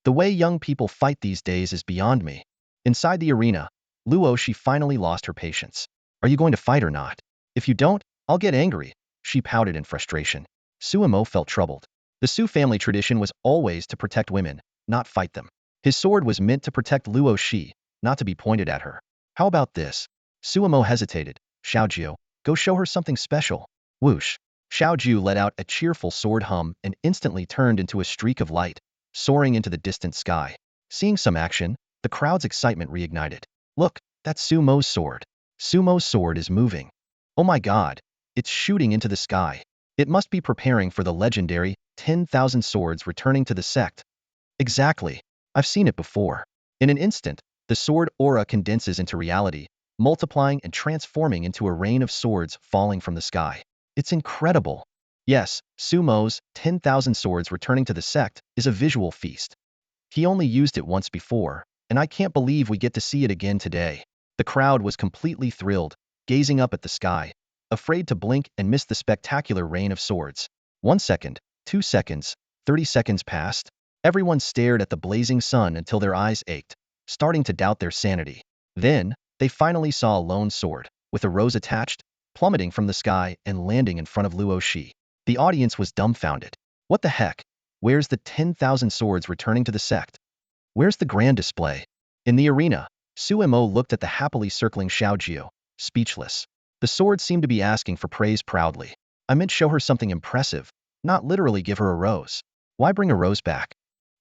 The way young people fight these days is beyond me. Inside the arena, Luosi finally lost her patience. Are you going to fight or not? If you don't, I'll get angry. She pouted in frustration. Suemo felt troubled. The Su family tradition was always to protect women, not fight them. His sword was meant to protect Luosi, not to be pointed at her. How about this? Suemo hesitated. Xiaojiu, go show her something special. Whoosh. Xiaojiu let out a cheerful sword hum and instantly turned into a streak of light, soaring into the distant sky. Seeing some action, the crowd's excitement reignited. Look, that's Sumo's sword. Sumo's sword is moving. Oh my god, it's shooting into the sky. It must be preparing for the legendary 10,000 swords returning to the sect. Exactly. I've seen it before. In an instant, the sword aura condenses into reality, multiplying and transforming into a rain of swords falling from the sky. It's incredible. Yes, Sumo's 10,000 swords returning to the sect is a visual feast. He only used it once before, and I can't believe we get to see it again today. The crowd was completely thrilled, gazing up at the sky, afraid to blink and miss the spectacular rain of swords. 1 second, 2 seconds, 30 seconds passed. Everyone stared at the blazing sun until their eyes ached, starting to doubt their sanity. Then, they finally saw a lone sword, with a rose attached, plummeting from the sky and landing in front of Luosi. The audience was dumbfounded. What the heck? Where's the 10,000 swords returning to the sect? Where's the grand display? In the arena, Suemo looked at the happily circling Xiaojiu, speechless. The sword seemed to be asking for praise proudly. I meant show her something impressive, not literally give her a rose. Why bring a rose back?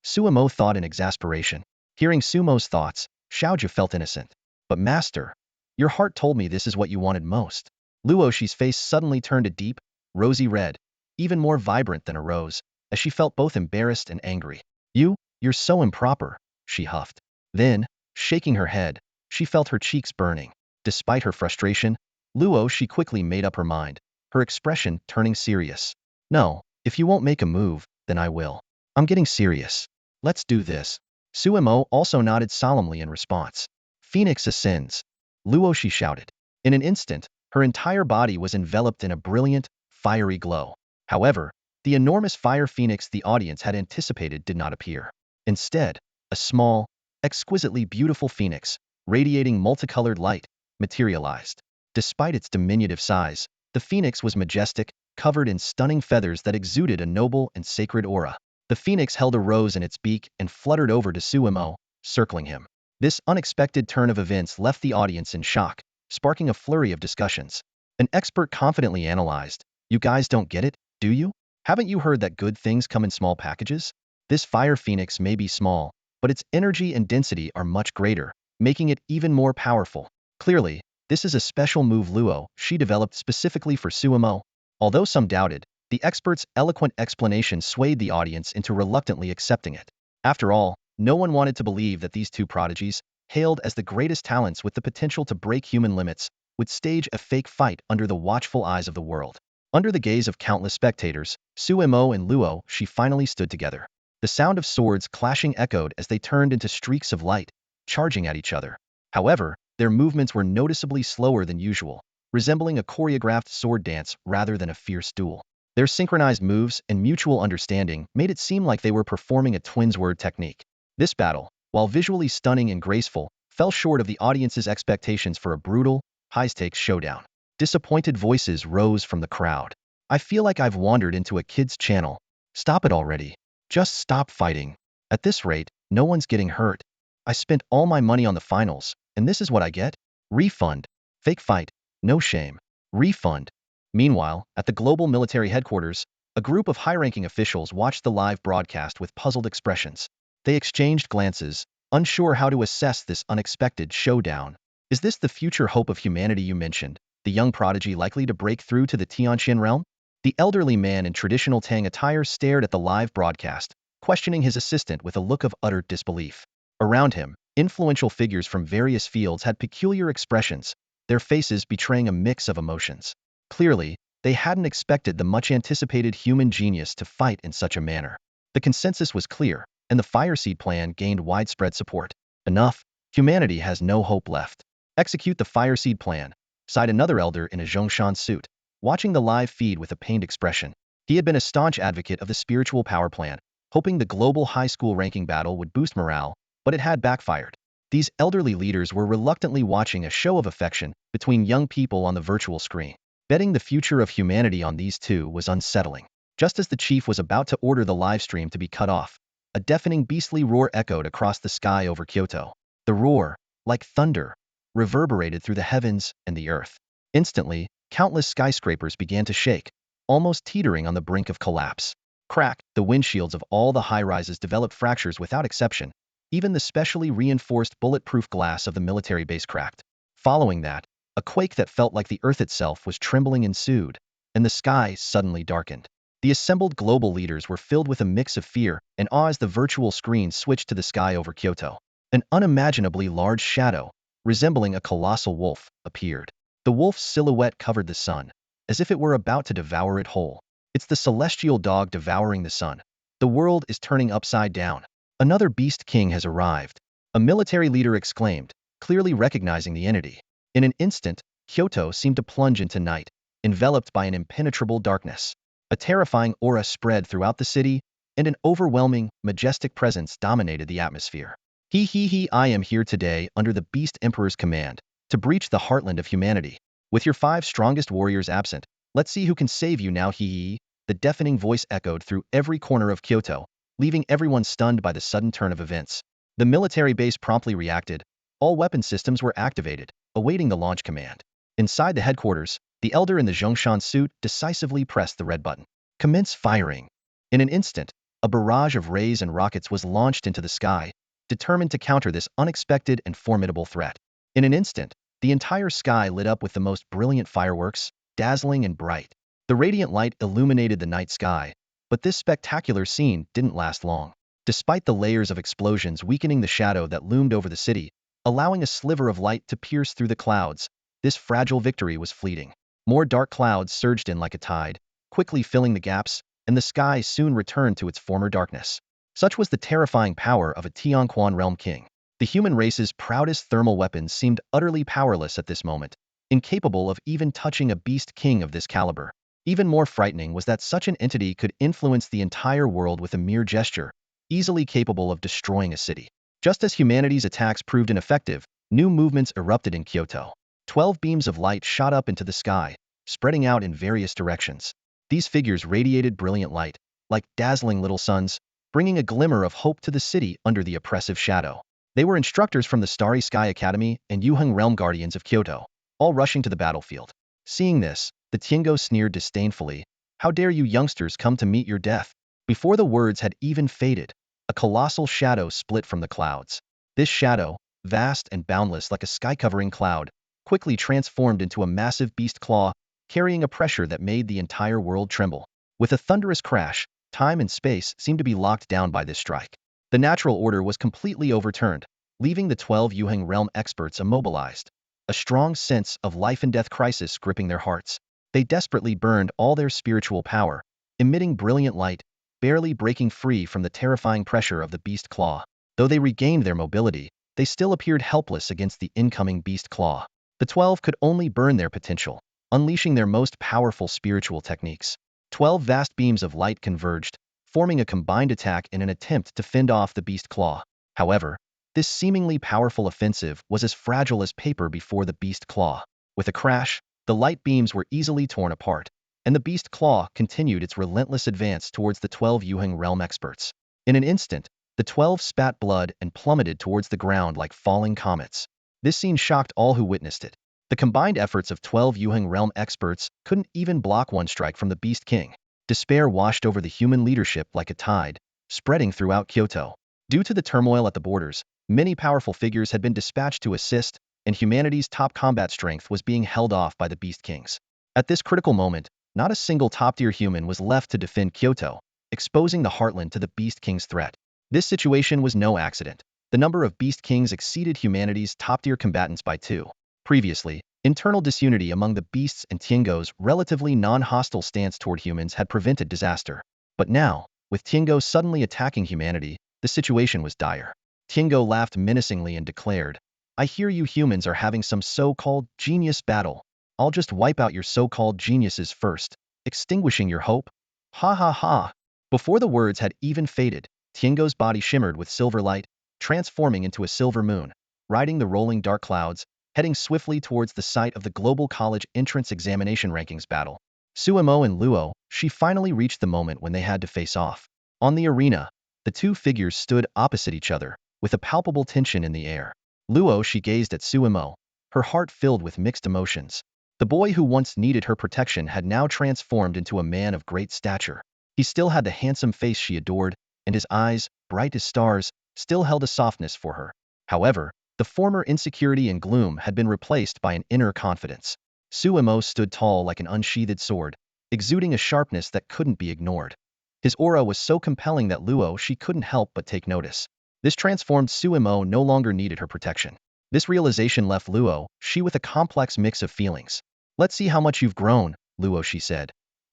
Suemo thought in exasperation. Hearing Sumo's thoughts, Xiaojiu felt innocent. But master, your heart told me this is what you wanted most. Luosi's face suddenly turned a deep, rosy red, even more vibrant than a rose, as she felt both embarrassed and angry. You're so improper, she huffed. Then, shaking her head, she felt her cheeks burning. Despite her frustration, Luosi quickly made up her mind, her expression turning serious. No, if you won't make a move, then I will. I'm getting serious. Let's do this. Suemo also nodded solemnly in response. Phoenix ascends. Luosi shouted. In an instant, her entire body was enveloped in a brilliant, fiery glow. However, the enormous fire phoenix the audience had anticipated did not appear. Instead, a small, exquisitely beautiful phoenix, radiating multicolored light, materialized. Despite its diminutive size, the phoenix was majestic, covered in stunning feathers that exuded a noble and sacred aura. The phoenix held a rose in its beak and fluttered over to Suemo, circling him. This unexpected turn of events left the audience in shock, sparking a flurry of discussions. An expert confidently analyzed, "You guys don't get it, do you? Haven't you heard that good things come in small packages? This fire phoenix may be small, but its energy and density are much greater, making it even more powerful. Clearly, this is a special move Luosi developed specifically for Suemo." Although some doubted, the expert's eloquent explanation swayed the audience into reluctantly accepting it. After all, no one wanted to believe that these two prodigies, hailed as the greatest talents with the potential to break human limits, would stage a fake fight under the watchful eyes of the world. Under the gaze of countless spectators, Suemo and Luosi finally stood together. The sound of swords clashing echoed as they turned into streaks of light, charging at each other. However, Their movements were noticeably slower than usual, resembling a choreographed sword dance rather than a fierce duel. Their synchronized moves and mutual understanding made it seem like they were performing a twins word technique. This battle, while visually stunning and graceful, fell short of the audience's expectations for a brutal, high-stakes showdown. Disappointed voices rose from the crowd. I feel like I've wandered into a kid's channel. Stop it already. Just stop fighting. At this rate, no one's getting hurt. I spent all my money on the finals, and this is what I get? Refund. Fake fight. No shame. Refund. Meanwhile, at the global military headquarters, a group of high-ranking officials watched the live broadcast with puzzled expressions. They exchanged glances, unsure how to assess this unexpected showdown. Is this the future hope of humanity you mentioned? The young prodigy likely to break through to the Tianqian realm? The elderly man in traditional Tang attire stared at the live broadcast, questioning his assistant with a look of utter disbelief. Around him, influential figures from various fields had peculiar expressions, their faces betraying a mix of emotions. Clearly, they hadn't expected the much-anticipated human genius to fight in such a manner. The consensus was clear, and the Fireseed plan gained widespread support. Enough, humanity has no hope left. Execute the Fireseed plan, sighed another elder in a Zhongshan suit, watching the live feed with a pained expression. He had been a staunch advocate of the spiritual power plan, hoping the global high school ranking battle would boost morale, but it had backfired. These elderly leaders were reluctantly watching a show of affection between young people on the virtual screen. Betting the future of humanity on these two was unsettling. Just as the chief was about to order the live stream to be cut off, a deafening beastly roar echoed across the sky over Kyoto. The roar, like thunder, reverberated through the heavens and the earth. Instantly, countless skyscrapers began to shake, almost teetering on the brink of collapse. Crack, the windshields of all the high-rises developed fractures without exception. Even the specially reinforced bulletproof glass of the military base cracked. Following that, a quake that felt like the earth itself was trembling ensued, and the sky suddenly darkened. The assembled global leaders were filled with a mix of fear and awe as the virtual screen switched to the sky over Kyoto. An unimaginably large shadow, resembling a colossal wolf, appeared. The wolf's silhouette covered the sun, as if it were about to devour it whole. It's the celestial dog devouring the sun. The world is turning upside down. Another beast king has arrived. A military leader exclaimed, clearly recognizing the entity. In an instant, Kyoto seemed to plunge into night, enveloped by an impenetrable darkness. A terrifying aura spread throughout the city, and an overwhelming, majestic presence dominated the atmosphere. I am here today under the Beast Emperor's command, to breach the heartland of humanity. With your 5 strongest warriors absent, let's see who can save you now. The deafening voice echoed through every corner of Kyoto, leaving everyone stunned by the sudden turn of events. The military base promptly reacted. All weapon systems were activated, awaiting the launch command. Inside the headquarters, the elder in the Zhongshan suit decisively pressed the red button. Commence firing. In an instant, a barrage of rays and rockets was launched into the sky, determined to counter this unexpected and formidable threat. In an instant, the entire sky lit up with the most brilliant fireworks, dazzling and bright. The radiant light illuminated the night sky, but this spectacular scene didn't last long. Despite the layers of explosions weakening the shadow that loomed over the city, allowing a sliver of light to pierce through the clouds, this fragile victory was fleeting. More dark clouds surged in like a tide, quickly filling the gaps, and the sky soon returned to its former darkness. Such was the terrifying power of a Tianquan realm king. The human race's proudest thermal weapons seemed utterly powerless at this moment, incapable of even touching a beast king of this caliber. Even more frightening was that such an entity could influence the entire world with a mere gesture, easily capable of destroying a city. Just as humanity's attacks proved ineffective, new movements erupted in Kyoto. 12 beams of light shot up into the sky, spreading out in various directions. These figures radiated brilliant light, like dazzling little suns, bringing a glimmer of hope to the city under the oppressive shadow. They were instructors from the Starry Sky Academy and Yuheng Realm Guardians of Kyoto, all rushing to the battlefield. Seeing this, the Tiango sneered disdainfully. How dare you youngsters come to meet your death? Before the words had even faded, a colossal shadow split from the clouds. This shadow, vast and boundless like a sky-covering cloud, quickly transformed into a massive beast claw, carrying a pressure that made the entire world tremble. With a thunderous crash, time and space seemed to be locked down by this strike. The natural order was completely overturned, leaving the 12 Yuheng realm experts immobilized. A strong sense of life and death crisis gripping their hearts. They desperately burned all their spiritual power, emitting brilliant light, barely breaking free from the terrifying pressure of the beast claw. Though they regained their mobility, they still appeared helpless against the incoming beast claw. The 12 could only burn their potential, unleashing their most powerful spiritual techniques. 12 vast beams of light converged, forming a combined attack in an attempt to fend off the beast claw. However, this seemingly powerful offensive was as fragile as paper before the beast claw. With a crash, the light beams were easily torn apart, and the beast claw continued its relentless advance towards the 12 Yuheng realm experts. In an instant, the 12 spat blood and plummeted towards the ground like falling comets. This scene shocked all who witnessed it. The combined efforts of 12 Yuheng realm experts couldn't even block one strike from the Beast King. Despair washed over the human leadership like a tide, spreading throughout Kyoto. Due to the turmoil at the borders, many powerful figures had been dispatched to assist, and humanity's top combat strength was being held off by the Beast Kings. At this critical moment, not a single top-tier human was left to defend Kyoto, exposing the heartland to the Beast King's threat. This situation was no accident. The number of Beast Kings exceeded humanity's top-tier combatants by 2. Previously, internal disunity among the beasts and Tiango's relatively non-hostile stance toward humans had prevented disaster. But now, with Tiango suddenly attacking humanity, the situation was dire. Tiango laughed menacingly and declared, "I hear you humans are having some so-called genius battle. I'll just wipe out your so-called geniuses first, extinguishing your hope. Ha ha ha." Before the words had even faded, Tiango's body shimmered with silver light, transforming into a silver moon, riding the rolling dark clouds, heading swiftly towards the site of the Global College Entrance Examination Rankings battle. Suemo and Luosi finally reached the moment when they had to face off. On the arena, the two figures stood opposite each other, with a palpable tension in the air. Luosi gazed at Suemo, her heart filled with mixed emotions. The boy who once needed her protection had now transformed into a man of great stature. He still had the handsome face she adored, and his eyes, bright as stars, still held a softness for her. However, the former insecurity and gloom had been replaced by an inner confidence. Suemo stood tall like an unsheathed sword, exuding a sharpness that couldn't be ignored. His aura was so compelling that Luosi couldn't help but take notice. This transformed Suemo no longer needed her protection. This realization left Luosi with a complex mix of feelings. "Let's see how much you've grown," Luosi said.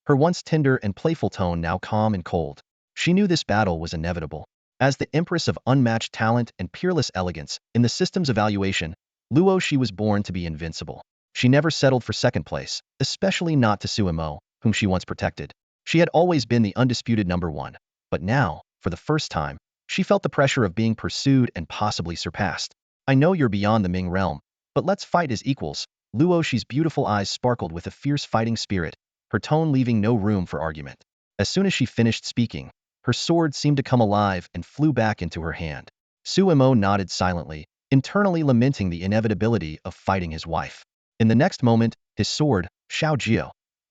Her once tender and playful tone now calm and cold. She knew this battle was inevitable. As the Empress of unmatched talent and peerless elegance in the system's evaluation, Luosi was born to be invincible. She never settled for second place, especially not to Suemo, whom she once protected. She had always been the undisputed number one, but now, for the first time, she felt the pressure of being pursued and possibly surpassed. "I know you're beyond the Ming realm, but let's fight as equals." Luosi's beautiful eyes sparkled with a fierce fighting spirit, her tone leaving no room for argument. As soon as she finished speaking, her sword seemed to come alive and flew back into her hand. Suemo nodded silently, internally lamenting the inevitability of fighting his wife. In the next moment, his sword, Shao,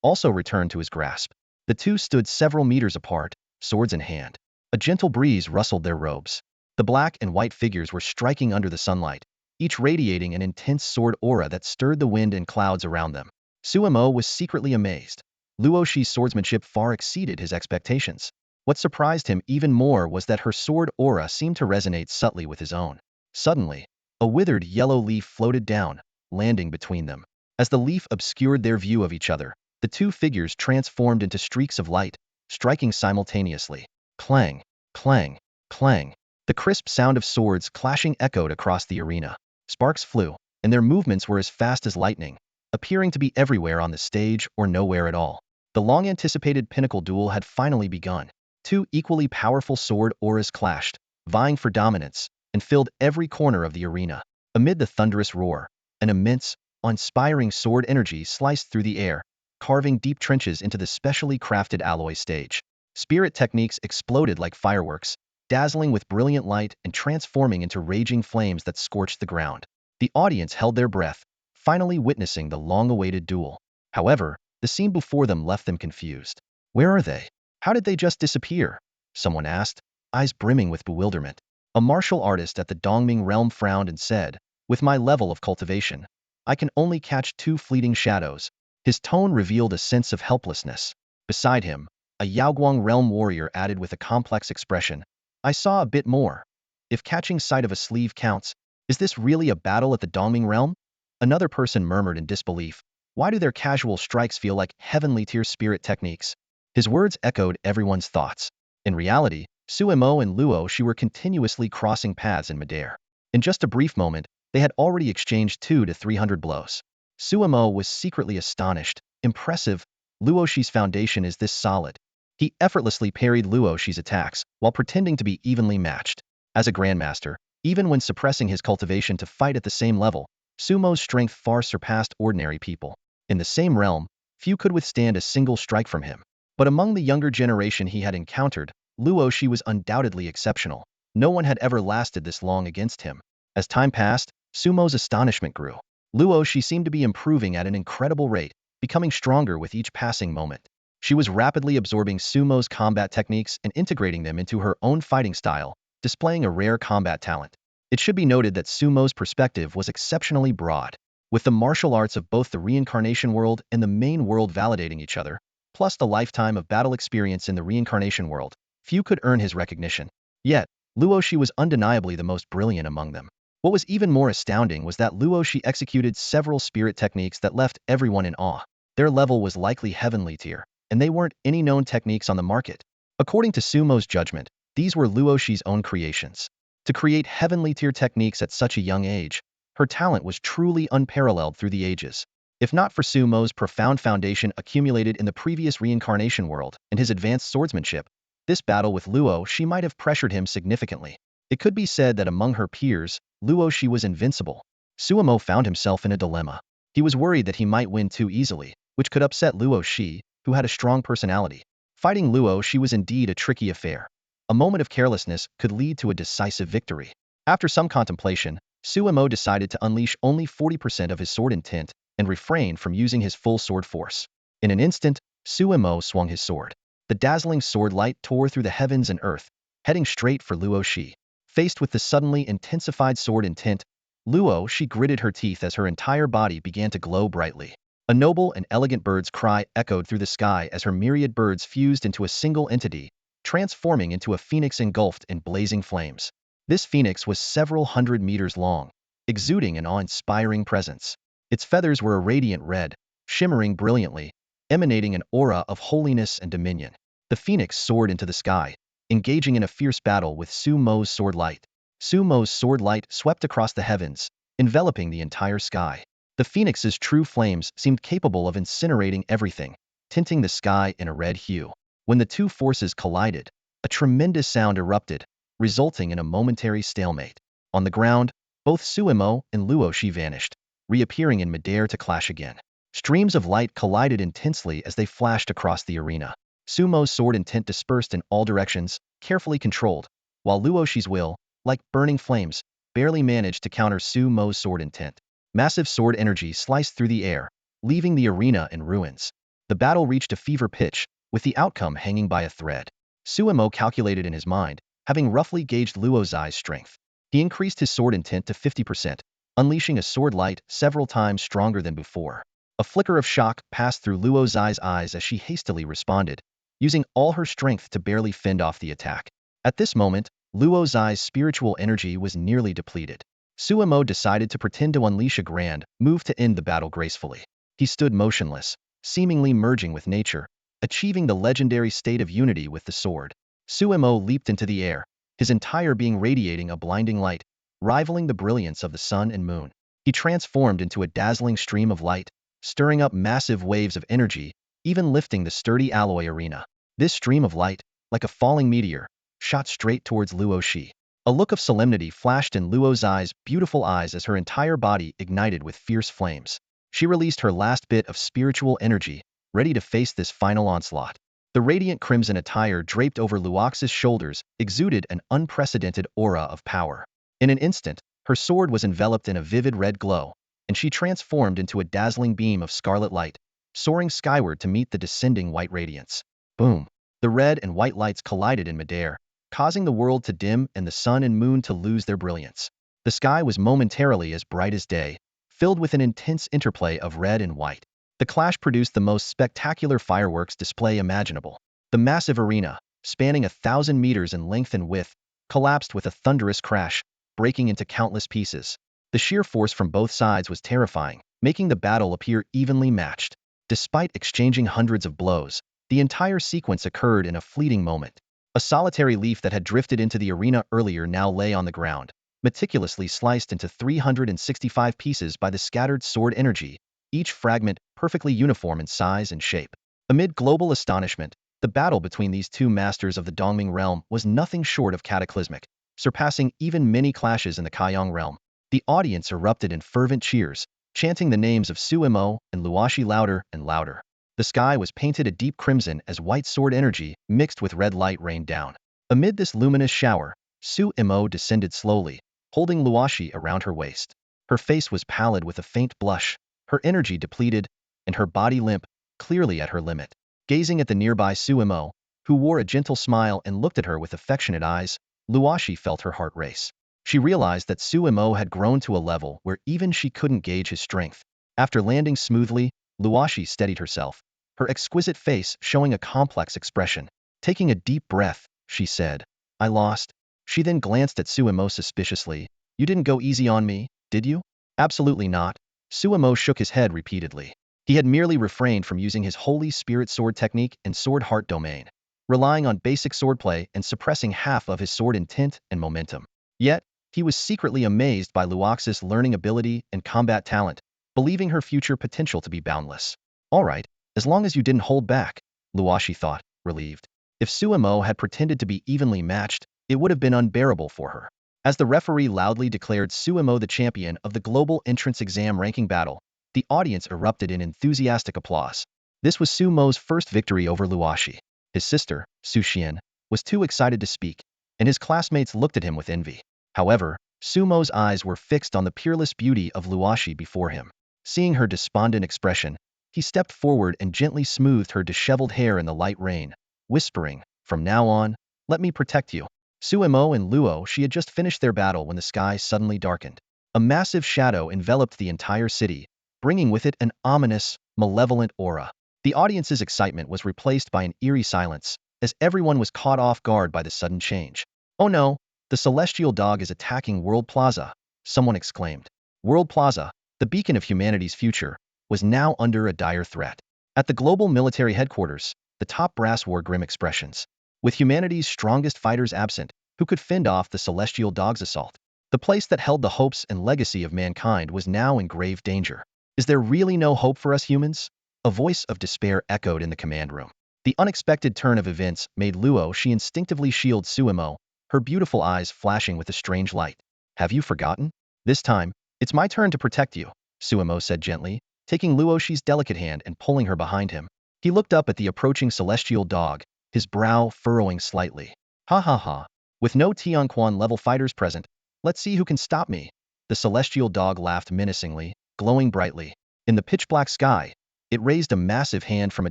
also returned to his grasp. The two stood several meters apart, swords in hand. A gentle breeze rustled their robes. The black and white figures were striking under the sunlight, each radiating an intense sword aura that stirred the wind and clouds around them. Suemo was secretly amazed. Luosi's swordsmanship far exceeded his expectations. What surprised him even more was that her sword aura seemed to resonate subtly with his own. Suddenly, a withered yellow leaf floated down, landing between them. As the leaf obscured their view of each other, the two figures transformed into streaks of light, striking simultaneously. Clang, clang, clang. The crisp sound of swords clashing echoed across the arena. Sparks flew, and their movements were as fast as lightning, appearing to be everywhere on the stage or nowhere at all. The long-anticipated pinnacle duel had finally begun. Two equally powerful sword auras clashed, vying for dominance, and filled every corner of the arena. Amid the thunderous roar, an immense, awe-inspiring sword energy sliced through the air, carving deep trenches into the specially crafted alloy stage. Spirit techniques exploded like fireworks, dazzling with brilliant light and transforming into raging flames that scorched the ground. The audience held their breath, finally witnessing the long-awaited duel. However, the scene before them left them confused. "Where are they? How did they just disappear?" someone asked, eyes brimming with bewilderment. A martial artist at the Dongming realm frowned and said, "With my level of cultivation, I can only catch 2 fleeting shadows." His tone revealed a sense of helplessness. Beside him, a Yaoguang realm warrior added with a complex expression, "I saw a bit more. If catching sight of a sleeve counts, is this really a battle at the Dongming realm?" Another person murmured in disbelief, "Why do their casual strikes feel like heavenly tier spirit techniques?" His words echoed everyone's thoughts. In reality, Suemo and Luosi were continuously crossing paths in midair. In just a brief moment, they had already exchanged 200 to 300 blows. Suemo was secretly astonished. Impressive. Luoshi's foundation is this solid. He effortlessly parried Luoshi's attacks, while pretending to be evenly matched. As a Grandmaster, even when suppressing his cultivation to fight at the same level, Sumo's strength far surpassed ordinary people. In the same realm, few could withstand a single strike from him. But among the younger generation he had encountered, Luoshi was undoubtedly exceptional. No one had ever lasted this long against him. As time passed, Sumo's astonishment grew. Luoshi seemed to be improving at an incredible rate, becoming stronger with each passing moment. She was rapidly absorbing Sumo's combat techniques and integrating them into her own fighting style, displaying a rare combat talent. It should be noted that Sumo's perspective was exceptionally broad. With the martial arts of both the Reincarnation world and the main world validating each other, plus the lifetime of battle experience in the Reincarnation world, few could earn his recognition. Yet, Luoshi was undeniably the most brilliant among them. What was even more astounding was that Luoshi executed several spirit techniques that left everyone in awe. Their level was likely heavenly tier, and they weren't any known techniques on the market. According to Sumo's judgment, these were Luoshi's own creations. To create heavenly tier techniques at such a young age, her talent was truly unparalleled through the ages. If not for Sumo's profound foundation accumulated in the previous Reincarnation world and his advanced swordsmanship, this battle with Luoshi might have pressured him significantly. It could be said that among her peers, Luoshi was invincible. Suemo found himself in a dilemma. He was worried that he might win too easily, which could upset Luoshi, who had a strong personality. Fighting Luoshi was indeed a tricky affair. A moment of carelessness could lead to a decisive victory. After some contemplation, Suemo decided to unleash only 40% of his sword intent and refrain from using his full sword force. In an instant, Suemo swung his sword. The dazzling sword light tore through the heavens and earth, heading straight for Luoshi. Faced with the suddenly intensified sword intent, Luoshi gritted her teeth as her entire body began to glow brightly. A noble and elegant bird's cry echoed through the sky as her myriad birds fused into a single entity, transforming into a phoenix engulfed in blazing flames. This phoenix was several hundred meters long, exuding an awe-inspiring presence. Its feathers were a radiant red, shimmering brilliantly, emanating an aura of holiness and dominion. The phoenix soared into the sky, engaging in a fierce battle with Sumo's sword light. Sumo's sword light swept across the heavens, enveloping the entire sky. The phoenix's true flames seemed capable of incinerating everything, tinting the sky in a red hue. When the two forces collided, a tremendous sound erupted, resulting in a momentary stalemate. On the ground, both Suemo and Luoshi vanished, reappearing in midair to clash again. Streams of light collided intensely as they flashed across the arena. Sumo's sword intent dispersed in all directions, carefully controlled, while Luoshi's will, like burning flames, barely managed to counter Sumo's sword intent. Massive sword energy sliced through the air, leaving the arena in ruins. The battle reached a fever pitch, with the outcome hanging by a thread. Suemo calculated in his mind, having roughly gauged Luozi's strength. He increased his sword intent to 50%, unleashing a sword light several times stronger than before. A flicker of shock passed through Luozi's eyes as she hastily responded, using all her strength to barely fend off the attack. At this moment, Luozi's spiritual energy was nearly depleted. Suemo decided to pretend to unleash a grand move to end the battle gracefully. He stood motionless, seemingly merging with nature, achieving the legendary state of unity with the sword. Suemo leaped into the air, his entire being radiating a blinding light, rivaling the brilliance of the sun and moon. He transformed into a dazzling stream of light, stirring up massive waves of energy, even lifting the sturdy alloy arena. This stream of light, like a falling meteor, shot straight towards Luoshi. A look of solemnity flashed in Luozi's beautiful eyes as her entire body ignited with fierce flames. She released her last bit of spiritual energy, ready to face this final onslaught. The radiant crimson attire draped over Luoxi's shoulders exuded an unprecedented aura of power. In an instant, her sword was enveloped in a vivid red glow, and she transformed into a dazzling beam of scarlet light, soaring skyward to meet the descending white radiance. Boom! The red and white lights collided in midair, causing the world to dim and the sun and moon to lose their brilliance. The sky was momentarily as bright as day, filled with an intense interplay of red and white. The clash produced the most spectacular fireworks display imaginable. The massive arena, spanning 1,000 meters in length and width, collapsed with a thunderous crash, breaking into countless pieces. The sheer force from both sides was terrifying, making the battle appear evenly matched. Despite exchanging hundreds of blows, the entire sequence occurred in a fleeting moment. A solitary leaf that had drifted into the arena earlier now lay on the ground, meticulously sliced into 365 pieces by the scattered sword energy, each fragment perfectly uniform in size and shape. Amid global astonishment, the battle between these two masters of the Dongming realm was nothing short of cataclysmic, surpassing even many clashes in the Kaiyang realm. The audience erupted in fervent cheers, chanting the names of Su Imo and Luosi louder and louder. The sky was painted a deep crimson as white sword energy mixed with red light rained down. Amid this luminous shower, Su Imo descended slowly, holding Luosi around her waist. Her face was pallid with a faint blush, her energy depleted, and her body limp, clearly at her limit. Gazing at the nearby Su Imo, who wore a gentle smile and looked at her with affectionate eyes, Luosi felt her heart race. She realized that Su Imo had grown to a level where even she couldn't gauge his strength. After landing smoothly, Luosi steadied herself, her exquisite face showing a complex expression. Taking a deep breath, she said, "I lost." She then glanced at Su Imo suspiciously. "You didn't go easy on me, did you?" "Absolutely not." Su Imo shook his head repeatedly. He had merely refrained from using his Holy Spirit sword technique and sword heart domain, relying on basic swordplay and suppressing half of his sword intent and momentum. Yet, he was secretly amazed by Luoxi's learning ability and combat talent, believing her future potential to be boundless. All right, as long as you didn't hold back, Luosi thought, relieved. If Su Imo had pretended to be evenly matched, it would have been unbearable for her. As the referee loudly declared Su Imo the champion of the global entrance exam ranking battle, the audience erupted in enthusiastic applause. This was Su Mo's first victory over Luosi. His sister, Su Xian, was too excited to speak, and his classmates looked at him with envy. However, Su Mo's eyes were fixed on the peerless beauty of Luosi before him. Seeing her despondent expression, he stepped forward and gently smoothed her disheveled hair in the light rain, whispering, "From now on, let me protect you." Su Imo and Luosi had just finished their battle when the sky suddenly darkened. A massive shadow enveloped the entire city, bringing with it an ominous, malevolent aura. The audience's excitement was replaced by an eerie silence, as everyone was caught off guard by the sudden change. "Oh no, the celestial dog is attacking World Plaza," someone exclaimed. World Plaza, the beacon of humanity's future, was now under a dire threat. At the global military headquarters, the top brass wore grim expressions. With humanity's strongest fighters absent, who could fend off the celestial dog's assault? The place that held the hopes and legacy of mankind was now in grave danger. "Is there really no hope for us humans?" A voice of despair echoed in the command room. The unexpected turn of events made Luosi instinctively shield Su Imo, her beautiful eyes flashing with a strange light. "Have you forgotten? This time, it's my turn to protect you," Su Imo said gently, taking Luosi's delicate hand and pulling her behind him. He looked up at the approaching celestial dog, his brow furrowing slightly. "Ha ha ha. With no Tianquan-level fighters present, let's see who can stop me." The celestial dog laughed menacingly, glowing brightly. In the pitch-black sky, it raised a massive hand from a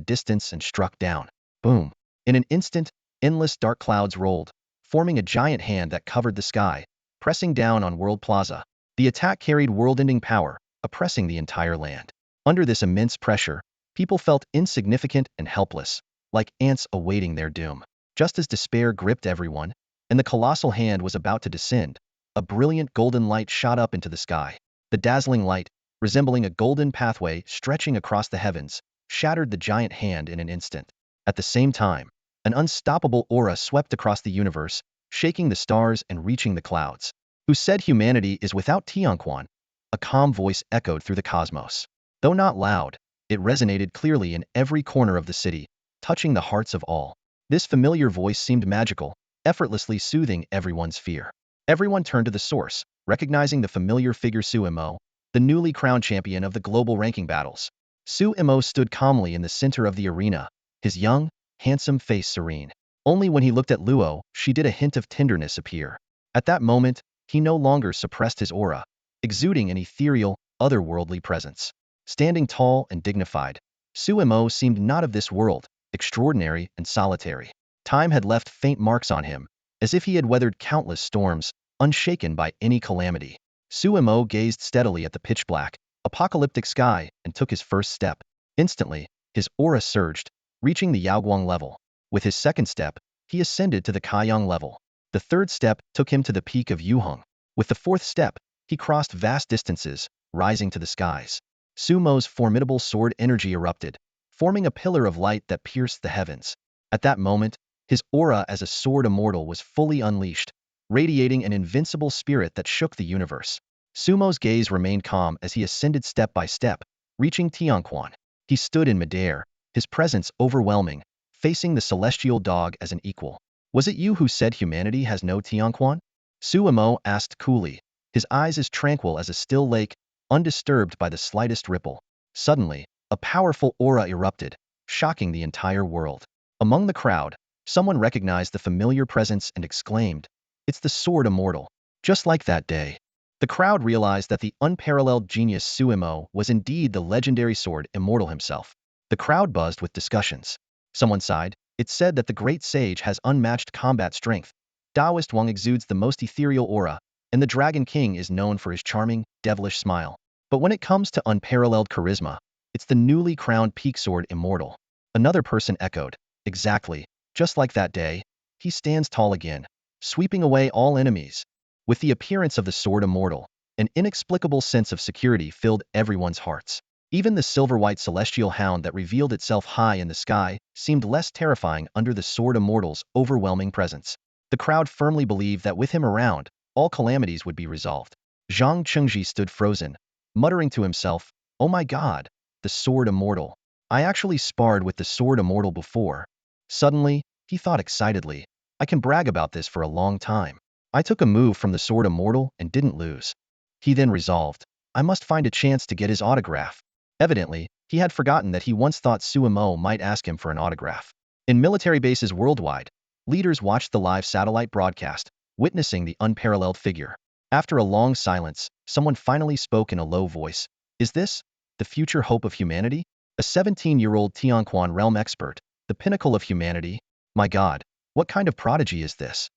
distance and struck down. Boom. In an instant, endless dark clouds rolled, forming a giant hand that covered the sky, pressing down on World Plaza. The attack carried world-ending power, oppressing the entire land. Under this immense pressure, people felt insignificant and helpless, like ants awaiting their doom. Just as despair gripped everyone, and the colossal hand was about to descend, a brilliant golden light shot up into the sky. The dazzling light, resembling a golden pathway stretching across the heavens, shattered the giant hand in an instant. At the same time, an unstoppable aura swept across the universe, shaking the stars and reaching the clouds. "Who said humanity is without Tianquan?" A calm voice echoed through the cosmos. Though not loud, it resonated clearly in every corner of the city, touching the hearts of all. This familiar voice seemed magical, effortlessly soothing everyone's fear. Everyone turned to the source, recognizing the familiar figure Su Imo, the newly crowned champion of the global ranking battles. Su Imo stood calmly in the center of the arena, his young, handsome face serene. Only when he looked at Luosi did a hint of tenderness appear. At that moment, he no longer suppressed his aura, exuding an ethereal, otherworldly presence. Standing tall and dignified, Su Imo seemed not of this world, extraordinary and solitary. Time had left faint marks on him, as if he had weathered countless storms, unshaken by any calamity. Su Imo gazed steadily at the pitch-black, apocalyptic sky and took his first step. Instantly, his aura surged, reaching the Yaoguang level. With his second step, he ascended to the Kaiyang level. The third step took him to the peak of Yuheng. With the fourth step, he crossed vast distances, rising to the skies. Su Mo's formidable sword energy erupted, forming a pillar of light that pierced the heavens. At that moment, his aura as a sword immortal was fully unleashed, radiating an invincible spirit that shook the universe. Sumo's gaze remained calm as he ascended step by step, reaching Tianquan. He stood in midair, his presence overwhelming, facing the celestial dog as an equal. Was it you who said humanity has no Tianquan? Sumo asked coolly, his eyes as tranquil as a still lake, undisturbed by the slightest ripple. Suddenly, a powerful aura erupted, shocking the entire world. Among the crowd, someone recognized the familiar presence and exclaimed, "It's the sword immortal." Just like that day, the crowd realized that the unparalleled genius Sumo was indeed the legendary sword immortal himself. The crowd buzzed with discussions. Someone sighed, "It's said that the great sage has unmatched combat strength. Taoist Wang exudes the most ethereal aura, and the Dragon King is known for his charming, devilish smile. But when it comes to unparalleled charisma, it's the newly crowned peak sword immortal." Another person echoed, "Exactly, just like that day, he stands tall again, sweeping away all enemies." With the appearance of the sword immortal, an inexplicable sense of security filled everyone's hearts. Even the silver-white celestial hound that revealed itself high in the sky seemed less terrifying under the sword immortal's overwhelming presence. The crowd firmly believed that with him around, all calamities would be resolved. Zhang Chengji stood frozen, muttering to himself, "Oh my god, the sword immortal. I actually sparred with the sword immortal before." Suddenly, he thought excitedly, "I can brag about this for a long time. I took a move from the sword immortal and didn't lose." He then resolved, "I must find a chance to get his autograph." Evidently, he had forgotten that he once thought Sumo might ask him for an autograph. In military bases worldwide, leaders watched the live satellite broadcast, witnessing the unparalleled figure. After a long silence, someone finally spoke in a low voice. "Is this the future hope of humanity? A 17-year-old Tianquan realm expert, the pinnacle of humanity? My god, what kind of prodigy is this?"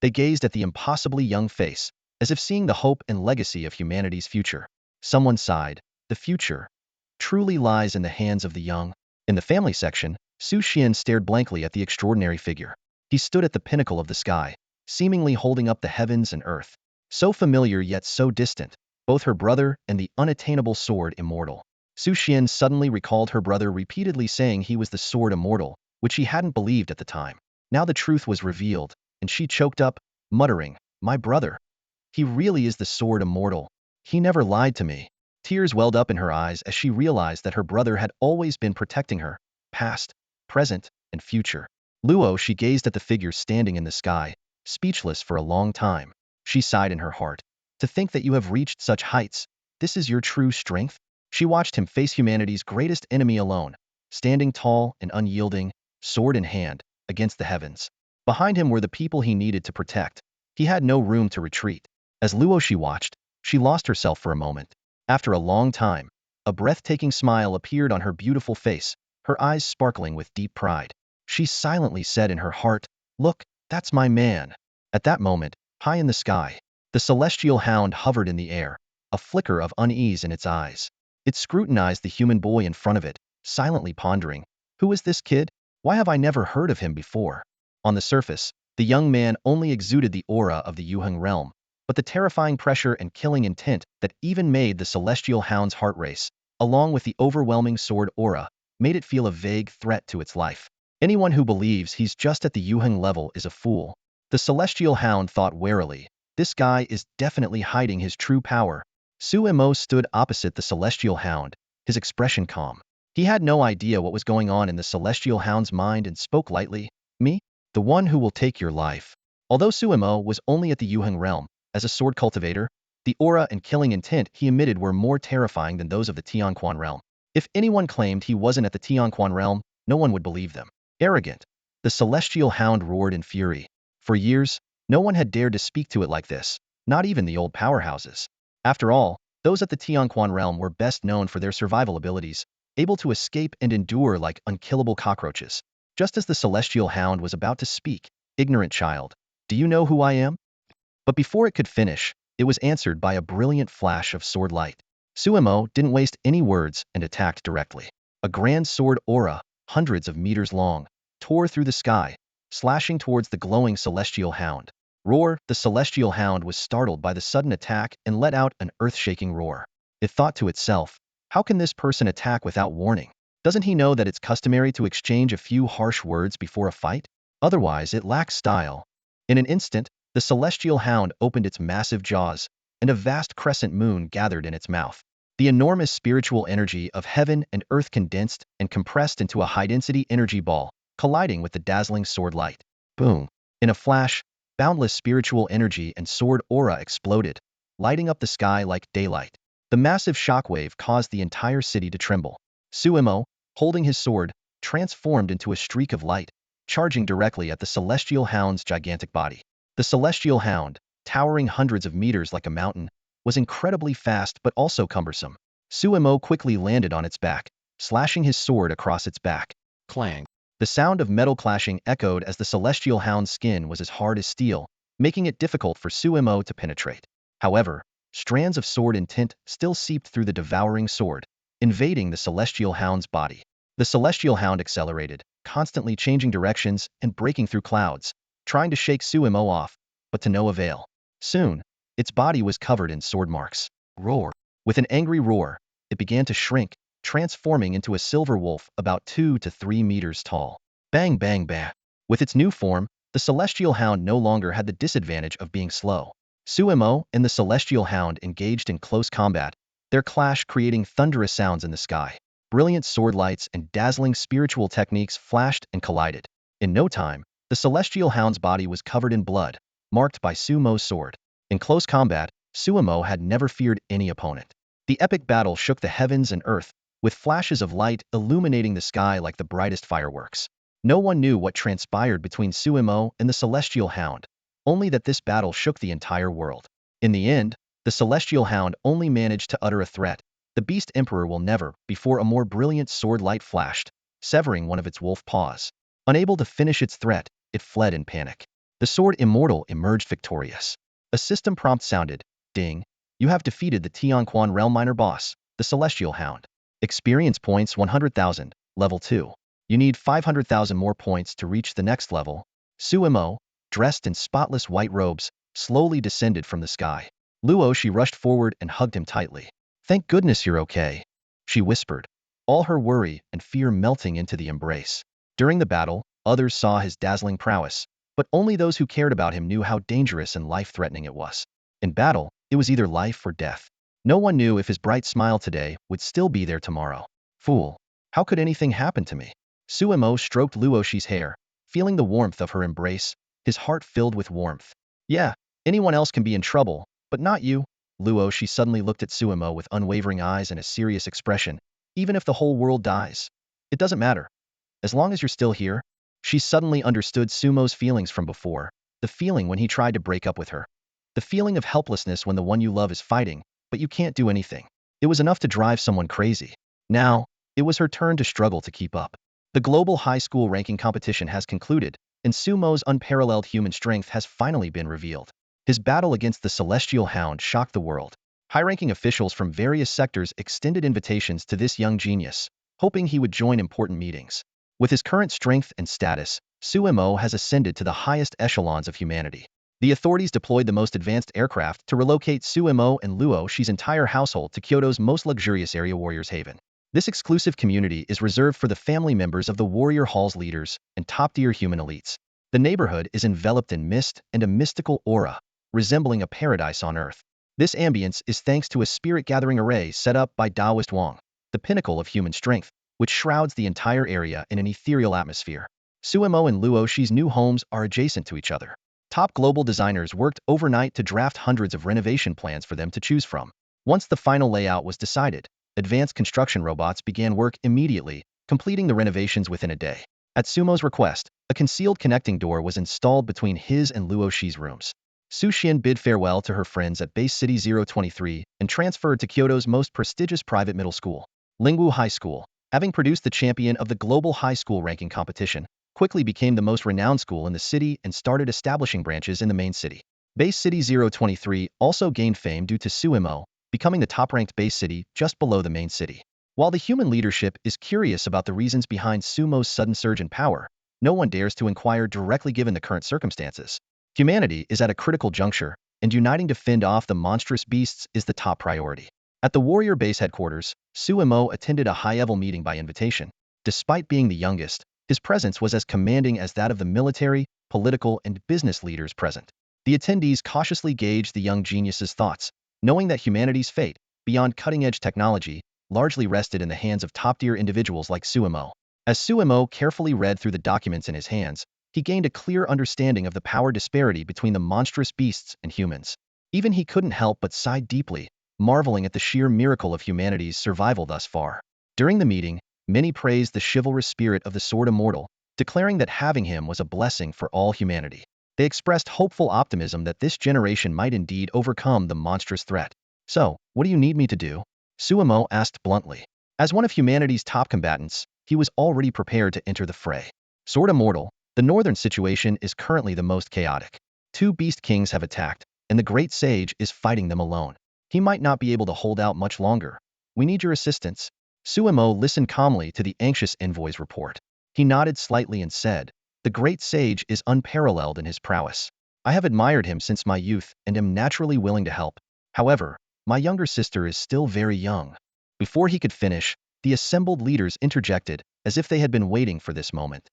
They gazed at the impossibly young face, as if seeing the hope and legacy of humanity's future. Someone sighed, "The future truly lies in the hands of the young." In the family section, Su Xian stared blankly at the extraordinary figure. He stood at the pinnacle of the sky, seemingly holding up the heavens and earth. So familiar yet so distant, both her brother and the unattainable sword immortal. Su Xian suddenly recalled her brother repeatedly saying he was the sword immortal, which she hadn't believed at the time. Now the truth was revealed, and she choked up, muttering, "My brother. He really is the sword immortal. He never lied to me." Tears welled up in her eyes as she realized that her brother had always been protecting her, past, present, and future. She gazed at the figure standing in the sky, speechless for a long time. She sighed in her heart. "To think that you have reached such heights, this is your true strength?" She watched him face humanity's greatest enemy alone, standing tall and unyielding, sword in hand, against the heavens. Behind him were the people he needed to protect. He had no room to retreat. As Luosi watched, she lost herself for a moment. After a long time, a breathtaking smile appeared on her beautiful face, her eyes sparkling with deep pride. She silently said in her heart, "Look, that's my man." At that moment, high in the sky, the celestial hound hovered in the air, a flicker of unease in its eyes. It scrutinized the human boy in front of it, silently pondering, "Who is this kid? Why have I never heard of him before?" On the surface, the young man only exuded the aura of the Yuheng realm, but the terrifying pressure and killing intent that even made the celestial hound's heart race, along with the overwhelming sword aura, made it feel a vague threat to its life. Anyone who believes he's just at the Yuheng level is a fool. The celestial hound thought warily, "This guy is definitely hiding his true power." Sumo stood opposite the celestial hound, his expression calm. He had no idea what was going on in the celestial hound's mind and spoke lightly, "Me? The one who will take your life." Although Sumo was only at the Yuheng realm, as a sword cultivator, the aura and killing intent he emitted were more terrifying than those of the Tianquan realm. If anyone claimed he wasn't at the Tianquan realm, no one would believe them. Arrogant. The celestial hound roared in fury. For years, no one had dared to speak to it like this, not even the old powerhouses. After all, those at the Tianquan realm were best known for their survival abilities, able to escape and endure like unkillable cockroaches. Just as the celestial hound was about to speak, "Ignorant child, do you know who I am?" But before it could finish, it was answered by a brilliant flash of sword light. Sumo didn't waste any words and attacked directly. A grand sword aura, hundreds of meters long, tore through the sky, slashing towards the glowing celestial hound. Roar! The celestial hound was startled by the sudden attack and let out an earth-shaking roar. It thought to itself, "How can this person attack without warning? Doesn't he know that it's customary to exchange a few harsh words before a fight? Otherwise, it lacks style." In an instant, The celestial hound opened its massive jaws, and a vast crescent moon gathered in its mouth. The enormous spiritual energy of heaven and earth condensed and compressed into a high-density energy ball, colliding with the dazzling sword light. Boom! In a flash, boundless spiritual energy and sword aura exploded, lighting up the sky like daylight. The massive shockwave caused the entire city to tremble. Suemo, holding his sword, transformed into a streak of light, charging directly at the celestial hound's gigantic body. The celestial hound, towering hundreds of meters like a mountain, was incredibly fast but also cumbersome. Suemo quickly landed on its back, slashing his sword across its back. Clang! The sound of metal clashing echoed as the celestial hound's skin was as hard as steel, making it difficult for Suemo to penetrate. However, strands of sword intent still seeped through the devouring sword, invading the celestial hound's body. The celestial hound accelerated, constantly changing directions and breaking through clouds, trying to shake Suemo off, but to no avail. Soon, its body was covered in sword marks. Roar! With an angry roar, it began to shrink, transforming into a silver wolf about 2 to 3 meters tall. Bang bang bang! With its new form, the celestial hound no longer had the disadvantage of being slow. Suemo and the celestial hound engaged in close combat, their clash creating thunderous sounds in the sky. Brilliant sword lights and dazzling spiritual techniques flashed and collided. In no time, the celestial hound's body was covered in blood, marked by Suemo's sword. In close combat, Suemo had never feared any opponent. The epic battle shook the heavens and earth, with flashes of light illuminating the sky like the brightest fireworks. No one knew what transpired between Suemo and the celestial hound, only that this battle shook the entire world. In the end, the celestial hound only managed to utter a threat: "The beast emperor will never," before a more brilliant sword light flashed, severing one of its wolf paws. Unable to finish its threat, it fled in panic. The sword immortal emerged victorious. A system prompt sounded. Ding. You have defeated the Tianquan Realm Minor boss, the Celestial Hound. Experience points 100,000, level 2. You need 500,000 more points to reach the next level. Suemo, dressed in spotless white robes, slowly descended from the sky. Luosi rushed forward and hugged him tightly. "Thank goodness you're okay," she whispered, all her worry and fear melting into the embrace. During the battle, others saw his dazzling prowess, but only those who cared about him knew how dangerous and life-threatening it was. In battle, it was either life or death. No one knew if his bright smile today would still be there tomorrow. Fool. How could anything happen to me? Suemo stroked Luosi's hair, feeling the warmth of her embrace, his heart filled with warmth. Yeah, anyone else can be in trouble, but not you. Luosi suddenly looked at Suemo with unwavering eyes and a serious expression. Even if the whole world dies, it doesn't matter. As long as you're still here. She suddenly understood Sumo's feelings from before, the feeling when he tried to break up with her. The feeling of helplessness when the one you love is fighting, but you can't do anything. It was enough to drive someone crazy. Now, it was her turn to struggle to keep up. The global high school ranking competition has concluded, and Sumo's unparalleled human strength has finally been revealed. His battle against the Celestial Hound shocked the world. High-ranking officials from various sectors extended invitations to this young genius, hoping he would join important meetings. With his current strength and status, Suemo has ascended to the highest echelons of humanity. The authorities deployed the most advanced aircraft to relocate Suemo and Luosi's entire household to Kyoto's most luxurious area, Warriors Haven. This exclusive community is reserved for the family members of the Warrior Hall's leaders and top-tier human elites. The neighborhood is enveloped in mist and a mystical aura, resembling a paradise on earth. This ambience is thanks to a spirit-gathering array set up by Taoist Wang, the pinnacle of human strength, which shrouds the entire area in an ethereal atmosphere. Suemo and Luosi's new homes are adjacent to each other. Top global designers worked overnight to draft hundreds of renovation plans for them to choose from. Once the final layout was decided, advanced construction robots began work immediately, completing the renovations within a day. At Sumo's request, a concealed connecting door was installed between his and Luosi's rooms. Suxian bid farewell to her friends at Base City 023 and transferred to Kyoto's most prestigious private middle school, Lingwu High School. Having produced the champion of the global high school ranking competition, quickly became the most renowned school in the city and started establishing branches in the main city. Base City 023 also gained fame due to Suemo, becoming the top-ranked base city just below the main city. While the human leadership is curious about the reasons behind Sumo's sudden surge in power, no one dares to inquire directly given the current circumstances. Humanity is at a critical juncture, and uniting to fend off the monstrous beasts is the top priority. At the warrior base headquarters, Suemo attended a high-level meeting by invitation. Despite being the youngest, his presence was as commanding as that of the military, political, and business leaders present. The attendees cautiously gauged the young genius's thoughts, knowing that humanity's fate, beyond cutting-edge technology, largely rested in the hands of top-tier individuals like Suemo. As Suemo carefully read through the documents in his hands, he gained a clear understanding of the power disparity between the monstrous beasts and humans. Even he couldn't help but sigh deeply, marveling at the sheer miracle of humanity's survival thus far. During the meeting, many praised the chivalrous spirit of the Sword Immortal, declaring that having him was a blessing for all humanity. They expressed hopeful optimism that this generation might indeed overcome the monstrous threat. "So, what do you need me to do?" Suemo asked bluntly. As one of humanity's top combatants, he was already prepared to enter the fray. Sword Immortal, the northern situation is currently the most chaotic. Two beast kings have attacked, and the great sage is fighting them alone. He might not be able to hold out much longer. We need your assistance. Suemo listened calmly to the anxious envoy's report. He nodded slightly and said, "The great sage is unparalleled in his prowess. I have admired him since my youth and am naturally willing to help. However, my younger sister is still very young." Before he could finish, the assembled leaders interjected, as if they had been waiting for this moment.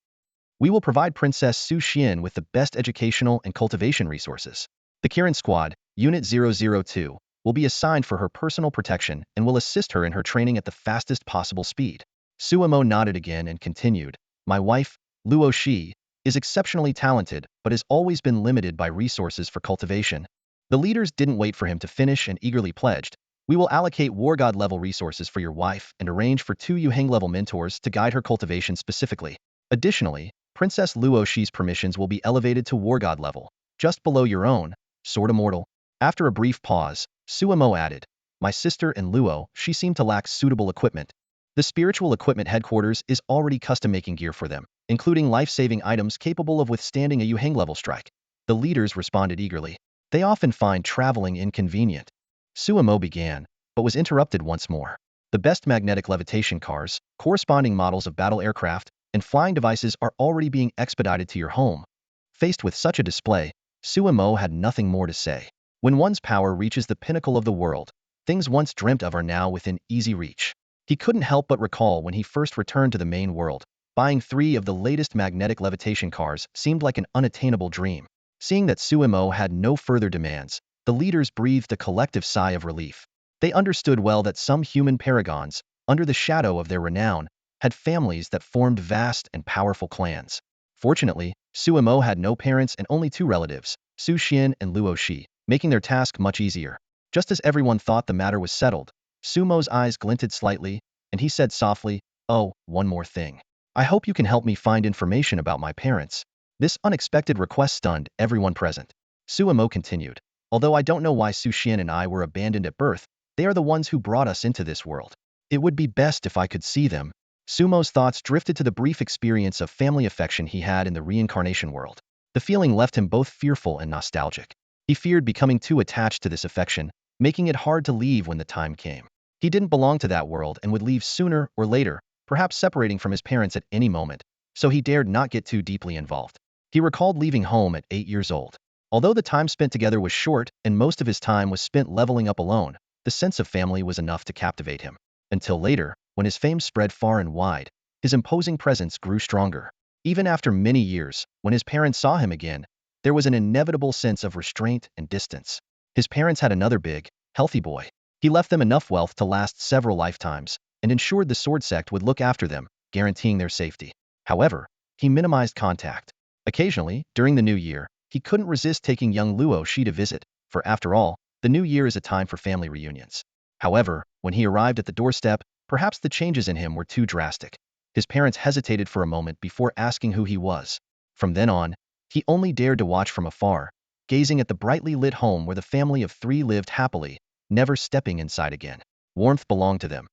"We will provide Princess Su Xian with the best educational and cultivation resources. The Kirin Squad, Unit 002, will be assigned for her personal protection and will assist her in her training at the fastest possible speed." Suemo nodded again and continued, "My wife, Luosi, is exceptionally talented but has always been limited by resources for cultivation." The leaders didn't wait for him to finish and eagerly pledged, "We will allocate War God level resources for your wife and arrange for 2 Yuheng level mentors to guide her cultivation specifically. Additionally, Princess Luoshi's permissions will be elevated to War God level, just below your own, Sword Immortal." After a brief pause, Suemo added, "My sister and Luo, she seem to lack suitable equipment. The spiritual equipment headquarters is already custom-making gear for them, including life-saving items capable of withstanding a Yuheng level strike." The leaders responded eagerly. "They often find traveling inconvenient." Suemo began, but was interrupted once more. "The best magnetic levitation cars, corresponding models of battle aircraft, and flying devices are already being expedited to your home." Faced with such a display, Suemo had nothing more to say. When one's power reaches the pinnacle of the world, things once dreamt of are now within easy reach. He couldn't help but recall when he first returned to the main world. Buying 3 of the latest magnetic levitation cars seemed like an unattainable dream. Seeing that Suemo had no further demands, the leaders breathed a collective sigh of relief. They understood well that some human paragons, under the shadow of their renown, had families that formed vast and powerful clans. Fortunately, Suemo had no parents and only 2 relatives, Su Xian and Luo Shi, making their task much easier. Just as everyone thought the matter was settled, Sumo's eyes glinted slightly, and he said softly, "Oh, one more thing. I hope you can help me find information about my parents." This unexpected request stunned everyone present. Suemo continued, "Although I don't know why Su Xian and I were abandoned at birth, they are the ones who brought us into this world. It would be best if I could see them." Sumo's thoughts drifted to the brief experience of family affection he had in the reincarnation world. The feeling left him both fearful and nostalgic. He feared becoming too attached to this affection, making it hard to leave when the time came. He didn't belong to that world and would leave sooner or later, perhaps separating from his parents at any moment, so he dared not get too deeply involved. He recalled leaving home at 8 years old. Although the time spent together was short and most of his time was spent leveling up alone, the sense of family was enough to captivate him. Until later, when his fame spread far and wide, his imposing presence grew stronger. Even after many years, when his parents saw him again, there was an inevitable sense of restraint and distance. His parents had another big, healthy boy. He left them enough wealth to last several lifetimes, and ensured the Sword Sect would look after them, guaranteeing their safety. However, he minimized contact. Occasionally, during the new year, he couldn't resist taking young Luo Shi to visit, for after all, the new year is a time for family reunions. However, when he arrived at the doorstep, perhaps the changes in him were too drastic. His parents hesitated for a moment before asking who he was. From then on, he only dared to watch from afar, gazing at the brightly lit home where the family of 3 lived happily, never stepping inside again. Warmth belonged to them.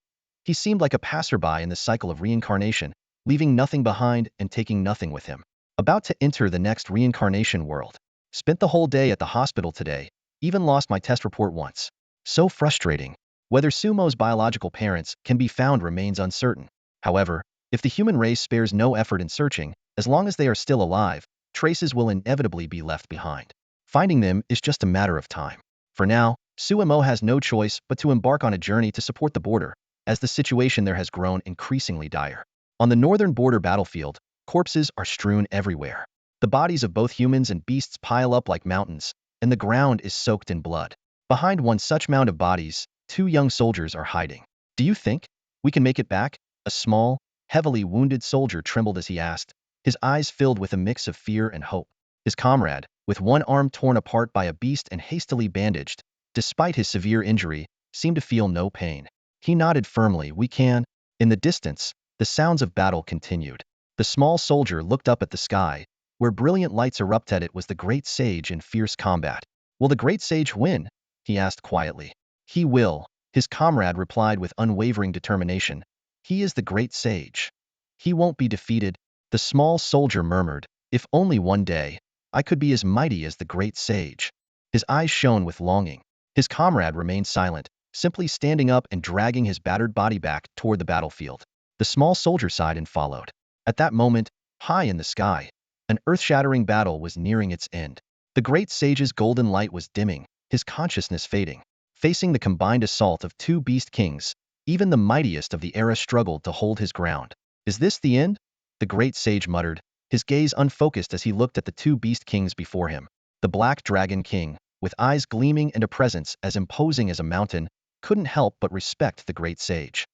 He seemed like a passerby in the cycle of reincarnation, leaving nothing behind and taking nothing with him. About to enter the next reincarnation world. Spent the whole day at the hospital today, even lost my test report once. So frustrating. Whether Sumo's biological parents can be found remains uncertain. However, if the human race spares no effort in searching, as long as they are still alive, traces will inevitably be left behind. Finding them is just a matter of time. For now, Suemo has no choice but to embark on a journey to support the border, as the situation there has grown increasingly dire. On the northern border battlefield, corpses are strewn everywhere. The bodies of both humans and beasts pile up like mountains, and the ground is soaked in blood. Behind one such mound of bodies, two young soldiers are hiding. Do you think we can make it back? A small, heavily wounded soldier trembled as he asked, his eyes filled with a mix of fear and hope. His comrade, with one arm torn apart by a beast and hastily bandaged, despite his severe injury, seemed to feel no pain. He nodded firmly. We can. In the distance, the sounds of battle continued. The small soldier looked up at the sky, where brilliant lights erupted. It was the great sage in fierce combat. Will the great sage win? He asked quietly. He will, his comrade replied with unwavering determination. He is the great sage. He won't be defeated. The small soldier murmured, if only one day I could be as mighty as the great sage. His eyes shone with longing. His comrade remained silent, simply standing up and dragging his battered body back toward the battlefield. The small soldier sighed and followed. At that moment, high in the sky, an earth-shattering battle was nearing its end. The great sage's golden light was dimming, his consciousness fading. Facing the combined assault of two beast kings, even the mightiest of the era struggled to hold his ground. Is this the end? The great sage muttered, his gaze unfocused as he looked at the two beast kings before him. The Black Dragon King, with eyes gleaming and a presence as imposing as a mountain, couldn't help but respect the great sage.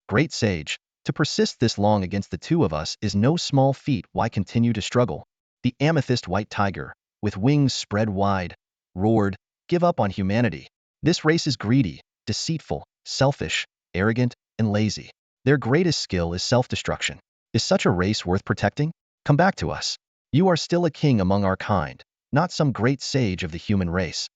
Great sage, to persist this long against the two of us is no small feat. Why continue to struggle? The amethyst white tiger, with wings spread wide, roared, give up on humanity. This race is greedy, deceitful, selfish, arrogant, and lazy. Their greatest skill is self-destruction. Is such a race worth protecting? Come back to us. You are still a king among our kind, not some great sage of the human race.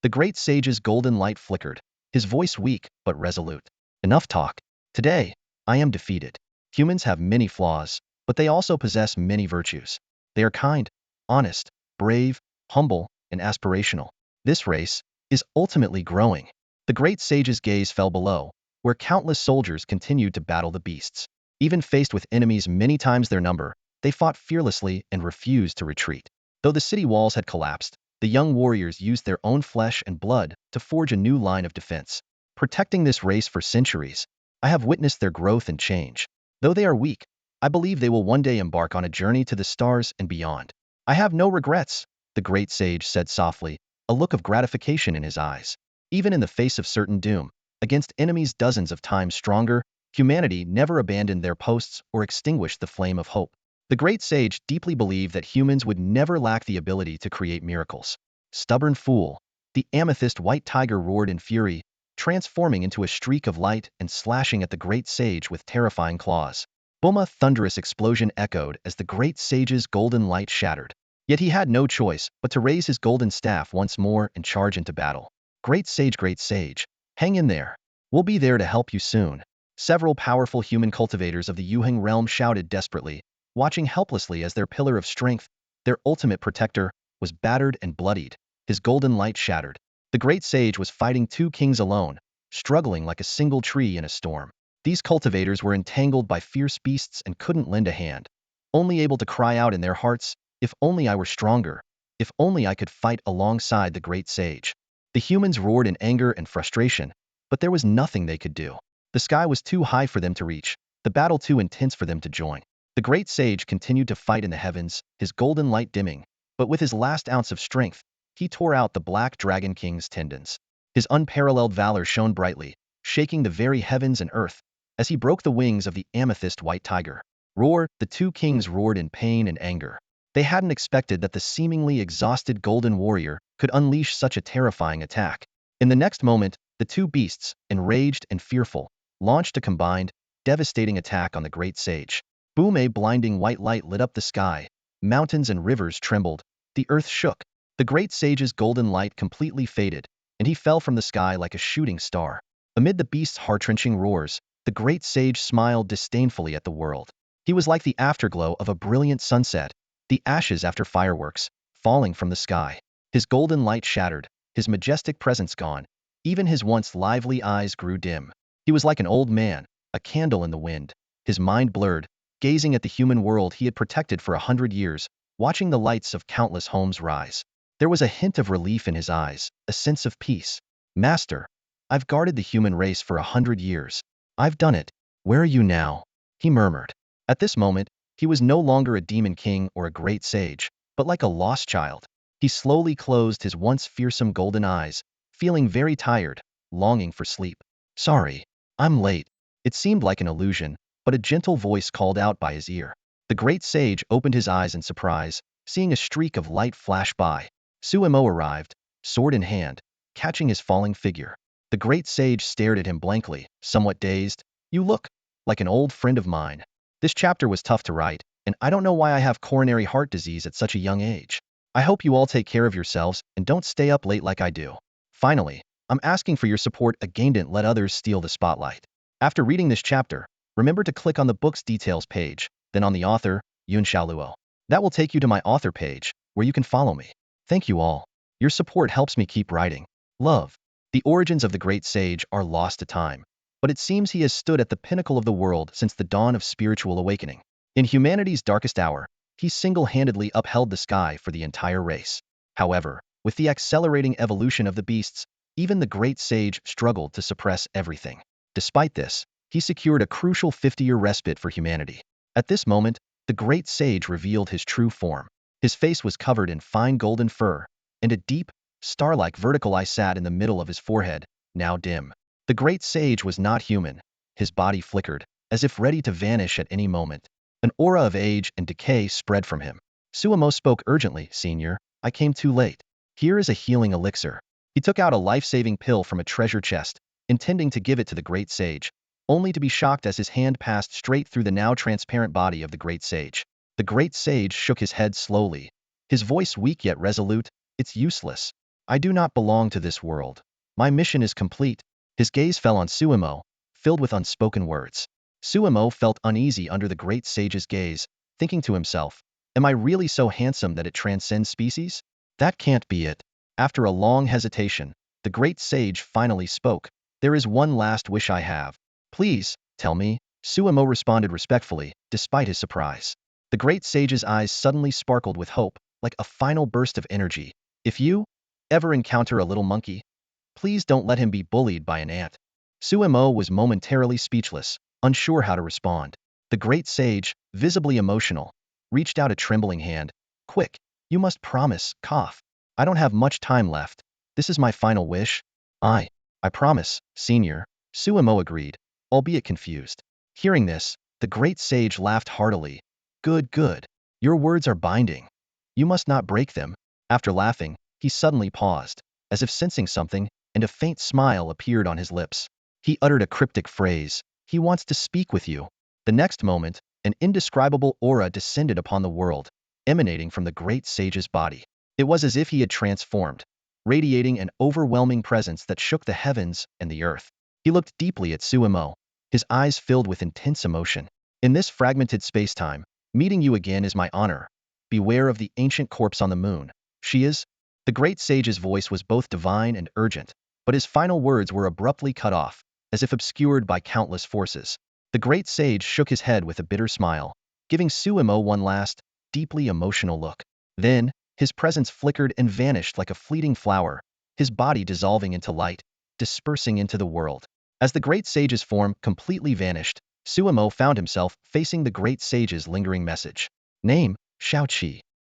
The great sage's golden light flickered, his voice weak but resolute. Enough talk. Today, I am defeated. Humans have many flaws, but they also possess many virtues. They are kind, honest, brave, humble, and aspirational. This race is ultimately growing. The great sage's gaze fell below, where countless soldiers continued to battle the beasts. Even faced with enemies many times their number, they fought fearlessly and refused to retreat. Though the city walls had collapsed, the young warriors used their own flesh and blood to forge a new line of defense. Protecting this race for centuries, I have witnessed their growth and change. Though they are weak, I believe they will one day embark on a journey to the stars and beyond. I have no regrets, the great sage said softly, a look of gratification in his eyes. Even in the face of certain doom, against enemies dozens of times stronger, humanity never abandoned their posts or extinguished the flame of hope. The great sage deeply believed that humans would never lack the ability to create miracles. Stubborn fool, the amethyst white tiger roared in fury, transforming into a streak of light and slashing at the great sage with terrifying claws. Boom! A thunderous explosion echoed as the great sage's golden light shattered. Yet he had no choice but to raise his golden staff once more and charge into battle. Great sage, hang in there. We'll be there to help you soon. Several powerful human cultivators of the Yuheng realm shouted desperately, watching helplessly as their pillar of strength, their ultimate protector, was battered and bloodied, his golden light shattered. The great sage was fighting two kings alone, struggling like a single tree in a storm. These cultivators were entangled by fierce beasts and couldn't lend a hand, only able to cry out in their hearts, if only I were stronger, if only I could fight alongside the great sage. The humans roared in anger and frustration, but there was nothing they could do. The sky was too high for them to reach, the battle too intense for them to join. The great sage continued to fight in the heavens, his golden light dimming, but with his last ounce of strength, he tore out the Black Dragon King's tendons. His unparalleled valor shone brightly, shaking the very heavens and earth, as he broke the wings of the amethyst white tiger. Roar! The two kings roared in pain and anger. They hadn't expected that the seemingly exhausted golden warrior could unleash such a terrifying attack. In the next moment, the two beasts, enraged and fearful, launched a combined, devastating attack on the great sage. Boom! A blinding white light lit up the sky. Mountains and rivers trembled. The earth shook. The great sage's golden light completely faded, and he fell from the sky like a shooting star. Amid the beast's heart-wrenching roars, the great sage smiled disdainfully at the world. He was like the afterglow of a brilliant sunset, the ashes after fireworks, falling from the sky. His golden light shattered, his majestic presence gone. Even his once lively eyes grew dim. He was like an old man, a candle in the wind, his mind blurred, gazing at the human world he had protected for 100 years, watching the lights of countless homes rise. There was a hint of relief in his eyes, a sense of peace. Master, I've guarded the human race for 100 years. I've done it. Where are you now? He murmured. At this moment, he was no longer a demon king or a great sage, but like a lost child. He slowly closed his once fearsome golden eyes, feeling very tired, longing for sleep. Sorry, I'm late. It seemed like an illusion, but a gentle voice called out by his ear. The great sage opened his eyes in surprise, seeing a streak of light flash by. Suemo arrived, sword in hand, catching his falling figure. The great sage stared at him blankly, somewhat dazed. You look like an old friend of mine. This chapter was tough to write, and I don't know why I have coronary heart disease at such a young age. I hope you all take care of yourselves and don't stay up late like I do. Finally, I'm asking for your support again. Don't let others steal the spotlight. After reading this chapter, remember to click on the book's details page, then on the author, Yun Xiaoluo. That will take you to my author page, where you can follow me. Thank you all. Your support helps me keep writing. Love. The origins of the great sage are lost to time, but it seems he has stood at the pinnacle of the world since the dawn of spiritual awakening. In humanity's darkest hour, he single-handedly upheld the sky for the entire race. However, with the accelerating evolution of the beasts, even the great sage struggled to suppress everything. Despite this, he secured a crucial 50-year respite for humanity. At this moment, the great sage revealed his true form. His face was covered in fine golden fur, and a deep, star-like vertical eye sat in the middle of his forehead, now dim. The great sage was not human. His body flickered, as if ready to vanish at any moment. An aura of age and decay spread from him. Suemo spoke urgently. Senior, I came too late. Here is a healing elixir. He took out a life-saving pill from a treasure chest, intending to give it to the great sage, only to be shocked as his hand passed straight through the now transparent body of the great sage. The great sage shook his head slowly, his voice weak yet resolute. It's useless. I do not belong to this world. My mission is complete. His gaze fell on Suemo, filled with unspoken words. Suemo felt uneasy under the great sage's gaze, thinking to himself, am I really so handsome that it transcends species? That can't be it. After a long hesitation, the great sage finally spoke. There is one last wish I have. Please, tell me. Suemo responded respectfully, despite his surprise. The great sage's eyes suddenly sparkled with hope, like a final burst of energy. If you ever encounter a little monkey, please don't let him be bullied by an ant. Suemo was momentarily speechless, unsure how to respond. The great sage, visibly emotional, reached out a trembling hand. Quick, you must promise. Cough. I don't have much time left. This is my final wish. I promise, senior. Suemo agreed, albeit confused. Hearing this, the great sage laughed heartily. Good, good. Your words are binding. You must not break them. After laughing, he suddenly paused, as if sensing something, and a faint smile appeared on his lips. He uttered a cryptic phrase. He wants to speak with you. The next moment, an indescribable aura descended upon the world, emanating from the great sage's body. It was as if he had transformed, radiating an overwhelming presence that shook the heavens and the earth. He looked deeply at Suemo, his eyes filled with intense emotion. In this fragmented space-time, meeting you again is my honor. Beware of the ancient corpse on the moon. She is... The great sage's voice was both divine and urgent, but his final words were abruptly cut off, as if obscured by countless forces. The great sage shook his head with a bitter smile, giving Suemo one last, deeply emotional look. Then, his presence flickered and vanished like a fleeting flower, his body dissolving into light, dispersing into the world. As the great sage's form completely vanished, Suemo found himself facing the great sage's lingering message. Name, Shao.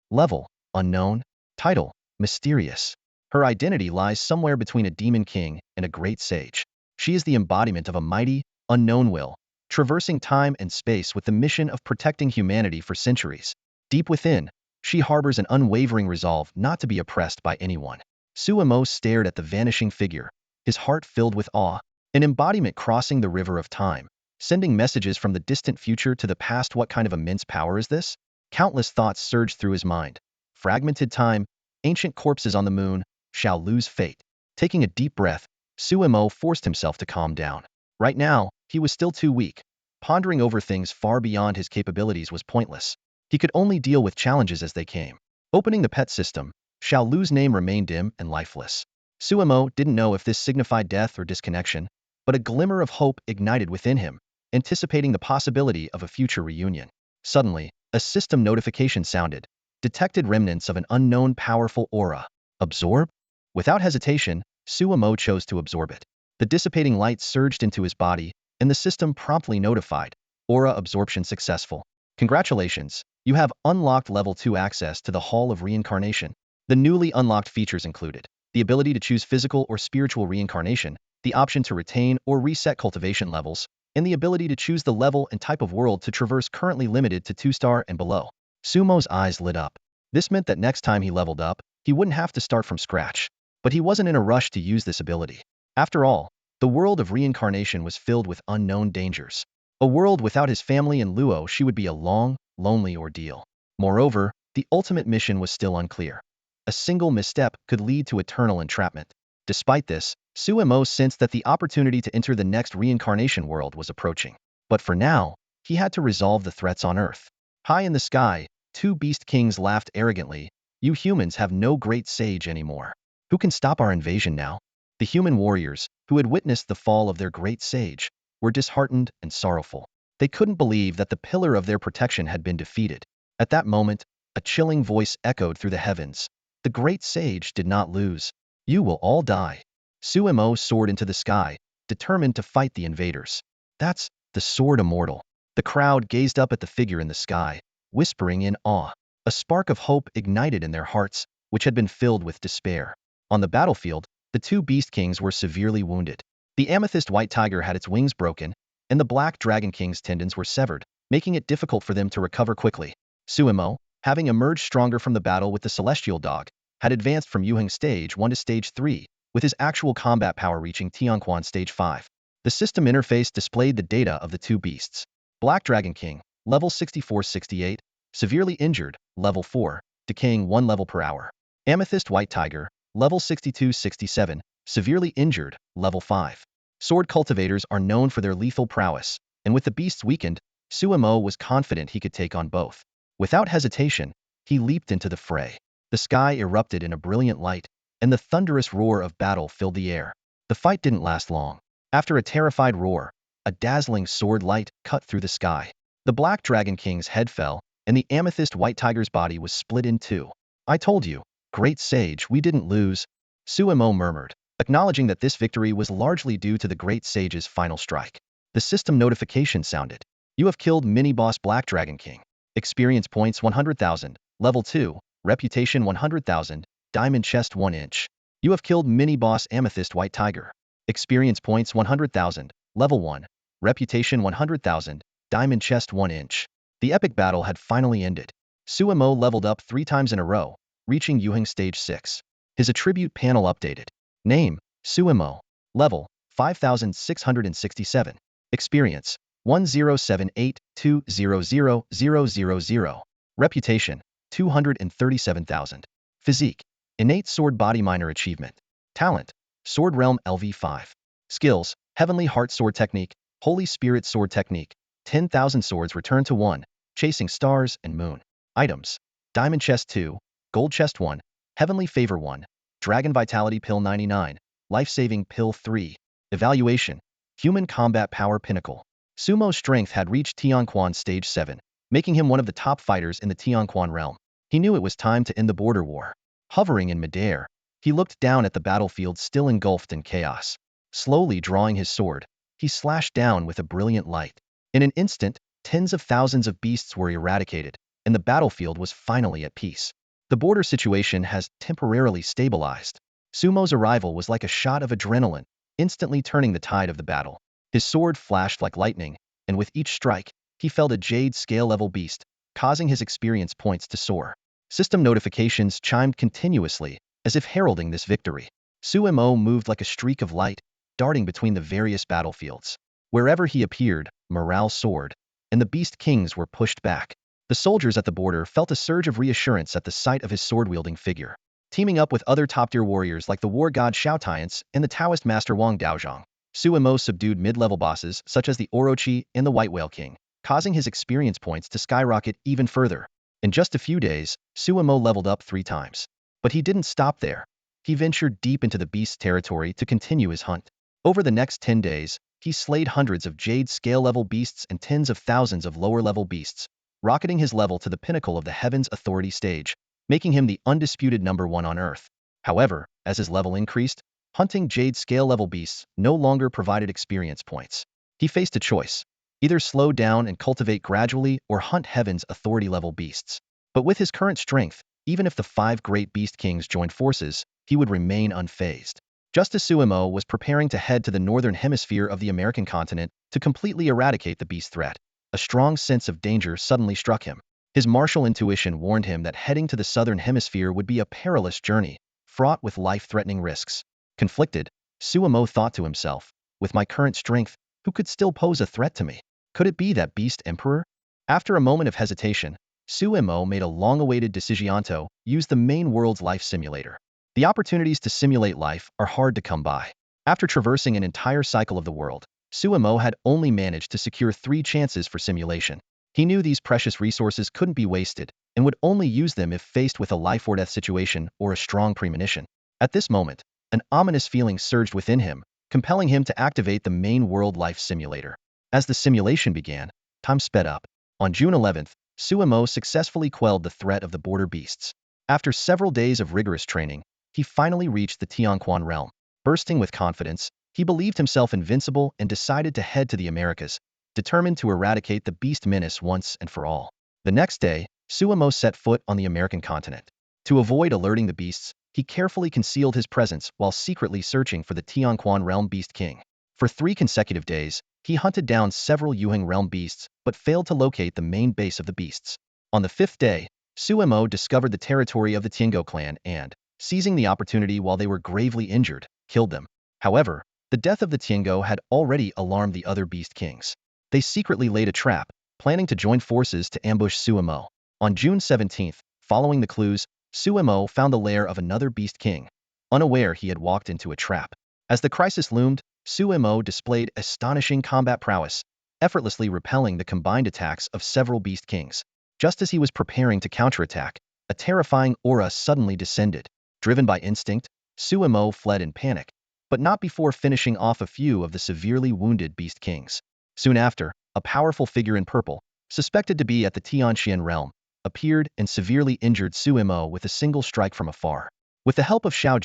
Level, unknown. Title, mysterious. Her identity lies somewhere between a demon king and a great sage. She is the embodiment of a mighty, unknown will, traversing time and space with the mission of protecting humanity for centuries. Deep within, she harbors an unwavering resolve not to be oppressed by anyone. Suemo stared at the vanishing figure, his heart filled with awe, an embodiment crossing the river of time, sending messages from the distant future to the past. What kind of immense power is this? Countless thoughts surged through his mind. Fragmented time, ancient corpses on the moon, Shao lose fate. Taking a deep breath, Suemo forced himself to calm down. Right now, he was still too weak. Pondering over things far beyond his capabilities was pointless. He could only deal with challenges as they came. Opening the pet system, Shao Lu's name remained dim and lifeless. Suemo didn't know if this signified death or disconnection, but a glimmer of hope ignited within him, anticipating the possibility of a future reunion. Suddenly, a system notification sounded. Detected remnants of an unknown powerful aura. Absorb? Without hesitation, Suemo chose to absorb it. The dissipating light surged into his body, and the system promptly notified. Aura absorption successful. Congratulations, you have unlocked level 2 access to the Hall of Reincarnation. The newly unlocked features included the ability to choose physical or spiritual reincarnation, the option to retain or reset cultivation levels, and the ability to choose the level and type of world to traverse currently limited to 2-star and below. Sumo's eyes lit up. This meant that next time he leveled up, he wouldn't have to start from scratch. But he wasn't in a rush to use this ability. After all, the world of reincarnation was filled with unknown dangers. A world without his family and Luosi would be a long, lonely ordeal. Moreover, the ultimate mission was still unclear. A single misstep could lead to eternal entrapment. Despite this, Sumo sensed that the opportunity to enter the next reincarnation world was approaching. But for now, he had to resolve the threats on Earth. High in the sky, two beast kings laughed arrogantly. You humans have no great sage anymore. Who can stop our invasion now? The human warriors, who had witnessed the fall of their great sage, were disheartened and sorrowful. They couldn't believe that the pillar of their protection had been defeated. At that moment, a chilling voice echoed through the heavens. The great sage did not lose. You will all die. Sumo soared into the sky, determined to fight the invaders. That's the sword immortal. The crowd gazed up at the figure in the sky, whispering in awe. A spark of hope ignited in their hearts, which had been filled with despair. On the battlefield, the two beast kings were severely wounded. The amethyst white tiger had its wings broken, and the black dragon king's tendons were severed, making it difficult for them to recover quickly. Sumo, having emerged stronger from the battle with the celestial dog, had advanced from Yuheng stage 1 to stage 3, with his actual combat power reaching Tianquan stage 5. The system interface displayed the data of the two beasts. Black Dragon King, level 64-68, severely injured, level 4, decaying 1 level per hour. Amethyst White Tiger, level 62-67, severely injured, level 5. Sword cultivators are known for their lethal prowess, and with the beasts weakened, Sumo was confident he could take on both. Without hesitation, he leaped into the fray. The sky erupted in a brilliant light, and the thunderous roar of battle filled the air. The fight didn't last long. After a terrified roar, a dazzling sword light cut through the sky. The Black Dragon King's head fell, and the Amethyst White Tiger's body was split in two. I told you, great sage, we didn't lose, Sumo murmured, acknowledging that this victory was largely due to the great sage's final strike. The system notification sounded. You have killed mini-boss Black Dragon King. Experience points 100,000, level 2, reputation 100,000, diamond chest 1 inch. You have killed mini-boss Amethyst White Tiger. Experience points 100,000, level 1, reputation 100,000, diamond chest 1 inch. The epic battle had finally ended. Sumo leveled up 3 times in a row, reaching Yuheng stage 6. His attribute panel updated. Name, Sumo. Level, 5667. Experience, 1078200000. Reputation, 237,000. Physique, innate sword body minor achievement. Talent, sword realm LV5. Skills, heavenly heart sword technique, holy spirit sword technique, 10,000 swords return to 1, chasing stars and moon. Items, diamond chest 2, gold chest 1, heavenly favor 1, dragon vitality pill 99, life-saving pill 3. Evaluation, human combat power pinnacle. Sumo's strength had reached Tianquan stage 7, making him one of the top fighters in the Tianquan realm. He knew it was time to end the border war. Hovering in midair, he looked down at the battlefield still engulfed in chaos. Slowly drawing his sword, he slashed down with a brilliant light. In an instant, tens of thousands of beasts were eradicated, and the battlefield was finally at peace. The border situation has temporarily stabilized. Sumo's arrival was like a shot of adrenaline, instantly turning the tide of the battle. His sword flashed like lightning, and with each strike, he felled a jade scale-level beast, causing his experience points to soar. System notifications chimed continuously, as if heralding this victory. Sumo moved like a streak of light, darting between the various battlefields. Wherever he appeared, morale soared, and the beast kings were pushed back. The soldiers at the border felt a surge of reassurance at the sight of his sword-wielding figure. Teaming up with other top-tier warriors like the war god Shao and the Taoist master Wang Daozhong, Sumo subdued mid-level bosses such as the Orochi and the White Whale King, causing his experience points to skyrocket even further. In just a few days, Sumo leveled up 3 times. But he didn't stop there. He ventured deep into the beast's territory to continue his hunt. Over the next 10 days, he slayed hundreds of jade scale-level beasts and tens of thousands of lower-level beasts, rocketing his level to the pinnacle of the Heavens Authority stage, making him the undisputed #1 on Earth. However, as his level increased, hunting jade scale-level beasts no longer provided experience points. He faced a choice: either slow down and cultivate gradually or hunt Heaven's Authority-level beasts. But with his current strength, Even if the 5 great beast kings joined forces, he would remain unfazed. Just as Suemo was preparing to head to the northern hemisphere of the American continent to completely eradicate the beast threat, a strong sense of danger suddenly struck him. His martial intuition warned him that heading to the southern hemisphere would be a perilous journey, fraught with life-threatening risks. Conflicted, Suemo thought to himself, with my current strength, who could still pose a threat to me? Could it be that beast emperor? After a moment of hesitation, Suemo made a long-awaited decisionto, use the main world's life simulator. The opportunities to simulate life are hard to come by. After traversing an entire cycle of the world, Suemo had only managed to secure 3 chances for simulation. He knew these precious resources couldn't be wasted, and would only use them if faced with a life-or-death situation or a strong premonition. At this moment, an ominous feeling surged within him, compelling him to activate the main world life simulator. As the simulation began, time sped up. On June 11th, Suemo successfully quelled the threat of the border beasts. After several days of rigorous training, he finally reached the Tianquan realm. Bursting with confidence, he believed himself invincible and decided to head to the Americas, determined to eradicate the beast menace once and for all. The next day, Suemo set foot on the American continent. To avoid alerting the beasts, he carefully concealed his presence while secretly searching for the Tianquan realm beast king. For 3 consecutive days, he hunted down several Yuheng realm beasts, but failed to locate the main base of the beasts. On the 5th day, Suemo discovered the territory of the Tiango clan and, seizing the opportunity while they were gravely injured, killed them. However, the death of the Tiango had already alarmed the other beast kings. They secretly laid a trap, planning to join forces to ambush Suemo. On June 17th, following the clues, Suemo found the lair of another beast king, unaware he had walked into a trap. As the crisis loomed, Suemo displayed astonishing combat prowess, effortlessly repelling the combined attacks of several beast kings. Just as he was preparing to counterattack, a terrifying aura suddenly descended. Driven by instinct, Suemo fled in panic, but not before finishing off a few of the severely wounded beast kings. Soon after, a powerful figure in purple, suspected to be at the Tianxian realm, appeared and severely injured Suemo with a single strike from afar. With the help of Shao,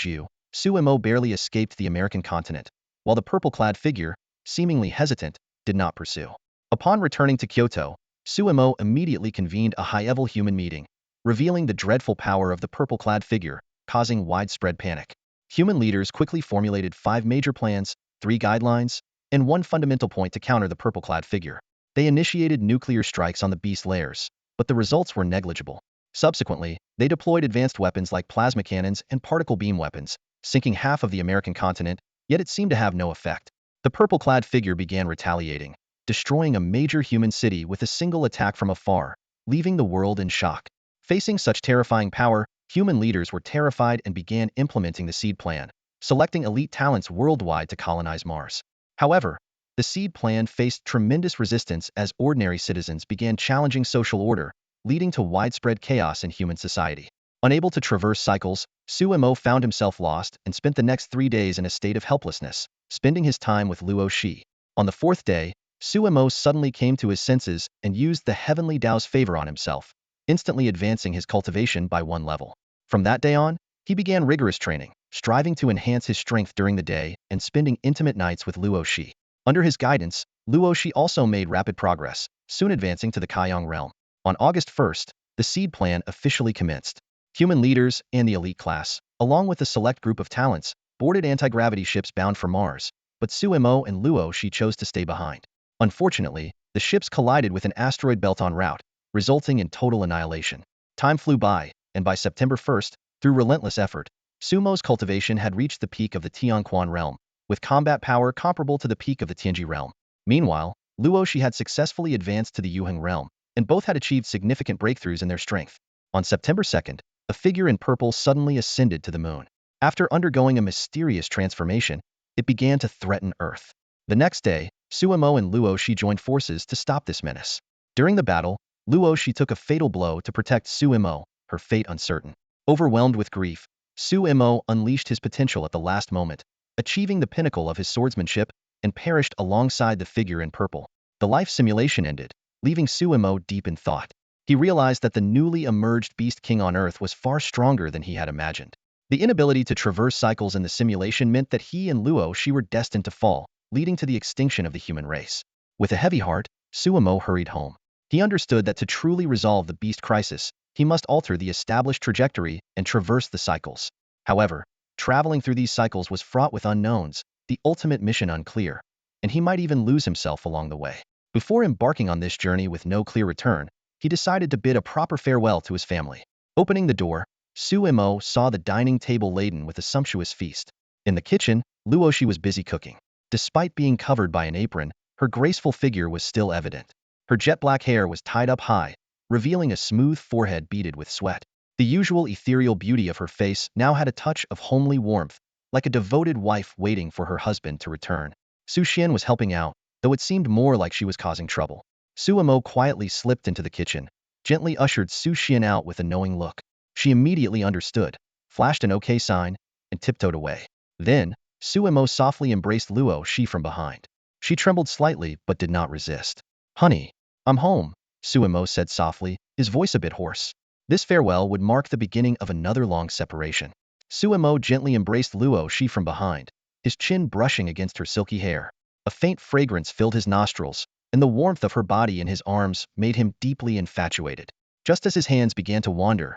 Suemo barely escaped the American continent, while the purple-clad figure, seemingly hesitant, did not pursue. Upon returning to Kyoto, Suemo immediately convened a high-level human meeting, revealing the dreadful power of the purple-clad figure, causing widespread panic. Human leaders quickly formulated 5 major plans, 3 guidelines, and 1 fundamental point to counter the purple-clad figure. They initiated nuclear strikes on the beast lairs, but the results were negligible. Subsequently, they deployed advanced weapons like plasma cannons and particle beam weapons, sinking half of the American continent, yet it seemed to have no effect. The purple-clad figure began retaliating, destroying a major human city with a single attack from afar, leaving the world in shock. Facing such terrifying power, human leaders were terrified and began implementing the SEED plan, selecting elite talents worldwide to colonize Mars. However, the SEED plan faced tremendous resistance as ordinary citizens began challenging social order, leading to widespread chaos in human society. Unable to traverse cycles, Suemo found himself lost and spent the next 3 days in a state of helplessness, spending his time with Luosi. On the 4th day, Suemo suddenly came to his senses and used the heavenly Tao's favor on himself, instantly advancing his cultivation by 1 level. From that day on, he began rigorous training, striving to enhance his strength during the day and spending intimate nights with Luosi. Under his guidance, Luosi also made rapid progress, soon advancing to the Kaiyang realm. On August 1st, the SEED plan officially commenced. Human leaders and the elite class, along with a select group of talents, boarded anti-gravity ships bound for Mars, but Suemo and Luosi chose to stay behind. Unfortunately, the ships collided with an asteroid belt en route, resulting in total annihilation. Time flew by, and by September 1st, through relentless effort, Sumo's cultivation had reached the peak of the Tianquan realm, with combat power comparable to the peak of the Tianji realm. Meanwhile, Luosi had successfully advanced to the Yuheng realm, and both had achieved significant breakthroughs in their strength. On September 2nd, a figure in purple suddenly ascended to the moon. After undergoing a mysterious transformation, it began to threaten Earth. The next day, Suemo and Luosi joined forces to stop this menace. During the battle, Luosi took a fatal blow to protect Suemo, her fate uncertain. Overwhelmed with grief, Suemo unleashed his potential at the last moment, achieving the pinnacle of his swordsmanship, and perished alongside the figure in purple. The life simulation ended, leaving Suemo deep in thought. He realized that the newly emerged Beast King on Earth was far stronger than he had imagined. The inability to traverse cycles in the simulation meant that he and Luosi were destined to fall, leading to the extinction of the human race. With a heavy heart, Suemo hurried home. He understood that to truly resolve the beast crisis, he must alter the established trajectory and traverse the cycles. However, traveling through these cycles was fraught with unknowns, the ultimate mission unclear, and he might even lose himself along the way. Before embarking on this journey with no clear return, he decided to bid a proper farewell to his family. Opening the door, Sumo saw the dining table laden with a sumptuous feast. In the kitchen, Luosi was busy cooking. Despite being covered by an apron, her graceful figure was still evident. Her jet-black hair was tied up high, revealing a smooth forehead beaded with sweat. The usual ethereal beauty of her face now had a touch of homely warmth, like a devoted wife waiting for her husband to return. Su Xian was helping out, though it seemed more like she was causing trouble. Sumo quietly slipped into the kitchen, gently ushered Su Xian out with a knowing look. She immediately understood, flashed an okay sign, and tiptoed away. Then, Sumo softly embraced Luosi from behind. She trembled slightly but did not resist. "Honey, I'm home," Sumo said softly, his voice a bit hoarse. This farewell would mark the beginning of another long separation. Sumo gently embraced Luosi from behind, his chin brushing against her silky hair. A faint fragrance filled his nostrils, and the warmth of her body in his arms made him deeply infatuated. Just as his hands began to wander,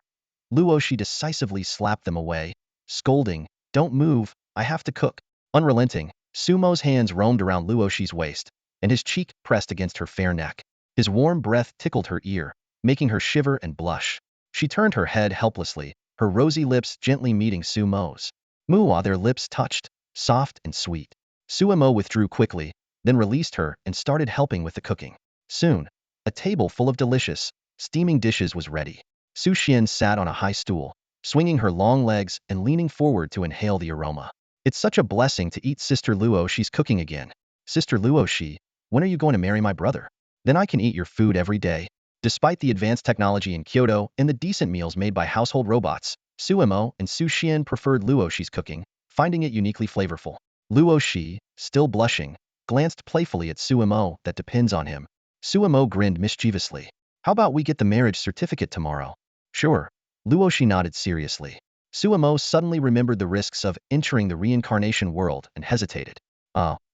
Luosi decisively slapped them away, scolding, "Don't move, I have to cook." Unrelenting, Sumo's hands roamed around Luosi's waist, and his cheek pressed against her fair neck. His warm breath tickled her ear, making her shiver and blush. She turned her head helplessly, her rosy lips gently meeting Sumo's. Their lips touched, soft and sweet. Sumo withdrew quickly, then released her and started helping with the cooking. Soon, a table full of delicious, steaming dishes was ready. Su Xian sat on a high stool, swinging her long legs and leaning forward to inhale the aroma. "It's such a blessing to eat Sister Luosi's cooking again. Sister Luosi, when are you going to marry my brother? Then I can eat your food every day." Despite the advanced technology in Kyoto and the decent meals made by household robots, Sumo and Su Xian preferred Luosi's cooking, finding it uniquely flavorful. Luosi, still blushing, glanced playfully at Sumo. "That depends on him." Sumo grinned mischievously. "How about we get the marriage certificate tomorrow?" "Sure." Luosi nodded seriously. Sumo suddenly remembered the risks of entering the reincarnation world and hesitated.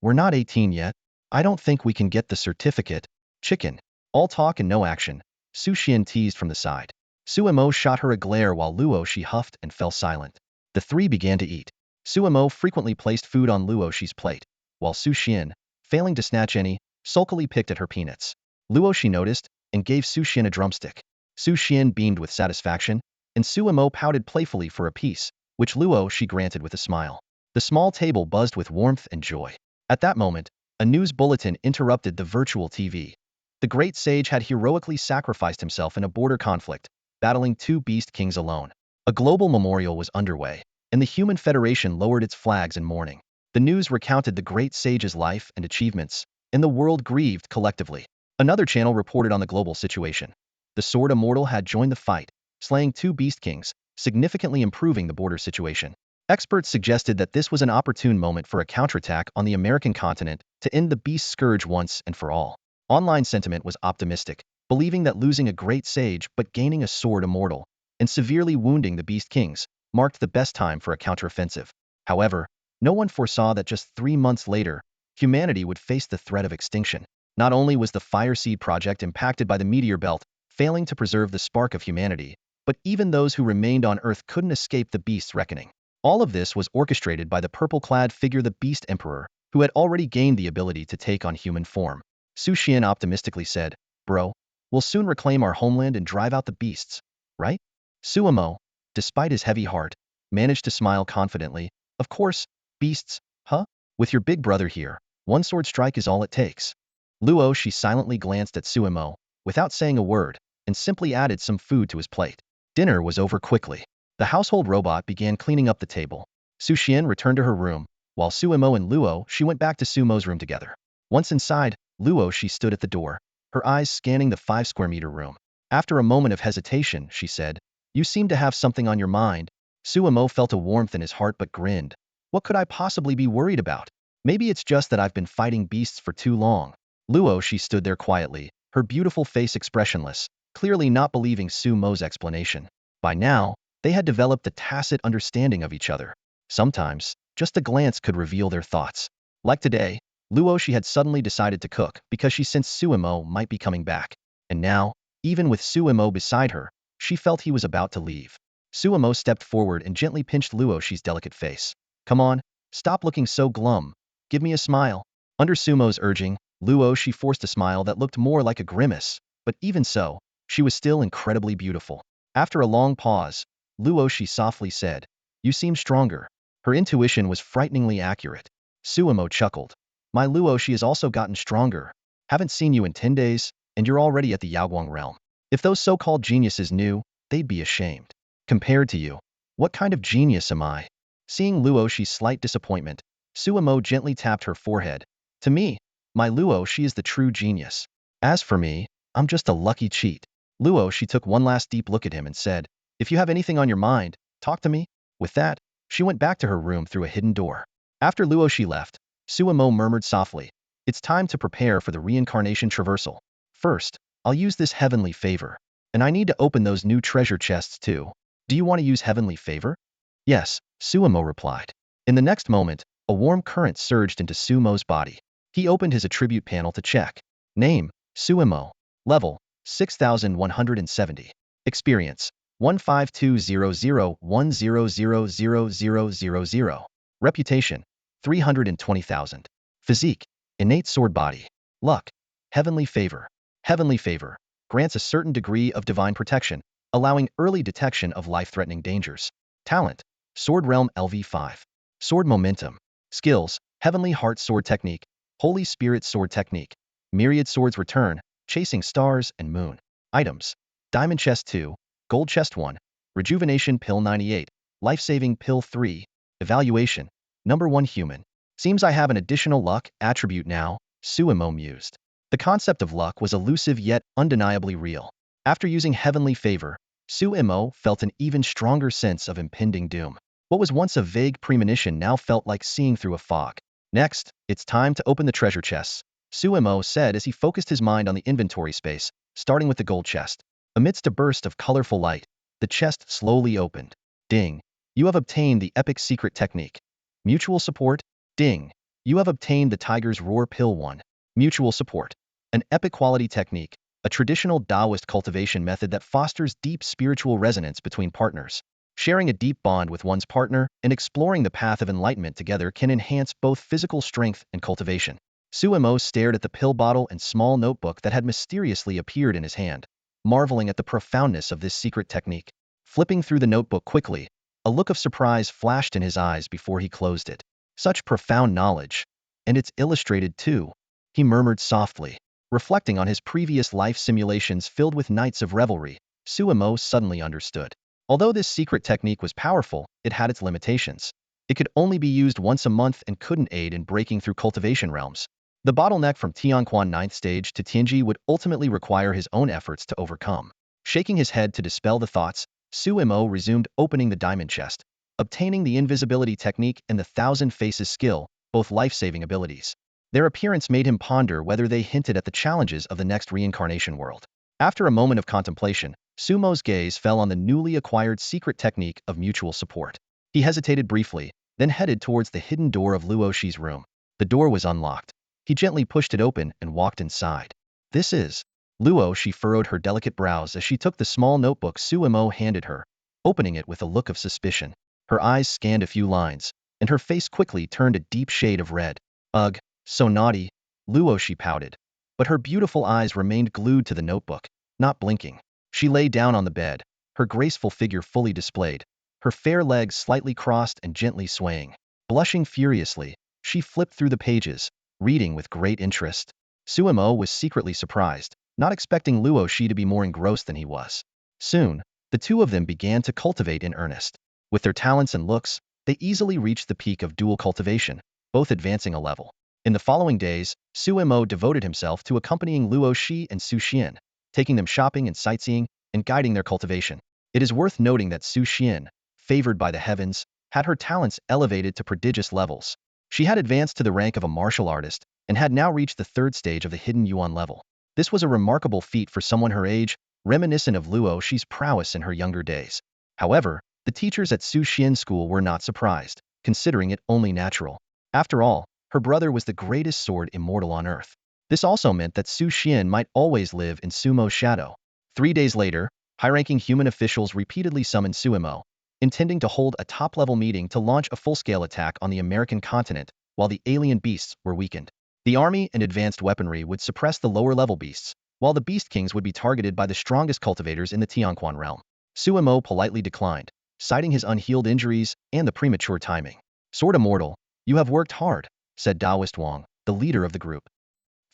We're not 18 yet. I don't think we can get the certificate." "Chicken. All talk and no action," Su Xian teased from the side. Sumo shot her a glare while Luosi huffed and fell silent. The three began to eat. Sumo frequently placed food on Luosi's plate, while Su Xian, failing to snatch any, sulkily picked at her peanuts. Luosi noticed and gave Su Xian a drumstick. Su Xian beamed with satisfaction, and Sumo pouted playfully for a piece, which Luosi granted with a smile. The small table buzzed with warmth and joy. At that moment, a news bulletin interrupted the virtual TV. The great sage had heroically sacrificed himself in a border conflict, battling two beast kings alone. A global memorial was underway, and the Human Federation lowered its flags in mourning. The news recounted the great sage's life and achievements, and the world grieved collectively. Another channel reported on the global situation. The Sword Immortal had joined the fight, slaying two beast kings, significantly improving the border situation. Experts suggested that this was an opportune moment for a counterattack on the American continent to end the beast scourge once and for all. Online sentiment was optimistic, believing that losing a great sage but gaining a sword immortal, and severely wounding the beast kings, marked the best time for a counteroffensive. However, no one foresaw that just 3 months later, humanity would face the threat of extinction. Not only was the Fireseed project impacted by the meteor belt, failing to preserve the spark of humanity, but even those who remained on Earth couldn't escape the beast's reckoning. All of this was orchestrated by the purple-clad figure, the Beast Emperor, who had already gained the ability to take on human form. Su Xian optimistically said, "Bro, we'll soon reclaim our homeland and drive out the beasts, right?" Sumo, despite his heavy heart, managed to smile confidently. "Of course, beasts, huh? With your big brother here, one sword strike is all it takes." Luosi silently glanced at Sumo, without saying a word, and simply added some food to his plate. Dinner was over quickly. The household robot began cleaning up the table. Su Xian returned to her room, while Sumo and Luosi went back to Sumo's room together. Once inside, Luosi stood at the door, her eyes scanning the 5-square-meter room. After a moment of hesitation, she said, "You seem to have something on your mind." Sumo felt a warmth in his heart but grinned. "What could I possibly be worried about? Maybe it's just that I've been fighting beasts for too long." Luosi stood there quietly, her beautiful face expressionless, clearly not believing Sumo's explanation. By now, they had developed a tacit understanding of each other. Sometimes, just a glance could reveal their thoughts. Like today, Luosi had suddenly decided to cook because she sensed Sumo might be coming back. And now, even with Sumo beside her, She felt he was about to leave. Suemo stepped forward and gently pinched Luoshi's delicate face. Come on, stop looking so glum. Give me a smile. Under Sumo's urging, Luoshi forced a smile that looked more like a grimace, but even so, she was still incredibly beautiful. After a long pause, Luoshi softly said, You seem stronger. Her intuition was frighteningly accurate. Suemo chuckled. My Luoshi has also gotten stronger. Haven't seen you in 10 days, and you're already at the Yaoguang realm. If those so-called geniuses knew, they'd be ashamed. Compared to you, what kind of genius am I? Seeing Luoshi's slight disappointment, Suemo gently tapped her forehead. To me, my Luoshi is the true genius. As for me, I'm just a lucky cheat. Luoshi took one last deep look at him and said, If you have anything on your mind, talk to me. With that, she went back to her room through a hidden door. After Luoshi left, Suemo murmured softly, It's time to prepare for the reincarnation traversal. First, I'll use this heavenly favor. And I need to open those new treasure chests too. Do you want to use heavenly favor? Yes, Suemo replied. In the next moment, a warm current surged into Sumo's body. He opened his attribute panel to check. Name, Suemo. Level, 6170. Experience, 15200100000. Reputation, 320,000. Physique, innate sword body. Luck, heavenly favor. Heavenly favor grants a certain degree of divine protection, allowing early detection of life-threatening dangers. Talent, Sword Realm LV5. Sword Momentum. Skills, Heavenly Heart Sword Technique, Holy Spirit Sword Technique, Myriad Swords Return, Chasing Stars and Moon. Items, Diamond Chest 2, Gold Chest 1, Rejuvenation Pill 98, Life-Saving Pill 3. Evaluation, Number 1 Human. Seems I have an additional luck attribute now, Suemo mused. The concept of luck was elusive yet undeniably real. After using heavenly favor, Suemo felt an even stronger sense of impending doom. What was once a vague premonition now felt like seeing through a fog. Next, it's time to open the treasure chests, Suemo said as he focused his mind on the inventory space, starting with the gold chest. Amidst a burst of colorful light, the chest slowly opened. Ding. You have obtained the epic secret technique. Mutual support. Ding. You have obtained the Tiger's Roar Pill 1. Mutual support. An epic quality technique, a traditional Taoist cultivation method that fosters deep spiritual resonance between partners. Sharing a deep bond with one's partner and exploring the path of enlightenment together can enhance both physical strength and cultivation. Suemo stared at the pill bottle and small notebook that had mysteriously appeared in his hand, marveling at the profoundness of this secret technique. Flipping through the notebook quickly, a look of surprise flashed in his eyes before he closed it. Such profound knowledge. And it's illustrated too, he murmured softly. Reflecting on his previous life simulations filled with nights of revelry, Suemo suddenly understood. Although this secret technique was powerful, it had its limitations. It could only be used once a month and couldn't aid in breaking through cultivation realms. The bottleneck from Tianquan 9th stage to Tianji would ultimately require his own efforts to overcome. Shaking his head to dispel the thoughts, Suemo resumed opening the diamond chest, obtaining the invisibility technique and the Thousand Faces skill, both life-saving abilities. Their appearance made him ponder whether they hinted at the challenges of the next reincarnation world. After a moment of contemplation, Sumo's gaze fell on the newly acquired secret technique of mutual support. He hesitated briefly, then headed towards the hidden door of Luoshi's room. The door was unlocked. He gently pushed it open and walked inside. This is... Luoshi furrowed her delicate brows as she took the small notebook Suemo handed her, opening it with a look of suspicion. Her eyes scanned a few lines, and her face quickly turned a deep shade of red. Ugh. So naughty, Luoshi pouted. But her beautiful eyes remained glued to the notebook, not blinking. She lay down on the bed, her graceful figure fully displayed, her fair legs slightly crossed and gently swaying. Blushing furiously, she flipped through the pages, reading with great interest. Suemo was secretly surprised, not expecting Luoshi to be more engrossed than he was. Soon, the two of them began to cultivate in earnest. With their talents and looks, they easily reached the peak of dual cultivation, both advancing a level. In the following days, Suemo devoted himself to accompanying Luoshi and Su Xian, taking them shopping and sightseeing, and guiding their cultivation. It is worth noting that Su Xian, favored by the heavens, had her talents elevated to prodigious levels. She had advanced to the rank of a martial artist, and had now reached the third stage of the hidden Yuan level. This was a remarkable feat for someone her age, reminiscent of Luoshi's prowess in her younger days. However, the teachers at Su Xian school were not surprised, considering it only natural. After all, her brother was the greatest sword immortal on earth. This also meant that Su Xian might always live in Sumo's shadow. 3 days later, High-ranking human officials repeatedly summoned Suemo, intending to hold a top-level meeting to launch a full-scale attack on the American continent while the alien beasts were weakened. The army and advanced weaponry would suppress the lower-level beasts, while the Beast Kings would be targeted by the strongest cultivators in the Tianquan realm. Suemo politely declined, citing his unhealed injuries and the premature timing. Sword Immortal, you have worked hard, said Daoist Wang, the leader of the group.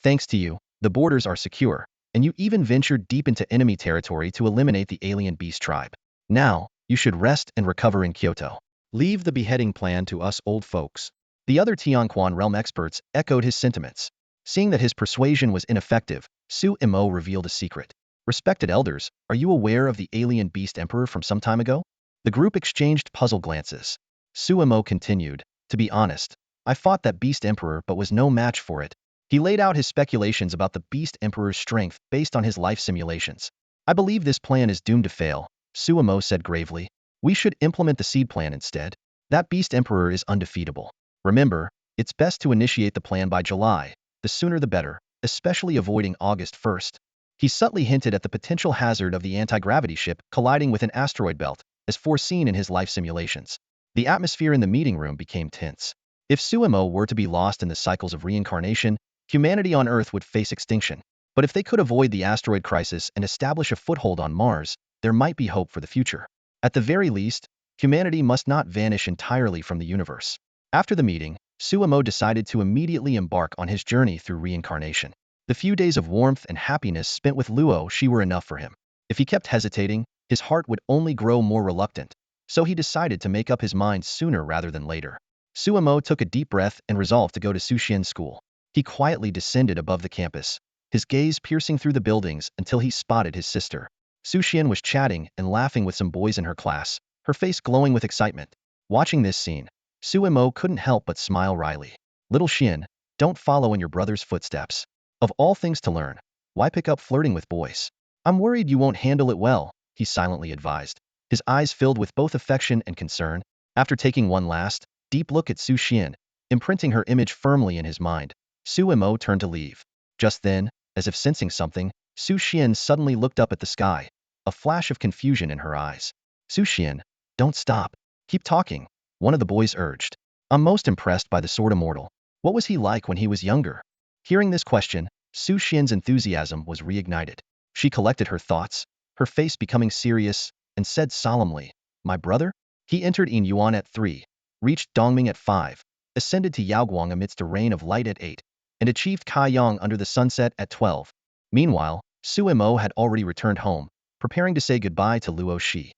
Thanks to you, the borders are secure, and you even ventured deep into enemy territory to eliminate the alien beast tribe. Now, you should rest and recover in Kyoto. Leave the beheading plan to us old folks. The other Tianquan realm experts echoed his sentiments. Seeing that his persuasion was ineffective, Su Mo revealed a secret. Respected elders, are you aware of the alien beast emperor from some time ago? The group exchanged puzzled glances. Su Mo continued, to be honest, I fought that beast emperor but was no match for it. He laid out his speculations about the beast emperor's strength based on his life simulations. I believe this plan is doomed to fail, Su Mo said gravely. We should implement the seed plan instead. That beast emperor is undefeatable. Remember, it's best to initiate the plan by July, the sooner the better, especially avoiding August 1st. He subtly hinted at the potential hazard of the anti-gravity ship colliding with an asteroid belt, as foreseen in his life simulations. The atmosphere in the meeting room became tense. If Suemo were to be lost in the cycles of reincarnation, humanity on Earth would face extinction. But if they could avoid the asteroid crisis and establish a foothold on Mars, there might be hope for the future. At the very least, humanity must not vanish entirely from the universe. After the meeting, Suemo decided to immediately embark on his journey through reincarnation. The few days of warmth and happiness spent with Luosi were enough for him. If he kept hesitating, his heart would only grow more reluctant, so he decided to make up his mind sooner rather than later. Suemo took a deep breath and resolved to go to Suxian School. He quietly descended above the campus, his gaze piercing through the buildings until he spotted his sister. Suxian was chatting and laughing with some boys in her class, her face glowing with excitement. Watching this scene, Suemo couldn't help but smile wryly. Little Xian, don't follow in your brother's footsteps. Of all things to learn, why pick up flirting with boys? I'm worried you won't handle it well, he silently advised, his eyes filled with both affection and concern. After taking one last, deep look at Su Xian, imprinting her image firmly in his mind, Suemo turned to leave. Just then, as if sensing something, Su Xian suddenly looked up at the sky, a flash of confusion in her eyes. Su Xian, don't stop. Keep talking, one of the boys urged. I'm most impressed by the Sword Immortal. What was he like when he was younger? Hearing this question, Su Xian's enthusiasm was reignited. She collected her thoughts, her face becoming serious, and said solemnly, my brother? He entered Yin Yuan at 3, reached Dongming at 5, ascended to Yaoguang amidst a rain of light at 8, and achieved Kaiyang under the sunset at 12. Meanwhile, Suemo had already returned home, preparing to say goodbye to Luosi.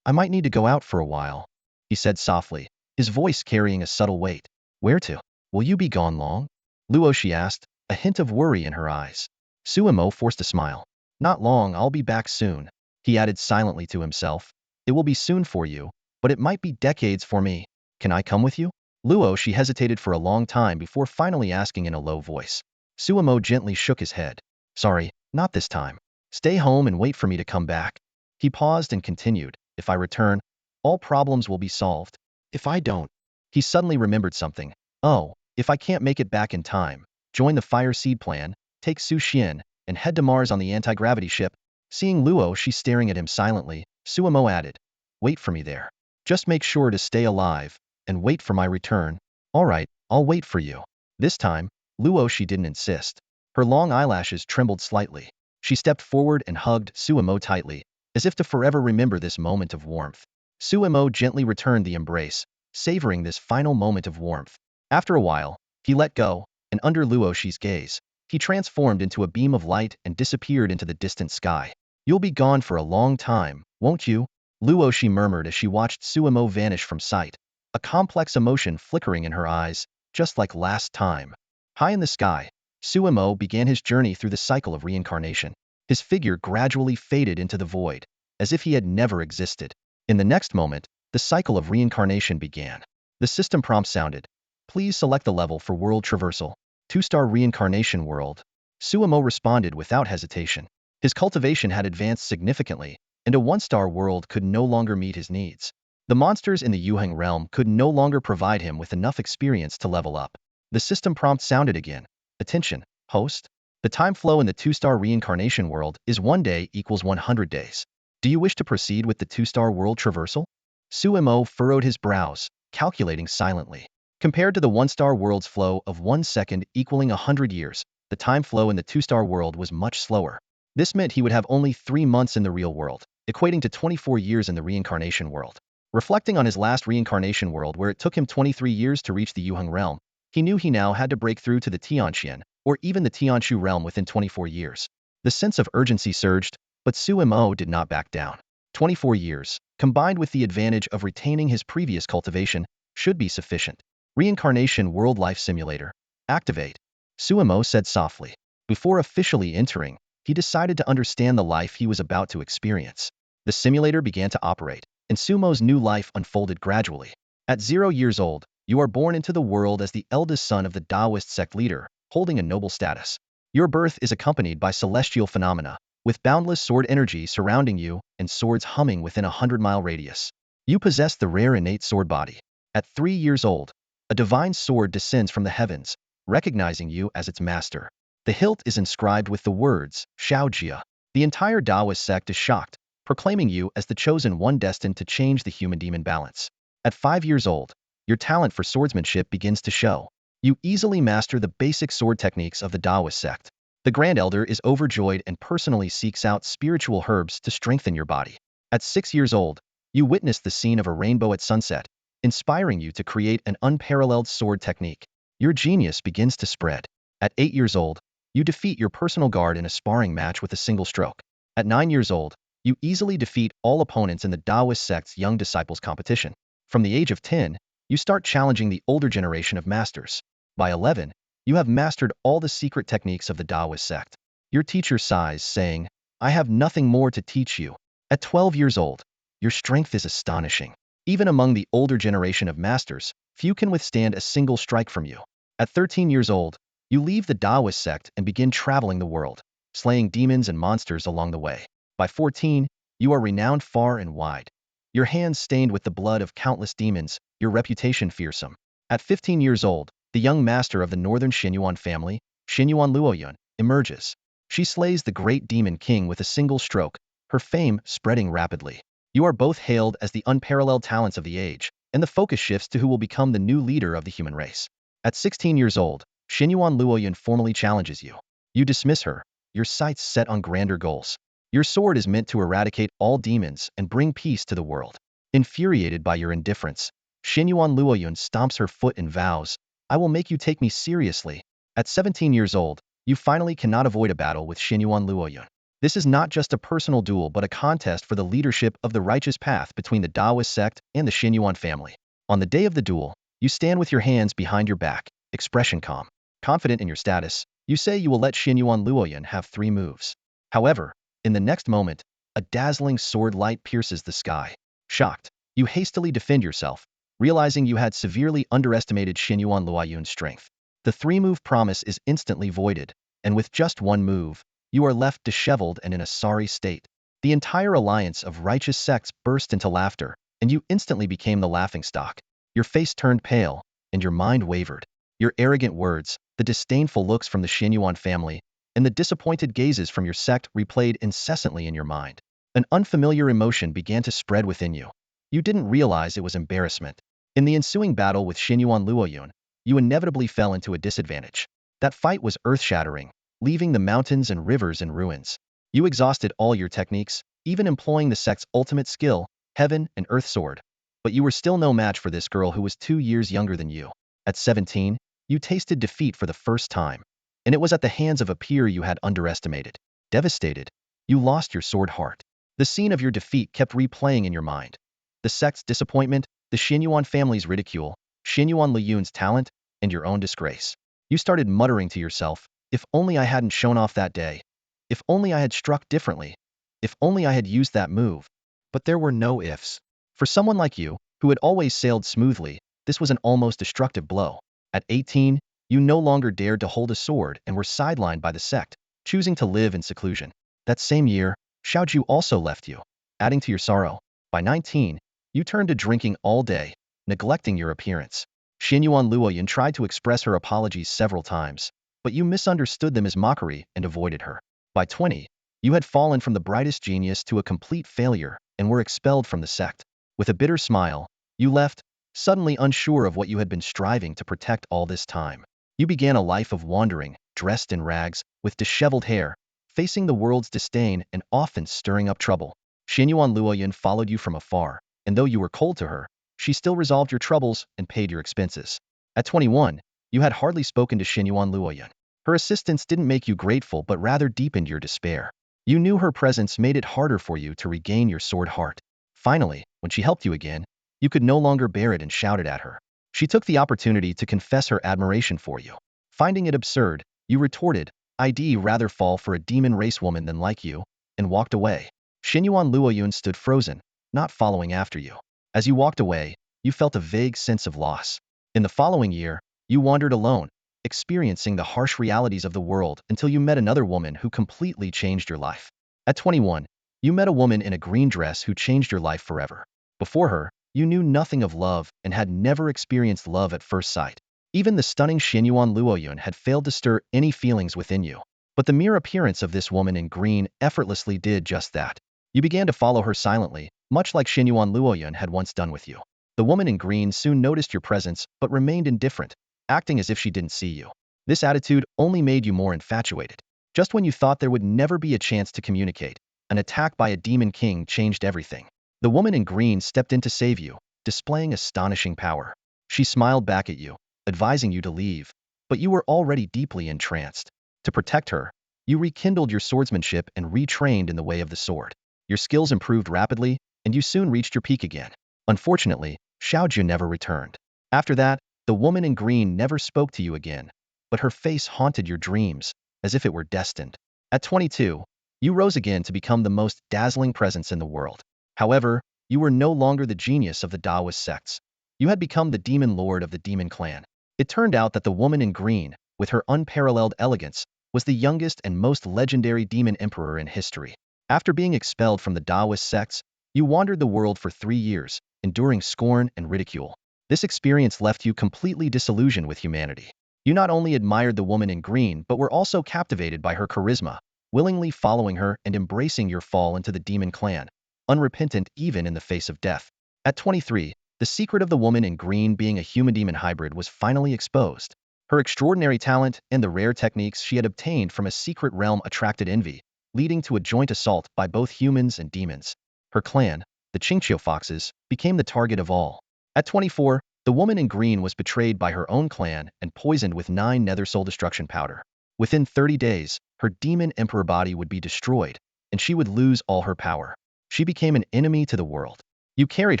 I might need to go out for a while, he said softly, his voice carrying a subtle weight. Where to? Will you be gone long? Luosi asked, a hint of worry in her eyes. Suemo forced a smile. Not long, I'll be back soon, he added silently to himself. It will be soon for you, but it might be decades for me. Can I come with you? Luosi hesitated for a long time before finally asking in a low voice. Suemo gently shook his head. Sorry, not this time. Stay home and wait for me to come back. He paused and continued, if I return, all problems will be solved. If I don't, he suddenly remembered something. Oh, if I can't make it back in time, join the Fire Seed plan, take Su Xian, and head to Mars on the anti-gravity ship. Seeing Luosi staring at him silently, Suemo added, wait for me there. Just make sure to stay alive, and wait for my return. All right, I'll wait for you. This time, Luosi didn't insist. Her long eyelashes trembled slightly. She stepped forward and hugged Suemo tightly, as if to forever remember this moment of warmth. Suemo gently returned the embrace, savoring this final moment of warmth. After a while, he let go, and under Luosi's gaze, he transformed into a beam of light and disappeared into the distant sky. You'll be gone for a long time, won't you? Luosi murmured as she watched Suemo vanish from sight, a complex emotion flickering in her eyes, just like last time. High in the sky, Suemo began his journey through the cycle of reincarnation. His figure gradually faded into the void, as if he had never existed. In the next moment, the cycle of reincarnation began. The system prompt sounded. Please select the level for world traversal. 2-star reincarnation world. Suemo responded without hesitation. His cultivation had advanced significantly, and a 1-star world could no longer meet his needs. The monsters in the Yuheng realm could no longer provide him with enough experience to level up. The system prompt sounded again. Attention, host. The time flow in the 2-star reincarnation world is 1 day equals 100 days. Do you wish to proceed with the two-star world traversal? Suemo furrowed his brows, calculating silently. Compared to the one-star world's flow of 1 second equaling 100 years, the time flow in the two-star world was much slower. This meant he would have only 3 months in the real world, equating to 24 years in the reincarnation world. Reflecting on his last reincarnation world where it took him 23 years to reach the Yuheng realm, he knew he now had to break through to the Tianxian, or even the Tianshu realm within 24 years. The sense of urgency surged, but Suemo did not back down. 24 years, combined with the advantage of retaining his previous cultivation, should be sufficient. Reincarnation World Life Simulator. Activate. Suemo said softly. Before officially entering, he decided to understand the life he was about to experience. The simulator began to operate, and Sumo's new life unfolded gradually. At 0 years old, you are born into the world as the eldest son of the Taoist sect leader, holding a noble status. Your birth is accompanied by celestial phenomena, with boundless sword energy surrounding you and swords humming within a 100-mile radius. You possess the rare innate sword body. At 3 years old, a divine sword descends from the heavens, recognizing you as its master. The hilt is inscribed with the words, Shao. The entire Taoist sect is shocked, proclaiming you as the chosen one destined to change the human-demon balance. At 5 years old, your talent for swordsmanship begins to show. You easily master the basic sword techniques of the Taoist sect. The Grand Elder is overjoyed and personally seeks out spiritual herbs to strengthen your body. At 6 years old, you witness the scene of a rainbow at sunset, inspiring you to create an unparalleled sword technique. Your genius begins to spread. At 8 years old, you defeat your personal guard in a sparring match with a single stroke. At 9 years old, you easily defeat all opponents in the Taoist sect's young disciples competition. From the age of 10, you start challenging the older generation of masters. By 11, you have mastered all the secret techniques of the Taoist sect. Your teacher sighs, saying, I have nothing more to teach you. At 12 years old, your strength is astonishing. Even among the older generation of masters, few can withstand a single strike from you. At 13 years old, you leave the Taoist sect and begin traveling the world, slaying demons and monsters along the way. By 14, you are renowned far and wide. Your hands stained with the blood of countless demons, your reputation fearsome. At 15 years old, the young master of the northern Xinyuan family, Xinyuan Luoyun, emerges. She slays the great demon king with a single stroke, her fame spreading rapidly. You are both hailed as the unparalleled talents of the age, and the focus shifts to who will become the new leader of the human race. At 16 years old, Xinyuan Luoyun formally challenges you. You dismiss her, your sights set on grander goals. Your sword is meant to eradicate all demons and bring peace to the world. Infuriated by your indifference, Xinyuan Luoyun stomps her foot and vows, I will make you take me seriously. At 17 years old, you finally cannot avoid a battle with Xinyuan Luoyun. This is not just a personal duel but a contest for the leadership of the righteous path between the Taoist sect and the Xinyuan family. On the day of the duel, you stand with your hands behind your back, expression calm. Confident in your status, you say you will let Xinyuan Luoyun have 3 moves. However, in the next moment, a dazzling sword light pierces the sky. Shocked, you hastily defend yourself, realizing you had severely underestimated Xinyuan Luoyun's strength. The 3-move promise is instantly voided, and with just 1 move, you are left disheveled and in a sorry state. The entire alliance of righteous sects burst into laughter, and you instantly became the laughingstock. Your face turned pale, and your mind wavered. Your arrogant words, the disdainful looks from the Xinyuan family, and the disappointed gazes from your sect replayed incessantly in your mind. An unfamiliar emotion began to spread within you. You didn't realize it was embarrassment. In the ensuing battle with Xinyuan Luoyun, you inevitably fell into a disadvantage. That fight was earth-shattering, leaving the mountains and rivers in ruins. You exhausted all your techniques, even employing the sect's ultimate skill, Heaven and Earth Sword. But you were still no match for this girl who was 2 years younger than you. At 17, you tasted defeat for the first time, and it was at the hands of a peer you had underestimated. Devastated, you lost your sword heart. The scene of your defeat kept replaying in your mind. The sect's disappointment, the Xinyuan family's ridicule, Xinyuan Luoyun's talent, and your own disgrace. You started muttering to yourself, if only I hadn't shown off that day. If only I had struck differently. If only I had used that move. But there were no ifs. For someone like you, who had always sailed smoothly, this was an almost destructive blow. At 18, you no longer dared to hold a sword and were sidelined by the sect, choosing to live in seclusion. That same year, Shao also left you, adding to your sorrow. By 19, you turned to drinking all day, neglecting your appearance. Xinyuan Luoyun tried to express her apologies several times, but you misunderstood them as mockery and avoided her. By 20, You had fallen from the brightest genius to a complete failure and were expelled from the sect. With a bitter smile, you left, suddenly unsure of what you had been striving to protect all this time. You began a life of wandering, dressed in rags, with disheveled hair, facing the world's disdain and often stirring up trouble. Xinyuan Luoyun followed you from afar, and though you were cold to her, she still resolved your troubles and paid your expenses. At 21, you had hardly spoken to Xinyuan Luoyun. Her assistance didn't make you grateful but rather deepened your despair. You knew her presence made it harder for you to regain your sword heart. Finally, when she helped you again, you could no longer bear it and shouted at her. She took the opportunity to confess her admiration for you. Finding it absurd, you retorted, "I'd rather fall for a demon race woman than like you," and walked away. Xinyuan Luoyun stood frozen, not following after you. As you walked away, you felt a vague sense of loss. In the following year, you wandered alone, experiencing the harsh realities of the world until you met another woman who completely changed your life. At 21, you met a woman in a green dress who changed your life forever. Before her, you knew nothing of love and had never experienced love at first sight. Even the stunning Xinyuan Luoyun had failed to stir any feelings within you. But the mere appearance of this woman in green effortlessly did just that. You began to follow her silently, much like Xinyuan Luoyun had once done with you. The woman in green soon noticed your presence but remained indifferent, acting as if she didn't see you. This attitude only made you more infatuated. Just when you thought there would never be a chance to communicate, an attack by a demon king changed everything. The woman in green stepped in to save you, displaying astonishing power. She smiled back at you, advising you to leave, but you were already deeply entranced. To protect her, you rekindled your swordsmanship and retrained in the way of the sword. Your skills improved rapidly, and you soon reached your peak again. Unfortunately, Shao never returned. After that, the woman in green never spoke to you again, but her face haunted your dreams, as if it were destined. At 22, you rose again to become the most dazzling presence in the world. However, you were no longer the genius of the Taoist sects. You had become the demon lord of the demon clan. It turned out that the woman in green, with her unparalleled elegance, was the youngest and most legendary demon emperor in history. After being expelled from the Taoist sects, you wandered the world for 3 years, enduring scorn and ridicule. This experience left you completely disillusioned with humanity. You not only admired the woman in green but were also captivated by her charisma, willingly following her and embracing your fall into the demon clan, unrepentant even in the face of death. At 23, the secret of the woman in green being a human-demon hybrid was finally exposed. Her extraordinary talent and the rare techniques she had obtained from a secret realm attracted envy, leading to a joint assault by both humans and demons. Her clan, the Qingqiu Foxes, became the target of all. At 24, the woman in green was betrayed by her own clan and poisoned with 9 nether soul destruction powder. Within 30 days, her demon emperor body would be destroyed, and she would lose all her power. She became an enemy to the world. You carried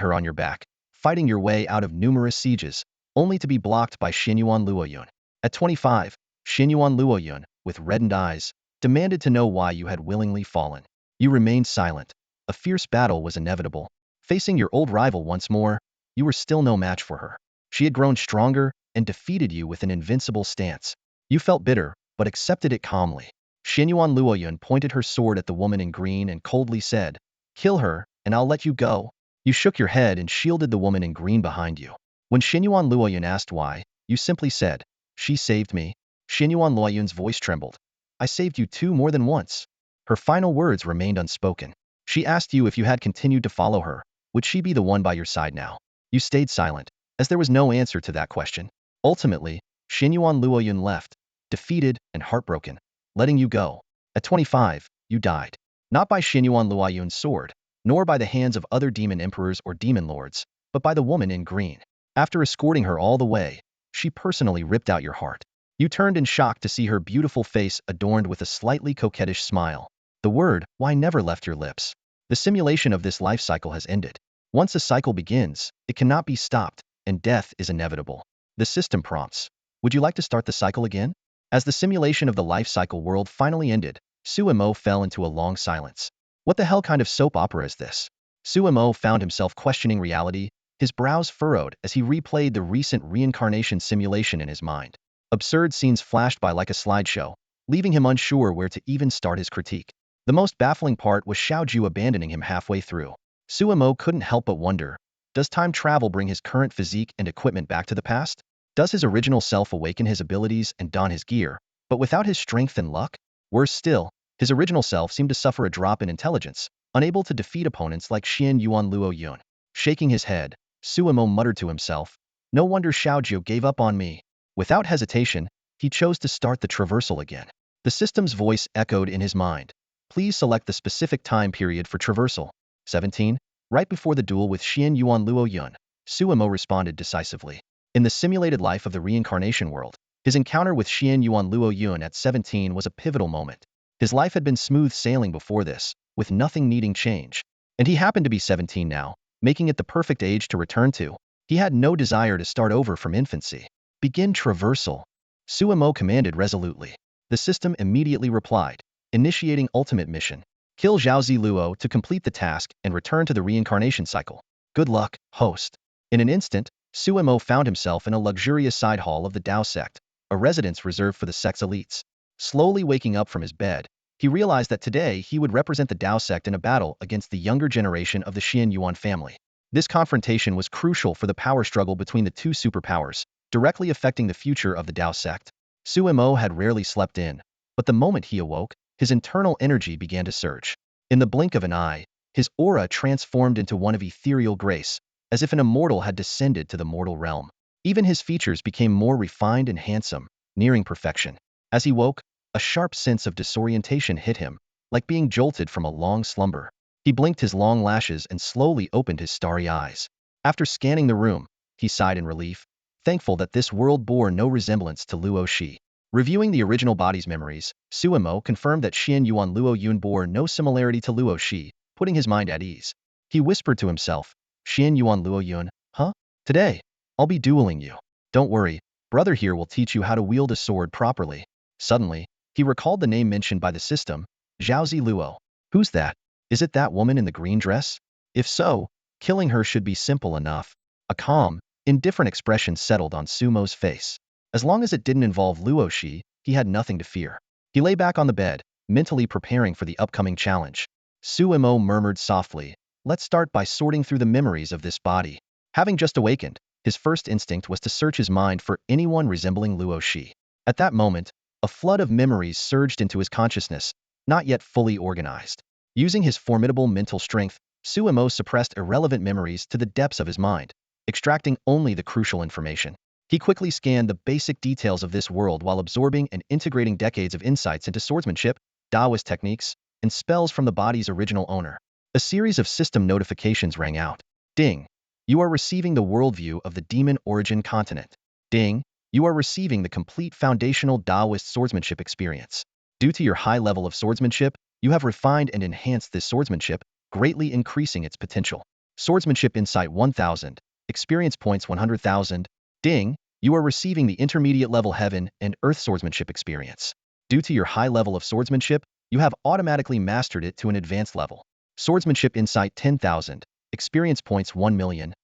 her on your back, fighting your way out of numerous sieges, only to be blocked by Xinyuan Luoyun. At 25, Xinyuan Luoyun, with reddened eyes, demanded to know why you had willingly fallen. You remained silent. A fierce battle was inevitable. Facing your old rival once more, you were still no match for her. She had grown stronger and defeated you with an invincible stance. You felt bitter, but accepted it calmly. Xinyuan Luoyun pointed her sword at the woman in green and coldly said, "Kill her, and I'll let you go." You shook your head and shielded the woman in green behind you. When Xinyuan Luoyun asked why, you simply said, "She saved me." Xinyuan Luoyun's voice trembled. "I saved you too more than once." Her final words remained unspoken. She asked you if you had continued to follow her, would she be the one by your side now? You stayed silent, as there was no answer to that question. Ultimately, Xinyuan Luoyun left, defeated and heartbroken, letting you go. At 25, you died. Not by Xinyuan Luoyun's sword, nor by the hands of other demon emperors or demon lords, but by the woman in green. After escorting her all the way, she personally ripped out your heart. You turned in shock to see her beautiful face adorned with a slightly coquettish smile. The word, "why," never left your lips. The simulation of this life cycle has ended. Once a cycle begins, it cannot be stopped, and death is inevitable. The system prompts, "Would you like to start the cycle again?" As the simulation of the life cycle world finally ended, Suemo fell into a long silence. What the hell kind of soap opera is this? Suemo found himself questioning reality, his brows furrowed as he replayed the recent reincarnation simulation in his mind. Absurd scenes flashed by like a slideshow, leaving him unsure where to even start his critique. The most baffling part was Shao abandoning him halfway through. Suemo couldn't help but wonder, does time travel bring his current physique and equipment back to the past? Does his original self awaken his abilities and don his gear, but without his strength and luck? Worse still, His original self seemed to suffer a drop in intelligence, unable to defeat opponents like Xian Yuan Luo Yun. Shaking his head, Suemo muttered to himself, "No wonder Xiaojiu gave up on me." Without hesitation, he chose to start the traversal again. The system's voice echoed in his mind. "Please select the specific time period for traversal." 17. Right before the duel with Xian Yuan Luo Yun, Suemo responded decisively. In the simulated life of the reincarnation world, his encounter with Xian Yuan Luo Yun at 17 was a pivotal moment. His life had been smooth sailing before this, with nothing needing change. And he happened to be 17 now, making it the perfect age to return to. He had no desire to start over from infancy. "Begin traversal," Suemo commanded resolutely. The system immediately replied, initiating ultimate mission. Kill Zhaozi Luo to complete the task and return to the reincarnation cycle. Good luck, host. In an instant, Suemo found himself in a luxurious side hall of the Dao Sect, a residence reserved for the sect's elites. Slowly waking up from his bed, he realized that today he would represent the Dao Sect in a battle against the younger generation of the Xian Yuan family. This confrontation was crucial for the power struggle between the two superpowers, directly affecting the future of the Dao Sect. Suemo had rarely slept in, but the moment he awoke, his internal energy began to surge. In the blink of an eye, his aura transformed into one of ethereal grace, as if an immortal had descended to the mortal realm. Even his features became more refined and handsome, nearing perfection. As he woke, a sharp sense of disorientation hit him, like being jolted from a long slumber. He blinked his long lashes and slowly opened his starry eyes. After scanning the room, he sighed in relief, thankful that this world bore no resemblance to Luosi. Reviewing the original body's memories, Suemo confirmed that Xian Yuan Luo Yun bore no similarity to Luosi, putting his mind at ease. He whispered to himself, "Xian Yuan Luo Yun, huh? Today, I'll be dueling you. Don't worry, brother here will teach you how to wield a sword properly." Suddenly, he recalled the name mentioned by the system, Zhaozi Luo. Who's that? Is it that woman in the green dress? If so, killing her should be simple enough. A calm, indifferent expression settled on Sumo's face. As long as it didn't involve Luosi, he had nothing to fear. He lay back on the bed, mentally preparing for the upcoming challenge. Suemo murmured softly, "Let's start by sorting through the memories of this body." Having just awakened, his first instinct was to search his mind for anyone resembling Luosi. At that moment, a flood of memories surged into his consciousness, not yet fully organized. Using his formidable mental strength, Suemo suppressed irrelevant memories to the depths of his mind, extracting only the crucial information. He quickly scanned the basic details of this world while absorbing and integrating decades of insights into swordsmanship, Taoist techniques, and spells from the body's original owner. A series of system notifications rang out. Ding! You are receiving the worldview of the demon origin continent. Ding! You are receiving the complete foundational Taoist swordsmanship experience. Due to your high level of swordsmanship, you have refined and enhanced this swordsmanship, greatly increasing its potential. Swordsmanship Insight 1000, Experience Points 100,000. Ding! You are receiving the intermediate level Heaven and Earth swordsmanship experience. Due to your high level of swordsmanship, you have automatically mastered it to an advanced level. Swordsmanship Insight 10,000, Experience Points 1,000,000.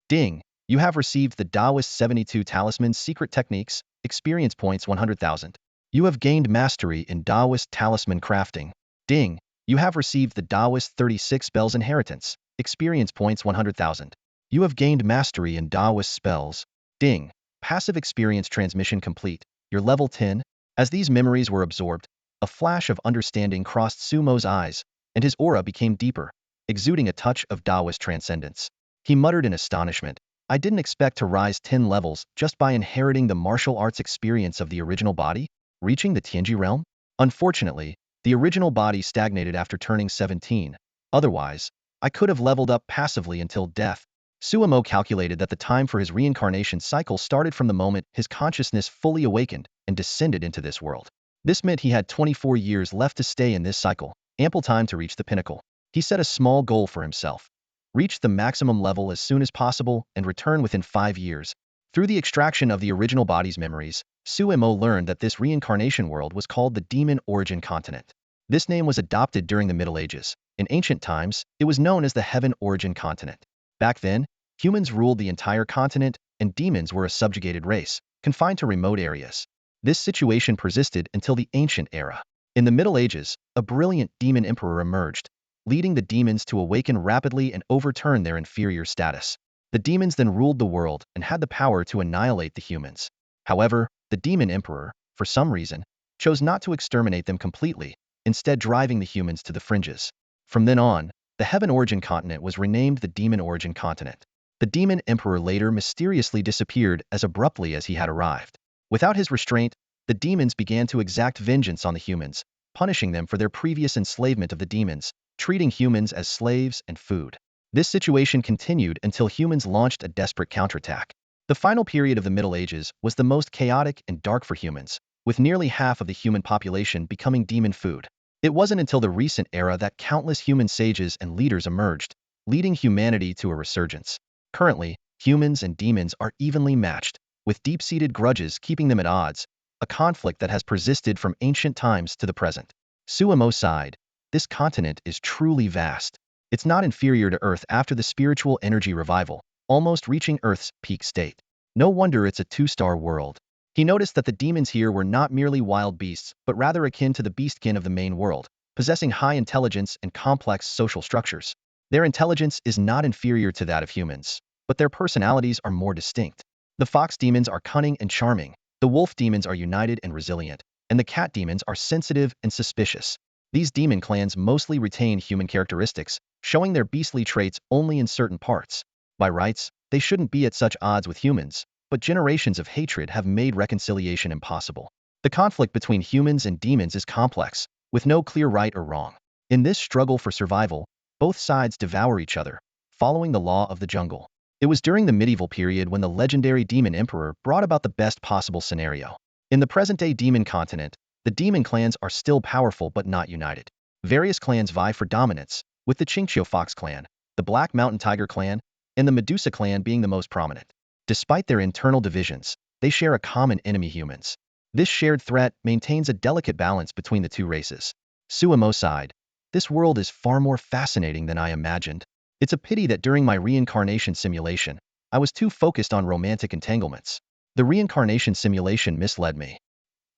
Ding! You have received the Taoist 72 Talisman Secret Techniques, Experience Points 100,000. You have gained mastery in Taoist Talisman Crafting. Ding! You have received the Taoist 36 Spells Inheritance, Experience Points 100,000. You have gained mastery in Taoist Spells. Ding! Passive Experience Transmission Complete, your level 10. As these memories were absorbed, a flash of understanding crossed Sumo's eyes, and his aura became deeper, exuding a touch of Taoist transcendence. He muttered in astonishment, "I didn't expect to rise 10 levels just by inheriting the martial arts experience of the original body, reaching the Tianji realm." Unfortunately, the original body stagnated after turning 17. Otherwise, I could have leveled up passively until death. Suemo calculated that the time for his reincarnation cycle started from the moment his consciousness fully awakened and descended into this world. This meant he had 24 years left to stay in this cycle, ample time to reach the pinnacle. He set a small goal for himself. Reach the maximum level as soon as possible and return within 5 years. Through the extraction of the original body's memories, Suemo learned that this reincarnation world was called the Demon Origin Continent. This name was adopted during the Middle Ages. In ancient times, it was known as the Heaven Origin Continent. Back then, humans ruled the entire continent, and demons were a subjugated race, confined to remote areas. This situation persisted until the ancient era. In the Middle Ages, a brilliant demon emperor emerged, leading the demons to awaken rapidly and overturn their inferior status. The demons then ruled the world and had the power to annihilate the humans. However, the demon emperor, for some reason, chose not to exterminate them completely, instead driving the humans to the fringes. From then on, the Heaven Origin continent was renamed the Demon Origin continent. The Demon Emperor later mysteriously disappeared as abruptly as he had arrived. Without his restraint, the demons began to exact vengeance on the humans, punishing them for their previous enslavement of the demons, treating humans as slaves and food. This situation continued until humans launched a desperate counterattack. The final period of the Middle Ages was the most chaotic and dark for humans, with nearly half of the human population becoming demon food. It wasn't until the recent era that countless human sages and leaders emerged, leading humanity to a resurgence. Currently, humans and demons are evenly matched, with deep-seated grudges keeping them at odds, a conflict that has persisted from ancient times to the present. Suimo sighed, this continent is truly vast. It's not inferior to Earth after the spiritual energy revival, almost reaching Earth's peak state. No wonder it's a two-star world. He noticed that the demons here were not merely wild beasts, but rather akin to the beastkin of the main world, possessing high intelligence and complex social structures. Their intelligence is not inferior to that of humans, but their personalities are more distinct. The fox demons are cunning and charming, the wolf demons are united and resilient, and the cat demons are sensitive and suspicious. These demon clans mostly retain human characteristics, showing their beastly traits only in certain parts. By rights, they shouldn't be at such odds with humans, but generations of hatred have made reconciliation impossible. The conflict between humans and demons is complex, with no clear right or wrong. In this struggle for survival, both sides devour each other, following the law of the jungle. It was during the medieval period when the legendary demon emperor brought about the best possible scenario. In the present-day demon continent, the demon clans are still powerful but not united. Various clans vie for dominance, with the Qingqiu Fox clan, the Black Mountain Tiger clan, and the Medusa clan being the most prominent. Despite their internal divisions, they share a common enemy: humans. This shared threat maintains a delicate balance between the two races. Suimo sighed, this world is far more fascinating than I imagined. It's a pity that during my reincarnation simulation, I was too focused on romantic entanglements. The reincarnation simulation misled me.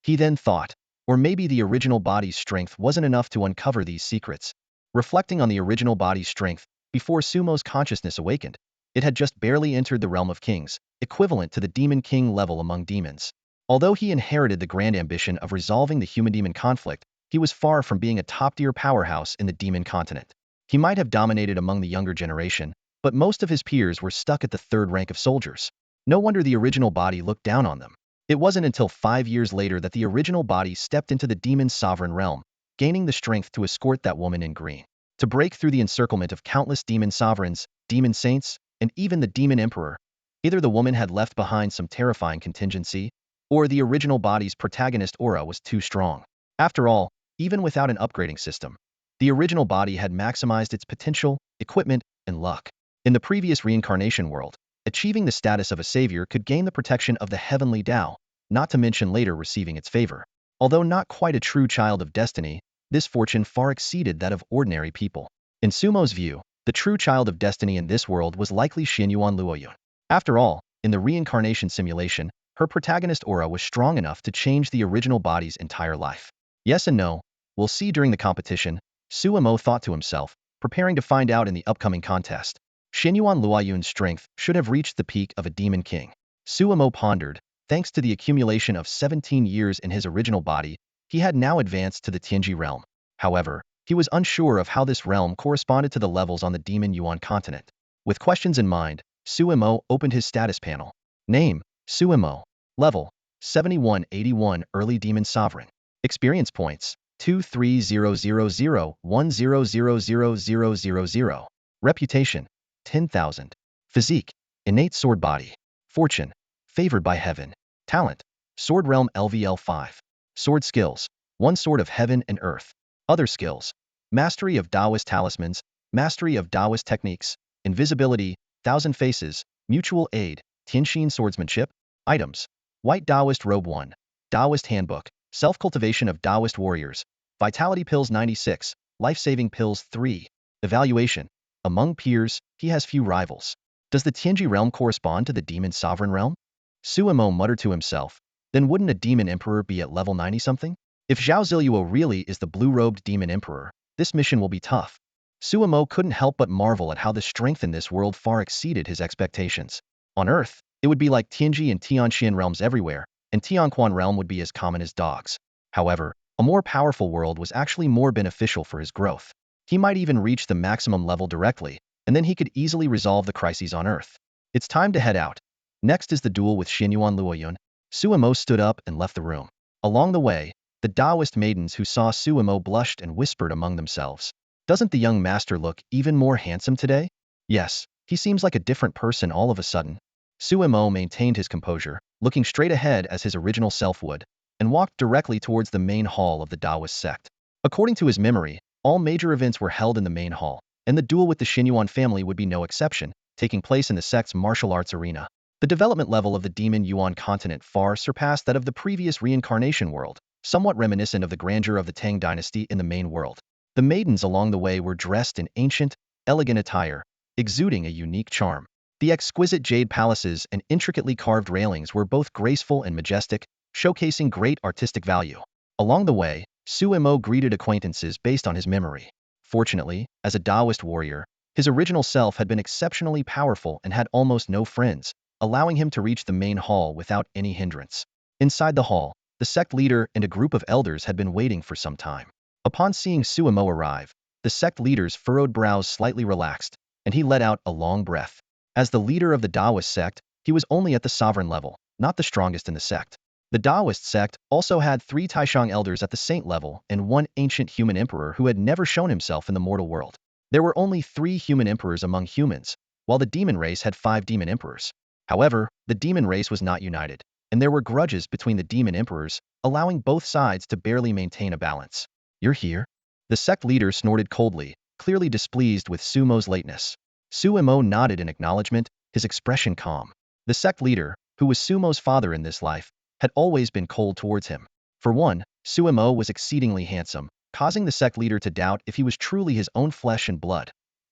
He then thought, or maybe the original body's strength wasn't enough to uncover these secrets. Reflecting on the original body's strength, before Sumo's consciousness awakened, it had just barely entered the realm of kings, equivalent to the demon king level among demons. Although he inherited the grand ambition of resolving the human-demon conflict, he was far from being a top-tier powerhouse in the demon continent. He might have dominated among the younger generation, but most of his peers were stuck at the third rank of soldiers. No wonder the original body looked down on them. It wasn't until 5 years later that the original body stepped into the demon's sovereign realm, gaining the strength to escort that woman in green. To break through the encirclement of countless demon sovereigns, demon saints, and even the demon emperor, either the woman had left behind some terrifying contingency, or the original body's protagonist aura was too strong. After all, even without an upgrading system, the original body had maximized its potential, equipment, and luck. In the previous reincarnation world, achieving the status of a savior could gain the protection of the heavenly Tao, not to mention later receiving its favor. Although not quite a true child of destiny, this fortune far exceeded that of ordinary people. In Sumo's view, the true child of destiny in this world was likely Xianyuan Luoyun. After all, in the reincarnation simulation, her protagonist aura was strong enough to change the original body's entire life. Yes and no, we'll see during the competition, Suimo thought to himself, preparing to find out in the upcoming contest. Xianyuan Luoyun's strength should have reached the peak of a demon king. Suimo pondered, thanks to the accumulation of 17 years in his original body, he had now advanced to the Tianji realm. However, he was unsure of how this realm corresponded to the levels on the Demon Yuan continent. With questions in mind, Suimo opened his status panel. Name, Suimo. Level, 7181 Early Demon Sovereign. Experience points, 2300010000000. Reputation, 10,000. Physique, innate sword body. Fortune, favored by heaven. Talent, sword realm LVL 5. Sword skills, one sword of heaven and earth. Other skills, mastery of Taoist talismans, mastery of Taoist techniques, invisibility, thousand faces, mutual aid, Tianxin swordsmanship. Items, white Taoist robe 1, Taoist handbook, self-cultivation of Taoist warriors, vitality pills 96, life-saving pills 3. Evaluation, among peers, he has few rivals. Does the Tianji realm correspond to the demon sovereign realm? Suimo muttered to himself, then wouldn't a demon emperor be at level 90-something? If Zhao Ziluo really is the blue-robed demon emperor, this mission will be tough. Suimo couldn't help but marvel at how the strength in this world far exceeded his expectations. On Earth, it would be like Tianji and Tianxian realms everywhere, and Tianquan realm would be as common as dogs. However, A more powerful world was actually more beneficial for his growth. He might even reach the maximum level directly, and then he could easily resolve the crises on Earth. It's time to head out. Next is the duel with Xinyuan Luoyun. Suemo stood up and left the room. Along the way, the Taoist maidens who saw Suemo blushed and whispered among themselves. Doesn't the young master look even more handsome today? Yes, he seems like a different person all of a sudden. Suemo maintained his composure, looking straight ahead as his original self would, and walked directly towards the main hall of the Taoist sect. According to his memory, all major events were held in the main hall, and the duel with the Xinyuan family would be no exception, taking place in the sect's martial arts arena. The development level of the demon Yuan continent far surpassed that of the previous Reincarnation world, somewhat reminiscent of the grandeur of the Tang dynasty in the main world. The maidens along the way were dressed in ancient, elegant attire, exuding a unique charm. The exquisite jade palaces and intricately carved railings were both graceful and majestic, showcasing great artistic value. Along the way, Suemo greeted acquaintances based on his memory. Fortunately, as a Taoist warrior, his original self had been exceptionally powerful and had almost no friends, allowing him to reach the main hall without any hindrance. Inside the hall, the sect leader and a group of elders had been waiting for some time. Upon seeing Suemo arrive, the sect leader's furrowed brows slightly relaxed, and he let out a long breath. As the leader of the Taoist sect, he was only at the sovereign level, not the strongest in the sect. The Taoist sect also had 3 Taishang elders at the saint level and 1 ancient human emperor who had never shown himself in the mortal world. There were only 3 human emperors among humans, while the demon race had 5 demon emperors. However, the demon race was not united, and there were grudges between the demon emperors, allowing both sides to barely maintain a balance. You're here? The sect leader snorted coldly, clearly displeased with Suemo's lateness. Suemo nodded in acknowledgement, his expression calm. The sect leader, who was Suemo's father in this life, had always been cold towards him. For one, Suemo was exceedingly handsome, causing the sect leader to doubt if he was truly his own flesh and blood.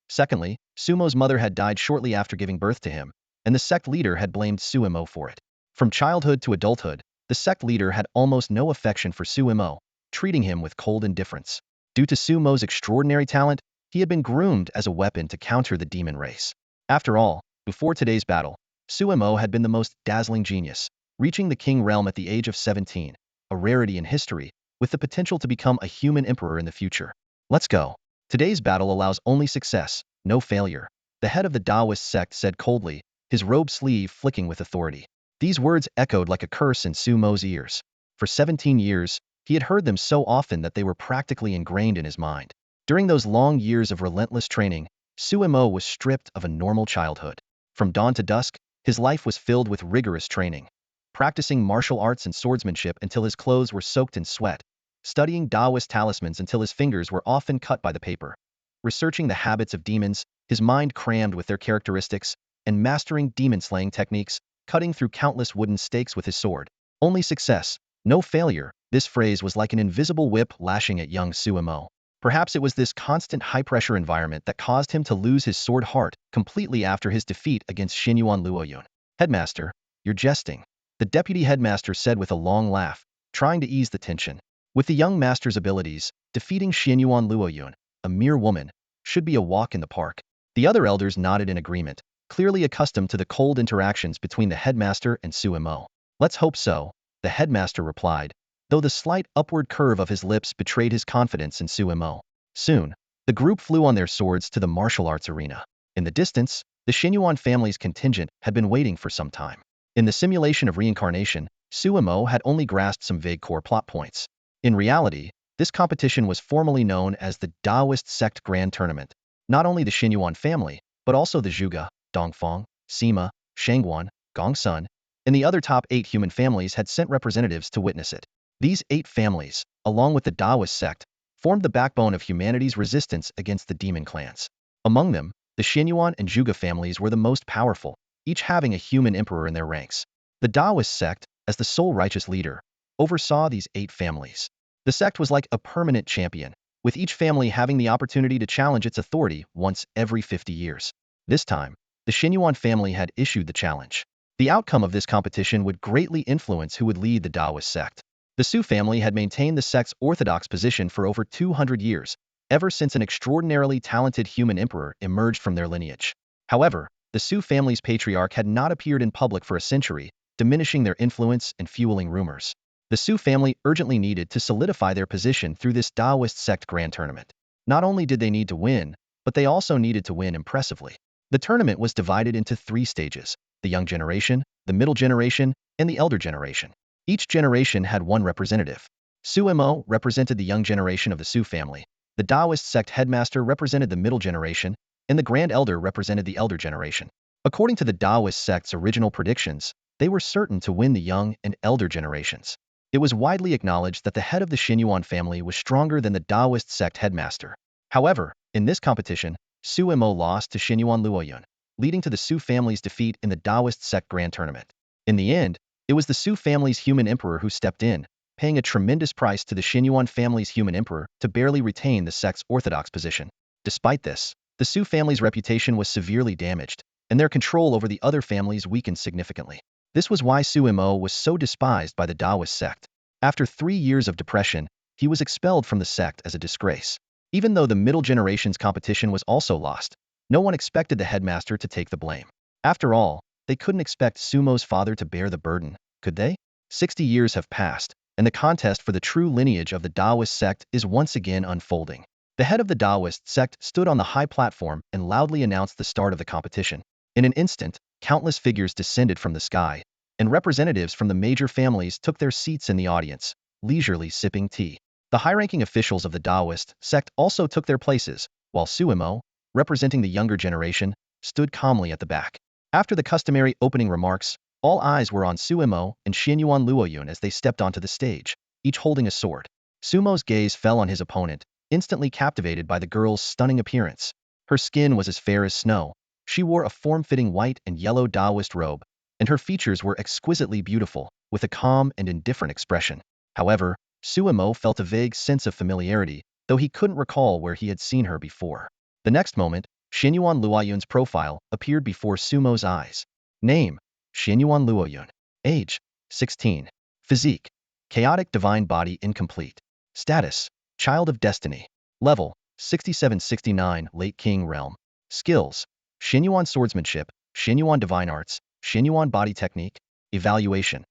Secondly, Suemo's mother had died shortly after giving birth to him, and the sect leader had blamed Suemo for it. From childhood to adulthood, the sect leader had almost no affection for Suemo, treating him with cold indifference. Due to Suemo's extraordinary talent, he had been groomed as a weapon to counter the demon race. After all, before today's battle, Suemo had been the most dazzling genius, reaching the king realm at the age of 17, a rarity in history, with the potential to become a human emperor in the future. Let's go. Today's battle allows only success, no failure, the head of the Taoist sect said coldly, his robe sleeve flicking with authority. These words echoed like a curse in Suemo's ears. For 17 years, he had heard them so often that they were practically ingrained in his mind. During those long years of relentless training, Suemo was stripped of a normal childhood. From dawn to dusk, his life was filled with rigorous training. Practicing martial arts and swordsmanship until his clothes were soaked in sweat, studying Taoist talismans until his fingers were often cut by the paper, researching the habits of demons, his mind crammed with their characteristics, and mastering demon-slaying techniques, cutting through countless wooden stakes with his sword. Only success, no failure. This phrase was like an invisible whip lashing at young Suemo. Perhaps it was this constant high-pressure environment that caused him to lose his sword heart completely after his defeat against Xinyuan Luoyun. Headmaster, you're jesting. The deputy headmaster said with a long laugh, trying to ease the tension. With the young master's abilities, defeating Xinyuan Luoyun, a mere woman, should be a walk in the park. The other elders nodded in agreement, clearly accustomed to the cold interactions between the headmaster and Suemo. Let's hope so, the headmaster replied, though the slight upward curve of his lips betrayed his confidence in Suemo. Soon, the group flew on their swords to the martial arts arena. In the distance, the Xinyuan family's contingent had been waiting for some time. In the simulation of reincarnation, Suemo had only grasped some vague core plot points. In reality, this competition was formally known as the Taoist Sect Grand Tournament. Not only the Xinyuan family, but also the Zhuge, Dongfang, Sima, Shangguan, Gongsun, and the other top 8 human families had sent representatives to witness it. These 8 families, along with the Taoist sect, formed the backbone of humanity's resistance against the demon clans. Among them, the Xinyuan and Zhuge families were the most powerful, each having a human emperor in their ranks. The Taoist sect, as the sole righteous leader, oversaw these 8 families. The sect was like a permanent champion, with each family having the opportunity to challenge its authority once every 50 years. This time, the Xinyuan family had issued the challenge. The outcome of this competition would greatly influence who would lead the Taoist sect. The Su family had maintained the sect's orthodox position for over 200 years, ever since an extraordinarily talented human emperor emerged from their lineage. However, the Su family's patriarch had not appeared in public for a century, diminishing their influence and fueling rumors. The Su family urgently needed to solidify their position through this Taoist sect grand tournament. Not only did they need to win, but they also needed to win impressively. The tournament was divided into 3 stages: the young generation, the middle generation, and the elder generation. Each generation had one representative. Su Mo represented the young generation of the Su family, the Taoist sect headmaster represented the middle generation, and the grand elder represented the elder generation. According to the Taoist sect's original predictions, they were certain to win the young and elder generations. It was widely acknowledged that the head of the Xinyuan family was stronger than the Taoist sect headmaster. However, in this competition, Su Mo lost to Xinyuan Luoyun, leading to the Su family's defeat in the Taoist sect grand tournament. In the end, it was the Su family's human emperor who stepped in, paying a tremendous price to the Xinyuan family's human emperor to barely retain the sect's orthodox position. Despite this, the Su family's reputation was severely damaged, and their control over the other families weakened significantly. This was why Su Mo was so despised by the Taoist sect. After 3 years of depression, he was expelled from the sect as a disgrace. Even though the middle generation's competition was also lost, no one expected the headmaster to take the blame. After all, they couldn't expect Sumo's father to bear the burden, could they? 60 years have passed, and the contest for the true lineage of the Taoist sect is once again unfolding. The head of the Taoist sect stood on the high platform and loudly announced the start of the competition. In an instant, countless figures descended from the sky, and representatives from the major families took their seats in the audience, leisurely sipping tea. The high-ranking officials of the Taoist sect also took their places, while Su Mo, representing the younger generation, stood calmly at the back. After the customary opening remarks, all eyes were on Su Mo and Xinyuan Luoyun as they stepped onto the stage, each holding a sword. Sumo's gaze fell on his opponent, instantly captivated by the girl's stunning appearance. Her skin was as fair as snow. She wore a form-fitting white and yellow Taoist robe, and her features were exquisitely beautiful, with a calm and indifferent expression. However, Su Mo felt a vague sense of familiarity, though he couldn't recall where he had seen her before. The next moment, Xinyuan Luoyun's profile appeared before Sumo's eyes. Name: Xinyuan Luoyun. Age: 16. Physique: chaotic divine body incomplete. Status: child of destiny. Level: 67-69 late king realm. Skills: Xinyuan swordsmanship, Xinyuan divine arts, Xinyuan body technique. Evaluation: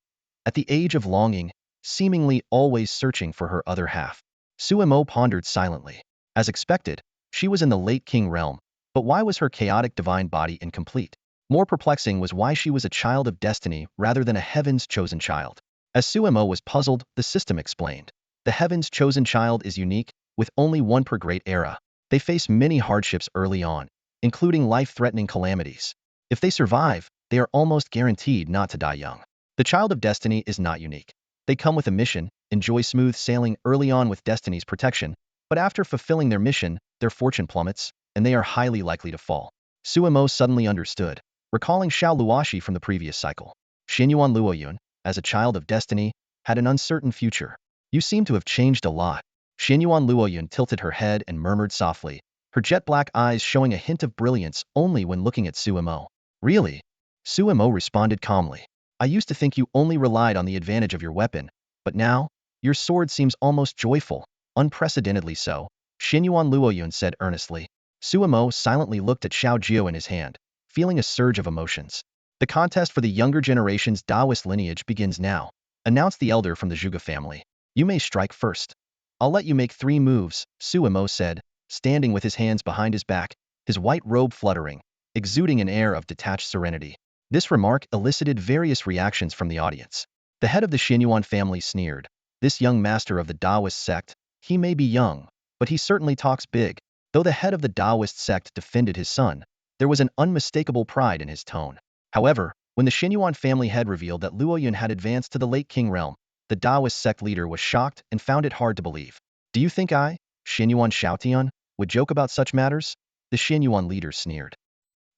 at the age of longing, seemingly always searching for her other half. Su Mo pondered silently. As expected, she was in the late king realm, but why was her chaotic divine body incomplete? More perplexing was why she was a child of destiny rather than a heaven's chosen child. As Su Mo was puzzled, the system explained. The heaven's chosen child is unique, with only one per great era. They face many hardships early on, including life-threatening calamities. If they survive, they are almost guaranteed not to die young. The child of destiny is not unique. They come with a mission, enjoy smooth sailing early on with destiny's protection, but after fulfilling their mission, their fortune plummets, and they are highly likely to fall. Su Mo suddenly understood, recalling Shao Luosi from the previous cycle. Xinyuan Luoyun, as a child of destiny, had an uncertain future. You seem to have changed a lot. Xinyuan Luoyun tilted her head and murmured softly, her jet-black eyes showing a hint of brilliance only when looking at Su Mo. Really? Su Mo responded calmly. I used to think you only relied on the advantage of your weapon, but now, your sword seems almost joyful, unprecedentedly so, Xinyuan Luoyun said earnestly. Su Mo silently looked at Shao Jiu in his hand, feeling a surge of emotions. The contest for the younger generation's Taoist lineage begins now, announced the elder from the Zhuge family. You may strike first. I'll let you make 3 moves, Su Mo said, standing with his hands behind his back, his white robe fluttering, exuding an air of detached serenity. This remark elicited various reactions from the audience. The head of the Xinyuan family sneered. This young master of the Taoist sect, he may be young, but he certainly talks big. Though the head of the Taoist sect defended his son, there was an unmistakable pride in his tone. However, when the Xinyuan family head revealed that Luoyun had advanced to the late king realm, the Taoist sect leader was shocked and found it hard to believe. Do you think I, Xinyuan Shaotian, would joke about such matters? The Xinyuan leader sneered.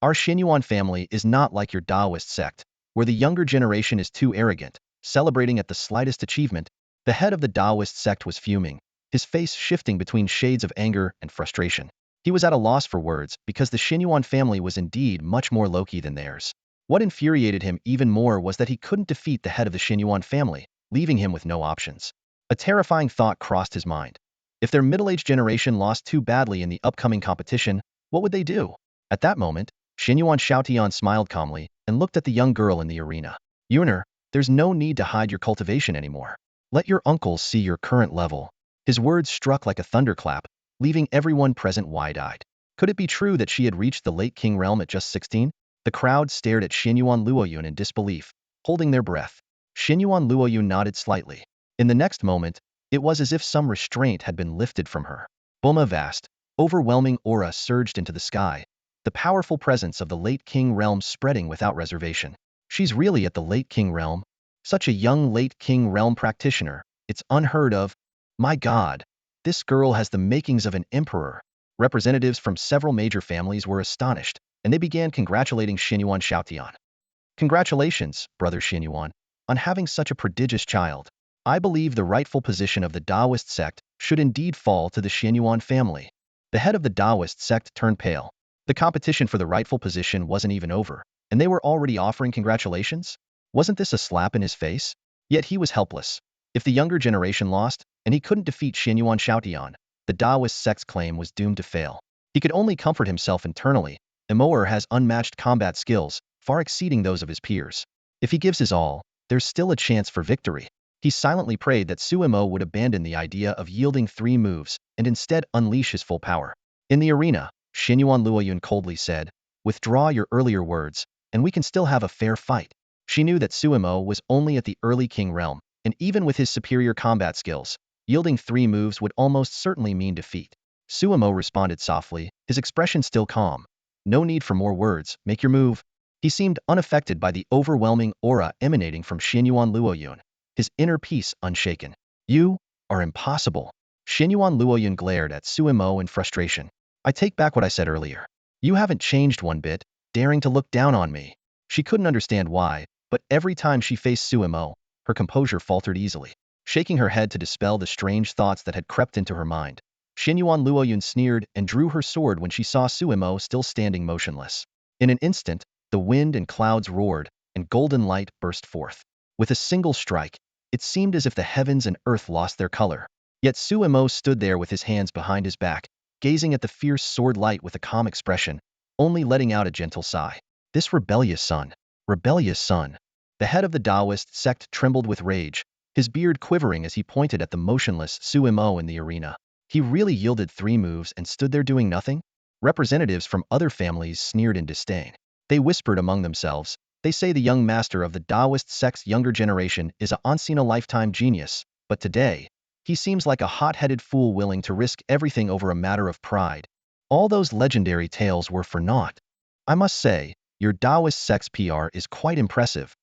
Our Xinyuan family is not like your Taoist sect, where the younger generation is too arrogant, celebrating at the slightest achievement. The head of the Taoist sect was fuming, his face shifting between shades of anger and frustration. He was at a loss for words because the Xinyuan family was indeed much more low-key than theirs. What infuriated him even more was that he couldn't defeat the head of the Xinyuan family, leaving him with no options. A terrifying thought crossed his mind. If their middle-aged generation lost too badly in the upcoming competition, what would they do? At that moment, Xinyuan Shaotian smiled calmly and looked at the young girl in the arena. Yuner, there's no need to hide your cultivation anymore. Let your uncles see your current level. His words struck like a thunderclap, leaving everyone present wide-eyed. Could it be true that she had reached the late king realm at just 16? The crowd stared at Xinyuan Luoyun in disbelief, holding their breath. Xinyuan Luoyun nodded slightly. In the next moment, it was as if some restraint had been lifted from her. Boom! A vast, overwhelming aura surged into the sky, the powerful presence of the late king realm spreading without reservation. She's really at the late king realm? Such a young late king realm practitioner. It's unheard of. My God, this girl has the makings of an emperor. Representatives from several major families were astonished, and they began congratulating Xinyuan Shaotian. Congratulations, brother Xinyuan, on having such a prodigious child. I believe the rightful position of the Taoist sect should indeed fall to the Xinyuan family. The head of the Taoist sect turned pale. The competition for the rightful position wasn't even over, and they were already offering congratulations? Wasn't this a slap in his face? Yet he was helpless. If the younger generation lost, and he couldn't defeat Xinyuan Shaotian, the Taoist sect's claim was doomed to fail. He could only comfort himself internally. Emoer has unmatched combat skills, far exceeding those of his peers. If he gives his all, there's still a chance for victory. He silently prayed that Suemo would abandon the idea of yielding 3 moves and instead unleash his full power. In the arena, Xinyuan Luoyun coldly said, "Withdraw your earlier words, and we can still have a fair fight." She knew that Suemo was only at the early king realm, and even with his superior combat skills, yielding 3 moves would almost certainly mean defeat. Suemo responded softly, his expression still calm. "No need for more words, make your move." He seemed unaffected by the overwhelming aura emanating from Xinyuan Luoyun, his inner peace unshaken. "You are impossible." Xinyuan Luoyun glared at Suemo in frustration. "I take back what I said earlier. You haven't changed one bit, daring to look down on me." She couldn't understand why, but every time she faced Suemo, her composure faltered easily. Shaking her head to dispel the strange thoughts that had crept into her mind, Xinyuan Luoyun sneered and drew her sword when she saw Suemo still standing motionless. In an instant, the wind and clouds roared, and golden light burst forth. With a single strike, it seemed as if the heavens and earth lost their color. Yet Suemo stood there with his hands behind his back, gazing at the fierce sword light with a calm expression, only letting out a gentle sigh. This rebellious son. Rebellious son. The head of the Taoist sect trembled with rage, his beard quivering as he pointed at the motionless Suemo in the arena. He really yielded 3 moves and stood there doing nothing? Representatives from other families sneered in disdain. They whispered among themselves, "They say the young master of the Taoist sect's younger generation is a once-in-a-lifetime genius, but today, he seems like a hot-headed fool willing to risk everything over a matter of pride." All those legendary tales were for naught. "I must say, your Taoist sect's PR is quite impressive.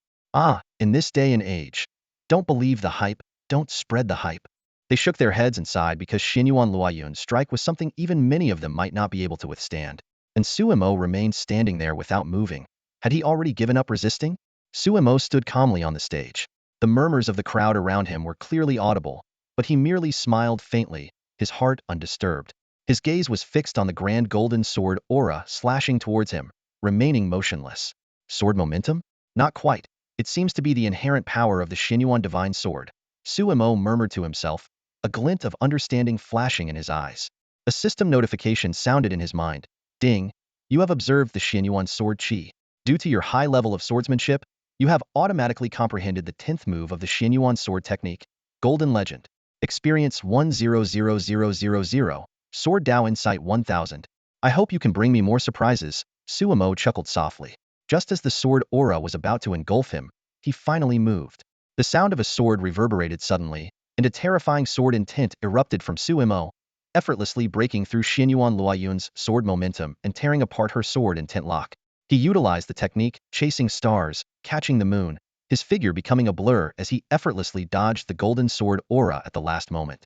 In this day and age. Don't believe the hype, don't spread the hype." They shook their heads and sighed because Xinyuan Luoyun's strike was something even many of them might not be able to withstand. And Suemo remained standing there without moving. Had he already given up resisting? Suemo stood calmly on the stage. The murmurs of the crowd around him were clearly audible, but he merely smiled faintly, his heart undisturbed. His gaze was fixed on the grand golden sword aura slashing towards him, remaining motionless. Sword momentum? Not quite. It seems to be the inherent power of the Xinyuan divine sword. Suemo murmured to himself, a glint of understanding flashing in his eyes. A system notification sounded in his mind. Ding. You have observed the Xinyuan sword chi. Due to your high level of swordsmanship, you have automatically comprehended the 10th move of the Xinyuan sword technique. Golden Legend. Experience 100000. Sword Dao Insight 1000. I hope you can bring me more surprises. Suemo chuckled softly. Just as the sword aura was about to engulf him, he finally moved. The sound of a sword reverberated suddenly, and a terrifying sword intent erupted from Suemo, effortlessly breaking through Xinyuan Luoyun's sword momentum and tearing apart her sword intent lock. He utilized the technique, chasing stars, catching the moon, his figure becoming a blur as he effortlessly dodged the golden sword aura at the last moment.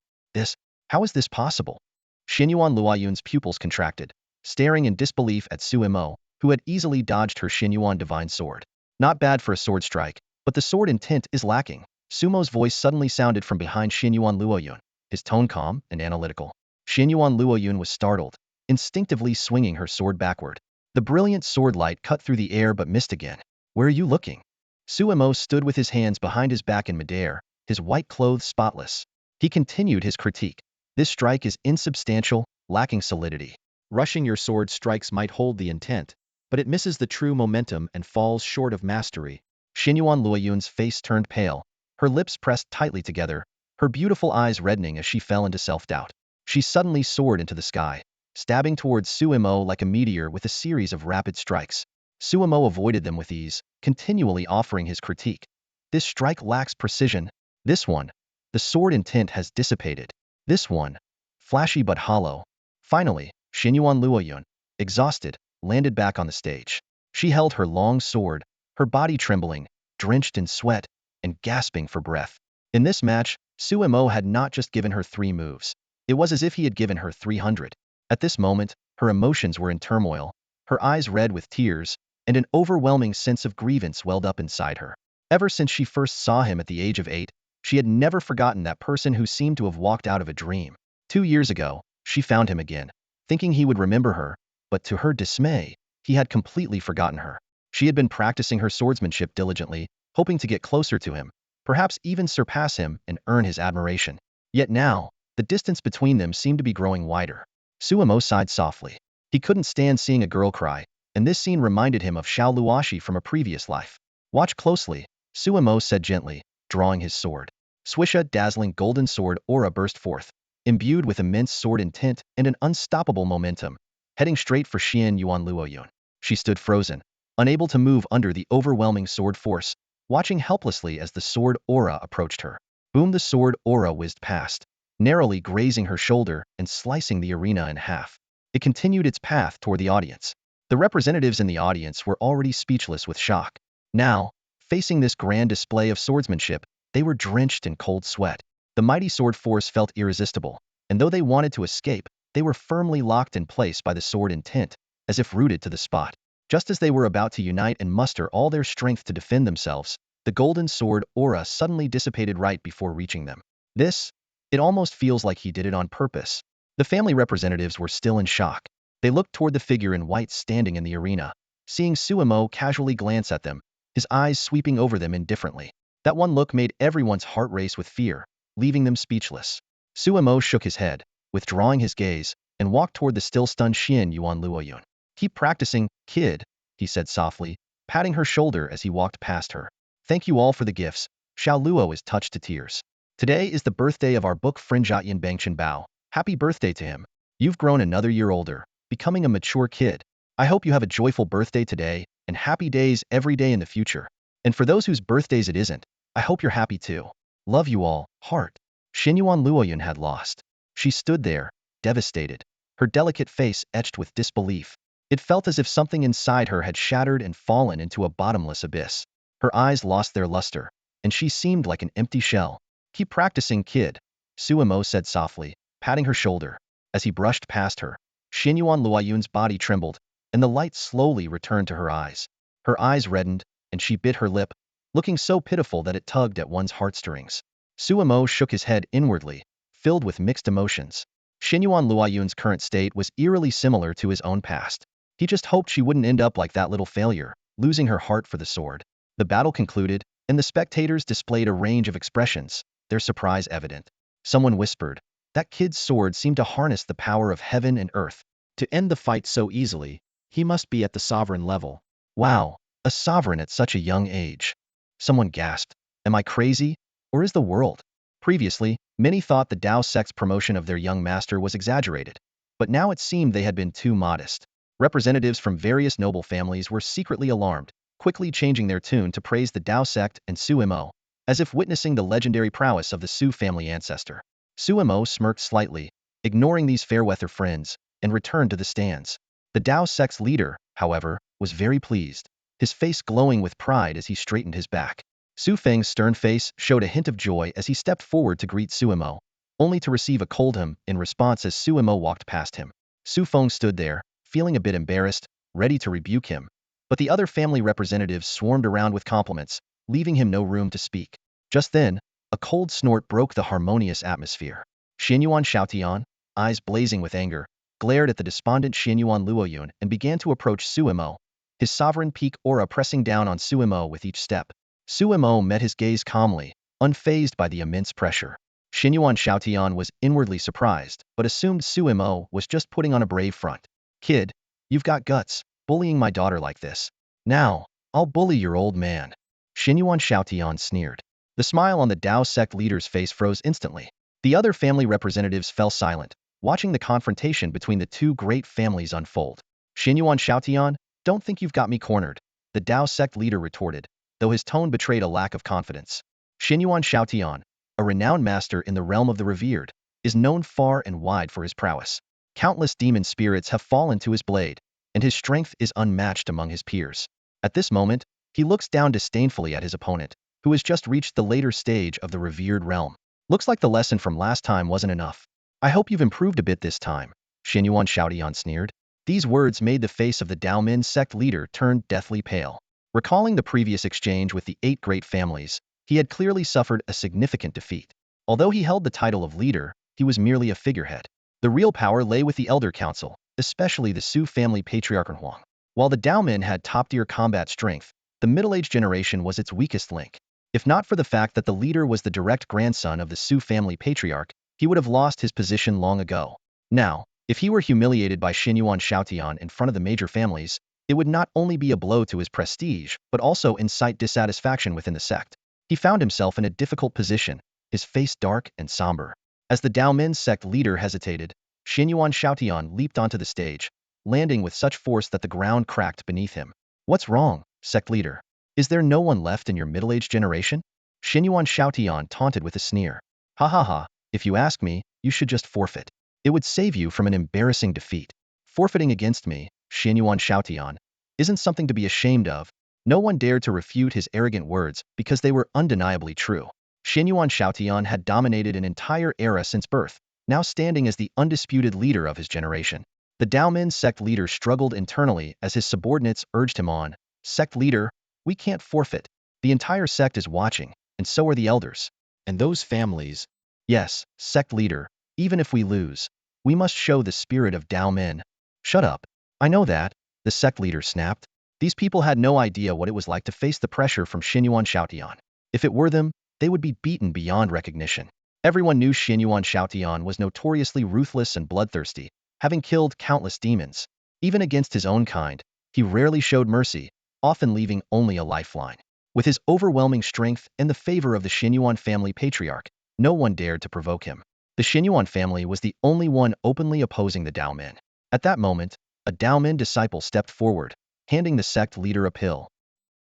How is this possible? Xinyuan Luoyun's pupils contracted, staring in disbelief at Suemo, who had easily dodged her Xinyuan divine sword. Not bad for a sword strike, but the sword intent is lacking. Sumo's voice suddenly sounded from behind Xinyuan Luoyun, his tone calm and analytical. Xinyuan Luoyun was startled, instinctively swinging her sword backward. The brilliant sword light cut through the air but missed again. "Where are you looking?" Suemo stood with his hands behind his back in midair, his white clothes spotless. He continued his critique. "This strike is insubstantial, lacking solidity. Rushing your sword strikes might hold the intent, but it misses the true momentum and falls short of mastery." Xinyuan Luoyun's face turned pale, her lips pressed tightly together, her beautiful eyes reddening as she fell into self-doubt. She suddenly soared into the sky, stabbing towards Suimo like a meteor with a series of rapid strikes. Suimo avoided them with ease, continually offering his critique. This strike lacks precision. This one, the sword intent has dissipated. This one, flashy but hollow. Finally, Xinyuan Luoyun, exhausted, landed back on the stage. She held her long sword, her body trembling, drenched in sweat, and gasping for breath. In this match, Suimo had not just given her 3 moves. It was as if he had given her 300. At this moment, her emotions were in turmoil, her eyes red with tears, and an overwhelming sense of grievance welled up inside her. Ever since she first saw him at the age of 8, she had never forgotten that person who seemed to have walked out of a dream. 2 years ago, she found him again, thinking he would remember her, but to her dismay, he had completely forgotten her. She had been practicing her swordsmanship diligently, hoping to get closer to him, perhaps even surpass him and earn his admiration. Yet now, the distance between them seemed to be growing wider. Suimo sighed softly. He couldn't stand seeing a girl cry, and this scene reminded him of Shao Luosi from a previous life. Watch closely, Suimo said gently, drawing his sword. Swish, a dazzling golden sword aura burst forth, imbued with immense sword intent and an unstoppable momentum, heading straight for Xinyuan Luoyun. She stood frozen, unable to move under the overwhelming sword force, watching helplessly as the sword aura approached her. Boom, the sword aura whizzed past, narrowly grazing her shoulder and slicing the arena in half. It continued its path toward the audience. The representatives in the audience were already speechless with shock. Now, facing this grand display of swordsmanship, they were drenched in cold sweat. The mighty sword force felt irresistible, and though they wanted to escape, they were firmly locked in place by the sword intent, as if rooted to the spot. Just as they were about to unite and muster all their strength to defend themselves, the golden sword aura suddenly dissipated right before reaching them. It almost feels like he did it on purpose. The family representatives were still in shock. They looked toward the figure in white standing in the arena, seeing Suimo casually glance at them, his eyes sweeping over them indifferently. That one look made everyone's heart race with fear, leaving them speechless. Suimo shook his head, withdrawing his gaze, and walked toward the still stunned Xinyuan Luoyun. Keep practicing, kid, he said softly, patting her shoulder as he walked past her. Thank you all for the gifts. Shao Luo is touched to tears. Today is the birthday of our book friend Jiatyan Bangchen Bao. Happy birthday to him. You've grown another year older, becoming a mature kid. I hope you have a joyful birthday today, and happy days every day in the future. And for those whose birthdays it isn't, I hope you're happy too. Love you all, heart. Xinyuan Luoyun had lost. She stood there, devastated, her delicate face etched with disbelief. It felt as if something inside her had shattered and fallen into a bottomless abyss. Her eyes lost their luster, and she seemed like an empty shell. Keep practicing, kid, Suimo said softly, patting her shoulder. As he brushed past her, Xinyuan Luoyun's body trembled, and the light slowly returned to her eyes. Her eyes reddened, and she bit her lip, looking so pitiful that it tugged at one's heartstrings. Suimo shook his head inwardly, filled with mixed emotions. Xinyuan Luoyun's current state was eerily similar to his own past. He just hoped she wouldn't end up like that little failure, losing her heart for the sword. The battle concluded, and the spectators displayed a range of expressions, their surprise evident. Someone whispered, "That kid's sword seemed to harness the power of heaven and earth. To end the fight so easily, he must be at the sovereign level." Wow, a sovereign at such a young age. Someone gasped, "Am I crazy? Or is the world?" Previously, many thought the Tao Sect's promotion of their young master was exaggerated, but now it seemed they had been too modest. Representatives from various noble families were secretly alarmed, quickly changing their tune to praise the Tao Sect and Suimo, as if witnessing the legendary prowess of the Su family ancestor. Suimo smirked slightly, ignoring these fair-weather friends, and returned to the stands. The Tao Sect's leader, however, was very pleased, his face glowing with pride as he straightened his back. Su Feng's stern face showed a hint of joy as he stepped forward to greet Suimo, only to receive a cold hum in response as Suimo walked past him. Su Feng stood there, feeling a bit embarrassed, ready to rebuke him, but the other family representatives swarmed around with compliments, leaving him no room to speak. Just then, a cold snort broke the harmonious atmosphere. Xinyuan Shaotian, eyes blazing with anger, glared at the despondent Xinyuan Luoyun and began to approach Suimo, his sovereign peak aura pressing down on Suimo with each step. Suimo met his gaze calmly, unfazed by the immense pressure. Xinyuan Shaotian was inwardly surprised, but assumed Suimo was just putting on a brave front. "Kid, you've got guts, bullying my daughter like this. Now, I'll bully your old man." Xinyuan Shaotian sneered. The smile on the Dao sect leader's face froze instantly. The other family representatives fell silent, watching the confrontation between the two great families unfold. Xinyuan Shaotian, don't think you've got me cornered, the Dao sect leader retorted, though his tone betrayed a lack of confidence. Xinyuan Shaotian, a renowned master in the realm of the revered, is known far and wide for his prowess. Countless demon spirits have fallen to his blade, and his strength is unmatched among his peers. At this moment, he looks down disdainfully at his opponent, who has just reached the later stage of the revered realm. Looks like the lesson from last time wasn't enough. I hope you've improved a bit this time, Xinyuan Shaotian sneered. These words made the face of the Daomin sect leader turn deathly pale. Recalling the previous exchange with the 8 great families, he had clearly suffered a significant defeat. Although he held the title of leader, he was merely a figurehead. The real power lay with the Elder Council, especially the Su family patriarch Huang. While the Daomin had top-tier combat strength, the middle-aged generation was its weakest link. If not for the fact that the leader was the direct grandson of the Su family patriarch, he would have lost his position long ago. Now, if he were humiliated by Xinyuan Shaotian in front of the major families, it would not only be a blow to his prestige, but also incite dissatisfaction within the sect. He found himself in a difficult position, his face dark and somber. As the Daomin sect leader hesitated, Xinyuan Shaotian leaped onto the stage, landing with such force that the ground cracked beneath him. What's wrong, sect leader? Is there no one left in your middle-aged generation? Xinyuan Shaotian taunted with a sneer. Ha ha ha, if you ask me, you should just forfeit. It would save you from an embarrassing defeat. Forfeiting against me, Xinyuan Shaotian, isn't something to be ashamed of. No one dared to refute his arrogant words because they were undeniably true. Xinyuan Shaotian had dominated an entire era since birth, now standing as the undisputed leader of his generation. The Daomin sect leader struggled internally as his subordinates urged him on. Sect leader, we can't forfeit. The entire sect is watching, and so are the elders. And those families. Yes, sect leader, even if we lose, we must show the spirit of Daomin. Shut up. I know that, the sect leader snapped. These people had no idea what it was like to face the pressure from Xinyuan Shaotian. If it were them, they would be beaten beyond recognition. Everyone knew Xinyuan Shaotian was notoriously ruthless and bloodthirsty, having killed countless demons. Even against his own kind, he rarely showed mercy, often leaving only a lifeline. With his overwhelming strength and the favor of the Xinyuan family patriarch, no one dared to provoke him. The Xinyuan family was the only one openly opposing the Daomin. At that moment, a Daomin disciple stepped forward, handing the sect leader a pill.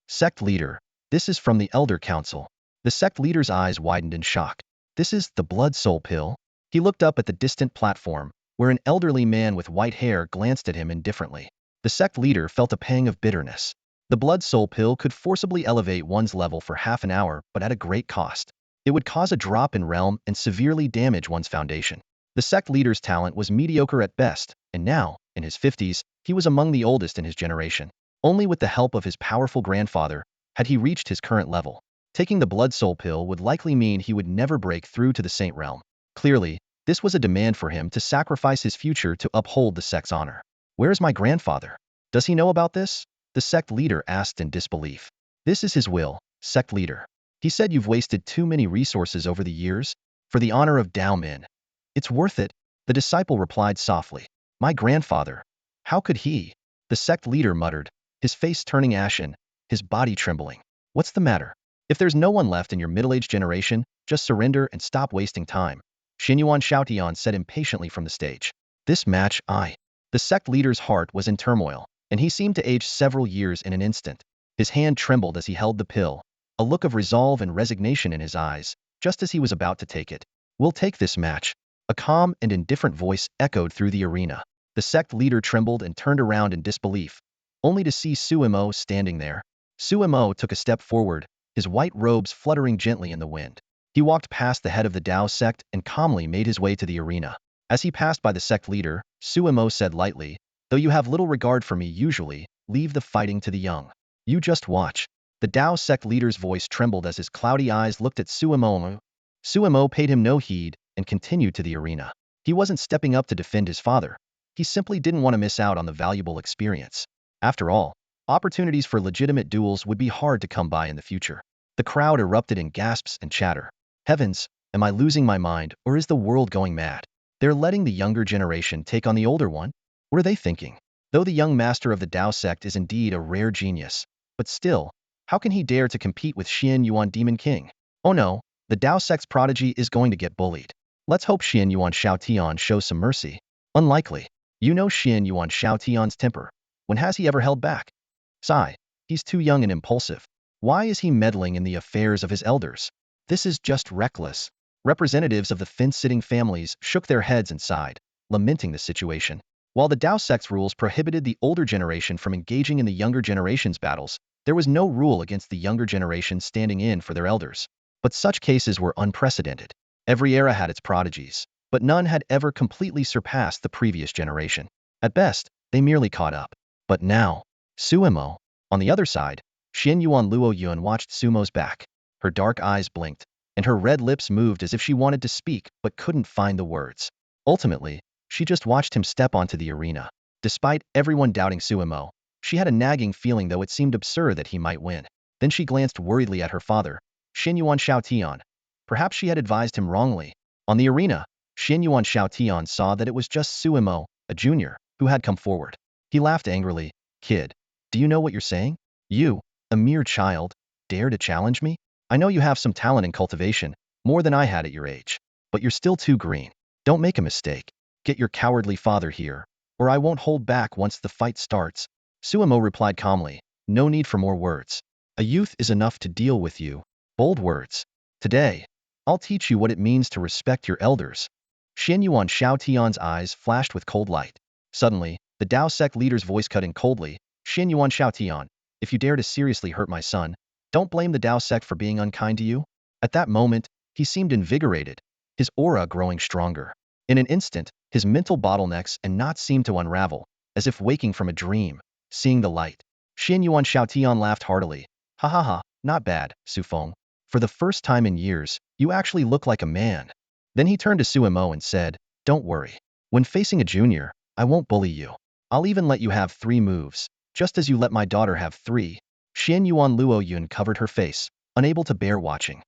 Sect leader, this is from the Elder Council. The sect leader's eyes widened in shock. This is the blood soul pill? He looked up at the distant platform, where an elderly man with white hair glanced at him indifferently. The sect leader felt a pang of bitterness. The blood soul pill could forcibly elevate one's level for half an hour, but at a great cost. It would cause a drop in realm and severely damage one's foundation. The sect leader's talent was mediocre at best, and now, in his 50s, he was among the oldest in his generation. Only with the help of his powerful grandfather had he reached his current level. Taking the blood soul pill would likely mean he would never break through to the saint realm. Clearly, this was a demand for him to sacrifice his future to uphold the sect's honor. Where is my grandfather? Does he know about this? The sect leader asked in disbelief. This is his will, sect leader. He said you've wasted too many resources over the years. For the honor of Daomin. It's worth it, the disciple replied softly. My grandfather. How could he? The sect leader muttered, his face turning ashen, his body trembling. What's the matter? If there's no one left in your middle-aged generation, just surrender and stop wasting time. Xinyuan Shaotian said impatiently from the stage. This match, The sect leader's heart was in turmoil, and he seemed to age several years in an instant. His hand trembled as he held the pill, a look of resolve and resignation in his eyes, just as he was about to take it. We'll take this match. A calm and indifferent voice echoed through the arena. The sect leader trembled and turned around in disbelief, only to see Suimo standing there. Suimo took a step forward, his white robes fluttering gently in the wind. He walked past the head of the Dao sect and calmly made his way to the arena. As he passed by the sect leader, Suimo said lightly, though you have little regard for me usually, leave the fighting to the young. You just watch. The Dao sect leader's voice trembled as his cloudy eyes looked at Suimo. Suimo paid him no heed and continued to the arena. He wasn't stepping up to defend his father. He simply didn't want to miss out on the valuable experience. After all, opportunities for legitimate duels would be hard to come by in the future. The crowd erupted in gasps and chatter. Heavens, am I losing my mind, or is the world going mad? They're letting the younger generation take on the older one? What are they thinking? Though the young master of the Dao sect is indeed a rare genius, but still, how can he dare to compete with Xian Yuan Demon King? Oh no, the Dao Sect's prodigy is going to get bullied. Let's hope Xian Yuan Shao Tian shows some mercy. Unlikely. You know Xian Yuan Shao Tian's temper. When has he ever held back? Sigh. He's too young and impulsive. Why is he meddling in the affairs of his elders? This is just reckless. Representatives of the fence-sitting families shook their heads and sighed, lamenting the situation. While the Dao Sect's rules prohibited the older generation from engaging in the younger generation's battles, there was no rule against the younger generation standing in for their elders. But such cases were unprecedented. Every era had its prodigies, but none had ever completely surpassed the previous generation. At best, they merely caught up. But now, Suimo. On the other side, Xian Yuan Luo Yun watched Sumo's back. Her dark eyes blinked, and her red lips moved as if she wanted to speak but couldn't find the words. Ultimately, she just watched him step onto the arena. Despite everyone doubting Suimo, she had a nagging feeling though it seemed absurd that he might win. Then she glanced worriedly at her father, Xian Yuan Shao Tian. Perhaps she had advised him wrongly. On the arena, Xian Yuan Shao Tian saw that it was just Suimo, a junior, who had come forward. He laughed angrily. Kid, do you know what you're saying? You, a mere child, dare to challenge me? I know you have some talent in cultivation, more than I had at your age. But you're still too green. Don't make a mistake. Get your cowardly father here, or I won't hold back once the fight starts. Suimo replied calmly, no need for more words. A youth is enough to deal with you. Bold words. Today, I'll teach you what it means to respect your elders. Xian Yuan Shao Tian's eyes flashed with cold light. Suddenly, the Dao Sect leader's voice cut in coldly, Xian Yuan Shao Tian, if you dare to seriously hurt my son, don't blame the Dao Sect for being unkind to you. At that moment, he seemed invigorated, his aura growing stronger. In an instant, his mental bottlenecks and knots seemed to unravel, as if waking from a dream, seeing the light. Xian Yuan Shao Tian laughed heartily. Ha ha ha, not bad, Su Feng. For the first time in years, you actually look like a man. Then he turned to Suimo and said, don't worry. When facing a junior, I won't bully you. I'll even let you have 3 moves, just as you let my daughter have 3. Xian Yuan Luo Yun covered her face, unable to bear watching.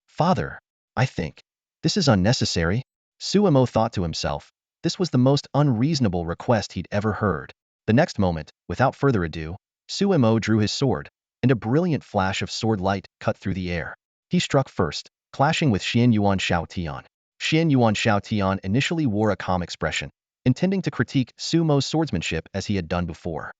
Father, I think this is unnecessary. Suimo thought to himself, this was the most unreasonable request he'd ever heard. The next moment, without further ado, Suimo drew his sword, and a brilliant flash of sword light cut through the air. He struck first, clashing with Xian Yuan Shao Tian. Xian Yuan Shao Tian initially wore a calm expression, intending to critique Sumo's swordsmanship as he had done before.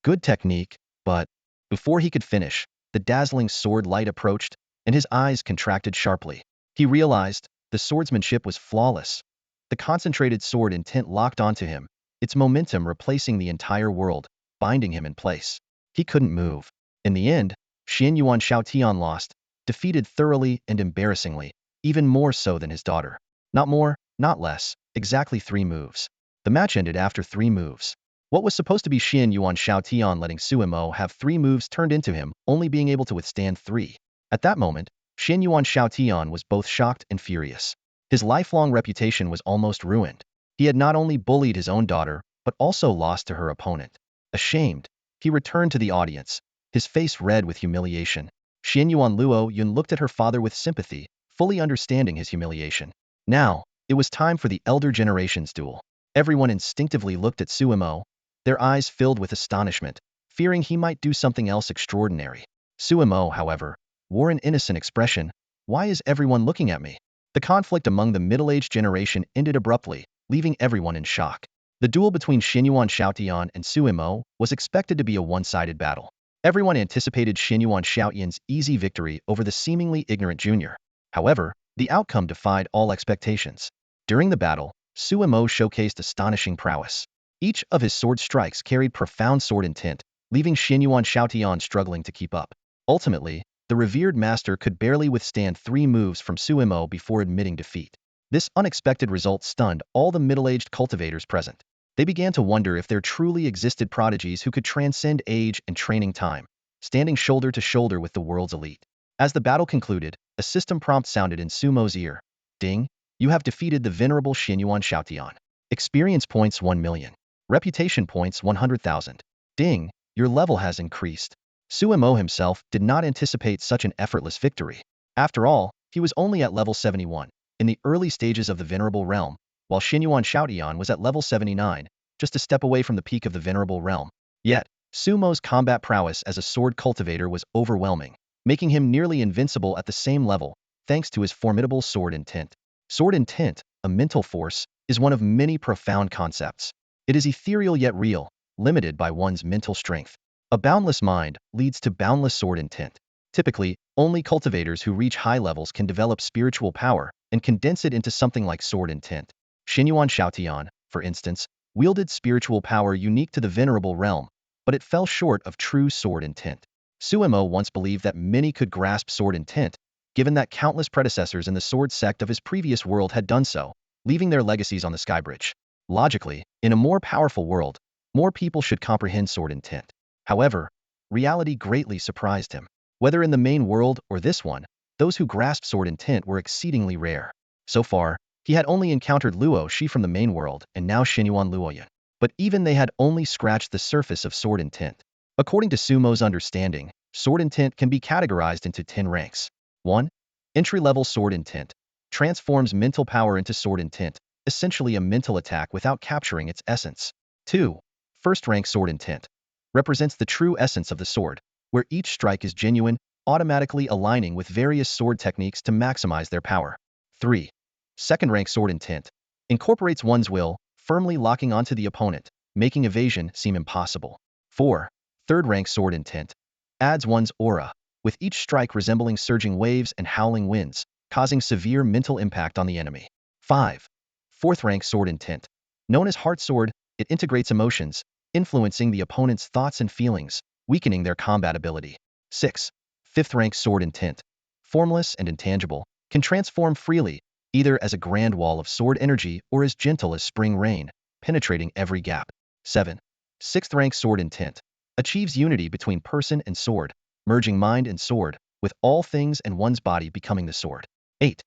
Good technique, but before he could finish, the dazzling sword light approached, and his eyes contracted sharply. He realized the swordsmanship was flawless. The concentrated sword intent locked onto him, its momentum replacing the entire world, binding him in place. He couldn't move. In the end, Xian Yuan Shao Tian lost, defeated thoroughly and embarrassingly, even more so than his daughter. Not more, not less, exactly 3 moves. The match ended after 3 moves. What was supposed to be Xian Yuan Shao Tian letting Suimo have 3 moves turned into him only being able to withstand 3. At that moment, Xian Yuan Shao Tian was both shocked and furious. His lifelong reputation was almost ruined. He had not only bullied his own daughter, but also lost to her opponent. Ashamed, he returned to the audience, his face red with humiliation. Xian Yuan Luo Yun looked at her father with sympathy, fully understanding his humiliation. Now, it was time for the elder generation's duel. Everyone instinctively looked at Suimo, their eyes filled with astonishment, fearing he might do something else extraordinary. Suimo, however, wore an innocent expression. Why is everyone looking at me? The conflict among the middle-aged generation ended abruptly, leaving everyone in shock. The duel between Xinyuan Shaotian and Suimo was expected to be a one-sided battle. Everyone anticipated Xinyuan Shaotian's easy victory over the seemingly ignorant junior. However, the outcome defied all expectations. During the battle, Suimo showcased astonishing prowess. Each of his sword strikes carried profound sword intent, leaving Xinyuan Shaotian struggling to keep up. Ultimately, the revered master could barely withstand 3 moves from Suimo before admitting defeat. This unexpected result stunned all the middle-aged cultivators present. They began to wonder if there truly existed prodigies who could transcend age and training time, standing shoulder to shoulder with the world's elite. As the battle concluded, a system prompt sounded in Sumo's ear. Ding, you have defeated the venerable Xinyuan Shaotian. Experience points 1 million. Reputation points 100,000. Ding, your level has increased. Suimo himself did not anticipate such an effortless victory. After all, he was only at level 71, in the early stages of the Venerable Realm, while Xinyuan Shaotian was at level 79, just a step away from the peak of the Venerable Realm. Yet, Sumo's combat prowess as a sword cultivator was overwhelming. making him nearly invincible at the same level, thanks to his formidable sword intent. Sword intent, a mental force, is one of many profound concepts. It is ethereal yet real, limited by one's mental strength. A boundless mind leads to boundless sword intent. Typically, only cultivators who reach high levels can develop spiritual power and condense it into something like sword intent. Xinyuan Shaotian, for instance, wielded spiritual power unique to the venerable realm, but it fell short of true sword intent. Suemo once believed that many could grasp sword intent, given that countless predecessors in the sword sect of his previous world had done so, leaving their legacies on the skybridge. Logically, in a more powerful world, more people should comprehend sword intent. However, reality greatly surprised him. Whether in the main world or this one, those who grasped sword intent were exceedingly rare. So far, he had only encountered Luosi from the main world and now Xinyuan Luoyan. But even they had only scratched the surface of sword intent. According to Sumo's understanding, sword intent can be categorized into 10 ranks. 1. Entry-level sword intent. Transforms mental power into sword intent, essentially a mental attack without capturing its essence. 2. First-rank sword intent. Represents the true essence of the sword, where each strike is genuine, automatically aligning with various sword techniques to maximize their power. 3. Second-rank sword intent. Incorporates one's will, firmly locking onto the opponent, making evasion seem impossible. 4. Third-rank sword intent. Adds one's aura, with each strike resembling surging waves and howling winds, causing severe mental impact on the enemy. 5. Fourth-rank sword intent. Known as heart sword, it integrates emotions, influencing the opponent's thoughts and feelings, weakening their combat ability. 6. Fifth-rank sword intent. Formless and intangible, can transform freely, either as a grand wall of sword energy or as gentle as spring rain, penetrating every gap. 7. Sixth-rank sword intent. Achieves unity between person and sword, merging mind and sword, with all things and one's body becoming the sword. 8.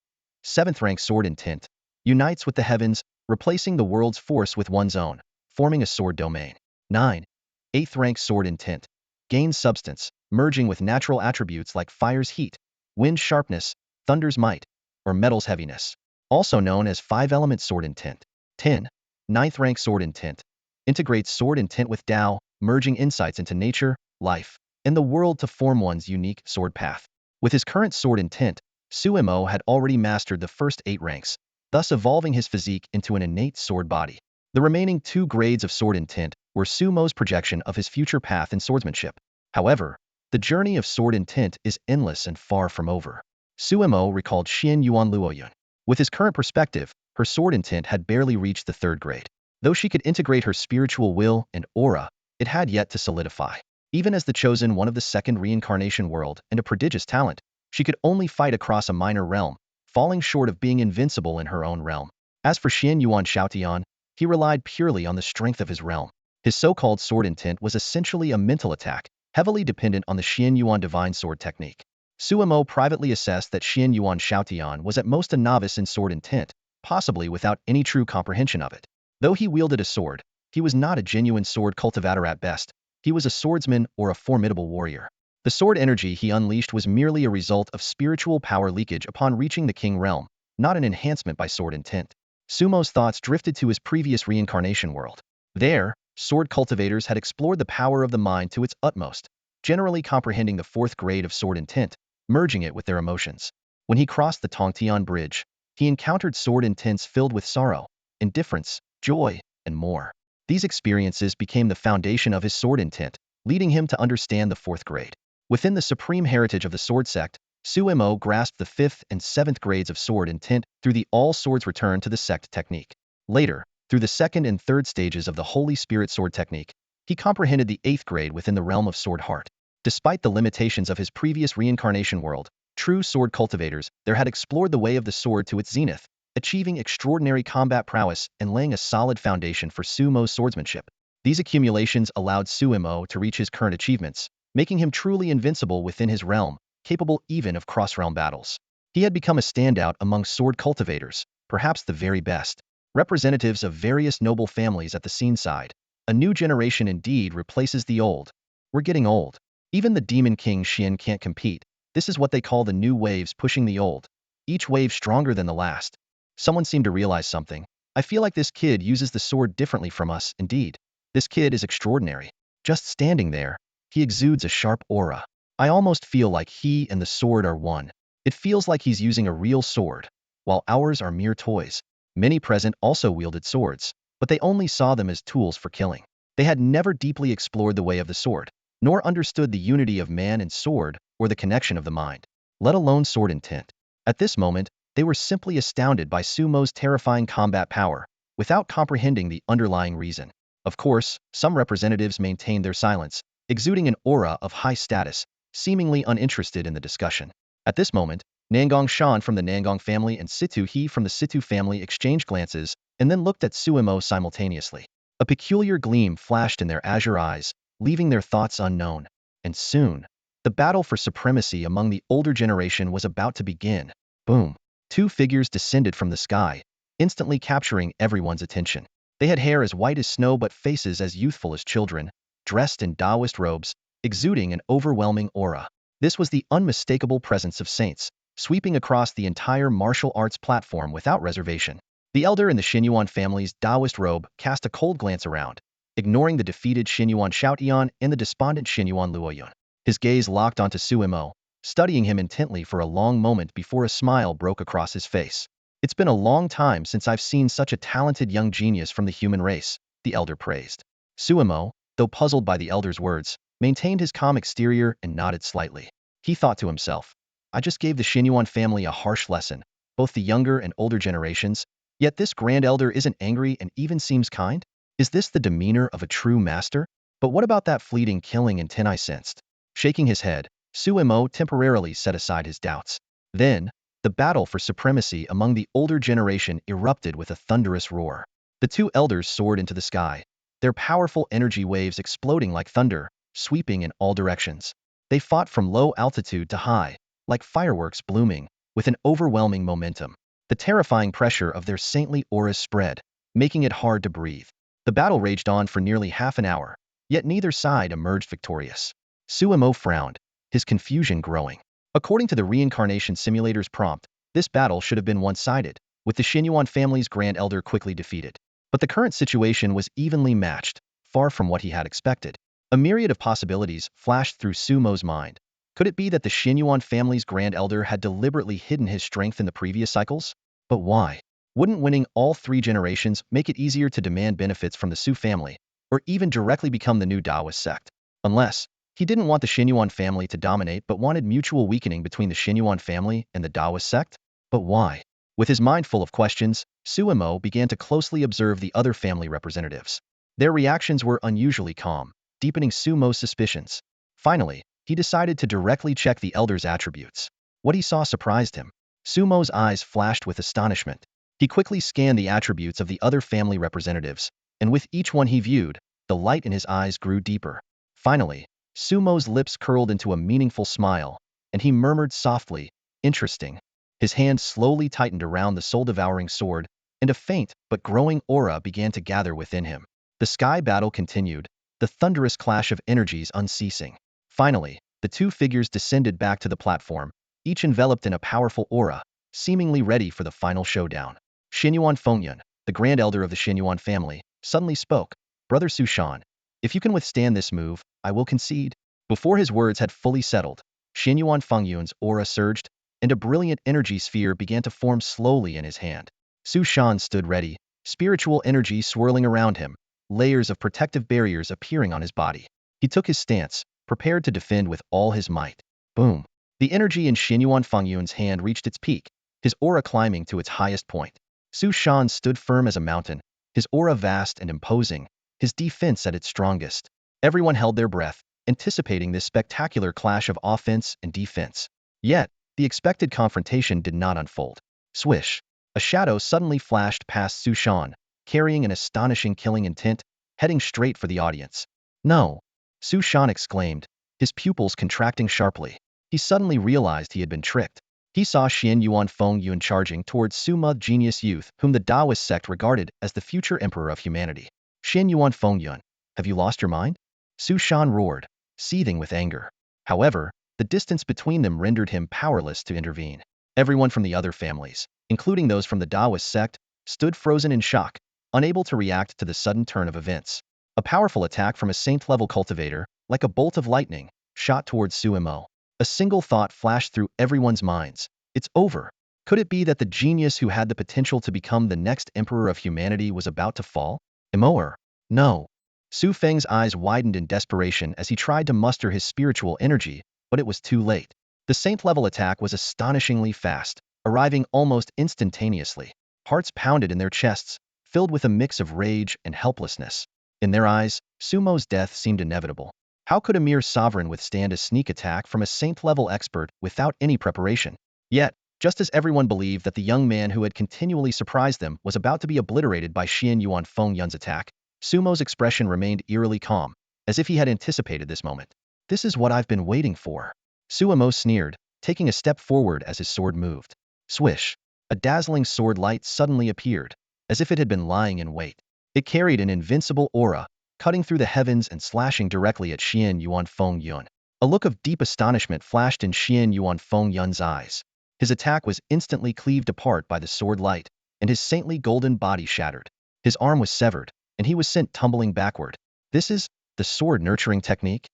Seventh-rank sword intent. Unites with the heavens, replacing the world's force with one's own, forming a sword domain. 9. Eighth-rank sword intent. Gains substance, merging with natural attributes like fire's heat, wind's sharpness, thunder's might, or metal's heaviness. Also known as 5-element sword intent. 10. Ninth-rank sword intent. Integrates sword intent with Tao, merging insights into nature, life, and the world to form one's unique sword path. With his current sword intent, Suemo had already mastered the first 8 ranks, thus evolving his physique into an innate sword body. The remaining 2 grades of sword intent were Sumo's projection of his future path in swordsmanship. However, the journey of sword intent is endless and far from over. Suemo recalled Xinyuan Luoyun. With his current perspective, her sword intent had barely reached the 3rd grade. Though she could integrate her spiritual will and aura, it had yet to solidify. Even as the chosen one of the 2nd Reincarnation world and a prodigious talent, she could only fight across a minor realm, falling short of being invincible in her own realm. As for Xinyuan Shaotian, he relied purely on the strength of his realm. His so-called sword intent was essentially a mental attack, heavily dependent on the Xinyuan divine sword technique. Suemo privately assessed that Xinyuan Shaotian was at most a novice in sword intent, possibly without any true comprehension of it. Though he wielded a sword, he was not a genuine sword cultivator at best. He was a swordsman or a formidable warrior. The sword energy he unleashed was merely a result of spiritual power leakage upon reaching the king realm, not an enhancement by sword intent. Sumo's thoughts drifted to his previous reincarnation world. There, sword cultivators had explored the power of the mind to its utmost, generally comprehending the 4th grade of sword intent, merging it with their emotions. When he crossed the Tongtian Bridge, he encountered sword intents filled with sorrow, indifference, joy, and more. These experiences became the foundation of his sword intent, leading him to understand the 4th grade. Within the supreme heritage of the sword sect, Suemo grasped the 5th and 7th grades of sword intent through the all swords return to the sect technique. Later, through the 2nd and 3rd stages of the Holy Spirit sword technique, he comprehended the 8th grade within the realm of sword heart. Despite the limitations of his previous reincarnation world, true sword cultivators there had explored the way of the sword to its zenith, achieving extraordinary combat prowess and laying a solid foundation for Sumo's swordsmanship. These accumulations allowed Suemo to reach his current achievements, making him truly invincible within his realm, capable even of cross-realm battles. He had become a standout among sword cultivators, perhaps the very best. Representatives of various noble families at the scene side. A new generation indeed replaces the old. We're getting old. Even the Demon King Xian can't compete. This is what they call the new waves pushing the old. Each wave stronger than the last. Someone seemed to realize something. I feel like this kid uses the sword differently from us, indeed. This kid is extraordinary. Just standing there, he exudes a sharp aura. I almost feel like he and the sword are one. It feels like he's using a real sword, while ours are mere toys. Many present also wielded swords, but they only saw them as tools for killing. They had never deeply explored the way of the sword, nor understood the unity of man and sword or the connection of the mind, let alone sword intent. At this moment, they were simply astounded by Sumo's terrifying combat power, without comprehending the underlying reason. Of course, some representatives maintained their silence, exuding an aura of high status, seemingly uninterested in the discussion. At this moment, Nangong Shan from the Nangong family and Situ He from the Situ family exchanged glances and then looked at Suimo simultaneously. A peculiar gleam flashed in their azure eyes, leaving their thoughts unknown. And soon, the battle for supremacy among the older generation was about to begin. Boom. Two figures descended from the sky, instantly capturing everyone's attention. They had hair as white as snow but faces as youthful as children, dressed in Taoist robes, exuding an overwhelming aura. This was the unmistakable presence of saints, sweeping across the entire martial arts platform without reservation. The elder in the Xinyuan family's Taoist robe cast a cold glance around, ignoring the defeated Xinyuan Shaotian and the despondent Xinyuan Luoyun. His gaze locked onto Suimo, studying him intently for a long moment before a smile broke across his face. It's been a long time since I've seen such a talented young genius from the human race, the elder praised. Suimo, though puzzled by the elder's words, maintained his calm exterior and nodded slightly. He thought to himself, I just gave the Xinyuan family a harsh lesson, both the younger and older generations, yet this grand elder isn't angry and even seems kind? Is this the demeanor of a true master? But what about that fleeting killing intent I sensed? Shaking his head, Suimo temporarily set aside his doubts. Then, the battle for supremacy among the older generation erupted with a thunderous roar. The two elders soared into the sky, their powerful energy waves exploding like thunder, sweeping in all directions. They fought from low altitude to high, like fireworks blooming, with an overwhelming momentum. The terrifying pressure of their saintly auras spread, making it hard to breathe. The battle raged on for nearly half an hour, yet neither side emerged victorious. Suimo frowned, his confusion growing. According to the Reincarnation simulator's prompt, this battle should have been one-sided, with the Xinyuan family's Grand Elder quickly defeated. But the current situation was evenly matched, far from what he had expected. A myriad of possibilities flashed through Sumo's mind. Could it be that the Xinyuan family's Grand Elder had deliberately hidden his strength in the previous cycles? But why? Wouldn't winning all three generations make it easier to demand benefits from the Su family, or even directly become the new Taoist sect? Unless, he didn't want the Xinyuan family to dominate but wanted mutual weakening between the Xinyuan family and the Taoist sect? But why? With his mind full of questions, Suimo began to closely observe the other family representatives. Their reactions were unusually calm, deepening Sumo's suspicions. Finally, he decided to directly check the elder's attributes. What he saw surprised him. Sumo's eyes flashed with astonishment. He quickly scanned the attributes of the other family representatives, and with each one he viewed, the light in his eyes grew deeper. Finally, Sumo's lips curled into a meaningful smile, and he murmured softly, interesting. His hand slowly tightened around the soul-devouring sword, and a faint but growing aura began to gather within him. The sky battle continued, the thunderous clash of energies unceasing. Finally, the two figures descended back to the platform, each enveloped in a powerful aura, seemingly ready for the final showdown. Xinyuan Fengyun, the Grand Elder of the Xinyuan family, suddenly spoke, Brother Su Shan, if you can withstand this move, I will concede. Before his words had fully settled, Xinyuan Fengyun's aura surged, and a brilliant energy sphere began to form slowly in his hand. Su Shan stood ready, spiritual energy swirling around him, layers of protective barriers appearing on his body. He took his stance, prepared to defend with all his might. Boom! The energy in Xinyuan Fengyun's hand reached its peak, his aura climbing to its highest point. Su Shan stood firm as a mountain, his aura vast and imposing, his defense at its strongest. Everyone held their breath, anticipating this spectacular clash of offense and defense. Yet, the expected confrontation did not unfold. Swish! A shadow suddenly flashed past Su Shan, carrying an astonishing killing intent, heading straight for the audience. No! Su Shan exclaimed, his pupils contracting sharply. He suddenly realized he had been tricked. He saw Xinyuan Fengyun charging towards Suma genius youth whom the Taoist sect regarded as the future emperor of humanity. Xinyuan Fengyun, have you lost your mind? Su Shan roared, seething with anger. However, the distance between them rendered him powerless to intervene. Everyone from the other families, including those from the Taoist sect, stood frozen in shock, unable to react to the sudden turn of events. A powerful attack from a saint-level cultivator, like a bolt of lightning, shot towards Suemo. A single thought flashed through everyone's minds. It's over. Could it be that the genius who had the potential to become the next emperor of humanity was about to fall? Emoer. No. Su Feng's eyes widened in desperation as he tried to muster his spiritual energy, but it was too late. The saint-level attack was astonishingly fast, arriving almost instantaneously. Hearts pounded in their chests, filled with a mix of rage and helplessness. In their eyes, Sumo's death seemed inevitable. How could a mere sovereign withstand a sneak attack from a saint-level expert without any preparation? Yet, just as everyone believed that the young man who had continually surprised them was about to be obliterated by Xian Yuan Feng Yun's attack, Sumo's expression remained eerily calm, as if he had anticipated this moment. This is what I've been waiting for. Suemo sneered, taking a step forward as his sword moved. Swish! A dazzling sword light suddenly appeared, as if it had been lying in wait. It carried an invincible aura, cutting through the heavens and slashing directly at Xian Yuan Feng Yun. A look of deep astonishment flashed in Xian Yuan Feng Yun's eyes. His attack was instantly cleaved apart by the sword light, and his saintly golden body shattered. His arm was severed, and he was sent tumbling backward. This is the sword nurturing technique?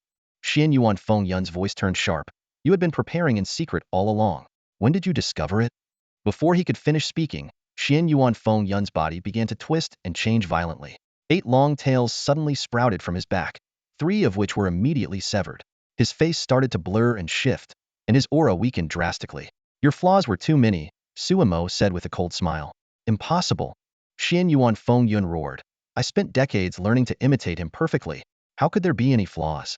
Xian Yuan Feng Yun's voice turned sharp. You had been preparing in secret all along. When did you discover it? Before he could finish speaking, Xian Yuan Feng Yun's body began to twist and change violently. 8 long tails suddenly sprouted from his back, 3 of which were immediately severed. His face started to blur and shift, and his aura weakened drastically. Your flaws were too many, Suemo said with a cold smile. Impossible. Xian Yuan Feng Yun roared. I spent decades learning to imitate him perfectly. How could there be any flaws?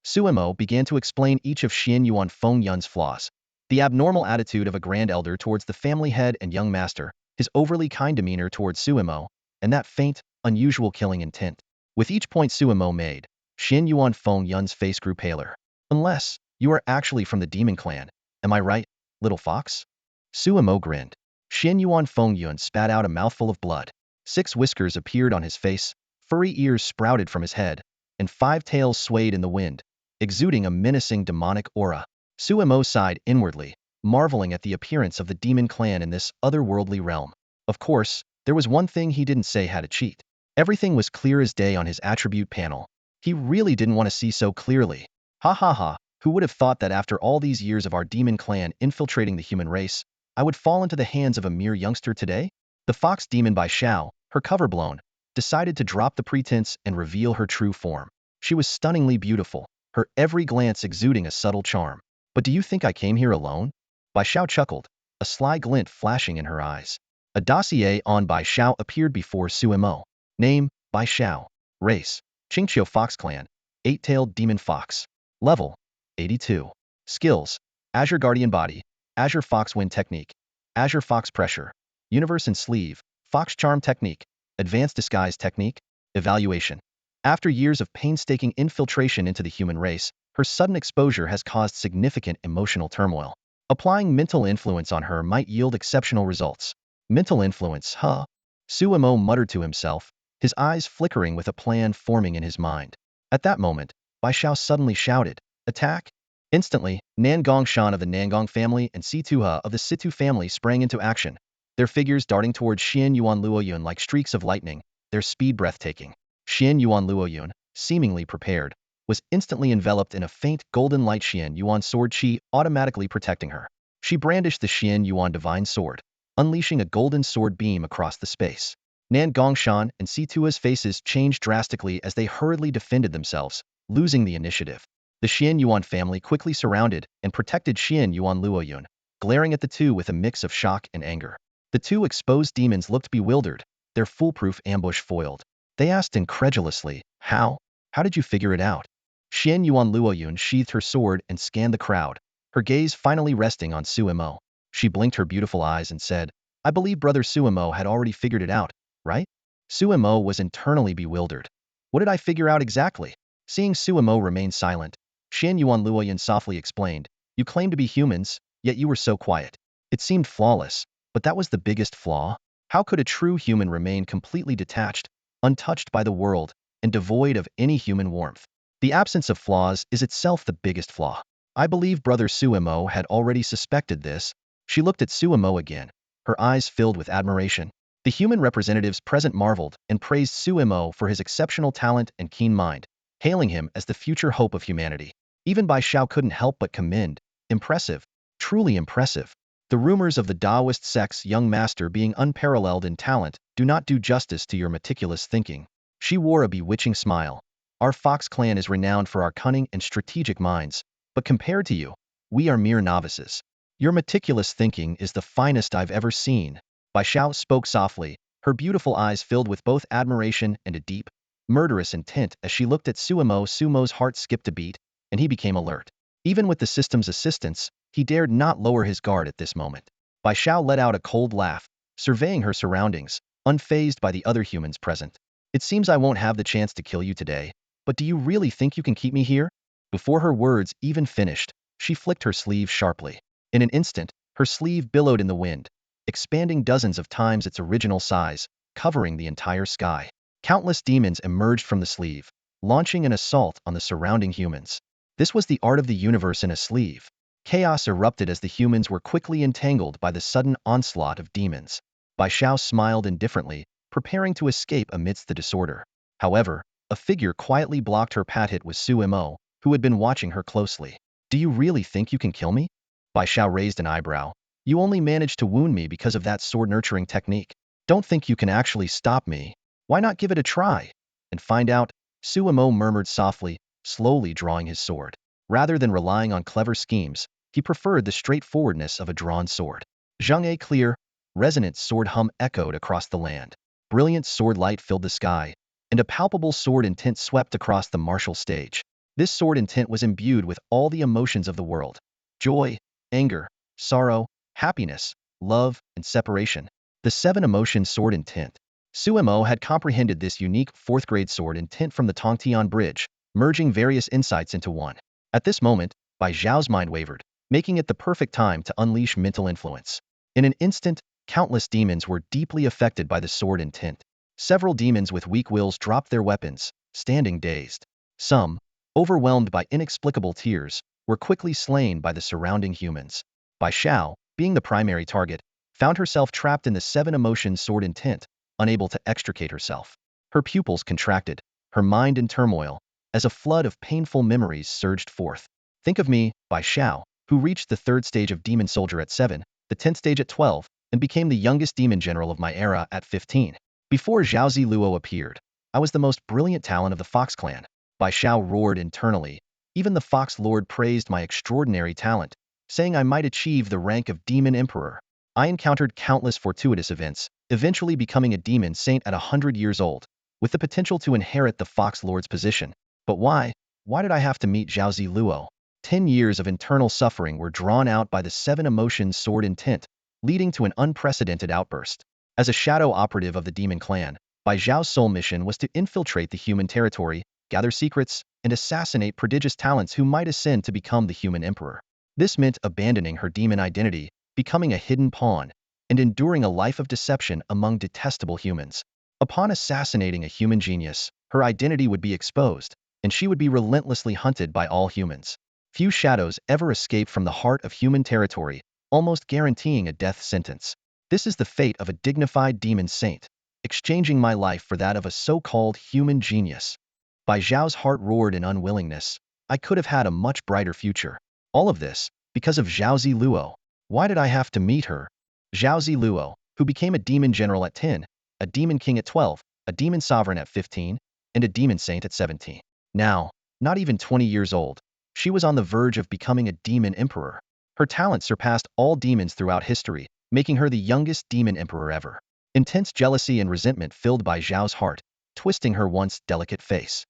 Suemo began to explain each of Xian Yuan Feng Yun's flaws. The abnormal attitude of a grand elder towards the family head and young master, his overly kind demeanor towards Suemo, and that faint, unusual killing intent. With each point Suemo made, Xian Yuan Feng Yun's face grew paler. Unless you are actually from the demon clan, am I right, little fox? Suemo grinned. Xian Yuan Feng Yun spat out a mouthful of blood. 6 whiskers appeared on his face, furry ears sprouted from his head, and 5 tails swayed in the wind, exuding a menacing demonic aura. Suemo sighed inwardly, marveling at the appearance of the demon clan in this otherworldly realm. Of course, there was one thing he didn't say how to cheat. Everything was clear as day on his attribute panel. He really didn't want to see so clearly. Ha ha ha, who would have thought that after all these years of our demon clan infiltrating the human race, I would fall into the hands of a mere youngster today? The fox demon by Shao, her cover blown, decided to drop the pretense and reveal her true form. She was stunningly beautiful, her every glance exuding a subtle charm. But do you think I came here alone? Bai Shao chuckled, a sly glint flashing in her eyes. A dossier on Bai Shao appeared before Suemo. Name, Bai Shao. Race, Qingqiu Fox Clan. 8-tailed demon fox. Level, 82. Skills, Azure Guardian Body, Azure Fox Wind Technique, Azure Fox Pressure, Universe and Sleeve, Fox Charm Technique, Advanced Disguise Technique. Evaluation. After years of painstaking infiltration into the human race, her sudden exposure has caused significant emotional turmoil. Applying mental influence on her might yield exceptional results. Mental influence, huh? Suemo muttered to himself, his eyes flickering with a plan forming in his mind. At that moment, Bai Shao suddenly shouted, Attack! Instantly, Nangong Shan of the Nangong family and Situha of the Situ family sprang into action, their figures darting towards Xian Yuan Luoyun like streaks of lightning, their speed breathtaking. Xian Yuan Luoyun, seemingly prepared, was instantly enveloped in a faint golden light. Xian Yuan sword chi automatically protecting her. She brandished the Xian Yuan divine sword, unleashing a golden sword beam across the space. Nangong Shan and Situa's faces changed drastically as they hurriedly defended themselves, losing the initiative. The Xian Yuan family quickly surrounded and protected Xian Yuan Luoyun, glaring at the two with a mix of shock and anger. The 2 exposed demons looked bewildered, their foolproof ambush foiled. They asked incredulously, How? How did you figure it out? Xian Yuan Luoyun sheathed her sword and scanned the crowd, her gaze finally resting on Suemo. She blinked her beautiful eyes and said, I believe brother Suemo had already figured it out, right? Suemo was internally bewildered. What did I figure out exactly? Seeing Suemo remain silent, Xian Yuan Luoyun softly explained, You claim to be humans, yet you were so quiet. It seemed flawless, but that was the biggest flaw. How could a true human remain completely detached, untouched by the world, and devoid of any human warmth? The absence of flaws is itself the biggest flaw. I believe brother Suemo had already suspected this. She looked at Suemo again, her eyes filled with admiration. The human representatives present marveled and praised Suemo for his exceptional talent and keen mind, hailing him as the future hope of humanity. Even Bai Shao couldn't help but commend. Impressive. Truly impressive. The rumors of the Taoist sect's young master being unparalleled in talent do not do justice to your meticulous thinking. She wore a bewitching smile. Our Fox clan is renowned for our cunning and strategic minds, but compared to you, we are mere novices. Your meticulous thinking is the finest I've ever seen. Bai Shao spoke softly, her beautiful eyes filled with both admiration and a deep, murderous intent as she looked at Sumo. Sumo's heart skipped a beat, and he became alert. Even with the system's assistance, he dared not lower his guard at this moment. Bai Shao let out a cold laugh, surveying her surroundings, unfazed by the other humans present. It seems I won't have the chance to kill you today, but do you really think you can keep me here? Before her words even finished, she flicked her sleeve sharply. In an instant, her sleeve billowed in the wind, expanding dozens of times its original size, covering the entire sky. Countless demons emerged from the sleeve, launching an assault on the surrounding humans. This was the art of the universe in a sleeve. Chaos erupted as the humans were quickly entangled by the sudden onslaught of demons. Bai Shao smiled indifferently, preparing to escape amidst the disorder. However, a figure quietly blocked her path. It was Sumo, who had been watching her closely. Do you really think you can kill me? Bai Shao raised an eyebrow. You only managed to wound me because of that sword-nurturing technique. Don't think you can actually stop me. Why not give it a try? And find out? Sumo murmured softly, slowly drawing his sword. Rather than relying on clever schemes, he preferred the straightforwardness of a drawn sword. Zhang A clear, resonant sword hum echoed across the land. Brilliant sword light filled the sky, and a palpable sword intent swept across the martial stage. This sword intent was imbued with all the emotions of the world: joy, anger, sorrow, happiness, love, and separation. The 7 emotion sword intent. Sumo had comprehended this unique 4th-grade sword intent from the Tongtian Bridge, merging various insights into one. At this moment, Bai Zhao's mind wavered, making it the perfect time to unleash mental influence. In an instant, countless demons were deeply affected by the sword intent. Several demons with weak wills dropped their weapons, standing dazed. Some, overwhelmed by inexplicable tears, were quickly slain by the surrounding humans. Bai Shao, being the primary target, found herself trapped in the 7 emotion sword intent, unable to extricate herself. Her pupils contracted, her mind in turmoil, as a flood of painful memories surged forth. Think of me, Bai Shao, who reached the 3rd stage of Demon Soldier at 7, the 10th stage at 12, and became the youngest demon general of my era at 15. Before Zhaozi Luo appeared, I was the most brilliant talent of the Fox clan. Bai Shao roared internally. Even the Fox Lord praised my extraordinary talent, saying I might achieve the rank of Demon Emperor. I encountered countless fortuitous events, eventually becoming a demon saint at 100 years old, with the potential to inherit the Fox Lord's position. But why? Why did I have to meet Zhaozi Luo? 10 years of internal suffering were drawn out by the 7 emotion sword intent, leading to an unprecedented outburst. As a shadow operative of the demon clan, Bai Zhao's sole mission was to infiltrate the human territory, gather secrets, and assassinate prodigious talents who might ascend to become the human emperor. This meant abandoning her demon identity, becoming a hidden pawn, and enduring a life of deception among detestable humans. Upon assassinating a human genius, her identity would be exposed, and she would be relentlessly hunted by all humans. Few shadows ever escape from the heart of human territory, almost guaranteeing a death sentence. This is the fate of a dignified demon saint, exchanging my life for that of a so-called human genius. Bai Zhao's heart roared in unwillingness. I could have had a much brighter future. All of this, because of Zhaozi Luo. Why did I have to meet her? Zhaozi Luo, who became a demon general at 10, a demon king at 12, a demon sovereign at 15, and a demon saint at 17. Now, not even 20 years old, she was on the verge of becoming a demon emperor. Her talent surpassed all demons throughout history, making her the youngest demon emperor ever. Intense jealousy and resentment filled Bai Zhao's heart, twisting her once delicate face.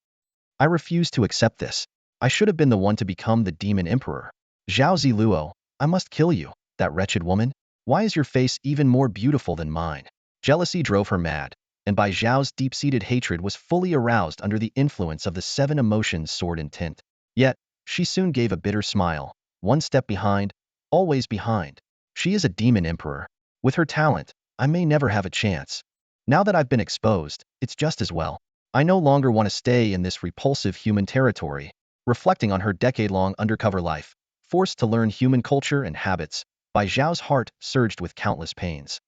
I refuse to accept this. I should have been the one to become the demon emperor. Zhaozi Luo, I must kill you, that wretched woman. Why is your face even more beautiful than mine? Jealousy drove her mad, and Bai Zhao's deep-seated hatred was fully aroused under the influence of the 7 emotions sword intent. Yet, she soon gave a bitter smile. One step behind, always behind. She is a demon emperor. With her talent, I may never have a chance. Now that I've been exposed, it's just as well. I no longer want to stay in this repulsive human territory. Reflecting on her decade-long undercover life, forced to learn human culture and habits, Bai Zhao's heart surged with countless pains.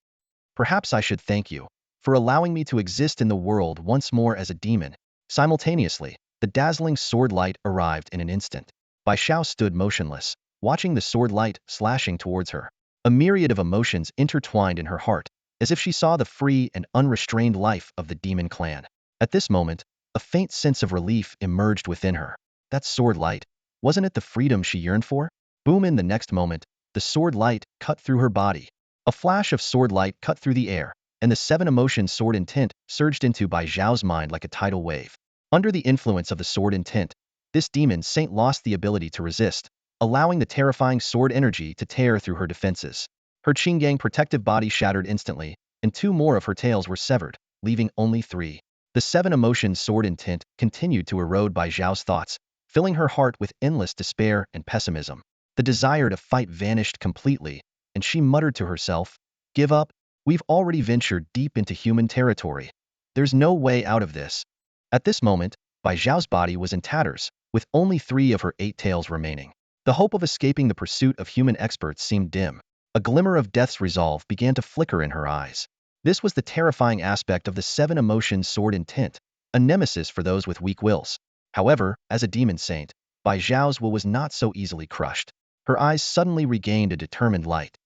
Perhaps I should thank you for allowing me to exist in the world once more as a demon. Simultaneously, the dazzling sword light arrived in an instant. Bai Shao stood motionless, watching the sword light slashing towards her. A myriad of emotions intertwined in her heart, as if she saw the free and unrestrained life of the demon clan. At this moment, a faint sense of relief emerged within her. That sword light, wasn't it the freedom she yearned for? Boom! In the next moment, the sword light cut through her body. A flash of sword light cut through the air, and the seven emotions sword intent surged into Bai Zhao's mind like a tidal wave. Under the influence of the sword intent, this demon saint lost the ability to resist, allowing the terrifying sword energy to tear through her defenses. Her Qinggang protective body shattered instantly, and two more of her tails were severed, leaving only three. The seven emotions sword intent continued to erode Bai Zhao's thoughts, filling her heart with endless despair and pessimism. The desire to fight vanished completely, and she muttered to herself, "Give up? We've already ventured deep into human territory. There's no way out of this." At this moment, Bai Zhao's body was in tatters, with only 3 of her 8 tails remaining. The hope of escaping the pursuit of human experts seemed dim. A glimmer of death's resolve began to flicker in her eyes. This was the terrifying aspect of the seven emotions sword intent, a nemesis for those with weak wills. However, as a demon saint, Bai Zhao's will was not so easily crushed. Her eyes suddenly regained a determined light.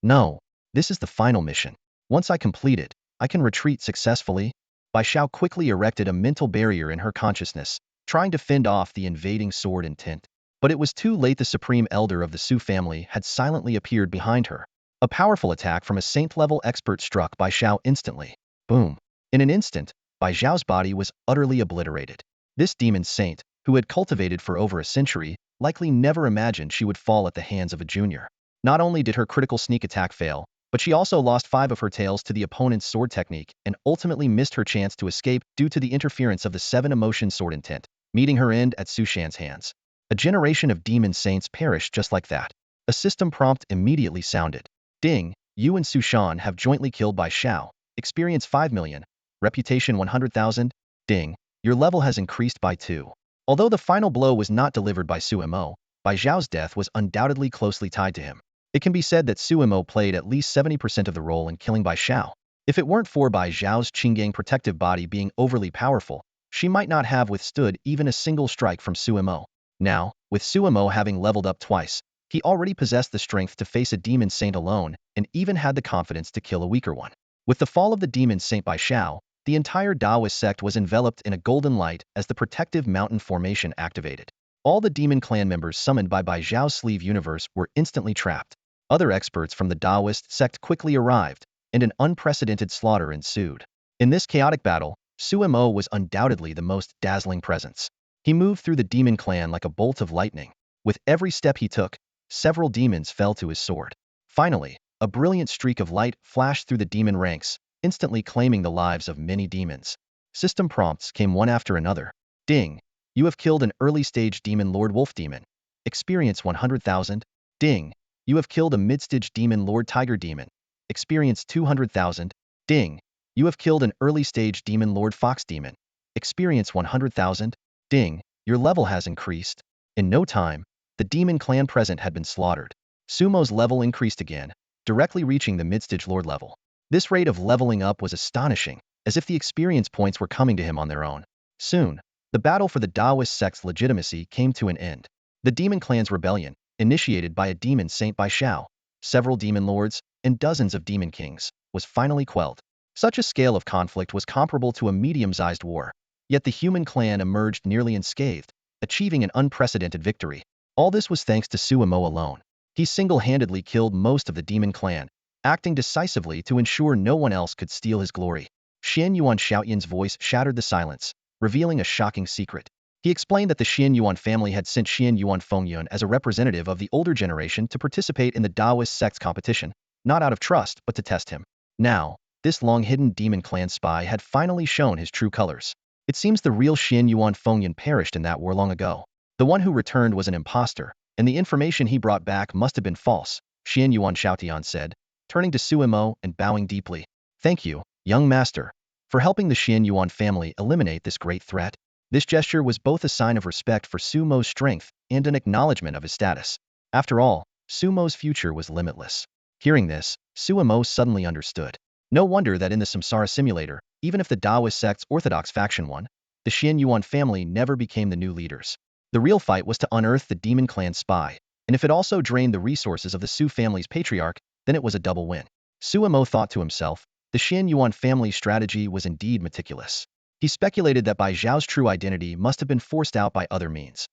"No, this is the final mission. Once I complete it, I can retreat successfully." Bai Shao quickly erected a mental barrier in her consciousness, trying to fend off the invading sword intent. But it was too late. The supreme elder of the Su family had silently appeared behind her. A powerful attack from a saint-level expert struck Bai Shao instantly. Boom. In an instant, Bai Zhao's body was utterly obliterated. This demon saint, who had cultivated for over a century, likely never imagined she would fall at the hands of a junior. Not only did her critical sneak attack fail, but she also lost 5 of her tails to the opponent's sword technique and ultimately missed her chance to escape due to the interference of the 7 emotion sword intent, meeting her end at Su Shan's hands. A generation of demon saints perished just like that. A system prompt immediately sounded. Ding, you and Su Shan have jointly killed Bai Shao. Experience 5 million. Reputation 100,000. Ding, your level has increased by 2. Although the final blow was not delivered by Su Mo, Bai Zhao's death was undoubtedly closely tied to him. It can be said that Su Mo played at least 70% of the role in killing Bai Shao. If it weren't for Bai Zhao's Qinggang protective body being overly powerful, she might not have withstood even a single strike from Su Mo. Now, with Su Mo having leveled up twice, he already possessed the strength to face a demon saint alone and even had the confidence to kill a weaker one. With the fall of the demon saint Bai Shao, the entire Taoist sect was enveloped in a golden light as the protective mountain formation activated. All the demon clan members summoned by Bai Zhao's sleeve universe were instantly trapped. Other experts from the Taoist sect quickly arrived, and an unprecedented slaughter ensued. In this chaotic battle, Su Mo was undoubtedly the most dazzling presence. He moved through the demon clan like a bolt of lightning. With every step he took, several demons fell to his sword. Finally, a brilliant streak of light flashed through the demon ranks, instantly claiming the lives of many demons. System prompts came one after another. Ding, you have killed an early-stage demon Lord Wolf Demon. Experience 100,000. Ding, you have killed a mid-stage demon Lord Tiger Demon. Experience 200,000. Ding, you have killed an early-stage demon Lord Fox Demon. Experience 100,000. Ding, your level has increased. In no time, the demon clan present had been slaughtered. Sumo's level increased again, directly reaching the mid-stage lord level. This rate of leveling up was astonishing, as if the experience points were coming to him on their own. Soon, the battle for the Taoist sect's legitimacy came to an end. The demon clan's rebellion, initiated by a demon saint Bai Shao, several demon lords, and dozens of demon kings, was finally quelled. Such a scale of conflict was comparable to a medium-sized war, yet the human clan emerged nearly unscathed, achieving an unprecedented victory. All this was thanks to Su Mo alone. He single-handedly killed most of the demon clan, acting decisively to ensure no one else could steal his glory. Xian Yuan Xiaoyan's voice shattered the silence, revealing a shocking secret. He explained that the Xian Yuan family had sent Xian Yuan Fengyun as a representative of the older generation to participate in the Taoist sect's competition, not out of trust but to test him. Now, this long-hidden demon clan spy had finally shown his true colors. It seems the real Xian Yuan Fengyun perished in that war long ago. The one who returned was an imposter, and the information he brought back must have been false, Xian Yuan Xiaotian said, turning to Su Mo and bowing deeply. Thank you, young master, for helping the Xian Yuan family eliminate this great threat. This gesture was both a sign of respect for Su Mo's strength and an acknowledgement of his status. After all, Su Mo's future was limitless. Hearing this, Su Mo suddenly understood. No wonder that in the Samsara simulator, even if the Taoist sect's orthodox faction won, the Xian Yuan family never became the new leaders. The real fight was to unearth the demon clan spy, and if it also drained the resources of the Su family's patriarch, then it was a double win. Suemo thought to himself, the Xian Yuan family's strategy was indeed meticulous. He speculated that Bai Zhao's true identity must have been forced out by other means.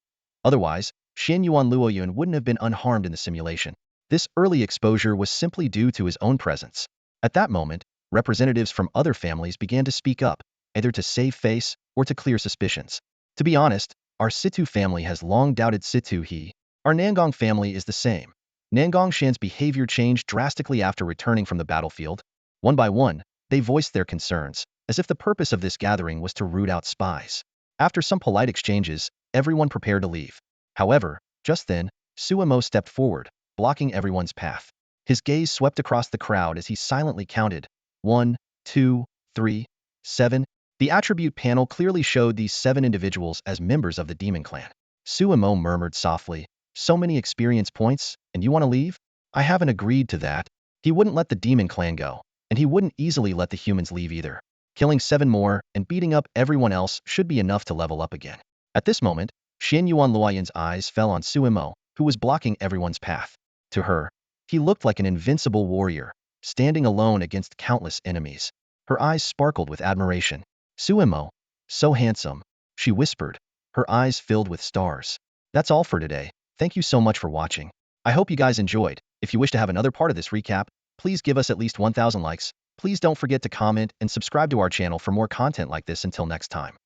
Otherwise, Xian Yuan Luoyun wouldn't have been unharmed in the simulation. This early exposure was simply due to his own presence. At that moment, representatives from other families began to speak up, either to save face or to clear suspicions. To be honest, our Situ family has long doubted Situ He. Our Nangong family is the same. Nangong Shan's behavior changed drastically after returning from the battlefield. One by one, they voiced their concerns, as if the purpose of this gathering was to root out spies. After some polite exchanges, everyone prepared to leave. However, just then, Suemo stepped forward, blocking everyone's path. His gaze swept across the crowd as he silently counted. 1, 2, 3, 7. The attribute panel clearly showed these 7 individuals as members of the demon clan. Suemo murmured softly, so many experience points, and you want to leave? I haven't agreed to that. He wouldn't let the demon clan go, and he wouldn't easily let the humans leave either. Killing 7 more and beating up everyone else should be enough to level up again. At this moment, Xian Yuan Luoyun's eyes fell on Suemo, who was blocking everyone's path. To her, he looked like an invincible warrior, standing alone against countless enemies. Her eyes sparkled with admiration. Suemo, so handsome, she whispered, her eyes filled with stars. That's all for today. Thank you so much for watching. I hope you guys enjoyed. If you wish to have another part of this recap, please give us at least 1,000 likes. Please don't forget to comment and subscribe to our channel for more content like this until next time.